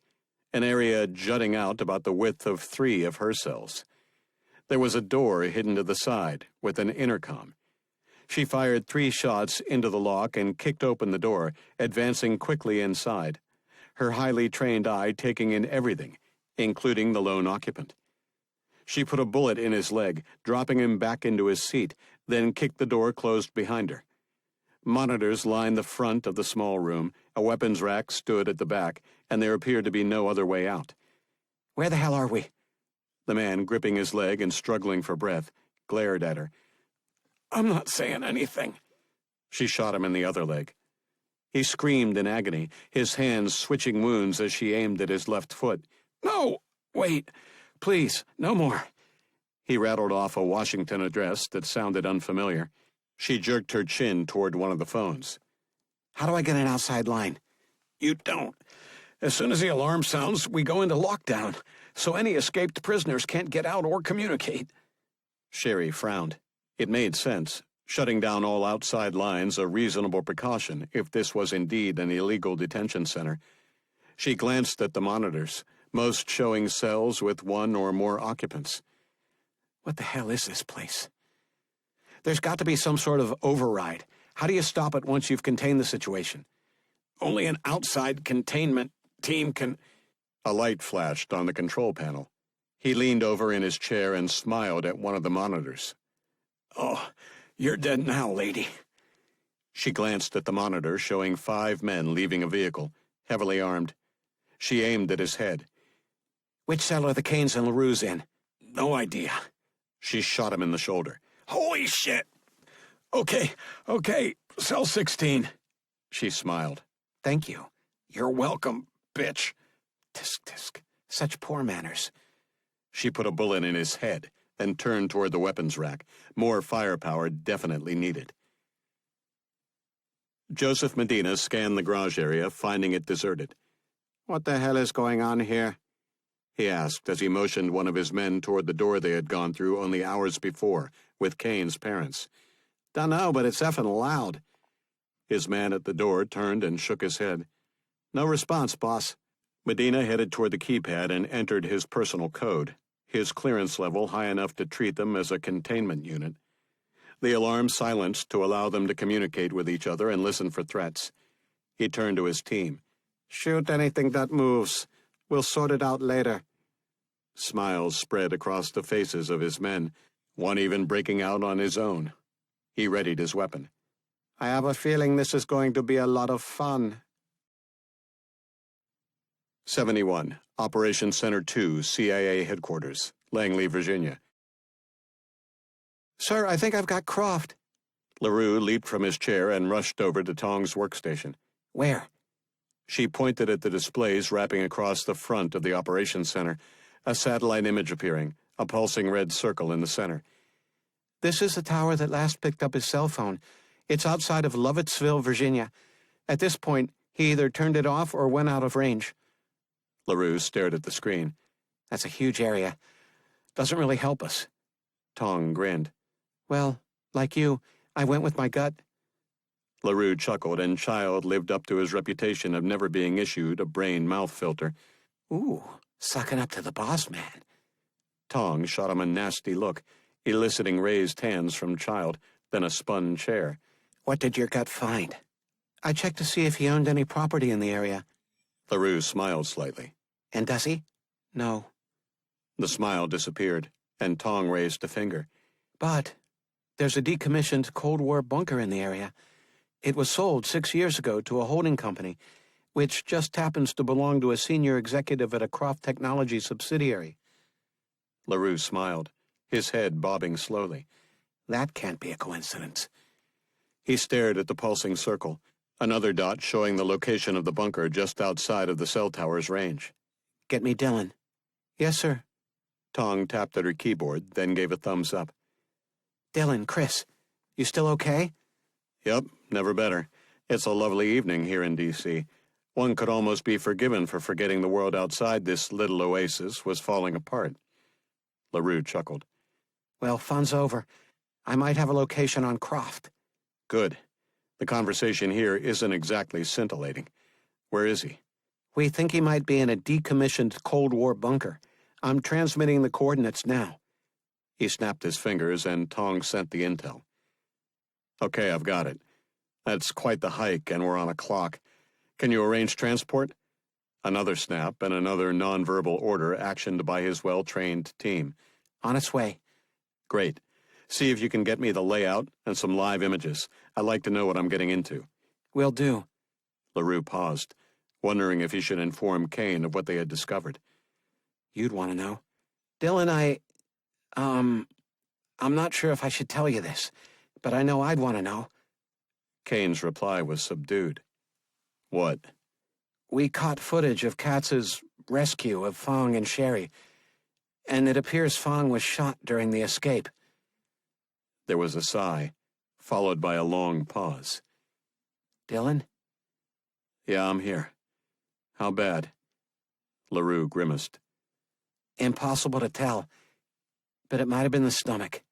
an area jutting out about the width of 3 of her cells. There was a door hidden to the side, with an intercom. She fired 3 shots into the lock and kicked open the door, advancing quickly inside, her highly trained eye taking in everything, including the lone occupant. She put a bullet in his leg, dropping him back into his seat, then kicked the door closed behind her. Monitors lined the front of the small room, a weapons rack stood at the back, and there appeared to be no other way out. Where the hell are we? The man, gripping his leg and struggling for breath, glared at her. I'm not saying anything. She shot him in the other leg. He screamed in agony, his hands switching wounds as she aimed at his left foot. No, wait, please, no more. He rattled off a Washington address that sounded unfamiliar. She jerked her chin toward one of the phones. How do I get an outside line? You don't. As soon as the alarm sounds, we go into lockdown, so any escaped prisoners can't get out or communicate. Sherry frowned. It made sense. Shutting down all outside lines a reasonable precaution if this was indeed an illegal detention center. She glanced at the monitors, most showing cells with 1 or more occupants. What the hell is this place? There's got to be some sort of override. How do you stop it once you've contained the situation? Only an outside containment team can... A light flashed on the control panel. He leaned over in his chair and smiled at one of the monitors. Oh, you're dead now, lady. She glanced at the monitor showing 5 men leaving a vehicle, heavily armed. She aimed at his head. Which cell are the Canes and LaRue's in? No idea. She shot him in the shoulder. Holy shit! Okay, cell 16. She smiled. Thank you. You're welcome, bitch. Tisk, tisk. Such poor manners. She put a bullet in his head and turned toward the weapons rack. More firepower definitely needed. Joseph Medina scanned the garage area, finding it deserted. What the hell is going on here? He asked as he motioned one of his men toward the door they had gone through only hours before, with Kane's parents. Dunno, but it's effing loud. His man at the door turned and shook his head. No response, boss. Medina headed toward the keypad and entered his personal code, his clearance level high enough to treat them as a containment unit. The alarm silenced to allow them to communicate with each other and listen for threats. He turned to his team. Shoot anything that moves. We'll sort it out later. Smiles spread across the faces of his men, one even breaking out on his own. He readied his weapon. I have a feeling this is going to be a lot of fun. 71, Operation Center 2, CIA Headquarters, Langley, Virginia. Sir, I think I've got Croft. LaRue leaped from his chair and rushed over to Tong's workstation. Where? She pointed at the displays wrapping across the front of the operations center, a satellite image appearing, a pulsing red circle in the center. This is the tower that last picked up his cell phone. It's outside of Lovettsville, Virginia. At this point, he either turned it off or went out of range. LaRue stared at the screen. That's a huge area. Doesn't really help us. Tong grinned. Well, like you, I went with my gut. LaRue chuckled, and Child lived up to his reputation of never being issued a brain-mouth filter. Ooh, sucking up to the boss man. Tong shot him a nasty look, eliciting raised hands from Child, then a spun chair. What did your gut find? I checked to see if he owned any property in the area. LaRue smiled slightly. And does he? No. The smile disappeared, and Tong raised a finger. But there's a decommissioned Cold War bunker in the area. It was sold 6 years ago to a holding company, which just happens to belong to a senior executive at a Croft Technology subsidiary. LaRue smiled, his head bobbing slowly. That can't be a coincidence. He stared at the pulsing circle, another dot showing the location of the bunker just outside of the cell tower's range. Get me Dylan. Yes, sir. Tong tapped at her keyboard, then gave a thumbs up. Dylan, Chris, you still okay? Yep, never better. It's a lovely evening here in D.C. One could almost be forgiven for forgetting the world outside this little oasis was falling apart. LaRue chuckled. Well, fun's over. I might have a location on Croft. Good. The conversation here isn't exactly scintillating. Where is he? We think he might be in a decommissioned Cold War bunker. I'm transmitting the coordinates now. He snapped his fingers, and Tong sent the intel. Okay, I've got it. That's quite the hike, and we're on a clock. Can you arrange transport? Another snap and another nonverbal order actioned by his well-trained team. On its way. Great. See if you can get me the layout and some live images. I'd like to know what I'm getting into. Will do. LaRue paused, wondering if he should inform Kane of what they had discovered. You'd want to know. Dylan, I'm not sure if I should tell you this, but I know I'd want to know. Kane's reply was subdued. What? We caught footage of Katz's rescue of Fong and Sherry, and it appears Fong was shot during the escape. There was a sigh, followed by a long pause. Dylan? Yeah, I'm here. How bad? LaRue grimaced. Impossible to tell, but it might have been the stomach.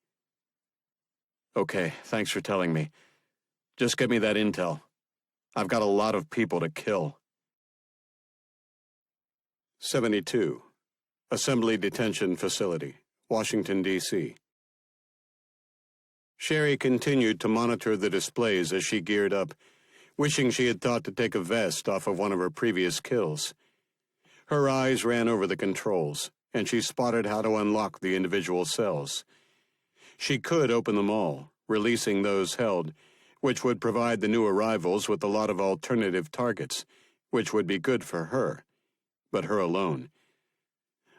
Okay, thanks for telling me. Just get me that intel. I've got a lot of people to kill. 72. Assembly Detention Facility, Washington, D.C. Sherry continued to monitor the displays as she geared up, wishing she had thought to take a vest off of one of her previous kills. Her eyes ran over the controls, and she spotted how to unlock the individual cells. She could open them all, releasing those held, which would provide the new arrivals with a lot of alternative targets, which would be good for her, but her alone.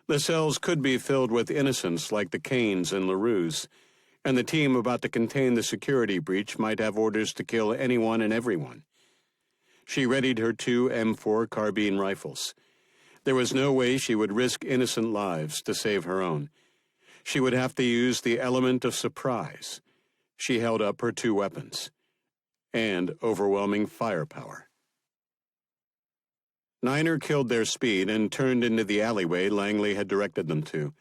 The cells could be filled with innocents like the Kanes and LaRues, and the team about to contain the security breach might have orders to kill anyone and everyone. She readied her 2 M4 carbine rifles. There was no way she would risk innocent lives to save her own. She would have to use the element of surprise. She held up her 2 weapons. And overwhelming firepower. Niner killed their speed and turned into the alleyway Langley had directed them to.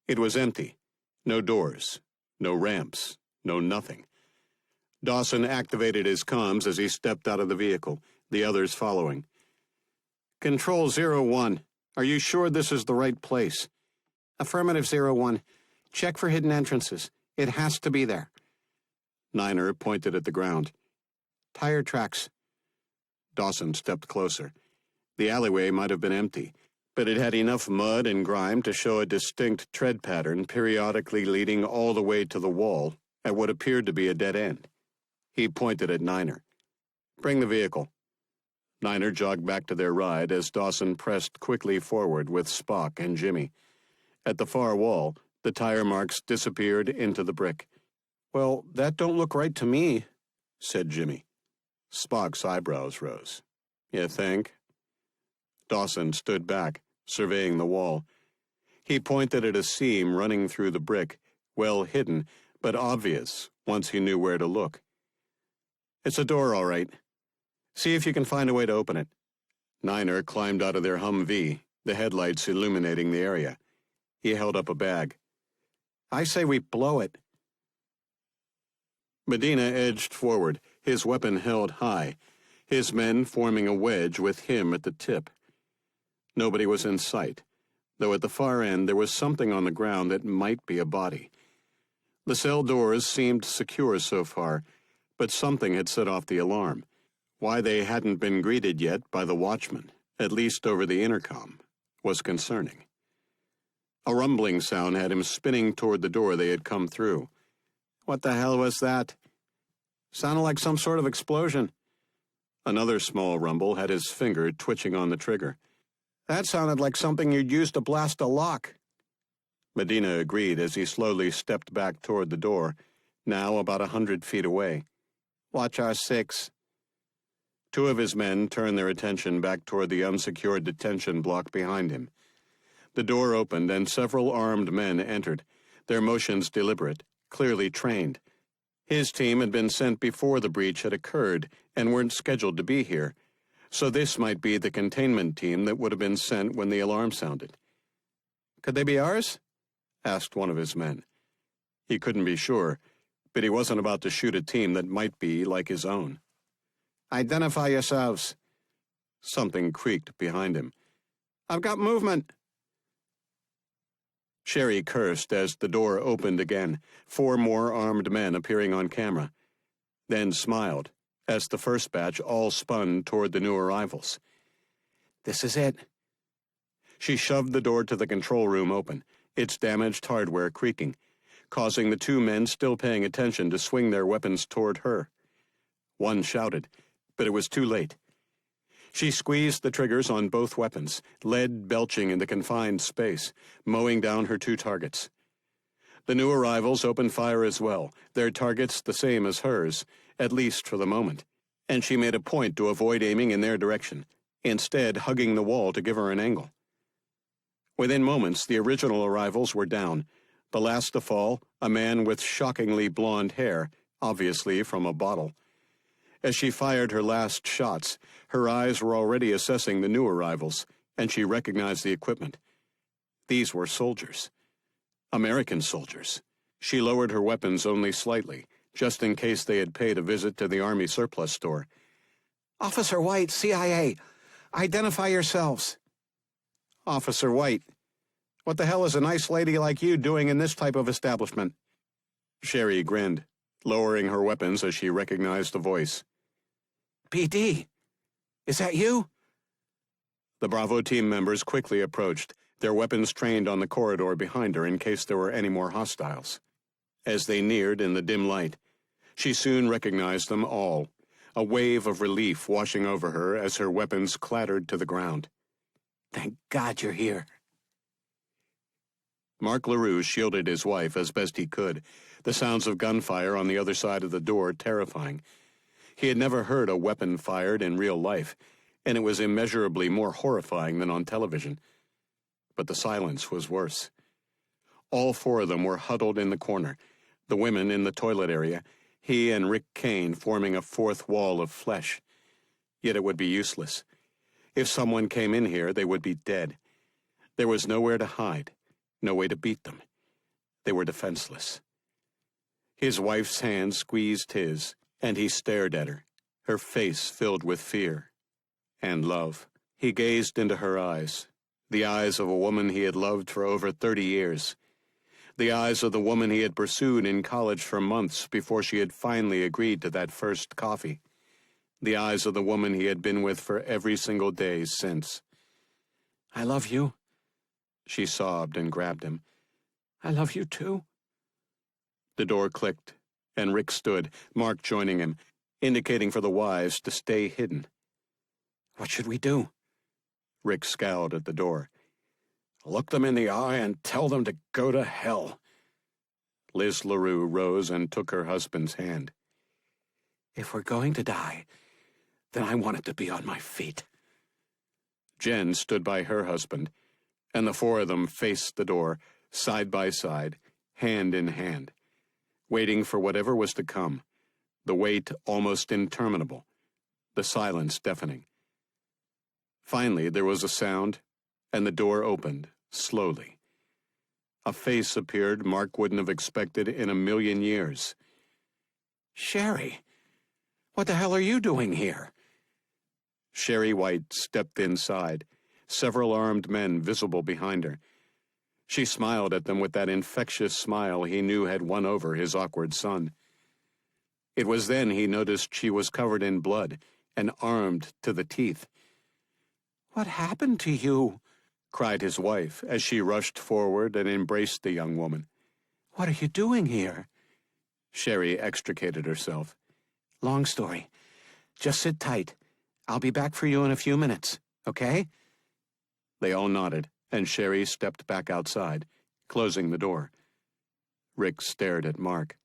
It was empty. No doors. No ramps. No nothing. Dawson activated his comms as he stepped out of the vehicle, the others following. Control 01. Are you sure this is the right place? Affirmative 01. Check for hidden entrances. It has to be there. Niner pointed at the ground. Tire tracks. Dawson stepped closer. The alleyway might have been empty, but it had enough mud and grime to show a distinct tread pattern periodically leading all the way to the wall at what appeared to be a dead end. He pointed at Niner. "Bring the vehicle." Niner jogged back to their ride as Dawson pressed quickly forward with Spock and Jimmy. At the far wall, the tire marks disappeared into the brick. "Well, that don't look right to me," said Jimmy. Spock's eyebrows rose. "You think?" Dawson stood back, surveying the wall. He pointed at a seam running through the brick, well hidden, but obvious once he knew where to look. "It's a door, all right. See if you can find a way to open it." Niner climbed out of their Humvee, the headlights illuminating the area. He held up a bag. "I say we blow it." Medina edged forward, his weapon held high, his men forming a wedge with him at the tip. Nobody was in sight, though at the far end there was something on the ground that might be a body. The cell doors seemed secure so far, but something had set off the alarm. Why they hadn't been greeted yet by the watchman, at least over the intercom, was concerning. A rumbling sound had him spinning toward the door they had come through. "What the hell was that?" "Sounded like some sort of explosion." Another small rumble had his finger twitching on the trigger. "That sounded like something you'd use to blast a lock." Medina agreed as he slowly stepped back toward the door, now about 100 feet away. "Watch our 6. 2 of his men turned their attention back toward the unsecured detention block behind him. The door opened and several armed men entered, their motions deliberate, clearly trained. His team had been sent before the breach had occurred and weren't scheduled to be here, so this might be the containment team that would have been sent when the alarm sounded. "Could they be ours?" asked one of his men. He couldn't be sure, but he wasn't about to shoot a team that might be like his own. "Identify yourselves." Something creaked behind him. "I've got movement." Sherry cursed as the door opened again, 4 more armed men appearing on camera, then smiled as the first batch all spun toward the new arrivals. "This is it." She shoved the door to the control room open, its damaged hardware creaking, causing the 2 men still paying attention to swing their weapons toward her. One shouted, but it was too late. She squeezed the triggers on both weapons, lead belching in the confined space, mowing down her 2 targets. The new arrivals opened fire as well, their targets the same as hers, at least for the moment, and she made a point to avoid aiming in their direction, instead hugging the wall to give her an angle. Within moments, the original arrivals were down, the last to fall, a man with shockingly blonde hair, obviously from a bottle. As she fired her last shots, her eyes were already assessing the new arrivals, and she recognized the equipment. These were soldiers. American soldiers. She lowered her weapons only slightly, just in case they had paid a visit to the Army surplus store. "Officer White, CIA. Identify yourselves." "Officer White. What the hell is a nice lady like you doing in this type of establishment?" Sherry grinned, lowering her weapons as she recognized the voice. "PD, is that you?" The Bravo team members quickly approached, their weapons trained on the corridor behind her in case there were any more hostiles. As they neared in the dim light, she soon recognized them all, a wave of relief washing over her as her weapons clattered to the ground. "Thank God you're here." Mark LaRue shielded his wife as best he could, the sounds of gunfire on the other side of the door terrifying. He had never heard a weapon fired in real life, and it was immeasurably more horrifying than on television. But the silence was worse. All four of them were huddled in the corner, the women in the toilet area, he and Rick Kane forming a fourth wall of flesh. Yet it would be useless. If someone came in here, they would be dead. There was nowhere to hide, no way to beat them. They were defenseless. His wife's hand squeezed his, and he stared at her face filled with fear and love. He gazed into her eyes, the eyes of a woman he had loved for over 30 years. The eyes of the woman he had pursued in college for months before she had finally agreed to that first coffee. The eyes of the woman he had been with for every single day since. I love you. She sobbed and grabbed him. I love you too. The door clicked, and Rick stood, Mark joining him, indicating for the wives to stay hidden. What should we do? Rick scowled at the door. Look them in the eye and tell them to go to hell. Liz LaRue rose and took her husband's hand. If we're going to die, then I want it to be on my feet. Jen stood by her husband, and the four of them faced the door, side by side, hand in hand, waiting for whatever was to come, the wait almost interminable, the silence deafening. Finally, there was a sound, and the door opened, slowly. A face appeared Mark wouldn't have expected in a million years. Sherry, what the hell are you doing here? Sherry White stepped inside, several armed men visible behind her. She smiled at them with that infectious smile he knew had won over his awkward son. It was then he noticed she was covered in blood and armed to the teeth. What happened to you? Cried his wife as she rushed forward and embraced the young woman. What are you doing here? Sherry extricated herself. Long story. Just sit tight. I'll be back for you in a few minutes, okay? They all nodded, and Sherry stepped back outside, closing the door. Rick stared at Mark.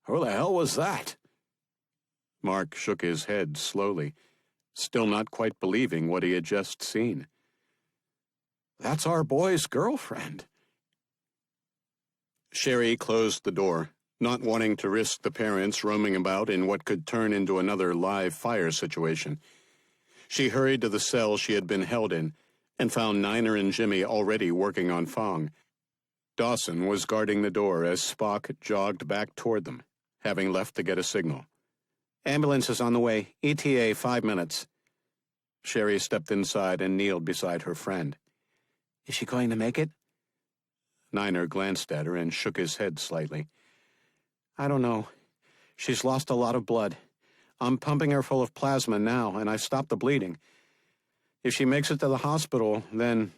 Who the hell was that? Mark shook his head slowly, still not quite believing what he had just seen. That's our boy's girlfriend. Sherry closed the door, not wanting to risk the parents roaming about in what could turn into another live fire situation. She hurried to the cell she had been held in and found Niner and Jimmy already working on Fong. Dawson was guarding the door as Spock jogged back toward them, having left to get a signal. Ambulance is on the way. ETA 5 minutes. Sherry stepped inside and kneeled beside her friend. Is she going to make it? Niner glanced at her and shook his head slightly. I don't know. She's lost a lot of blood. I'm pumping her full of plasma now, and I've stopped the bleeding. If she makes it to the hospital, then,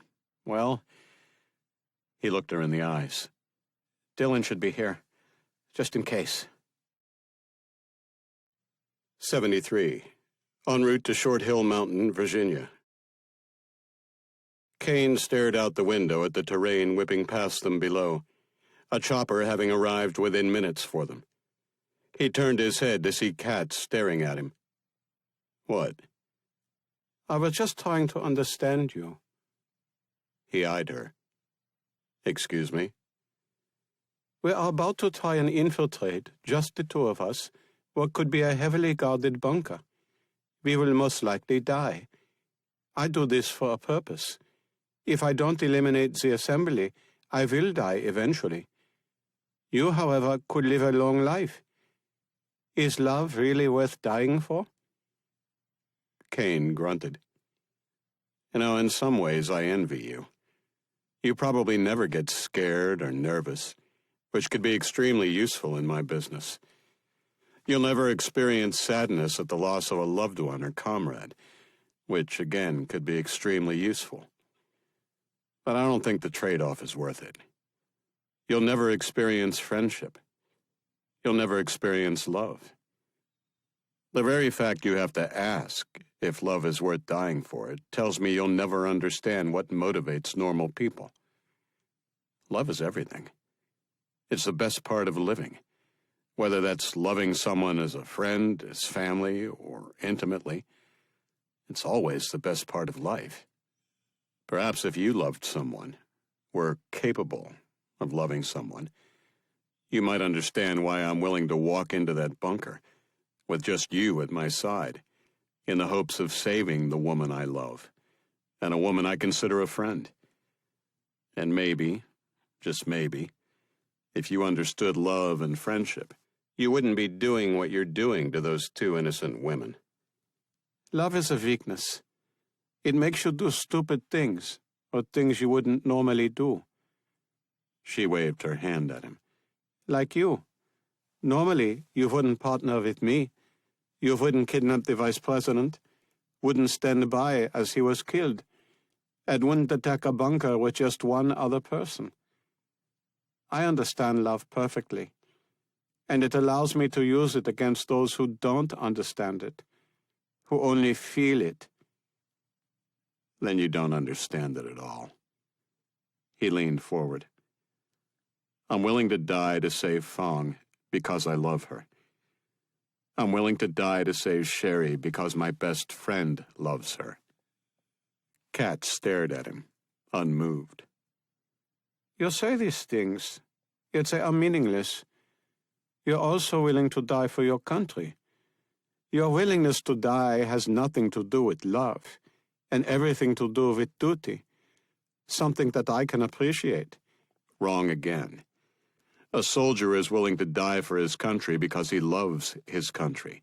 well... He looked her in the eyes. Dylan should be here, just in case. 73. En route to Short Hill Mountain, Virginia. Kane stared out the window at the terrain whipping past them below, a chopper having arrived within minutes for them. He turned his head to see Kat staring at him. What? I was just trying to understand you. He eyed her. Excuse me? We are about to try and infiltrate, just the two of us, what could be a heavily guarded bunker. We will most likely die. I do this for a purpose. If I don't eliminate the assembly, I will die eventually. You, however, could live a long life. Is love really worth dying for? Kane grunted. You know, in some ways I envy you. You probably never get scared or nervous, which could be extremely useful in my business. You'll never experience sadness at the loss of a loved one or comrade, which, again, could be extremely useful. But I don't think the trade-off is worth it. You'll never experience friendship. You'll never experience love. The very fact you have to ask if love is worth dying for it tells me you'll never understand what motivates normal people. Love is everything. It's the best part of living. Whether that's loving someone as a friend, as family, or intimately, it's always the best part of life. Perhaps if you loved someone, were capable of loving someone, you might understand why I'm willing to walk into that bunker with just you at my side, in the hopes of saving the woman I love, and a woman I consider a friend. And maybe, just maybe, if you understood love and friendship, you wouldn't be doing what you're doing to those two innocent women. Love is a weakness. It makes you do stupid things, or things you wouldn't normally do. She waved her hand at him. Like you. Normally, you wouldn't partner with me. You wouldn't kidnap the vice president, wouldn't stand by as he was killed, and wouldn't attack a bunker with just one other person. I understand love perfectly, and it allows me to use it against those who don't understand it, who only feel it. Then you don't understand it at all. He leaned forward. I'm willing to die to save Fong because I love her. I'm willing to die to save Sherry because my best friend loves her. Kat stared at him, unmoved. You say these things, yet they are meaningless. You're also willing to die for your country. Your willingness to die has nothing to do with love, and everything to do with duty, something that I can appreciate. Wrong again. A soldier is willing to die for his country because he loves his country,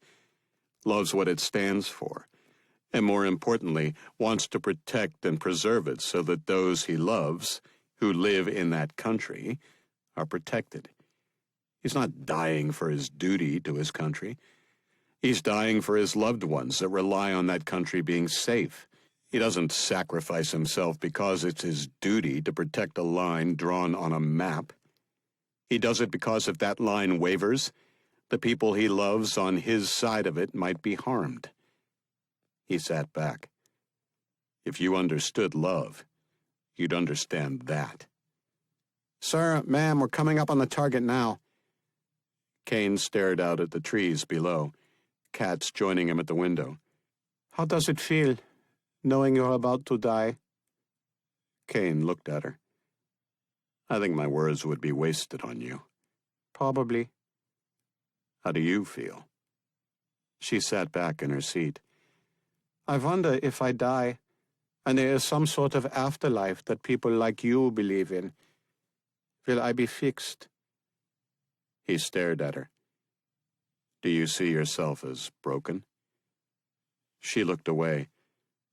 loves what it stands for, and more importantly, wants to protect and preserve it so that those he loves, who live in that country, are protected. He's not dying for his duty to his country. He's dying for his loved ones that rely on that country being safe. He doesn't sacrifice himself because it's his duty to protect a line drawn on a map. He does it because if that line wavers, the people he loves on his side of it might be harmed. He sat back. If you understood love, you'd understand that. Sir, ma'am, we're coming up on the target now. Kane stared out at the trees below, Katz joining him at the window. How does it feel, knowing you're about to die? Kane looked at her. I think my words would be wasted on you. Probably. How do you feel? She sat back in her seat. I wonder if I die, and there is some sort of afterlife that people like you believe in. Will I be fixed? He stared at her. Do you see yourself as broken? She looked away,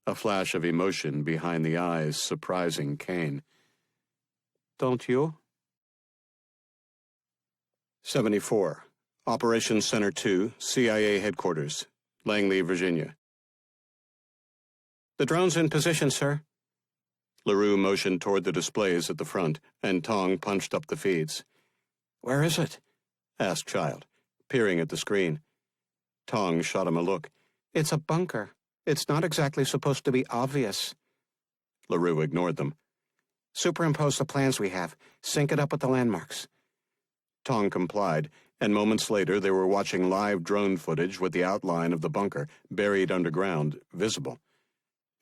a flash of emotion behind the eyes surprising Kane. Don't you? 74. Operations Center 2, CIA Headquarters, Langley, Virginia. The drone's in position, sir. LaRue motioned toward the displays at the front, and Tong punched up the feeds. Where is it? Asked Child, peering at the screen. Tong shot him a look. It's a bunker. It's not exactly supposed to be obvious. LaRue ignored them. Superimpose the plans we have. Sync it up with the landmarks. Tong complied, and moments later they were watching live drone footage with the outline of the bunker, buried underground, visible.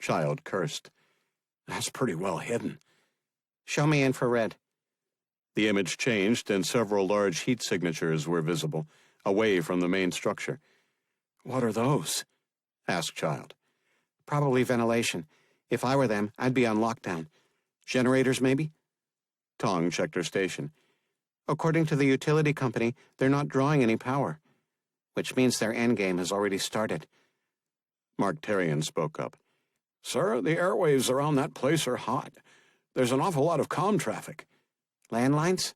Child cursed. That's pretty well hidden. Show me infrared. The image changed, and several large heat signatures were visible, away from the main structure. What are those? Asked Child. Probably ventilation. If I were them, I'd be on lockdown. Generators, maybe? Tong checked her station. According to the utility company, they're not drawing any power, which means their endgame has already started. Mark Terrian spoke up. Sir, the airwaves around that place are hot. There's an awful lot of comm traffic. Landlines?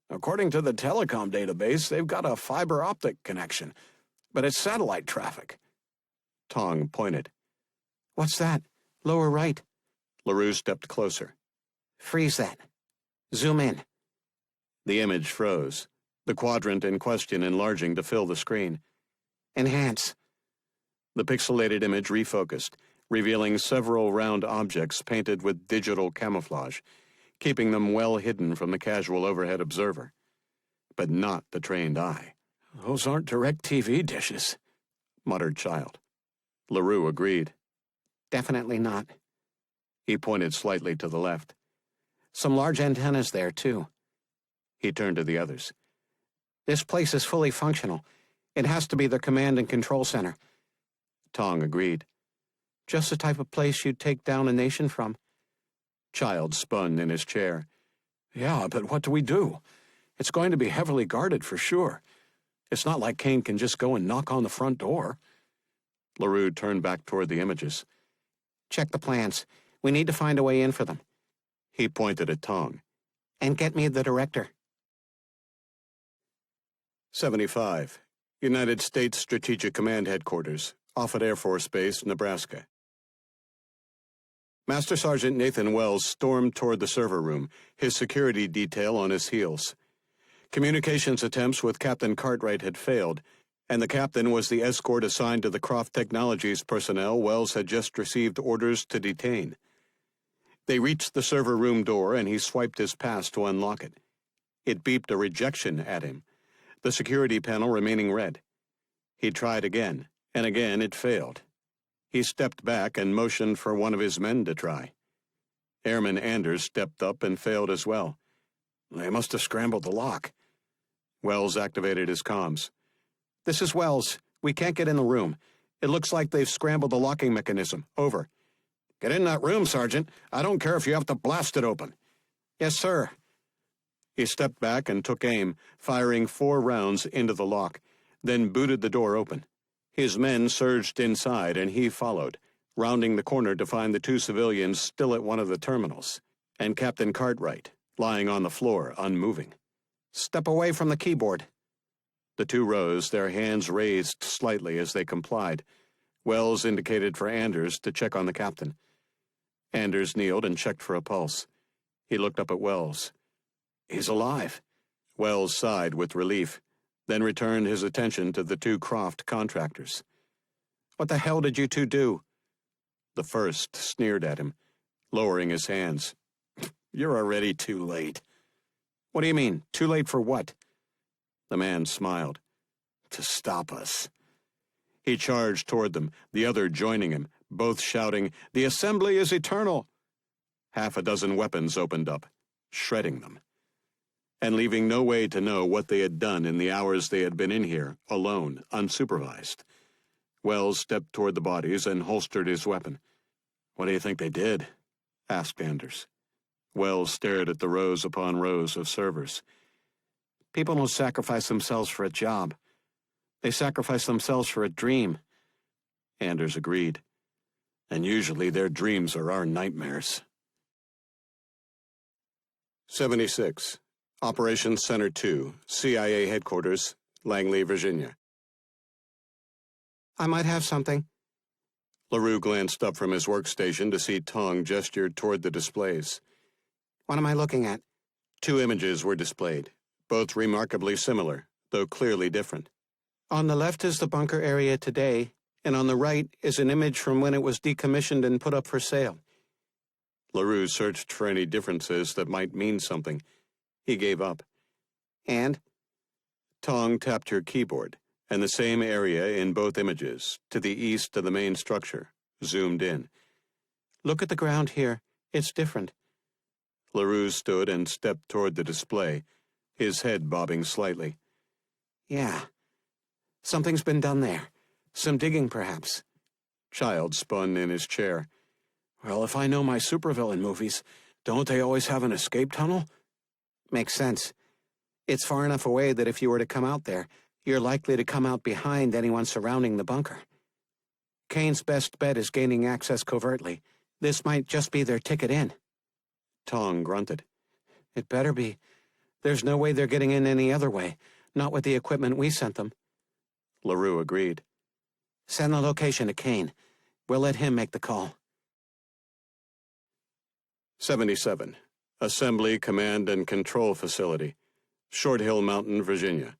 According to the telecom database, they've got a fiber optic connection, but it's satellite traffic. Tong pointed. What's that? Lower right. LaRue stepped closer. Freeze that. Zoom in. The image froze, the quadrant in question enlarging to fill the screen. Enhance. The pixelated image refocused, revealing several round objects painted with digital camouflage. keeping them well hidden from the casual overhead observer. But not the trained eye. Those aren't direct TV dishes, muttered Child. LaRue agreed. Definitely not. He pointed slightly to the left. Some large antennas there, too. He turned to the others. This place is fully functional. It has to be the command and control center. Tong agreed. Just the type of place you'd take down a nation from. Child spun in his chair. Yeah, but what do we do? It's going to be heavily guarded for sure. It's not like Kane can just go and knock on the front door. LaRue turned back toward the images. Check the plans. We need to find a way in for them. He pointed at Tong. And get me the director. 75. United States Strategic Command Headquarters, Offutt Air Force Base, Nebraska. Master Sergeant Nathan Wells stormed toward the server room, his security detail on his heels. Communications attempts with Captain Cartwright had failed, and the captain was the escort assigned to the Croft Technologies personnel Wells had just received orders to detain. They reached the server room door, and he swiped his pass to unlock it. It beeped a rejection at him, the security panel remaining red. He tried again, and again it failed. He stepped back and motioned for one of his men to try. Airman Anders stepped up and failed as well. They must have scrambled the lock. Wells activated his comms. This is Wells. We can't get in the room. It looks like they've scrambled the locking mechanism. Over. Get in that room, Sergeant. I don't care if you have to blast it open. Yes, sir. He stepped back and took aim, firing 4 rounds into the lock, then booted the door open. His men surged inside, and he followed, rounding the corner to find the 2 civilians still at one of the terminals, and Captain Cartwright, lying on the floor, unmoving. Step away from the keyboard. The 2 rose, their hands raised slightly as they complied. Wells indicated for Anders to check on the captain. Anders kneeled and checked for a pulse. He looked up at Wells. He's alive. Wells sighed with relief, then returned his attention to the 2 Croft contractors. What the hell did you 2 do? The first sneered at him, lowering his hands. You're already too late. What do you mean? Too late for what? The man smiled. To stop us. He charged toward them, the other joining him, both shouting, "The assembly is eternal!" 6 weapons opened up, shredding them, and leaving no way to know what they had done in the hours they had been in here, alone, unsupervised. Wells stepped toward the bodies and holstered his weapon. What do you think they did? Asked Anders. Wells stared at the rows upon rows of servers. People don't sacrifice themselves for a job. They sacrifice themselves for a dream. Anders agreed. And usually their dreams are our nightmares. 76. Operations Center 2, CIA Headquarters, Langley, Virginia. I might have something. LaRue glanced up from his workstation to see Tong gestured toward the displays. What am I looking at? 2 images were displayed, both remarkably similar, though clearly different. On the left is the bunker area today, and on the right is an image from when it was decommissioned and put up for sale. LaRue searched for any differences that might mean something. He gave up. And? Tong tapped her keyboard, and the same area in both images, to the east of the main structure, zoomed in. Look at the ground here. It's different. LaRue stood and stepped toward the display, his head bobbing slightly. Yeah. Something's been done there. Some digging, perhaps. Child spun in his chair. Well, if I know my supervillain movies, don't they always have an escape tunnel? Makes sense. It's far enough away that if you were to come out there, you're likely to come out behind anyone surrounding the bunker. Kane's best bet is gaining access covertly. This might just be their ticket in. Tong grunted. It better be. There's no way they're getting in any other way, not with the equipment we sent them. LaRue agreed. Send the location to Kane. We'll let him make the call. 77. Assembly, Command, and Control Facility, Short Hill Mountain, Virginia.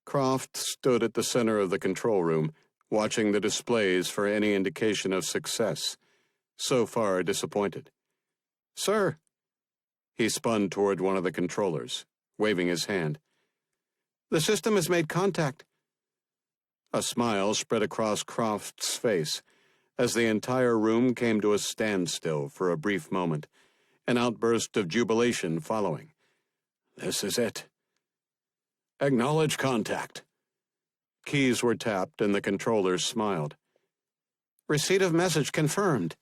Croft stood at the center of the control room, watching the displays for any indication of success, so far disappointed. Sir. He spun toward one of the controllers, waving his hand. The system has made contact. A smile spread across Croft's face as the entire room came to a standstill for a brief moment, an outburst of jubilation following. This is it. Acknowledge contact. Keys were tapped and the controllers smiled. Receipt of message confirmed.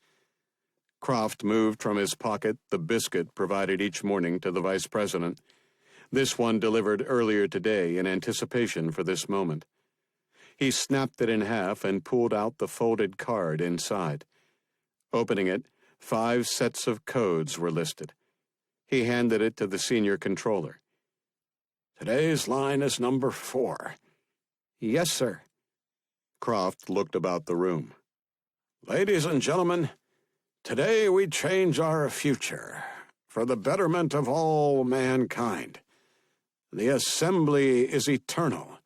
Croft moved from his pocket the biscuit provided each morning to the vice president, this one delivered earlier today in anticipation for this moment. He snapped it in half and pulled out the folded card inside. Opening it, 5 sets of codes were listed. He handed it to the senior controller. Today's line is number 4. Yes, sir. Croft looked about the room. Ladies and gentlemen, today we change our future for the betterment of all mankind. The assembly is eternal.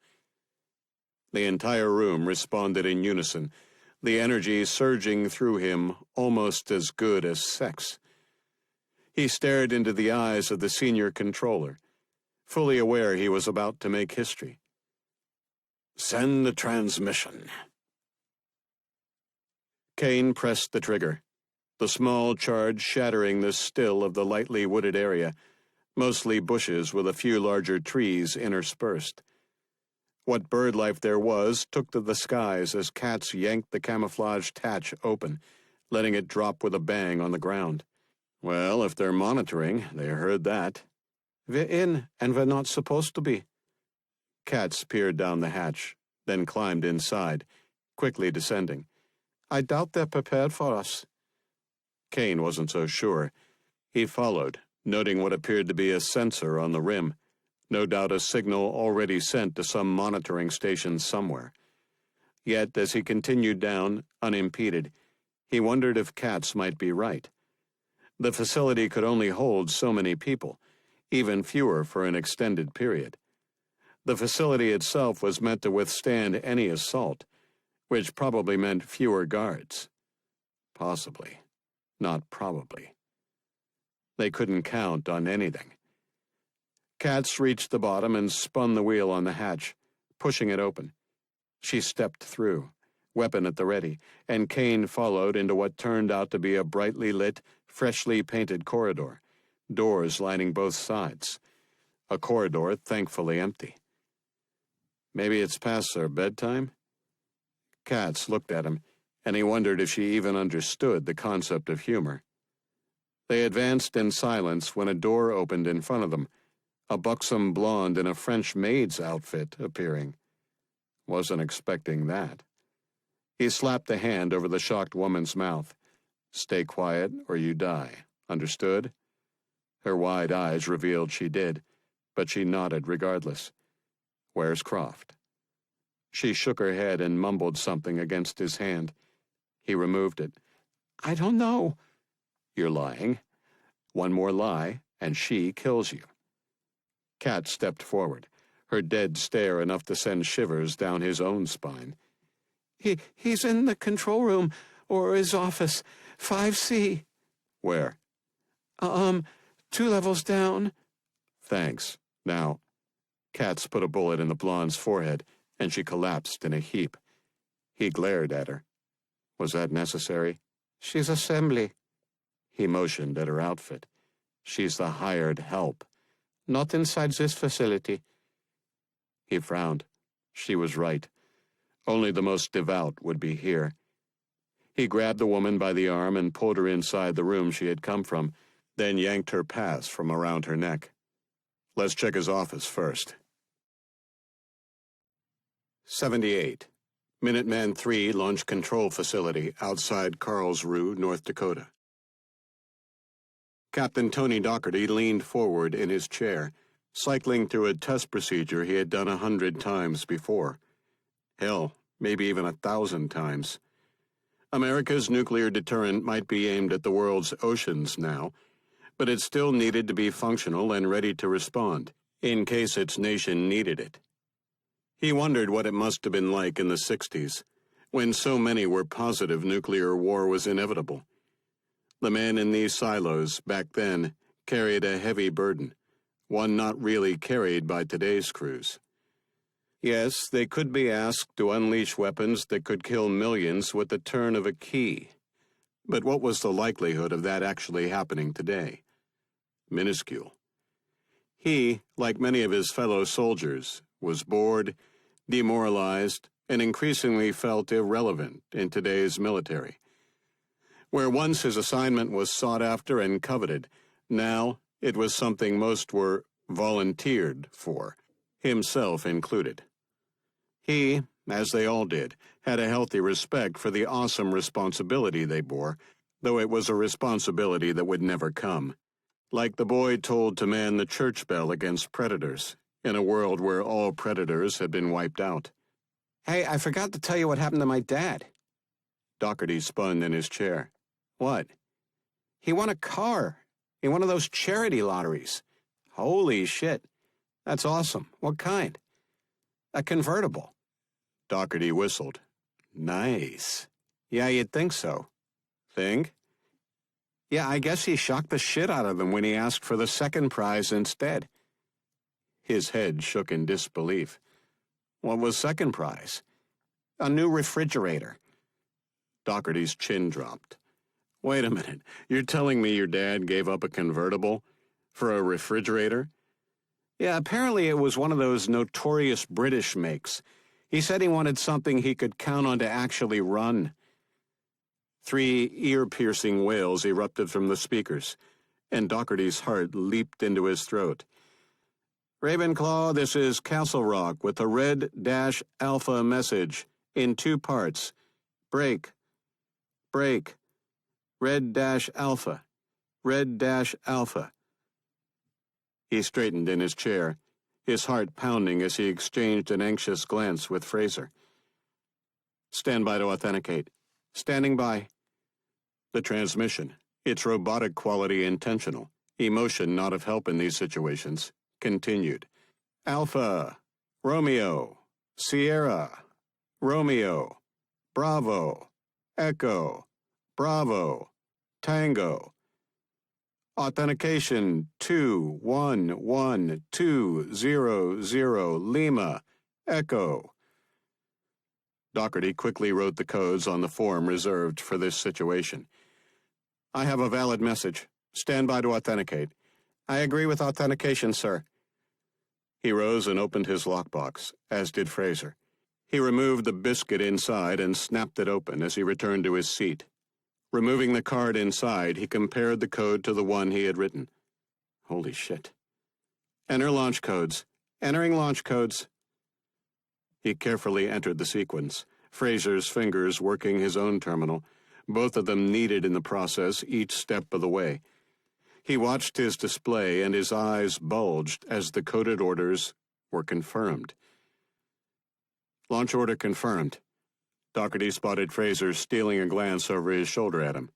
The entire room responded in unison, the energy surging through him almost as good as sex. He stared into the eyes of the senior controller, fully aware he was about to make history. Send the transmission. Kane pressed the trigger, the small charge shattering the still of the lightly wooded area, mostly bushes with a few larger trees interspersed. What bird life there was took to the skies as cats yanked the camouflaged hatch open, letting it drop with a bang on the ground. Well, if they're monitoring, they heard that. We're in, and we're not supposed to be. Cats peered down the hatch, then climbed inside, quickly descending. I doubt they're prepared for us. Kane wasn't so sure. He followed, noting what appeared to be a sensor on the rim, no doubt a signal already sent to some monitoring station somewhere. Yet, as he continued down, unimpeded, he wondered if cats might be right. The facility could only hold so many people, even fewer for an extended period. The facility itself was meant to withstand any assault, which probably meant fewer guards. Possibly, not probably. They couldn't count on anything. Katz reached the bottom and spun the wheel on the hatch, pushing it open. She stepped through, weapon at the ready, and Kane followed into what turned out to be a brightly lit, freshly painted corridor, doors lining both sides. A corridor thankfully empty. Maybe it's past their bedtime? Katz looked at him, and he wondered if she even understood the concept of humor. They advanced in silence when a door opened in front of them, a buxom blonde in a French maid's outfit appearing. Wasn't expecting that. He slapped a hand over the shocked woman's mouth. Stay quiet or you die. Understood? Her wide eyes revealed she did, but she nodded regardless. Where's Croft? She shook her head and mumbled something against his hand. He removed it. I don't know. You're lying. One more lie, and she kills you. Kat stepped forward, her dead stare enough to send shivers down his own spine. He's in the control room, or his office, 5C. Where? 2 levels down. Thanks. Now, Katz put a bullet in the blonde's forehead, and she collapsed in a heap. He glared at her. Was that necessary? She's assembly. He motioned at her outfit. She's the hired help. Not inside this facility. He frowned. She was right. Only the most devout would be here. He grabbed the woman by the arm and pulled her inside the room she had come from, then yanked her pass from around her neck. Let's check his office first. 78. Minuteman 3 Launch Control Facility outside Carlsruhe, North Dakota. Captain Tony Dougherty leaned forward in his chair, cycling through a test procedure he had done 100 times before. Hell, maybe even 1,000 times. America's nuclear deterrent might be aimed at the world's oceans now, but it still needed to be functional and ready to respond, in case its nation needed it. He wondered what it must have been like in the 60s, when so many were positive nuclear war was inevitable. The men in these silos, back then, carried a heavy burden, one not really carried by today's crews. Yes, they could be asked to unleash weapons that could kill millions with the turn of a key. But what was the likelihood of that actually happening today? Minuscule. He, like many of his fellow soldiers, was bored, demoralized, and increasingly felt irrelevant in today's military. Where once his assignment was sought after and coveted, now it was something most were volunteered for, himself included. He, as they all did, had a healthy respect for the awesome responsibility they bore, though it was a responsibility that would never come. Like the boy told to man the church bell against predators, in a world where all predators had been wiped out. Hey, I forgot to tell you what happened to my dad. Doherty spun in his chair. What? He won a car in one of those charity lotteries. Holy shit. That's awesome. What kind? A convertible. Doherty whistled. Nice. Yeah, you'd think so. Think? Yeah, I guess he shocked the shit out of them when he asked for the second prize instead. His head shook in disbelief. What was second prize? A new refrigerator. Doherty's chin dropped. Wait a minute. You're telling me your dad gave up a convertible for a refrigerator? Yeah, apparently it was one of those notorious British makes. He said he wanted something he could count on to actually run. 3 ear-piercing wails erupted from the speakers, and Doherty's heart leaped into his throat. Ravenclaw, this is Castle Rock with a Red-Alpha message in 2 parts. Break. Break. Red-Alpha. Red-Alpha. He straightened in his chair, his heart pounding as he exchanged an anxious glance with Fraser. Stand by to authenticate. Standing by. The transmission, its robotic quality intentional, emotion not of help in these situations, continued. Alpha, Romeo, Sierra, Romeo, Bravo, Echo, Bravo, Tango. Authentication 211200 Lima, Echo. Doherty quickly wrote the codes on the form reserved for this situation. I have a valid message. Stand by to authenticate. I agree with authentication, sir. He rose and opened his lockbox, as did Fraser. He removed the biscuit inside and snapped it open as he returned to his seat. Removing the card inside, he compared the code to the one he had written. Holy shit. Enter launch codes. Entering launch codes. He carefully entered the sequence, Fraser's fingers working his own terminal, both of them needed in the process each step of the way. He watched his display and his eyes bulged as the coded orders were confirmed. Launch order confirmed. Doherty spotted Fraser stealing a glance over his shoulder at him.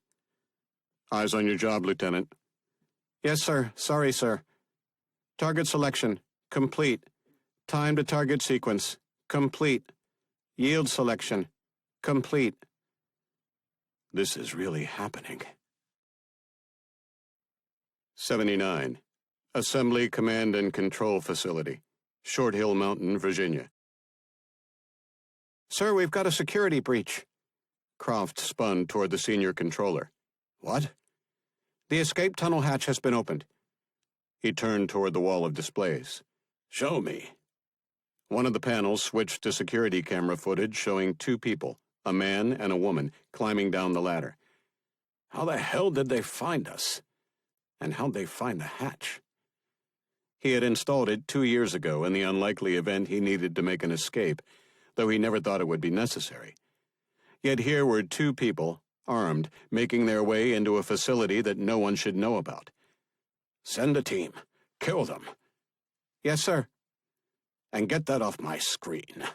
Eyes on your job, Lieutenant. Yes, sir. Sorry, sir. Target selection. Complete. Time to target sequence. Complete. Yield selection. Complete. This is really happening. 79. Assembly Command and Control Facility, Short Hill Mountain, Virginia. Sir, we've got a security breach. Croft spun toward the senior controller. What? The escape tunnel hatch has been opened. He turned toward the wall of displays. Show me. One of the panels switched to security camera footage showing 2 people, a man and a woman, climbing down the ladder. How the hell did they find us? And how'd they find the hatch? He had installed it 2 years ago in the unlikely event he needed to make an escape, though he never thought it would be necessary. Yet here were 2 people, armed, making their way into a facility that no one should know about. Send a team. Kill them. Yes, sir. And get that off my screen.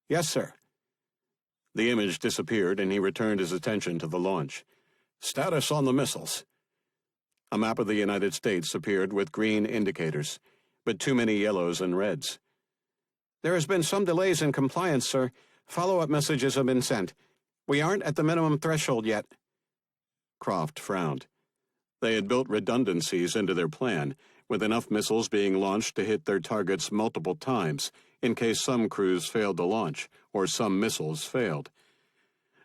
Yes, sir. The image disappeared and he returned his attention to the launch. Status on the missiles. A map of the United States appeared with green indicators, but too many yellows and reds. There has been some delays in compliance, sir. Follow-up messages have been sent. We aren't at the minimum threshold yet. Croft frowned. They had built redundancies into their plan, with enough missiles being launched to hit their targets multiple times, in case some crews failed to launch, or some missiles failed.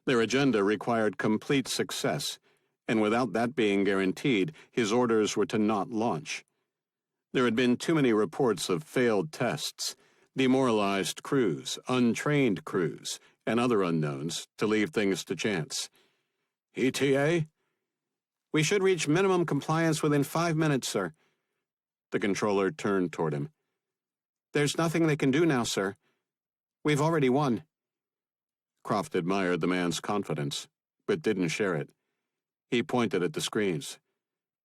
Their agenda required complete success, and without that being guaranteed, his orders were to not launch. There had been too many reports of failed tests, demoralized crews, untrained crews, and other unknowns to leave things to chance. ETA? We should reach minimum compliance within 5 minutes, sir. The controller turned toward him. There's nothing they can do now, sir. We've already won. Croft admired the man's confidence, but didn't share it. He pointed at the screens.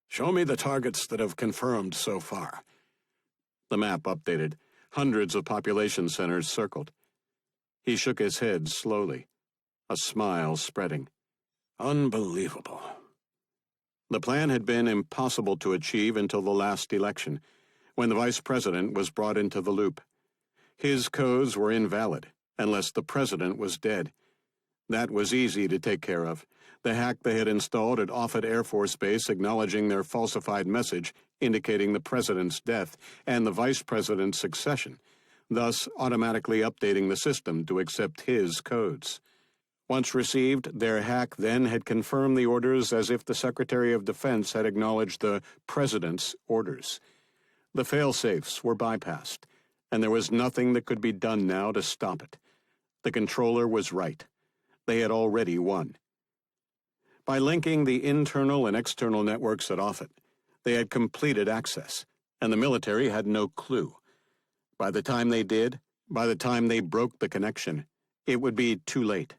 Show me the targets that have confirmed so far. The map updated. Hundreds of population centers circled. He shook his head slowly, a smile spreading. Unbelievable. The plan had been impossible to achieve until the last election, when the vice president was brought into the loop. His codes were invalid, unless the president was dead. That was easy to take care of. The hack they had installed at Offutt Air Force Base acknowledging their falsified message indicating the president's death and the vice president's succession, thus automatically updating the system to accept his codes. Once received, their hack then had confirmed the orders as if the Secretary of Defense had acknowledged the president's orders. The fail-safes were bypassed, and there was nothing that could be done now to stop it. The controller was right. They had already won. By linking the internal and external networks at Offutt, they had completed access, and the military had no clue. By the time they did, by the time they broke the connection, it would be too late.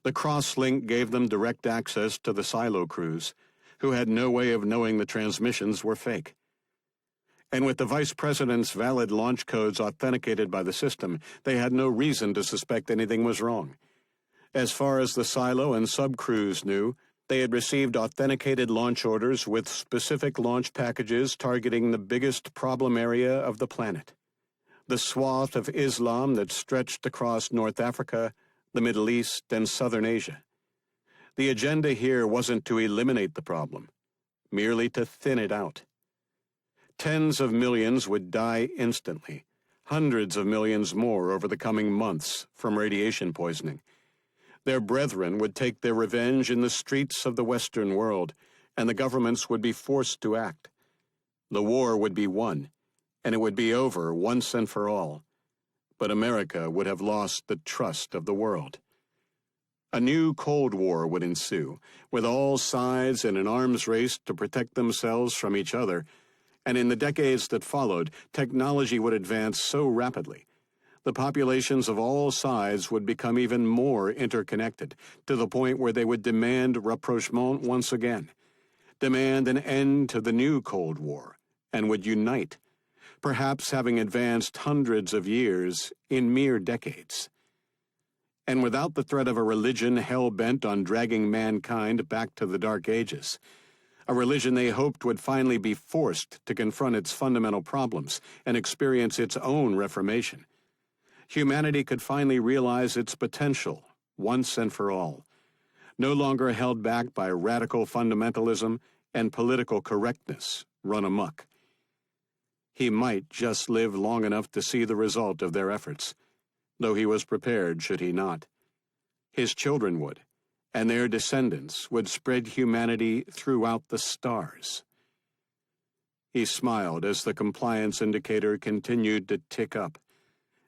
The cross-link gave them direct access to the silo crews, who had no way of knowing the transmissions were fake. And with the vice president's valid launch codes authenticated by the system, they had no reason to suspect anything was wrong. As far as the silo and sub-crews knew, they had received authenticated launch orders with specific launch packages targeting the biggest problem area of the planet. The swath of Islam that stretched across North Africa, the Middle East, and Southern Asia. The agenda here wasn't to eliminate the problem, merely to thin it out. Tens of millions would die instantly, hundreds of millions more over the coming months from radiation poisoning. Their brethren would take their revenge in the streets of the Western world, and the governments would be forced to act. The war would be won, and it would be over once and for all. But America would have lost the trust of the world. A new Cold War would ensue, with all sides in an arms race to protect themselves from each other, and in the decades that followed, technology would advance so rapidly. The populations of all sides would become even more interconnected, to the point where they would demand rapprochement once again, demand an end to the new Cold War, and would unite, perhaps having advanced hundreds of years in mere decades. And without the threat of a religion hell-bent on dragging mankind back to the Dark Ages, a religion they hoped would finally be forced to confront its fundamental problems and experience its own reformation, humanity could finally realize its potential once and for all, no longer held back by radical fundamentalism and political correctness run amok. He might just live long enough to see the result of their efforts, though he was prepared should he not. His children would, and their descendants would spread humanity throughout the stars. He smiled as the compliance indicator continued to tick up,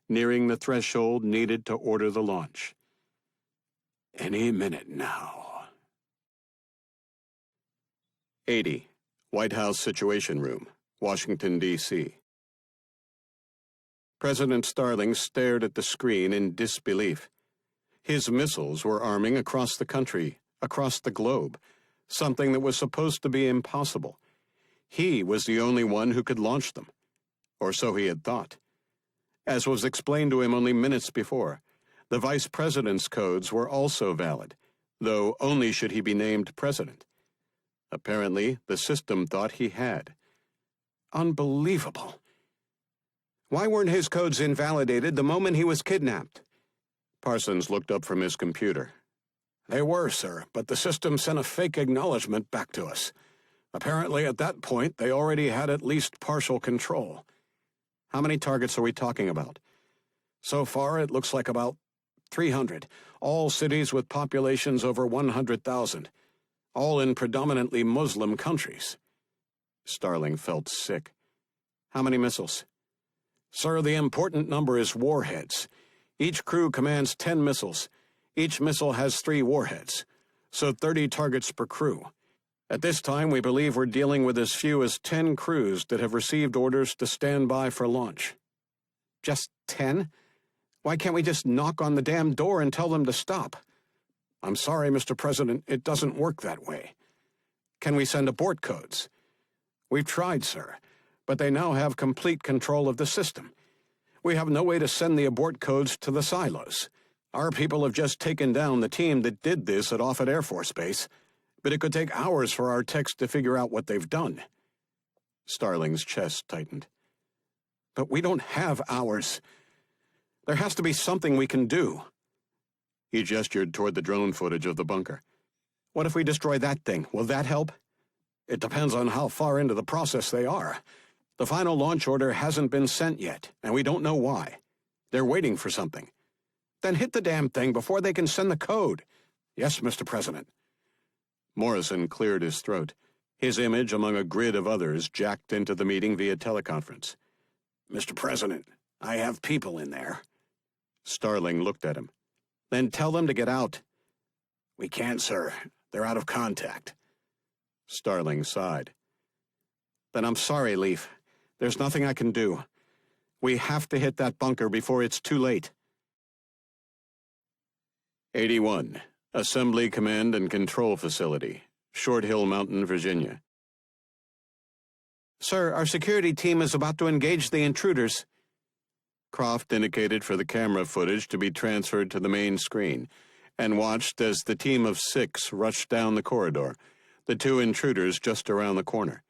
nearing the threshold needed to order the launch. Any minute now. 80. White House Situation Room, Washington, D.C. President Starling stared at the screen in disbelief. His missiles were arming across the country, across the globe, something that was supposed to be impossible. He was the only one who could launch them, or so he had thought. As was explained to him only minutes before, the vice president's codes were also valid, though only should he be named president. Apparently, the system thought he had. Unbelievable. Why weren't his codes invalidated the moment he was kidnapped? Parsons looked up from his computer. They were, sir, but the system sent a fake acknowledgement back to us. Apparently, at that point, they already had at least partial control. How many targets are we talking about? So far, it looks like about 300, all cities with populations over 100,000, all in predominantly Muslim countries. Starling felt sick. How many missiles? Sir, the important number is warheads. Each crew commands 10 missiles. Each missile has 3 warheads, so 30 targets per crew. At this time, we believe we're dealing with as few as 10 crews that have received orders to stand by for launch. Just 10? Why can't we just knock on the damn door and tell them to stop? I'm sorry, Mr. President, it doesn't work that way. Can we send abort codes? We've tried, sir, but they now have complete control of the system. We have no way to send the abort codes to the silos. Our people have just taken down the team that did this at Offutt Air Force Base, but it could take hours for our techs to figure out what they've done. Starling's chest tightened. But we don't have hours. There has to be something we can do. He gestured toward the drone footage of the bunker. What if we destroy that thing? Will that help? It depends on how far into the process they are. The final launch order hasn't been sent yet, and we don't know why. They're waiting for something. Then hit the damn thing before they can send the code. Yes, Mr. President. Morrison cleared his throat. His image among a grid of others jacked into the meeting via teleconference. Mr. President, I have people in there. Starling looked at him. Then tell them to get out. We can't, sir. They're out of contact. Starling sighed. Then I'm sorry, Leaf. There's nothing I can do. We have to hit that bunker before it's too late. 81. Assembly Command and Control Facility, Short Hill Mountain, Virginia. Sir, our security team is about to engage the intruders. Croft indicated for the camera footage to be transferred to the main screen and watched as the team of 6 rushed down the corridor, the 2 intruders just around the corner.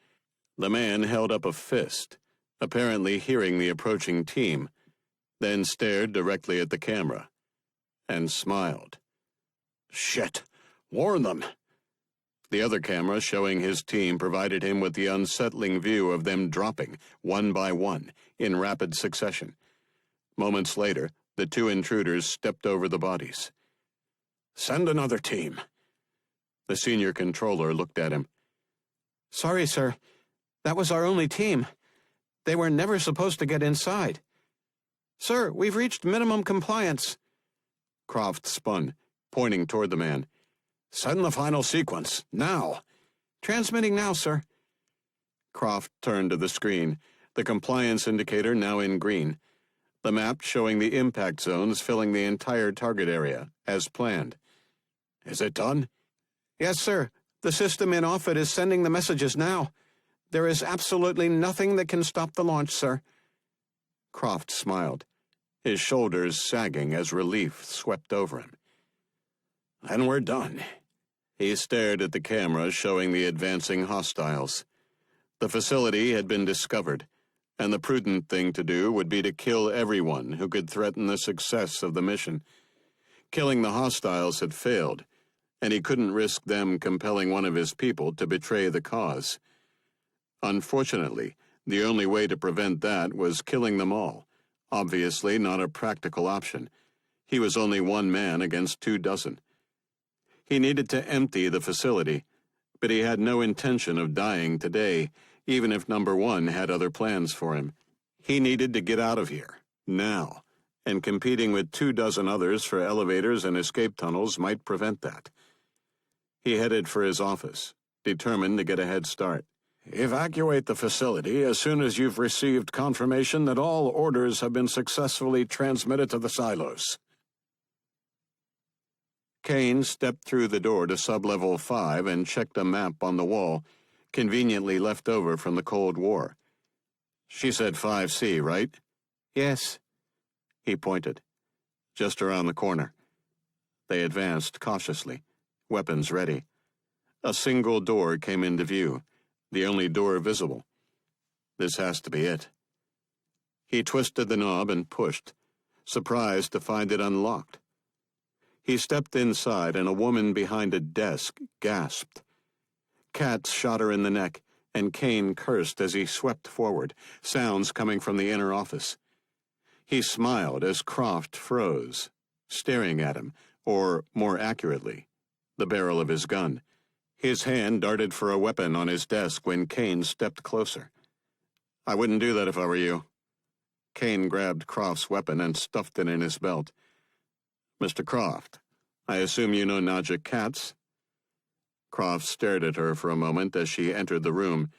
The man held up a fist, apparently hearing the approaching team, then stared directly at the camera and smiled. Shit! Warn them! The other camera showing his team provided him with the unsettling view of them dropping, one by one, in rapid succession. Moments later, the 2 intruders stepped over the bodies. Send another team. The senior controller looked at him. Sorry, sir. That was our only team. They were never supposed to get inside. Sir, we've reached minimum compliance. Croft spun, pointing toward the man. Send the final sequence, now. Transmitting now, sir. Croft turned to the screen, the compliance indicator now in green, the map showing the impact zones filling the entire target area, as planned. Is it done? Yes, sir. The system in Offutt is sending the messages now. There is absolutely nothing that can stop the launch, sir. Croft smiled, his shoulders sagging as relief swept over him. Then we're done. He stared at the camera showing the advancing hostiles. The facility had been discovered, and the prudent thing to do would be to kill everyone who could threaten the success of the mission. Killing the hostiles had failed, and he couldn't risk them compelling one of his people to betray the cause. Unfortunately, the only way to prevent that was killing them all, obviously not a practical option. He was only 1 man against 24. He needed to empty the facility, but he had no intention of dying today, even if number 1 had other plans for him. He needed to get out of here, now, and competing with 24 others for elevators and escape tunnels might prevent that. He headed for his office, determined to get a head start. Evacuate the facility as soon as you've received confirmation that all orders have been successfully transmitted to the silos. Kane stepped through the door to sublevel 5 and checked a map on the wall, conveniently left over from the Cold War. She said 5C, right? Yes. He pointed. Just around the corner. They advanced cautiously, weapons ready. A single door came into view, the only door visible. This has to be it. He twisted the knob and pushed, surprised to find it unlocked. He stepped inside, and a woman behind a desk gasped. Katz shot her in the neck, and Kane cursed as he swept forward, sounds coming from the inner office. He smiled as Croft froze, staring at him, or, more accurately, the barrel of his gun. His hand darted for a weapon on his desk when Kane stepped closer. "I wouldn't do that if I were you." Kane grabbed Croft's weapon and stuffed it in his belt. "Mr. Croft, I assume you know Nadja Katz?" Croft stared at her for a moment as she entered the room,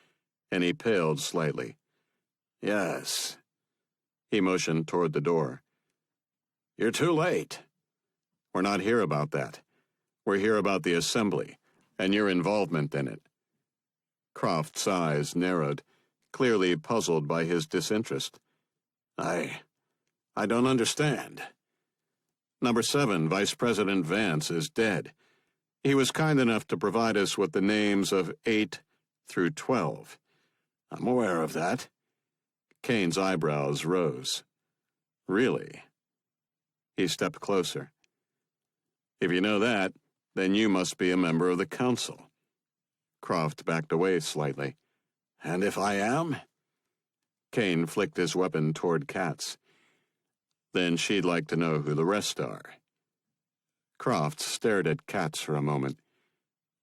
and he paled slightly. "Yes." He motioned toward the door. "You're too late." "We're not here about that. We're here about the assembly, and your involvement in it." Croft's eyes narrowed, clearly puzzled by his disinterest. I don't understand." "Number 7, Vice President Vance, is dead. He was kind enough to provide us with the names of 8 through 12. "I'm aware of that." Kane's eyebrows rose. "Really?" He stepped closer. "If you know that, then you must be a member of the council." Croft backed away slightly. "And if I am?" Kane flicked his weapon toward Katz. "Then she'd like to know who the rest are." Croft stared at Katz for a moment.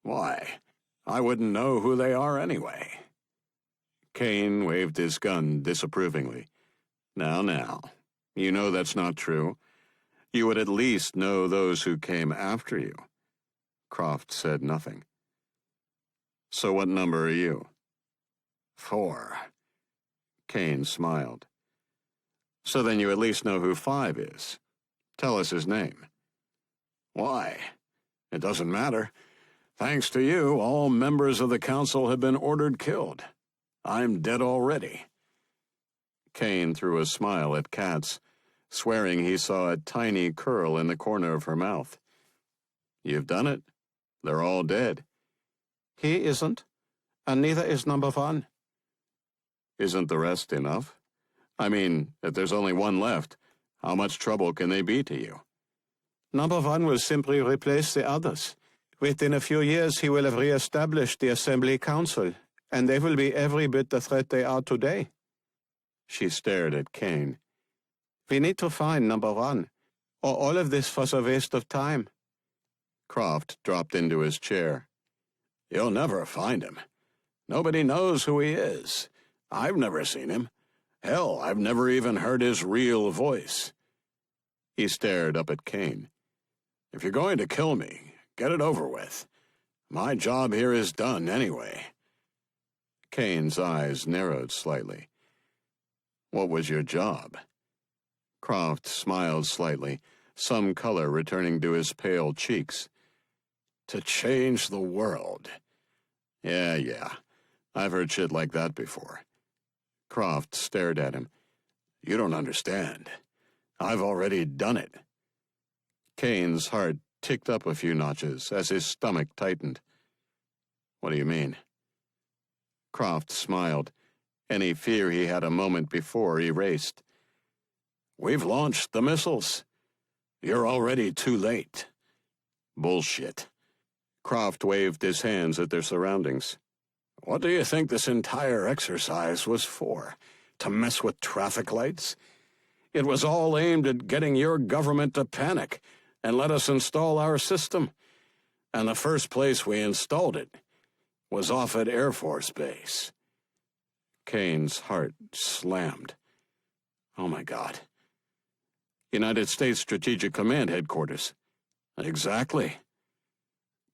"Why, I wouldn't know who they are anyway." Kane waved his gun disapprovingly. Now, you know that's not true. You would at least know those who came after you." Croft said nothing. "So what number are you?" 4. Kane smiled. "So then you at least know who 5 is. Tell us his name." "Why? It doesn't matter. Thanks to you, all members of the council have been ordered killed. I'm dead already." Kane threw a smile at Katz, swearing he saw a tiny curl in the corner of her mouth. "You've done it. They're all dead." He isn't, and neither is number 1. "Isn't the rest enough? I mean, if there's only one left, how much trouble can they be to you?" Number 1 will simply replace the others. Within a few years, he will have re-established the Assembly Council, and they will be every bit the threat they are today. She stared at Kane. We need to find number 1, or all of this was a waste of time. Croft dropped into his chair. "You'll never find him. Nobody knows who he is. I've never seen him. Hell, I've never even heard his real voice." He stared up at Kane. "If you're going to kill me, get it over with. My job here is done anyway." Kane's eyes narrowed slightly. "What was your job?" Croft smiled slightly, some color returning to his pale cheeks. "To change the world." Yeah. I've heard shit like that before." Croft stared at him. "You don't understand. I've already done it." Kane's heart ticked up a few notches as his stomach tightened. "What do you mean?" Croft smiled. Any fear he had a moment before erased. "We've launched the missiles. You're already too late." "Bullshit." Croft waved his hands at their surroundings. "What do you think this entire exercise was for? To mess with traffic lights? It was all aimed at getting your government to panic and let us install our system. And the first place we installed it was off at Air Force Base." Kane's heart slammed. "Oh my God. United States Strategic Command Headquarters." "Exactly."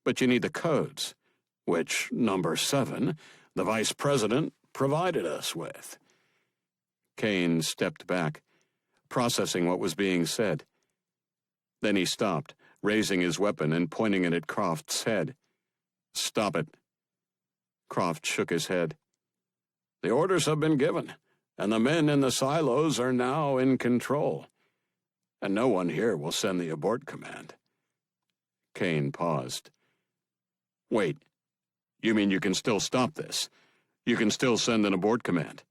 "But you need the codes." "Which number 7, the Vice President, provided us with." Kane stepped back, processing what was being said. Then he stopped, raising his weapon and pointing it at Croft's head. "Stop it." Croft shook his head. "The orders have been given, and the men in the silos are now in control. And no one here will send the abort command." Kane paused. "Wait, you mean you can still stop this? You can still send an abort command?"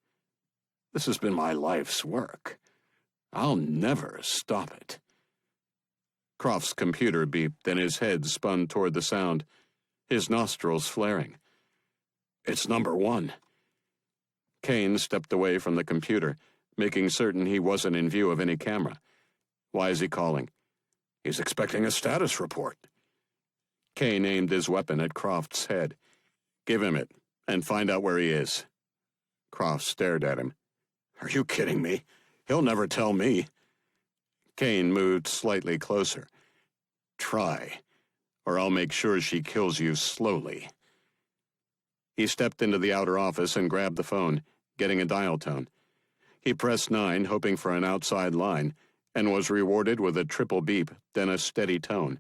"This has been my life's work. I'll never stop it." Croft's computer beeped, and his head spun toward the sound, his nostrils flaring. It's number 1. Kane stepped away from the computer, making certain he wasn't in view of any camera. Why is he calling? He's expecting a status report. Kane aimed his weapon at Croft's head. Give him it, and find out where he is. Croft stared at him. Are you kidding me? He'll never tell me. Kane moved slightly closer. Try, or I'll make sure she kills you slowly. He stepped into the outer office and grabbed the phone, getting a dial tone. He pressed 9, hoping for an outside line, and was rewarded with a triple beep, then a steady tone.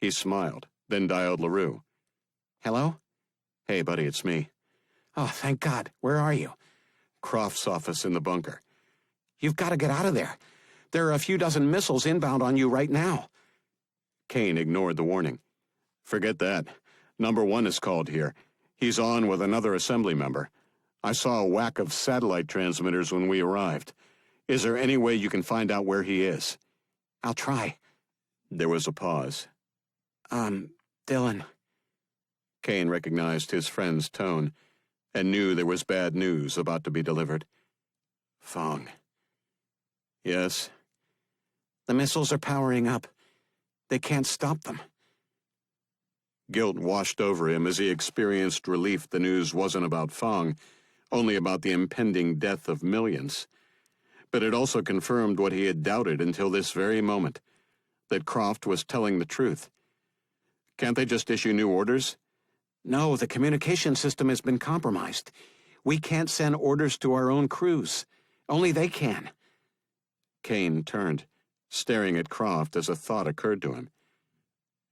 He smiled, then dialed LaRue. Hello? Hey, buddy, it's me. Oh, thank God. Where are you? Croft's office in the bunker. You've got to get out of there. There are a few dozen missiles inbound on you right now. Kane ignored the warning. Forget that. Number 1 is called here. He's on with another assembly member. I saw a whack of satellite transmitters when we arrived. Is there any way you can find out where he is? I'll try. There was a pause. Dylan. Kane recognized his friend's tone and knew there was bad news about to be delivered. Fong. Yes? The missiles are powering up. They can't stop them. Guilt washed over him as he experienced relief the news wasn't about Fong, only about the impending death of millions. But it also confirmed what he had doubted until this very moment, that Croft was telling the truth. Can't they just issue new orders? No, the communication system has been compromised. We can't send orders to our own crews. Only they can. Kane turned, staring at Croft as a thought occurred to him.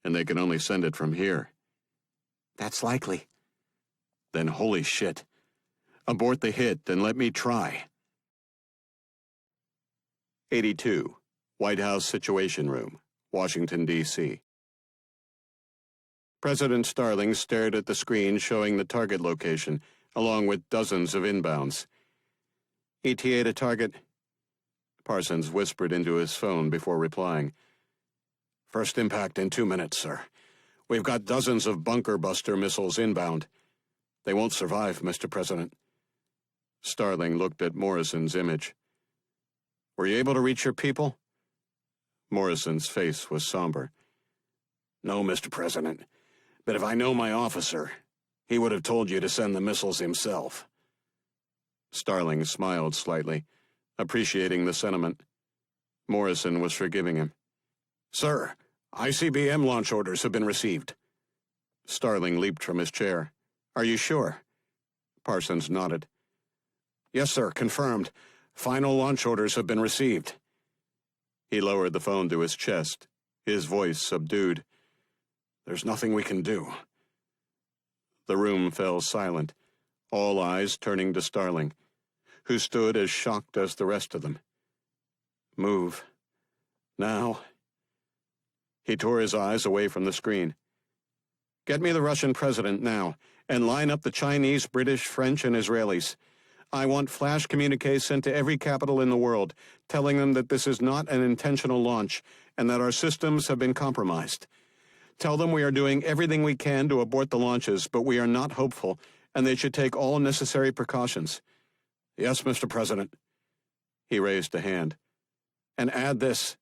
And they can only send it from here. That's likely. Then holy shit. Abort the hit and let me try. 82, White House Situation Room, Washington, D.C. President Starling stared at the screen showing the target location, along with dozens of inbounds. ETA to target? Parsons whispered into his phone before replying. First impact in 2 minutes, sir. We've got dozens of bunker buster missiles inbound. They won't survive, Mr. President. Starling looked at Morrison's image. Were you able to reach your people? Morrison's face was somber. No, Mr. President. But if I know my officer, he would have told you to send the missiles himself. Starling smiled slightly, appreciating the sentiment. Morrison was forgiving him. Sir, ICBM launch orders have been received. Starling leaped from his chair. Are you sure? Parsons nodded. Yes, sir, confirmed. Final launch orders have been received. He lowered the phone to his chest, his voice subdued. There's nothing we can do. The room fell silent, all eyes turning to Starling, who stood as shocked as the rest of them. Move. Now. He tore his eyes away from the screen. Get me the Russian president now, and line up the Chinese, British, French, and Israelis. I want flash communiques sent to every capital in the world, telling them that this is not an intentional launch, and that our systems have been compromised. Tell them we are doing everything we can to abort the launches, but we are not hopeful, and they should take all necessary precautions. Yes, Mr. President. He raised a hand. And add this.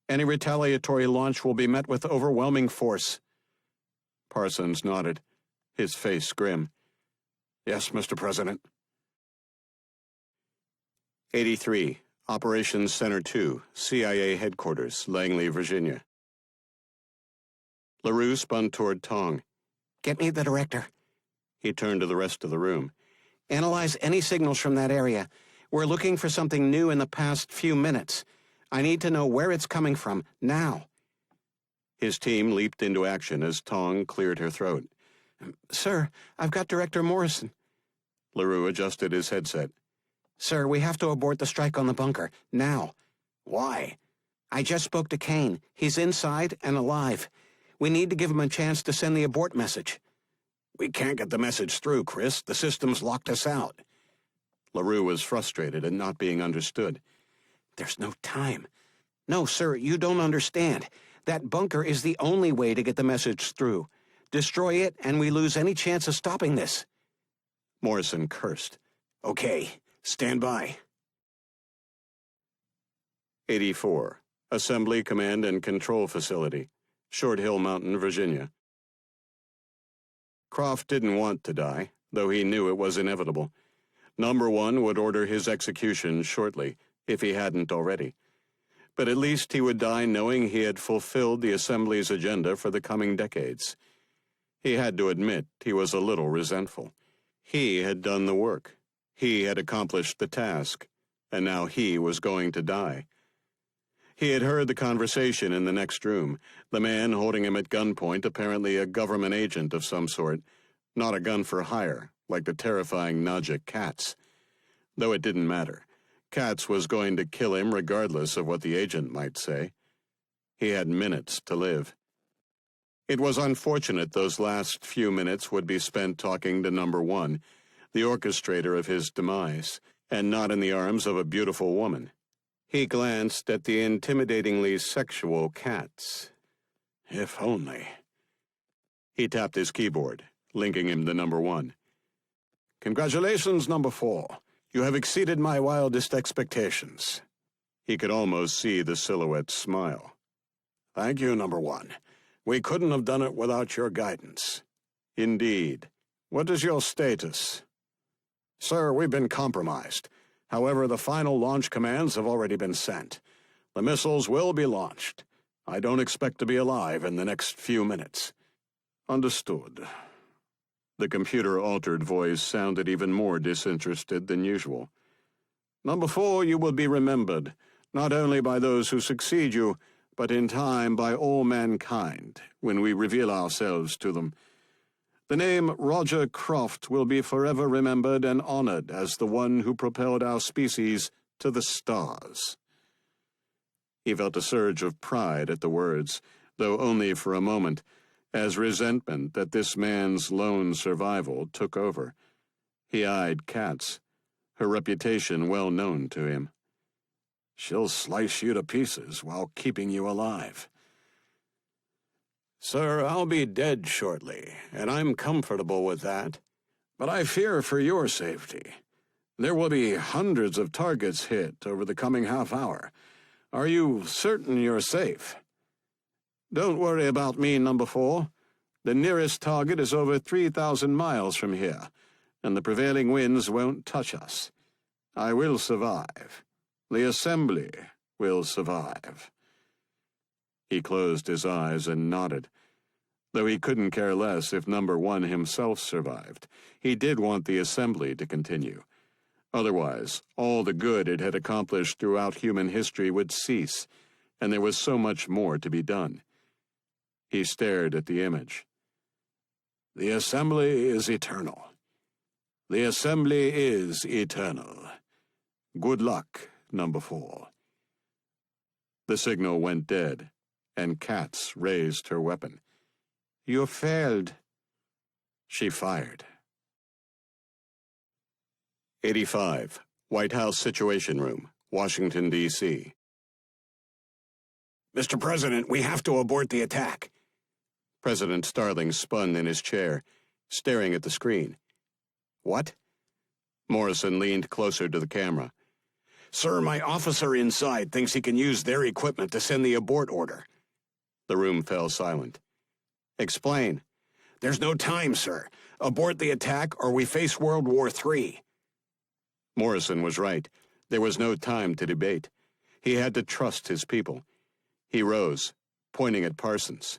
Any retaliatory launch will be met with overwhelming force. Parsons nodded, his face grim. Yes, Mr. President. 83, Operations Center 2, CIA Headquarters, Langley, Virginia. LaRue spun toward Tong. Get me the director. He turned to the rest of the room. Analyze any signals from that area. We're looking for something new in the past few minutes. I need to know where it's coming from, now. His team leaped into action as Tong cleared her throat. Sir, I've got Director Morrison. LaRue adjusted his headset. Sir, we have to abort the strike on the bunker, now. Why? I just spoke to Kane. He's inside and alive. We need to give him a chance to send the abort message. We can't get the message through, Chris. The system's locked us out. LaRue was frustrated at not being understood. There's no time. No, sir, you don't understand. That bunker is the only way to get the message through. Destroy it, and we lose any chance of stopping this. Morrison cursed. Okay, stand by. 84. Assembly, Command, and Control Facility, Short Hill Mountain, Virginia. Croft didn't want to die, though he knew it was inevitable. Number 1 would order his execution shortly, if he hadn't already. But at least he would die knowing he had fulfilled the Assembly's agenda for the coming decades. He had to admit he was a little resentful. He had done the work. He had accomplished the task, and now he was going to die. He had heard the conversation in the next room, the man holding him at gunpoint, apparently a government agent of some sort, not a gun for hire, like the terrifying Nadja Katz. Though it didn't matter. Katz was going to kill him regardless of what the agent might say. He had minutes to live. It was unfortunate those last few minutes would be spent talking to Number 1, the orchestrator of his demise, and not in the arms of a beautiful woman. He glanced at the intimidatingly sexual Katz. If only. He tapped his keyboard, linking him to Number 1. Congratulations, Number 4. You have exceeded my wildest expectations. He could almost see the silhouette smile. Thank you, Number 1. We couldn't have done it without your guidance. Indeed. What is your status? Sir, we've been compromised. However, the final launch commands have already been sent. The missiles will be launched. I don't expect to be alive in the next few minutes. Understood. The computer-altered voice sounded even more disinterested than usual. Number 4, you will be remembered, not only by those who succeed you, but in time by all mankind, when we reveal ourselves to them. The name Roger Croft will be forever remembered and honored as the one who propelled our species to the stars. He felt a surge of pride at the words, though only for a moment, as resentment that this man's lone survival took over. He eyed Katz, her reputation well known to him. She'll slice you to pieces while keeping you alive. Sir, I'll be dead shortly, and I'm comfortable with that. But I fear for your safety. There will be hundreds of targets hit over the coming half hour. Are you certain you're safe? Don't worry about me, Number 4. The nearest target is over 3,000 miles from here, and the prevailing winds won't touch us. I will survive. The Assembly will survive. He closed his eyes and nodded. Though he couldn't care less if Number 1 himself survived, he did want the Assembly to continue. Otherwise, all the good it had accomplished throughout human history would cease, and there was so much more to be done. He stared at the image. The Assembly is eternal. The Assembly is eternal. Good luck, Number 4. The signal went dead, and Katz raised her weapon. You failed. She fired. 85. White House Situation Room, Washington, D.C. Mr. President, we have to abort the attack. President Starling spun in his chair, staring at the screen. What? Morrison leaned closer to the camera. Sir, my officer inside thinks he can use their equipment to send the abort order. The room fell silent. Explain. There's no time, sir. Abort the attack or we face World War III. Morrison was right. There was no time to debate. He had to trust his people. He rose, pointing at Parsons.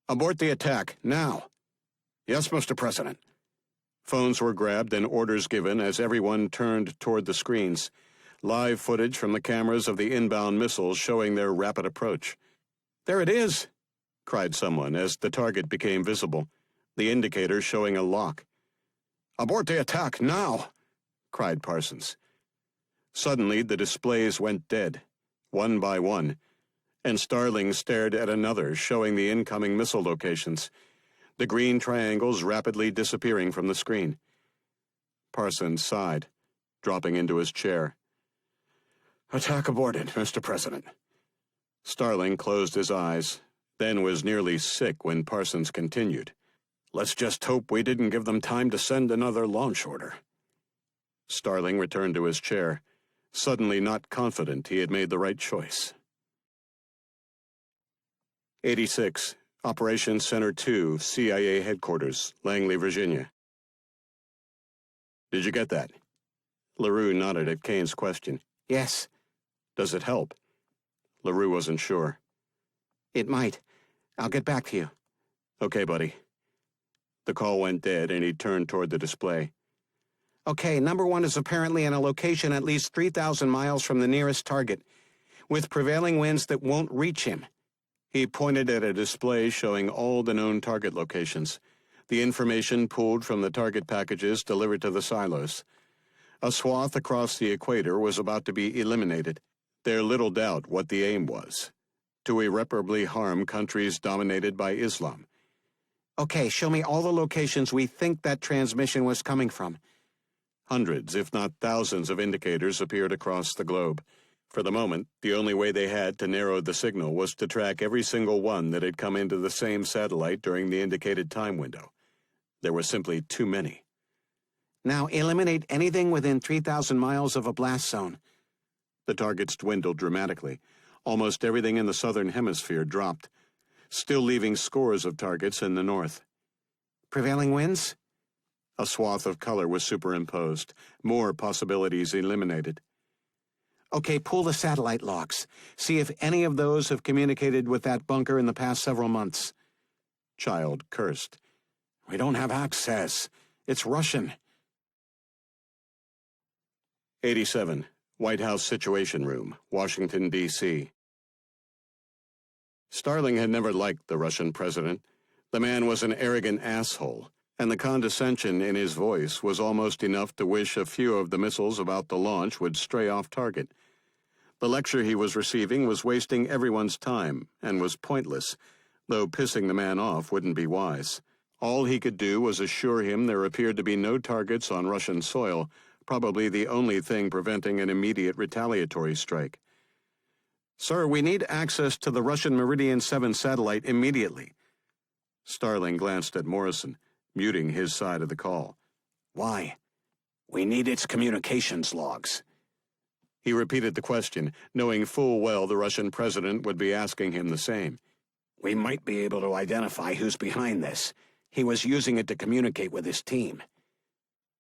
Abort the attack, now. Yes, Mr. President. Phones were grabbed and orders given as everyone turned toward the screens. Live footage from the cameras of the inbound missiles showing their rapid approach. There it is, cried someone as the target became visible, the indicator showing a lock. Abort the attack, now, cried Parsons. Suddenly, the displays went dead, one by one, and Starling stared at another showing the incoming missile locations, the green triangles rapidly disappearing from the screen. Parsons sighed, dropping into his chair. Attack aborted, Mr. President. Starling closed his eyes, then was nearly sick when Parsons continued. Let's just hope we didn't give them time to send another launch order. Starling returned to his chair, suddenly not confident he had made the right choice. 86, Operations Center 2, CIA Headquarters, Langley, Virginia. Did you get that? LaRue nodded at Kane's question. Yes, Does it help? LaRue wasn't sure. it might. I'll get back to you. Okay, buddy. The call went dead, and he turned toward the display. Okay, number one is apparently in a location at least 3,000 miles from the nearest target, with prevailing winds that won't reach him. He pointed at a display showing all the known target locations, the information pulled from the target packages delivered to the silos. A swath across the equator was about to be eliminated. There little doubt what the aim was: to irreparably harm countries dominated by Islam. Okay, show me all the locations we think that transmission was coming from. Hundreds, if not thousands, of indicators appeared across the globe. For the moment, the only way they had to narrow the signal was to track every single one that had come into the same satellite during the indicated time window. There were simply too many. Now eliminate anything within 3,000 miles of a blast zone. The targets dwindled dramatically. Almost everything in the southern hemisphere dropped, still leaving scores of targets in the north. Prevailing winds? A swath of color was superimposed, more possibilities eliminated. Okay, pull the satellite logs. See if any of those have communicated with that bunker in the past several months. Child cursed. We don't have access. It's Russian. 87, White House Situation Room, Washington, D.C. Starling had never liked the Russian president. The man was an arrogant asshole, and the condescension in his voice was almost enough to wish a few of the missiles about the launch would stray off target. The lecture he was receiving was wasting everyone's time and was pointless, though pissing the man off wouldn't be wise. All he could do was assure him there appeared to be no targets on Russian soil, probably the only thing preventing an immediate retaliatory strike. Sir, we need access to the Russian Meridian 7 satellite immediately. Starling glanced at Morrison, muting his side of the call. Why? We need its communications logs. He repeated the question, knowing full well the Russian president would be asking him the same. We might be able to identify who's behind this. He was using it to communicate with his team.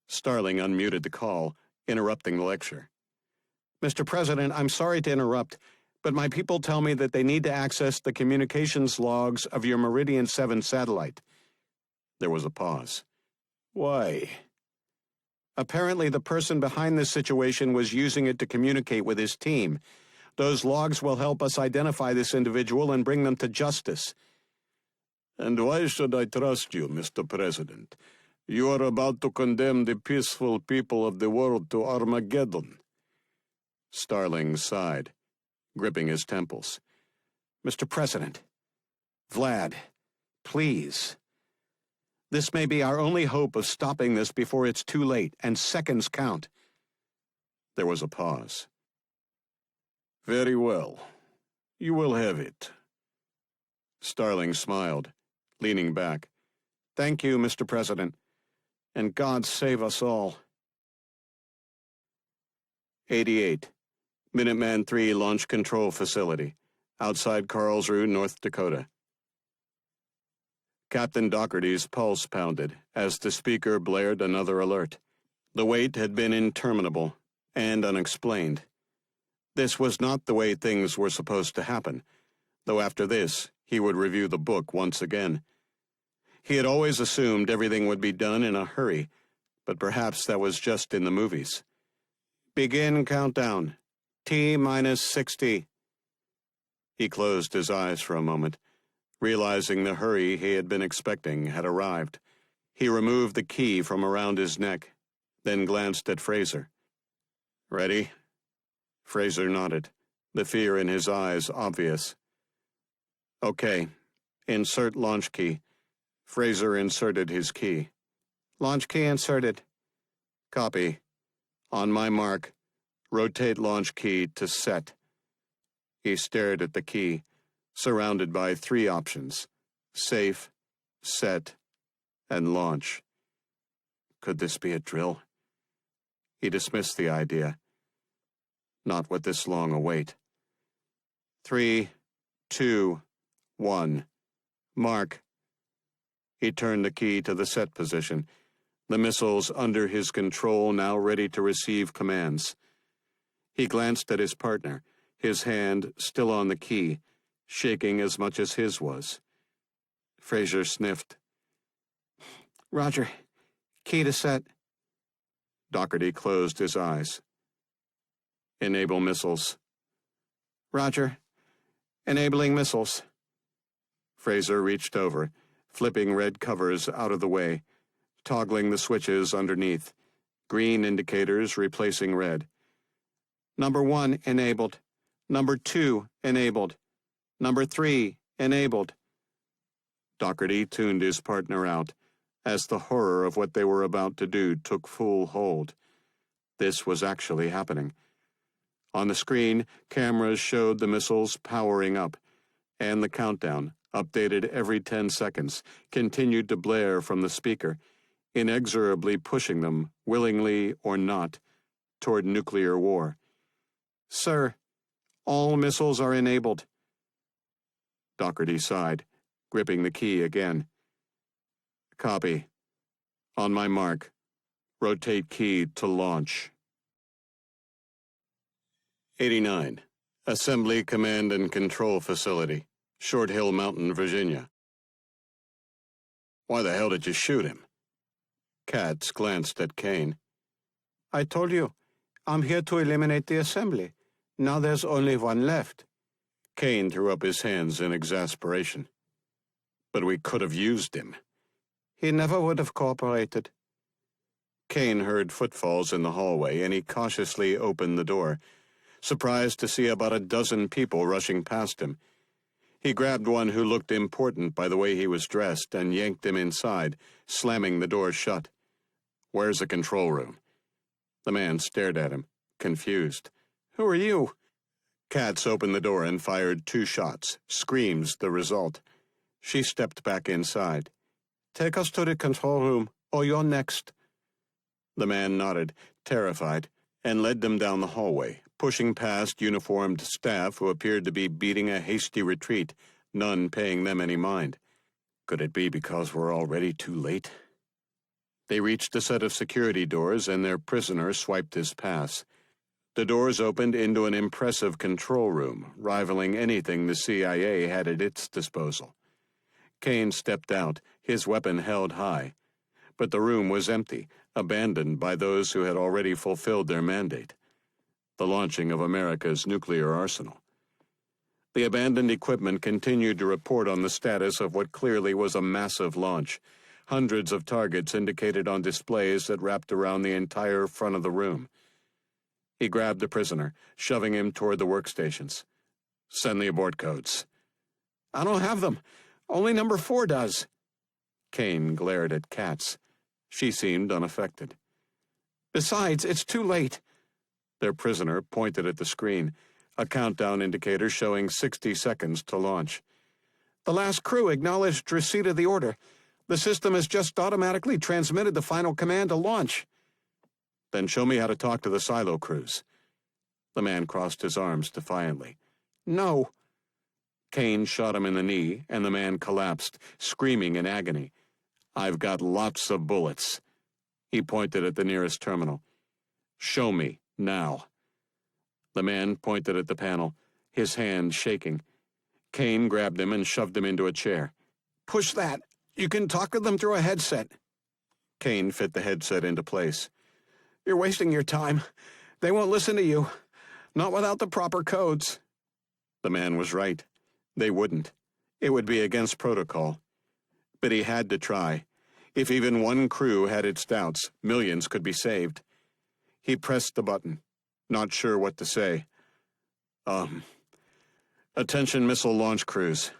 Starling unmuted the call, interrupting the lecture. Mr. President, I'm sorry to interrupt, but my people tell me that they need to access the communications logs of your Meridian 7 satellite. There was a pause. Why? Apparently, the person behind this situation was using it to communicate with his team. Those logs will help us identify this individual and bring them to justice. And why should I trust you, Mr. President? You are about to condemn the peaceful people of the world to Armageddon. Starling sighed, gripping his temples. Mr. President, Vlad, please. This may be our only hope of stopping this before it's too late, and seconds count. There was a pause. Very well. You will have it. Starling smiled, leaning back. Thank you, Mr. President, and God save us all. 88, Minuteman III Launch Control Facility, outside Carlsruhe, North Dakota. Captain Doherty's pulse pounded as the speaker blared another alert. The wait had been interminable and unexplained. This was not the way things were supposed to happen, though after this he would review the book once again. He had always assumed everything would be done in a hurry, but perhaps that was just in the movies. Begin countdown. T-minus 60. He closed his eyes for a moment, realizing the hurry he had been expecting had arrived. He removed the key from around his neck, then glanced at Fraser. Ready? Fraser nodded, the fear in his eyes obvious. Okay. Insert launch key. Fraser inserted his key. Launch key inserted. Copy. On my mark, rotate launch key to set. He stared at the key, surrounded by 3 options: safe, set, and launch. Could this be a drill? He dismissed the idea. Not with this long a wait. 3, 2, 1. Mark. He turned the key to the set position, the missiles under his control now ready to receive commands. He glanced at his partner, his hand still on the key, shaking as much as his was. Fraser sniffed. Roger. Key to set. Doherty closed his eyes. Enable missiles. Roger. Enabling missiles. Fraser reached over, flipping red covers out of the way, toggling the switches underneath, green indicators replacing red. Number 1 enabled. Number 2 enabled. Number 3 enabled. Doherty tuned his partner out as the horror of what they were about to do took full hold. This was actually happening. On the screen, cameras showed the missiles powering up, and the countdown, updated every 10 seconds, continued to blare from the speaker, inexorably pushing them, willingly or not, toward nuclear war. Sir, all missiles are enabled. Doherty sighed, gripping the key again. Copy. On my mark. Rotate key to launch. 89. Assembly Command and Control Facility, Short Hill Mountain, Virginia. Why the hell did you shoot him? Katz glanced at Kane. I told you, I'm here to eliminate the assembly. Now there's only one left. Kane threw up his hands in exasperation. But we could have used him. He never would have cooperated. Kane heard footfalls in the hallway, and he cautiously opened the door, surprised to see about a dozen people rushing past him. He grabbed one who looked important by the way he was dressed and yanked him inside, slamming the door shut. Where's the control room? The man stared at him, confused. Who are you? Katz opened the door and fired 2 shots, screams the result. She stepped back inside. Take us to the control room, or you're next. The man nodded, terrified, and led them down the hallway, pushing past uniformed staff who appeared to be beating a hasty retreat, none paying them any mind. Could it be because we're already too late? They reached a set of security doors, and their prisoner swiped his pass. The doors opened into an impressive control room, rivaling anything the CIA had at its disposal. Kane stepped out, his weapon held high. But the room was empty, abandoned by those who had already fulfilled their mandate. The launching of America's nuclear arsenal. The abandoned equipment continued to report on the status of what clearly was a massive launch. Hundreds of targets indicated on displays that wrapped around the entire front of the room. He grabbed the prisoner, shoving him toward the workstations. Send the abort codes. I don't have them. Only number 4 does. Kane glared at Katz. She seemed unaffected. Besides, it's too late. Their prisoner pointed at the screen, a countdown indicator showing 60 seconds to launch. The last crew acknowledged receipt of the order. The system has just automatically transmitted the final command to launch. Then show me how to talk to the silo crews. The man crossed his arms defiantly. No. Kane shot him in the knee, and the man collapsed, screaming in agony. I've got lots of bullets. He pointed at the nearest terminal. Show me, now. The man pointed at the panel, his hand shaking. Kane grabbed him and shoved him into a chair. Push that. You can talk to them through a headset. Kane fit the headset into place. You're wasting your time. They won't listen to you. Not without the proper codes. The man was right. They wouldn't. It would be against protocol. But he had to try. If even one crew had its doubts, millions could be saved. He pressed the button, not sure what to say. Attention missile launch crews.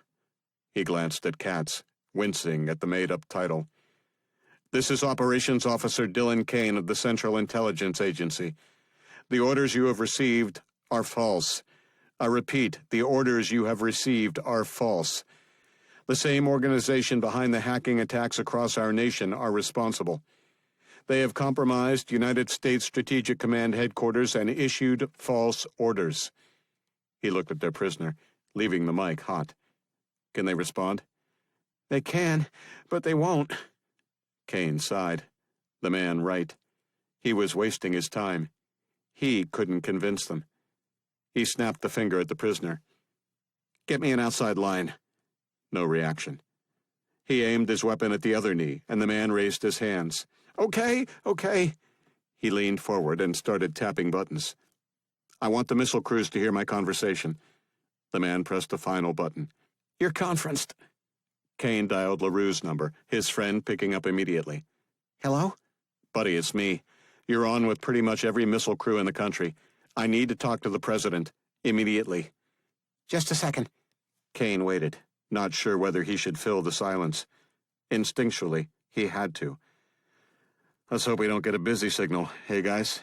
He glanced at Katz, wincing at the made-up title. This is Operations Officer Dylan Kane of the Central Intelligence Agency. The orders you have received are false. I repeat, the orders you have received are false. The same organization behind the hacking attacks across our nation are responsible. They have compromised United States Strategic Command headquarters and issued false orders. He looked at their prisoner, leaving the mic hot. Can they respond? They can, but they won't. Kane sighed. The man right. He was wasting his time. He couldn't convince them. He snapped the finger at the prisoner. Get me an outside line. No reaction. He aimed his weapon at the other knee, and the man raised his hands. Okay. He leaned forward and started tapping buttons. I want the missile crews to hear my conversation. The man pressed a final button. You're conferenced. Kane dialed LaRue's number, his friend picking up immediately. Hello? Buddy, it's me. You're on with pretty much every missile crew in the country. I need to talk to the president. Immediately. Just a second. Kane waited, not sure whether he should fill the silence. Instinctually, he had to. Let's hope we don't get a busy signal, hey guys?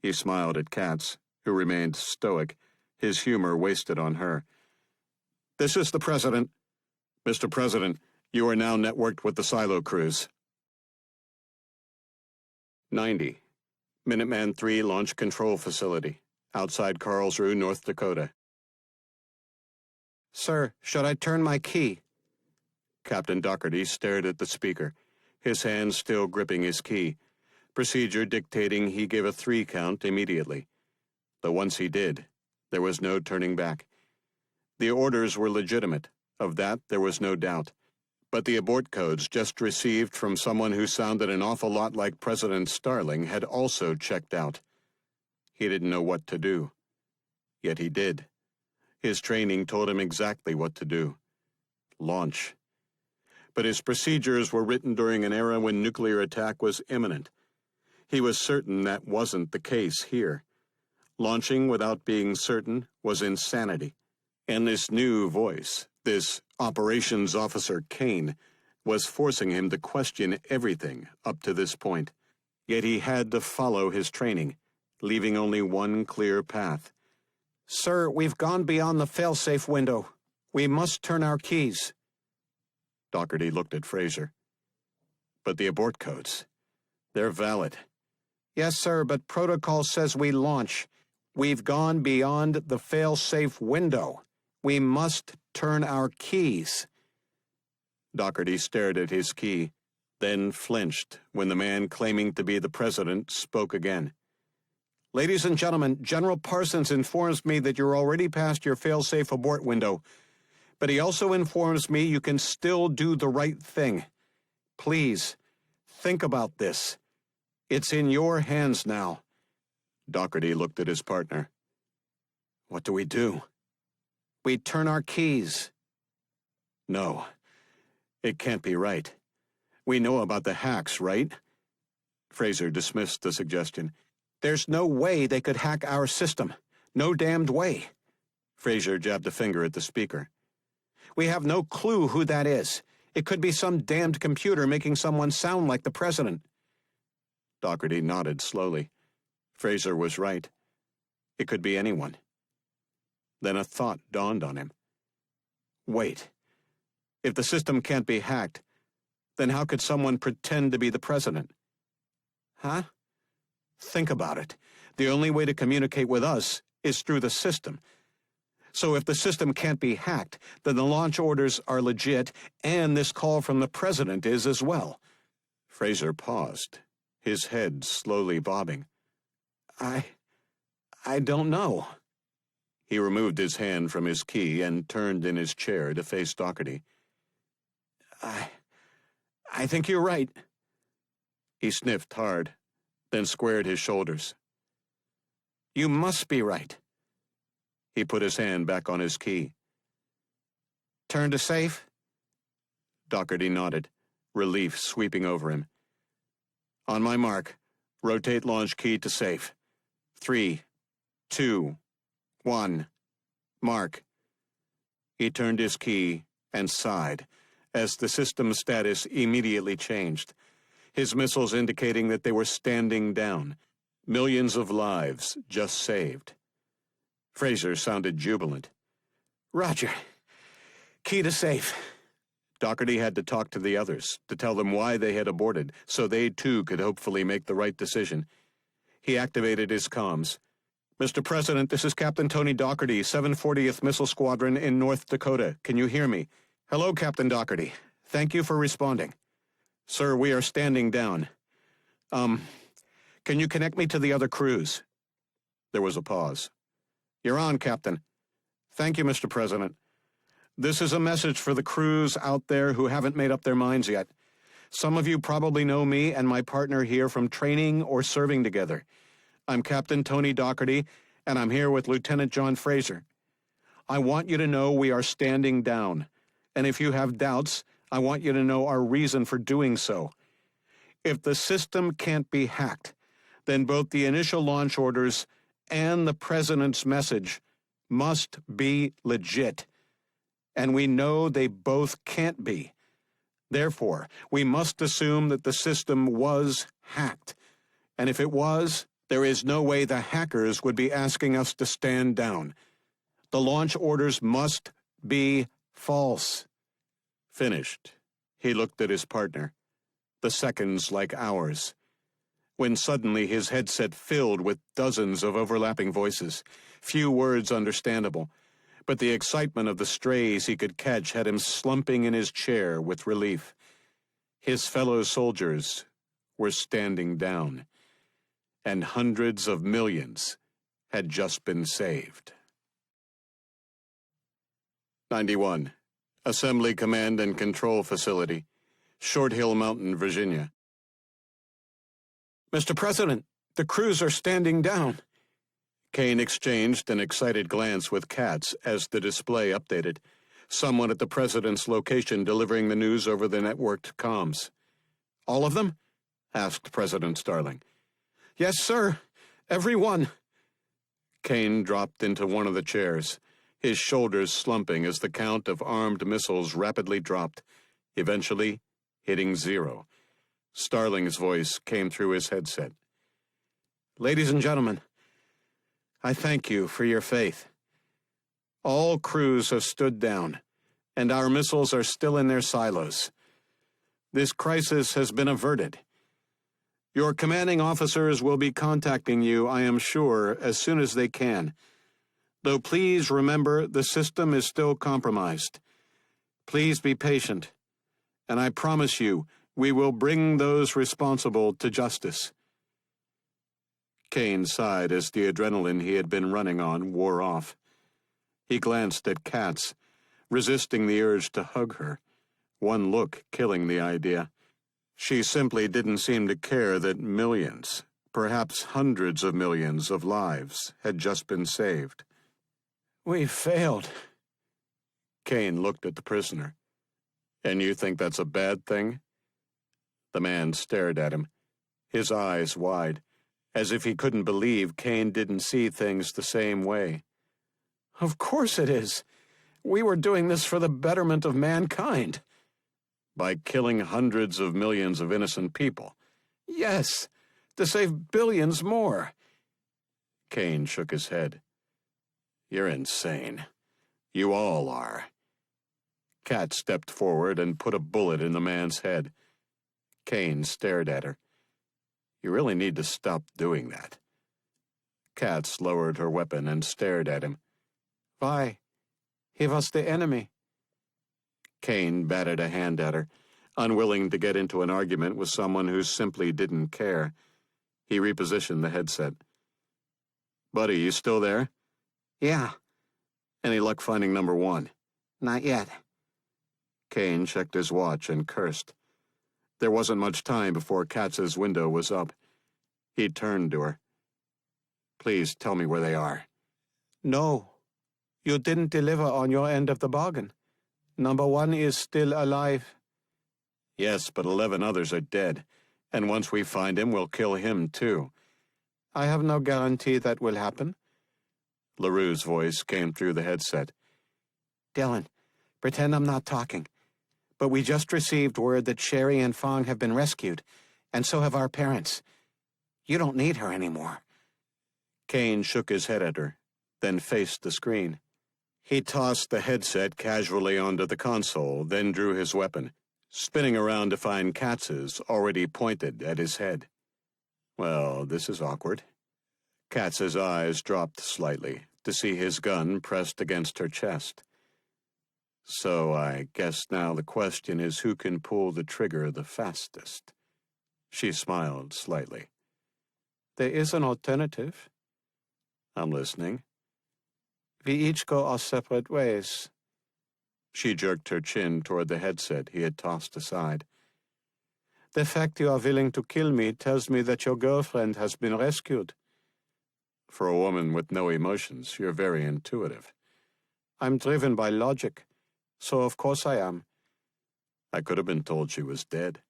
He smiled at Katz, who remained stoic, his humor wasted on her. This is the president. Mr. President, you are now networked with the silo crews. 90. Minuteman III Launch Control Facility, outside Karlsruhe, North Dakota. Sir, should I turn my key? Captain Doherty stared at the speaker, his hands still gripping his key, procedure dictating he give a 3 count immediately. Though once he did, there was no turning back. The orders were legitimate, of that there was no doubt. But the abort codes just received from someone who sounded an awful lot like President Starling had also checked out. He didn't know what to do. Yet he did. His training told him exactly what to do. Launch. But his procedures were written during an era when nuclear attack was imminent. He was certain that wasn't the case here. Launching without being certain was insanity. And this new voice, this operations officer Kane, was forcing him to question everything up to this point. Yet he had to follow his training, leaving only one clear path. Sir, we've gone beyond the fail-safe window. We must turn our keys. Doherty looked at Fraser. But the abort codes, they're valid. Yes, sir, but protocol says we launch. We've gone beyond the fail-safe window. We must turn our keys. Doherty stared at his key, then flinched when the man claiming to be the president spoke again. Ladies and gentlemen, General Parsons informs me that you're already past your fail-safe abort window. But he also informs me you can still do the right thing. Please, think about this. It's in your hands now. Doherty looked at his partner. What do we do? We turn our keys. No, it can't be right. We know about the hacks, right? Fraser dismissed the suggestion. There's no way they could hack our system. No damned way. Fraser jabbed a finger at the speaker. We have no clue who that is. It could be some damned computer making someone sound like the president. Doherty nodded slowly. Fraser was right. It could be anyone. Then a thought dawned on him. Wait. If the system can't be hacked, then how could someone pretend to be the president? Huh? Think about it. The only way to communicate with us is through the system. So if the system can't be hacked, then the launch orders are legit, and this call from the president is as well. Fraser paused, his head slowly bobbing. I don't know. He removed his hand from his key and turned in his chair to face Doherty. I think you're right. He sniffed hard, then squared his shoulders. You must be right. He put his hand back on his key. Turn to safe? Doherty nodded, relief sweeping over him. On my mark, rotate launch key to safe. 3, 2, 1, mark. He turned his key and sighed, as the system status immediately changed, his missiles indicating that they were standing down, millions of lives just saved. Fraser sounded jubilant. Roger. Key to safe. Doherty had to talk to the others, to tell them why they had aborted, so they too could hopefully make the right decision. He activated his comms. "Mr. President, this is Captain Tony Doherty, 740th Missile Squadron in North Dakota. Can you hear me?" "Hello, Captain Doherty. Thank you for responding." "Sir, we are standing down. Can you connect me to the other crews?" There was a pause. "You're on, Captain." "Thank you, Mr. President. This is a message for the crews out there who haven't made up their minds yet. Some of you probably know me and my partner here from training or serving together. I'm Captain Tony Doherty, and I'm here with Lieutenant John Fraser. I want you to know we are standing down, and if you have doubts, I want you to know our reason for doing so. If the system can't be hacked, then both the initial launch orders and the President's message must be legit. And we know they both can't be. Therefore, we must assume that the system was hacked. And if it was, there is no way the hackers would be asking us to stand down. The launch orders must be false." Finished. He looked at his partner. The seconds like hours. When suddenly his headset filled with dozens of overlapping voices, few words understandable, but the excitement of the strays he could catch had him slumping in his chair with relief. His fellow soldiers were standing down, and hundreds of millions had just been saved. 91. Assembly Command and Control Facility, Short Hill Mountain, Virginia. "Mr. President, the crews are standing down." Kane exchanged an excited glance with Katz as the display updated. Someone at the President's location delivering the news over the networked comms. "All of them?" asked President Starling. "Yes, sir. Every one." Kane dropped into one of the chairs, his shoulders slumping as the count of armed missiles rapidly dropped, eventually hitting 0. Starling's voice came through his headset. "Ladies and gentlemen, I thank you for your faith. All crews have stood down, and our missiles are still in their silos. This crisis has been averted. Your commanding officers will be contacting you, I am sure, as soon as they can. Though please remember the system is still compromised. Please be patient, and I promise you we will bring those responsible to justice." Kane sighed as the adrenaline he had been running on wore off. He glanced at Katz, resisting the urge to hug her, one look killing the idea. She simply didn't seem to care that millions, perhaps hundreds of millions of lives had just been saved. "We failed." Kane looked at the prisoner. "And you think that's a bad thing?" The man stared at him, his eyes wide, as if he couldn't believe Kane didn't see things the same way. "Of course it is. We were doing this for the betterment of mankind." "By killing hundreds of millions of innocent people?" "Yes, to save billions more." Kane shook his head. "You're insane. You all are." Katz stepped forward and put a bullet in the man's head. Kane stared at her. "You really need to stop doing that." Katz lowered her weapon and stared at him. "Why? He was the enemy." Kane batted a hand at her, unwilling to get into an argument with someone who simply didn't care. He repositioned the headset. "Buddy, you still there?" "Yeah." "Any luck finding number 1? "Not yet." Kane checked his watch and cursed. There wasn't much time before Katz's window was up. He turned to her. "Please tell me where they are." "No. You didn't deliver on your end of the bargain. Number 1 is still alive." "Yes, but 11 others are dead, and once we find him, we'll kill him too." "I have no guarantee that will happen." LaRue's voice came through the headset. "Dylan, pretend I'm not talking. But we just received word that Sherry and Fong have been rescued, and so have our parents. You don't need her anymore." Kane shook his head at her, then faced the screen. He tossed the headset casually onto the console, then drew his weapon, spinning around to find Katz's already pointed at his head. Well, this is awkward. Katz's eyes dropped slightly to see his gun pressed against her chest. So I guess now the question is who can pull the trigger the fastest. She smiled slightly. There is an alternative. I'm listening. We each go our separate ways. She jerked her chin toward the headset he had tossed aside. The fact you are willing to kill me tells me that your girlfriend has been rescued. For a woman with no emotions, you're very intuitive. I'm driven by logic, so of course I am. I could have been told she was dead.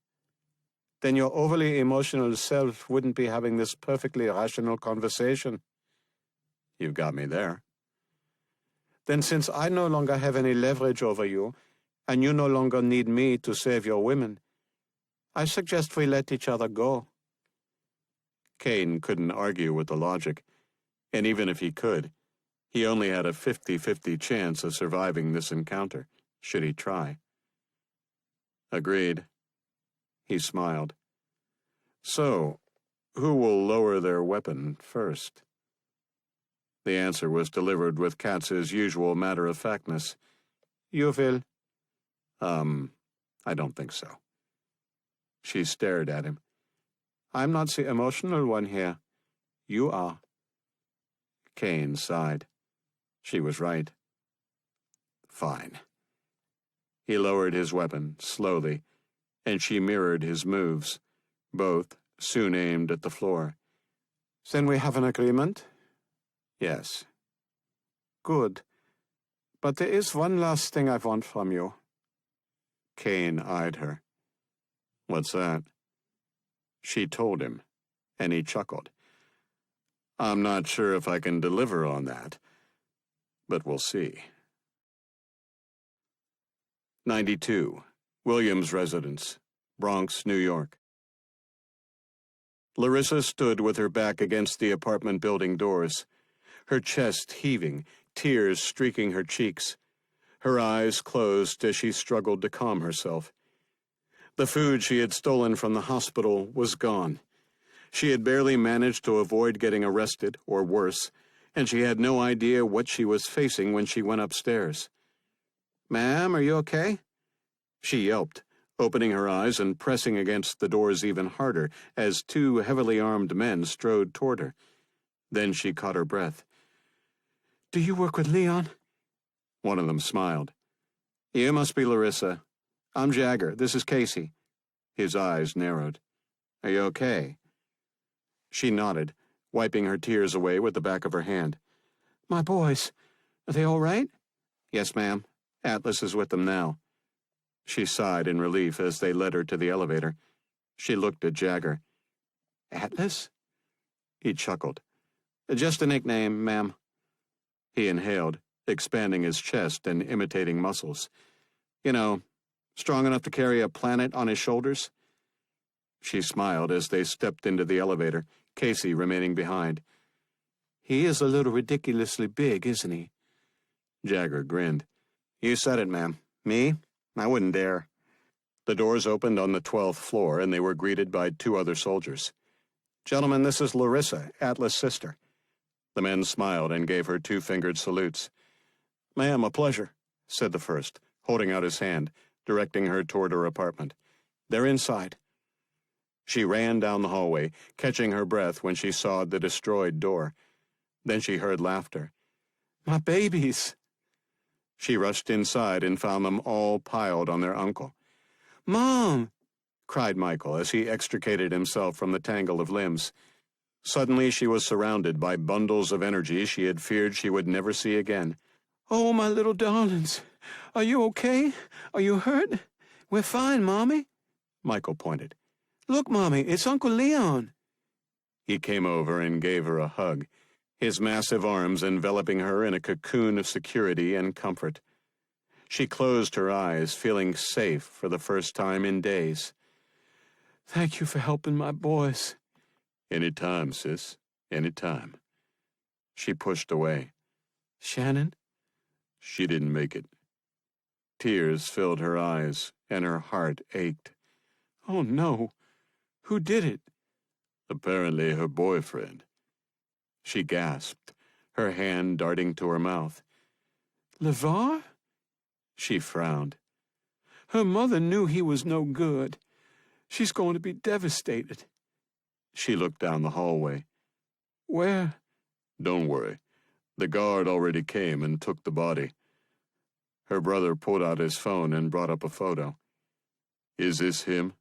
Then your overly emotional self wouldn't be having this perfectly rational conversation. You've got me there. Then since I no longer have any leverage over you, and you no longer need me to save your women, I suggest we let each other go. Kane couldn't argue with the logic, and even if he could, he only had a 50-50 chance of surviving this encounter, should he try. Agreed. He smiled. So, who will lower their weapon first? The answer was delivered with Katz's usual matter-of-factness. You will. I don't think so. She stared at him. I'm not the emotional one here. You are. Kane sighed. She was right. Fine. He lowered his weapon, slowly, and she mirrored his moves, both soon aimed at the floor. Then we have an agreement? Yes. Good. But there is one last thing I want from you. Kane eyed her. What's that? She told him, and he chuckled. I'm not sure if I can deliver on that, but we'll see. 92, Williams Residence, Bronx, New York. Larissa stood with her back against the apartment building doors, her chest heaving, tears streaking her cheeks. Her eyes closed as she struggled to calm herself. The food she had stolen from the hospital was gone. She had barely managed to avoid getting arrested, or worse, and she had no idea what she was facing when she went upstairs. Ma'am, are you okay? She yelped, opening her eyes and pressing against the doors even harder as two heavily armed men strode toward her. Then she caught her breath. Do you work with Leon? One of them smiled. You must be Larissa. I'm Jagger. This is Casey. His eyes narrowed. Are you okay? She nodded, wiping her tears away with the back of her hand. My boys, are they all right? Yes, ma'am. Atlas is with them now. She sighed in relief as they led her to the elevator. She looked at Jagger. Atlas? He chuckled. Just a nickname, ma'am. He inhaled, expanding his chest and imitating muscles. You know, strong enough to carry a planet on his shoulders? She smiled as they stepped into the elevator, Casey remaining behind. He is a little ridiculously big, isn't he? Jagger grinned. You said it, ma'am. Me? I wouldn't dare. The doors opened on the 12th floor, and they were greeted by two other soldiers. Gentlemen, this is Larissa, Atlas' sister. The men smiled and gave her two-fingered salutes. Ma'am, a pleasure, said the first, holding out his hand, directing her toward her apartment. They're inside. She ran down the hallway, catching her breath when she saw the destroyed door. Then she heard laughter. My babies! She rushed inside and found them all piled on their uncle. Mom! cried Michael as he extricated himself from the tangle of limbs. Suddenly she was surrounded by bundles of energy she had feared she would never see again. Oh, my little darlings. Are you okay? Are you hurt? We're fine, Mommy. Michael pointed. Look, Mommy, it's Uncle Leon. He came over and gave her a hug, his massive arms enveloping her in a cocoon of security and comfort. She closed her eyes, feeling safe for the first time in days. Thank you for helping my boys. Any time, sis. Any time. She pushed away. Shannon? She didn't make it. Tears filled her eyes, and her heart ached. Oh, no. Who did it? Apparently her boyfriend. She gasped, her hand darting to her mouth. LeVar? She frowned. Her mother knew he was no good. She's going to be devastated. She looked down the hallway. Where? Don't worry. The guard already came and took the body. Her brother pulled out his phone and brought up a photo. Is this him?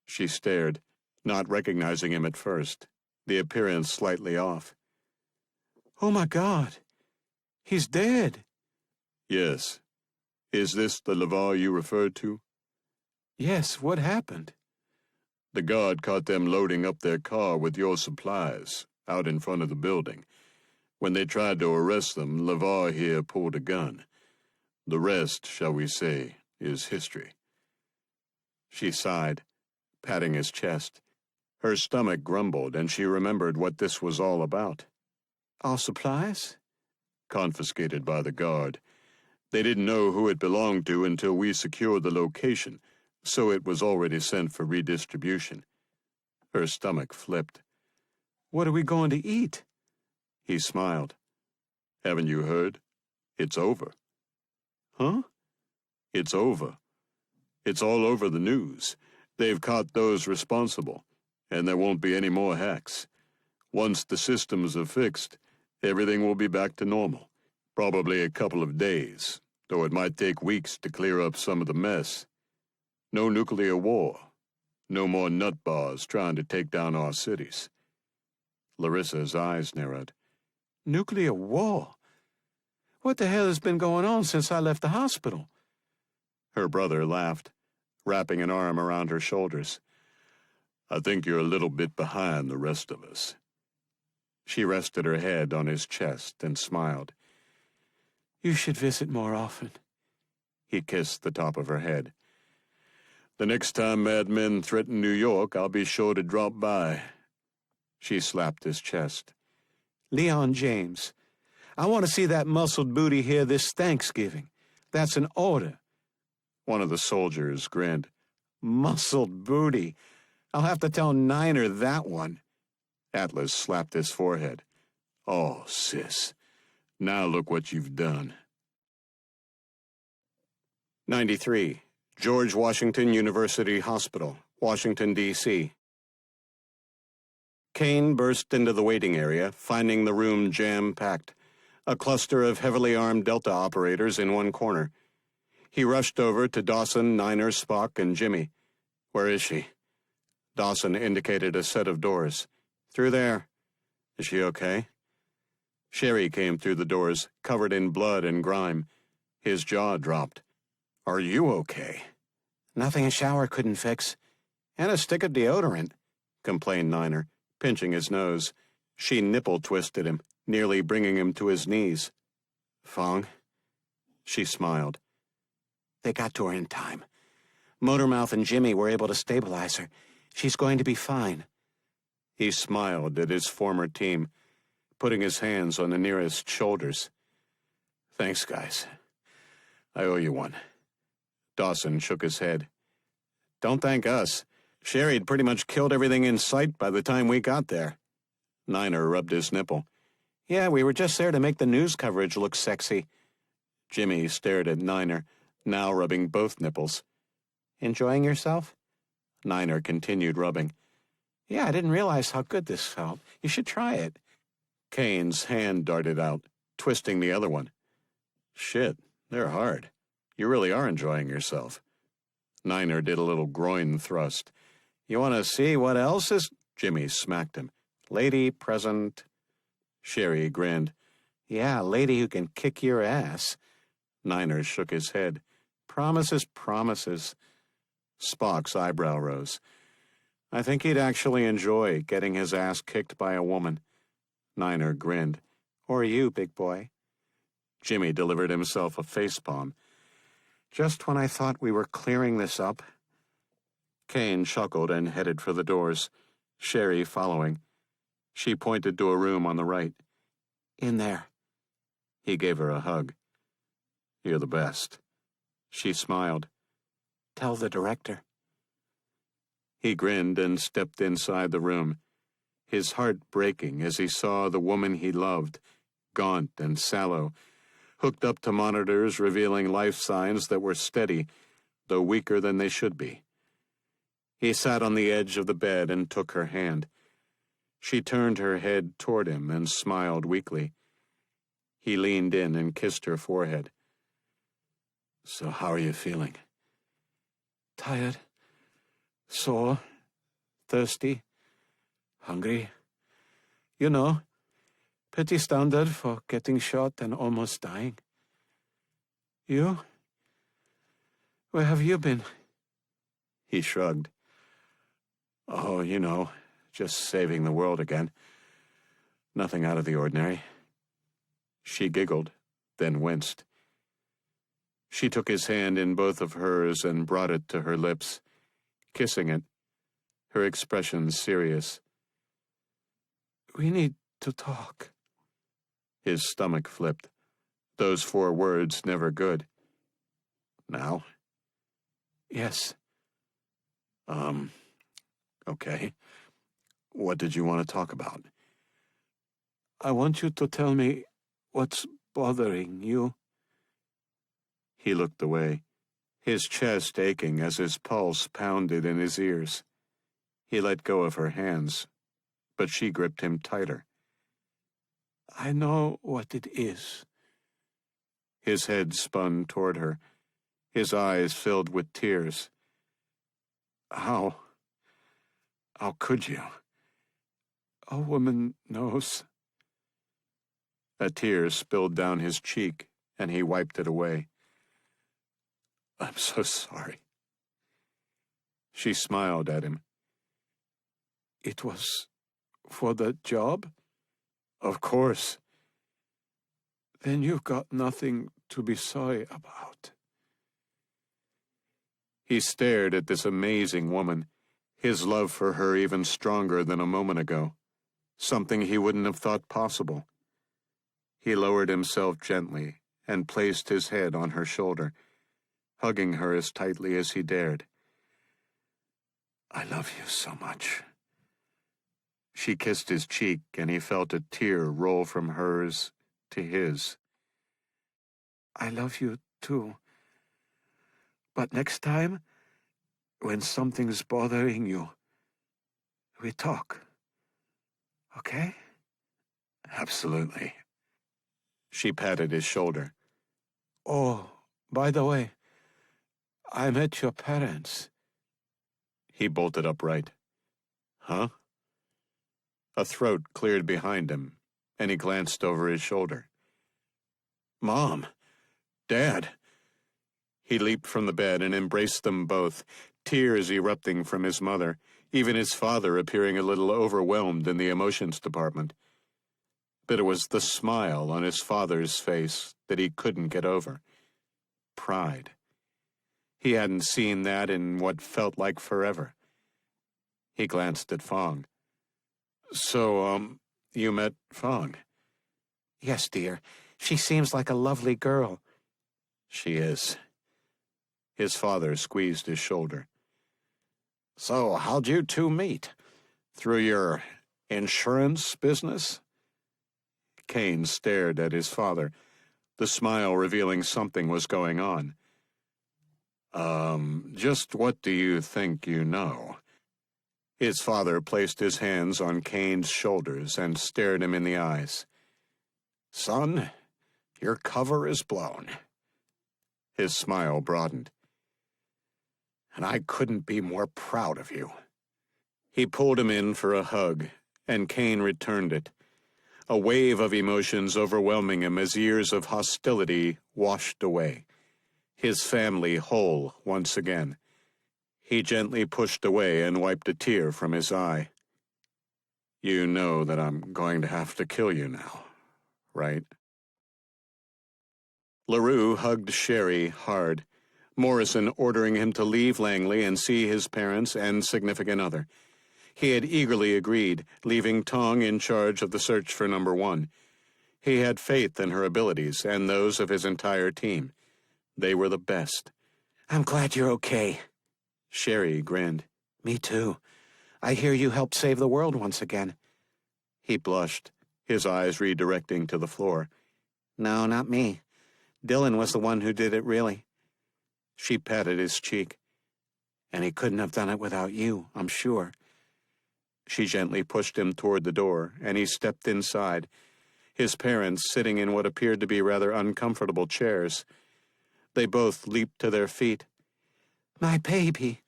She stared, not recognizing him at first, the appearance slightly off. Oh, my God. He's dead. Yes. Is this the LeVar you referred to? Yes, what happened? The guard caught them loading up their car with your supplies out in front of the building. When they tried to arrest them, LeVar here pulled a gun. The rest, shall we say, is history. She sighed, patting his chest. Her stomach grumbled, and she remembered what this was all about. Our supplies? Confiscated by the guard. They didn't know who it belonged to until we secured the location, so it was already sent for redistribution. Her stomach flipped. What are we going to eat? He smiled. Haven't you heard? It's over. Huh? It's over. It's all over the news. They've caught those responsible, and there won't be any more hacks. Once the systems are fixed, everything will be back to normal. Probably a couple of days, though it might take weeks to clear up some of the mess. No nuclear war. No more nut bars trying to take down our cities. Larissa's eyes narrowed. Nuclear war? What the hell has been going on since I left the hospital? Her brother laughed, wrapping an arm around her shoulders. I think you're a little bit behind the rest of us. She rested her head on his chest and smiled. You should visit more often. He kissed the top of her head. The next time madmen threaten New York, I'll be sure to drop by. She slapped his chest. Leon James, I want to see that muscled booty here this Thanksgiving. That's an order. One of the soldiers grinned. Muscled booty. I'll have to tell Niner that one. Atlas slapped his forehead. Oh, sis. Now look what you've done. 93. George Washington University Hospital, Washington, D.C. Kane burst into the waiting area, finding the room jam-packed, a cluster of heavily armed Delta operators in one corner. He rushed over to Dawson, Niner, Spock, and Jimmy. Where is she? Dawson indicated a set of doors. Through there. Is she okay? Sherry came through the doors, covered in blood and grime. His jaw dropped. Are you okay? Nothing a shower couldn't fix. And a stick of deodorant, complained Niner, pinching his nose. She nipple-twisted him, nearly bringing him to his knees. Fong? She smiled. They got to her in time. Motormouth and Jimmy were able to stabilize her. She's going to be fine. He smiled at his former team, putting his hands on the nearest shoulders. Thanks, guys. I owe you one. Dawson shook his head. Don't thank us. Sherry'd pretty much killed everything in sight by the time we got there. Niner rubbed his nipple. Yeah, we were just there to make the news coverage look sexy. Jimmy stared at Niner, now rubbing both nipples. Enjoying yourself? Niner continued rubbing. Yeah, I didn't realize how good this felt. You should try it. Kane's hand darted out, twisting the other one. Shit, they're hard. You really are enjoying yourself. Niner did a little groin thrust. You want to see what else is? Jimmy smacked him. Lady present. Sherry grinned. Yeah, lady who can kick your ass. Niner shook his head. Promises, promises. Spock's eyebrow rose. I think he'd actually enjoy getting his ass kicked by a woman. Niner grinned. Or you, big boy. Jimmy delivered himself a facepalm. Just when I thought we were clearing this up. Kane chuckled and headed for the doors, Sherry following. She pointed to a room on the right. In there. He gave her a hug. You're the best. She smiled. Tell the director. He grinned and stepped inside the room, his heart breaking as he saw the woman he loved, gaunt and sallow, hooked up to monitors revealing life signs that were steady, though weaker than they should be. He sat on the edge of the bed and took her hand. She turned her head toward him and smiled weakly. He leaned in and kissed her forehead. So how are you feeling? Tired. Sore. Thirsty. Hungry. You know, pretty standard for getting shot and almost dying. You? Where have you been? He shrugged. Oh, you know, just saving the world again. Nothing out of the ordinary. She giggled, then winced. She took his hand in both of hers and brought it to her lips, kissing it, her expression serious. We need to talk. His stomach flipped. Those 4 words never good. Now? Yes. Okay. What did you want to talk about? I want you to tell me what's bothering you. He looked away, his chest aching as his pulse pounded in his ears. He let go of her hands, but she gripped him tighter. I know what it is. His head spun toward her, his eyes filled with tears. How could you? A woman knows. A tear spilled down his cheek, and he wiped it away. I'm so sorry. She smiled at him. It was for the job? Of course. Then you've got nothing to be sorry about. He stared at this amazing woman, his love for her even stronger than a moment ago, something he wouldn't have thought possible. He lowered himself gently and placed his head on her shoulder, hugging her as tightly as he dared. I love you so much. She kissed his cheek, and he felt a tear roll from hers to his. I love you too. But next time, when something's bothering you, we talk. Okay? Absolutely. She patted his shoulder. Oh, by the way, I met your parents. He bolted upright. Huh? A throat cleared behind him, and he glanced over his shoulder. Mom! Dad! He leaped from the bed and embraced them both, tears erupting from his mother, even his father appearing a little overwhelmed in the emotions department. But it was the smile on his father's face that he couldn't get over. Pride. He hadn't seen that in what felt like forever. He glanced at Fong. So, you met Fong? Yes, dear. She seems like a lovely girl. She is. His father squeezed his shoulder. So, how'd you two meet? Through your insurance business? Kane stared at his father, the smile revealing something was going on. Just what do you think you know? His father placed his hands on Kane's shoulders and stared him in the eyes. Son, your cover is blown. His smile broadened. And I couldn't be more proud of you. He pulled him in for a hug, and Kane returned it, a wave of emotions overwhelming him as years of hostility washed away, his family whole once again. He gently pushed away and wiped a tear from his eye. You know that I'm going to have to kill you now, right? LaRue hugged Sherry hard, Morrison ordering him to leave Langley and see his parents and significant other. He had eagerly agreed, leaving Tong in charge of the search for number 1. He had faith in her abilities and those of his entire team. They were the best. I'm glad you're okay. Sherry grinned. Me too. I hear you helped save the world once again. He blushed, his eyes redirecting to the floor. No, not me. Dylan was the one who did it, really. She patted his cheek. And he couldn't have done it without you, I'm sure. She gently pushed him toward the door, and he stepped inside, his parents sitting in what appeared to be rather uncomfortable chairs. They both leaped to their feet. My baby.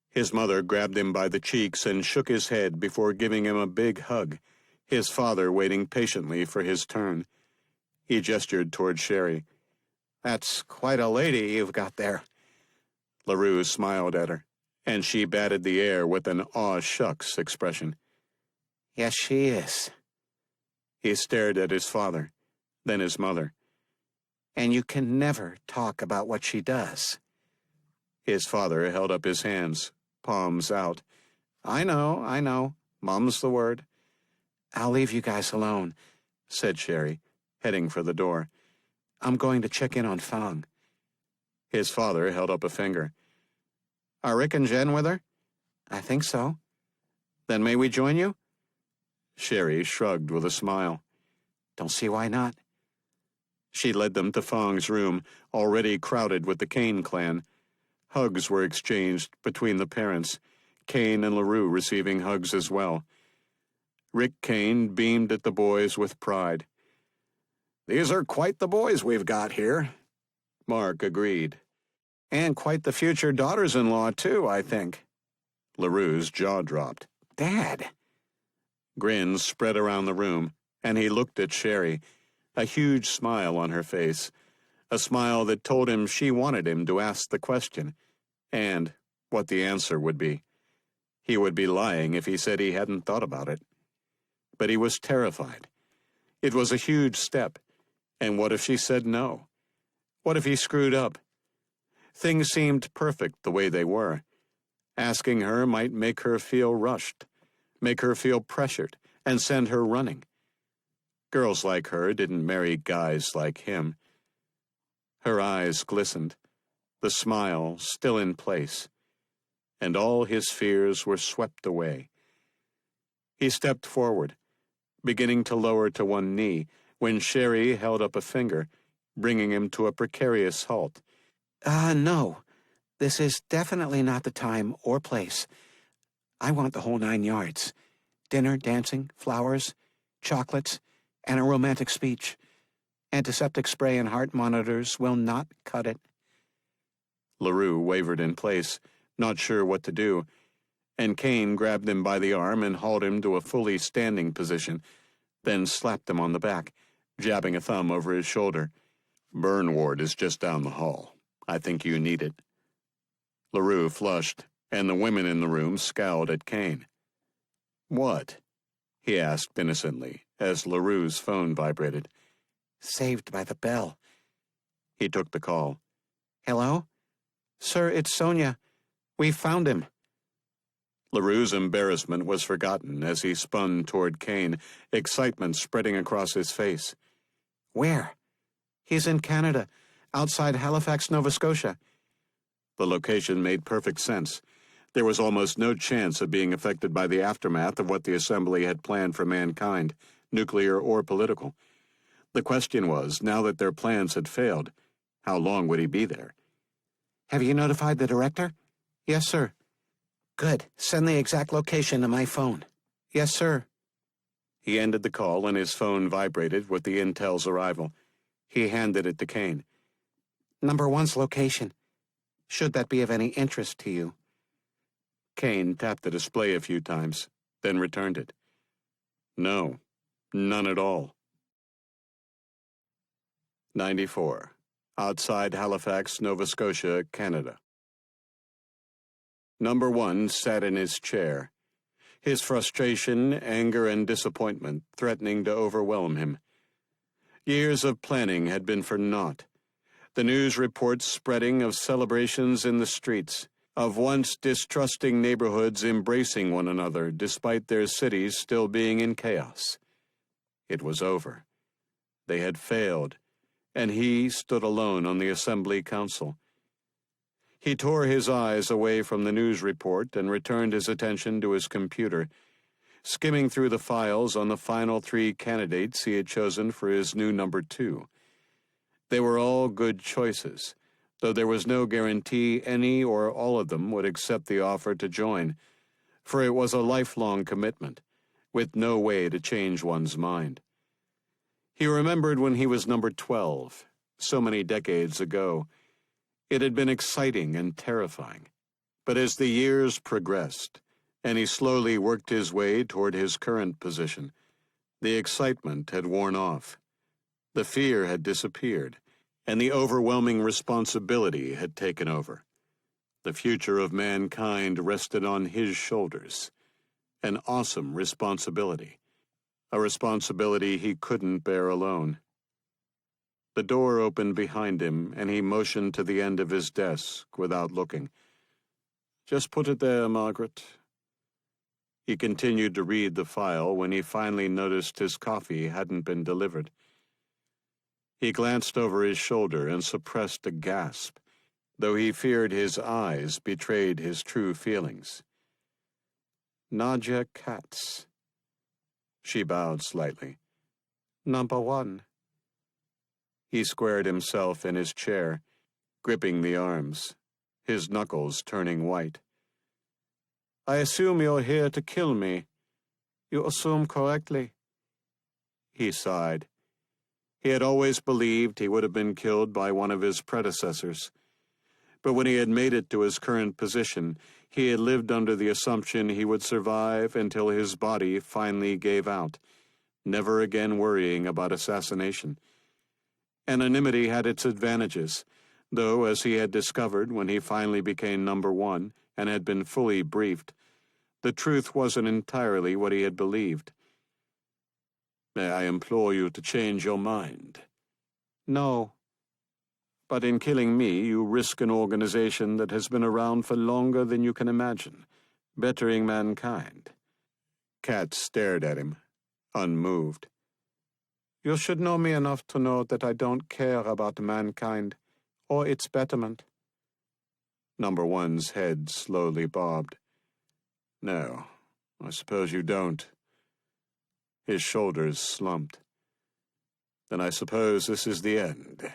His mother grabbed him by the cheeks and shook his head before giving him a big hug, his father waiting patiently for his turn. He gestured toward Sherry. That's quite a lady you've got there. LaRue smiled at her, and she batted the air with an aw-shucks expression. Yes, she is. He stared at his father, then his mother. And you can never talk about what she does. His father held up his hands, palms out. I know. Mum's the word. I'll leave you guys alone, said Sherry, heading for the door. I'm going to check in on Fang. His father held up a finger. Are Rick and Jen with her? I think so. Then may we join you? Sherry shrugged with a smile. Don't see why not. She led them to Fang's room, already crowded with the Kane clan. Hugs were exchanged between the parents, Kane and LaRue receiving hugs as well. Rick Kane beamed at the boys with pride. These are quite the boys we've got here. Mark agreed. And quite the future daughters-in-law, too, I think. LaRue's jaw dropped. Dad. Grins spread around the room, and he looked at Sherry, a huge smile on her face, a smile that told him she wanted him to ask the question, and what the answer would be. He would be lying if he said he hadn't thought about it. But he was terrified. It was a huge step, and what if she said no? What if he screwed up? Things seemed perfect the way they were. Asking her might make her feel rushed, make her feel pressured, and send her running. Girls like her didn't marry guys like him. Her eyes glistened, the smile still in place, and all his fears were swept away. He stepped forward, beginning to lower to one knee, when Sherry held up a finger, bringing him to a precarious halt. No. This is definitely not the time or place. I want the whole 9 yards. Dinner, dancing, flowers, chocolates, and a romantic speech. Antiseptic spray and heart monitors will not cut it. LaRue wavered in place, not sure what to do, and Kane grabbed him by the arm and hauled him to a fully standing position, then slapped him on the back, jabbing a thumb over his shoulder. Burn ward is just down the hall. I think you need it. LaRue flushed, and the women in the room scowled at Kane. What? He asked innocently, as LaRue's phone vibrated. Saved by the bell. He took the call. Hello? Sir, it's Sonia. We found him. LaRue's embarrassment was forgotten as he spun toward Kane, excitement spreading across his face. Where? He's in Canada, outside Halifax, Nova Scotia. The location made perfect sense. There was almost no chance of being affected by the aftermath of what the Assembly had planned for mankind, nuclear or political. The question was, now that their plans had failed, how long would he be there? Have you notified the director? Yes, sir. Good. Send the exact location to my phone. Yes, sir. He ended the call and his phone vibrated with the intel's arrival. He handed it to Kane. Number 1's location. Should that be of any interest to you? Kane tapped the display a few times, then returned it. No, none at all. 94. Outside Halifax, Nova Scotia, Canada. Number 1 sat in his chair, his frustration, anger, and disappointment threatening to overwhelm him. Years of planning had been for naught. The news reports spreading of celebrations in the streets, of once distrusting neighborhoods embracing one another despite their cities still being in chaos. It was over. They had failed, and he stood alone on the Assembly Council. He tore his eyes away from the news report and returned his attention to his computer, skimming through the files on the final 3 candidates he had chosen for his new number 2. They were all good choices, though there was no guarantee any or all of them would accept the offer to join, for it was a lifelong commitment, with no way to change one's mind. He remembered when he was number 12, so many decades ago. It had been exciting and terrifying. But as the years progressed, and he slowly worked his way toward his current position, the excitement had worn off. The fear had disappeared, and the overwhelming responsibility had taken over. The future of mankind rested on his shoulders. An awesome responsibility. A responsibility he couldn't bear alone. The door opened behind him, and he motioned to the end of his desk without looking. "Just put it there, Margaret." He continued to read the file when he finally noticed his coffee hadn't been delivered. He glanced over his shoulder and suppressed a gasp, though he feared his eyes betrayed his true feelings. "Nadja Katz." She bowed slightly. "Number 1. He squared himself in his chair, gripping the arms, his knuckles turning white. "I assume you're here to kill me." "You assume correctly." He sighed. He had always believed he would have been killed by one of his predecessors. But when he had made it to his current position, he had lived under the assumption he would survive until his body finally gave out, never again worrying about assassination. Anonymity had its advantages, though, as he had discovered when he finally became number 1 and had been fully briefed, the truth wasn't entirely what he had believed. "May I implore you to change your mind?" "No. But in killing me, you risk an organization that has been around for longer than you can imagine, bettering mankind." Katz stared at him, unmoved. "You should know me enough to know that I don't care about mankind or its betterment." Number 1's head slowly bobbed. "No, I suppose you don't." His shoulders slumped. "Then I suppose this is the end."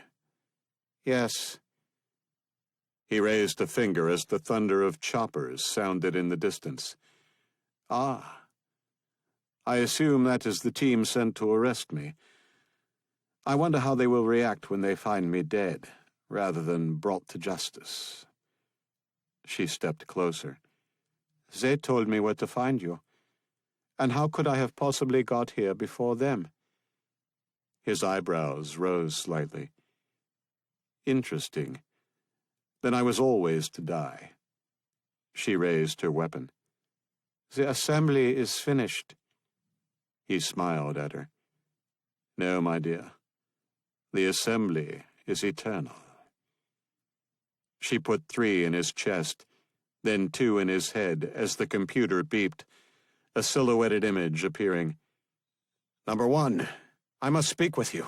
"Yes." He raised a finger as the thunder of choppers sounded in the distance. "Ah. I assume that is the team sent to arrest me. I wonder how they will react when they find me dead, rather than brought to justice." She stepped closer. "They told me where to find you. And how could I have possibly got here before them?" His eyebrows rose slightly. "Interesting. Then I was always to die." She raised her weapon. "The assembly is finished." He smiled at her. "No, my dear. The assembly is eternal." She put 3 in his chest, then 2 in his head as the computer beeped, a silhouetted image appearing. "Number 1, I must speak with you."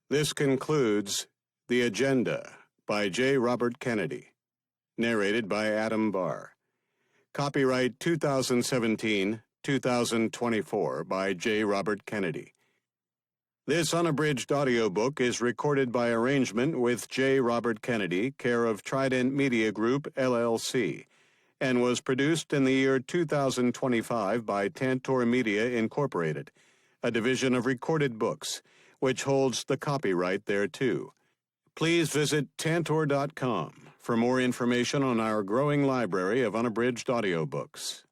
This concludes The Agenda by J. Robert Kennedy, narrated by Adam Barr. Copyright 2017-2024 by J. Robert Kennedy. This unabridged audiobook is recorded by arrangement with J. Robert Kennedy, care of Trident Media Group, LLC, and was produced in the year 2025 by Tantor Media Incorporated, a division of Recorded Books, which holds the copyright thereto. Please visit Tantor.com for more information on our growing library of unabridged audiobooks.